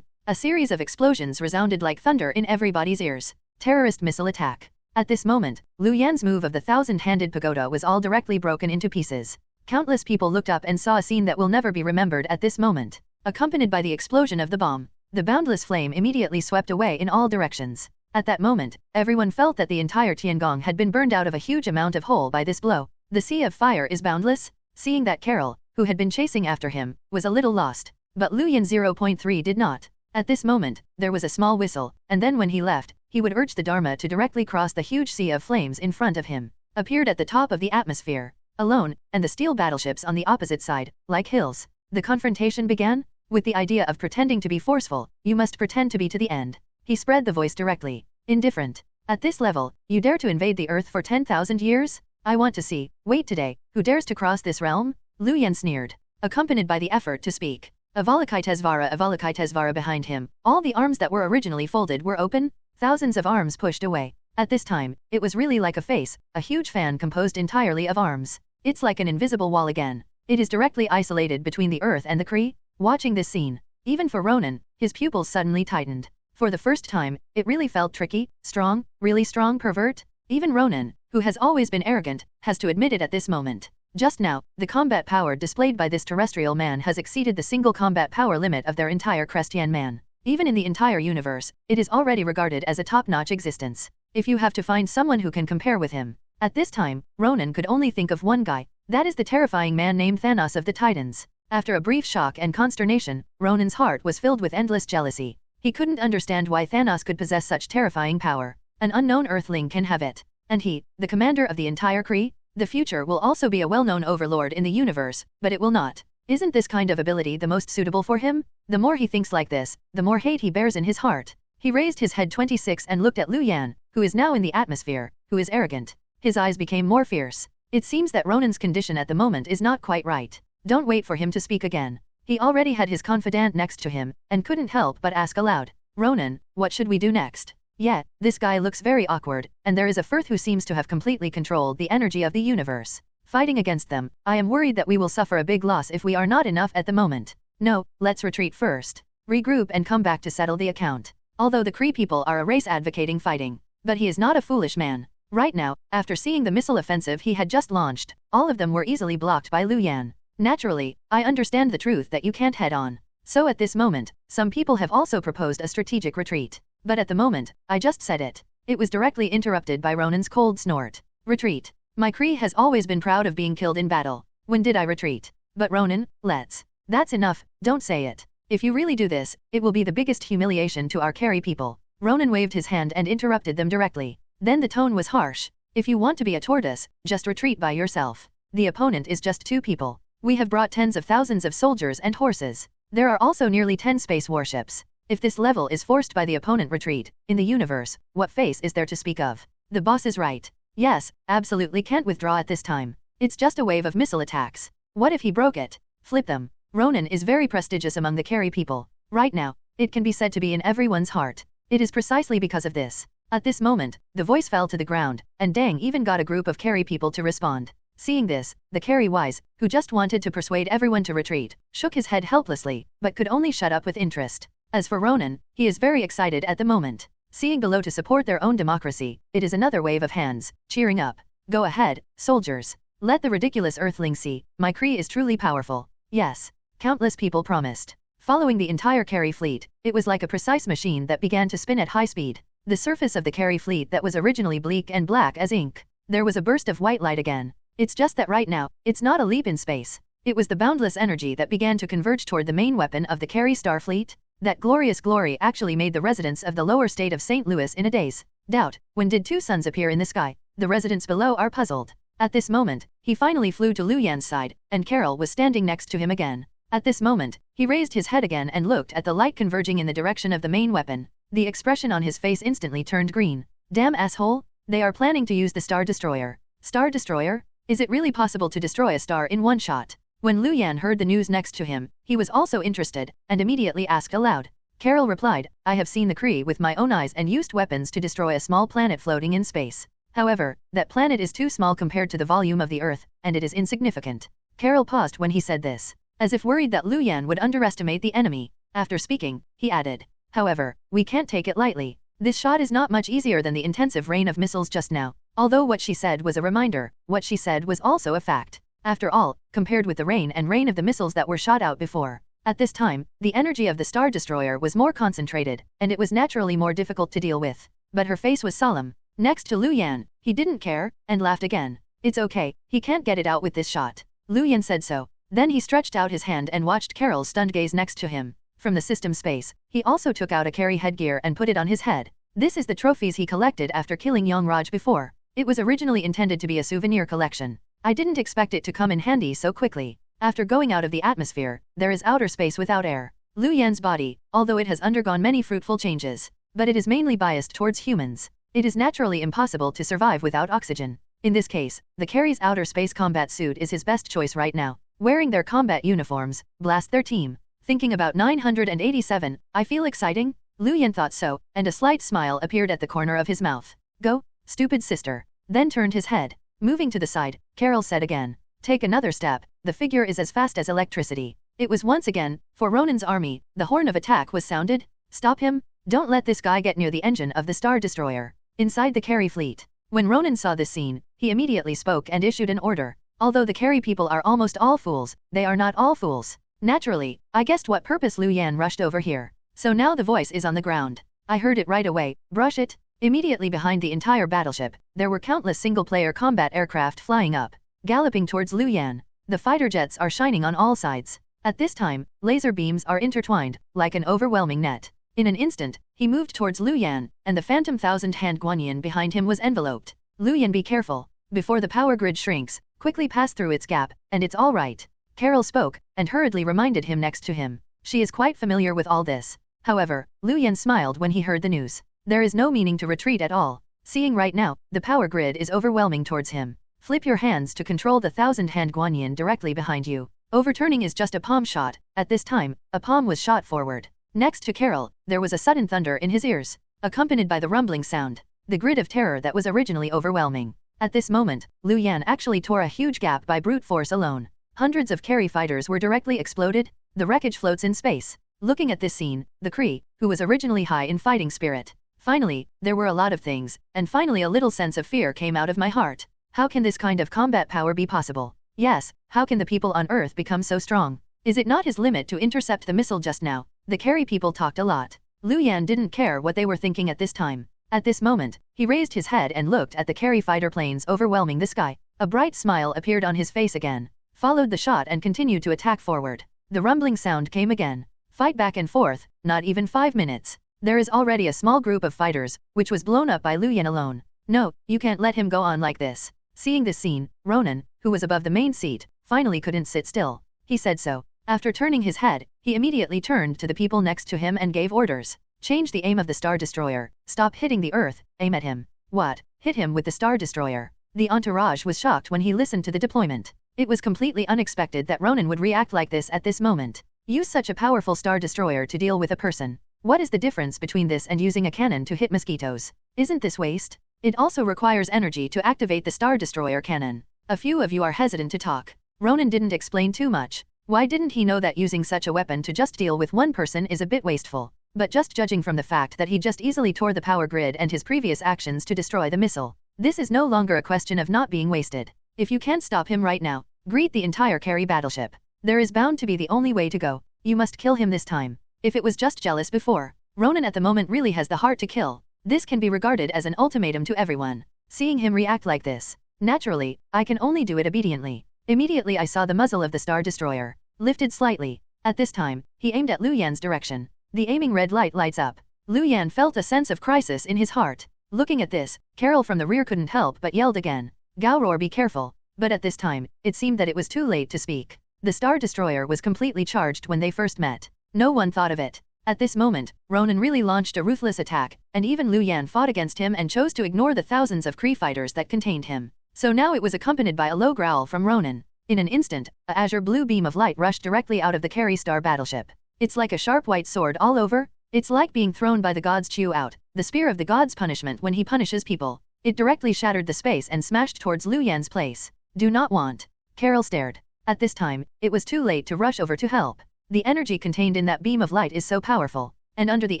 A series of explosions resounded like thunder in everybody's ears. Terrorist missile attack. At this moment, Lu Yan's move of the thousand-handed pagoda was all directly broken into pieces. Countless people looked up and saw a scene that will never be remembered at this moment. Accompanied by the explosion of the bomb, the boundless flame immediately swept away in all directions. At that moment, everyone felt that the entire Tiangong had been burned out of a huge amount of hole by this blow. The sea of fire is boundless. Seeing that Carol, who had been chasing after him, was a little lost. But Lu Yan 0.3 did not. At this moment, there was a small whistle, and then when he left, he would urge the Dharma to directly cross the huge sea of flames in front of him. Appeared at the top of the atmosphere, alone, and the steel battleships on the opposite side, like hills. The confrontation began? With the idea of pretending to be forceful, you must pretend to be to the end. He spread the voice directly. Indifferent. At this level, you dare to invade the Earth for 10,000 years? I want to see. Wait today, who dares to cross this realm? Lu Yan sneered, accompanied by the effort to speak. Avalokitesvara behind him, all the arms that were originally folded were open, thousands of arms pushed away. At this time, it was really like a face, a huge fan composed entirely of arms. It's like an invisible wall again. It is directly isolated between the Earth and the Kree. Watching this scene, even for Ronan, his pupils suddenly tightened. For the first time, it really felt tricky, strong, really strong pervert. Even Ronan, who has always been arrogant, has to admit it at this moment. Just now, the combat power displayed by this terrestrial man has exceeded the single combat power limit of their entire Crestian man. Even in the entire universe, it is already regarded as a top-notch existence. if you have to find someone who can compare with him. At this time, Ronan could only think of one guy. That is the terrifying man named Thanos of the Titans. After a brief shock and consternation, Ronan's heart was filled with endless jealousy. He couldn't understand why Thanos could possess such terrifying power. An unknown Earthling can have it. And he, the commander of the entire Kree? The future will also be a well-known overlord in the universe, but it will not. Isn't this kind of ability the most suitable for him? The more he thinks like this, the more hate he bears in his heart. He raised his head 26 and looked at Lu Yan, who is now in the atmosphere, who is arrogant. His eyes became more fierce. It seems that Ronan's condition at the moment is not quite right. Don't wait for him to speak again. He already had his confidant next to him, and couldn't help but ask aloud. Ronan, what should we do next? Yeah, this guy looks very awkward, and there is a Firth who seems to have completely controlled the energy of the universe. Fighting against them, I am worried that we will suffer a big loss if we are not enough at the moment. No, let's retreat first. Regroup and come back to settle the account. Although the Kree people are a race advocating fighting, but he is not a foolish man. Right now, after seeing the missile offensive he had just launched, all of them were easily blocked by Lu Yan. Naturally, I understand the truth that you can't head on. So at this moment, some people have also proposed a strategic retreat. But at the moment, I just said it. It was directly interrupted by Ronan's cold snort. Retreat. My Kree has always been proud of being killed in battle. When did I retreat? But Ronan, let's. That's enough, don't say it. If you really do this, it will be the biggest humiliation to our Carrie people. Ronan waved his hand and interrupted them directly. Then the tone was harsh. If you want to be a tortoise, just retreat by yourself. The opponent is just 2 people. We have brought tens of thousands of soldiers and horses. There are also nearly 10 space warships. If this level is forced by the opponent retreat, in the universe, what face is there to speak of? The boss is right. Yes, absolutely can't withdraw at this time. It's just a wave of missile attacks. What if he broke it? Flip them. Ronan is very prestigious among the Carrie people. Right now, it can be said to be in everyone's heart. It is precisely because of this. At this moment, the voice fell to the ground, and Dang even got a group of Carrie people to respond. Seeing this, the Carrie wise, who just wanted to persuade everyone to retreat, shook his head helplessly, but could only shut up with interest. As for Ronan, he is very excited at the moment. Seeing below to support their own democracy, it is another wave of hands, cheering up. Go ahead, soldiers. Let the ridiculous Earthlings see, my Kree is truly powerful. Yes. Countless people promised. Following the entire Carrie fleet, it was like a precise machine that began to spin at high speed. The surface of the Carrie fleet that was originally bleak and black as ink. There was a burst of white light again. It's just that right now, it's not a leap in space. It was the boundless energy that began to converge toward the main weapon of the Carrie Starfleet. That glorious glory actually made the residents of the lower state of St. Louis in a daze. Doubt, when did 2 suns appear in the sky? The residents below are puzzled. At this moment, he finally flew to Lu Yan's side, and Carol was standing next to him again. At this moment, he raised his head again and looked at the light converging in the direction of the main weapon. The expression on his face instantly turned green. Damn asshole, they are planning to use the Star Destroyer. Star Destroyer? Is it really possible to destroy a star in one shot? When Lu Yan heard the news next to him, he was also interested, and immediately asked aloud. Carol replied, I have seen the Kree with my own eyes and used weapons to destroy a small planet floating in space. However, that planet is too small compared to the volume of the Earth, and it is insignificant. Carol paused when he said this, as if worried that Lu Yan would underestimate the enemy. After speaking, he added, however, we can't take it lightly. This shot is not much easier than the intensive rain of missiles just now. Although what she said was a reminder, what she said was also a fact. After all, compared with the rain of the missiles that were shot out before. At this time, the energy of the Star Destroyer was more concentrated, and it was naturally more difficult to deal with. But her face was solemn. Next to Lu Yan, he didn't care, and laughed again. It's okay, he can't get it out with this shot. Lu Yan said so. Then he stretched out his hand and watched Carol's stunned gaze next to him. From the system space, he also took out a Carrie headgear and put it on his head. This is the trophies he collected after killing Young Raj before. It was originally intended to be a souvenir collection. I didn't expect it to come in handy so quickly. After going out of the atmosphere, there is outer space without air. Lu Yan's body, although it has undergone many fruitful changes, but it is mainly biased towards humans. It is naturally impossible to survive without oxygen. In this case, the Carrie's outer space combat suit is his best choice right now. Wearing their combat uniforms, blast their team. Thinking about 987, I feel exciting? Lu Yan thought so, and a slight smile appeared at the corner of his mouth. Go, stupid sister. Then turned his head. Moving to the side, Carol said again. Take another step, the figure is as fast as electricity. It was once again, for Ronan's army, the horn of attack was sounded. Stop him, don't let this guy get near the engine of the Star Destroyer. Inside the Carrie fleet. When Ronan saw this scene, he immediately spoke and issued an order. Although the Carrie people are almost all fools, they are not all fools. Naturally, I guessed what purpose Lu Yan rushed over here. So now the voice is on the ground. I heard it right away, brush it. Immediately behind the entire battleship, there were countless single-player combat aircraft flying up, galloping towards Lu Yan. The fighter jets are shining on all sides. At this time, laser beams are intertwined, like an overwhelming net. In an instant, he moved towards Lu Yan, and the phantom thousand-hand Guanyin behind him was enveloped. Lu Yan, be careful. Before the power grid shrinks, quickly pass through its gap, and it's all right. Carol spoke, and hurriedly reminded him next to him. She is quite familiar with all this. However, Lu Yan smiled when he heard the news. There is no meaning to retreat at all. Seeing right now, the power grid is overwhelming towards him. Flip your hands to control the thousand-hand Guanyin directly behind you. Overturning is just a palm shot. At this time, a palm was shot forward. Next to Carol, there was a sudden thunder in his ears, accompanied by the rumbling sound. The grid of terror that was originally overwhelming. At this moment, Lu Yan actually tore a huge gap by brute force alone. Hundreds of carry fighters were directly exploded. The wreckage floats in space. Looking at this scene, the Kree, who was originally high in fighting spirit. Finally, there were a lot of things, and finally a little sense of fear came out of my heart. How can this kind of combat power be possible? Yes, how can the people on Earth become so strong? Is it not his limit to intercept the missile just now? The carry people talked a lot. Lu Yan didn't care what they were thinking at this time. At this moment, he raised his head and looked at the carry fighter planes overwhelming the sky. A bright smile appeared on his face again, followed the shot and continued to attack forward. The rumbling sound came again. Fight back and forth, not even 5 minutes. There is already a small group of fighters, which was blown up by Lu Yan alone. No, you can't let him go on like this. Seeing this scene, Ronan, who was above the main seat, finally couldn't sit still. He said so. After turning his head, he immediately turned to the people next to him and gave orders. Change the aim of the Star Destroyer. Stop hitting the Earth, aim at him. What? Hit him with the Star Destroyer? The entourage was shocked when he listened to the deployment. It was completely unexpected that Ronan would react like this at this moment. Use such a powerful Star Destroyer to deal with a person. What is the difference between this and using a cannon to hit mosquitoes? Isn't this waste? It also requires energy to activate the Star Destroyer cannon. A few of you are hesitant to talk. Ronan didn't explain too much. Why didn't he know that using such a weapon to just deal with one person is a bit wasteful? But just judging from the fact that he just easily tore the power grid and his previous actions to destroy the missile, this is no longer a question of not being wasted. If you can't stop him right now, greet the entire carry battleship. There is bound to be the only way to go. You must kill him this time. If it was just jealous before, Ronan at the moment really has the heart to kill. This can be regarded as an ultimatum to everyone. Seeing him react like this, naturally, I can only do it obediently. Immediately I saw the muzzle of the Star Destroyer lifted slightly. At this time, he aimed at Lu Yan's direction. The aiming red light lights up. Lu Yan felt a sense of crisis in his heart. Looking at this, Carol from the rear couldn't help but yelled again. Gauror, be careful. But at this time, it seemed that it was too late to speak. The Star Destroyer was completely charged when they first met. No one thought of it. At this moment, Ronan really launched a ruthless attack, and even Lu Yan fought against him and chose to ignore the thousands of Kree fighters that contained him. So now it was accompanied by a low growl from Ronan. In an instant, a azure blue beam of light rushed directly out of the Carry Star battleship. It's like a sharp white sword all over. It's like being thrown by the gods Chew out, the spear of the gods' punishment when he punishes people. It directly shattered the space and smashed towards Lu Yan's place. Do not want. Carol stared. At this time, it was too late to rush over to help. The energy contained in that beam of light is so powerful, and under the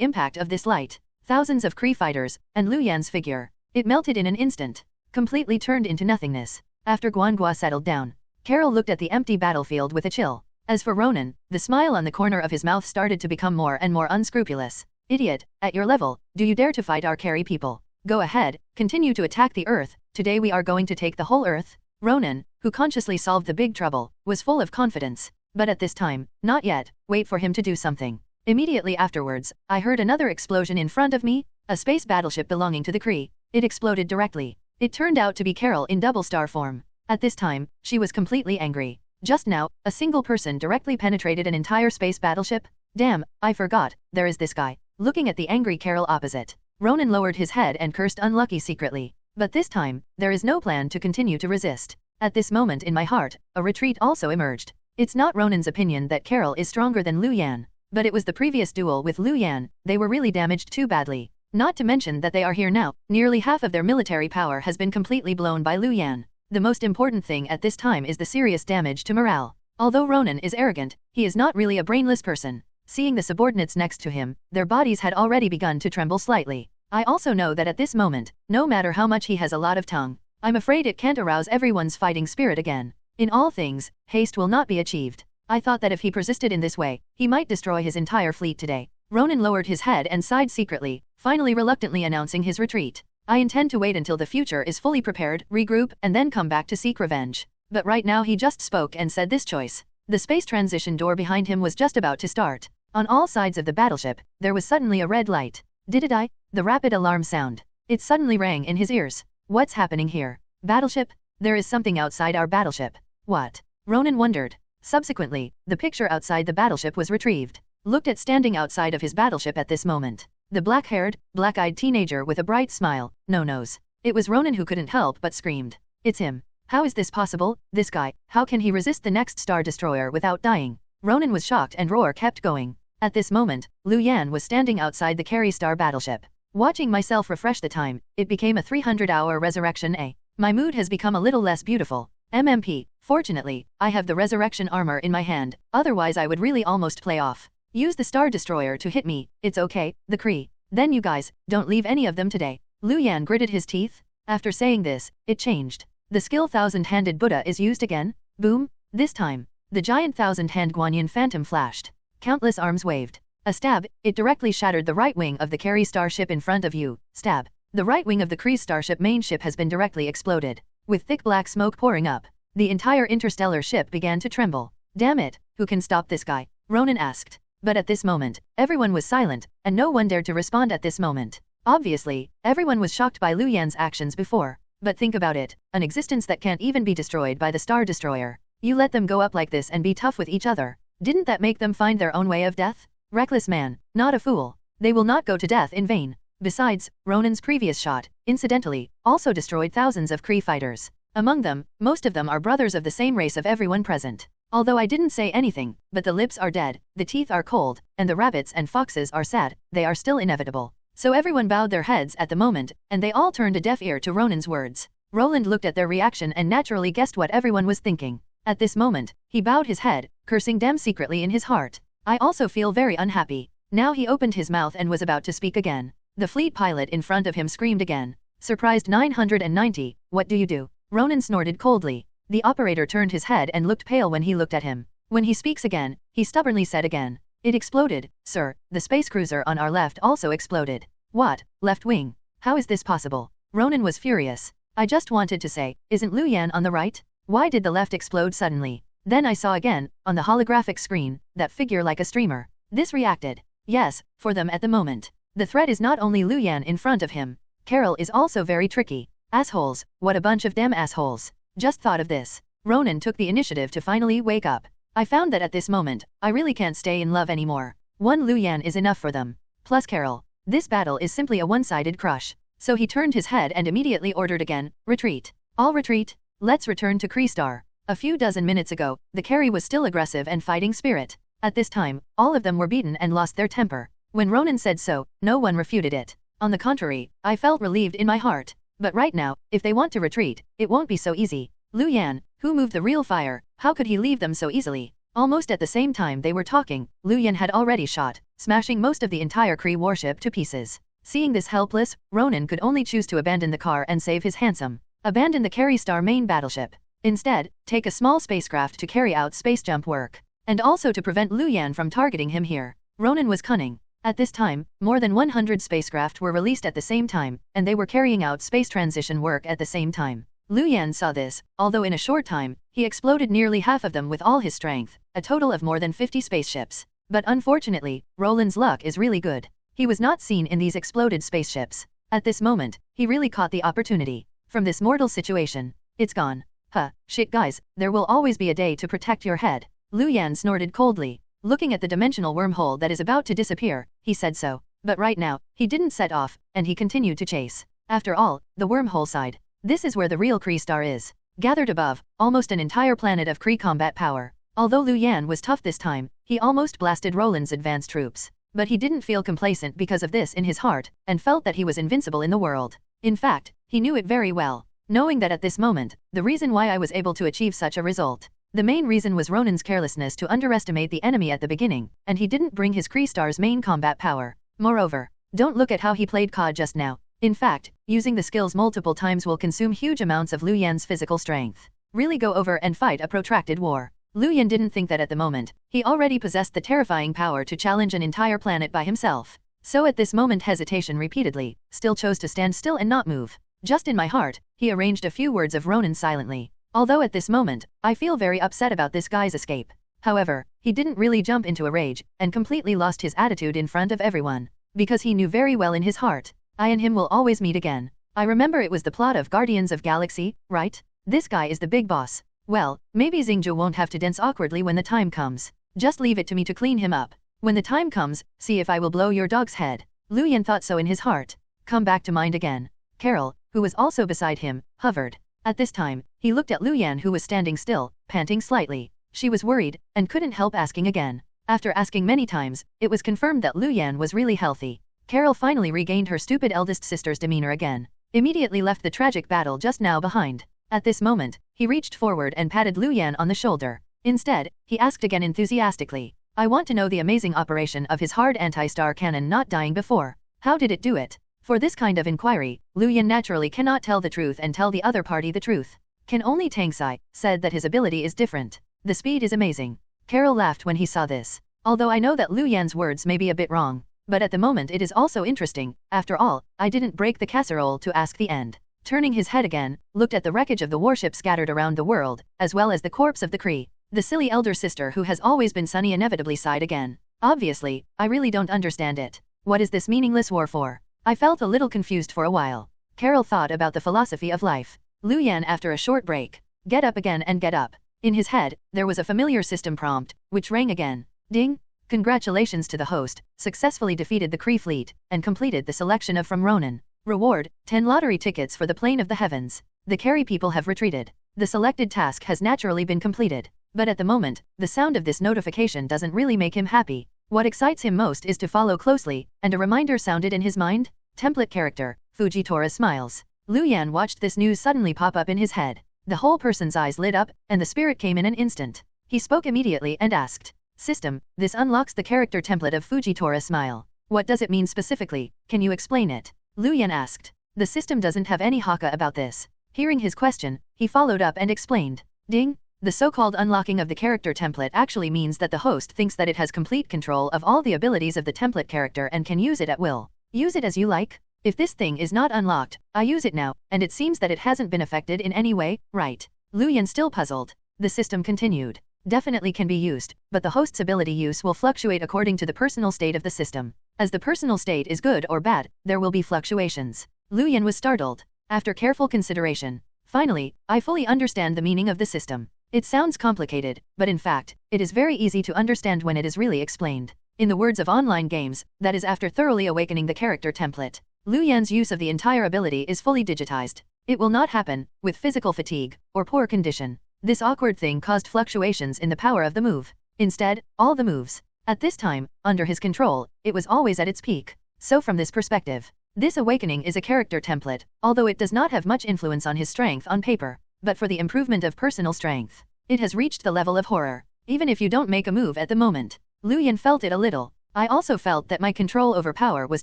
impact of this light, thousands of Kree fighters, and Lu Yan's figure, it melted in an instant, completely turned into nothingness. After Guangua settled down, Carol looked at the empty battlefield with a chill. As for Ronan, the smile on the corner of his mouth started to become more and more unscrupulous. Idiot, at your level, do you dare to fight our carry people? Go ahead, continue to attack the Earth. Today we are going to take the whole Earth. Ronan, who consciously solved the big trouble, was full of confidence. But at this time, not yet, wait for him to do something. Immediately afterwards, I heard another explosion in front of me, a space battleship belonging to the Kree. It exploded directly. It turned out to be Carol in double star form. At this time, she was completely angry. Just now, a single person directly penetrated an entire space battleship? Damn, I forgot, there is this guy. Looking at the angry Carol opposite, Ronan lowered his head and cursed unlucky secretly. But this time, there is no plan to continue to resist. At this moment in my heart, a retreat also emerged. It's not Ronan's opinion that Carol is stronger than Lu Yan, but it was the previous duel with Lu Yan. They were really damaged too badly. Not to mention that they are here now. Nearly half of their military power has been completely blown by Lu Yan. The most important thing at this time is the serious damage to morale. Although Ronan is arrogant, he is not really a brainless person. Seeing the subordinates next to him, their bodies had already begun to tremble slightly. I also know that at this moment, no matter how much he has a lot of tongue, I'm afraid it can't arouse everyone's fighting spirit again. In all things, haste will not be achieved. I thought that if he persisted in this way, he might destroy his entire fleet today. Ronan lowered his head and sighed secretly, finally reluctantly announcing his retreat. I intend to wait until the future is fully prepared, regroup, and then come back to seek revenge. But right now he just spoke and said this choice. The space transition door behind him was just about to start. On all sides of the battleship, there was suddenly a red light. Did it die? The rapid alarm sound. It suddenly rang in his ears. What's happening here? Battleship? There is something outside our battleship. What? Ronan wondered. Subsequently, the picture outside the battleship was retrieved. Looked at standing outside of his battleship at this moment. The black-haired, black-eyed teenager with a bright smile, no-nos. It was Ronan who couldn't help but screamed. It's him. How is this possible? This guy, how can he resist the next Star Destroyer without dying? Ronan was shocked and roar kept going. At this moment, Lu Yan was standing outside the Carry Star battleship. Watching myself refresh the time, it became a 300-hour resurrection A. My mood has become a little less beautiful. MMP, fortunately, I have the resurrection armor in my hand, otherwise I would really almost play off. Use the Star Destroyer to hit me, it's okay, the Kree. Then you guys, don't leave any of them today. Lu Yan gritted his teeth. After saying this, it changed. The skill Thousand-Handed Buddha is used again. Boom. This time, the giant Thousand-Hand Guanyin Phantom flashed. Countless arms waved. A stab, it directly shattered the right wing of the Carry starship in front of you. Stab. The right wing of the Kree starship main ship has been directly exploded. With thick black smoke pouring up, the entire interstellar ship began to tremble. Damn it, who can stop this guy? Ronan asked. But at this moment, everyone was silent, and no one dared to respond at this moment. Obviously, everyone was shocked by Lu Yan's actions before. But think about it, an existence that can't even be destroyed by the Star Destroyer. You let them go up like this and be tough with each other. Didn't that make them find their own way of death? Reckless man, not a fool. They will not go to death in vain. Besides, Ronan's previous shot, incidentally, also destroyed thousands of Kree fighters. Among them, most of them are brothers of the same race of everyone present. Although I didn't say anything, but the lips are dead, the teeth are cold, and the rabbits and foxes are sad, they are still inevitable. So everyone bowed their heads at the moment, and they all turned a deaf ear to Ronan's words. Roland looked at their reaction and naturally guessed what everyone was thinking. At this moment, he bowed his head, cursing them secretly in his heart. I also feel very unhappy. Now he opened his mouth and was about to speak again. The fleet pilot in front of him screamed again. Surprised 990, what do you do? Ronan snorted coldly. The operator turned his head and looked pale when he looked at him. When he speaks again, he stubbornly said again. It exploded, sir, the space cruiser on our left also exploded. What, left wing? How is this possible? Ronan was furious. I just wanted to say, isn't Lu Yan on the right? Why did the left explode suddenly? Then I saw again, on the holographic screen, that figure like a streamer. This reacted. Yes, for them at the moment. The threat is not only Lu Yan in front of him. Carol is also very tricky. Assholes, what a bunch of damn assholes. Just thought of this. Ronan took the initiative to finally wake up. I found that at this moment, I really can't stay in love anymore. One Lu Yan is enough for them. Plus Carol. This battle is simply a one-sided crush. So he turned his head and immediately ordered again, retreat. All retreat. Let's return to Kree Star. A few dozen minutes ago, the Carry was still aggressive and fighting spirit. At this time, all of them were beaten and lost their temper. When Ronan said so, no one refuted it. On the contrary, I felt relieved in my heart. But right now, if they want to retreat, it won't be so easy. Lu Yan, who moved the real fire, how could he leave them so easily? Almost at the same time they were talking, Lu Yan had already shot, smashing most of the entire Kree warship to pieces. Seeing this helpless, Ronan could only choose to abandon the car and save his handsome. Abandon the Carry Star main battleship. Instead, take a small spacecraft to carry out space jump work. And also to prevent Lu Yan from targeting him here. Ronan was cunning. At this time, more than 100 spacecraft were released at the same time, and they were carrying out space transition work at the same time. Lu Yan saw this, although in a short time, he exploded nearly half of them with all his strength, a total of more than 50 spaceships. But unfortunately, Roland's luck is really good. He was not seen in these exploded spaceships. At this moment, he really caught the opportunity. From this mortal situation, it's gone. Huh, shit guys, there will always be a day to protect your head. Lu Yan snorted coldly. Looking at the dimensional wormhole that is about to disappear, he said so. But right now, he didn't set off, and he continued to chase. After all, the wormhole side. This is where the real Kree Star is. Gathered above, almost an entire planet of Kree combat power. Although Lu Yan was tough this time, he almost blasted Roland's advanced troops. But he didn't feel complacent because of this in his heart, and felt that he was invincible in the world. In fact, he knew it very well. Knowing that at this moment, the reason why I was able to achieve such a result. The main reason was Ronan's carelessness to underestimate the enemy at the beginning, and he didn't bring his Kree Star's main combat power. Moreover, don't look at how he played COD just now. In fact, using the skills multiple times will consume huge amounts of Lu Yan's physical strength. Really go over and fight a protracted war. Lu Yan didn't think that at the moment, he already possessed the terrifying power to challenge an entire planet by himself. So at this moment hesitation repeatedly, still chose to stand still and not move. Just in my heart, he arranged a few words of Ronin silently. Although at this moment, I feel very upset about this guy's escape. However, he didn't really jump into a rage, and completely lost his attitude in front of everyone. Because he knew very well in his heart, I and him will always meet again. I remember it was the plot of Guardians of Galaxy, right? This guy is the big boss. Well, maybe Xingzhou won't have to dance awkwardly when the time comes. Just leave it to me to clean him up. When the time comes, see if I will blow your dog's head. Lu Yan thought so in his heart. Come back to mind again. Carol, who was also beside him, hovered. At this time, he looked at Lu Yan who was standing still, panting slightly. She was worried, and couldn't help asking again. After asking many times, it was confirmed that Lu Yan was really healthy. Carol finally regained her stupid eldest sister's demeanor again. Immediately left the tragic battle just now behind. At this moment, he reached forward and patted Lu Yan on the shoulder. Instead, he asked again enthusiastically. I want to know the amazing operation of his hard anti-star cannon not dying before. How did it do it? For this kind of inquiry, Lu Yan naturally cannot tell the truth and tell the other party the truth. Can only Tangsai said that his ability is different. The speed is amazing. Carol laughed when he saw this. Although I know that Lu Yan's words may be a bit wrong, but at the moment it is also interesting. After all, I didn't break the casserole to ask the end. Turning his head again, looked at the wreckage of the warship scattered around the world, as well as the corpse of the Kree. The silly elder sister who has always been sunny inevitably sighed again. Obviously, I really don't understand it. What is this meaningless war for? I felt a little confused for a while. Carol thought about the philosophy of life. Lu Yan after a short break. Get up again and get up. In his head, there was a familiar system prompt, which rang again. Ding! Congratulations to the host, successfully defeated the Kree fleet, and completed the selection of from Ronin. Reward, 10 lottery tickets for the plane of the heavens. The carry people have retreated. The selected task has naturally been completed. But at the moment, the sound of this notification doesn't really make him happy. What excites him most is to follow closely, and a reminder sounded in his mind. Template character, Fujitora smiles. Lu Yan watched this news suddenly pop up in his head. The whole person's eyes lit up, and the spirit came in an instant. He spoke immediately and asked, System, this unlocks the character template of Fujitora smile. What does it mean specifically? Can you explain it? Lu Yan asked. The system doesn't have any haka about this. Hearing his question, he followed up and explained. Ding! The so-called unlocking of the character template actually means that the host thinks that it has complete control of all the abilities of the template character and can use it at will. Use it as you like. If this thing is not unlocked, I use it now, and it seems that it hasn't been affected in any way, right? Lu Yan still puzzled. The system continued. Definitely can be used, but the host's ability use will fluctuate according to the personal state of the system. As the personal state is good or bad, there will be fluctuations. Lu Yan was startled. After careful consideration, finally, I fully understand the meaning of the system. It sounds complicated, but in fact, it is very easy to understand when it is really explained. In the words of online games, that is after thoroughly awakening the character template. Lu Yan's use of the entire ability is fully digitized. It will not happen with physical fatigue or poor condition. This awkward thing caused fluctuations in the power of the move. Instead, all the moves, at this time, under his control, it was always at its peak. So from this perspective, this awakening is a character template, although it does not have much influence on his strength on paper. But for the improvement of personal strength, it has reached the level of horror. Even if you don't make a move at the moment. Lu Yan felt it a little. I also felt that my control over power was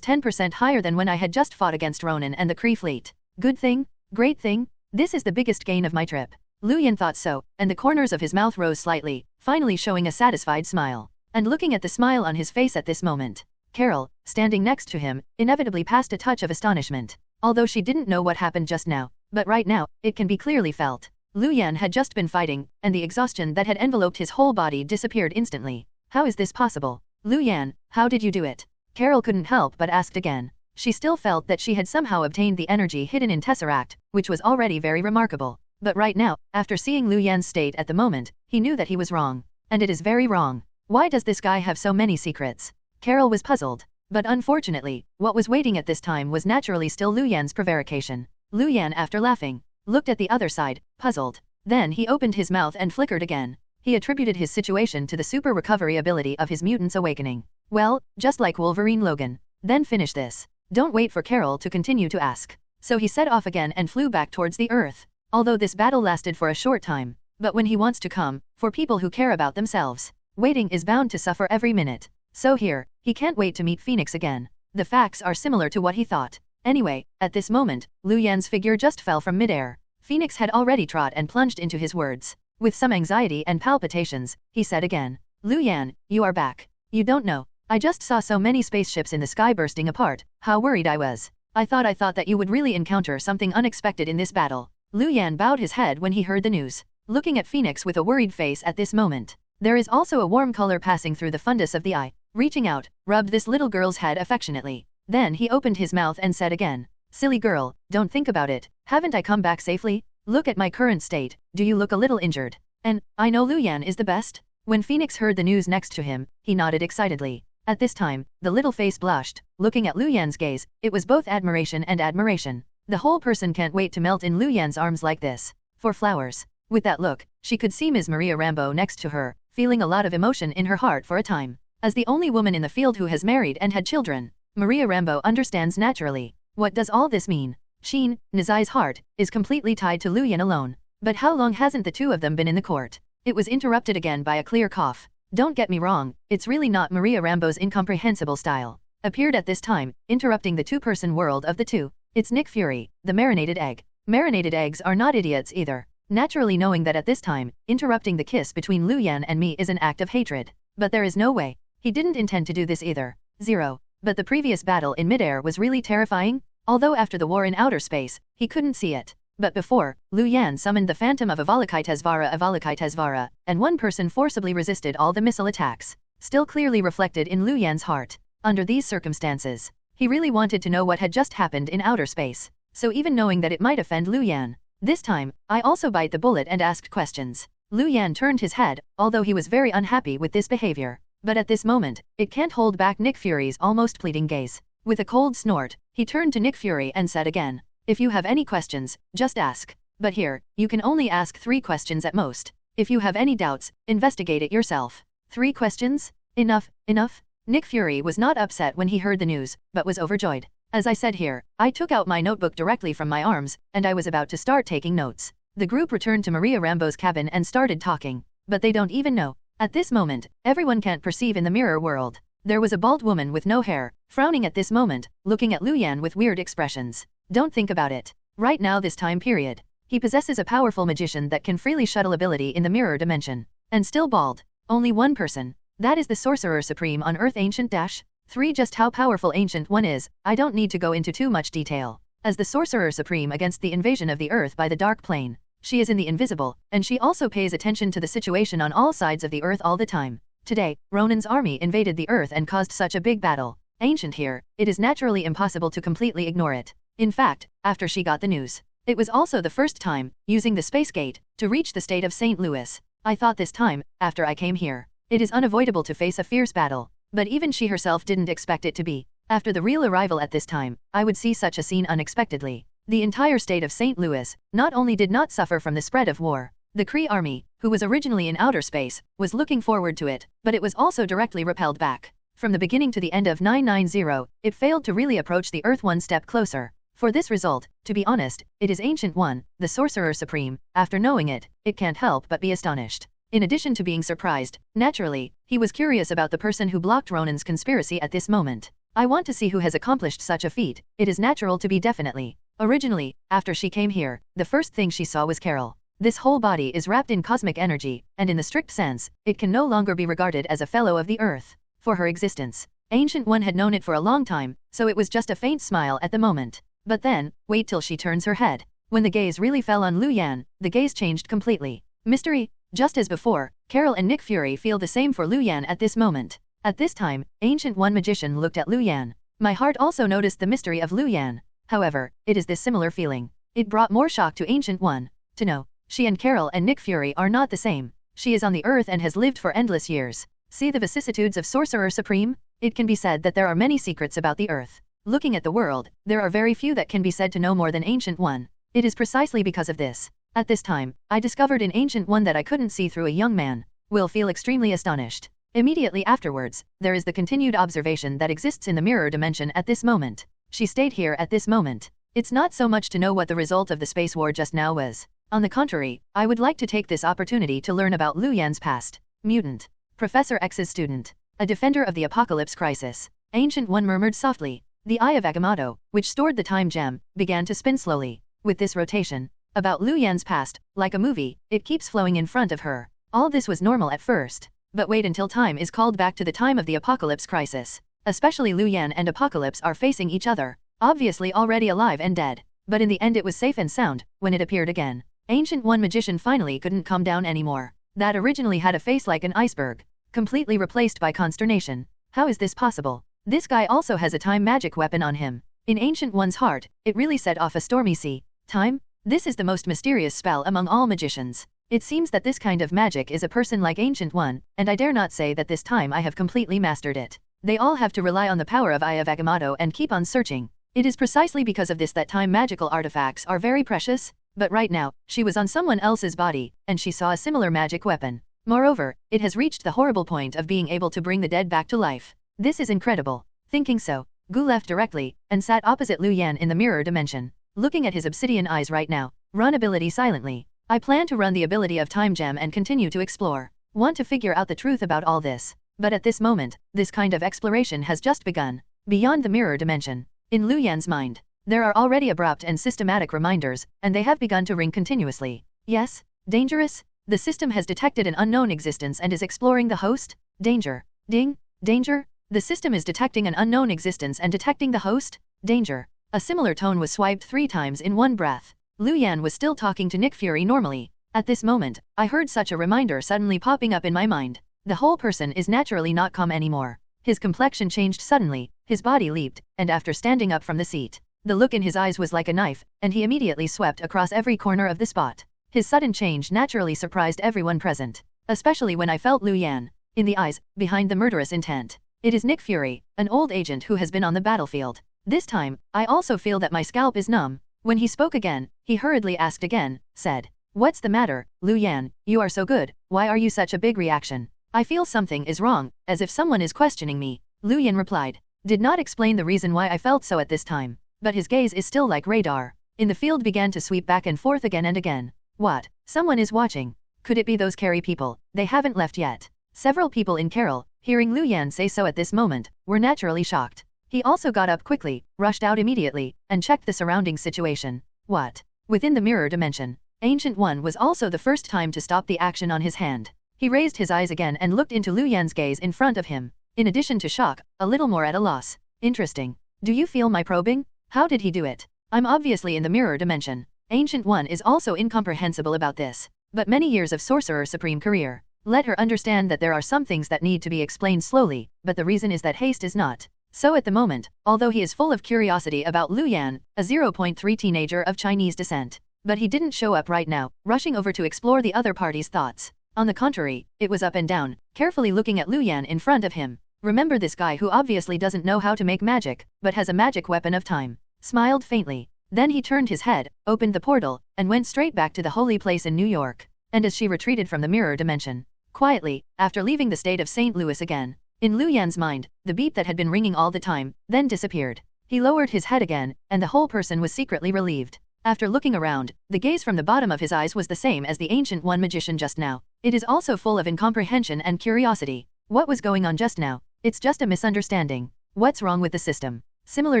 10% higher than when I had just fought against Ronin and the Kree fleet. Good thing? Great thing? This is the biggest gain of my trip. Lu Yan thought so, and the corners of his mouth rose slightly, finally showing a satisfied smile. And looking at the smile on his face at this moment, Carol, standing next to him, inevitably passed a touch of astonishment. Although she didn't know what happened just now, but right now, it can be clearly felt. Lu Yan had just been fighting, and the exhaustion that had enveloped his whole body disappeared instantly. How is this possible? Lu Yan, how did you do it? Carol couldn't help but asked again. She still felt that she had somehow obtained the energy hidden in Tesseract, which was already very remarkable. But right now, after seeing Lu Yan's state at the moment, he knew that he was wrong. And it is very wrong. Why does this guy have so many secrets? Carol was puzzled. But unfortunately, what was waiting at this time was naturally still Lu Yan's prevarication. Lu Yan, after laughing, looked at the other side, puzzled. Then he opened his mouth and flickered again. He attributed his situation to the super recovery ability of his mutants awakening. Well, just like Wolverine Logan. Then finish this. Don't wait for Carol to continue to ask. So he set off again and flew back towards the earth. Although this battle lasted for a short time, but when he wants to come, for people who care about themselves, waiting is bound to suffer every minute. So here, he can't wait to meet Phoenix again. The facts are similar to what he thought. Anyway, at this moment, Lu Yan's figure just fell from midair. Phoenix had already trot and plunged into his words. With some anxiety and palpitations, he said again, Lu Yan, you are back. You don't know. I just saw so many spaceships in the sky bursting apart, how worried I was. I thought that you would really encounter something unexpected in this battle. Lu Yan bowed his head when he heard the news, looking at Phoenix with a worried face at this moment. There is also a warm color passing through the fundus of the eye. Reaching out, rubbed this little girl's head affectionately. Then he opened his mouth and said again, silly girl, don't think about it. Haven't I come back safely? Look at my current state. Do you look a little injured? And, I know Lu Yan is the best. When Phoenix heard the news next to him, he nodded excitedly. At this time, the little face blushed, looking at Lu Yan's gaze. It was both admiration and admiration. The whole person can't wait to melt in Lu Yan's arms like this. For flowers. With that look, she could see Ms. Maria Rambo next to her, feeling a lot of emotion in her heart for a time. As the only woman in the field who has married and had children, Maria Rambo understands naturally. What does all this mean? Sheen, Nizai's heart, is completely tied to Lu Yan alone. But how long hasn't the two of them been in the court? It was interrupted again by a clear cough. Don't get me wrong, it's really not Maria Rambo's incomprehensible style. Appeared at this time, interrupting the two-person world of the two. It's Nick Fury, the marinated egg. Marinated eggs are not idiots either. Naturally knowing that at this time, interrupting the kiss between Lu Yan and me is an act of hatred. But there is no way. He didn't intend to do this either. 0. But the previous battle in midair was really terrifying, although after the war in outer space, he couldn't see it. But before, Lu Yan summoned the phantom of Avalokitesvara, and one person forcibly resisted all the missile attacks, still clearly reflected in Lu Yan's heart. Under these circumstances, he really wanted to know what had just happened in outer space, so even knowing that it might offend Lu Yan. This time, I also bite the bullet and asked questions. Lu Yan turned his head, although he was very unhappy with this behavior. But at this moment, it can't hold back Nick Fury's almost pleading gaze. With a cold snort, he turned to Nick Fury and said again, if you have any questions, just ask. But here, you can only ask 3 questions at most. If you have any doubts, investigate it yourself. 3 questions? Enough, enough? Nick Fury was not upset when he heard the news, but was overjoyed. As I said here, I took out my notebook directly from my arms, and I was about to start taking notes. The group returned to Maria Rambo's cabin and started talking. But they don't even know. At this moment, everyone can't perceive in the mirror world. There was a bald woman with no hair, frowning at this moment, looking at Lu Yan with weird expressions. Don't think about it. Right now this time period, he possesses a powerful magician that can freely shuttle ability in the mirror dimension. And still bald. Only one person. That is the Sorcerer Supreme on Earth Ancient - 3. Just how powerful Ancient One is, I don't need to go into too much detail. As the Sorcerer Supreme against the invasion of the Earth by the Dark Plane, she is in the invisible, and she also pays attention to the situation on all sides of the Earth all the time. Today, Ronan's army invaded the Earth and caused such a big battle. Ancient here, it is naturally impossible to completely ignore it. In fact, after she got the news, it was also the first time, using the space gate, to reach the state of St. Louis. I thought this time, after I came here, it is unavoidable to face a fierce battle, but even she herself didn't expect it to be. After the real arrival at this time, I would see such a scene unexpectedly. The entire state of St. Louis not only did not suffer from the spread of war, the Kree army, who was originally in outer space, was looking forward to it, but it was also directly repelled back. From the beginning to the end of 990, it failed to really approach the Earth one step closer. For this result, to be honest, it is Ancient One, the Sorcerer Supreme. After knowing it, it can't help but be astonished. In addition to being surprised, naturally, he was curious about the person who blocked Ronan's conspiracy at this moment. I want to see who has accomplished such a feat. It is natural to be definitely. Originally, after she came here, the first thing she saw was Carol. This whole body is wrapped in cosmic energy, and in the strict sense, it can no longer be regarded as a fellow of the Earth. For her existence, Ancient One had known it for a long time, so it was just a faint smile at the moment. But then, wait till she turns her head. When the gaze really fell on Lu Yan, the gaze changed completely. Mystery. Just as before, Carol and Nick Fury feel the same for Lu Yan at this moment. At this time, Ancient One magician looked at Lu Yan. My heart also noticed the mystery of Lu Yan. However, it is this similar feeling. It brought more shock to Ancient One. To know, she and Carol and Nick Fury are not the same. She is on the Earth and has lived for endless years. See the vicissitudes of Sorcerer Supreme? It can be said that there are many secrets about the Earth. Looking at the world, there are very few that can be said to know more than Ancient One. It is precisely because of this. At this time, I discovered in Ancient One that I couldn't see through a young man. Will feel extremely astonished. Immediately afterwards, there is the continued observation that exists in the mirror dimension at this moment. She stayed here at this moment. It's not so much to know what the result of the space war just now was. On the contrary, I would like to take this opportunity to learn about Lu Yan's past. Mutant. Professor X's student. A defender of the apocalypse crisis. Ancient One murmured softly. The eye of Agamotto, which stored the time gem, began to spin slowly. With this rotation, about Lu Yan's past, like a movie, it keeps flowing in front of her. All this was normal at first. But wait until time is called back to the time of the Apocalypse crisis. Especially Lu Yan and Apocalypse are facing each other, obviously already alive and dead. But in the end it was safe and sound, when it appeared again. Ancient One magician finally couldn't calm down anymore. That originally had a face like an iceberg, completely replaced by consternation. How is this possible? This guy also has a time magic weapon on him. In Ancient One's heart, it really set off a stormy sea. Time? This is the most mysterious spell among all magicians. It seems that this kind of magic is a person like Ancient One, and I dare not say that this time I have completely mastered it. They all have to rely on the power of Eye of Agamotto and keep on searching. It is precisely because of this that time magical artifacts are very precious. But right now, she was on someone else's body, and she saw a similar magic weapon. Moreover, it has reached the horrible point of being able to bring the dead back to life. This is incredible. Thinking so, Gu left directly, and sat opposite Lu Yan in the mirror dimension. Looking at his obsidian eyes right now, run ability silently. I plan to run the ability of Time Gem and continue to explore. Want to figure out the truth about all this. But at this moment, this kind of exploration has just begun. Beyond the mirror dimension, in Lu Yan's mind, there are already abrupt and systematic reminders, and they have begun to ring continuously. Yes? Dangerous? The system has detected an unknown existence and is exploring the host? Danger. Ding? Danger? The system is detecting an unknown existence and detecting the host? Danger. A similar tone was swiped 3 times in one breath. Lu Yan was still talking to Nick Fury normally. At this moment, I heard such a reminder suddenly popping up in my mind. The whole person is naturally not calm anymore. His complexion changed suddenly, his body leaped, and after standing up from the seat, the look in his eyes was like a knife, and he immediately swept across every corner of the spot. His sudden change naturally surprised everyone present, especially when I felt Lu Yan, in the eyes, behind the murderous intent. It is Nick Fury, an old agent who has been on the battlefield. This time, I also feel that my scalp is numb. When he spoke again, he hurriedly asked again, said, "What's the matter, Lu Yan? You are so good, why are you such a big reaction? I feel something is wrong, as if someone is questioning me." Lu Yan replied. Did not explain the reason why I felt so at this time, but his gaze is still like radar. In the field began to sweep back and forth again and again. What? Someone is watching. Could it be those Carrie people? They haven't left yet. Several people in Carroll, hearing Lu Yan say so at this moment, were naturally shocked. He also got up quickly, rushed out immediately, and checked the surrounding situation. What? Within the mirror dimension, Ancient One was also the first time to stop the action on his hand. He raised his eyes again and looked into Lu Yan's gaze in front of him. In addition to shock, a little more at a loss. Interesting. Do you feel my probing? How did he do it? I'm obviously in the mirror dimension. Ancient One is also incomprehensible about this. But many years of Sorcerer Supreme career let her understand that there are some things that need to be explained slowly, but the reason is that haste is not. So at the moment, although he is full of curiosity about Lu Yan, a 0.3 teenager of Chinese descent, but he didn't show up right now, rushing over to explore the other party's thoughts. On the contrary, it was up and down, carefully looking at Lu Yan in front of him. Remember this guy who obviously doesn't know how to make magic, but has a magic weapon of time. Smiled faintly. Then he turned his head, opened the portal, and went straight back to the holy place in New York. And as she retreated from the mirror dimension, quietly, after leaving the state of St. Louis again, in Lu Yan's mind, the beep that had been ringing all the time, then disappeared. He lowered his head again, and the whole person was secretly relieved. After looking around, the gaze from the bottom of his eyes was the same as the Ancient One magician just now. It is also full of incomprehension and curiosity. What was going on just now? It's just a misunderstanding. What's wrong with the system? Similar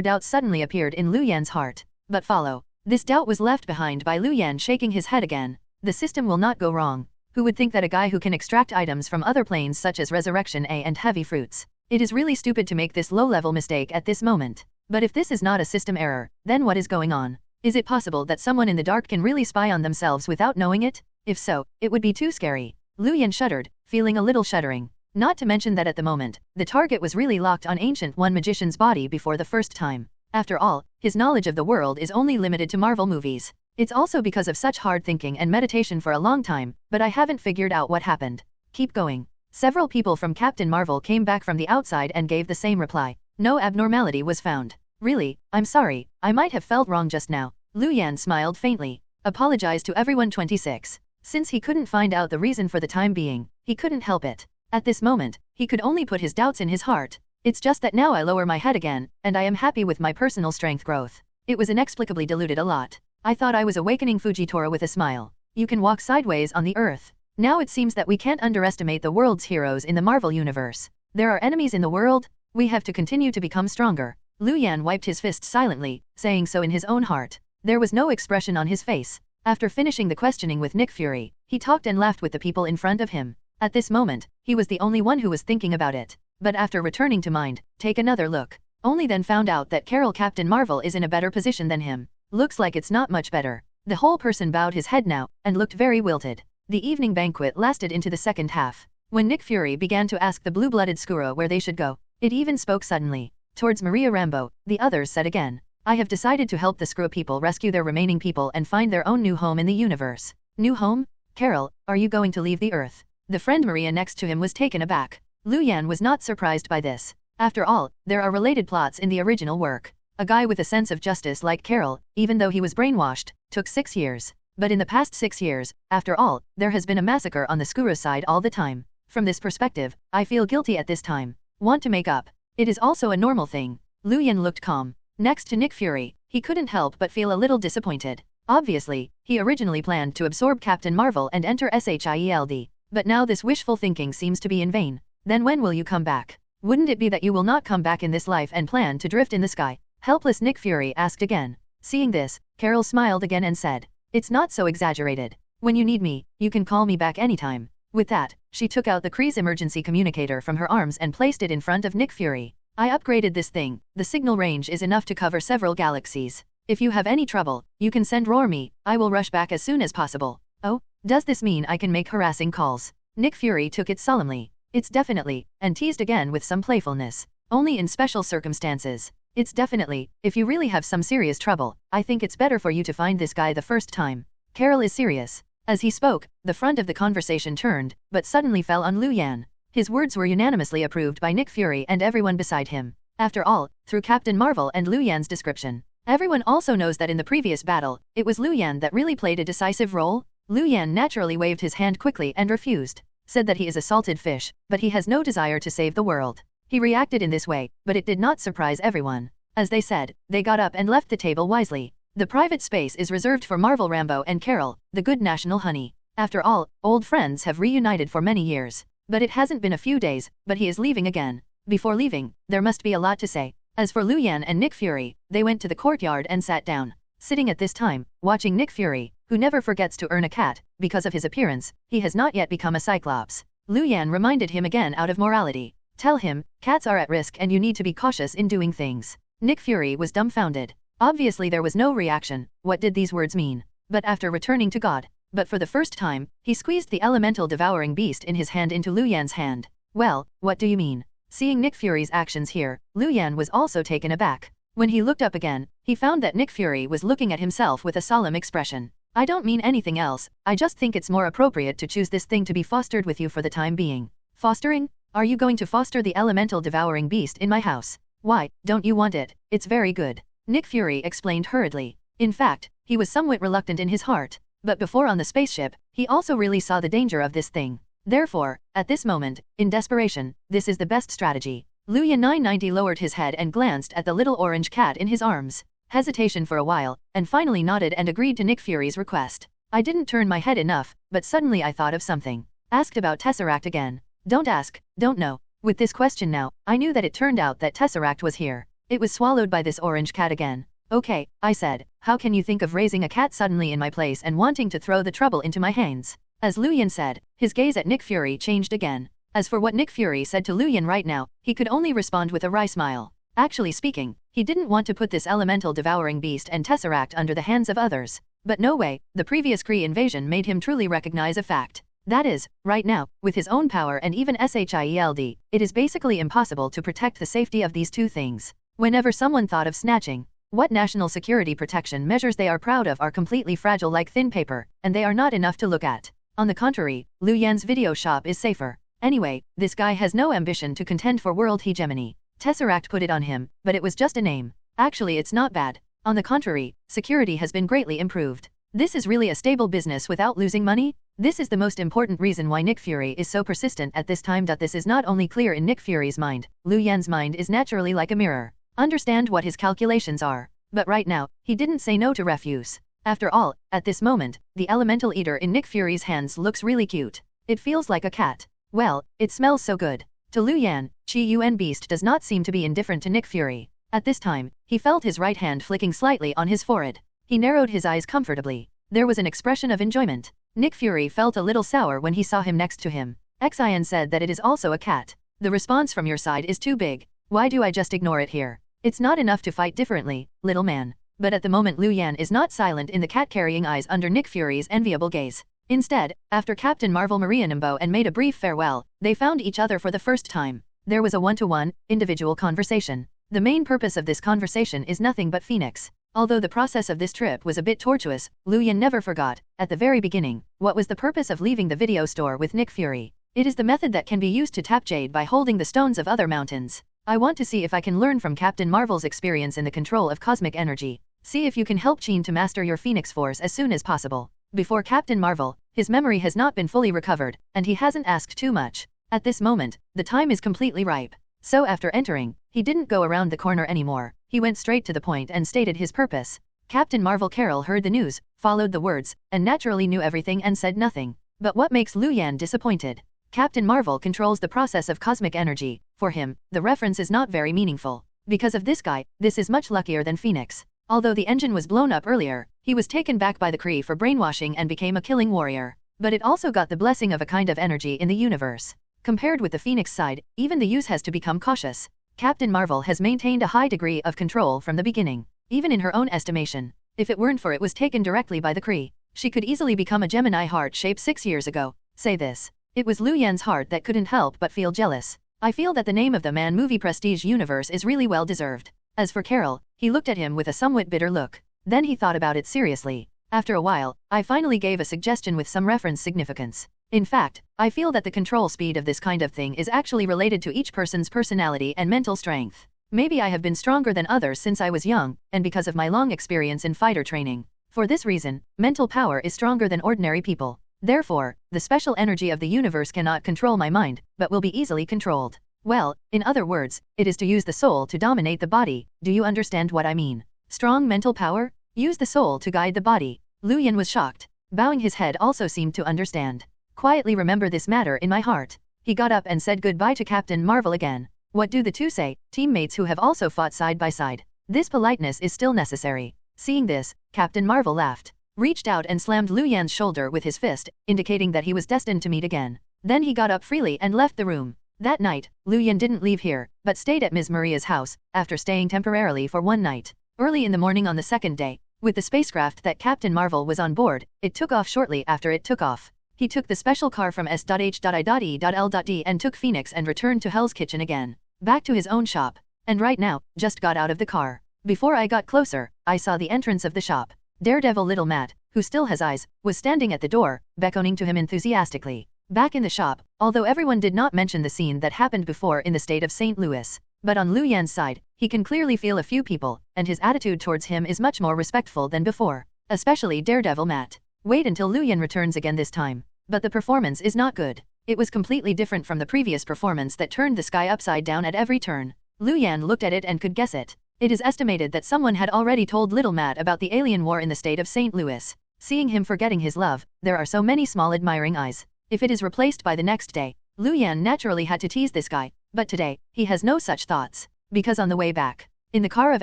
doubts suddenly appeared in Lu Yan's heart. But follow. This doubt was left behind by Lu Yan shaking his head again. The system will not go wrong. Who would think that a guy who can extract items from other planes such as Resurrection A and heavy fruits? It is really stupid to make this low-level mistake at this moment. But if this is not a system error, then what is going on? Is it possible that someone in the dark can really spy on themselves without knowing it? If so, it would be too scary. Lu Yan shuddered, feeling a little shuddering. Not to mention that at the moment, the target was really locked on Ancient One magician's body before the first time. After all, his knowledge of the world is only limited to Marvel movies. It's also because of such hard thinking and meditation for a long time, but I haven't figured out what happened. Keep going. Several people from Captain Marvel came back from the outside and gave the same reply. No abnormality was found. Really, I'm sorry, I might have felt wrong just now. Lu Yan smiled faintly. Apologized to everyone 26. Since he couldn't find out the reason for the time being, he couldn't help it. At this moment, he could only put his doubts in his heart. It's just that now I lower my head again, and I am happy with my personal strength growth. It was inexplicably diluted a lot. I thought I was awakening Fujitora with a smile. You can walk sideways on the earth. Now it seems that we can't underestimate the world's heroes in the Marvel universe. There are enemies in the world. We have to continue to become stronger. Lu Yan wiped his fist silently, saying so in his own heart. There was no expression on his face. After finishing the questioning with Nick Fury, he talked and laughed with the people in front of him. At this moment, he was the only one who was thinking about it. But after returning to mind, take another look. Only then found out that Captain Marvel is in a better position than him. Looks like it's not much better. The whole person bowed his head now, and looked very wilted. The evening banquet lasted into the second half. When Nick Fury began to ask the blue-blooded Skrull where they should go, it even spoke suddenly. Towards Maria Rambeau, the others said again, I have decided to help the Skrull people rescue their remaining people and find their own new home in the universe. New home? Carol, are you going to leave the Earth? The friend Maria next to him was taken aback. Lu Yan was not surprised by this. After all, there are related plots in the original work. A guy with a sense of justice like Carol, even though he was brainwashed, took 6 years. But in the past 6 years, after all, there has been a massacre on the Skrull side all the time. From this perspective, I feel guilty at this time. Want to make up. It is also a normal thing. Lu Yan looked calm. Next to Nick Fury, he couldn't help but feel a little disappointed. Obviously, he originally planned to absorb Captain Marvel and enter SHIELD. But now this wishful thinking seems to be in vain. Then when will you come back? Wouldn't it be that you will not come back in this life and plan to drift in the sky? Helpless Nick Fury asked again. Seeing this, Carol smiled again and said, it's not so exaggerated. When you need me, you can call me back anytime. With that, she took out the Kree's emergency communicator from her arms and placed it in front of Nick Fury. I upgraded this thing. The signal range is enough to cover several galaxies. If you have any trouble, you can send roar me. I will rush back as soon as possible. Oh, does this mean I can make harassing calls? Nick Fury took it solemnly. It's definitely, and teased again with some playfulness. Only in special circumstances. It's definitely, if you really have some serious trouble, I think it's better for you to find this guy the first time. Carol is serious. As he spoke, the front of the conversation turned, but suddenly fell on Lu Yan. His words were unanimously approved by Nick Fury and everyone beside him. After all, through Captain Marvel and Lu Yan's description, everyone also knows that in the previous battle, it was Lu Yan that really played a decisive role. Lu Yan naturally waved his hand quickly and refused. Said that he is a salted fish, but he has no desire to save the world. He reacted in this way, but it did not surprise everyone. As they said, they got up and left the table wisely. The private space is reserved for Marvel Rambeau and Carol, the good national honey. After all, old friends have reunited for many years. But it hasn't been a few days, but he is leaving again. Before leaving, there must be a lot to say. As for Lu Yan and Nick Fury, they went to the courtyard and sat down. Sitting at this time, watching Nick Fury, who never forgets to earn a cat, because of his appearance, he has not yet become a Cyclops. Lu Yan reminded him again out of morality. Tell him, cats are at risk and you need to be cautious in doing things. Nick Fury was dumbfounded. Obviously there was no reaction. What did these words mean? But after returning to God, but for the first time, he squeezed the elemental devouring beast in his hand into Lu Yan's hand. Well, what do you mean? Seeing Nick Fury's actions here, Lu Yan was also taken aback. When he looked up again, he found that Nick Fury was looking at himself with a solemn expression. I don't mean anything else, I just think it's more appropriate to choose this thing to be fostered with you for the time being. Fostering? Are you going to foster the elemental devouring beast in my house? Why, don't you want it? It's very good. Nick Fury explained hurriedly. In fact, he was somewhat reluctant in his heart. But before on the spaceship, he also really saw the danger of this thing. Therefore, at this moment, in desperation, this is the best strategy. Lu Yan 990 lowered his head and glanced at the little orange cat in his arms. Hesitation for a while, and finally nodded and agreed to Nick Fury's request. I didn't turn my head enough, but suddenly I thought of something. Asked about Tesseract again. Don't ask, don't know. With this question now, I knew that it turned out that Tesseract was here. It was swallowed by this orange cat again. Okay, I said, how can you think of raising a cat suddenly in my place and wanting to throw the trouble into my hands? As Lu Yan said, his gaze at Nick Fury changed again. As for what Nick Fury said to Lu Yan right now, he could only respond with a wry smile. Actually speaking, he didn't want to put this elemental devouring beast and Tesseract under the hands of others. But no way, the previous Kree invasion made him truly recognize a fact. That is, right now, with his own power and even SHIELD, it is basically impossible to protect the safety of these two things. Whenever someone thought of snatching, what national security protection measures they are proud of are completely fragile like thin paper, and they are not enough to look at. On the contrary, Lu Yan's video shop is safer. Anyway, this guy has no ambition to contend for world hegemony. Tesseract put it on him, but it was just a name. Actually it's not bad. On the contrary, security has been greatly improved. This is really a stable business without losing money? This is the most important reason why Nick Fury is so persistent at this time. This is not only clear in Nick Fury's mind, Lu Yan's mind is naturally like a mirror. Understand what his calculations are. But right now, he didn't say no to refuse. After all, at this moment, the elemental eater in Nick Fury's hands looks really cute. It feels like a cat. Well, it smells so good. To Lu Yan, Chi-Yun Beast does not seem to be indifferent to Nick Fury. At this time, he felt his right hand flicking slightly on his forehead. He narrowed his eyes comfortably. There was an expression of enjoyment. Nick Fury felt a little sour when he saw him next to him. Xian said that it is also a cat. The response from your side is too big. Why do I just ignore it here? It's not enough to fight differently, little man. But at the moment Lu Yan is not silent in the cat-carrying eyes under Nick Fury's enviable gaze. Instead, after Captain Marvel Marianimbo and made a brief farewell, they found each other for the first time. There was a one-to-one, individual conversation. The main purpose of this conversation is nothing but Phoenix. Although the process of this trip was a bit tortuous, Lu Yan never forgot, at the very beginning, what was the purpose of leaving the video store with Nick Fury. It is the method that can be used to tap Jade by holding the stones of other mountains. I want to see if I can learn from Captain Marvel's experience in the control of cosmic energy. See if you can help Jean to master your Phoenix Force as soon as possible. Before Captain Marvel, his memory has not been fully recovered, and he hasn't asked too much. At this moment, the time is completely ripe. So after entering, he didn't go around the corner anymore. He went straight to the point and stated his purpose. Captain Marvel Carol heard the news, followed the words, and naturally knew everything and said nothing. But what makes Lu Yan disappointed? Captain Marvel controls the process of cosmic energy. For him, the reference is not very meaningful. Because of this guy, this is much luckier than Phoenix. Although the engine was blown up earlier, he was taken back by the Kree for brainwashing and became a killing warrior. But it also got the blessing of a kind of energy in the universe. Compared with the Phoenix side, even the use has to become cautious. Captain Marvel has maintained a high degree of control from the beginning. Even in her own estimation, if it weren't for it was taken directly by the Kree, she could easily become a Gemini heart shape 6 years ago. Say this. It was Lu Yan's heart that couldn't help but feel jealous. I feel that the name of the man movie prestige universe is really well deserved. As for Carol, he looked at him with a somewhat bitter look. Then he thought about it seriously. After a while, I finally gave a suggestion with some reference significance. In fact, I feel that the control speed of this kind of thing is actually related to each person's personality and mental strength. Maybe I have been stronger than others since I was young, and because of my long experience in fighter training. For this reason, mental power is stronger than ordinary people. Therefore, the special energy of the universe cannot control my mind, but will be easily controlled. Well, in other words, it is to use the soul to dominate the body. Do you understand what I mean? Strong mental power? Use the soul to guide the body. Lu Yan was shocked. Bowing his head also seemed to understand. Quietly remember this matter in my heart. He got up and said goodbye to Captain Marvel again. What do the two say? Teammates who have also fought side by side. This politeness is still necessary. Seeing this, Captain Marvel laughed, reached out and slammed Lu Yan's shoulder with his fist, indicating that he was destined to meet again. Then he got up freely and left the room. That night, Lu Yan didn't leave here, but stayed at Ms. Maria's house, after staying temporarily for one night. Early in the morning on the second day, with the spacecraft that Captain Marvel was on board, it took off shortly after it took off. He took the special car from S.H.I.E.L.D. and took Phoenix and returned to Hell's Kitchen again. Back to his own shop. And right now, just got out of the car. Before I got closer, I saw the entrance of the shop. Daredevil Little Matt, who still has eyes, was standing at the door, beckoning to him enthusiastically. Back in the shop, although everyone did not mention the scene that happened before in the state of St. Louis, but on Lu Yan's side, he can clearly feel a few people, and his attitude towards him is much more respectful than before. Especially Daredevil Matt. Wait until Lu Yan returns again this time. But the performance is not good. It was completely different from the previous performance that turned the sky upside down at every turn. Lu Yan looked at it and could guess it. It is estimated that someone had already told Little Matt about the alien war in the state of St. Louis. Seeing him forgetting his love, there are so many small admiring eyes. If it is replaced by the next day, Lu Yan naturally had to tease this guy, but today, he has no such thoughts. Because on the way back, in the car of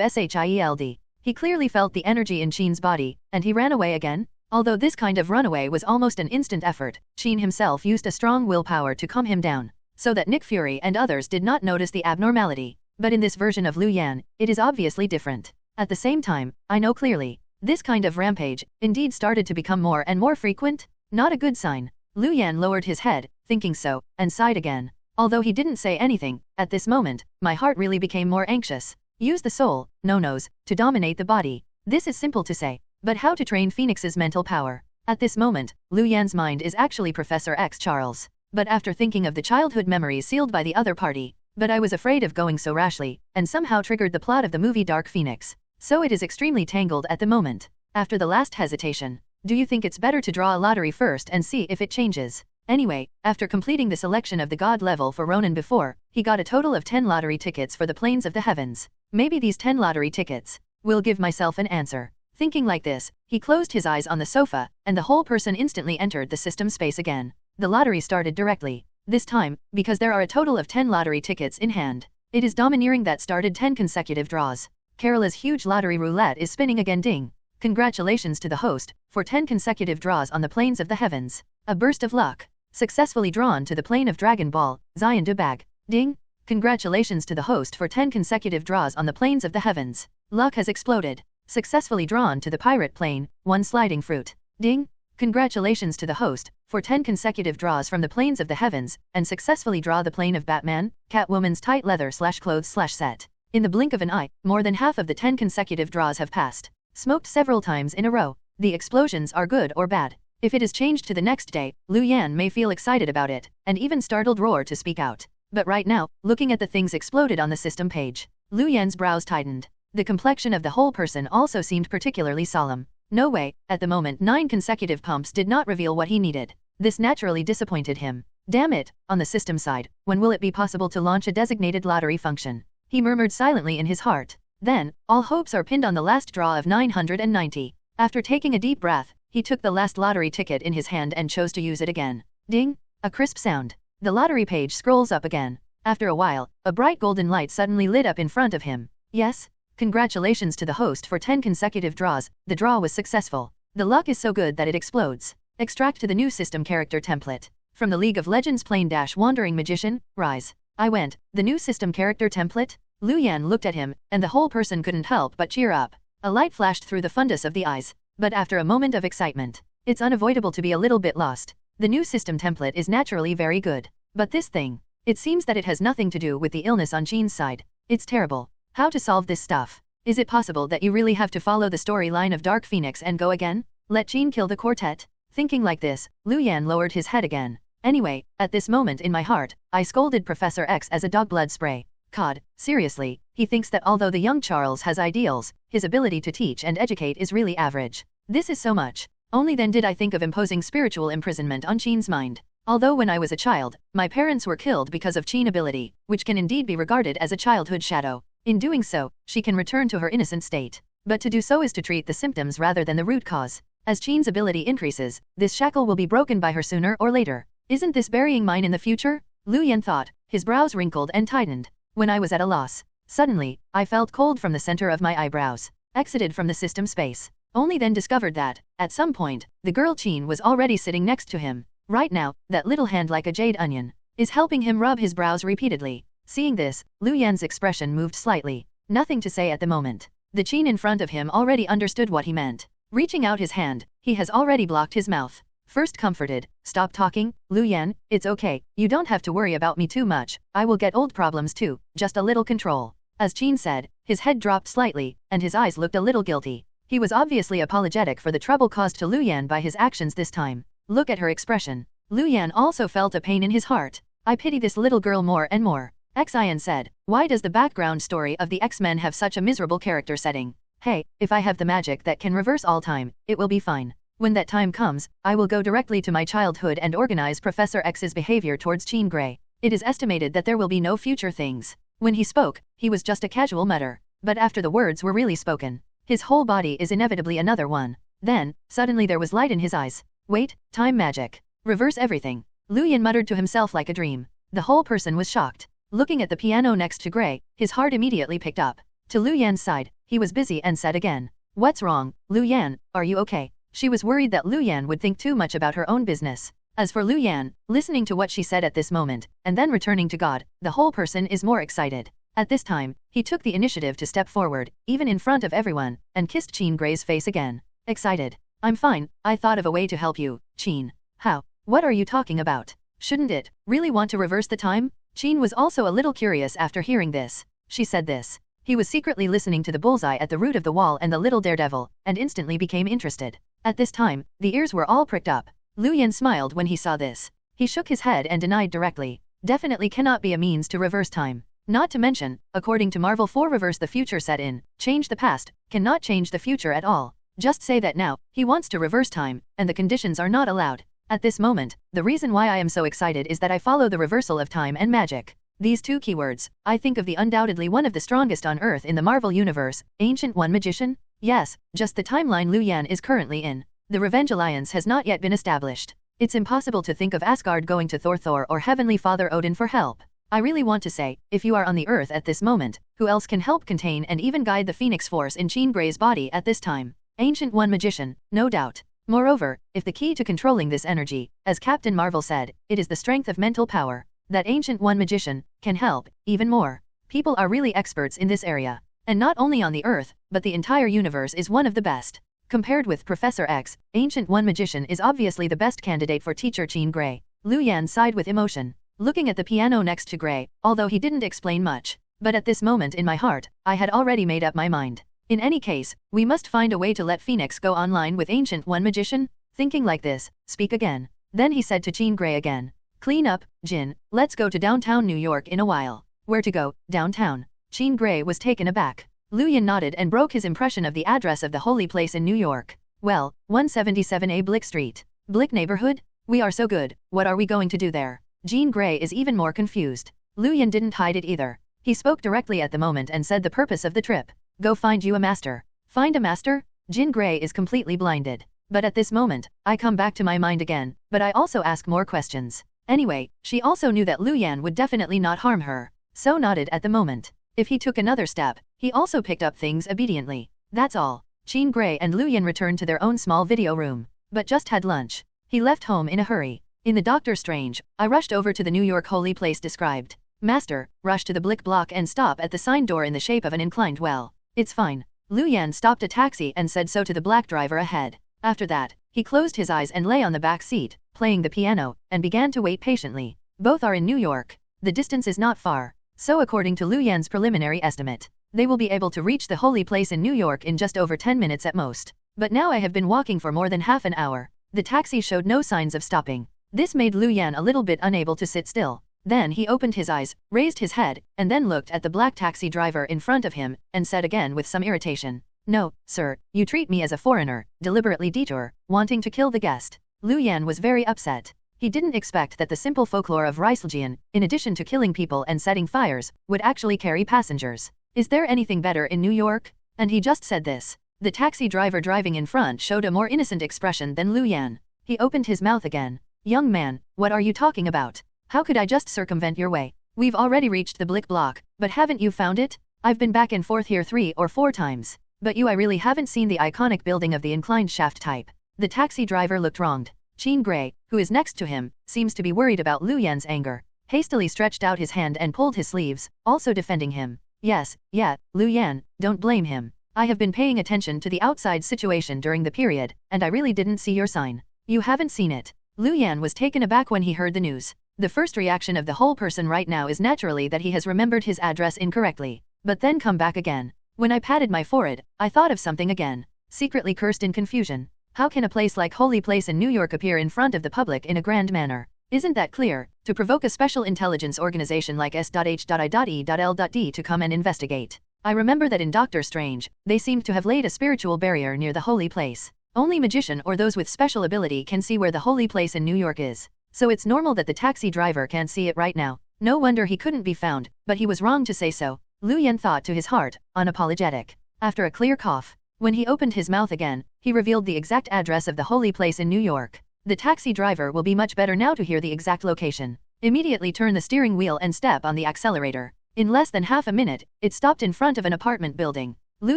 SHIELD, he clearly felt the energy in Sheen's body, and he ran away again. Although this kind of runaway was almost an instant effort, Sheen himself used a strong willpower to calm him down, so that Nick Fury and others did not notice the abnormality. But in this version of Lu Yan, it is obviously different. At the same time, I know clearly, this kind of rampage, indeed started to become more and more frequent. Not a good sign. Lu Yan lowered his head, thinking so, and sighed again. Although he didn't say anything, at this moment, my heart really became more anxious. Use the soul, no-nos, to dominate the body. This is simple to say. But how to train Phoenix's mental power? At this moment, Lu Yan's mind is actually Professor X Charles. But after thinking of the childhood memories sealed by the other party, but I was afraid of going so rashly, and somehow triggered the plot of the movie Dark Phoenix. So it is extremely tangled at the moment. After the last hesitation, do you think it's better to draw a lottery first and see if it changes? Anyway, after completing the selection of the god level for Ronan before, he got a total of 10 lottery tickets for the planes of the heavens. Maybe these 10 lottery tickets will give myself an answer. Thinking like this, he closed his eyes on the sofa, and the whole person instantly entered the system space again. The lottery started directly. This time, because there are a total of 10 lottery tickets in hand. It is domineering that started 10 consecutive draws. Carola's huge lottery roulette is spinning again. Ding. Congratulations to the host, for 10 consecutive draws on the planes of the heavens. A burst of luck. Successfully drawn to the plane of Dragon Ball, Zion de Bag. Ding! Congratulations to the host for 10 consecutive draws on the planes of the heavens. Luck has exploded. Successfully drawn to the pirate plane, 1 sliding fruit. Ding! Congratulations to the host, for 10 consecutive draws from the planes of the heavens, and successfully draw the plane of Batman, Catwoman's tight leather/clothes/set. In the blink of an eye, more than half of the 10 consecutive draws have passed. Smoked several times in a row. The explosions are good or bad. If it is changed to the next day, Lu Yan may feel excited about it, and even startled roar to speak out. But right now, looking at the things exploded on the system page, Lu Yan's brows tightened. The complexion of the whole person also seemed particularly solemn. No way, at the moment 9 consecutive pumps did not reveal what he needed. This naturally disappointed him. Damn it, on the system side, when will it be possible to launch a designated lottery function? He murmured silently in his heart. Then, all hopes are pinned on the last draw of 990. After taking a deep breath, he took the last lottery ticket in his hand and chose to use it again. Ding! A crisp sound. The lottery page scrolls up again. After a while, a bright golden light suddenly lit up in front of him. Yes? Congratulations to the host for 10 consecutive draws, the draw was successful. The luck is so good that it explodes. Extract to the new system character template. From the League of Legends Plane-Wandering Magician, Rise. I went, the new system character template? Lu Yan looked at him, and the whole person couldn't help but cheer up. A light flashed through the fundus of the eyes. But after a moment of excitement, it's unavoidable to be a little bit lost. The new system template is naturally very good. But this thing, it seems that it has nothing to do with the illness on Qin's side. It's terrible. How to solve this stuff? Is it possible that you really have to follow the storyline of Dark Phoenix and go again? Let Qin kill the quartet? Thinking like this, Lu Yan lowered his head again. Anyway, at this moment in my heart, I scolded Professor X as a dog blood spray. God, seriously, he thinks that although the young Charles has ideals, his ability to teach and educate is really average. This is so much. Only then did I think of imposing spiritual imprisonment on Qin's mind. Although when I was a child, my parents were killed because of Qin ability, which can indeed be regarded as a childhood shadow. In doing so, she can return to her innocent state. But to do so is to treat the symptoms rather than the root cause. As Qin's ability increases, this shackle will be broken by her sooner or later. Isn't this burying mine in the future? Lu Yan thought, his brows wrinkled and tightened. When I was at a loss. Suddenly, I felt cold from the center of my eyebrows. Exited from the system space. Only then discovered that, at some point, the girl Qin was already sitting next to him. Right now, that little hand like a jade onion is helping him rub his brows repeatedly. Seeing this, Lu Yan's expression moved slightly. Nothing to say at the moment. The Qin in front of him already understood what he meant. Reaching out his hand, he has already blocked his mouth. First comforted, stop talking, Lu Yan, it's okay, you don't have to worry about me too much, I will get old problems too, just a little control. As Qin said, his head dropped slightly, and his eyes looked a little guilty. He was obviously apologetic for the trouble caused to Lu Yan by his actions this time. Look at her expression. Lu Yan also felt a pain in his heart. I pity this little girl more and more. Xian said, why does the background story of the X-Men have such a miserable character setting? Hey, if I have the magic that can reverse all time, it will be fine. When that time comes, I will go directly to my childhood and organize Professor X's behavior towards Qin Gray. It is estimated that there will be no future things. When he spoke, he was just a casual mutter. But after the words were really spoken, his whole body is inevitably another one. Then, suddenly there was light in his eyes. Wait, time magic. Reverse everything. Lu Yan muttered to himself like a dream. The whole person was shocked. Looking at the piano next to Gray, his heart immediately picked up. To Lu Yan's side, he was busy and said again. What's wrong, Lu Yan, are you okay? She was worried that Lu Yan would think too much about her own business. As for Lu Yan, listening to what she said at this moment, and then returning to God, the whole person is more excited. At this time, he took the initiative to step forward, even in front of everyone, and kissed Qin Gray's face again. Excited. I'm fine, I thought of a way to help you, Qin. How? What are you talking about? Shouldn't it really want to reverse the time? Qin was also a little curious after hearing this. She said this. He was secretly listening to the bullseye at the root of the wall and the little daredevil, and instantly became interested. At this time, the ears were all pricked up. Lu Yan smiled when he saw this. He shook his head and denied directly. Definitely cannot be a means to reverse time. Not to mention, according to Marvel 4 reverse the future set in, change the past, cannot change the future at all. Just say that now, he wants to reverse time, and the conditions are not allowed. At this moment, the reason why I am so excited is that I follow the reversal of time and magic. These two keywords, I think of the undoubtedly one of the strongest on Earth in the Marvel Universe, Ancient One Magician? Yes, just the timeline Lu Yan is currently in. The Revenge Alliance has not yet been established. It's impossible to think of Asgard going to Thor or Heavenly Father Odin for help. I really want to say, if you are on the Earth at this moment, who else can help contain and even guide the Phoenix Force in Qin Gray's body at this time? Ancient One magician, no doubt. Moreover, if the key to controlling this energy, as Captain Marvel said, it is the strength of mental power, that Ancient One magician can help, even more. People are really experts in this area. And not only on the Earth, but the entire universe is one of the best. Compared with Professor X, Ancient One magician is obviously the best candidate for teacher Jean Grey. Lu Yan sighed with emotion, looking at the piano next to Grey, although he didn't explain much. But at this moment in my heart, I had already made up my mind. In any case, we must find a way to let Phoenix go online with Ancient One magician. Thinking like this, speak again. Then he said to Jean Grey again. Clean up, Jin, let's go to downtown New York in a while. Where to go, downtown? Jean Grey was taken aback. Lu Yan nodded and broke his impression of the address of the holy place in New York. Well, 177A Blick Street. Blick neighborhood? We are so good, what are we going to do there? Jean Grey is even more confused. Lu Yan didn't hide it either. He spoke directly at the moment and said the purpose of the trip. Go find you a master. Find a master? Jean Grey is completely blinded. But at this moment, I come back to my mind again, but I also ask more questions. Anyway, she also knew that Lu Yan would definitely not harm her. So nodded at the moment. If he took another step, he also picked up things obediently. That's all. Jean Grey and Lu Yan returned to their own small video room, but just had lunch. He left home in a hurry. In the Doctor Strange, I rushed over to the New York holy place described. Master, rush to the Blick block and stop at the sign door in the shape of an inclined well. It's fine. Lu Yan stopped a taxi and said so to the black driver ahead. After that, he closed his eyes and lay on the back seat, playing the piano, and began to wait patiently. Both are in New York. The distance is not far. So according to Lu Yan's preliminary estimate, they will be able to reach the holy place in New York in just over 10 minutes at most. But now I have been walking for more than half an hour. The taxi showed no signs of stopping. This made Lu Yan a little bit unable to sit still. Then he opened his eyes, raised his head, and then looked at the black taxi driver in front of him, and said again with some irritation, "No, sir, you treat me as a foreigner, deliberately detour, wanting to kill the guest." Lu Yan was very upset. He didn't expect that the simple folklore of Ryslegian, in addition to killing people and setting fires, would actually carry passengers. Is there anything better in New York? And he just said this. The taxi driver driving in front showed a more innocent expression than Lu Yan. He opened his mouth again. "Young man, what are you talking about? How could I just circumvent your way? We've already reached the Blick block, but haven't you found it? I've been back and forth here 3 or 4 times. But I really haven't seen the iconic building of the inclined shaft type." The taxi driver looked wronged. Jean Grey, who is next to him, seems to be worried about Lu Yan's anger. Hastily stretched out his hand and pulled his sleeves, also defending him. "Yes, yeah, Lu Yan, don't blame him. I have been paying attention to the outside situation during the period, and I really didn't see your sign. You haven't seen it." Lu Yan was taken aback when he heard the news. The first reaction of the whole person right now is naturally that he has remembered his address incorrectly. But then come back again. When I patted my forehead, I thought of something again. Secretly cursed in confusion. How can a place like Holy Place in New York appear in front of the public in a grand manner? Isn't that clear? To provoke a special intelligence organization like S.H.I.E.L.D. to come and investigate. I remember that in Doctor Strange, they seemed to have laid a spiritual barrier near the holy place. Only magician or those with special ability can see where the holy place in New York is. So it's normal that the taxi driver can't see it right now. No wonder he couldn't be found, but he was wrong to say so. Lu Yan thought to his heart, unapologetic. After a clear cough, when he opened his mouth again, he revealed the exact address of the holy place in New York. The taxi driver will be much better now to hear the exact location. Immediately turn the steering wheel and step on the accelerator. In less than half a minute, it stopped in front of an apartment building. Lu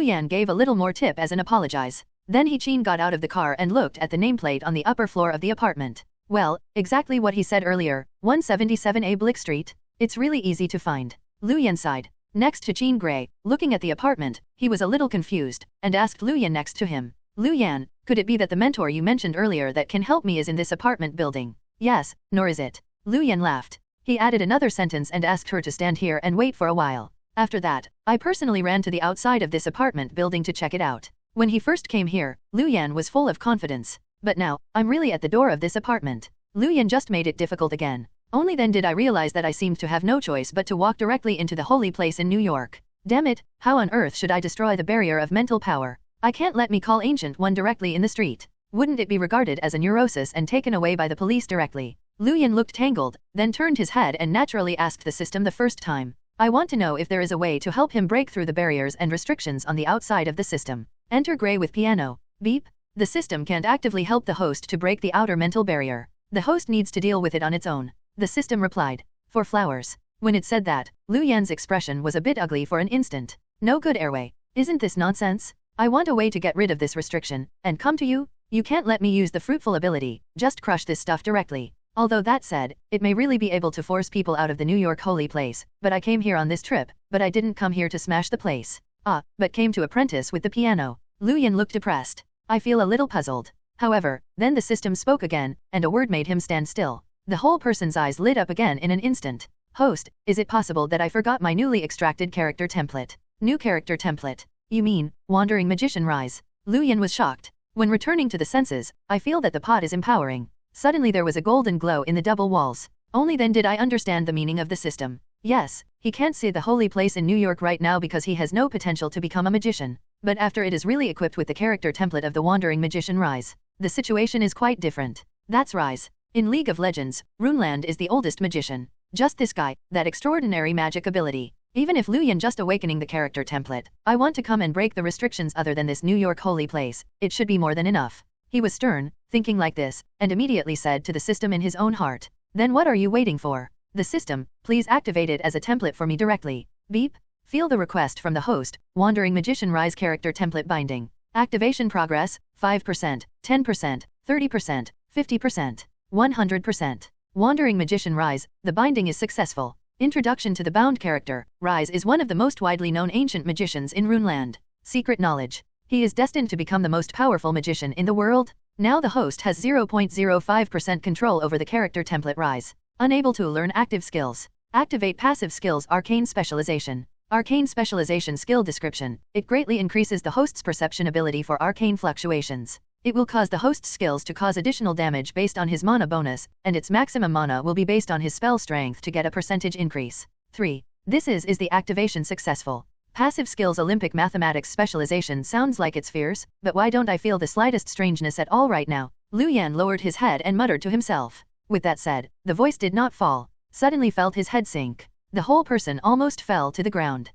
Yan gave a little more tip as an apologize. Then He-Chin got out of the car and looked at the nameplate on the upper floor of the apartment. Well, exactly what he said earlier, 177A Blick Street. It's really easy to find. Lu Yan sighed. Next to Jean Grey, looking at the apartment, he was a little confused, and asked Lu Yan next to him. "Lu Yan, could it be that the mentor you mentioned earlier that can help me is in this apartment building?" "Yes, nor is it." Lu Yan laughed. He added another sentence and asked her to stand here and wait for a while. After that, I personally ran to the outside of this apartment building to check it out. When he first came here, Lu Yan was full of confidence. But now, I'm really at the door of this apartment. Lu Yan just made it difficult again. Only then did I realize that I seemed to have no choice but to walk directly into the holy place in New York. Damn it, how on earth should I destroy the barrier of mental power? I can't let me call Ancient One directly in the street. Wouldn't it be regarded as a neurosis and taken away by the police directly? Lu Yan looked tangled, then turned his head and naturally asked the system the first time. I want to know if there is a way to help him break through the barriers and restrictions on the outside of the system. Enter Grey with piano. Beep. The system can't actively help the host to break the outer mental barrier. The host needs to deal with it on its own. The system replied. For flowers. When it said that, Lu Yan's expression was a bit ugly for an instant. No good airway. Isn't this nonsense? I want a way to get rid of this restriction, and come to you. You can't let me use the fruitful ability, just crush this stuff directly. Although that said, it may really be able to force people out of the New York holy place, but I came here on this trip, but I didn't come here to smash the place. But came to apprentice with the piano. Lu Yan looked depressed. I feel a little puzzled. However, then the system spoke again, and a word made him stand still. The whole person's eyes lit up again in an instant. Host, is it possible that I forgot my newly extracted character template? New character template. You mean, Wandering Magician Rise? Lu Yan was shocked. When returning to the senses, I feel that the pot is empowering. Suddenly there was a golden glow in the double walls. Only then did I understand the meaning of the system. Yes, he can't see the holy place in New York right now because he has no potential to become a magician. But after it is really equipped with the character template of the Wandering Magician Rise, the situation is quite different. That's Rise. In League of Legends, Runeland is the oldest magician. Just this guy, that extraordinary magic ability. Even if Lu Yan just awakening the character template, I want to come and break the restrictions other than this New York holy place, it should be more than enough. He was stern, thinking like this, and immediately said to the system in his own heart, then what are you waiting for? The system, please activate it as a template for me directly. Beep. Feel the request from the host, Wandering Magician Rise character template binding. Activation progress, 5%, 10%, 30%, 50%, 100%. Wandering Magician Rise, the binding is successful. Introduction to the bound character. Rise is one of the most widely known ancient magicians in Runeland. Secret knowledge. He is destined to become the most powerful magician in the world. Now the host has 0.05% control over the character template Rise. Unable to learn active skills. Activate passive skills Arcane Specialization. Arcane Specialization skill description. It greatly increases the host's perception ability for arcane fluctuations. It will cause the host's skills to cause additional damage based on his mana bonus, and its maximum mana will be based on his spell strength to get a percentage increase. 3. This is the activation successful. Passive skills Olympic mathematics specialization sounds like it's fierce, but why don't I feel the slightest strangeness at all right now? Lu Yan lowered his head and muttered to himself. With that said, the voice did not fall. Suddenly felt his head sink. The whole person almost fell to the ground.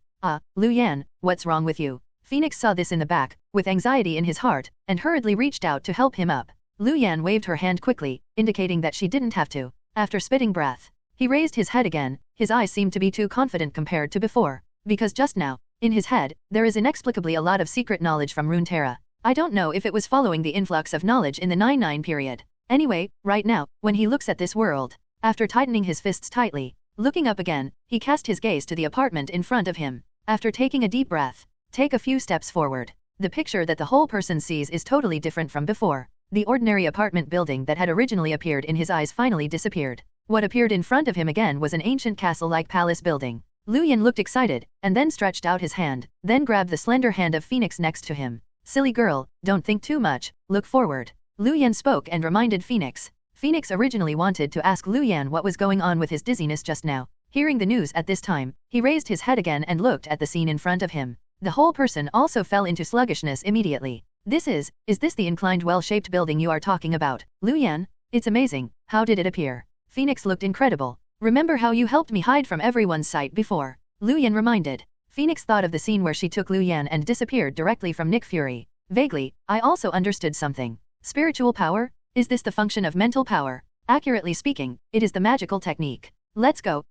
Lu Yan, what's wrong with you? Phoenix saw this in the back, with anxiety in his heart, and hurriedly reached out to help him up. Lu Yan waved her hand quickly, indicating that she didn't have to. After spitting breath, he raised his head again. His eyes seemed to be too confident compared to before. Because just now, in his head, there is inexplicably a lot of secret knowledge from Runeterra. I don't know if it was following the influx of knowledge in the 9-9 period. Anyway, right now, when he looks at this world, after tightening his fists tightly, looking up again, he cast his gaze to the apartment in front of him. After taking a deep breath, take a few steps forward. The picture that the whole person sees is totally different from before. The ordinary apartment building that had originally appeared in his eyes finally disappeared. What appeared in front of him again was an ancient castle-like palace building. Lu Yan looked excited, and then stretched out his hand, then grabbed the slender hand of Phoenix next to him. Silly girl, don't think too much, look forward. Lu Yan spoke and reminded Phoenix. Phoenix originally wanted to ask Lu Yan what was going on with his dizziness just now. Hearing the news at this time, he raised his head again and looked at the scene in front of him. The whole person also fell into sluggishness immediately. Is this the inclined well-shaped building you are talking about? Lu Yan? It's amazing, how did it appear? Phoenix looked incredible. Remember how you helped me hide from everyone's sight before? Lu Yan reminded. Phoenix thought of the scene where she took Lu Yan and disappeared directly from Nick Fury. Vaguely, I also understood something. Spiritual power? Is this the function of mental power? Accurately speaking, it is the magical technique. Let's go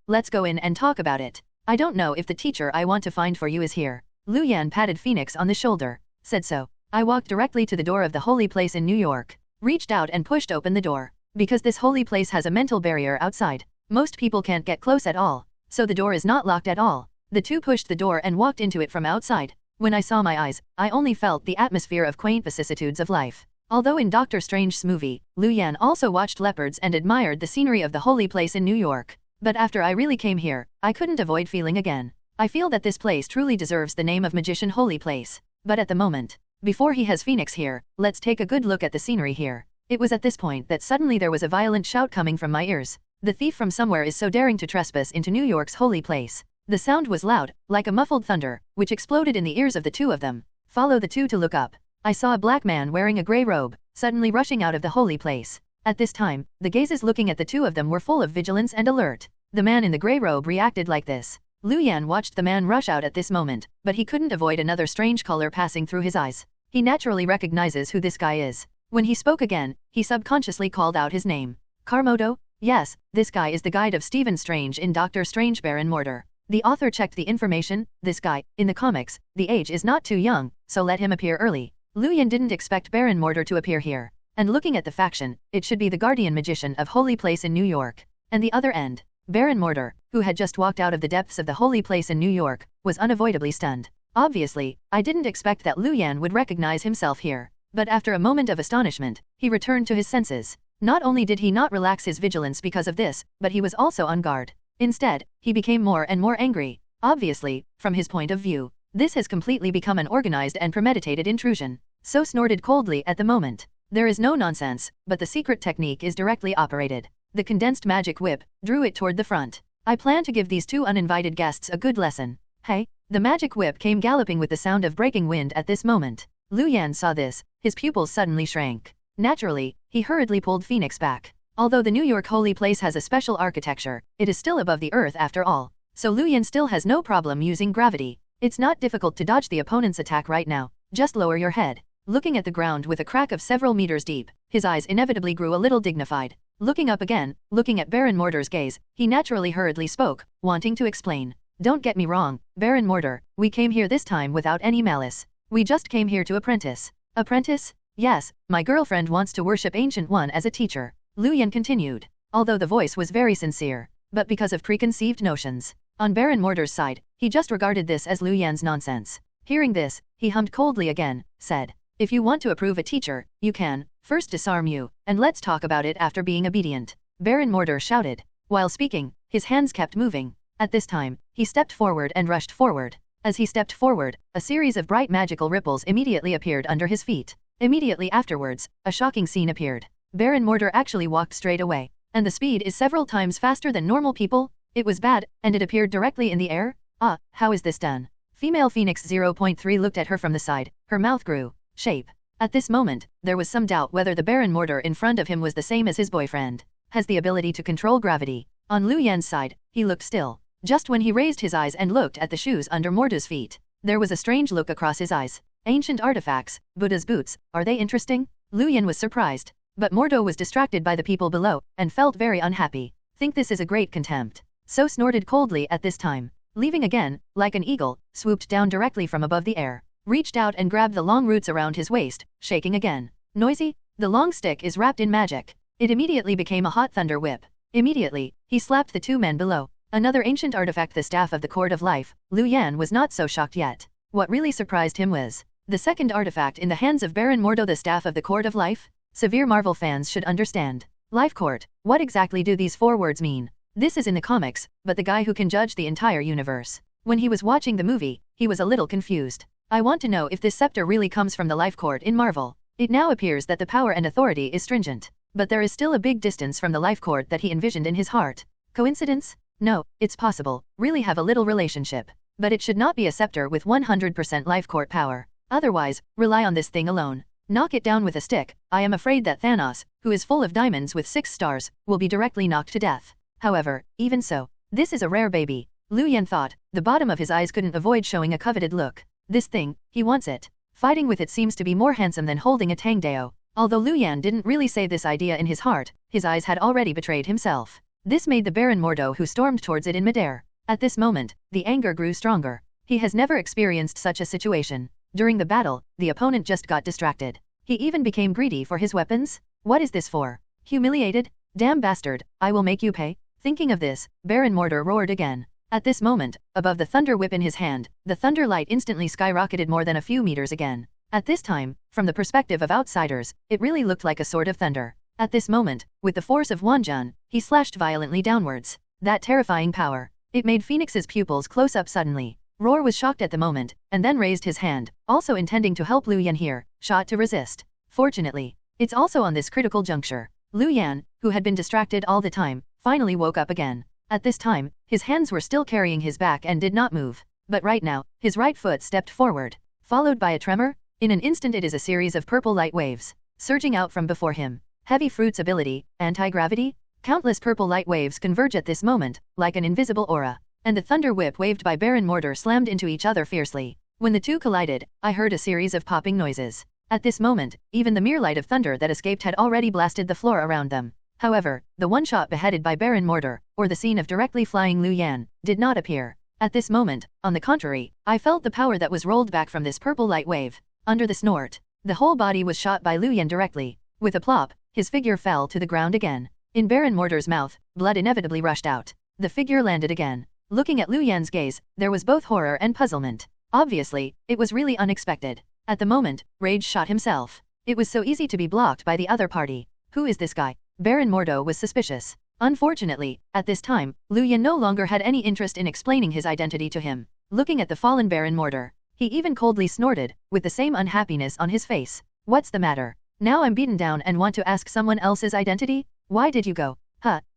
in and talk about it. I don't know if the teacher I want to find for you is here. Lu Yan patted Phoenix on the shoulder, said so. I walked directly to the door of the holy place in New York, reached out and pushed open the door. Because this holy place has a mental barrier outside, most people can't get close at all, so the door is not locked at all. The two pushed the door and walked into it from outside. When I saw my eyes, I only felt the atmosphere of quaint vicissitudes of life. Although in Doctor Strange's movie, Lu Yan also watched leopards and admired the scenery of the holy place in New York. But after I really came here, I couldn't avoid feeling again. I feel that this place truly deserves the name of Magician Holy Place. But at the moment, before he has Phoenix here, let's take a good look at the scenery here. It was at this point that suddenly there was a violent shout coming from my ears. The thief from somewhere is so daring to trespass into New York's holy place. The sound was loud, like a muffled thunder, which exploded in the ears of the two of them. Follow the two to look up. I saw a black man wearing a grey robe, suddenly rushing out of the holy place. At this time, the gazes looking at the two of them were full of vigilance and alert. The man in the grey robe reacted like this. Lu Yan watched the man rush out at this moment, but he couldn't avoid another strange color passing through his eyes. He naturally recognizes who this guy is. When he spoke again, he subconsciously called out his name. Carmodo? Yes, this guy is the guide of Stephen Strange in Doctor Strange Baron Mortar. The author checked the information, this guy, in the comics, the age is not too young, so let him appear early. Lu Yan didn't expect Baron Mortar to appear here. And looking at the faction, it should be the guardian magician of Holy Place in New York. And the other end, Baron Mortar, who had just walked out of the depths of the Holy Place in New York, was unavoidably stunned. Obviously, I didn't expect that Lu Yan would recognize himself here. But after a moment of astonishment, he returned to his senses. Not only did he not relax his vigilance because of this, but he was also on guard. Instead, he became more and more angry. Obviously, from his point of view, this has completely become an organized and premeditated intrusion. So snorted coldly at the moment. There is no nonsense, but the secret technique is directly operated. The condensed magic whip drew it toward the front. I plan to give these two uninvited guests a good lesson. Hey, the magic whip came galloping with the sound of breaking wind at this moment. Lu Yan saw this, his pupils suddenly shrank. Naturally, he hurriedly pulled Phoenix back. Although the New York Holy Place has a special architecture, it is still above the earth after all. So Lu Yan still has no problem using gravity. It's not difficult to dodge the opponent's attack right now, just lower your head. Looking at the ground with a crack of several meters deep, his eyes inevitably grew a little dignified. Looking up again, looking at Baron Mortar's gaze, he naturally hurriedly spoke, wanting to explain. Don't get me wrong, Baron Mortar, we came here this time without any malice. We just came here to apprentice. Apprentice? Yes, my girlfriend wants to worship Ancient One as a teacher. Lu Yan continued, although the voice was very sincere, but because of preconceived notions. On Baron Mortar's side, he just regarded this as Lu Yan's nonsense. Hearing this, he hummed coldly again, said, if you want to approve a teacher, you can, first disarm you, and let's talk about it after being obedient. Baron Mortar shouted. While speaking, his hands kept moving. At this time, he stepped forward and rushed forward. As he stepped forward, a series of bright magical ripples immediately appeared under his feet. Immediately afterwards, a shocking scene appeared. Baron Mortar actually walked straight away, and the speed is several times faster than normal people. It was bad, and it appeared directly in the air. Ah, how is this done? Female Phoenix 0.3 looked at her from the side, her mouth grew shape. At this moment, there was some doubt whether the Baron Mortar in front of him was the same as his boyfriend. Has the ability to control gravity. On Lu Yan's side, he looked still. Just when he raised his eyes and looked at the shoes under Morta's feet, there was a strange look across his eyes. Ancient artifacts, Buddha's boots, are they interesting? Lu Yan was surprised. But Mordo was distracted by the people below, and felt very unhappy. Think this is a great contempt. So snorted coldly at this time. Leaving again, like an eagle, swooped down directly from above the air. Reached out and grabbed the long roots around his waist, shaking again. Noisy? The long stick is wrapped in magic. It immediately became a hot thunder whip. Immediately, he slapped the two men below. Another ancient artifact, the Staff of the Cord of Life. Lu Yan was not so shocked yet. What really surprised him was the second artifact in the hands of Baron Mordo, the Staff of the Cord of Life. Severe Marvel fans should understand. Life Court, what exactly do these four words mean? This is in the comics, but the guy who can judge the entire universe. When he was watching the movie, he was a little confused. I want to know if this scepter really comes from the Life Court in Marvel. It now appears that the power and authority is stringent, but there is still a big distance from the Life Court that he envisioned in his heart. Coincidence? No, it's possible, really have a little relationship. But it should not be a scepter with 100% Life Court power. Otherwise, rely on this thing alone. Knock it down with a stick. I am afraid that Thanos, who is full of diamonds with 6 stars, will be directly knocked to death. However, even so, this is a rare baby. Lu Yan thought, the bottom of his eyes couldn't avoid showing a coveted look. This thing, he wants it. Fighting with it seems to be more handsome than holding a Tangdeo. Although Lu Yan didn't really say this idea in his heart, his eyes had already betrayed himself. This made the Baron Mordo, who stormed towards it in midair. At this moment, the anger grew stronger. He has never experienced such a situation. During the battle, the opponent just got distracted. He even became greedy for his weapons? What is this for? Humiliated? Damn bastard, I will make you pay. Thinking of this, Baron Mordo roared again. At this moment, above the thunder whip in his hand, the thunder light instantly skyrocketed more than a few meters again. At this time, from the perspective of outsiders, it really looked like a sword of thunder. At this moment, with the force of Wanjun, he slashed violently downwards. That terrifying power. It made Phoenix's pupils close up suddenly. Roar was shocked at the moment, and then raised his hand, also intending to help Lu Yan here, shot to resist. Fortunately, it's also on this critical juncture. Lu Yan, who had been distracted all the time, finally woke up again. At this time, his hands were still carrying his back and did not move. But right now, his right foot stepped forward, followed by a tremor. In an instant it is a series of purple light waves, surging out from before him. Heavy Fruit's ability, anti-gravity? Countless purple light waves converge at this moment, like an invisible aura, and the thunder whip waved by Baron Mordo slammed into each other fiercely. When the two collided, I heard a series of popping noises. At this moment, even the mere light of thunder that escaped had already blasted the floor around them. However, the one shot beheaded by Baron Mordo, or the scene of directly flying Lu Yan, did not appear. At this moment, on the contrary, I felt the power that was rolled back from this purple light wave. Under the snort, the whole body was shot by Lu Yan directly. With a plop, his figure fell to the ground again. In Baron Mortar's mouth, blood inevitably rushed out. The figure landed again. Looking at Lu Yan's gaze, there was both horror and puzzlement. Obviously, it was really unexpected. At the moment, Rage shot himself. It was so easy to be blocked by the other party. Who is this guy? Baron Mordo was suspicious. Unfortunately, at this time, Lu Yan no longer had any interest in explaining his identity to him. Looking at the fallen Baron Mortar, he even coldly snorted, with the same unhappiness on his face. What's the matter? Now I'm beaten down and want to ask someone else's identity? Why did you go?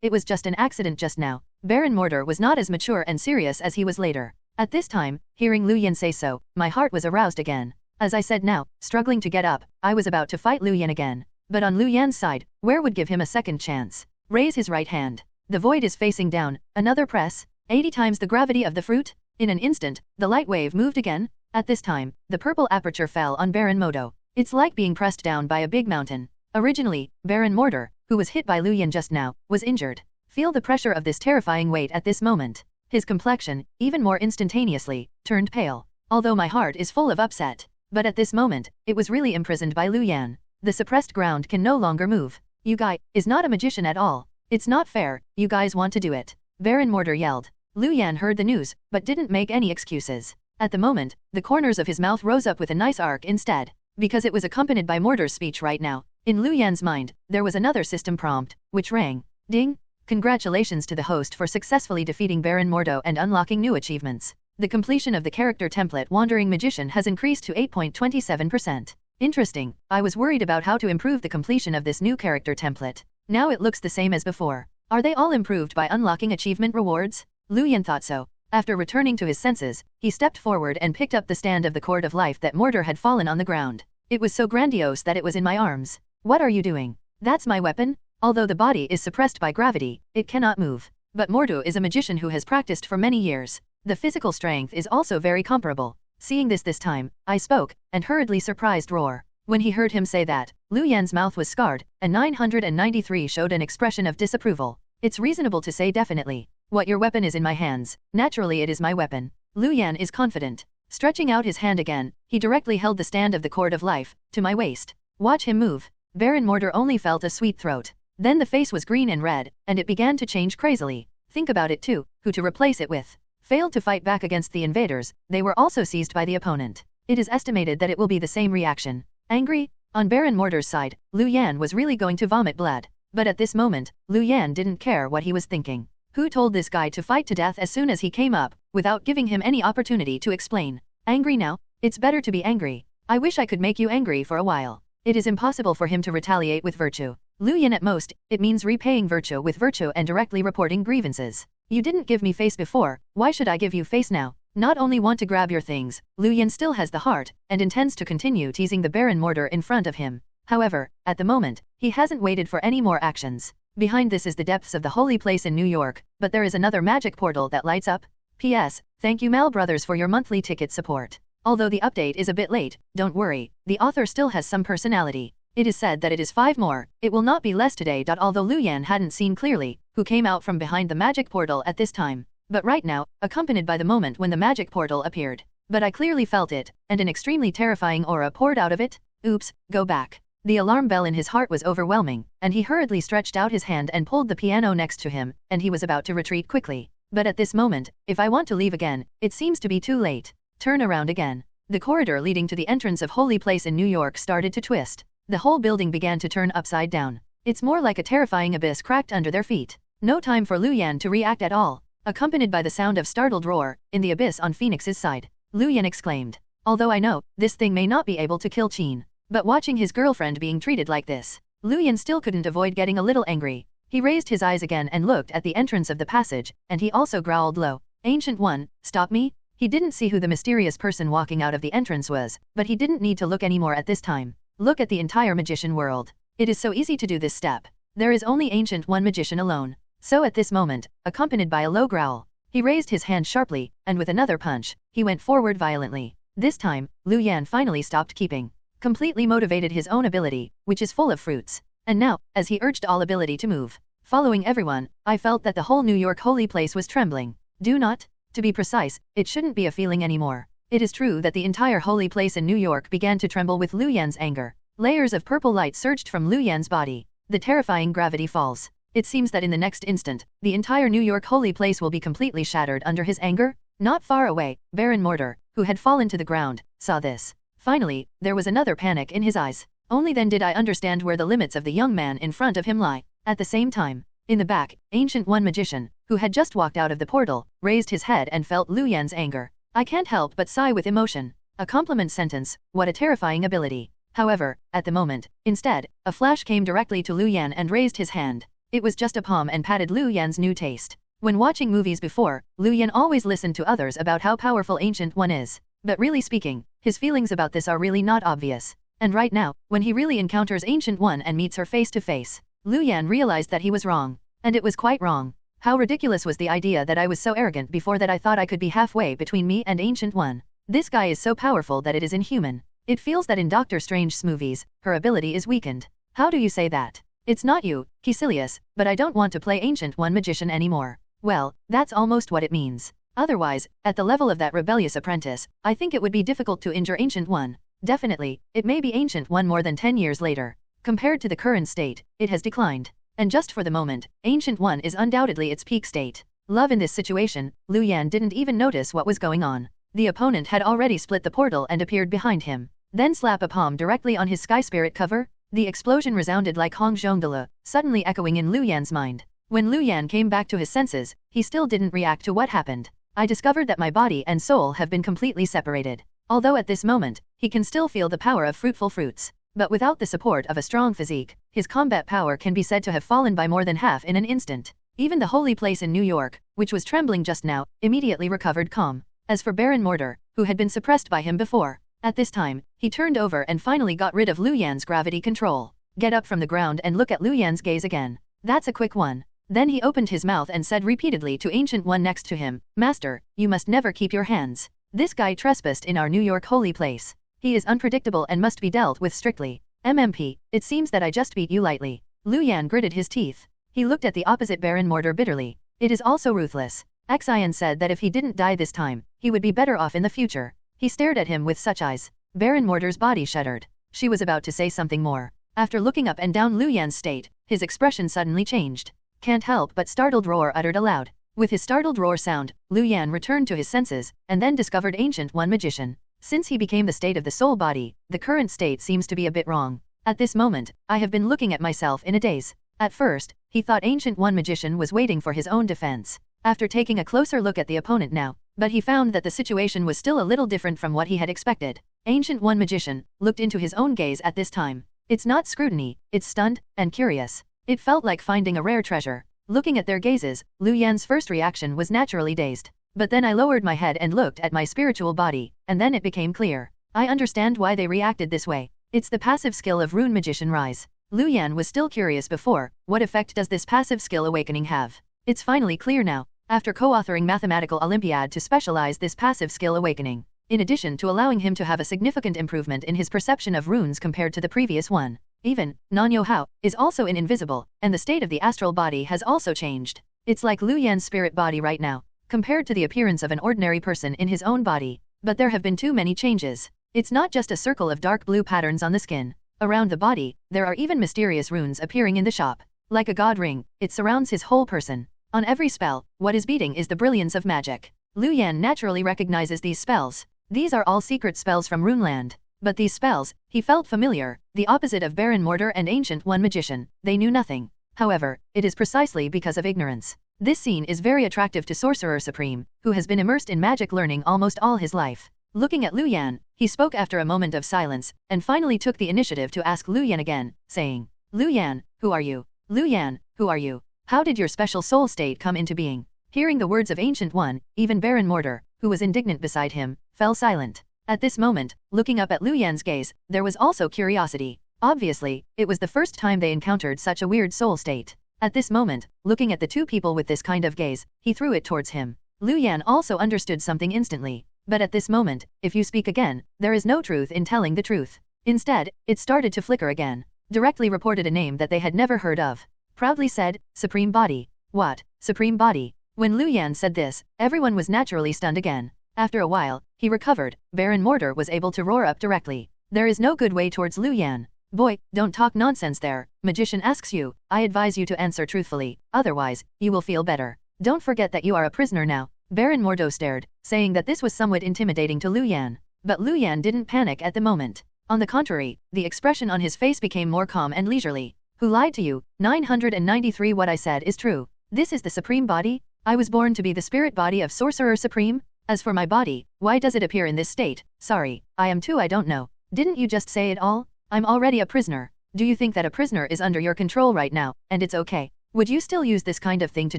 It was just an accident just now. Baron Mortar was not as mature and serious as he was later. At this time, hearing Lu Yan say so, my heart was aroused again. As I said now, struggling to get up, I was about to fight Lu Yan again. But on Lu Yan's side, where would give him a second chance? Raise his right hand. The void is facing down. Another press. 80 times the gravity of the fruit. In an instant, the light wave moved again. At this time, the purple aperture fell on Baron Mordo. It's like being pressed down by a big mountain. Originally, Baron Mortar, who was hit by Lu Yan just now, was injured. Feel the pressure of this terrifying weight at this moment. His complexion, even more instantaneously, turned pale. Although my heart is full of upset. But at this moment, it was really imprisoned by Lu Yan. The suppressed ground can no longer move. You guy is not a magician at all. It's not fair, you guys want to do it. Baron Mortar yelled. Lu Yan heard the news, but didn't make any excuses. At the moment, the corners of his mouth rose up with a nice arc instead, because it was accompanied by Mortar's speech right now. In Lu Yan's mind, there was another system prompt, which rang. Ding! Congratulations to the host for successfully defeating Baron Mordo and unlocking new achievements. The completion of the character template Wandering Magician has increased to 8.27%. Interesting, I was worried about how to improve the completion of this new character template. Now it looks the same as before. Are they all improved by unlocking achievement rewards? Lu Yan thought so. After returning to his senses, he stepped forward and picked up the stand of the cord of life that Mortar had fallen on the ground. It was so grandiose that it was in my arms. What are you doing? That's my weapon? Although the body is suppressed by gravity, it cannot move. But Mordo is a magician who has practiced for many years. The physical strength is also very comparable. Seeing this time, I spoke, and hurriedly surprised Roar. When he heard him say that, Lu Yan's mouth was scarred, and 993 showed an expression of disapproval. It's reasonable to say definitely. What your weapon is in my hands, naturally it is my weapon. Lu Yan is confident. Stretching out his hand again, he directly held the stand of the cord of life, to my waist. Watch him move. Baron Mortar only felt a sweet throat. Then the face was green and red, and it began to change crazily. Think about it too, who to replace it with. Failed to fight back against the invaders, they were also seized by the opponent. It is estimated that it will be the same reaction. Angry? On Baron Mortar's side, Lu Yan was really going to vomit blood. But at this moment, Lu Yan didn't care what he was thinking. Who told this guy to fight to death as soon as he came up, without giving him any opportunity to explain? Angry now? It's better to be angry. I wish I could make you angry for a while. It is impossible for him to retaliate with virtue. Lu Yan at most, it means repaying virtue with virtue and directly reporting grievances. You didn't give me face before, why should I give you face now? Not only want to grab your things, Lu Yan still has the heart, and intends to continue teasing the Baron Mortar in front of him. However, at the moment, he hasn't waited for any more actions. Behind this is the depths of the holy place in New York, but there is another magic portal that lights up. P.S. Thank you Mal Brothers for your monthly ticket support. Although the update is a bit late, don't worry, the author still has some personality. It is said that it is 5 more, it will not be less today. Although Lu Yan hadn't seen clearly who came out from behind the magic portal at this time. But right now, accompanied by the moment when the magic portal appeared. But I clearly felt it, and an extremely terrifying aura poured out of it. Oops, go back. The alarm bell in his heart was overwhelming, and he hurriedly stretched out his hand and pulled the piano next to him, and he was about to retreat quickly. But at this moment, if I want to leave again, it seems to be too late. Turn around again. The corridor leading to the entrance of Holy Place in New York started to twist. The whole building began to turn upside down. It's more like a terrifying abyss cracked under their feet. No time for Lu Yan to react at all. Accompanied by the sound of startled roar, in the abyss on Phoenix's side, Lu Yan exclaimed. Although I know, this thing may not be able to kill Qin. But watching his girlfriend being treated like this, Lu Yan still couldn't avoid getting a little angry. He raised his eyes again and looked at the entrance of the passage, and he also growled low. Ancient One, stop me? He didn't see who the mysterious person walking out of the entrance was, but he didn't need to look anymore at this time. Look at the entire magician world. It is so easy to do this step. There is only Ancient One magician alone. So at this moment, accompanied by a low growl, he raised his hand sharply, and with another punch, he went forward violently. This time, Lu Yan finally stopped keeping. Completely motivated his own ability, which is full of fruits. And now, as he urged all ability to move, following everyone, I felt that the whole New York holy place was trembling. Do not. To be precise, it shouldn't be a feeling anymore. It is true that the entire holy place in New York began to tremble with Lu Yan's anger. Layers of purple light surged from Lu Yan's body. The terrifying gravity falls. It seems that in the next instant, the entire New York holy place will be completely shattered under his anger. Not far away, Baron Mortar, who had fallen to the ground, saw this. Finally, there was another panic in his eyes. Only then did I understand where the limits of the young man in front of him lie. At the same time, in the back, Ancient One magician, who had just walked out of the portal, raised his head and felt Lu Yan's anger. I can't help but sigh with emotion. A compliment sentence, what a terrifying ability. However, at the moment, instead, a flash came directly to Lu Yan and raised his hand. It was just a palm and patted Lu Yan's new taste. When watching movies before, Lu Yan always listened to others about how powerful Ancient One is. But really speaking, his feelings about this are really not obvious. And right now, when he really encounters Ancient One and meets her face to face, Lu Yan realized that he was wrong. And it was quite wrong. How ridiculous was the idea that I was so arrogant before that I thought I could be halfway between me and Ancient One. This guy is so powerful that it is inhuman. It feels that in Doctor Strange's movies, her ability is weakened. How do you say that? It's not you, Caecilius, but I don't want to play Ancient One magician anymore. Well, that's almost what it means. Otherwise, at the level of that rebellious apprentice, I think it would be difficult to injure Ancient One. Definitely, it may be Ancient One more than 10 years later. Compared to the current state, it has declined. And just for the moment, Ancient One is undoubtedly its peak state. Love in this situation, Lu Yan didn't even notice what was going on. The opponent had already split the portal and appeared behind him. Then slap a palm directly on his Sky Spirit cover. The explosion resounded like Hong Zhongdala, suddenly echoing in Lu Yan's mind. When Lu Yan came back to his senses, he still didn't react to what happened. I discovered that my body and soul have been completely separated. Although at this moment, he can still feel the power of fruitful fruits. But without the support of a strong physique, his combat power can be said to have fallen by more than half in an instant. Even the holy place in New York, which was trembling just now, immediately recovered calm. As for Baron Mortar, who had been suppressed by him before, at this time, he turned over and finally got rid of Lu Yan's gravity control. Get up from the ground and look at Lu Yan's gaze again. That's a quick one. Then he opened his mouth and said repeatedly to Ancient One next to him, Master, you must never keep your hands. This guy trespassed in our New York holy place. He is unpredictable and must be dealt with strictly. MMP, it seems that I just beat you lightly. Lu Yan gritted his teeth. He looked at the opposite Baron Mortar bitterly. It is also ruthless. Xian said that if he didn't die this time, he would be better off in the future. He stared at him with such eyes. Baron Mortar's body shuddered. She was about to say something more. After looking up and down Lu Yan's state, his expression suddenly changed. Can't help but startled roar uttered aloud. With his startled roar sound, Lu Yan returned to his senses, and then discovered Ancient One magician. Since he became the state of the soul body, the current state seems to be a bit wrong. At this moment, I have been looking at myself in a daze. At first, he thought Ancient One magician was waiting for his own defense. After taking a closer look at the opponent now, but he found that the situation was still a little different from what he had expected. Ancient One magician looked into his own gaze at this time. It's not scrutiny, it's stunned and curious. It felt like finding a rare treasure. Looking at their gazes, Lu Yan's first reaction was naturally dazed. But then I lowered my head and looked at my spiritual body, and then it became clear. I understand why they reacted this way. It's the passive skill of Rune Magician Rise. Lu Yan was still curious before, what effect does this passive skill awakening have? It's finally clear now, after co-authoring Mathematical Olympiad to specialize this passive skill awakening, in addition to allowing him to have a significant improvement in his perception of runes compared to the previous one. Even, Nanyo Hao, is also in invisible, and the state of the astral body has also changed. It's like Lu Yan's spirit body right now, compared to the appearance of an ordinary person in his own body. But there have been too many changes. It's not just a circle of dark blue patterns on the skin. Around the body, there are even mysterious runes appearing in the shop. Like a god ring, it surrounds his whole person. On every spell, what is beating is the brilliance of magic. Lu Yan naturally recognizes these spells. These are all secret spells from Runeland. But these spells, he felt familiar, the opposite of Baron Mortar and Ancient One magician, they knew nothing. However, it is precisely because of ignorance. This scene is very attractive to Sorcerer Supreme, who has been immersed in magic learning almost all his life. Looking at Lu Yan, he spoke after a moment of silence, and finally took the initiative to ask Lu Yan again, saying, Lu Yan, who are you? Lu Yan, who are you? How did your special soul state come into being? Hearing the words of Ancient One, even Baron Mortar, who was indignant beside him, fell silent. At this moment, looking up at Lu Yan's gaze, there was also curiosity. Obviously, it was the first time they encountered such a weird soul state. At this moment, looking at the two people with this kind of gaze, he threw it towards him. Lu Yan also understood something instantly. But at this moment, if you speak again, there is no truth in telling the truth. Instead, it started to flicker again. Directly reported a name that they had never heard of. Proudly said, Supreme Body. What? Supreme Body? When Lu Yan said this, everyone was naturally stunned again. After a while, he recovered. Baron Mortar was able to roar up directly. There is no good way towards Lu Yan. Boy, don't talk nonsense there. Magician asks you. I advise you to answer truthfully, otherwise, you will feel better. Don't forget that you are a prisoner now. Baron Mordo stared, saying that this was somewhat intimidating to Lu Yan. But Lu Yan didn't panic at the moment. On the contrary, the expression on his face became more calm and leisurely. Who lied to you? 993 What I said is true. This is the supreme body? I was born to be the spirit body of Sorcerer Supreme? As for my body, why does it appear in this state? Sorry, I am too I don't know. Didn't you just say it all? I'm already a prisoner. Do you think that a prisoner is under your control right now, and it's okay? Would you still use this kind of thing to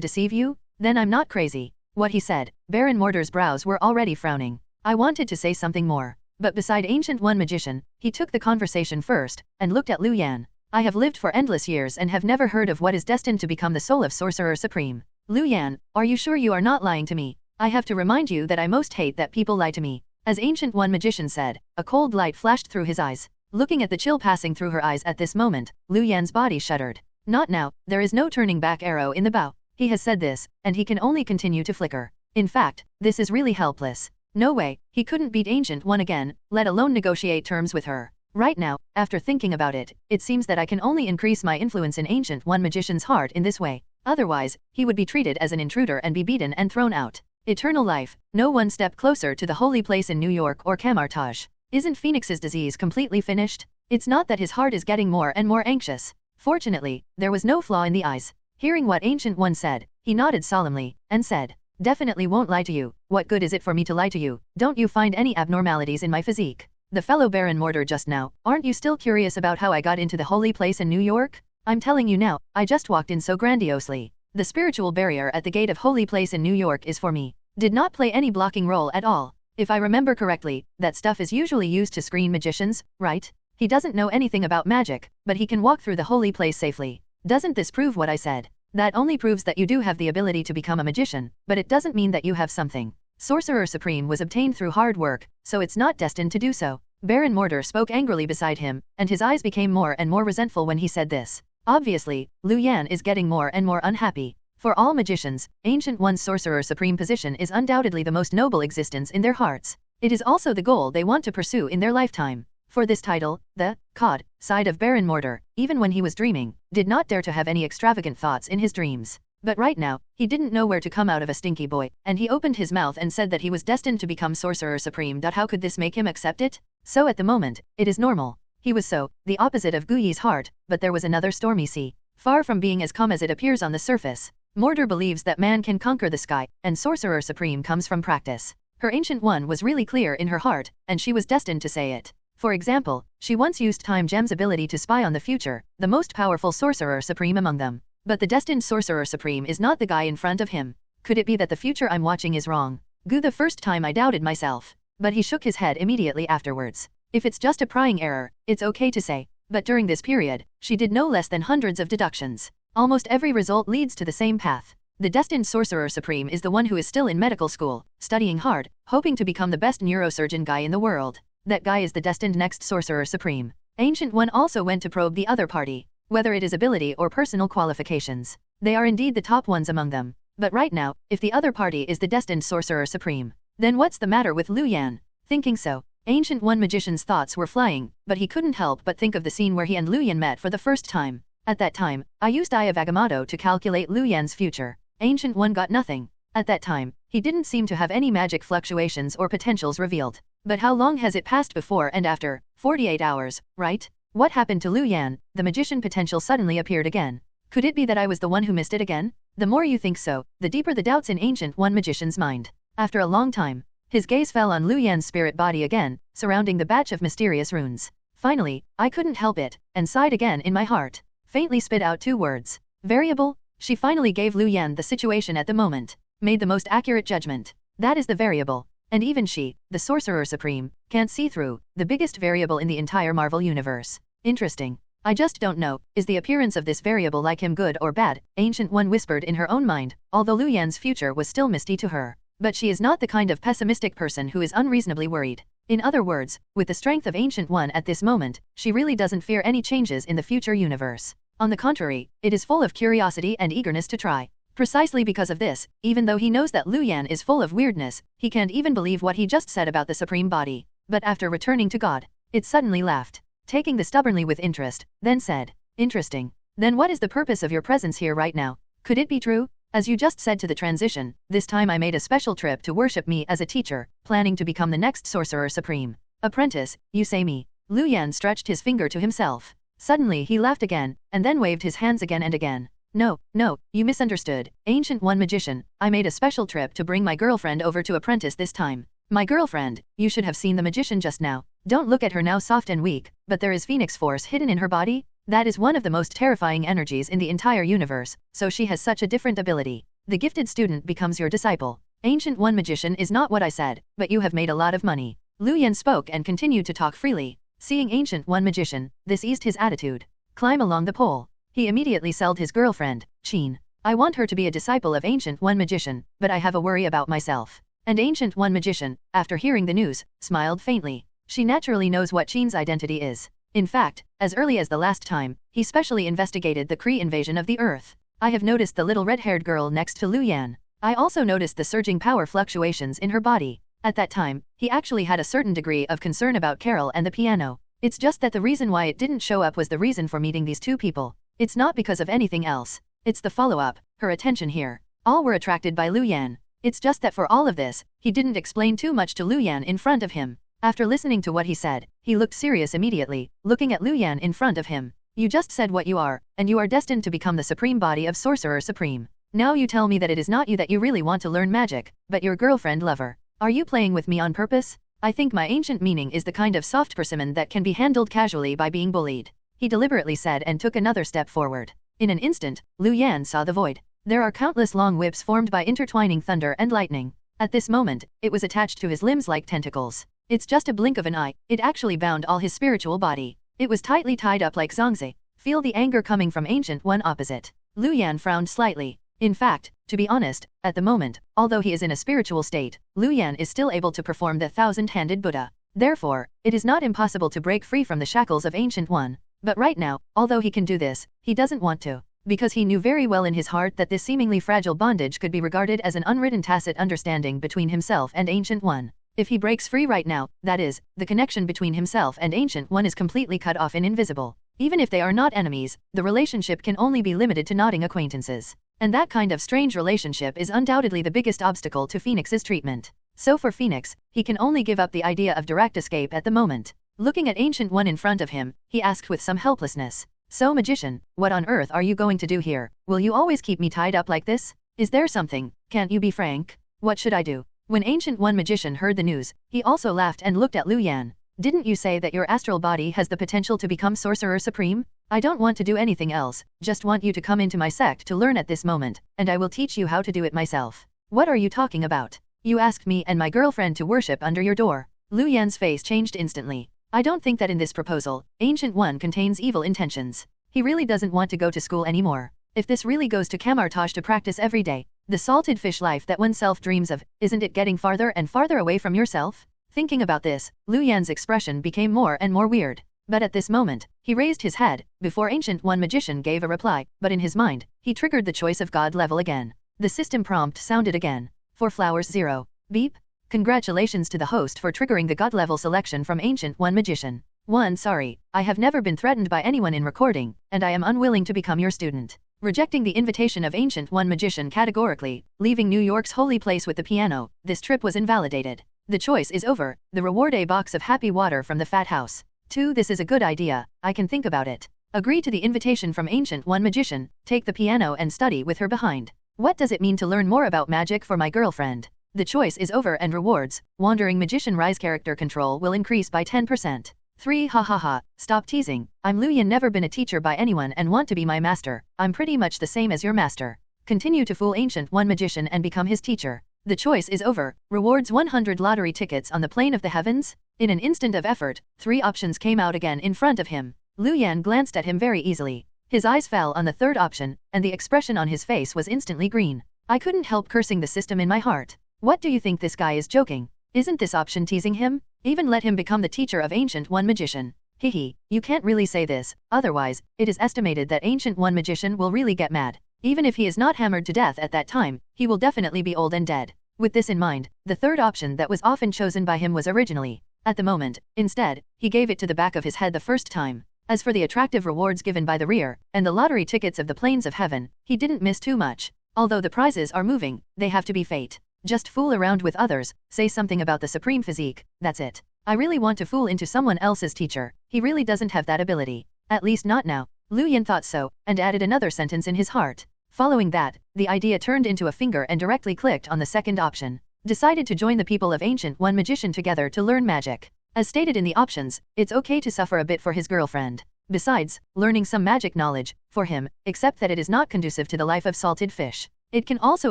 deceive you? Then I'm not crazy. What he said, Baron Mortar's brows were already frowning. I wanted to say something more. But beside Ancient One Magician, he took the conversation first, and looked at Lu Yan. I have lived for endless years and have never heard of what is destined to become the soul of Sorcerer Supreme. Lu Yan, are you sure you are not lying to me? I have to remind you that I most hate that people lie to me. As Ancient One Magician said, a cold light flashed through his eyes. Looking at the chill passing through her eyes at this moment, Lu Yan's body shuddered. Not now, there is no turning back arrow in the bow. He has said this, and he can only continue to flicker. In fact, this is really helpless. No way, he couldn't beat Ancient One again, let alone negotiate terms with her. Right now, after thinking about it, it seems that I can only increase my influence in Ancient One Magician's heart in this way. Otherwise, he would be treated as an intruder and be beaten and thrown out. Eternal life, no one step closer to the holy place in New York or Camartage. Isn't Phoenix's disease completely finished? It's not that his heart is getting more and more anxious. Fortunately, there was no flaw in the eyes. Hearing what Ancient One said, he nodded solemnly, and said, Definitely won't lie to you. What good is it for me to lie to you? Don't you find any abnormalities in my physique? The fellow Baron Mortar just now, aren't you still curious about how I got into the holy place in New York? I'm telling you now, I just walked in so grandiosely. The spiritual barrier at the gate of holy place in New York is for me. Did not play any blocking role at all. If I remember correctly, that stuff is usually used to screen magicians, right? He doesn't know anything about magic, but he can walk through the holy place safely. Doesn't this prove what I said? That only proves that you do have the ability to become a magician, but it doesn't mean that you have something. Sorcerer Supreme was obtained through hard work, so it's not destined to do so. Baron Mortar spoke angrily beside him, and his eyes became more and more resentful when he said this. Obviously, Lu Yan is getting more and more unhappy. For all magicians, Ancient One's Sorcerer Supreme position is undoubtedly the most noble existence in their hearts. It is also the goal they want to pursue in their lifetime. For this title, the cod side of Baron Mortar, even when he was dreaming, did not dare to have any extravagant thoughts in his dreams. But right now, he didn't know where to come out of a stinky boy, and he opened his mouth and said that he was destined to become Sorcerer Supreme. How could this make him accept it? So at the moment, it is normal. He was so, the opposite of Guyi's heart, but there was another stormy sea. Far from being as calm as it appears on the surface. Mortar believes that man can conquer the sky, and Sorcerer Supreme comes from practice. Her Ancient One was really clear in her heart, and she was destined to say it. For example, she once used Time Gem's ability to spy on the future, the most powerful Sorcerer Supreme among them. But the destined Sorcerer Supreme is not the guy in front of him. Could it be that the future I'm watching is wrong? The first time I doubted myself. But he shook his head immediately afterwards. If it's just a prying error, it's okay to say. But during this period, she did no less than hundreds of deductions. Almost every result leads to the same path. The destined Sorcerer Supreme is the one who is still in medical school, studying hard, hoping to become the best neurosurgeon guy in the world. That guy is the destined next Sorcerer Supreme. Ancient One also went to probe the other party, whether it is ability or personal qualifications. They are indeed the top ones among them. But right now, if the other party is the destined Sorcerer Supreme, then what's the matter with Lu Yan? Thinking so, Ancient One Magician's thoughts were flying, but he couldn't help but think of the scene where he and Lu Yan met for the first time. At that time, I used Eye of Agamotto to calculate Lu Yan's future. Ancient One got nothing. At that time, he didn't seem to have any magic fluctuations or potentials revealed. But how long has it passed before and after? 48 hours, right? What happened to Lu Yan? The magician potential suddenly appeared again. Could it be that I was the one who missed it again? The more you think so, the deeper the doubts in Ancient One Magician's mind. After a long time, his gaze fell on Lu Yan's spirit body again, surrounding the batch of mysterious runes. Finally, I couldn't help it, and sighed again in my heart. Faintly spit out 2 words. Variable? She finally gave Lu Yan the situation at the moment. Made the most accurate judgment. That is the variable. And even she, the Sorcerer Supreme, can't see through, the biggest variable in the entire Marvel Universe. Interesting. I just don't know, is the appearance of this variable like him good or bad? Ancient One whispered in her own mind, although Lu Yan's future was still misty to her. But she is not the kind of pessimistic person who is unreasonably worried. In other words, with the strength of Ancient One at this moment, she really doesn't fear any changes in the future universe. On the contrary, it is full of curiosity and eagerness to try. Precisely because of this, even though he knows that Lu Yan is full of weirdness, he can't even believe what he just said about the supreme body. But after returning to God, it suddenly laughed, taking the stubbornly with interest, then said, "Interesting. Then what is the purpose of your presence here right now? Could it be true? As you just said to the transition, this time I made a special trip to worship me as a teacher, planning to become the next Sorcerer Supreme. Apprentice, you say me?" Lu Yan stretched his finger to himself. Suddenly he laughed again, and then waved his hands again and again. No, you misunderstood. Ancient One Magician, I made a special trip to bring my girlfriend over to apprentice this time. My girlfriend, you should have seen the magician just now. Don't look at her now soft and weak, but there is Phoenix Force hidden in her body. That is one of the most terrifying energies in the entire universe, so she has such a different ability. The gifted student becomes your disciple. Ancient One Magician is not what I said, but you have made a lot of money. Lu Yan spoke and continued to talk freely. Seeing Ancient One Magician, this eased his attitude. Climb along the pole. He immediately sold his girlfriend, Chin. I want her to be a disciple of Ancient One Magician, but I have a worry about myself. And Ancient One Magician, after hearing the news, smiled faintly. She naturally knows what Chin's identity is. In fact, as early as the last time, he specially investigated the Kree invasion of the Earth. I have noticed the little red-haired girl next to Lu Yan. I also noticed the surging power fluctuations in her body. At that time, he actually had a certain degree of concern about Carol and the piano. It's just that the reason why it didn't show up was the reason for meeting these two people. It's not because of anything else. It's the follow-up, her attention here. All were attracted by Lu Yan. It's just that for all of this, he didn't explain too much to Lu Yan in front of him. After listening to what he said, he looked serious immediately, looking at Lu Yan in front of him. You just said what you are, and you are destined to become the supreme body of Sorcerer Supreme. Now you tell me that it is not you that you really want to learn magic, but your girlfriend lover. Are you playing with me on purpose? I think my ancient meaning is the kind of soft persimmon that can be handled casually by being bullied. He deliberately said and took another step forward. In an instant, Lu Yan saw the void. There are countless long whips formed by intertwining thunder and lightning. At this moment, it was attached to his limbs like tentacles. It's just a blink of an eye, it actually bound all his spiritual body. It was tightly tied up like Zhongzi. Feel the anger coming from Ancient One opposite. Lu Yan frowned slightly. In fact, to be honest, at the moment, although he is in a spiritual state, Lu Yan is still able to perform the thousand-handed Buddha. Therefore, it is not impossible to break free from the shackles of Ancient One. But right now, although he can do this, he doesn't want to. Because he knew very well in his heart that this seemingly fragile bondage could be regarded as an unwritten tacit understanding between himself and Ancient One. If he breaks free right now, that is, the connection between himself and Ancient One is completely cut off and invisible. Even if they are not enemies, the relationship can only be limited to nodding acquaintances. And that kind of strange relationship is undoubtedly the biggest obstacle to Phoenix's treatment. So for Phoenix, he can only give up the idea of direct escape at the moment. Looking at Ancient One in front of him, he asked with some helplessness. So magician, what on earth are you going to do here? Will you always keep me tied up like this? Is there something? Can't you be frank? What should I do? When Ancient One Magician heard the news, he also laughed and looked at Lu Yan. Didn't you say that your astral body has the potential to become Sorcerer Supreme? I don't want to do anything else, just want you to come into my sect to learn at this moment, and I will teach you how to do it myself. What are you talking about? You asked me and my girlfriend to worship under your door. Lu Yan's face changed instantly. I don't think that in this proposal, Ancient One contains evil intentions. He really doesn't want to go to school anymore. If this really goes to Kamartaj to practice every day, the salted fish life that oneself dreams of, isn't it getting farther and farther away from yourself? Thinking about this, Lu Yan's expression became more and more weird. But at this moment, he raised his head, before Ancient One Magician gave a reply, but in his mind, he triggered the choice of God level again. The system prompt sounded again. 4 flowers 0. Beep. Congratulations to the host for triggering the God level selection from Ancient One Magician. 1. Sorry, I have never been threatened by anyone in recording, and I am unwilling to become your student. Rejecting the invitation of Ancient One Magician categorically, leaving New York's holy place with the piano, this trip was invalidated. The choice is over, the reward a box of happy water from the fat house. 2. This is a good idea, I can think about it. Agree to the invitation from Ancient One Magician, take the piano and study with her behind. What does it mean to learn more about magic for my girlfriend? The choice is over and rewards, Wandering Magician Rise character control will increase by 10%. 3. Ha ha ha, stop teasing, I'm Lu Yan, never been a teacher by anyone and want to be my master, I'm pretty much the same as your master. Continue to fool Ancient One Magician and become his teacher. The choice is over, rewards 100 lottery tickets on the plane of the heavens? In an instant of effort, 3 options came out again in front of him. Lu Yan glanced at him very easily. His eyes fell on the third option, and the expression on his face was instantly green. I couldn't help cursing the system in my heart. What do you think this guy is joking? Isn't this option teasing him? Even let him become the teacher of Ancient One Magician. Hehe, you can't really say this, otherwise, it is estimated that Ancient One Magician will really get mad. Even if he is not hammered to death at that time, he will definitely be old and dead. With this in mind, the third option that was often chosen by him was originally, at the moment, instead, he gave it to the back of his head the first time. As for the attractive rewards given by the rear, and the lottery tickets of the planes of heaven, he didn't miss too much. Although the prizes are moving, they have to be fate. Just fool around with others, say something about the supreme physique, that's it. I really want to fool into someone else's teacher, he really doesn't have that ability. At least not now. Lu Yan thought so, and added another sentence in his heart. Following that, the idea turned into a finger and directly clicked on the second option. Decided to join the people of Ancient One Magician together to learn magic. As stated in the options, it's okay to suffer a bit for his girlfriend. Besides, learning some magic knowledge, for him, except that it is not conducive to the life of salted fish. It can also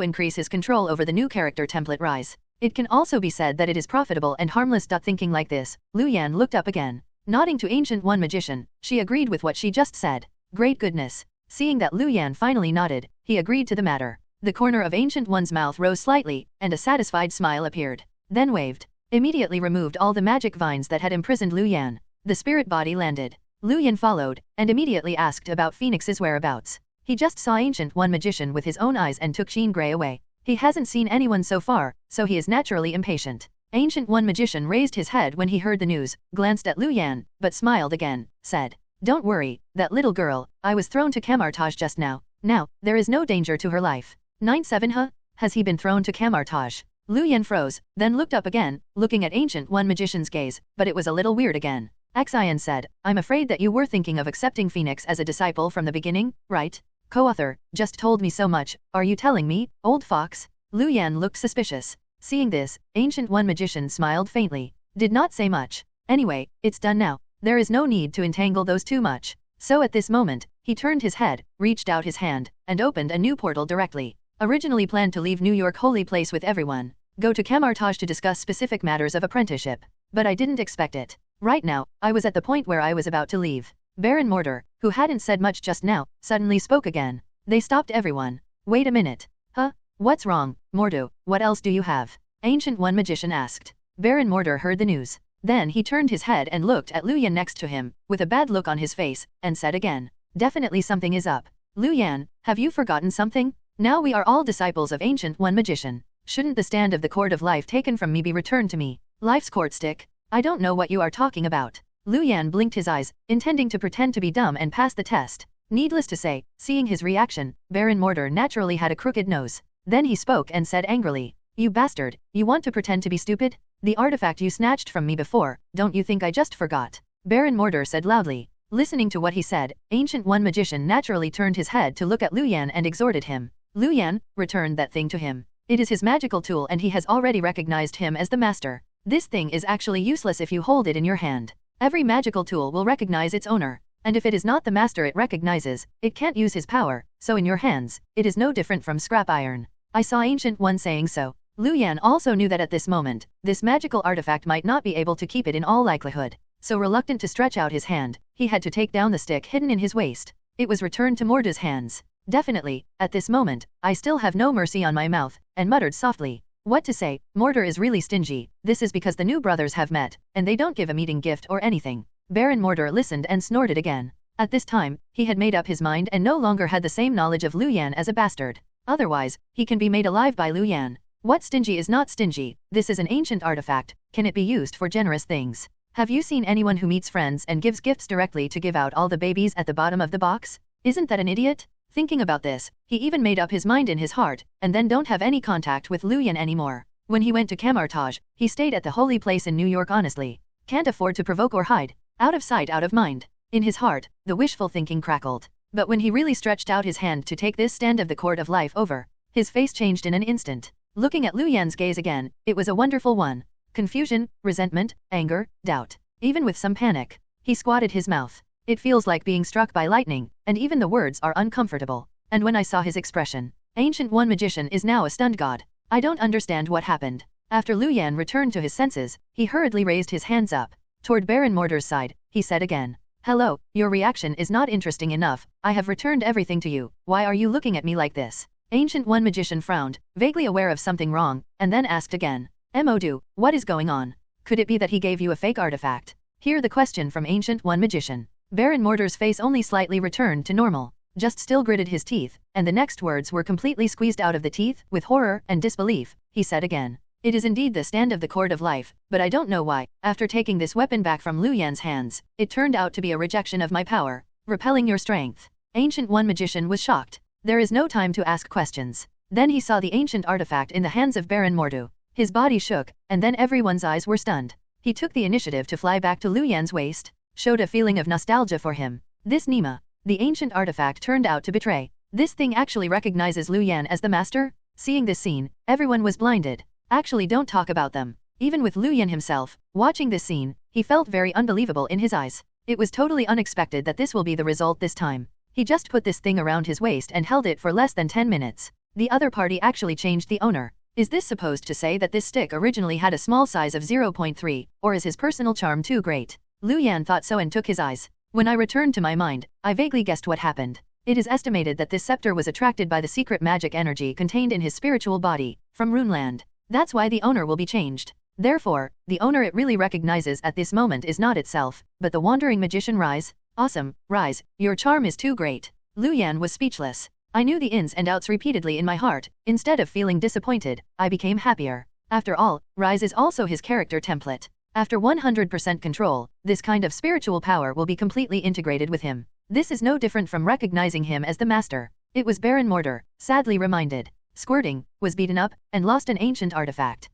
increase his control over the new character template Rise. It can also be said that it is profitable and harmless. Thinking like this, Lu Yan looked up again. Nodding to Ancient One Magician, she agreed with what she just said. Great goodness. Seeing that Lu Yan finally nodded, he agreed to the matter. The corner of Ancient One's mouth rose slightly, and a satisfied smile appeared. Then waved. Immediately removed all the magic vines that had imprisoned Lu Yan. The spirit body landed. Lu Yan followed, and immediately asked about Phoenix's whereabouts. He just saw Ancient One Magician with his own eyes and took Jean Grey away. He hasn't seen anyone so far, so he is naturally impatient. Ancient One Magician raised his head when he heard the news, glanced at Lu Yan, but smiled again, said, "Don't worry, that little girl, I was thrown to Camartage just now. Now, there is no danger to her life." 9-7 Huh? Has he been thrown to Camartage? Lu Yan froze, then looked up again, looking at Ancient One Magician's gaze, but it was a little weird again. Xian said, "I'm afraid that you were thinking of accepting Phoenix as a disciple from the beginning, right? Co-author, just told me so much, are you telling me, old fox?" Lu Yan looked suspicious. Seeing this, Ancient One Magician smiled faintly. Did not say much. Anyway, it's done now. There is no need to entangle those too much. So at this moment, he turned his head, reached out his hand, and opened a new portal directly. Originally planned to leave New York Holy Place with everyone. Go to Camartage to discuss specific matters of apprenticeship. But I didn't expect it. Right now, I was at the point where I was about to leave. Baron Mortar, who hadn't said much just now, suddenly spoke again. They stopped everyone. Wait a minute. Huh? What's wrong, Mordu? What else do you have? Ancient One Magician asked. Baron Mortar heard the news. Then he turned his head and looked at Lu Yan next to him, with a bad look on his face, and said again. Definitely something is up. Lu Yan, have you forgotten something? Now we are all disciples of Ancient One Magician. Shouldn't the stand of the Cord of Life taken from me be returned to me? Life's court stick? I don't know what you are talking about. Lu Yan blinked his eyes, intending to pretend to be dumb and pass the test. Needless to say, seeing his reaction, Baron Mortar naturally had a crooked nose. Then he spoke and said angrily, "You bastard, you want to pretend to be stupid? The artifact you snatched from me before, don't you think I just forgot?" Baron Mortar said loudly. Listening to what he said, Ancient One Magician naturally turned his head to look at Lu Yan and exhorted him. Lu Yan, return that thing to him. It is his magical tool and he has already recognized him as the master. This thing is actually useless if you hold it in your hand. Every magical tool will recognize its owner. And if it is not the master it recognizes, it can't use his power, so in your hands, it is no different from scrap iron. I saw Ancient One saying so. Lu Yan also knew that at this moment, this magical artifact might not be able to keep it in all likelihood. So reluctant to stretch out his hand, he had to take down the stick hidden in his waist. It was returned to Morda's hands. Definitely, at this moment, I still have no mercy on my mouth, and muttered softly. What to say, Mortar is really stingy. This is because the new brothers have met, and they don't give a meeting gift or anything. Baron Mortar listened and snorted again. At this time, he had made up his mind and no longer had the same knowledge of Lu Yan as a bastard. Otherwise, he can be made alive by Lu Yan. What stingy is not stingy? This is an ancient artifact. Can it be used for generous things? Have you seen anyone who meets friends and gives gifts directly to give out all the babies at the bottom of the box? Isn't that an idiot? Thinking about this, he even made up his mind in his heart, and then don't have any contact with Lu Yan anymore. When he went to Camartage, he stayed at the holy place in New York honestly. Can't afford to provoke or hide. Out of sight, out of mind. In his heart, the wishful thinking crackled. But when he really stretched out his hand to take this stand of the Court of Life over, his face changed in an instant. Looking at Lu Yan's gaze again, it was a wonderful one. Confusion, resentment, anger, doubt. Even with some panic. He squatted his mouth. It feels like being struck by lightning, and even the words are uncomfortable. And when I saw his expression, Ancient One Magician is now a stunned god. I don't understand what happened. After Lu Yan returned to his senses, he hurriedly raised his hands up. Toward Baron Mortar's side, he said again. Hello, your reaction is not interesting enough. I have returned everything to you. Why are you looking at me like this? Ancient One Magician frowned, vaguely aware of something wrong, and then asked again. Modu, what is going on? Could it be that he gave you a fake artifact? Hear the question from Ancient One Magician. Baron Mortar's face only slightly returned to normal. just still gritted his teeth, and the next words were completely squeezed out of the teeth. With horror and disbelief, he said again. It is indeed the stand of the cord of life, but I don't know why, after taking this weapon back from Lu Yan's hands, it turned out to be a rejection of my power, repelling your strength. Ancient One Magician was shocked. There is no time to ask questions. Then he saw the ancient artifact in the hands of Baron Mordu. His body shook, and then everyone's eyes were stunned. He took the initiative to fly back to Lu Yan's waist, showed a feeling of nostalgia for him. This Nima, the ancient artifact turned out to betray. This thing actually recognizes Lu Yan as the master? Seeing this scene, everyone was blinded. Actually, don't talk about them. Even with Lu Yan himself, watching this scene, he felt very unbelievable in his eyes. It was totally unexpected that this will be the result this time. He just put this thing around his waist and held it for less than 10 minutes. The other party actually changed the owner. Is this supposed to say that this stick originally had a small size of 0.3, or is his personal charm too great? Lu Yan thought so and took his eyes. When I returned to my mind, I vaguely guessed what happened. It is estimated that this scepter was attracted by the secret magic energy contained in his spiritual body, from Runeland. That's why the owner will be changed. Therefore, the owner it really recognizes at this moment is not itself, but the wandering magician Rise. Awesome, Rise, your charm is too great. Lu Yan was speechless. I knew the ins and outs repeatedly in my heart. Instead of feeling disappointed, I became happier. After all, Rise is also his character template. After 100% control, this kind of spiritual power will be completely integrated with him. This is no different from recognizing him as the master. It was Baron Mordur, sadly reminded. Squirting, was beaten up, and lost an ancient artifact.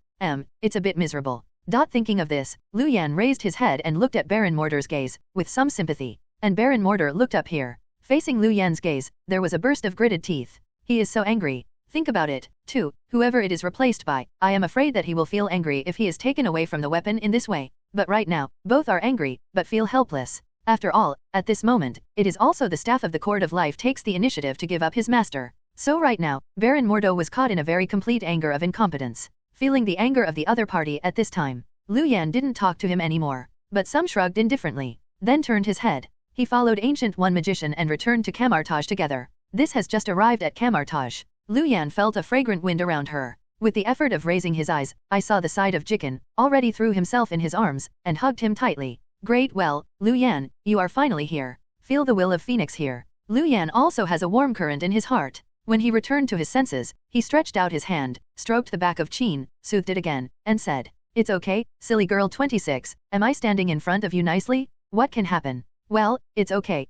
It's a bit miserable. Thinking of this, Lu Yan raised his head and looked at Baron Mordur's gaze, with some sympathy. And Baron Mordur looked up here. Facing Lu Yan's gaze, there was a burst of gritted teeth. He is so angry. Think about it, too, whoever it is replaced by, I am afraid that he will feel angry if he is taken away from the weapon in this way. But right now, both are angry, but feel helpless. After all, at this moment, it is also the staff of the Cord of Life takes the initiative to give up his master. So right now, Baron Mordo was caught in a very complete anger of incompetence. Feeling the anger of the other party at this time, Lu Yan didn't talk to him anymore, but some shrugged indifferently, then turned his head. He followed Ancient One Magician and returned to Camartage together. This has just arrived at Camartage. Lu Yan felt a fragrant wind around her. With the effort of raising his eyes, I saw the side of Jikin, already threw himself in his arms, and hugged him tightly. Great, well, Lu Yan, you are finally here. Feel the will of Phoenix here. Lu Yan also has a warm current in his heart. When he returned to his senses, he stretched out his hand, stroked the back of Qin, soothed it again, and said, "It's okay, silly girl 26, am I standing in front of you nicely? What can happen? Well, it's okay,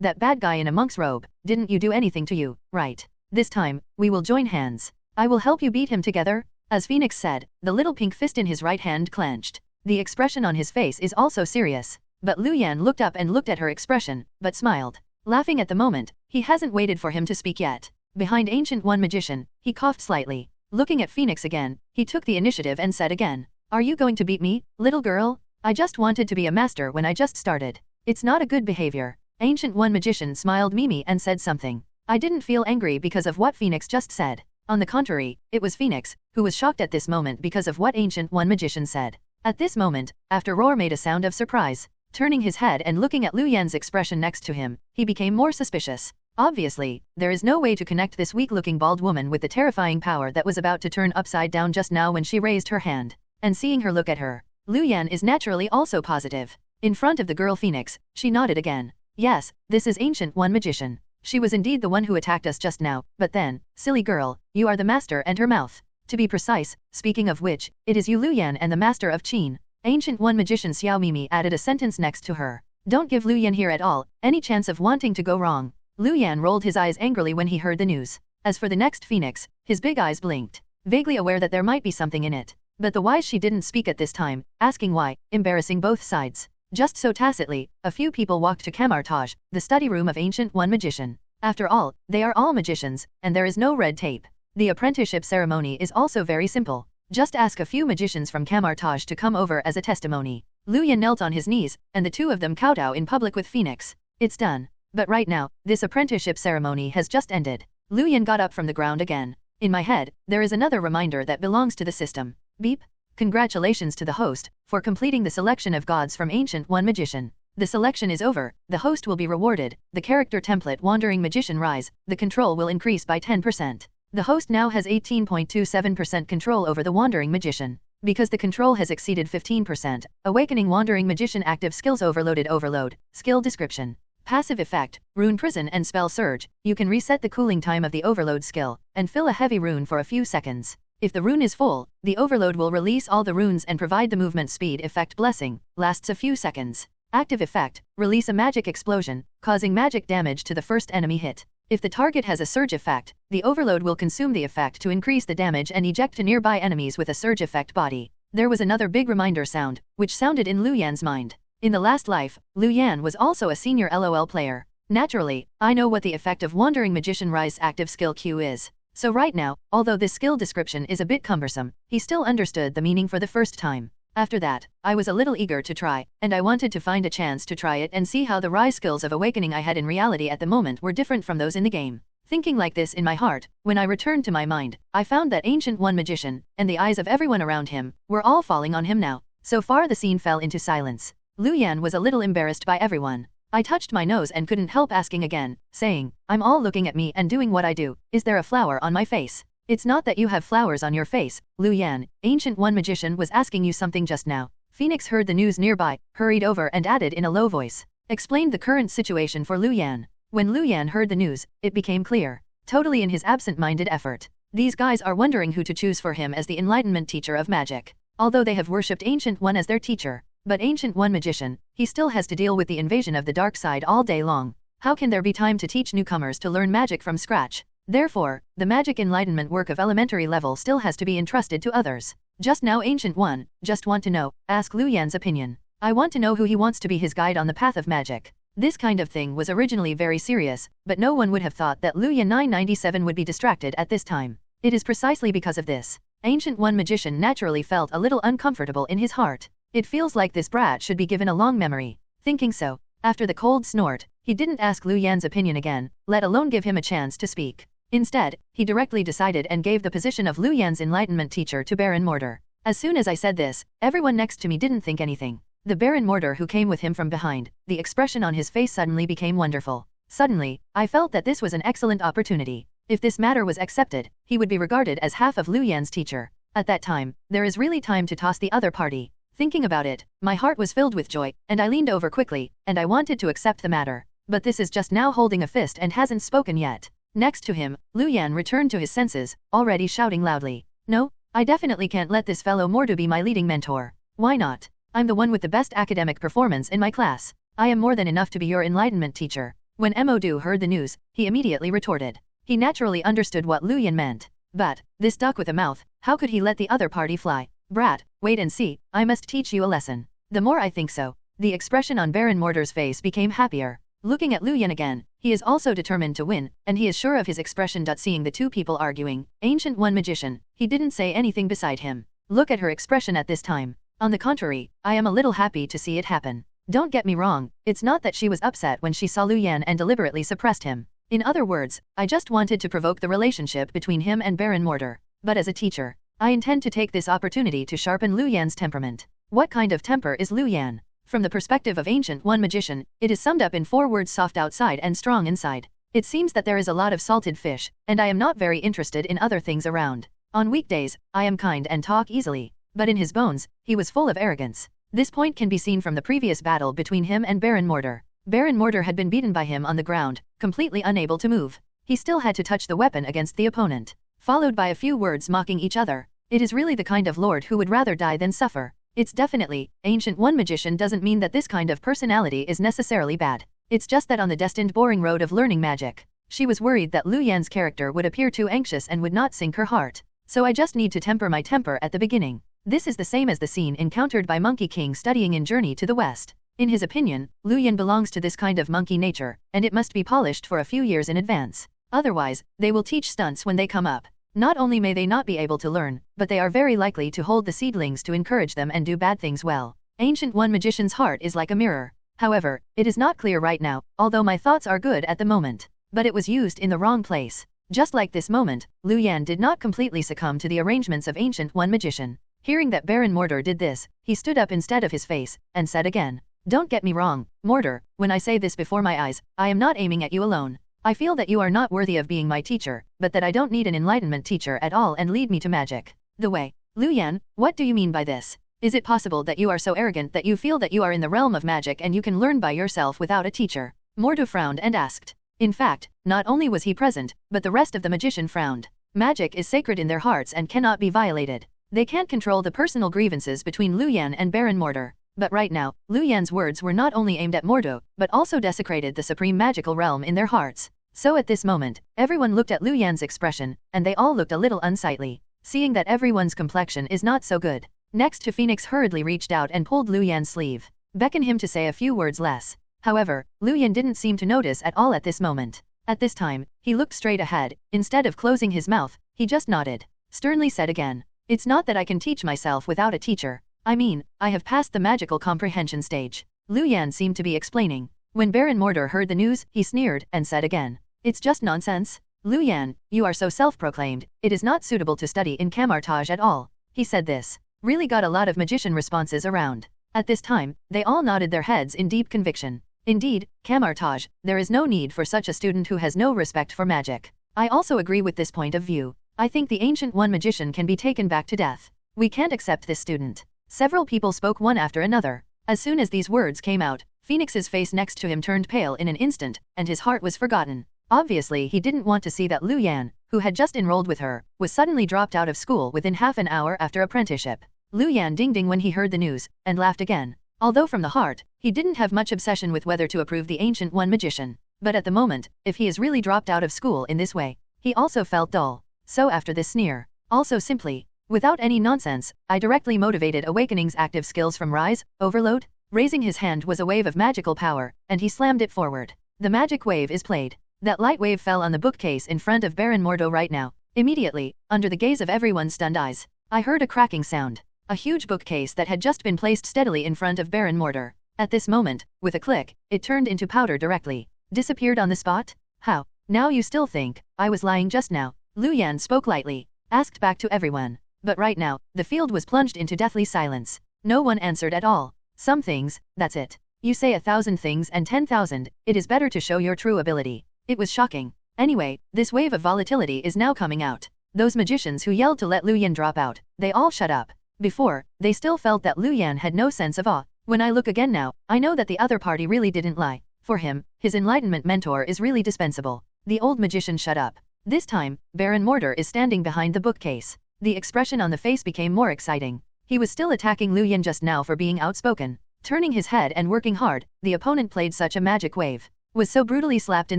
that bad guy in a monk's robe, didn't you do anything to you, right? This time, we will join hands. I will help you beat him together." As Phoenix said, the little pink fist in his right hand clenched. The expression on his face is also serious. But Lu Yan looked up and looked at her expression, but smiled. Laughing at the moment, he hasn't waited for him to speak yet. Behind Ancient One Magician, he coughed slightly. Looking at Phoenix again, he took the initiative and said again, "Are you going to beat me, little girl? I just wanted to be a master when I just started. It's not a good behavior." Ancient One Magician smiled Mimi and said something. I didn't feel angry because of what Phoenix just said. On the contrary, it was Phoenix, who was shocked at this moment because of what Ancient One Magician said. At this moment, after Roar made a sound of surprise, turning his head and looking at Lu Yan's expression next to him, he became more suspicious. Obviously, there is no way to connect this weak-looking bald woman with the terrifying power that was about to turn upside down just now when she raised her hand. And seeing her look at her, Lu Yan is naturally also positive. In front of the girl Phoenix, she nodded again. "Yes, this is Ancient One Magician. She was indeed the one who attacked us just now, but then, silly girl, you are the master and her mouth. To be precise, speaking of which, it is you Lu Yan and the master of Qin." Ancient One Magician Xiao Mimi added a sentence next to her. "Don't give Lu Yan here at all, any chance of wanting to go wrong." Lu Yan rolled his eyes angrily when he heard the news. As for the next Phoenix, his big eyes blinked, vaguely aware that there might be something in it. But the wise she didn't speak at this time, asking why, embarrassing both sides. Just so tacitly, a few people walked to Camartage, the study room of Ancient One Magician. After all, they are all magicians, and there is no red tape. The apprenticeship ceremony is also very simple. Just ask a few magicians from Camartage to come over as a testimony. Lu Yan knelt on his knees, and the two of them kowtow in public with Phoenix. It's done. But right now, this apprenticeship ceremony has just ended. Lu Yan got up from the ground again. In my head, there is another reminder that belongs to the system. Beep. Congratulations to the host, for completing the selection of gods from Ancient One Magician. The selection is over, the host will be rewarded, the character template Wandering Magician Rise, the control will increase by 10%. The host now has 18.27% control over the Wandering Magician. Because the control has exceeded 15%, Awakening Wandering Magician Active Skills Overload. Skill Description. Passive effect, Rune Prison and Spell Surge. You can reset the cooling time of the Overload skill, and fill a heavy rune for a few seconds. If the rune is full, the Overload will release all the runes and provide the movement speed effect blessing, lasts a few seconds. Active effect, release a magic explosion, causing magic damage to the first enemy hit. If the target has a surge effect, the Overload will consume the effect to increase the damage and eject to nearby enemies with a surge effect body. There was another big reminder sound, which sounded in Lu Yan's mind. In the last life, Lu Yan was also a senior LOL player. Naturally, I know what the effect of Wandering Magician Rise active skill Q is. So right now, although this skill description is a bit cumbersome, he still understood the meaning for the first time. After that, I was a little eager to try, and I wanted to find a chance to try it and see how the Rise skills of awakening I had in reality at the moment were different from those in the game. Thinking like this in my heart, when I returned to my mind, I found that Ancient One Magician, and the eyes of everyone around him, were all falling on him now. So far the scene fell into silence. Lu Yan was a little embarrassed by everyone. I touched my nose and couldn't help asking again, saying, I'm all looking at me and doing what I do, is there a flower on my face? It's not that you have flowers on your face, Lu Yan, Ancient One Magician was asking you something just now. Phoenix heard the news nearby, hurried over and added in a low voice. Explained the current situation for Lu Yan. When Lu Yan heard the news, it became clear. Totally in his absent-minded effort. These guys are wondering who to choose for him as the Enlightenment teacher of magic. Although they have worshipped Ancient One as their teacher, but Ancient One Magician, he still has to deal with the invasion of the dark side all day long. How can there be time to teach newcomers to learn magic from scratch? Therefore, the magic enlightenment work of elementary level still has to be entrusted to others. Just now Ancient One, just want to know, ask Lu Yan's opinion. I want to know who he wants to be his guide on the path of magic. This kind of thing was originally very serious, but no one would have thought that Lu Yan 997 would be distracted at this time. It is precisely because of this. Ancient One Magician naturally felt a little uncomfortable in his heart. It feels like this brat should be given a long memory. Thinking so, after the cold snort, he didn't ask Lu Yan's opinion again, let alone give him a chance to speak. Instead, he directly decided and gave the position of Lu Yan's enlightenment teacher to Baron Mortar. As soon as I said this, everyone next to me didn't think anything. The Baron Mortar who came with him from behind, the expression on his face suddenly became wonderful. Suddenly, I felt that this was an excellent opportunity. If this matter was accepted, he would be regarded as half of Lu Yan's teacher. At that time, there is really time to toss the other party. Thinking about it, my heart was filled with joy, and I leaned over quickly, and I wanted to accept the matter. But this is just now holding a fist and hasn't spoken yet. Next to him, Lu Yan returned to his senses, already shouting loudly. No, I definitely can't let this fellow Mordu be my leading mentor. Why not? I'm the one with the best academic performance in my class. I am more than enough to be your enlightenment teacher. When Modu heard the news, he immediately retorted. He naturally understood what Lu Yan meant. But, this duck with a mouth, how could he let the other party fly? Brat, wait and see, I must teach you a lesson. The more I think so, the expression on Baron Mortar's face became happier. Looking at Lu Yan again, he is also determined to win, and he is sure of his expression. Seeing the two people arguing, Ancient One Magician, he didn't say anything beside him. Look at her expression at this time. On the contrary, I am a little happy to see it happen. Don't get me wrong, it's not that she was upset when she saw Lu Yan and deliberately suppressed him. In other words, I just wanted to provoke the relationship between him and Baron Mortar. But as a teacher, I intend to take this opportunity to sharpen Lu Yan's temperament. What kind of temper is Lu Yan? From the perspective of Ancient One Magician, it is summed up in 4 words: soft outside and strong inside. It seems that there is a lot of salted fish, and I am not very interested in other things around. On weekdays, I am kind and talk easily. But in his bones, he was full of arrogance. This point can be seen from the previous battle between him and Baron Mortar. Baron Mortar had been beaten by him on the ground, completely unable to move. He still had to touch the weapon against the opponent, followed by a few words mocking each other. It is really the kind of lord who would rather die than suffer. It's definitely, Ancient One Magician doesn't mean that this kind of personality is necessarily bad. It's just that on the destined boring road of learning magic, she was worried that Lu Yan's character would appear too anxious and would not sink her heart. So I just need to temper my temper at the beginning. This is the same as the scene encountered by Monkey King studying in Journey to the West. In his opinion, Lu Yan belongs to this kind of monkey nature, and it must be polished for a few years in advance. Otherwise, they will teach stunts when they come up. Not only may they not be able to learn, but they are very likely to hold the seedlings to encourage them and do bad things well. Ancient One Magician's heart is like a mirror. However, it is not clear right now, although my thoughts are good at the moment. But it was used in the wrong place. Just like this moment, Lu Yan did not completely succumb to the arrangements of Ancient One Magician. Hearing that Baron Mortar did this, he stood up instead of his face, and said again, "Don't get me wrong, Mortar, when I say this before my eyes, I am not aiming at you alone. I feel that you are not worthy of being my teacher, but that I don't need an enlightenment teacher at all and lead me to magic. The way." Lu Yan, what do you mean by this? Is it possible that you are so arrogant that you feel that you are in the realm of magic and you can learn by yourself without a teacher? Mordo frowned and asked. In fact, not only was he present, but the rest of the magician frowned. Magic is sacred in their hearts and cannot be violated. They can't control the personal grievances between Lu Yan and Baron Mordo. But right now, Lu Yan's words were not only aimed at Mordo, but also desecrated the supreme magical realm in their hearts. So at this moment, everyone looked at Lu Yan's expression, and they all looked a little unsightly, seeing that everyone's complexion is not so good. Next to Phoenix hurriedly reached out and pulled Lu Yan's sleeve, beckoned him to say a few words less. However, Lu Yan didn't seem to notice at all at this moment. At this time, he looked straight ahead. Instead of closing his mouth, he just nodded. Sternly said again, "It's not that I can teach myself without a teacher. I mean, I have passed the magical comprehension stage." Lu Yan seemed to be explaining. When Baron Mordo heard the news, he sneered and said again, "It's just nonsense. Lu Yan, you are so self-proclaimed, it is not suitable to study in Camartage at all." He said this. Really got a lot of magician responses around. At this time, they all nodded their heads in deep conviction. Indeed, Camartage, there is no need for such a student who has no respect for magic. I also agree with this point of view. I think the Ancient One magician can be taken back to death. We can't accept this student. Several people spoke one after another. As soon as these words came out, Phoenix's face next to him turned pale in an instant, and his heart was forgotten. Obviously he didn't want to see that Lu Yan, who had just enrolled with her, was suddenly dropped out of school within half an hour after apprenticeship. Lu Yan ding-ding when he heard the news, and laughed again. Although from the heart, he didn't have much obsession with whether to approve the Ancient One magician. But at the moment, if he is really dropped out of school in this way, he also felt dull. So after this sneer, also simply, without any nonsense, I directly motivated Awakening's active skills from Rise, Overload. Raising his hand was a wave of magical power, and he slammed it forward. The magic wave is played. That light wave fell on the bookcase in front of Baron Mordo right now. Immediately, under the gaze of everyone's stunned eyes, I heard a cracking sound. A huge bookcase that had just been placed steadily in front of Baron Mordo. At this moment, with a click, it turned into powder directly. Disappeared on the spot? How? Now you still think I was lying just now? Lu Yan spoke lightly, asked back to everyone. But right now, the field was plunged into deathly silence. No one answered at all. Some things, that's it. You say 1,000 things and 10,000, it is better to show your true ability. It was shocking. Anyway, this wave of volatility is now coming out. Those magicians who yelled to let Lu Yan drop out, they all shut up. Before, they still felt that Lu Yan had no sense of awe. When I look again now, I know that the other party really didn't lie. For him, his enlightenment mentor is really dispensable. The old magician shut up. This time, Baron Mordo is standing behind the bookcase. The expression on the face became more exciting. He was still attacking Lu Yan just now for being outspoken. Turning his head and working hard, the opponent played such a magic wave. Was so brutally slapped in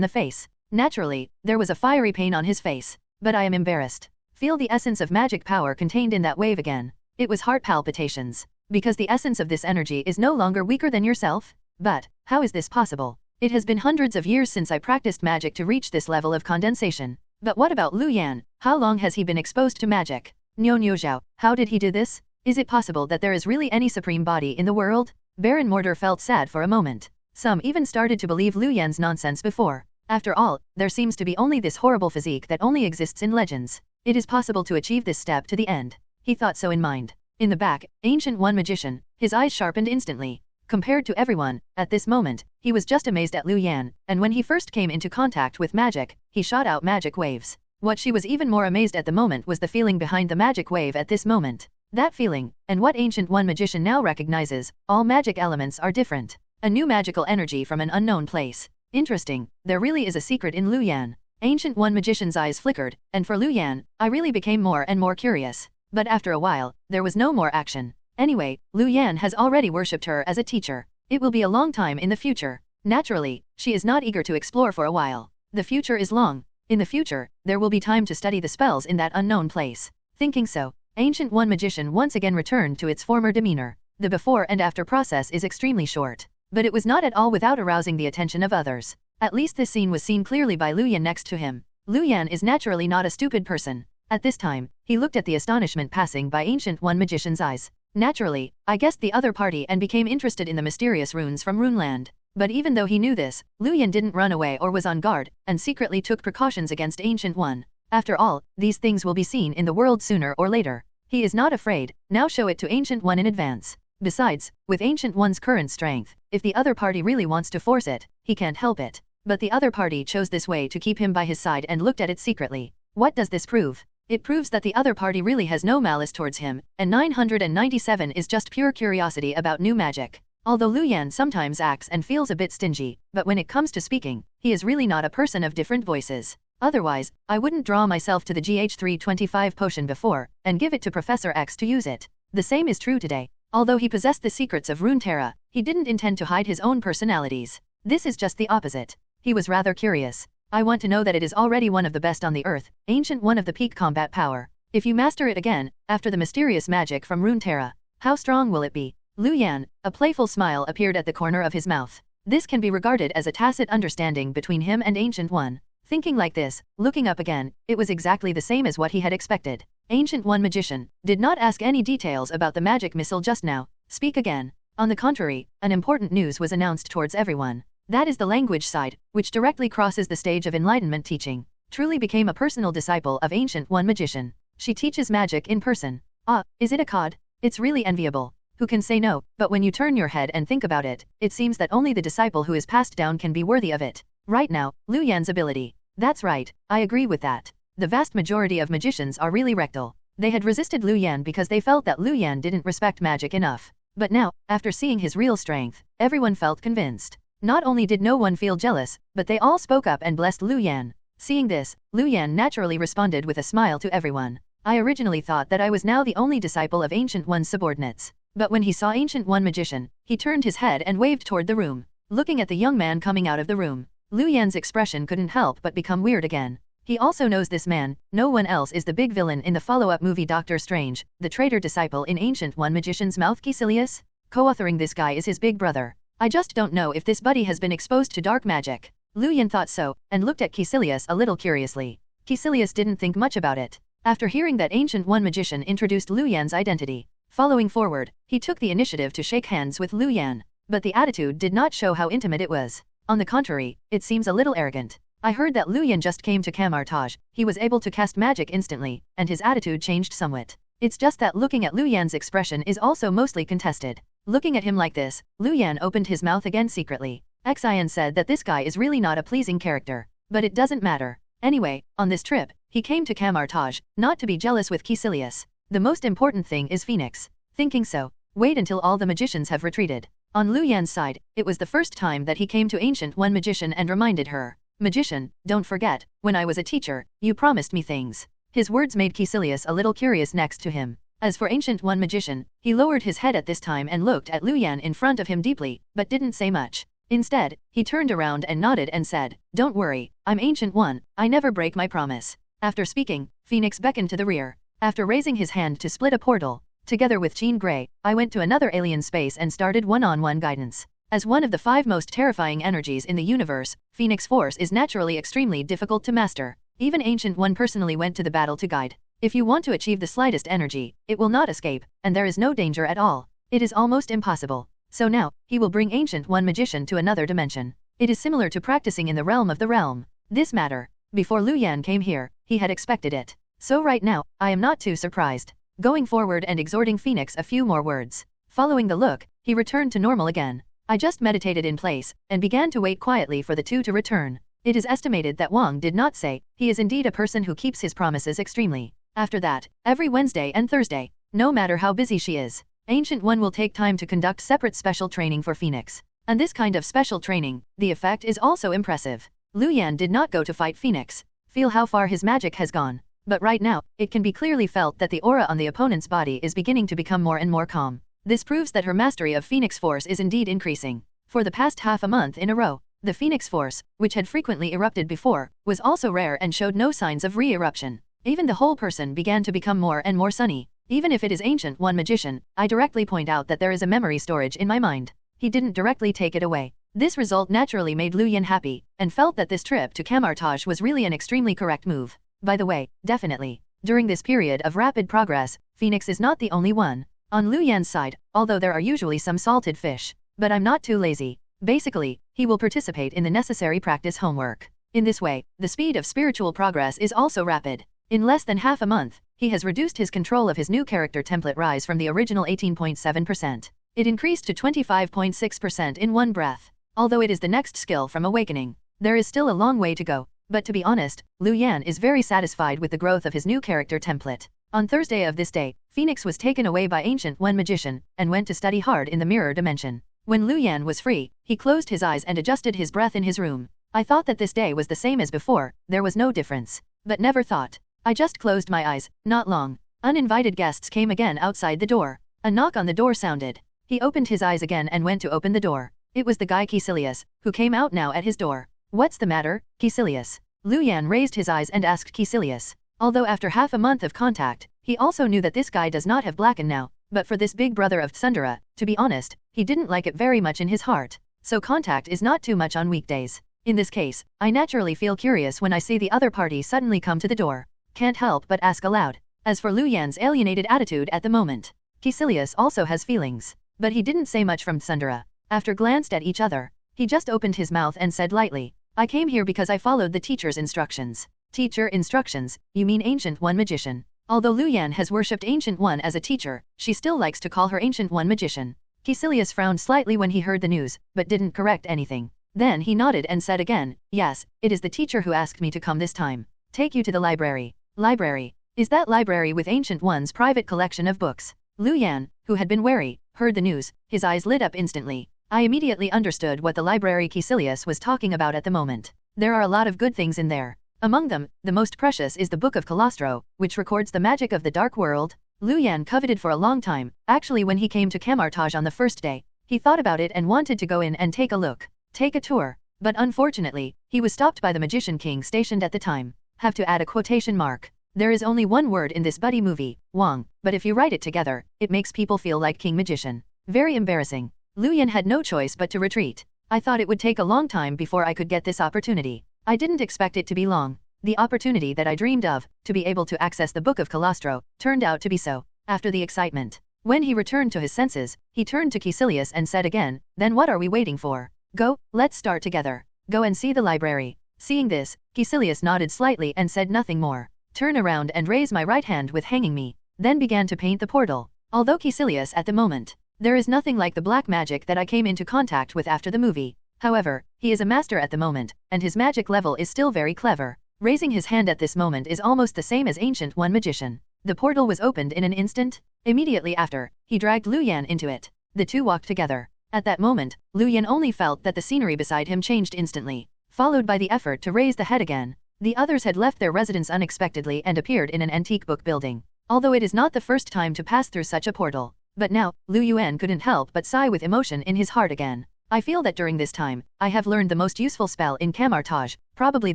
the face. Naturally, there was a fiery pain on his face. But I am embarrassed. Feel the essence of magic power contained in that wave again. It was heart palpitations. Because the essence of this energy is no longer weaker than yourself? But, how is this possible? It has been hundreds of years since I practiced magic to reach this level of condensation. But what about Lu Yan? How long has he been exposed to magic? Niu Zhao, how did he do this? Is it possible that there is really any supreme body in the world? Baron Mordo felt sad for a moment. Some even started to believe Lu Yan's nonsense before. After all, there seems to be only this horrible physique that only exists in legends. It is possible to achieve this step to the end. He thought so in mind. In the back, Ancient One magician, his eyes sharpened instantly. Compared to everyone, at this moment, he was just amazed at Lu Yan, and when he first came into contact with magic, he shot out magic waves. What she was even more amazed at the moment was the feeling behind the magic wave at this moment. That feeling, and what Ancient One magician now recognizes, all magic elements are different. A new magical energy from an unknown place. Interesting, there really is a secret in Lu Yan. Ancient One magician's eyes flickered, and for Lu Yan, I really became more and more curious. But after a while, there was no more action. Anyway, Lu Yan has already worshipped her as a teacher. It will be a long time in the future. Naturally, she is not eager to explore for a while. The future is long. In the future, there will be time to study the spells in that unknown place. Thinking so, Ancient One magician once again returned to its former demeanor. The before and after process is extremely short. But it was not at all without arousing the attention of others. At least this scene was seen clearly by Lu Yan next to him. Lu Yan is naturally not a stupid person. At this time, he looked at the astonishment passing by Ancient One magician's eyes. Naturally, I guessed the other party and became interested in the mysterious runes from Runeland. But even though he knew this, Lu Yan didn't run away or was on guard, and secretly took precautions against Ancient One. After all, these things will be seen in the world sooner or later. He is not afraid, now show it to Ancient One in advance. Besides, with Ancient One's current strength, if the other party really wants to force it, he can't help it. But the other party chose this way to keep him by his side and looked at it secretly. What does this prove? It proves that the other party really has no malice towards him, and 997 is just pure curiosity about new magic. Although Lu Yan sometimes acts and feels a bit stingy, but when it comes to speaking, he is really not a person of different voices. Otherwise, I wouldn't draw myself to the GH325 potion before, and give it to Professor X to use it. The same is true today. Although he possessed the secrets of Runeterra, he didn't intend to hide his own personalities. This is just the opposite. He was rather curious. I want to know that it is already one of the best on the earth, ancient one of the peak combat power. If you master it again, after the mysterious magic from Runeterra, how strong will it be? Lu Yan, a playful smile appeared at the corner of his mouth. This can be regarded as a tacit understanding between him and Ancient One. Thinking like this, looking up again, it was exactly the same as what he had expected. Ancient One Magician did not ask any details about the magic missile just now. Speak again. On the contrary, an important news was announced towards everyone. That is the language side, which directly crosses the stage of enlightenment teaching. Truly became a personal disciple of Ancient One Magician. She teaches magic in person. Ah, is it a cod? It's really enviable. Who can say no? But when you turn your head and think about it, it seems that only the disciple who is passed down can be worthy of it. Right now, Lu Yan's ability. That's right, I agree with that. The vast majority of magicians are really rectal. They had resisted Lu Yan because they felt that Lu Yan didn't respect magic enough. But now, after seeing his real strength, everyone felt convinced. Not only did no one feel jealous, but they all spoke up and blessed Lu Yan. Seeing this, Lu Yan naturally responded with a smile to everyone. I originally thought that I was now the only disciple of Ancient One's subordinates. But when he saw Ancient One Magician, he turned his head and waved toward the room. Looking at the young man coming out of the room, Lu Yan's expression couldn't help but become weird again. He also knows this man. No one else is the big villain in the follow-up movie Doctor Strange, the traitor disciple in Ancient One Magician's mouth. Caecilius? Co-authoring this guy is his big brother. I just don't know if this buddy has been exposed to dark magic. Lu Yan thought so, and looked at Caecilius a little curiously. Caecilius didn't think much about it. After hearing that Ancient One Magician introduced Lu Yan's identity, following forward, he took the initiative to shake hands with Lu Yan. But the attitude did not show how intimate it was. On the contrary, it seems a little arrogant. I heard that Lu Yan just came to Camartage. He was able to cast magic instantly, and his attitude changed somewhat. It's just that looking at Lu Yan's expression is also mostly contested. Looking at him like this, Lu Yan opened his mouth again secretly. Xian said that this guy is really not a pleasing character. But it doesn't matter. Anyway, on this trip, he came to Camartage, not to be jealous with Caecilius. The most important thing is Phoenix. Thinking so, wait until all the magicians have retreated. On Lu Yan's side, it was the first time that he came to Ancient One Magician and reminded her. Magician, don't forget, when I was a teacher, you promised me things. His words made Caecilius a little curious next to him. As for Ancient One Magician, he lowered his head at this time and looked at Lu Yan in front of him deeply, but didn't say much. Instead, he turned around and nodded and said, "Don't worry, I'm Ancient One, I never break my promise." After speaking, Phoenix beckoned to the rear. After raising his hand to split a portal, together with Jean Grey, I went to another alien space and started one-on-one guidance. As one of the 5 most terrifying energies in the universe, Phoenix Force is naturally extremely difficult to master. Even Ancient One personally went to the battle to guide. If you want to achieve the slightest energy, it will not escape, and there is no danger at all. It is almost impossible. So now, he will bring Ancient One Magician to another dimension. It is similar to practicing in the realm of the realm. This matter, before Lu Yan came here, he had expected it. So right now, I am not too surprised. Going forward and exhorting Phoenix a few more words. Following the look, he returned to normal again. I just meditated in place, and began to wait quietly for the two to return. It is estimated that Wang did not say, he is indeed a person who keeps his promises extremely. After that, every Wednesday and Thursday, no matter how busy she is, Ancient One will take time to conduct separate special training for Phoenix. And this kind of special training, the effect is also impressive. Lu Yan did not go to fight Phoenix. Feel how far his magic has gone. But right now, it can be clearly felt that the aura on the opponent's body is beginning to become more and more calm. This proves that her mastery of Phoenix Force is indeed increasing. For the past half a month in a row, the Phoenix Force, which had frequently erupted before, was also rare and showed no signs of re-eruption. Even the whole person began to become more and more sunny. Even if it is Ancient One Magician, I directly point out that there is a memory storage in my mind. He didn't directly take it away. This result naturally made Lu Yan happy, and felt that this trip to Camartage was really an extremely correct move. By the way, definitely, during this period of rapid progress, Phoenix is not the only one. On Lu Yan's side, although there are usually some salted fish, but I'm not too lazy. Basically, he will participate in the necessary practice homework. In this way, the speed of spiritual progress is also rapid. In less than half a month, he has reduced his control of his new character template rise from the original 18.7%. It increased to 25.6% in one breath. Although it is the next skill from awakening, there is still a long way to go. But to be honest, Lu Yan is very satisfied with the growth of his new character template. On Thursday of this day, Phoenix was taken away by Ancient One Magician, and went to study hard in the mirror dimension. When Lu Yan was free, he closed his eyes and adjusted his breath in his room. I thought that this day was the same as before, there was no difference. But never thought. I just closed my eyes, not long. Uninvited guests came again outside the door. A knock on the door sounded. He opened his eyes again and went to open the door. It was the guy Caecilius, who came out now at his door. What's the matter, Caecilius? Lu Yan raised his eyes and asked Caecilius. Although after half a month of contact, he also knew that this guy does not have blackened now, but for this big brother of Tsundere, to be honest, he didn't like it very much in his heart. So contact is not too much on weekdays. In this case, I naturally feel curious when I see the other party suddenly come to the door. Can't help but ask aloud. As for Lu Yan's alienated attitude at the moment, Caecilius also has feelings. But he didn't say much from Tsundere. After glanced at each other, he just opened his mouth and said lightly, I came here because I followed the teacher's instructions. Teacher instructions, you mean Ancient One magician. Although Lu Yan has worshipped Ancient One as a teacher, she still likes to call her Ancient One magician. Caecilius frowned slightly when he heard the news, but didn't correct anything. Then he nodded and said again, yes, it is the teacher who asked me to come this time. Take you to the library. Library. Is that library with Ancient One's private collection of books? Lu Yan, who had been wary, heard the news, his eyes lit up instantly. I immediately understood what the library Caecilius was talking about at the moment. There are a lot of good things in there. Among them, the most precious is the Book of Calastro, which records the magic of the Dark World. Lu Yan coveted for a long time. Actually, when he came to Camartage on the first day, he thought about it and wanted to go in and take a look, take a tour. But unfortunately, he was stopped by the Magician King stationed at the time. Have to add a quotation mark. There is only one word in this buddy movie, Wong, but if you write it together, it makes people feel like King Magician. Very embarrassing. Lu Yan had no choice but to retreat. I thought it would take a long time before I could get this opportunity. I didn't expect it to be long. The opportunity that I dreamed of, to be able to access the Book of Calastro, turned out to be so. After the excitement, when he returned to his senses, he turned to Caecilius and said again, then what are we waiting for? Go, let's start together. Go and see the library. Seeing this, Caecilius nodded slightly and said nothing more. Turn around and raise my right hand with hanging me. Then began to paint the portal. Although Caecilius at the moment, there is nothing like the black magic that I came into contact with after the movie. However, he is a master at the moment, and his magic level is still very clever. Raising his hand at this moment is almost the same as Ancient One magician. The portal was opened in an instant. Immediately after, he dragged Lu Yan into it. The two walked together. At that moment, Lu Yan only felt that the scenery beside him changed instantly, followed by the effort to raise the head again. The others had left their residence unexpectedly and appeared in an antique book building. Although it is not the first time to pass through such a portal. But now, Lu Yuan couldn't help but sigh with emotion in his heart again. I feel that during this time, I have learned the most useful spell in Camartage, probably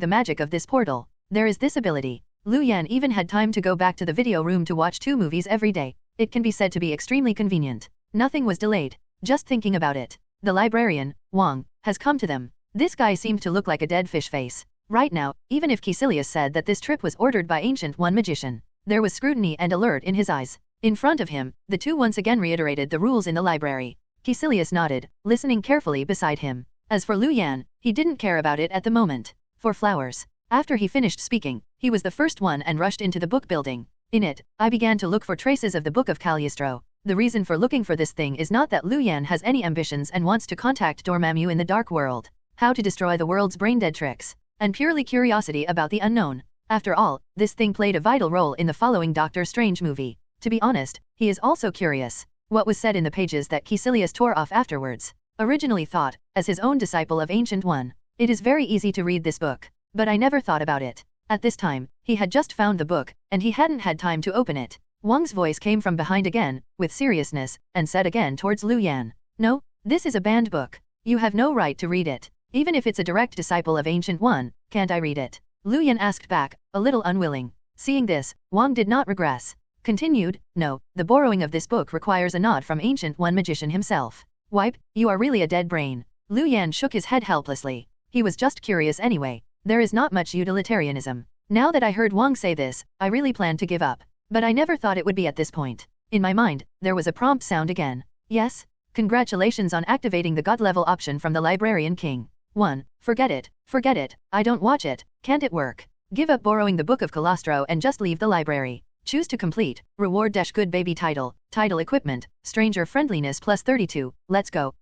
the magic of this portal. There is this ability. Lu Yan even had time to go back to the video room to watch 2 movies every day. It can be said to be extremely convenient. Nothing was delayed. Just thinking about it. The librarian, Wang, has come to them. This guy seemed to look like a dead fish face. Right now, even if Caecilius said that this trip was ordered by Ancient One magician, there was scrutiny and alert in his eyes. In front of him, the two once again reiterated the rules in the library. Caecilius nodded, listening carefully beside him. As for Lu Yan, he didn't care about it at the moment. For flowers. After he finished speaking, he was the first one and rushed into the book building. In it, I began to look for traces of the Book of Cagliostro. The reason for looking for this thing is not that Lu Yan has any ambitions and wants to contact Dormammu in the Dark World, how to destroy the world's brain-dead tricks, and purely curiosity about the unknown. After all, this thing played a vital role in the following Doctor Strange movie. To be honest, he is also curious. What was said in the pages that Caecilius tore off afterwards? Originally thought, as his own disciple of Ancient One, it is very easy to read this book. But I never thought about it. At this time, he had just found the book, and he hadn't had time to open it. Wang's voice came from behind again, with seriousness, and said again towards Lu Yan. No, this is a banned book. You have no right to read it. Even if it's a direct disciple of Ancient One, can't I read it? Lu Yan asked back, a little unwilling. Seeing this, Wang did not regress. Continued, no, the borrowing of this book requires a nod from Ancient One magician himself. Wipe, you are really a dead brain. Lu Yan shook his head helplessly. He was just curious anyway. There is not much utilitarianism. Now that I heard Wang say this, I really planned to give up. But I never thought it would be at this point. In my mind, there was a prompt sound again. Yes? Congratulations on activating the God level option from the Librarian King. 1. Forget it, I don't watch it, can't it work? Give up borrowing the Book of Calastro and just leave the library. Choose to complete, reward good baby title equipment, stranger friendliness plus 32, let's go,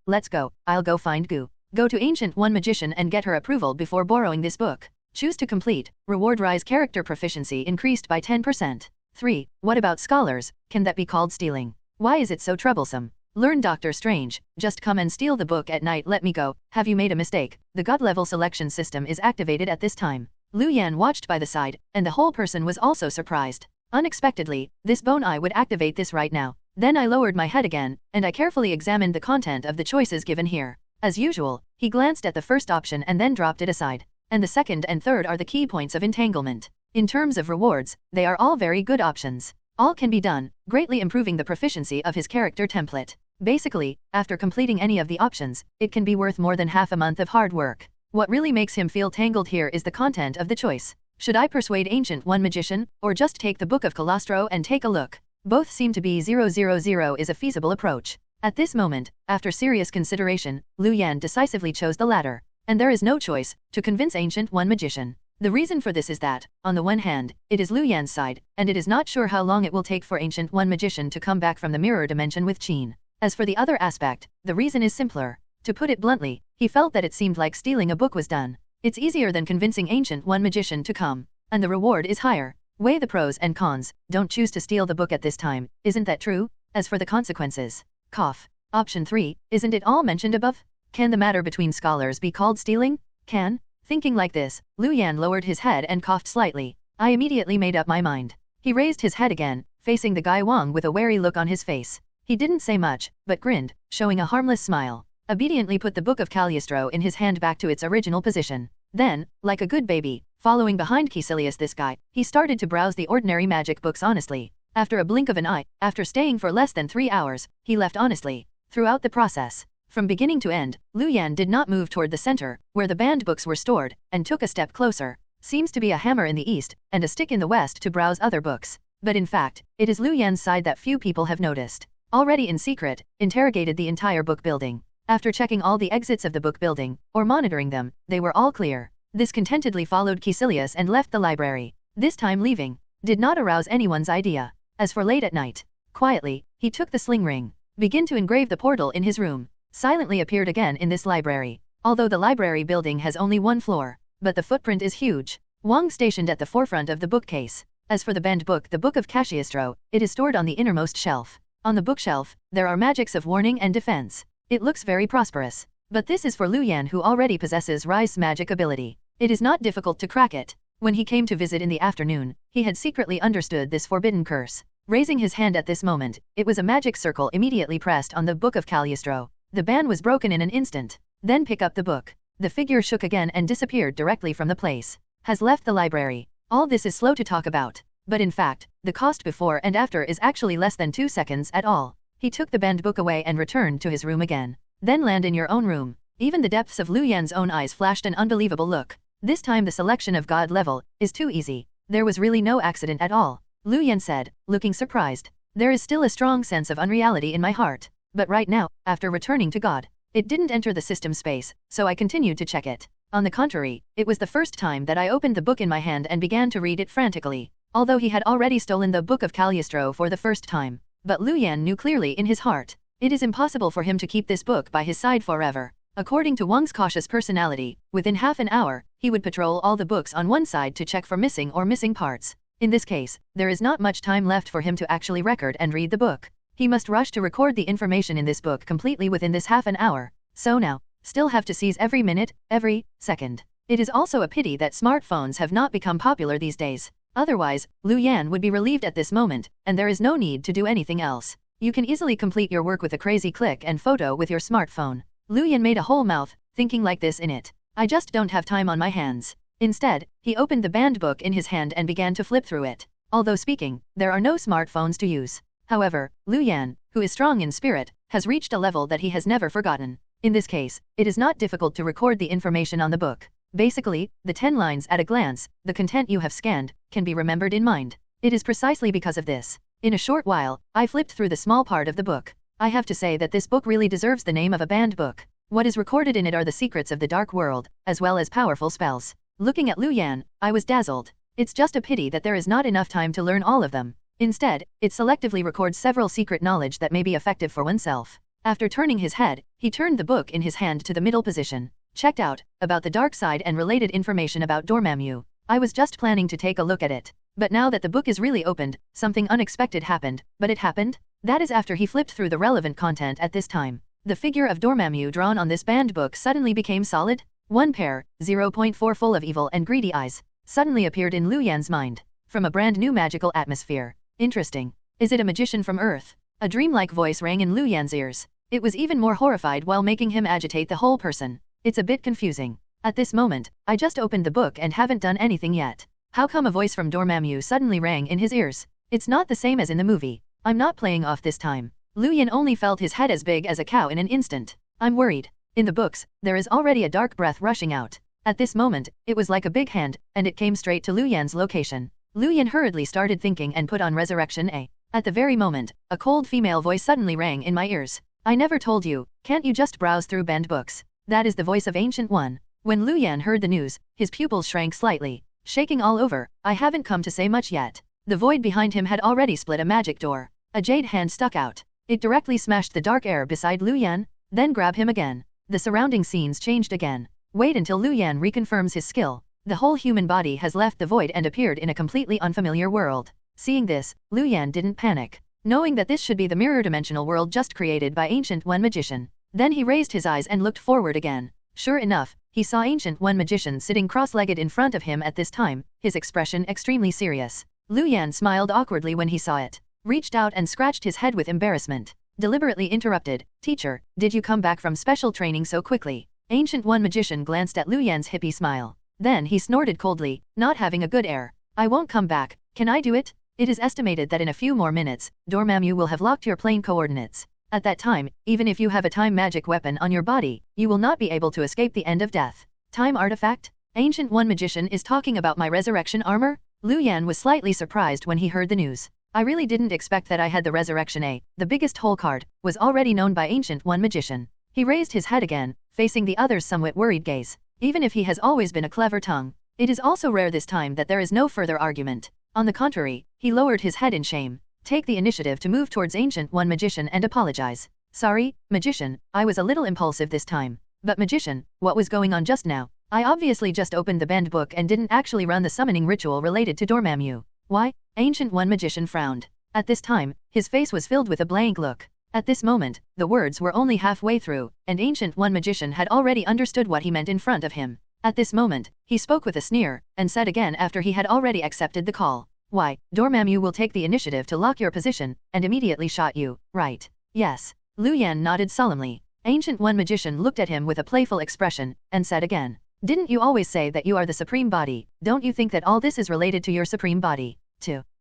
I'll go find Goo. Go to Ancient One magician and get her approval before borrowing this book. Choose to complete, reward rise character proficiency increased by 10%. 3. What about scholars, can that be called stealing? Why is it so troublesome? Learn Doctor Strange, just come and steal the book at night, let me go, have you made a mistake? The God level selection system is activated at this time. Lu Yan watched by the side, and the whole person was also surprised. Unexpectedly, this bone eye would activate this right now. Then I lowered my head again, and I carefully examined the content of the choices given here. As usual, he glanced at the first option and then dropped it aside. And the second and third are the key points of entanglement. In terms of rewards, they are all very good options. All can be done, greatly improving the proficiency of his character template. Basically, after completing any of the options, it can be worth more than half a month of hard work. What really makes him feel tangled here is the content of the choice. Should I persuade Ancient One Magician, or just take the Book of Calastro and take a look? Both seem to be 000 is a feasible approach. At this moment, after serious consideration, Lu Yan decisively chose the latter. And there is no choice to convince Ancient One Magician. The reason for this is that, on the one hand, it is Lu Yan's side, and it is not sure how long it will take for Ancient One Magician to come back from the mirror dimension with Qin. As for the other aspect, the reason is simpler. To put it bluntly, he felt that it seemed like stealing a book was done. It's easier than convincing Ancient One Magician to come, and the reward is higher. Weigh the pros and cons, don't choose to steal the book at this time, isn't that true? As for the consequences, cough. Option 3, isn't it all mentioned above? Can the matter between scholars be called stealing? Can? Thinking like this, Lu Yan lowered his head and coughed slightly. I immediately made up my mind. He raised his head again, facing the guy Wang with a wary look on his face. He didn't say much, but grinned, showing a harmless smile. Obediently put the Book of Cagliostro in his hand back to its original position. Then, like a good baby, following behind Caecilius this guy, he started to browse the ordinary magic books honestly. After a blink of an eye, after staying for less than 3 hours, he left honestly. Throughout the process, from beginning to end, Lu Yan did not move toward the center, where the banned books were stored, and took a step closer. Seems to be a hammer in the east, and a stick in the west to browse other books. But in fact, it is Lu Yan's side that few people have noticed. Already in secret, interrogated the entire book building. After checking all the exits of the book building, or monitoring them, they were all clear. This contentedly followed Caecilius and left the library. This time leaving did not arouse anyone's idea. As for late at night, quietly, he took the sling ring, began to engrave the portal in his room, silently appeared again in this library. Although the library building has only 1 floor, but the footprint is huge. Wang stationed at the forefront of the bookcase. As for the banned book, the Book of Cagliostro, it is stored on the innermost shelf. On the bookshelf, there are magics of warning and defense. It looks very prosperous. But this is for Lu Yan, who already possesses Rice's magic ability. It is not difficult to crack it. When he came to visit in the afternoon, he had secretly understood this forbidden curse. Raising his hand at this moment, it was a magic circle immediately pressed on the Book of Cagliostro. The ban was broken in an instant. Then pick up the book. The figure shook again and disappeared directly from the place. Has left the library. All this is slow to talk about. But in fact, the cost before and after is actually less than 2 seconds at all. He took the banned book away and returned to his room again. Then land in your own room. Even the depths of Lu Yan's own eyes flashed an unbelievable look. This time the selection of God level is too easy. There was really no accident at all. Lu Yan said, looking surprised. There is still a strong sense of unreality in my heart. But right now, after returning to God, it didn't enter the system space, so I continued to check it. On the contrary, it was the first time that I opened the book in my hand and began to read it frantically. Although he had already stolen the Book of Cagliostro for the first time. But Lu Yan knew clearly in his heart, it is impossible for him to keep this book by his side forever. According to Wang's cautious personality, within half an hour, he would patrol all the books on one side to check for missing parts. In this case, there is not much time left for him to actually record and read the book. He must rush to record the information in this book completely within this half an hour. So now, still have to seize every minute, every second. It is also a pity that smartphones have not become popular these days. Otherwise, Lu Yan would be relieved at this moment, and there is no need to do anything else. You can easily complete your work with a crazy click and photo with your smartphone. Lu Yan made a whole mouth, thinking like this in it. I just don't have time on my hands. Instead, he opened the banned book in his hand and began to flip through it. Although speaking, there are no smartphones to use. However, Lu Yan, who is strong in spirit, has reached a level that he has never forgotten. In this case, it is not difficult to record the information on the book. Basically, the 10 lines at a glance, the content you have scanned, can be remembered in mind. It is precisely because of this. In a short while, I flipped through the small part of the book. I have to say that this book really deserves the name of a banned book. What is recorded in it are the secrets of the dark world, as well as powerful spells. Looking at Lu Yan, I was dazzled. It's just a pity that there is not enough time to learn all of them. Instead, it selectively records several secret knowledge that may be effective for oneself. After turning his head, he turned the book in his hand to the middle position. Checked out, about the dark side and related information about Dormammu. I was just planning to take a look at it. But now that the book is really opened, something unexpected happened. But it happened? That is after he flipped through the relevant content at this time. The figure of Dormammu drawn on this banned book suddenly became solid. 1 pair, 0.4 full of evil and greedy eyes, suddenly appeared in Lu Yan's mind, from a brand new magical atmosphere. Interesting. Is it a magician from Earth? A dreamlike voice rang in Lu Yan's ears. It was even more horrified while making him agitate the whole person. It's a bit confusing. At this moment, I just opened the book and haven't done anything yet. How come a voice from Dormammu suddenly rang in his ears? It's not the same as in the movie. I'm not playing off this time. Lu Yan only felt his head as big as a cow in an instant. I'm worried. In the books, there is already a dark breath rushing out. At this moment, it was like a big hand, and it came straight to Lu Yan's location. Lu Yan hurriedly started thinking and put on Resurrection A. At the very moment, a cold female voice suddenly rang in my ears. I never told you, can't you just browse through banned books? That is the voice of Ancient One. When Lu Yan heard the news, his pupils shrank slightly, shaking all over. I haven't come to say much yet. The void behind him had already split a magic door. A jade hand stuck out. It directly smashed the dark air beside Lu Yan, then grabbed him again. The surrounding scenes changed again. Wait until Lu Yan reconfirms his skill. The whole human body has left the void and appeared in a completely unfamiliar world. Seeing this, Lu Yan didn't panic, knowing that this should be the mirror-dimensional world just created by Ancient One Magician. Then he raised his eyes and looked forward again. Sure enough, he saw Ancient One Magician sitting cross-legged in front of him at this time, his expression extremely serious. Lu Yan smiled awkwardly when he saw it, reached out and scratched his head with embarrassment. Deliberately interrupted, "Teacher, did you come back from special training so quickly?" Ancient One Magician glanced at Lu Yan's hippie smile. Then he snorted coldly, not having a good air. "I won't come back. Can I do it? It is estimated that in a few more minutes, Dormammu will have locked your plane coordinates. At that time, even if you have a time magic weapon on your body, you will not be able to escape the end of death." Time artifact? Ancient One Magician is talking about my resurrection armor? Lu Yan was slightly surprised when he heard the news. I really didn't expect that I had the Resurrection A. The biggest hole card was already known by Ancient One Magician. He raised his head again, facing the other's somewhat worried gaze. Even if he has always been a clever tongue, it is also rare this time that there is no further argument. On the contrary, he lowered his head in shame. Take the initiative to move towards Ancient One Magician and apologize. Sorry, Magician, I was a little impulsive this time. But Magician, what was going on just now? I obviously just opened the banned book and didn't actually run the summoning ritual related to Dormammu. Why? Ancient One Magician frowned. At this time, his face was filled with a blank look. At this moment, the words were only halfway through, and Ancient One Magician had already understood what he meant in front of him. At this moment, he spoke with a sneer, and said again after he had already accepted the call. Why, Dormammu will take the initiative to lock your position, and immediately shot you, right? Yes. Lu Yan nodded solemnly. Ancient One Magician looked at him with a playful expression, and said again. Didn't you always say that you are the Supreme Body? Don't you think that all this is related to your Supreme Body?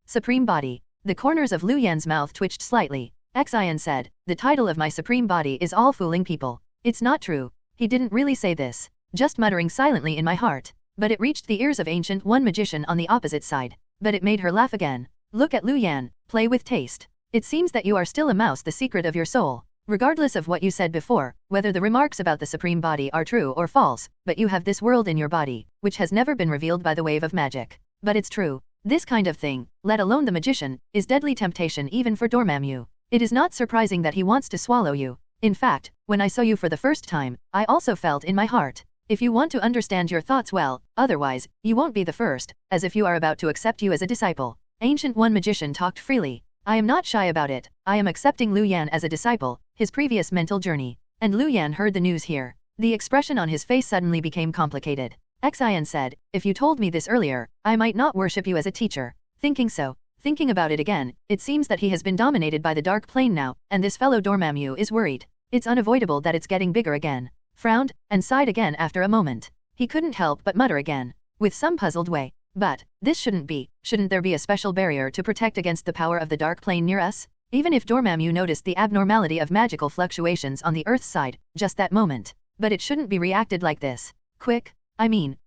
Supreme Body. The corners of Lu Yan's mouth twitched slightly. Xian said, the title of my Supreme Body is all fooling people. It's not true. He didn't really say this. Just muttering silently in my heart. But it reached the ears of Ancient One Magician on the opposite side. But it made her laugh again. Look at Lu Yan, play with taste. It seems that you are still a mouse, the secret of your soul. Regardless of what you said before, whether the remarks about the Supreme Body are true or false, but you have this world in your body, which has never been revealed by the wave of magic. But it's true. This kind of thing, let alone the magician, is deadly temptation even for Dormammu. It is not surprising that he wants to swallow you. In fact, when I saw you for the first time, I also felt in my heart. If you want to understand your thoughts well, otherwise, you won't be the first, as if you are about to accept you as a disciple. Ancient One Magician talked freely. I am not shy about it. I am accepting Lu Yan as a disciple, his previous mental journey. And Lu Yan heard the news here. The expression on his face suddenly became complicated. Xian said, if you told me this earlier, I might not worship you as a teacher. Thinking about it again, it seems that he has been dominated by the dark plane now, and this fellow Dormammu is worried. It's unavoidable that it's getting bigger again. Frowned, and sighed again after a moment. He couldn't help but mutter again, with some puzzled way. But, this shouldn't there be a special barrier to protect against the power of the dark plane near us? Even if Dormammu noticed the abnormality of magical fluctuations on the Earth's side, just that moment. But it shouldn't be reacted like this.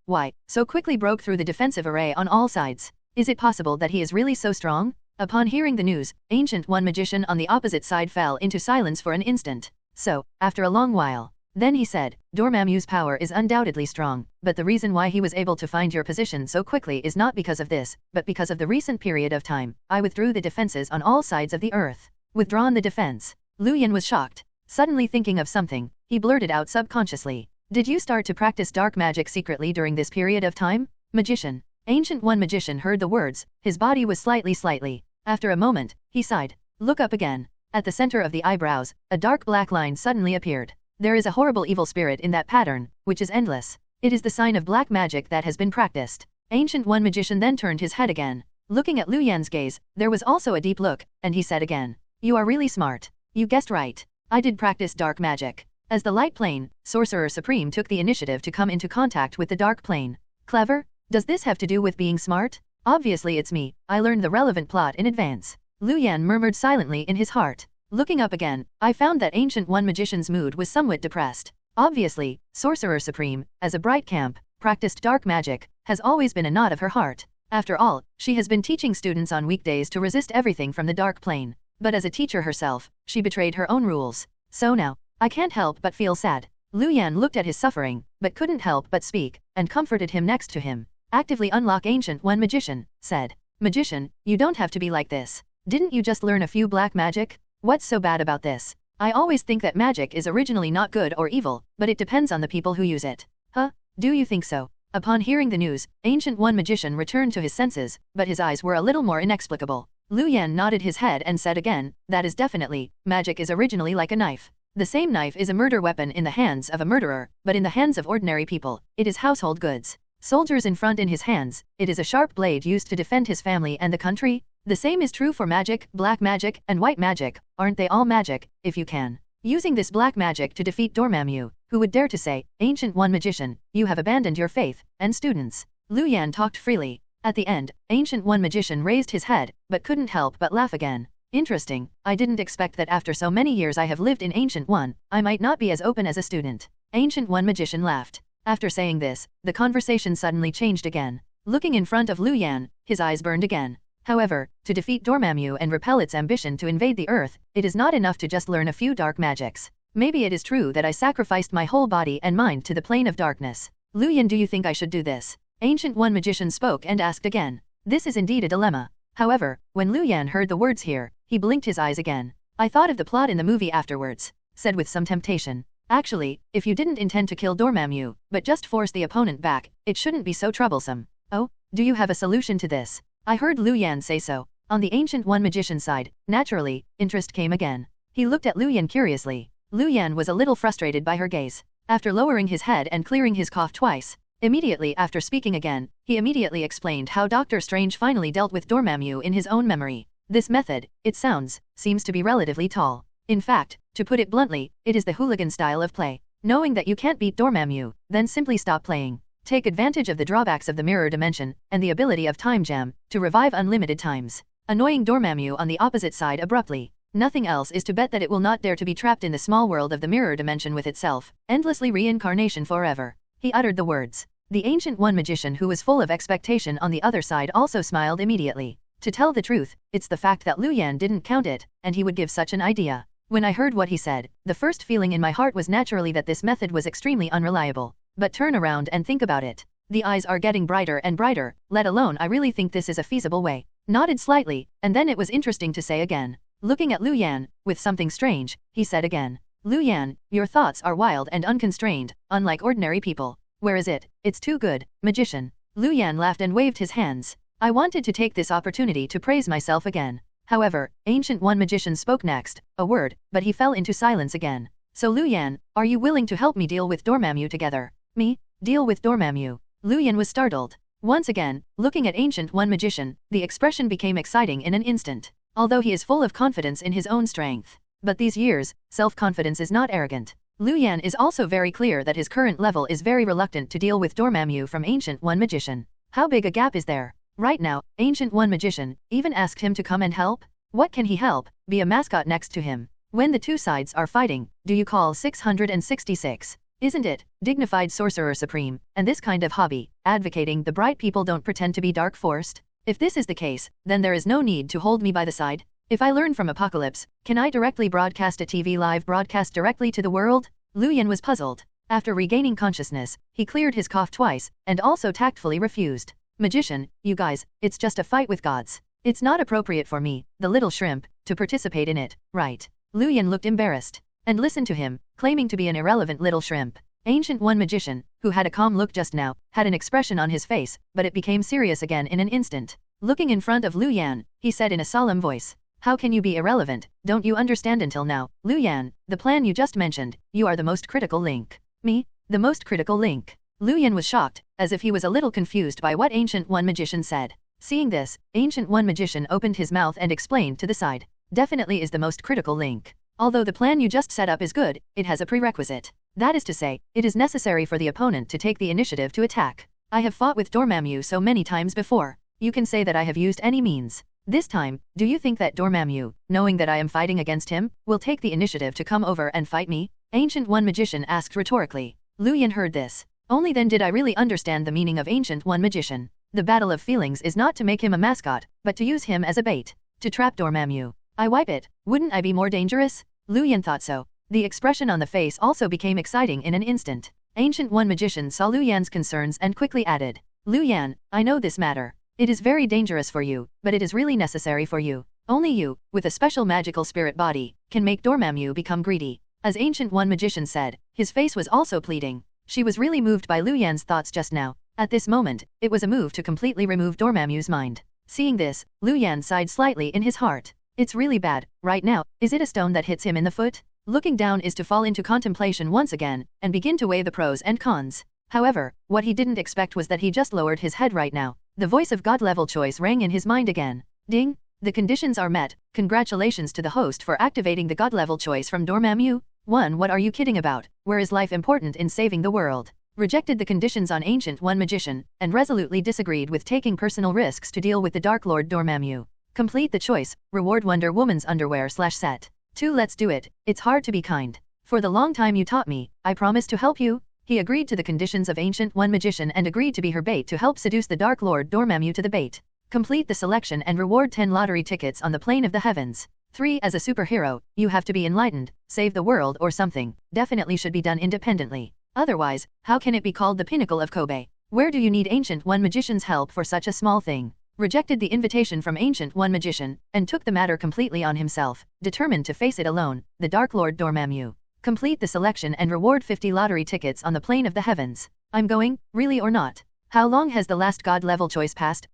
Why, so quickly broke through the defensive array on all sides? Is it possible that he is really so strong? Upon hearing the news, Ancient One Magician on the opposite side fell into silence for an instant. So, after a long while, then he said, Dormammu's power is undoubtedly strong, but the reason why he was able to find your position so quickly is not because of this, but because of the recent period of time. I withdrew the defenses on all sides of the Earth. Withdrawn the defense. Lu Yan was shocked. Suddenly thinking of something, he blurted out subconsciously. Did you start to practice dark magic secretly during this period of time? Magician. Ancient One Magician heard the words, his body was slightly. After a moment, he sighed. Look up again. At the center of the eyebrows, a dark black line suddenly appeared. There is a horrible evil spirit in that pattern, which is endless. It is the sign of black magic that has been practiced. Ancient One Magician then turned his head again. Looking at Lu Yan's gaze, there was also a deep look, and he said again, "You are really smart. You guessed right. I did practice dark magic." As the light plane, Sorcerer Supreme took the initiative to come into contact with the dark plane. Clever? Does this have to do with being smart? Obviously it's me. I learned the relevant plot in advance. Lu Yan murmured silently in his heart. Looking up again, I found that Ancient One Magician's mood was somewhat depressed. Obviously, Sorcerer Supreme, as a bright camp, practiced dark magic, has always been a knot of her heart. After all, she has been teaching students on weekdays to resist everything from the dark plane. But as a teacher herself, she betrayed her own rules. So now, I can't help but feel sad. Lu Yan looked at his suffering, but couldn't help but speak, and comforted him next to him. Actively unlock Ancient One Magician, said. Magician, you don't have to be like this. Didn't you just learn a few black magic? What's so bad about this? I always think that magic is originally not good or evil, but it depends on the people who use it. Huh? Do you think so? Upon hearing the news, Ancient One Magician returned to his senses, but his eyes were a little more inexplicable. Lu Yan nodded his head and said again, that is definitely, magic is originally like a knife. The same knife is a murder weapon in the hands of a murderer, but in the hands of ordinary people, it is household goods. Soldiers in front in his hands, it is a sharp blade used to defend his family and the country. The same is true for magic, black magic, and white magic, aren't they all magic, if you can. Using this black magic to defeat Dormammu, who would dare to say, Ancient One Magician, you have abandoned your faith, and students. Lu Yan talked freely. At the end, Ancient One Magician raised his head, but couldn't help but laugh again. Interesting, I didn't expect that after so many years I have lived in Ancient One, I might not be as open as a student. Ancient One Magician laughed. After saying this, the conversation suddenly changed again. Looking in front of Lu Yan, his eyes burned again. However, to defeat Dormammu and repel its ambition to invade the Earth, it is not enough to just learn a few dark magics. Maybe it is true that I sacrificed my whole body and mind to the plane of darkness. Lu Yan, do you think I should do this? Ancient One Magician spoke and asked again. This is indeed a dilemma. However, when Lu Yan heard the words here, he blinked his eyes again. I thought of the plot in the movie afterwards, said with some temptation. Actually, if you didn't intend to kill Dormammu, but just force the opponent back, it shouldn't be so troublesome. Oh, do you have a solution to this? I heard Lu Yan say so. On the Ancient One Magician side, naturally, interest came again. He looked at Lu Yan curiously. Lu Yan was a little frustrated by her gaze. After lowering his head and clearing his cough twice, immediately after speaking again, he immediately explained how Doctor Strange finally dealt with Dormammu in his own memory. This method, it seems to be relatively tall. In fact, to put it bluntly, it is the hooligan style of play. Knowing that you can't beat Dormammu, then simply stop playing. Take advantage of the drawbacks of the mirror dimension, and the ability of Time Gem, to revive unlimited times. Annoying Dormammu on the opposite side abruptly. Nothing else is to bet that it will not dare to be trapped in the small world of the mirror dimension with itself, endlessly reincarnation forever. He uttered the words. The Ancient One Magician, who was full of expectation on the other side, also smiled immediately. To tell the truth, it's the fact that Lu Yan didn't count it, and he would give such an idea. When I heard what he said, the first feeling in my heart was naturally that this method was extremely unreliable. But turn around and think about it. The eyes are getting brighter and brighter, let alone I really think this is a feasible way. Nodded slightly, and then it was interesting to say again. Looking at Lu Yan, with something strange, he said again. Lu Yan, your thoughts are wild and unconstrained, unlike ordinary people. Where is it? It's too good, magician. Lu Yan laughed and waved his hands. I wanted to take this opportunity to praise myself again. However, Ancient One Magician spoke next, a word, but he fell into silence again. So Lu Yan, are you willing to help me deal with Dormammu together? Me? Deal with Dormammu? Lu Yan was startled. Once again, looking at Ancient One Magician, the expression became exciting in an instant. Although he is full of confidence in his own strength. But these years, self-confidence is not arrogant. Lu Yan is also very clear that his current level is very reluctant to deal with Dormammu from Ancient One Magician. How big a gap is there? Right now, Ancient One Magician even asked him to come and help? What can he help? Be a mascot next to him. When the two sides are fighting, do you call 666? Isn't it, dignified Sorcerer Supreme, and this kind of hobby, advocating the bright people don't pretend to be dark forced? If this is the case, then there is no need to hold me by the side. If I learn from Apocalypse, can I directly broadcast a TV live broadcast directly to the world? Lu Yan was puzzled. After regaining consciousness, he cleared his cough twice, and also tactfully refused. Magician, you guys, it's just a fight with gods. It's not appropriate for me, the little shrimp, to participate in it, right? Lu Yan looked embarrassed, and listened to him, claiming to be an irrelevant little shrimp. Ancient One Magician, who had a calm look just now, had an expression on his face, but it became serious again in an instant. Looking in front of Lu Yan, he said in a solemn voice, How can you be irrelevant? Don't you understand until now? Lu Yan, the plan you just mentioned, you are the most critical link. Me? The most critical link. Lu Yan was shocked, as if he was a little confused by what Ancient One Magician said. Seeing this, Ancient One Magician opened his mouth and explained to the side. Definitely is the most critical link. Although the plan you just set up is good, it has a prerequisite. That is to say, it is necessary for the opponent to take the initiative to attack. I have fought with Dormammu so many times before. You can say that I have used any means. This time, do you think that Dormammu, knowing that I am fighting against him, will take the initiative to come over and fight me? Ancient One Magician asked rhetorically. Lu Yan heard this. Only then did I really understand the meaning of Ancient One Magician. The battle of feelings is not to make him a mascot, but to use him as a bait. To trap Dormammu. I wipe it. Wouldn't I be more dangerous? Lu Yan thought so. The expression on the face also became exciting in an instant. Ancient One Magician saw Lu Yan's concerns and quickly added. Lu Yan, I know this matter. It is very dangerous for you, but it is really necessary for you. Only you, with a special magical spirit body, can make Dormammu become greedy. As Ancient One Magician said, his face was also pleading. She was really moved by Lu Yan's thoughts just now. At this moment, it was a move to completely remove Dormammu's mind. Seeing this, Lu Yan sighed slightly in his heart. It's really bad, right now. Is it a stone that hits him in the foot? Looking down is to fall into contemplation once again, and begin to weigh the pros and cons. However, what he didn't expect was that he just lowered his head right now. The voice of God-level choice rang in his mind again. Ding! The conditions are met. Congratulations to the host for activating the God-level choice from Dormammu. 1. What are you kidding about? Where is life important in saving the world? Rejected the conditions on Ancient One Magician, and resolutely disagreed with taking personal risks to deal with the Dark Lord Dormammu. Complete the choice. Reward Wonder Woman's underwear/set. 2. Let's do it. It's hard to be kind. For the long time you taught me, I promise to help you. He agreed to the conditions of Ancient One Magician and agreed to be her bait to help seduce the Dark Lord Dormammu to the bait. Complete the selection and reward 10 lottery tickets on the plane of the heavens. 3. As a superhero, you have to be enlightened, save the world or something. Definitely should be done independently. Otherwise, how can it be called the pinnacle of Kobe? Where do you need Ancient One Magician's help for such a small thing? Rejected the invitation from Ancient One Magician, and took the matter completely on himself, determined to face it alone, the Dark Lord Dormammu. Complete the selection and reward 50 lottery tickets on the plane of the heavens. I'm going, really or not? How long has the last God-level choice passed?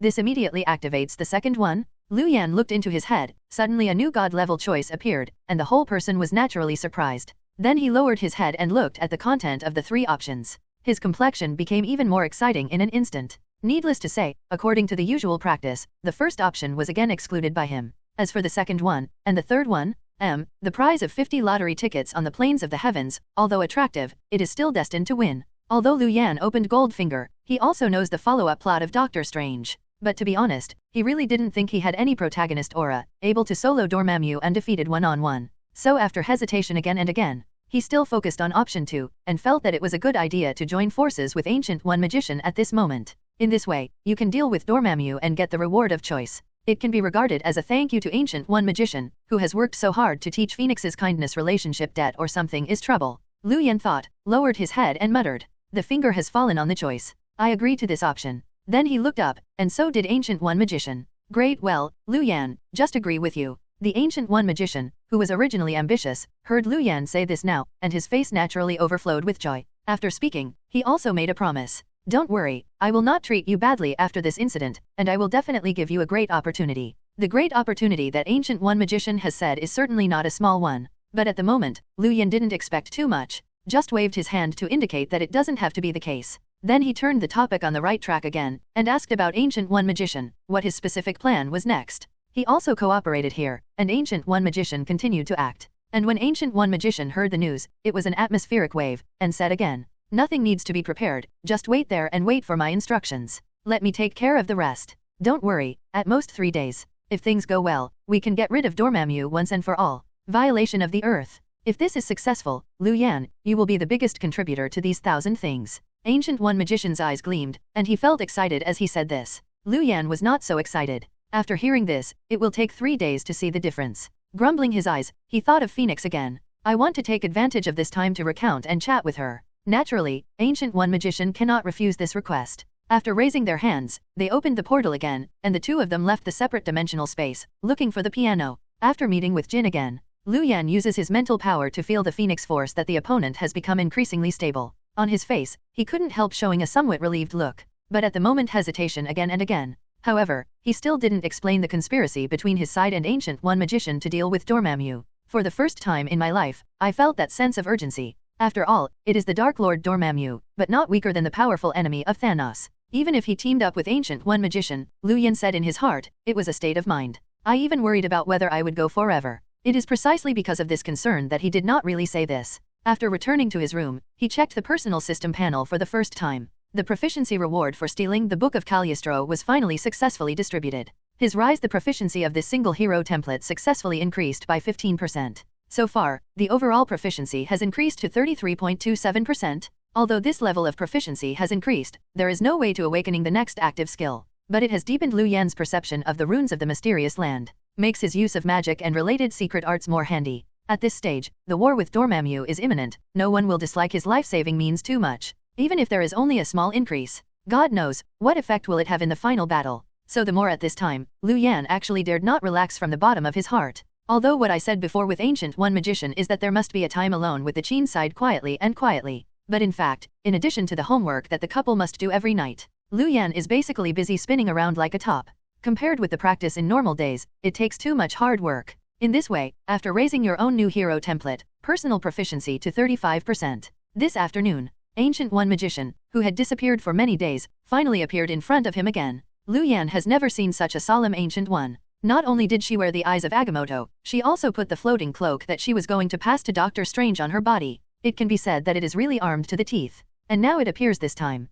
This immediately activates the second one? Lu Yan looked into his head, suddenly a new God-level choice appeared, and the whole person was naturally surprised. Then he lowered his head and looked at the content of the 3 options. His complexion became even more exciting in an instant. Needless to say, according to the usual practice, the first option was again excluded by him. As for the second one, and the third one, the prize of 50 lottery tickets on the plains of the heavens, although attractive, it is still destined to win. Although Lu Yan opened Goldfinger, he also knows the follow-up plot of Doctor Strange. But to be honest, he really didn't think he had any protagonist aura, able to solo Dormammu undefeated one-on-one. So after hesitation again and again, he still focused on option 2, and felt that it was a good idea to join forces with Ancient One Magician at this moment. In this way, you can deal with Dormammu and get the reward of choice. It can be regarded as a thank you to Ancient One Magician, who has worked so hard to teach Phoenix's kindness relationship debt or something is trouble. Lu Yan thought, lowered his head and muttered. The finger has fallen on the choice. I agree to this option. Then he looked up, and so did Ancient One Magician. Great, well, Lu Yan, just agree with you. The Ancient One Magician, who was originally ambitious, heard Lu Yan say this now, and his face naturally overflowed with joy. After speaking, he also made a promise. Don't worry, I will not treat you badly after this incident, and I will definitely give you a great opportunity. The great opportunity that Ancient One Magician has said is certainly not a small one. But at the moment, Lu Yan didn't expect too much, just waved his hand to indicate that it doesn't have to be the case. Then he turned the topic on the right track again, and asked about Ancient One Magician, what his specific plan was next. He also cooperated here, and Ancient One Magician continued to act. And when Ancient One Magician heard the news, it was an atmospheric wave, and said again, nothing needs to be prepared, just wait there and wait for my instructions. Let me take care of the rest. Don't worry, at most 3 days. If things go well, we can get rid of Dormammu once and for all. Violation of the earth. If this is successful, Lu Yan, you will be the biggest contributor to these 1,000 things. Ancient One Magician's eyes gleamed, and he felt excited as he said this. Lu Yan was not so excited. After hearing this, it will take 3 days to see the difference. Grumbling his eyes, he thought of Phoenix again. I want to take advantage of this time to recount and chat with her. Naturally, Ancient One Magician cannot refuse this request. After raising their hands, they opened the portal again, and the two of them left the separate dimensional space, looking for the piano. After meeting with Jin again, Lu Yan uses his mental power to feel the Phoenix force that the opponent has become increasingly stable. On his face, he couldn't help showing a somewhat relieved look. But at the moment hesitation again and again. However, he still didn't explain the conspiracy between his side and Ancient One magician to deal with Dormammu. For the first time in my life, I felt that sense of urgency. After all, it is the Dark Lord Dormammu, but not weaker than the powerful enemy of Thanos. Even if he teamed up with Ancient One magician, Lu Yan said in his heart, it was a state of mind. I even worried about whether I would go forever. It is precisely because of this concern that he did not really say this. After returning to his room, he checked the personal system panel for the first time. The proficiency reward for stealing the Book of Cagliostro was finally successfully distributed. His rise the proficiency of this single hero template successfully increased by 15%. So far, the overall proficiency has increased to 33.27%. Although this level of proficiency has increased, there is no way to awakening the next active skill. But it has deepened Lu Yan's perception of the runes of the mysterious land, makes his use of magic and related secret arts more handy. At this stage, the war with Dormammu is imminent. No one will dislike his life-saving means too much. Even if there is only a small increase, God knows, what effect will it have in the final battle. So the more at this time, Lu Yan actually dared not relax from the bottom of his heart. Although what I said before with Ancient One magician is that there must be a time alone with the Qin side quietly. But in fact, in addition to the homework that the couple must do every night, Lu Yan is basically busy spinning around like a top. Compared with the practice in normal days, it takes too much hard work. In this way, after raising your own new hero template, personal proficiency to 35%, this afternoon, Ancient One magician, who had disappeared for many days, finally appeared in front of him again. Lu Yan has never seen such a solemn Ancient One. Not only did she wear the eyes of Agamotto, she also put the floating cloak that she was going to pass to Doctor Strange on her body. It can be said that it is really armed to the teeth. And now it appears this time.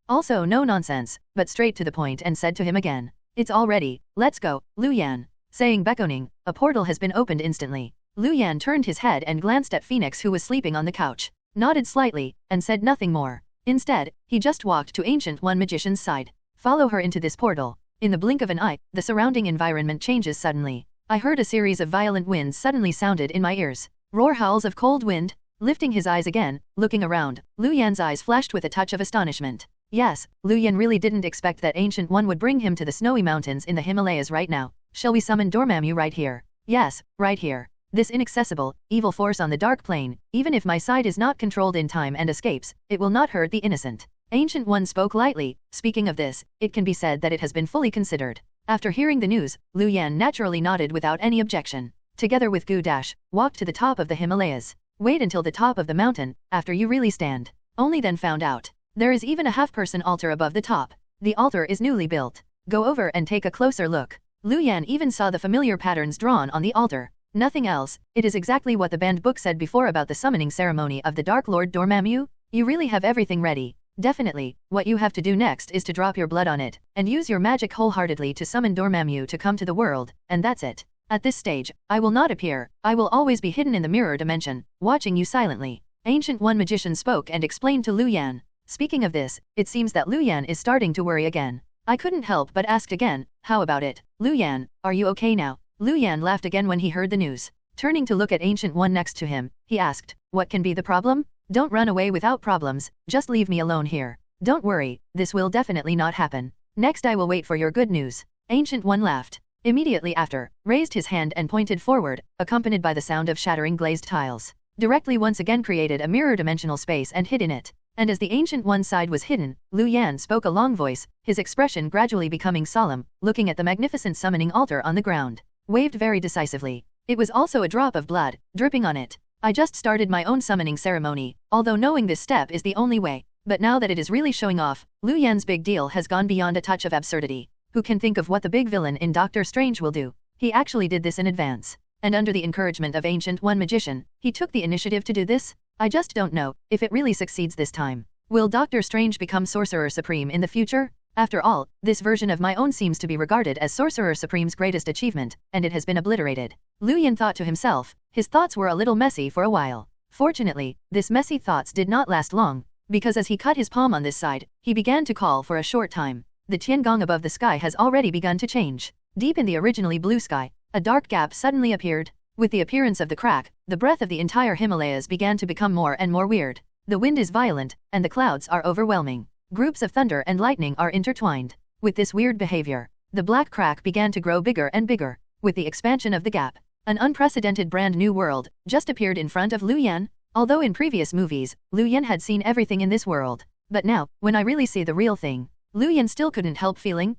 Also no nonsense, but straight to the point and said to him again. It's all ready, let's go, Lu Yan. Saying beckoning, a portal has been opened instantly. Lu Yan turned his head and glanced at Phoenix who was sleeping on the couch, nodded slightly, and said nothing more. Instead, he just walked to Ancient One magician's side. Follow her into this portal. In the blink of an eye, the surrounding environment changes suddenly. I heard a series of violent winds suddenly sounded in my ears. Roar howls of cold wind. Lifting his eyes again, looking around, Lu Yan's eyes flashed with a touch of astonishment. Yes, Lu Yan really didn't expect that Ancient One would bring him to the snowy mountains in the Himalayas right now. Shall we summon Dormammu right here? Yes, right here. This inaccessible, evil force on the dark plane, even if my side is not controlled in time and escapes, it will not hurt the innocent. Ancient One spoke lightly. Speaking of this, it can be said that it has been fully considered. After hearing the news, Lu Yan naturally nodded without any objection. Together with Gu Dash, walked to the top of the Himalayas. Wait until the top of the mountain, after you really stand. Only then found out. There is even a half-person altar above the top. The altar is newly built. Go over and take a closer look. Lu Yan even saw the familiar patterns drawn on the altar. Nothing else, it is exactly what the banned book said before about the summoning ceremony of the Dark Lord Dormammu. You really have everything ready. Definitely, what you have to do next is to drop your blood on it, and use your magic wholeheartedly to summon Dormammu to come to the world, and that's it. At this stage, I will not appear, I will always be hidden in the mirror dimension, watching you silently. Ancient One magician spoke and explained to Lu Yan. Speaking of this, it seems that Lu Yan is starting to worry again. I couldn't help but asked again, how about it? Lu Yan, are you okay now? Lu Yan laughed again when he heard the news. Turning to look at Ancient One next to him, he asked, what can be the problem? Don't run away without problems, just leave me alone here. Don't worry, this will definitely not happen. Next I will wait for your good news. Ancient One laughed. Immediately after, raised his hand and pointed forward, accompanied by the sound of shattering glazed tiles. Directly once again created a mirror-dimensional space and hid in it. And as the Ancient One's side was hidden, Lu Yan spoke a long voice, his expression gradually becoming solemn, looking at the magnificent summoning altar on the ground. Waved very decisively. It was also a drop of blood, dripping on it. I just started my own summoning ceremony, although knowing this step is the only way. But now that it is really showing off, Lu Yan's big deal has gone beyond a touch of absurdity. Who can think of what the big villain in Doctor Strange will do? He actually did this in advance. And under the encouragement of Ancient One magician, he took the initiative to do this? I just don't know if it really succeeds this time. Will Doctor Strange become Sorcerer Supreme in the future? After all, this version of my own seems to be regarded as Sorcerer Supreme's greatest achievement, and it has been obliterated. Lu Yan thought to himself. His thoughts were a little messy for a while. Fortunately, this messy thoughts did not last long, because as he cut his palm on this side, he began to call for a short time. The Tiangong above the sky has already begun to change. Deep in the originally blue sky, a dark gap suddenly appeared. With the appearance of the crack, the breath of the entire Himalayas began to become more and more weird. The wind is violent, and the clouds are overwhelming. Groups of thunder and lightning are intertwined. With this weird behavior, the black crack began to grow bigger and bigger. With the expansion of the gap, an unprecedented brand new world just appeared in front of Lu Yan. Although in previous movies, Lu Yan had seen everything in this world. But now, when I really see the real thing, Lu Yan still couldn't help feeling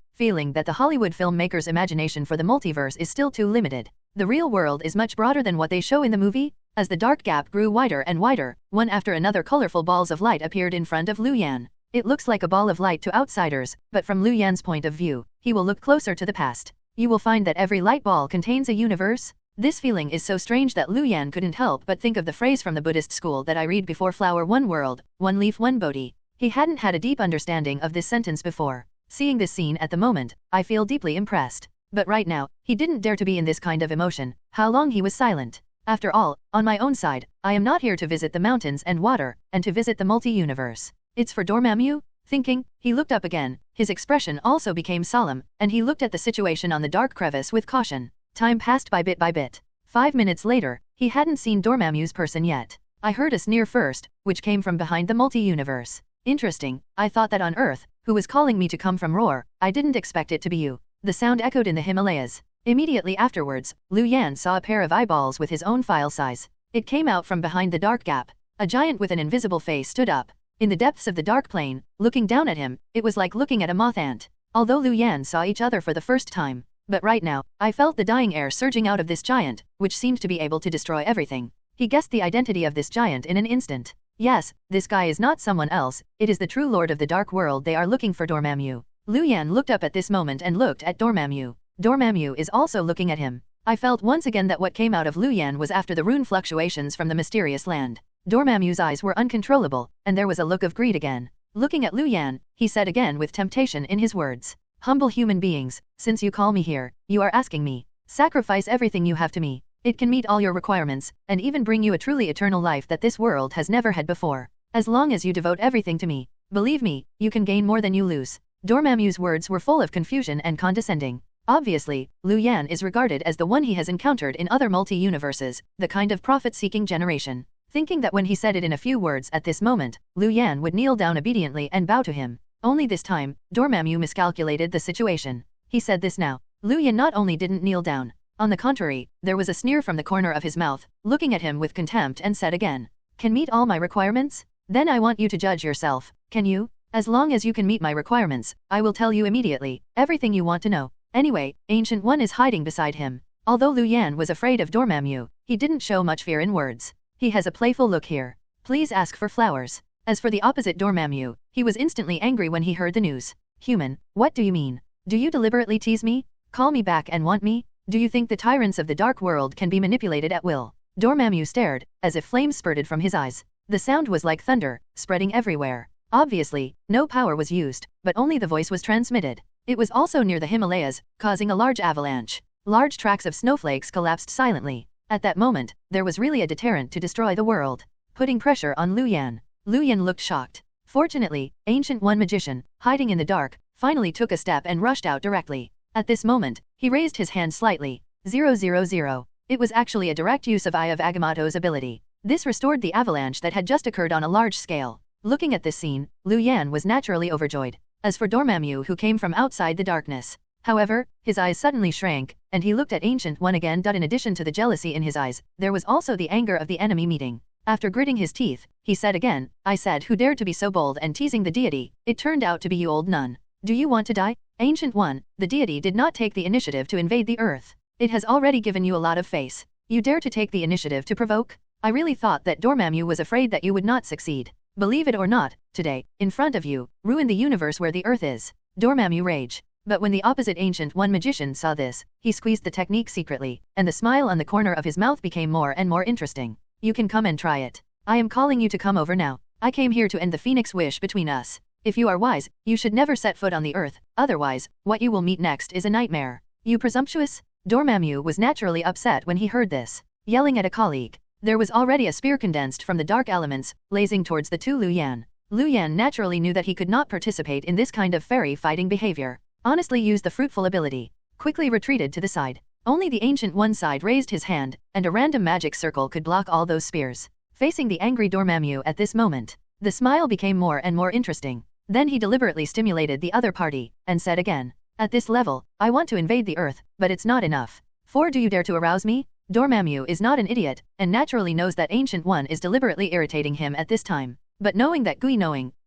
that the Hollywood filmmakers' imagination for the multiverse is still too limited. The real world is much broader than what they show in the movie. As the dark gap grew wider and wider, one after another colorful balls of light appeared in front of Lu Yan. It looks like a ball of light to outsiders, but from Lu Yan's point of view, he will look closer to the past. You will find that every light ball contains a universe. This feeling is so strange that Lu Yan couldn't help but think of the phrase from the Buddhist school that I read before: flower one world, one leaf one Bodhi. He hadn't had a deep understanding of this sentence before. Seeing this scene at the moment, I feel deeply impressed. But right now, he didn't dare to be in this kind of emotion. How long he was silent. After all, on my own side, I am not here to visit the mountains and water, and to visit the multi-universe. It's for Dormammu? Thinking, he looked up again. His expression also became solemn, and he looked at the situation on the dark crevice with caution. Time passed by bit. 5 minutes later, he hadn't seen Dormammu's person yet. I heard a sneer first, which came from behind the multi-universe. Interesting, I thought that on Earth, who was calling me to come from Roar, I didn't expect it to be you. The sound echoed in the Himalayas. Immediately afterwards, Lu Yan saw a pair of eyeballs with his own file size. It came out from behind the dark gap. A giant with an invisible face stood up. In the depths of the dark plane, looking down at him, it was like looking at a moth ant. Although Lu Yan saw each other for the first time. But right now, I felt the dying air surging out of this giant, which seemed to be able to destroy everything. He guessed the identity of this giant in an instant. Yes, this guy is not someone else, it is the true lord of the dark world. They are looking for Dormammu. Lu Yan looked up at this moment and looked at Dormammu. Dormammu is also looking at him. I felt once again that what came out of Lu Yan was after the rune fluctuations from the mysterious land. Dormammu's eyes were uncontrollable, and there was a look of greed again. Looking at Lu Yan, he said again with temptation in his words. Humble human beings, since you call me here, you are asking me. Sacrifice everything you have to me. It can meet all your requirements, and even bring you a truly eternal life that this world has never had before. As long as you devote everything to me, believe me, you can gain more than you lose. Dormammu's words were full of confusion and condescending. Obviously, Lu Yan is regarded as the one he has encountered in other multi-universes, the kind of profit-seeking generation. Thinking that when he said it in a few words at this moment, Lu Yan would kneel down obediently and bow to him. Only this time, Dormammu miscalculated the situation. He said this now. Lu Yan not only didn't kneel down. On the contrary, there was a sneer from the corner of his mouth, looking at him with contempt, and said again. Can meet all my requirements? Then I want you to judge yourself. Can you? As long as you can meet my requirements, I will tell you immediately everything you want to know. Anyway, Ancient One is hiding beside him. Although Lu Yan was afraid of Dormammu, he didn't show much fear in words. He has a playful look here. Please ask for flowers. As for the opposite Dormammu, he was instantly angry when he heard the news. Human, what do you mean? Do you deliberately tease me? Call me back and want me? Do you think the tyrants of the dark world can be manipulated at will? Dormammu stared, as if flames spurted from his eyes. The sound was like thunder, spreading everywhere. Obviously, no power was used, but only the voice was transmitted. It was also near the Himalayas, causing a large avalanche. Large tracts of snowflakes collapsed silently. At that moment, there was really a deterrent to destroy the world, putting pressure on Lu Yan. Lu Yan looked shocked. Fortunately, Ancient One magician, hiding in the dark, finally took a step and rushed out directly. At this moment, he raised his hand slightly. 000. It was actually a direct use of Eye of Agamotto's ability. This restored the avalanche that had just occurred on a large scale. Looking at this scene, Lu Yan was naturally overjoyed. As for Dormammu, who came from outside the darkness. However, his eyes suddenly shrank, and he looked at Ancient One again. In addition to the jealousy in his eyes, there was also the anger of the enemy meeting. After gritting his teeth, he said again, I said, who dared to be so bold and teasing the deity? It turned out to be you, old nun. Do you want to die? Ancient One, the deity did not take the initiative to invade the earth. It has already given you a lot of face. You dare to take the initiative to provoke? I really thought that Dormammu was afraid that you would not succeed. Believe it or not, today, in front of you, ruin the universe where the earth is. Dormammu rage. But when the opposite Ancient One magician saw this, he squeezed the technique secretly, and the smile on the corner of his mouth became more and more interesting. You can come and try it. I am calling you to come over now. I came here to end the phoenix wish between us. If you are wise, you should never set foot on the earth, otherwise, what you will meet next is a nightmare. You presumptuous? Dormammu was naturally upset when he heard this. Yelling at a colleague. There was already a spear condensed from the dark elements, blazing towards the two Lu Yan. Lu Yan naturally knew that he could not participate in this kind of fairy fighting behavior. Honestly used the fruitful ability. Quickly retreated to the side. Only the Ancient One side raised his hand, and a random magic circle could block all those spears. Facing the angry Dormammu at this moment, the smile became more and more interesting. Then he deliberately stimulated the other party, and said again, at this level, I want to invade the earth, but it's not enough. For do you dare to arouse me? Dormammu is not an idiot, and naturally knows that Ancient One is deliberately irritating him at this time. But knowing that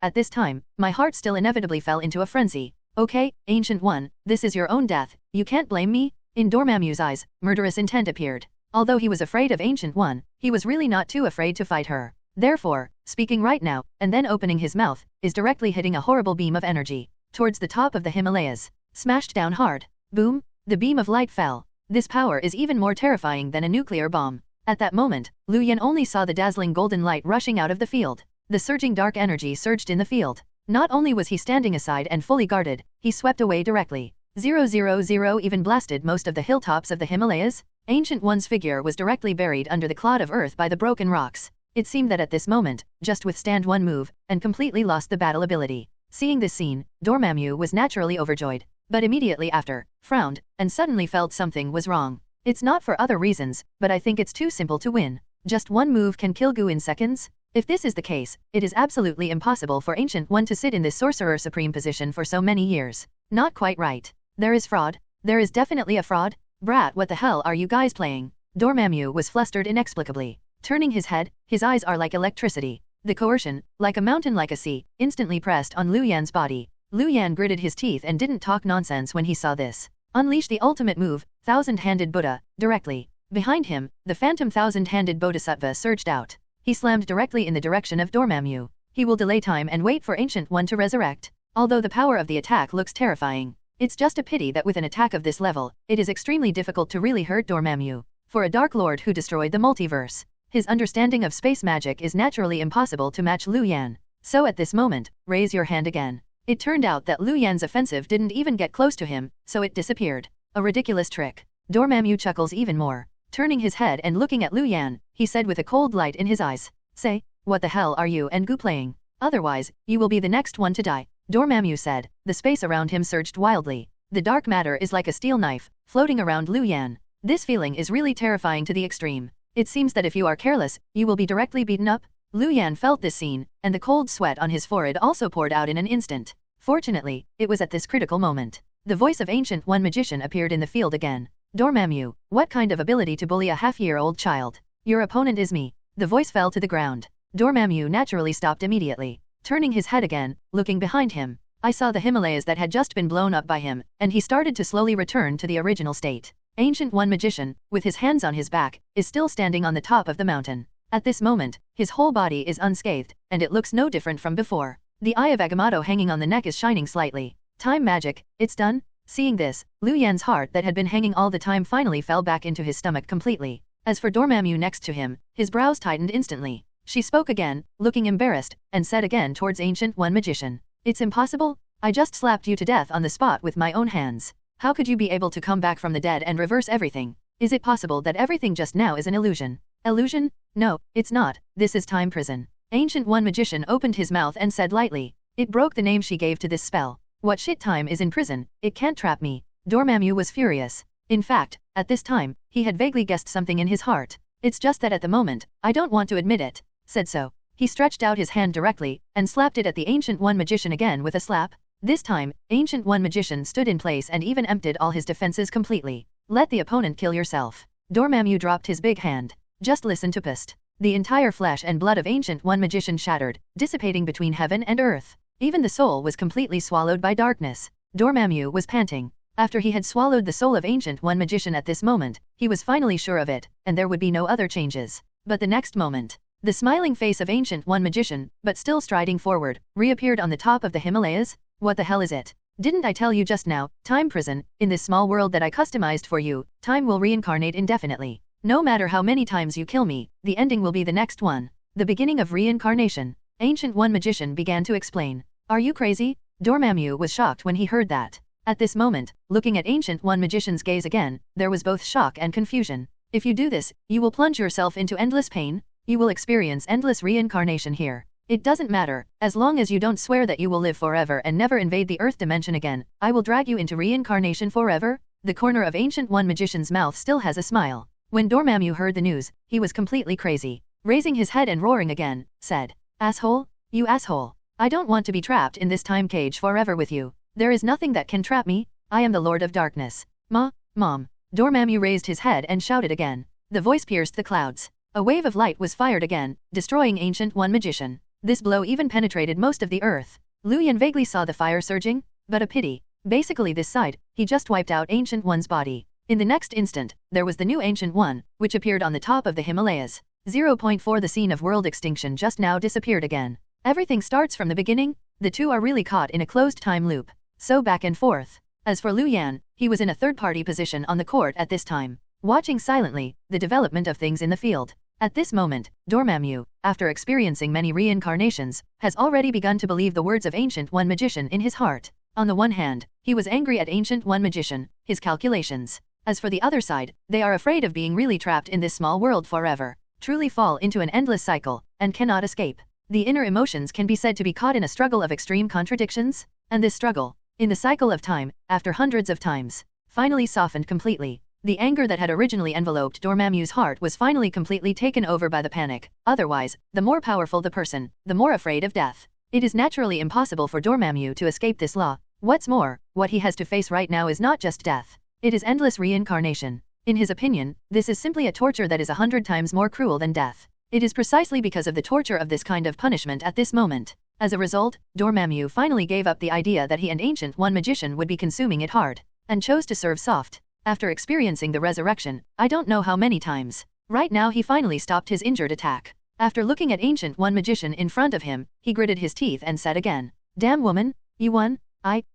at this time, my heart still inevitably fell into a frenzy. Okay, Ancient One, this is your own death, you can't blame me? In Dormammu's eyes, murderous intent appeared. Although he was afraid of Ancient One, he was really not too afraid to fight her. Therefore, speaking right now, and then opening his mouth, is directly hitting a horrible beam of energy towards the top of the Himalayas. Smashed down hard. Boom! The beam of light fell. This power is even more terrifying than a nuclear bomb. At that moment, Lu Yan only saw the dazzling golden light rushing out of the field. The surging dark energy surged in the field. Not only was he standing aside and fully guarded, he swept away directly. 000 even blasted most of the hilltops of the Himalayas. Ancient One's figure was directly buried under the clod of earth by the broken rocks. It seemed that at this moment, just withstand one move, and completely lost the battle ability. Seeing this scene, Dormammu was naturally overjoyed, but immediately after, frowned, and suddenly felt something was wrong. It's not for other reasons, but I think it's too simple to win. Just one move can kill Gu in seconds? If this is the case, it is absolutely impossible for Ancient One to sit in this Sorcerer Supreme position for so many years. Not quite right. There is fraud. There is definitely a fraud. Brat, what the hell are you guys playing? Dormammu was flustered inexplicably. Turning his head, his eyes are like electricity. The coercion, like a mountain like a sea, instantly pressed on Lu Yan's body. Lu Yan gritted his teeth and didn't talk nonsense when he saw this. Unleash the ultimate move, Thousand-Handed Buddha, directly. Behind him, the phantom Thousand-Handed Bodhisattva surged out. He slammed directly in the direction of Dormammu. He will delay time and wait for Ancient One to resurrect. Although the power of the attack looks terrifying, it's just a pity that with an attack of this level, it is extremely difficult to really hurt Dormammu. For a Dark Lord who destroyed the multiverse, his understanding of space magic is naturally impossible to match Lu Yan. So at this moment, raise your hand again. It turned out that Lu Yan's offensive didn't even get close to him, so it disappeared. A ridiculous trick. Dormammu chuckles even more. Turning his head and looking at Lu Yan, he said with a cold light in his eyes, "Say, what the hell are you and Gu playing? Otherwise, you will be the next one to die." Dormammu said. The space around him surged wildly. The dark matter is like a steel knife, floating around Lu Yan. This feeling is really terrifying to the extreme. It seems that if you are careless, you will be directly beaten up. Lu Yan felt this scene, and the cold sweat on his forehead also poured out in an instant. Fortunately, it was at this critical moment. The voice of Ancient One Magician appeared in the field again. "Dormammu, what kind of ability to bully a half-year-old child? Your opponent is me." The voice fell to the ground. Dormammu naturally stopped immediately. Turning his head again, looking behind him, I saw the Himalayas that had just been blown up by him, and he started to slowly return to the original state. Ancient One Magician, with his hands on his back, is still standing on the top of the mountain. At this moment, his whole body is unscathed, and it looks no different from before. The eye of Agamotto hanging on the neck is shining slightly. Time magic, it's done? Seeing this, Lu Yan's heart that had been hanging all the time finally fell back into his stomach completely. As for Dormammu next to him, his brows tightened instantly. She spoke again, looking embarrassed, and said again towards Ancient One Magician, "It's impossible? I just slapped you to death on the spot with my own hands. How could you be able to come back from the dead and reverse everything? Is it possible that everything just now is an illusion?" "Illusion? No, it's not. This is time prison." Ancient One Magician opened his mouth and said lightly. It broke the name she gave to this spell. "What shit time is in prison? It can't trap me." Dormammu was furious. In fact, at this time, he had vaguely guessed something in his heart. "It's just that at the moment, I don't want to admit it." Said so. He stretched out his hand directly, and slapped it at the Ancient One Magician again with a slap. This time, Ancient One Magician stood in place and even emptied all his defenses completely. "Let the opponent kill yourself." Dormammu dropped his big hand. Just listen to pist. The entire flesh and blood of Ancient One Magician shattered, dissipating between heaven and earth. Even the soul was completely swallowed by darkness. Dormammu was panting. After he had swallowed the soul of Ancient One Magician at this moment, he was finally sure of it, and there would be no other changes. But the next moment, the smiling face of Ancient One Magician, but still striding forward, reappeared on the top of the Himalayas. "What the hell is it? Didn't I tell you just now, time prison, in this small world that I customized for you, time will reincarnate indefinitely. No matter how many times you kill me, the ending will be the next one. The beginning of reincarnation." Ancient One Magician began to explain. "Are you crazy?" Dormammu was shocked when he heard that. At this moment, looking at Ancient One Magician's gaze again, there was both shock and confusion. "If you do this, you will plunge yourself into endless pain. You will experience endless reincarnation here. It doesn't matter, as long as you don't swear that you will live forever and never invade the Earth dimension again, I will drag you into reincarnation forever." The corner of Ancient One Magician's mouth still has a smile. When Dormammu heard the news, he was completely crazy. Raising his head and roaring again, said, "Asshole? You asshole. I don't want to be trapped in this time cage forever with you. There is nothing that can trap me. I am the Lord of Darkness." Mom. Dormammu raised his head and shouted again. The voice pierced the clouds. A wave of light was fired again, destroying Ancient One Magician. This blow even penetrated most of the earth. Lu Yan vaguely saw the fire surging, but a pity. Basically this side, he just wiped out Ancient One's body. In the next instant, there was the new Ancient One, which appeared on the top of the Himalayas. 0.4 The scene of world extinction just now disappeared again. Everything starts from the beginning. The two are really caught in a closed time loop. So back and forth. As for Lu Yan, he was in a third-party position on the court at this time, watching silently the development of things in the field. At this moment, Dormammu, after experiencing many reincarnations, has already begun to believe the words of Ancient One Magician in his heart. On the one hand, he was angry at Ancient One Magician, his calculations. As for the other side, they are afraid of being really trapped in this small world forever, truly fall into an endless cycle, and cannot escape. The inner emotions can be said to be caught in a struggle of extreme contradictions, and this struggle, in the cycle of time, after hundreds of times, finally softened completely. The anger that had originally enveloped Dormammu's heart was finally completely taken over by the panic. Otherwise, the more powerful the person, the more afraid of death. It is naturally impossible for Dormammu to escape this law. What's more, what he has to face right now is not just death. It is endless reincarnation. In his opinion, this is simply a torture that is 100 times more cruel than death. It is precisely because of the torture of this kind of punishment at this moment. As a result, Dormammu finally gave up the idea that he and Ancient One Magician would be consuming it hard, and chose to serve soft. After experiencing the resurrection, I don't know how many times. Right now he finally stopped his injured attack. After looking at Ancient One Magician in front of him, he gritted his teeth and said again, "Damn woman, you won?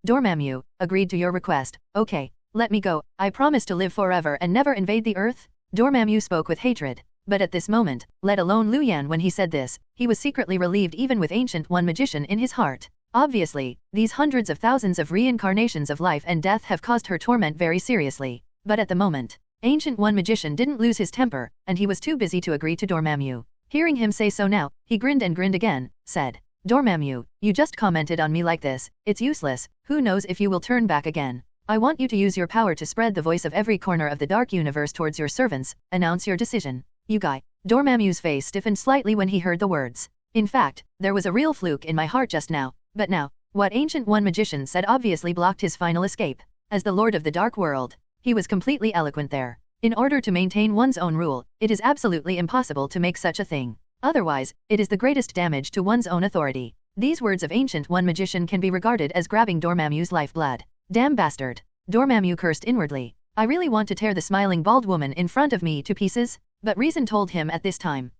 Dormammu, agreed to your request. Okay, let me go. I promise to live forever and never invade the earth." Dormammu spoke with hatred. But at this moment, let alone Lu Yan when he said this, he was secretly relieved even with Ancient One Magician in his heart. Obviously, these hundreds of thousands of reincarnations of life and death have caused her torment very seriously. But at the moment, Ancient One Magician didn't lose his temper, and he was too busy to agree to Dormammu. Hearing him say so now, he grinned and grinned again, said, "Dormammu, you just commented on me like this, it's useless, who knows if you will turn back again. I want you to use your power to spread the voice of every corner of the dark universe towards your servants, announce your decision." "You guy." Dormammu's face stiffened slightly when he heard the words. "In fact, there was a real fluke in my heart just now, but now, what Ancient One Magician said obviously blocked his final escape. As the Lord of the Dark World, he was completely eloquent there. In order to maintain one's own rule, it is absolutely impossible to make such a thing. Otherwise, it is the greatest damage to one's own authority." These words of Ancient One Magician can be regarded as grabbing Dormammu's lifeblood. "Damn bastard." Dormammu cursed inwardly. "I really want to tear the smiling bald woman in front of me to pieces." But reason told him at this time,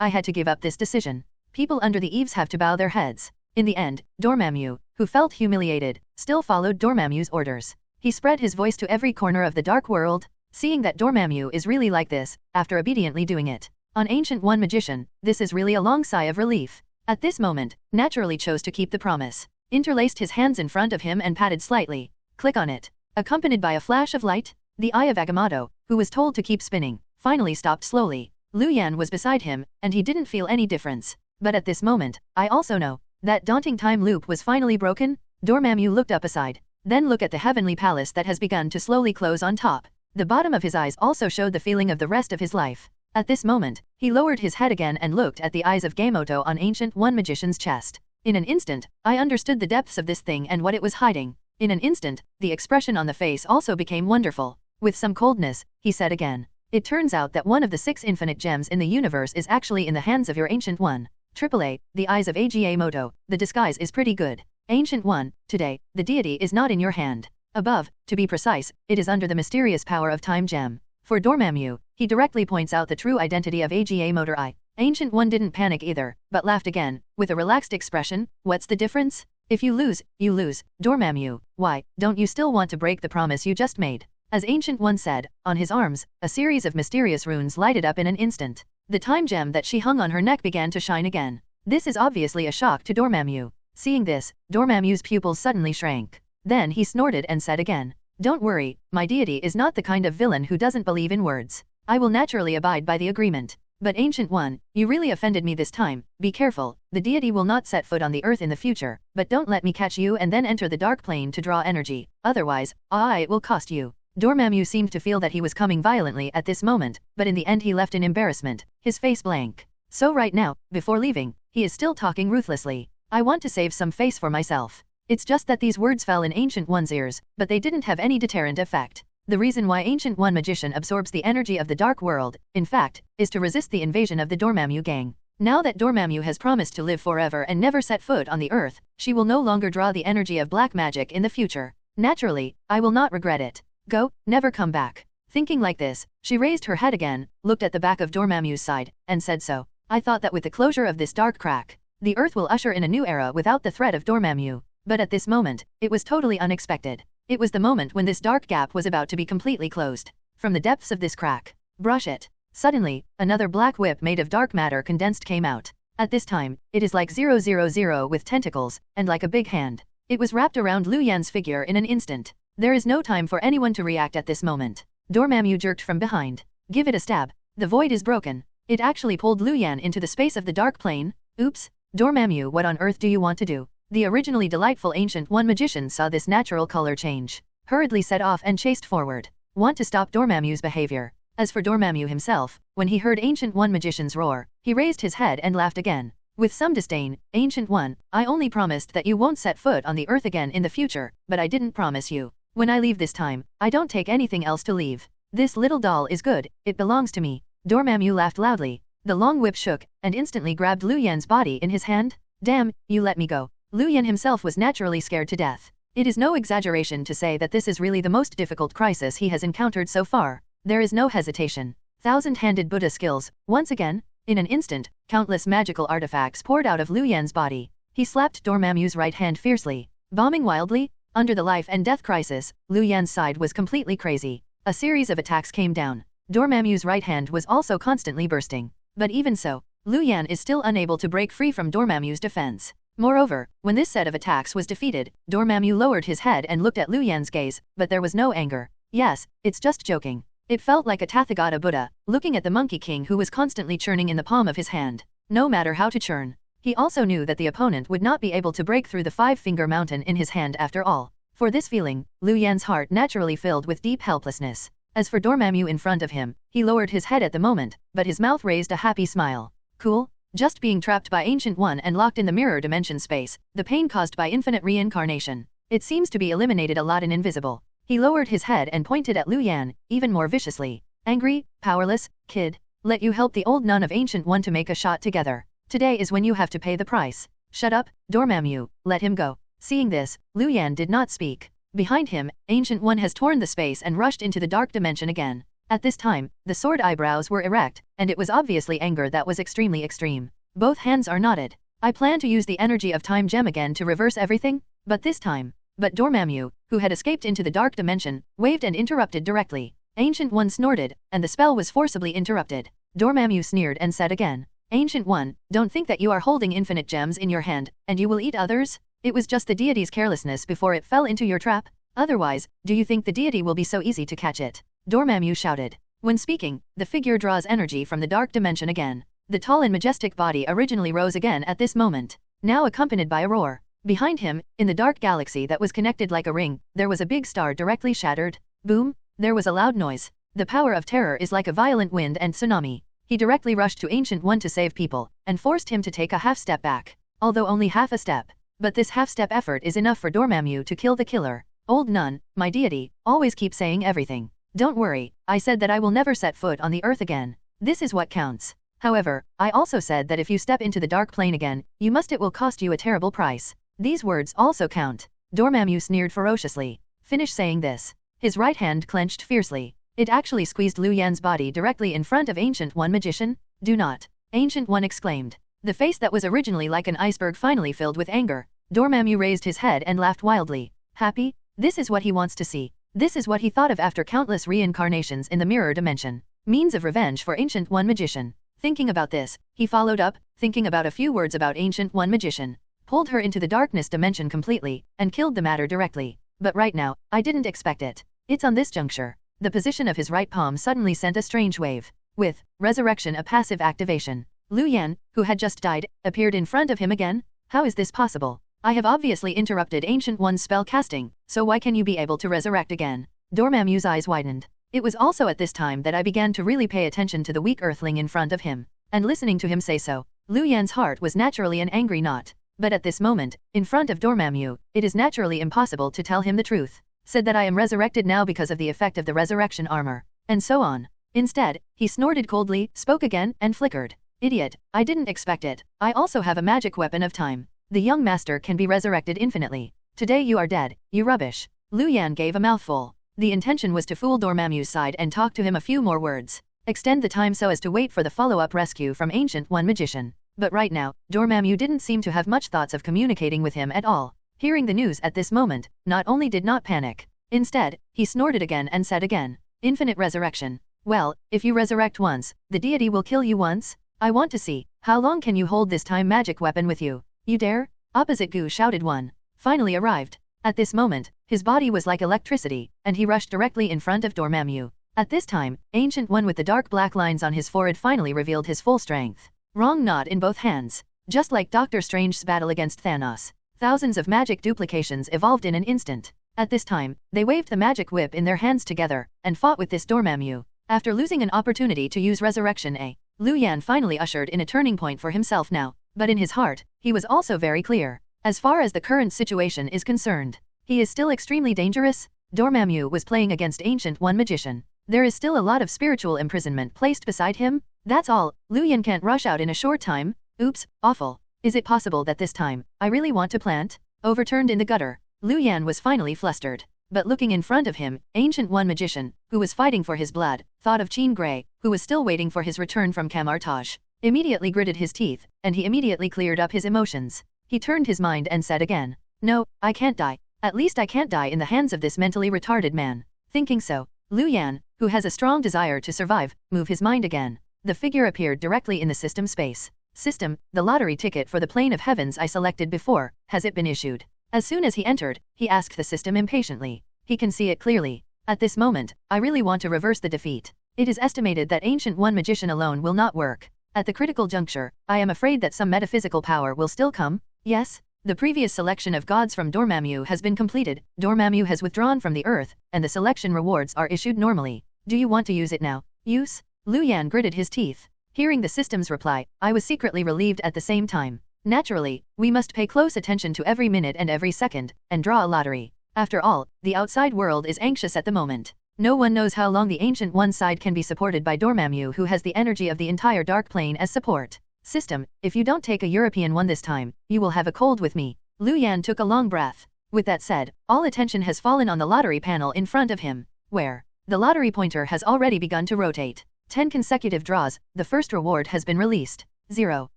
I had to give up this decision. People under the eaves have to bow their heads. In the end, Dormammu, who felt humiliated, still followed Dormammu's orders. He spread his voice to every corner of the dark world, seeing that Dormammu is really like this, after obediently doing it. On Ancient One Magician, this is really a long sigh of relief. At this moment, naturally chose to keep the promise. Interlaced his hands in front of him and patted slightly. Click on it. Accompanied by a flash of light, the eye of Agamotto, who was told to keep spinning, finally stopped slowly. Lu Yan was beside him, and he didn't feel any difference. But at this moment, I also know that daunting time loop was finally broken. Dormammu looked up aside, then looked at the heavenly palace that has begun to slowly close on top. The bottom of his eyes also showed the feeling of the rest of his life. At this moment, he lowered his head again and looked at the eyes of Gamoto on Ancient One Magician's chest. In an instant, I understood the depths of this thing and what it was hiding. In an instant, the expression on the face also became wonderful. With some coldness, he said again, "It turns out that one of the 6 infinite gems in the universe is actually in the hands of your Ancient One. AAA, the eyes of Agamoto, the disguise is pretty good. Ancient One, today, the deity is not in your hand. Above, to be precise, it is under the mysterious power of Time Gem." For Dormammu, he directly points out the true identity of Agamoto I. Ancient One didn't panic either, but laughed again, with a relaxed expression. "What's the difference? If you lose, you lose. Dormammu, why, don't you still want to break the promise you just made?" As Ancient One said, on his arms, a series of mysterious runes lighted up in an instant. The time gem that she hung on her neck began to shine again. This is obviously a shock to Dormammu. Seeing this, Dormammu's pupils suddenly shrank. Then he snorted and said again, "Don't worry, my deity is not the kind of villain who doesn't believe in words. I will naturally abide by the agreement. But Ancient One, you really offended me this time. Be careful, the deity will not set foot on the earth in the future, but don't let me catch you and then enter the dark plane to draw energy, otherwise, it will cost you." Dormammu seemed to feel that he was coming violently at this moment, but in the end he left in embarrassment, his face blank. So right now, before leaving, he is still talking ruthlessly. "I want to save some face for myself." It's just that these words fell in Ancient One's ears, but they didn't have any deterrent effect. The reason why Ancient One Magician absorbs the energy of the dark world, in fact, is to resist the invasion of the Dormammu gang. Now that Dormammu has promised to live forever and never set foot on the earth, she will no longer draw the energy of black magic in the future. Naturally, I will not regret it. Go, never come back. Thinking like this, she raised her head again, looked at the back of Dormammu's side, and said so. I thought that with the closure of this dark crack, the earth will usher in a new era without the threat of Dormammu. But at this moment, it was totally unexpected. It was the moment when this dark gap was about to be completely closed. From the depths of this crack, brush it. Suddenly, another black whip made of dark matter condensed came out. At this time, it is like 000 with tentacles, and like a big hand. It was wrapped around Lu Yan's figure in an instant. There is no time for anyone to react at this moment. Dormammu jerked from behind. Give it a stab. The void is broken. It actually pulled Lu Yan into the space of the dark plane. Oops. Dormammu, what on earth do you want to do? The originally delightful Ancient One magician saw this natural color change. Hurriedly set off and chased forward. Want to stop Dormammu's behavior. As for Dormammu himself, when he heard Ancient One magician's roar, he raised his head and laughed again. With some disdain, Ancient One, I only promised that you won't set foot on the earth again in the future, but I didn't promise you. When I leave this time, I don't take anything else to leave. This little doll is good, it belongs to me. Dormammu laughed loudly. The long whip shook, and instantly grabbed Lu Yan's body in his hand. Damn, you let me go. Lu Yan himself was naturally scared to death. It is no exaggeration to say that this is really the most difficult crisis he has encountered so far. There is no hesitation. Thousand-handed Buddha skills, once again. In an instant, countless magical artifacts poured out of Lu Yan's body. He slapped Dormammu's right hand fiercely, bombing wildly. Under the life and death crisis, Lu Yan's side was completely crazy. A series of attacks came down. Dormammu's right hand was also constantly bursting. But even so, Lu Yan is still unable to break free from Dormammu's defense. Moreover, when this set of attacks was defeated, Dormammu lowered his head and looked at Lu Yan's gaze, but there was no anger. Yes, it's just joking. It felt like a Tathagata Buddha, looking at the Monkey King who was constantly churning in the palm of his hand. No matter how to churn. He also knew that the opponent would not be able to break through the five-finger mountain in his hand after all. For this feeling, Lu Yan's heart naturally filled with deep helplessness. As for Dormammu in front of him, he lowered his head at the moment, but his mouth raised a happy smile. Cool? Just being trapped by Ancient One and locked in the mirror dimension space, the pain caused by infinite reincarnation. It seems to be eliminated a lot in invisible. He lowered his head and pointed at Lu Yan, even more viciously. Angry, powerless, kid. Let you help the old nun of Ancient One to make a shot together. Today is when you have to pay the price. Shut up, Dormammu, let him go. Seeing this, Lu Yan did not speak. Behind him, Ancient One has torn the space and rushed into the dark dimension again. At this time, the sword eyebrows were erect, and it was obviously anger that was extremely extreme. Both hands are knotted. I plan to use the energy of time gem again to reverse everything, but this time. But Dormammu, who had escaped into the dark dimension, waved and interrupted directly. Ancient One snorted, and the spell was forcibly interrupted. Dormammu sneered and said again, Ancient One, don't think that you are holding infinite gems in your hand, and you will eat others? It was just the deity's carelessness before it fell into your trap. Otherwise, do you think the deity will be so easy to catch it? Dormammu shouted. When speaking, the figure draws energy from the dark dimension again. The tall and majestic body originally rose again at this moment, now accompanied by a roar. Behind him, in the dark galaxy that was connected like a ring, there was a big star directly shattered. Boom! There was a loud noise. The power of terror is like a violent wind and tsunami. He directly rushed to Ancient One to save people, and forced him to take a half step back. Although only half a step. But this half-step effort is enough for Dormammu to kill the killer. Old nun, my deity, always keep saying everything. Don't worry, I said that I will never set foot on the earth again. This is what counts. However, I also said that if you step into the dark plane again, it will cost you a terrible price. These words also count. Dormammu sneered ferociously. Finish saying this. His right hand clenched fiercely. It actually squeezed Lu Yan's body directly in front of Ancient One magician. Do not. Ancient One exclaimed. The face that was originally like an iceberg finally filled with anger. Dormammu raised his head and laughed wildly. Happy? This is what he wants to see. This is what he thought of after countless reincarnations in the mirror dimension. Means of revenge for Ancient One magician. Thinking about this, he followed up, thinking about a few words about Ancient One magician. Pulled her into the darkness dimension completely, and killed the matter directly. But right now, I didn't expect it. It's on this juncture. The position of his right palm suddenly sent a strange wave. With resurrection a passive activation. Lu Yan, who had just died, appeared in front of him again? How is this possible? I have obviously interrupted Ancient One's spell casting, so why can you be able to resurrect again? Dormammu's eyes widened. It was also at this time that I began to really pay attention to the weak earthling in front of him, and listening to him say so. Lu Yan's heart was naturally an angry knot. But at this moment, in front of Dormammu, it is naturally impossible to tell him the truth. Said that I am resurrected now because of the effect of the resurrection armor, and so on. Instead, he snorted coldly, spoke again, and flickered. Idiot, I didn't expect it. I also have a magic weapon of time. The young master can be resurrected infinitely. Today you are dead, you rubbish. Lu Yan gave a mouthful. The intention was to fool Dormammu's side and talk to him a few more words. Extend the time so as to wait for the follow-up rescue from Ancient One Magician. But right now, Dormammu didn't seem to have much thoughts of communicating with him at all. Hearing the news at this moment, not only did not panic. Instead, he snorted again and said again, "Infinite resurrection. Well, if you resurrect once, the deity will kill you once? I want to see, how long can you hold this time magic weapon with you? You dare?" Opposite Gu shouted one. Finally arrived. At this moment, his body was like electricity, and he rushed directly in front of Dormammu. At this time, Ancient One with the dark black lines on his forehead finally revealed his full strength. Wrong nod in both hands. Just like Doctor Strange's battle against Thanos, thousands of magic duplications evolved in an instant. At this time, they waved the magic whip in their hands together, and fought with this Dormammu. After losing an opportunity to use Resurrection, Lu Yan finally ushered in a turning point for himself now, but in his heart, he was also very clear. As far as the current situation is concerned, he is still extremely dangerous. Dormammu was playing against Ancient One Magician. There is still a lot of spiritual imprisonment placed beside him. That's all. Lu Yan can't rush out in a short time. Oops, awful. Is it possible that this time, I really want to plant? Overturned in the gutter. Lu Yan was finally flustered. But looking in front of him, Ancient One Magician, who was fighting for his blood, thought of Qin Gray, who was still waiting for his return from Camartage. Immediately gritted his teeth, and he immediately cleared up his emotions. He turned his mind and said again, "No, I can't die. At least I can't die in the hands of this mentally retarded man." Thinking so, Lu Yan, who has a strong desire to survive, moved his mind again. The figure appeared directly in the system space. "System, the lottery ticket for the plane of heavens I selected before, has it been issued?" As soon as he entered, he asked the system impatiently. He can see it clearly. At this moment, I really want to reverse the defeat. It is estimated that Ancient One Magician alone will not work. At the critical juncture, I am afraid that some metaphysical power will still come. Yes, the previous selection of gods from Dormammu has been completed. Dormammu has withdrawn from the earth, and the selection rewards are issued normally. Do you want to use it now? Use? Lu Yan gritted his teeth. Hearing the system's reply, I was secretly relieved at the same time. Naturally, we must pay close attention to every minute and every second, and draw a lottery. After all, the outside world is anxious at the moment. No one knows how long the Ancient One side can be supported by Dormammu, who has the energy of the entire Dark Plane as support. System, if you don't take a European one this time, you will have a cold with me. Lu Yan took a long breath. With that said, all attention has fallen on the lottery panel in front of him, where the lottery pointer has already begun to rotate. 10 consecutive draws, the first reward has been released. 0.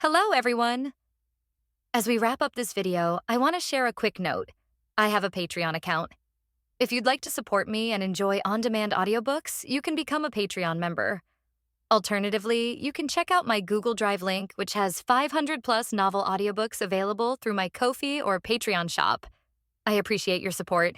Hello everyone! As we wrap up this video, I want to share a quick note. I have a Patreon account. If you'd like to support me and enjoy on-demand audiobooks, you can become a Patreon member. Alternatively, you can check out my Google Drive link, which has 500+ novel audiobooks available through my Ko-fi or Patreon shop. I appreciate your support.